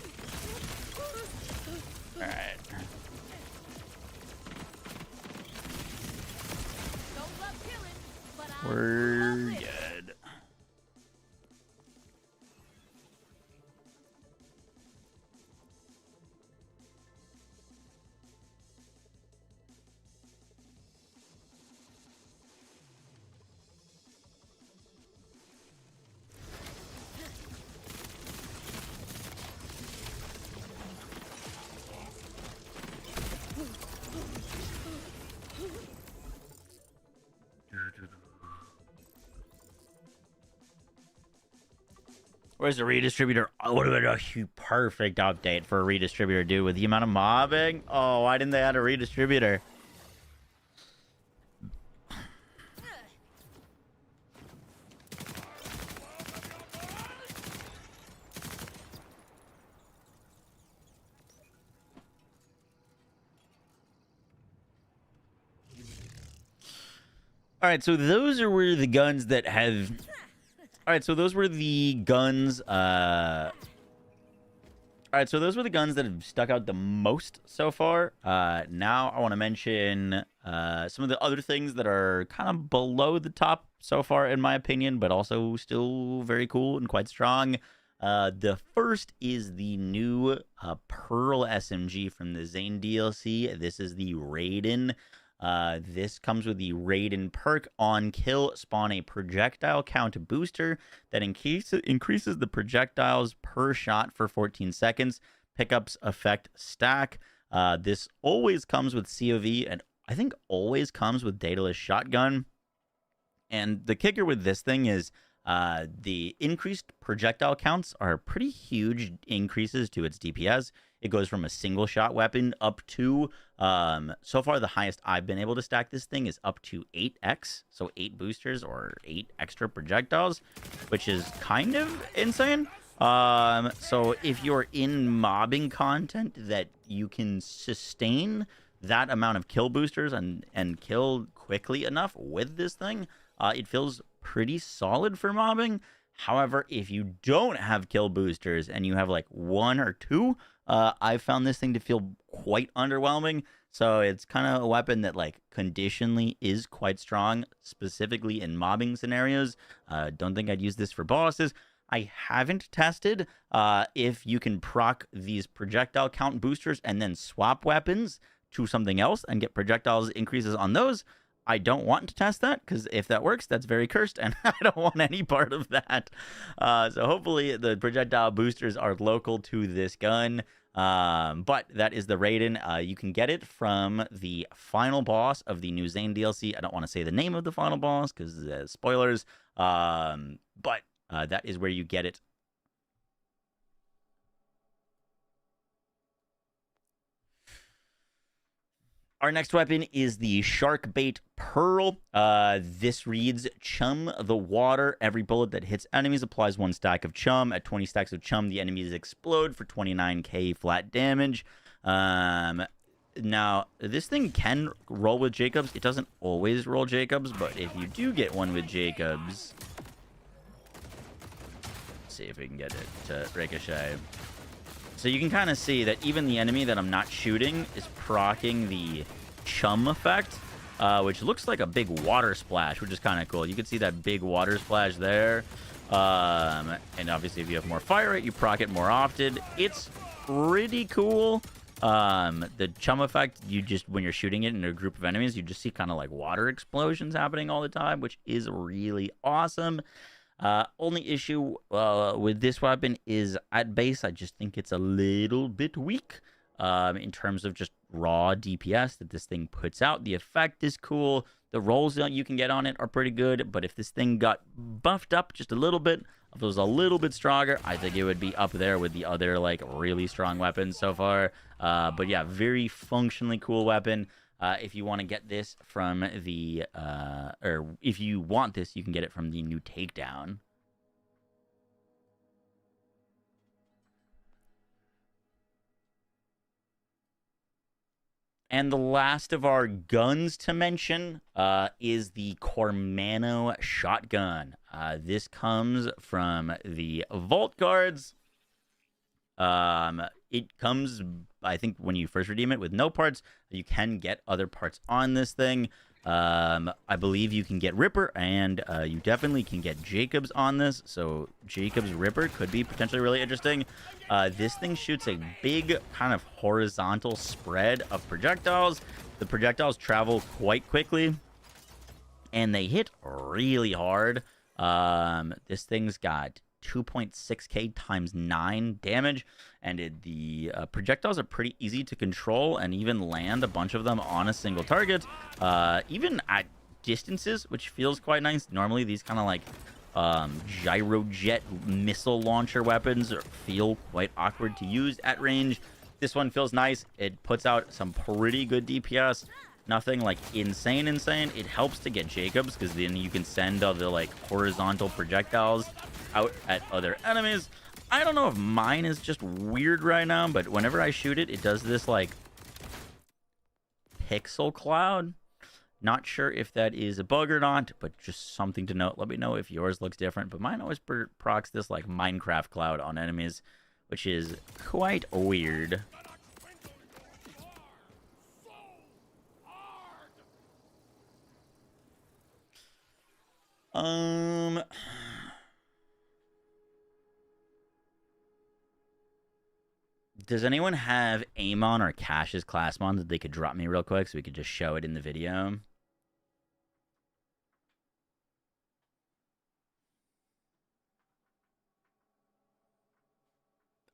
S1: Alright. We're good. Where's the redistributor? Oh, would have been a perfect update for a redistributor, dude. With the amount of mobbing. Oh, why didn't they add a redistributor? All right, so those are where the guns that have... All right, so those were the guns... All right, so those were the guns that have stuck out the most so far. Now I want to mention some of the other things that are kind of below the top so far, in my opinion, but also still very cool and quite strong. The first is the new Pearl SMG from the Zane DLC. This is the Raiden. This comes with the Raiden perk. On kill, spawn a projectile count booster that increases the projectiles per shot for 14 seconds. Pickups effect stack. This always comes with COV, and I think always comes with dataless shotgun. And the kicker with this thing is the increased projectile counts are pretty huge increases to its DPS. It goes from a single shot weapon up to, so far the highest I've been able to stack this thing is up to 8x, so 8 boosters or 8 extra projectiles, which is kind of insane. So if you're in mobbing content that you can sustain that amount of kill boosters and kill quickly enough with this thing, it feels pretty solid for mobbing. However, if you don't have kill boosters and you have like 1 or 2, I found this thing to feel quite underwhelming. So it's kind of a weapon that like conditionally is quite strong, specifically in mobbing scenarios. Don't think I'd use this for bosses. I haven't tested if you can proc these projectile count boosters and then swap weapons to something else and get projectiles increases on those. I don't want to test that, because if that works, that's very cursed, and I don't want any part of that. So hopefully the projectile boosters are local to this gun. But that is the Raiden. You can get it from the final boss of the new Zane DLC. I don't want to say the name of the final boss, because spoilers. But that is where you get it. Our next weapon is the Shark Bait Pearl. This reads, Chum the Water. Every bullet that hits enemies applies 1 stack of chum. At 20 stacks of chum, the enemies explode for 29k flat damage. Now, this thing can roll with Jacobs. It doesn't always roll Jacobs, but if you do get one with Jacobs... Let's see if we can get it to ricochet. So you can kind of see that even the enemy that I'm not shooting is proccing the chum effect, which looks like a big water splash, which is kind of cool. You can see that big water splash there. And obviously, if you have more fire rate, you proc it more often. It's pretty cool. The chum effect, you just, when you're shooting it in a group of enemies, you just see kind of like water explosions happening all the time, which is really awesome. Only issue with this weapon is at base, I just think it's a little bit weak in terms of just raw DPS that this thing puts out. The effect is cool. The rolls that you can get on it are pretty good, but if this thing got buffed up just a little bit, if it was a little bit stronger, I think it would be up there with the other like really strong weapons so far. But yeah, very functionally cool weapon. If you want to get this from the, or if you want this, you can get it from the new Takedown. And the last of our guns to mention is the Cormano shotgun. This comes from the Vault Guards. It comes, I think, when you first redeem it with no parts. You can get other parts on this thing. I believe you can get Ripper, and you definitely can get Jacobs on this. So Jacobs Ripper could be potentially really interesting. This thing shoots a big kind of horizontal spread of projectiles. The projectiles travel quite quickly, and they hit really hard. This thing's got 2.6k times 9 damage, and the projectiles are pretty easy to control and even land a bunch of them on a single target, even at distances, which feels quite nice. Normally these kind of like gyrojet missile launcher weapons feel quite awkward to use at range. This one feels nice. It puts out some pretty good DPS. Nothing like insane. It helps to get Jacobs, because then you can send other like horizontal projectiles out at other enemies. I don't know if mine is just weird right now, but whenever I shoot it, it does this like pixel cloud. Not sure if that is a bug or not, but just something to note. Let me know if yours looks different, but mine always procs this like Minecraft cloud on enemies, which is quite weird. Does anyone have Amon or Cash's class mod that they could drop me real quick so we could just show it in the video?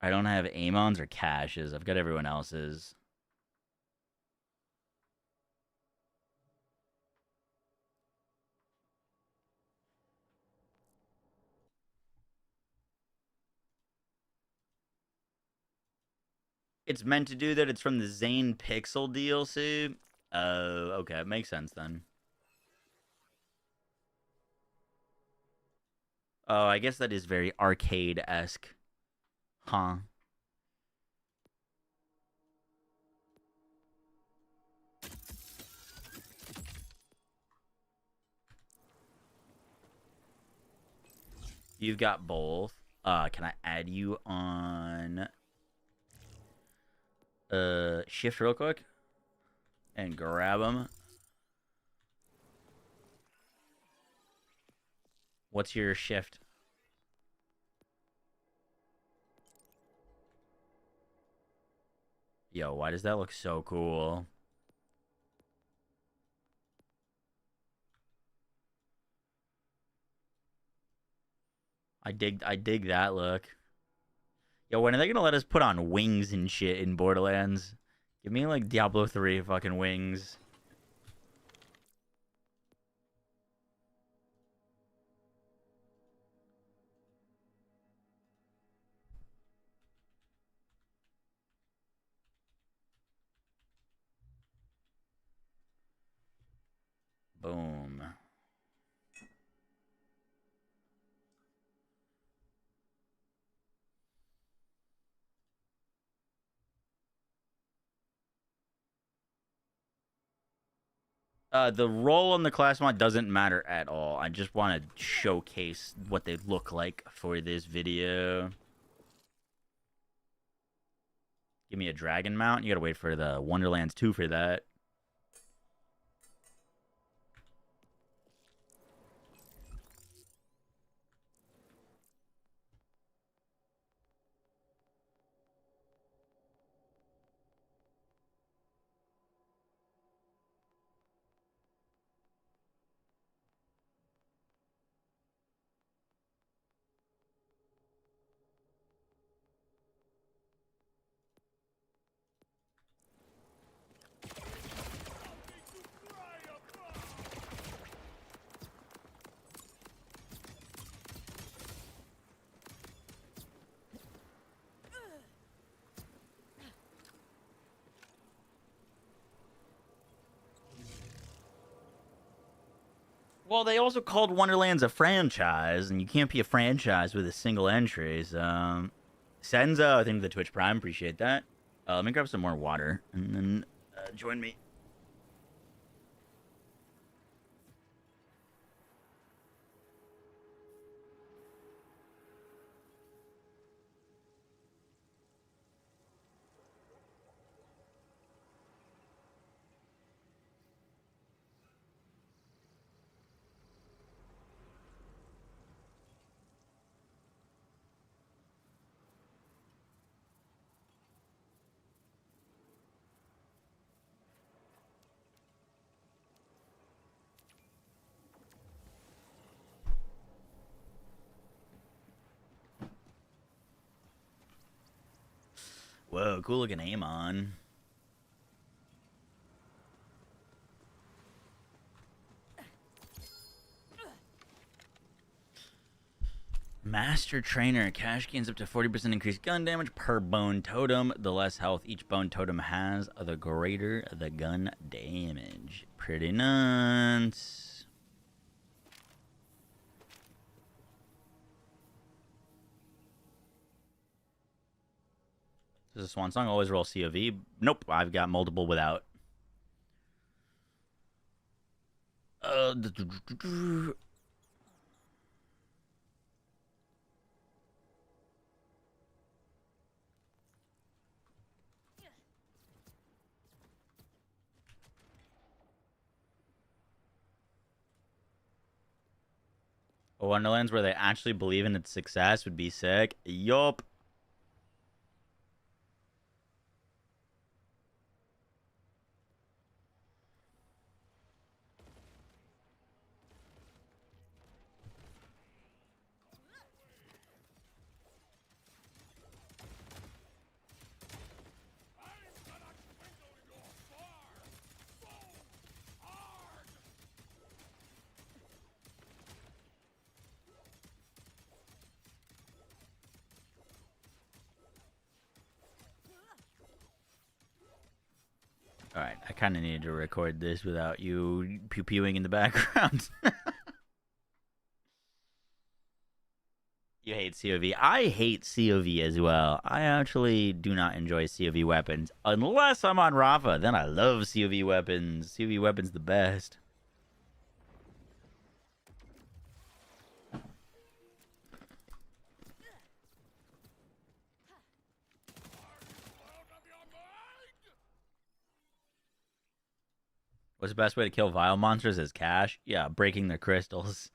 S1: I don't have Amon's or Cash's. I've got everyone else's. It's meant to do that. It's from the Zane Pixel DLC. Okay. It makes sense then. Oh, I guess that is very arcade-esque. Huh. You've got both. Can I add you on shift real quick and grab them? What's your shift? Yo, why does that look so cool? I dig that look. Yo, when are they gonna let us put on wings and shit in Borderlands? Give me like Diablo 3 fucking wings. Boom. The role on the class mod doesn't matter at all. I just want to showcase what they look like for this video. Give me a dragon mount. You gotta wait for the Wonderlands 2 for that. Well, they also called Wonderlands a franchise, and you can't be a franchise with a single entry. So, Senza, I think the Twitch Prime, appreciate that. Let me grab some more water, and then join me. Whoa, cool looking Amon. Master Trainer. Cash gains up to 40% increased gun damage per bone totem. The less health each bone totem has, the greater the gun damage. Pretty nuts. This is a swan song. Always roll COV. Nope, I've got multiple without. Wonderlands where they actually believe in its success would be sick. Yup. I kind of needed to record this without you pew-pewing in the background. You hate COV. I hate COV as well. I actually do not enjoy COV weapons. Unless I'm on Rafa, then I love COV weapons. COV weapons the best. What's the best way to kill vile monsters is cash? Yeah, breaking their crystals.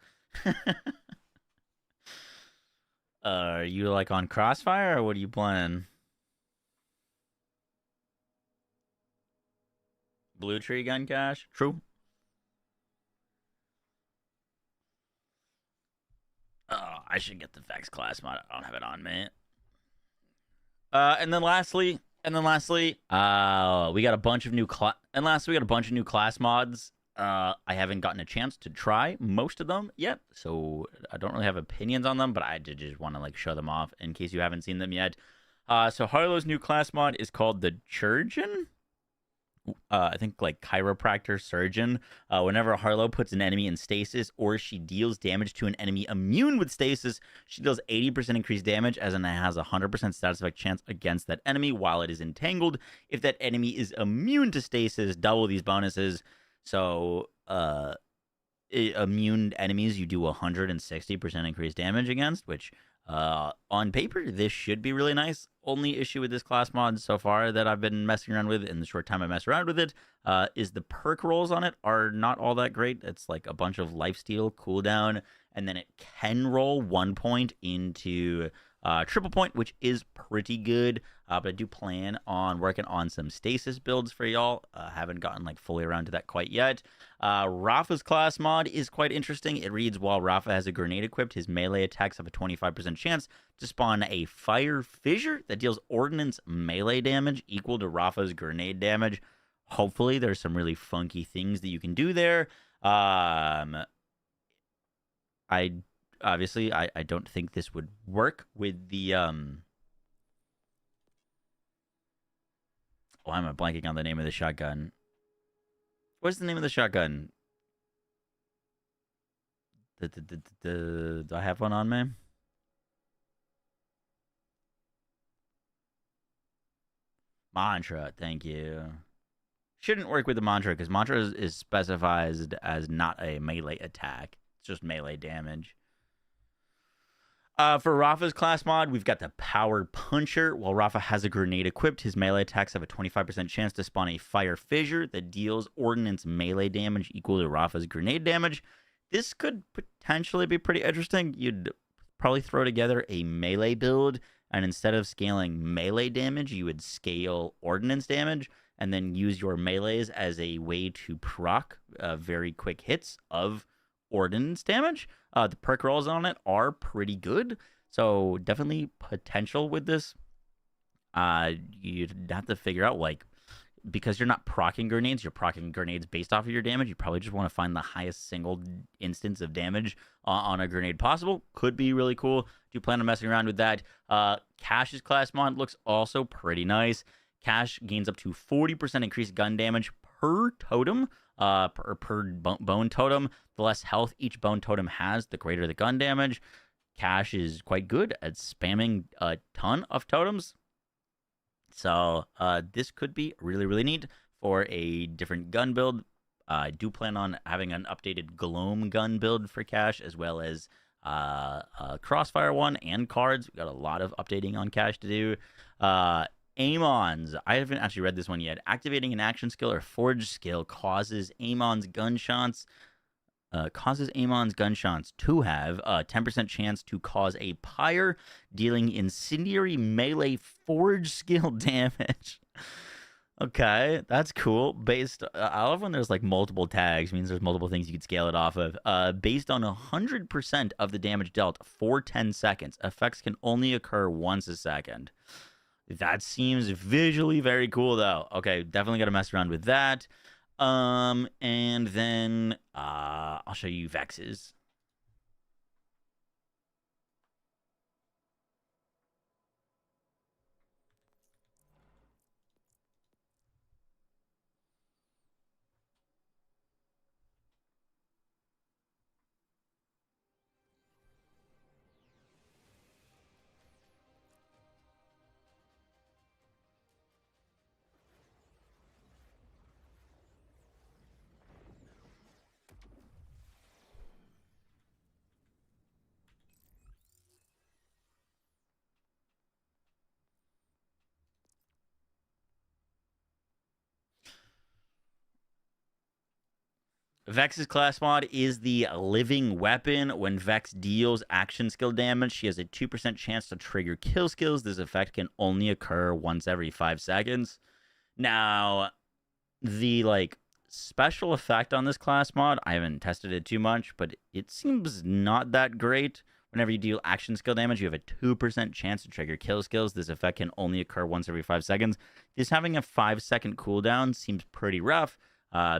S1: Are you like on Crossfire or what are you playing? Blue tree gun cache? True. Oh, I should get the Vex class mod. I don't have it on me. And then lastly, we got a bunch of new class mods. I haven't gotten a chance to try most of them yet, so I don't really have opinions on them, but I did just want to like show them off in case you haven't seen them yet. So Harlow's new class mod is called the Chirurgeon. I think like chiropractor surgeon. Whenever Harlow puts an enemy in stasis or she deals damage to an enemy immune with stasis, she deals 80% increased damage, as in it has a 100% status effect chance against that enemy while it is entangled. If that enemy is immune to stasis, double these bonuses. So, immune enemies you do 160% increased damage against, which on paper this should be really nice. Only issue with this class mod so far that I've been messing around with in the short time I mess around with it is the perk rolls on it are not all that great. It's like a bunch of lifesteal cooldown, and then it can roll 1 point into triple point, which is pretty good. But I do plan on working on some stasis builds for y'all. Haven't gotten like fully around to that quite yet. Rafa's class mod is quite interesting. It reads, while Rafa has a grenade equipped, his melee attacks have a 25% chance to spawn a fire fissure that deals ordnance melee damage equal to Rafa's grenade damage. Hopefully there's some really funky things that you can do there. I don't think this would work with the why am I blanking on the name of the shotgun? What's the name of the shotgun? Do I have one on me? Mantra, thank you. Shouldn't work with the mantra because mantra is specified as not a melee attack. It's just melee damage. For Rafa's class mod, we've got the Power Puncher. While Rafa has a grenade equipped, his melee attacks have a 25% chance to spawn a fire fissure that deals ordnance melee damage equal to Rafa's grenade damage. This could potentially be pretty interesting. You'd probably throw together a melee build, and instead of scaling melee damage, you would scale ordnance damage, and then use your melees as a way to proc very quick hits of ordnance damage. The perk rolls on it are pretty good, so definitely potential with this. You'd have to figure out, like, because you're not proccing grenades, you're proccing grenades based off of your damage. You probably just want to find the highest single instance of damage on a grenade possible. Could be really cool. Do plan on messing around with that. Cash's class mod looks also pretty nice. Cash gains up to 40% increased gun damage per totem, per bone totem. The less health each bone totem has, the greater the gun damage. Cash is quite good at spamming a ton of totems. So this could be really, really neat for a different gun build. I do plan on having an updated Gloam gun build for Cash, as well as Crossfire one and cards. We got a lot of updating on Cash to do. Amons. I haven't actually read this one yet. Activating an action skill or forge skill causes Amon's gunshots to have a 10% chance to cause a pyre, dealing incendiary melee forge skill damage. Okay, that's cool. I love when there's like multiple tags. It means there's multiple things you could scale it off of. Based on 100% of the damage dealt for 10 seconds. Effects can only occur once a second. That seems visually very cool, though. Okay, definitely got to mess around with that. And then I'll show you Vexes. Vex's class mod is the living weapon. When Vex deals action skill damage, she has a 2% chance to trigger kill skills. This effect can only occur once every 5 seconds. Now, the special effect on this class mod, I haven't tested it too much, but it seems not that great. Whenever you deal action skill damage, you have a 2% chance to trigger kill skills. This effect can only occur once every 5 seconds. Just having a 5-second cooldown seems pretty rough,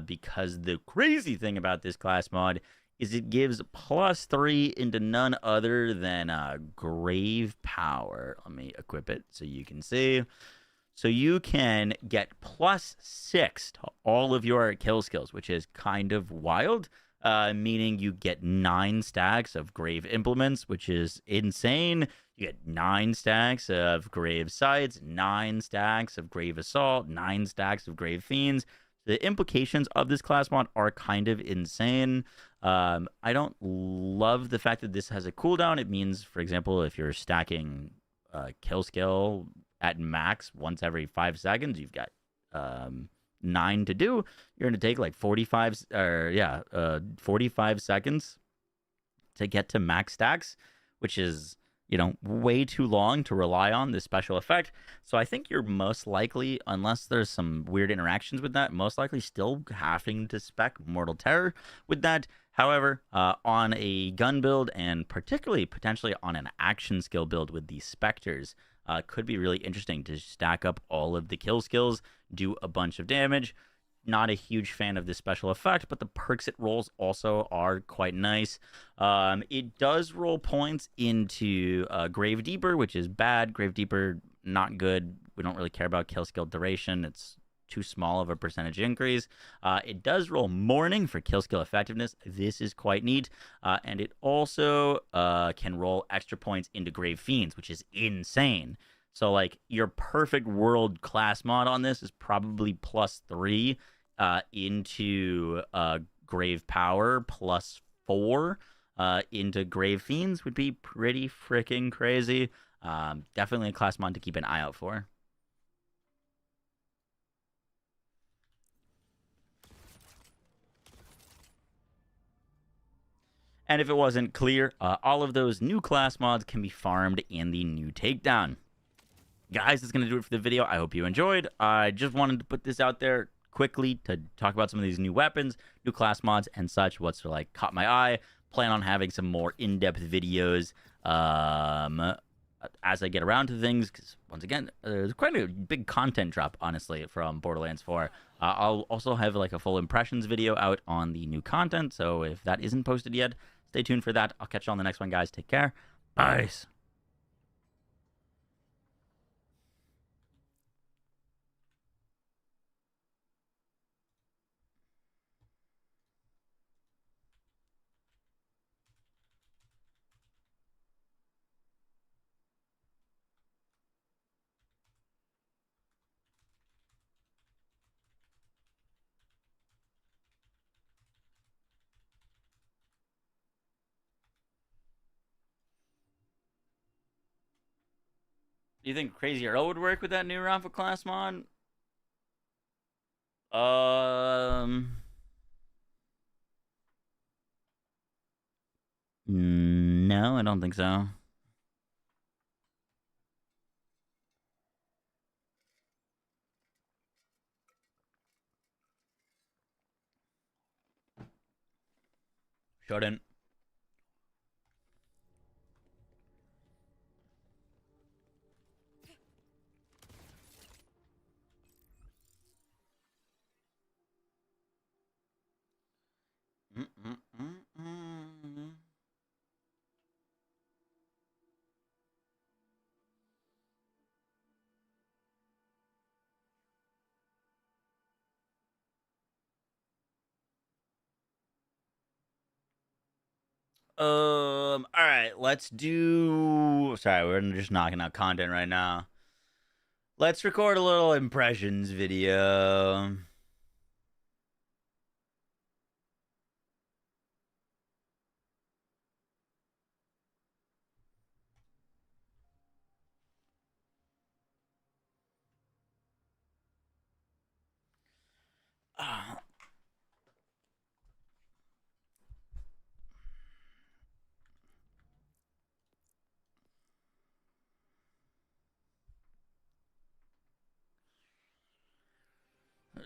S1: because the crazy thing about this class mod is it gives +3 into none other than Grave Power. Let me equip it so you can see. So you can get +6 to all of your kill skills, which is kind of wild. Meaning you get 9 stacks of Grave Implements, which is insane. You get 9 stacks of Grave Sights, 9 stacks of Grave Assault, 9 stacks of Grave Fiends. The implications of this class mod are kind of insane. I don't love the fact that this has a cooldown. It means, for example, if you're stacking kill skill at max once every 5 seconds, you've got 9 to do. You're going to take 45 seconds to get to max stacks, which is, way too long to rely on this special effect. So I think you're most likely, unless there's some weird interactions with that, most likely still having to spec Mortal Terror with that. However, on a gun build, and particularly potentially on an action skill build with the Spectres, could be really interesting to stack up all of the kill skills, do a bunch of damage. Not a huge fan of this special effect, but the perks it rolls also are quite nice. It does roll points into Grave Deeper, which is bad. Grave Deeper, not good. We don't really care about kill skill duration. It's too small of a percentage increase. It does roll Mourning for kill skill effectiveness. This is quite neat. And it also can roll extra points into Grave Fiends, which is insane. So, your perfect world class mod on this is probably +3 into Grave Power, +4 into Grave Fiends would be pretty freaking crazy. Definitely a class mod to keep an eye out for. And if it wasn't clear, all of those new class mods can be farmed in the new Takedown. Guys, that's going to do it for the video. I hope you enjoyed. I just wanted to put this out there quickly to talk about some of these new weapons, new class mods, and such. What's caught my eye. Plan on having some more in-depth videos as I get around to things, because once again, there's quite a big content drop, honestly, from Borderlands 4. I'll also have a full impressions video out on the new content, so if that isn't posted yet, stay tuned for that. I'll catch you on the next one, guys. Take care. Bye. Do you think Crazy Earl would work with that new Rafa class mod? No, I don't think so. Shouldn't. All right, let's do. Sorry, we're just knocking out content right now. Let's record a little impressions video.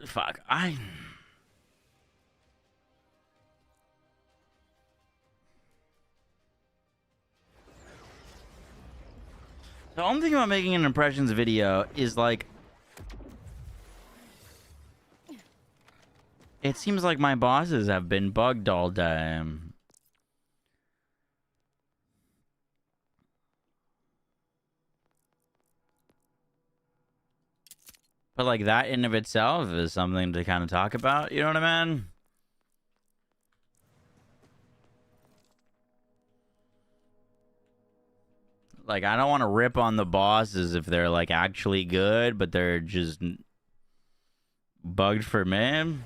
S1: fuck. The only thing about making an impressions video is like, it seems like my bosses have been bugged all day. But like that in of itself is something to kind of talk about, you know what I mean? Like, I don't want to rip on the bosses if they're like actually good, but they're just bugged for me.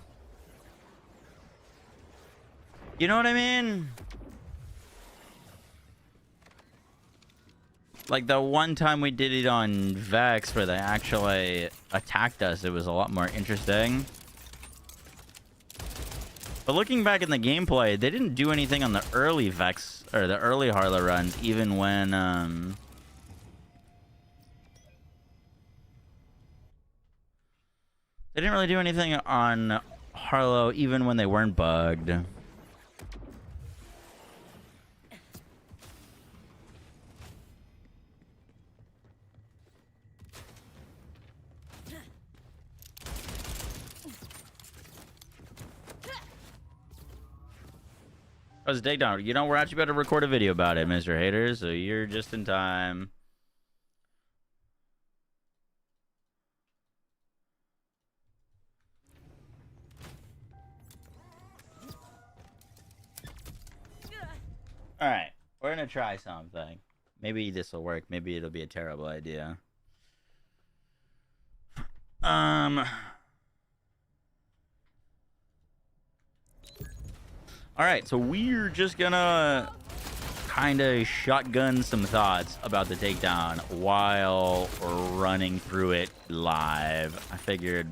S1: You know what I mean? Like the one time we did it on Vex where they actually attacked us, it was a lot more interesting. But looking back in the gameplay, they didn't do anything on the early Vex or the early Harlow runs, even when they didn't really do anything on Harlow even when they weren't bugged. How's the takedown? You know, we're actually about to record a video about it, Mr. Hater, so you're just in time. Alright, we're gonna try something. Maybe this will work. Maybe it'll be a terrible idea. Alright, so we're just gonna kind of shotgun some thoughts about the takedown while running through it live. I figured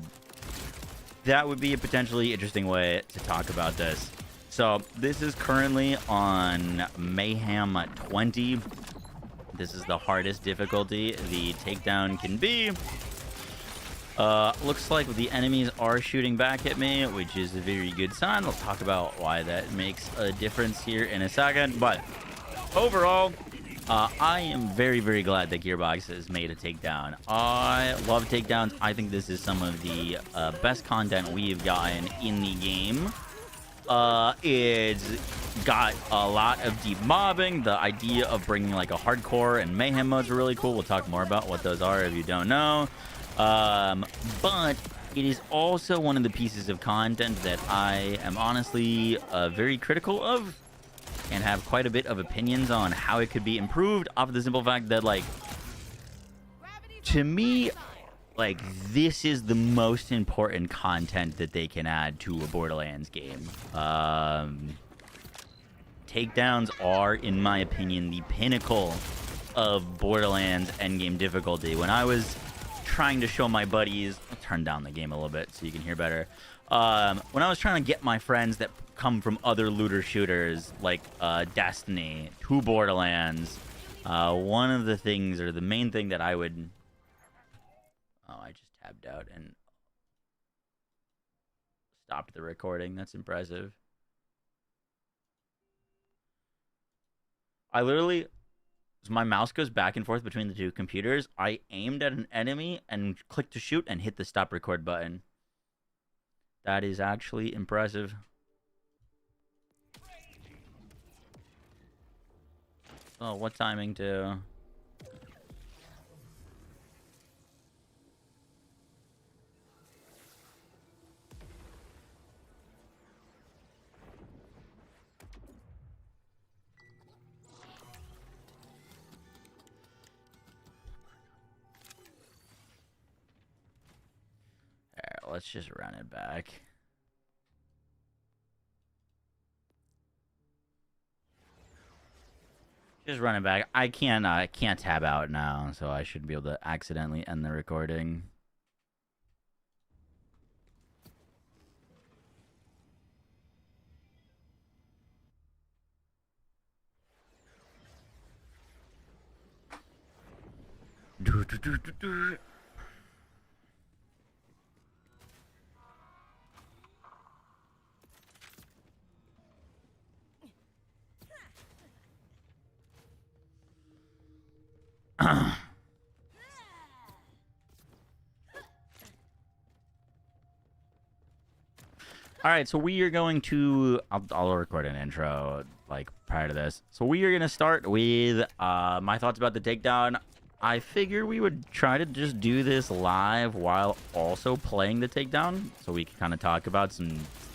S1: that would be a potentially interesting way to talk about this. So this is currently on Mayhem 20. This is the hardest difficulty the takedown can be. Looks like the enemies are shooting back at me, which is a very good sign. I'll talk about why that makes a difference here in a second. But overall, I am very, very glad that Gearbox has made a takedown. I love takedowns. I think this is some of the best content we've gotten in the game. It's got a lot of deep mobbing. The idea of bringing like a hardcore and mayhem modes are really cool. We'll talk more about what those are if you don't know. But it is also one of the pieces of content that I am honestly very critical of and have quite a bit of opinions on how it could be improved, off of the simple fact that, like, to me, like, this is the most important content that they can add to a Borderlands game. Takedowns are, in my opinion, the pinnacle of Borderlands endgame difficulty. When I was trying to show my buddies, I'll turn down the game a little bit so you can hear better. When I was trying to get my friends that come from other looter shooters like Destiny to Borderlands, one of the things, or the main thing that I would... Oh, I just tabbed out and stopped the recording. That's impressive. I literally... So my mouse goes back and forth between the two computers. I aimed at an enemy and clicked to shoot and hit the stop record button. That is actually impressive. Oh, what timing too? Alright, let's just run it back. Just run it back. I can't tab out now, so I should be able to accidentally end the recording. All right, so we are going to... I'll record an intro, like, prior to this. So we are going to start with my thoughts about the takedown. I figure we would try to just do this live while also playing the takedown, so we can kind of talk about some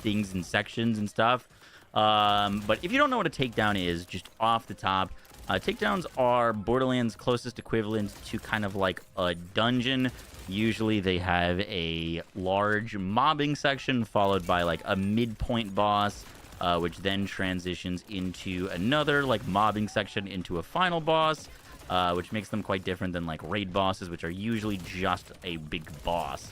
S1: things and sections and stuff. But if you don't know what a takedown is, just off the top, takedowns are Borderlands' closest equivalent to kind of like a dungeon. Usually they have a large mobbing section followed by like a midpoint boss, which then transitions into another like mobbing section into a final boss, which makes them quite different than like raid bosses, which are usually just a big boss.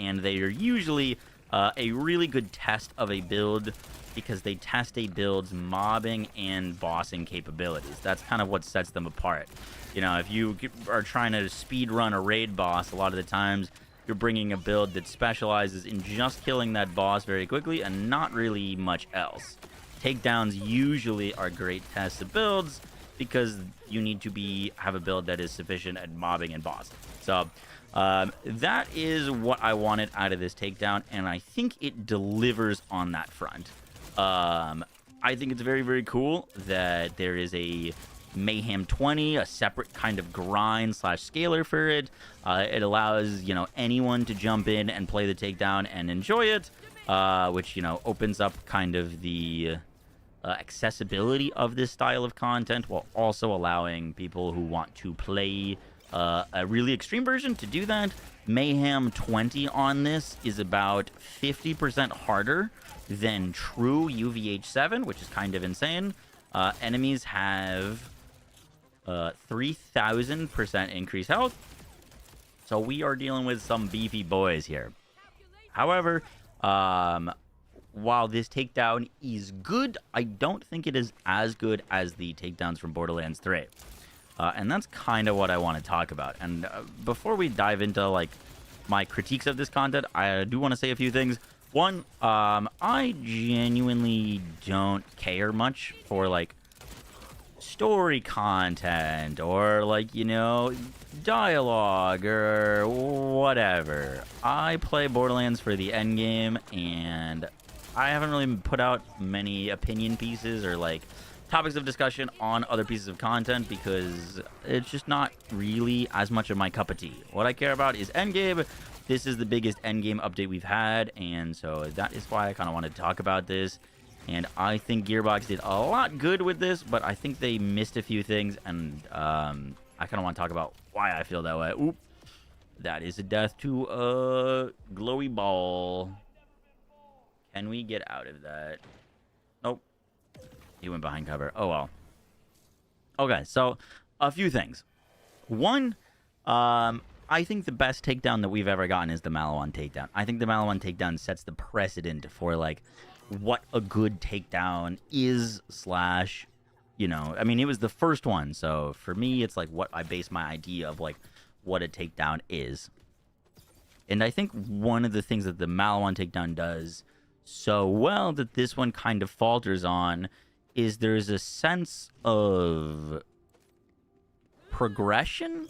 S1: And they are usually a really good test of a build because they test a build's mobbing and bossing capabilities. That's kind of what sets them apart. You know, if you are trying to speed run a raid boss, a lot of the times you're bringing a build that specializes in just killing that boss very quickly and not really much else. Takedowns usually are great tests of builds because you need to have a build that is sufficient at mobbing and bossing. So that is what I wanted out of this takedown, and I think it delivers on that front. I think it's very, very cool that there is a Mayhem 20, a separate kind of grind / scaler for it. It allows, you know, anyone to jump in and play the takedown and enjoy it, which, you know, opens up kind of the accessibility of this style of content while also allowing people who want to play a really extreme version to do that. Mayhem 20 on this is about 50% harder than true UVH7, which is kind of insane. Enemies have 3,000% increased health, so we are dealing with some beefy boys here. However, while this takedown is good, I don't think it is as good as the takedowns from Borderlands 3. And that's kind of what I want to talk about. And before we dive into like my critiques of this content, I do want to say a few things. One, I genuinely don't care much for like story content or like, you know, dialogue or whatever. I play Borderlands for the endgame, and I haven't really put out many opinion pieces or like topics of discussion on other pieces of content because it's just not really as much of my cup of tea. What I care about is endgame. This is the biggest endgame update we've had, and so that is why I kind of wanted to talk about this. And I think Gearbox did a lot good with this, but I think they missed a few things, and I kind of want to talk about why I feel that way. Oop. That is a death to a glowy ball. Can we get out of that? Nope. He went behind cover. Oh, well. Okay, so a few things. One, I think the best takedown that we've ever gotten is the Malawan takedown. I think the Malawan takedown sets the precedent for, like, what a good takedown is / you know, I mean, it was the first one. So for me, it's like what I base my idea of, like, what a takedown is. And I think one of the things that the Malawan takedown does so well that this one kind of falters on is there's a sense of progression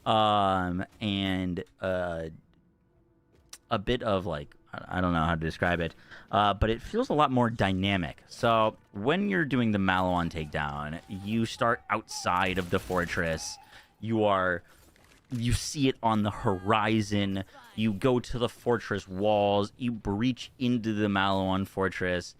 S1: and a bit of like, I don't know how to describe it, but it feels a lot more dynamic. So when you're doing the Malawan takedown, you start outside of the fortress. You see it on the horizon. You go to the fortress walls. You breach into the Malawan fortress.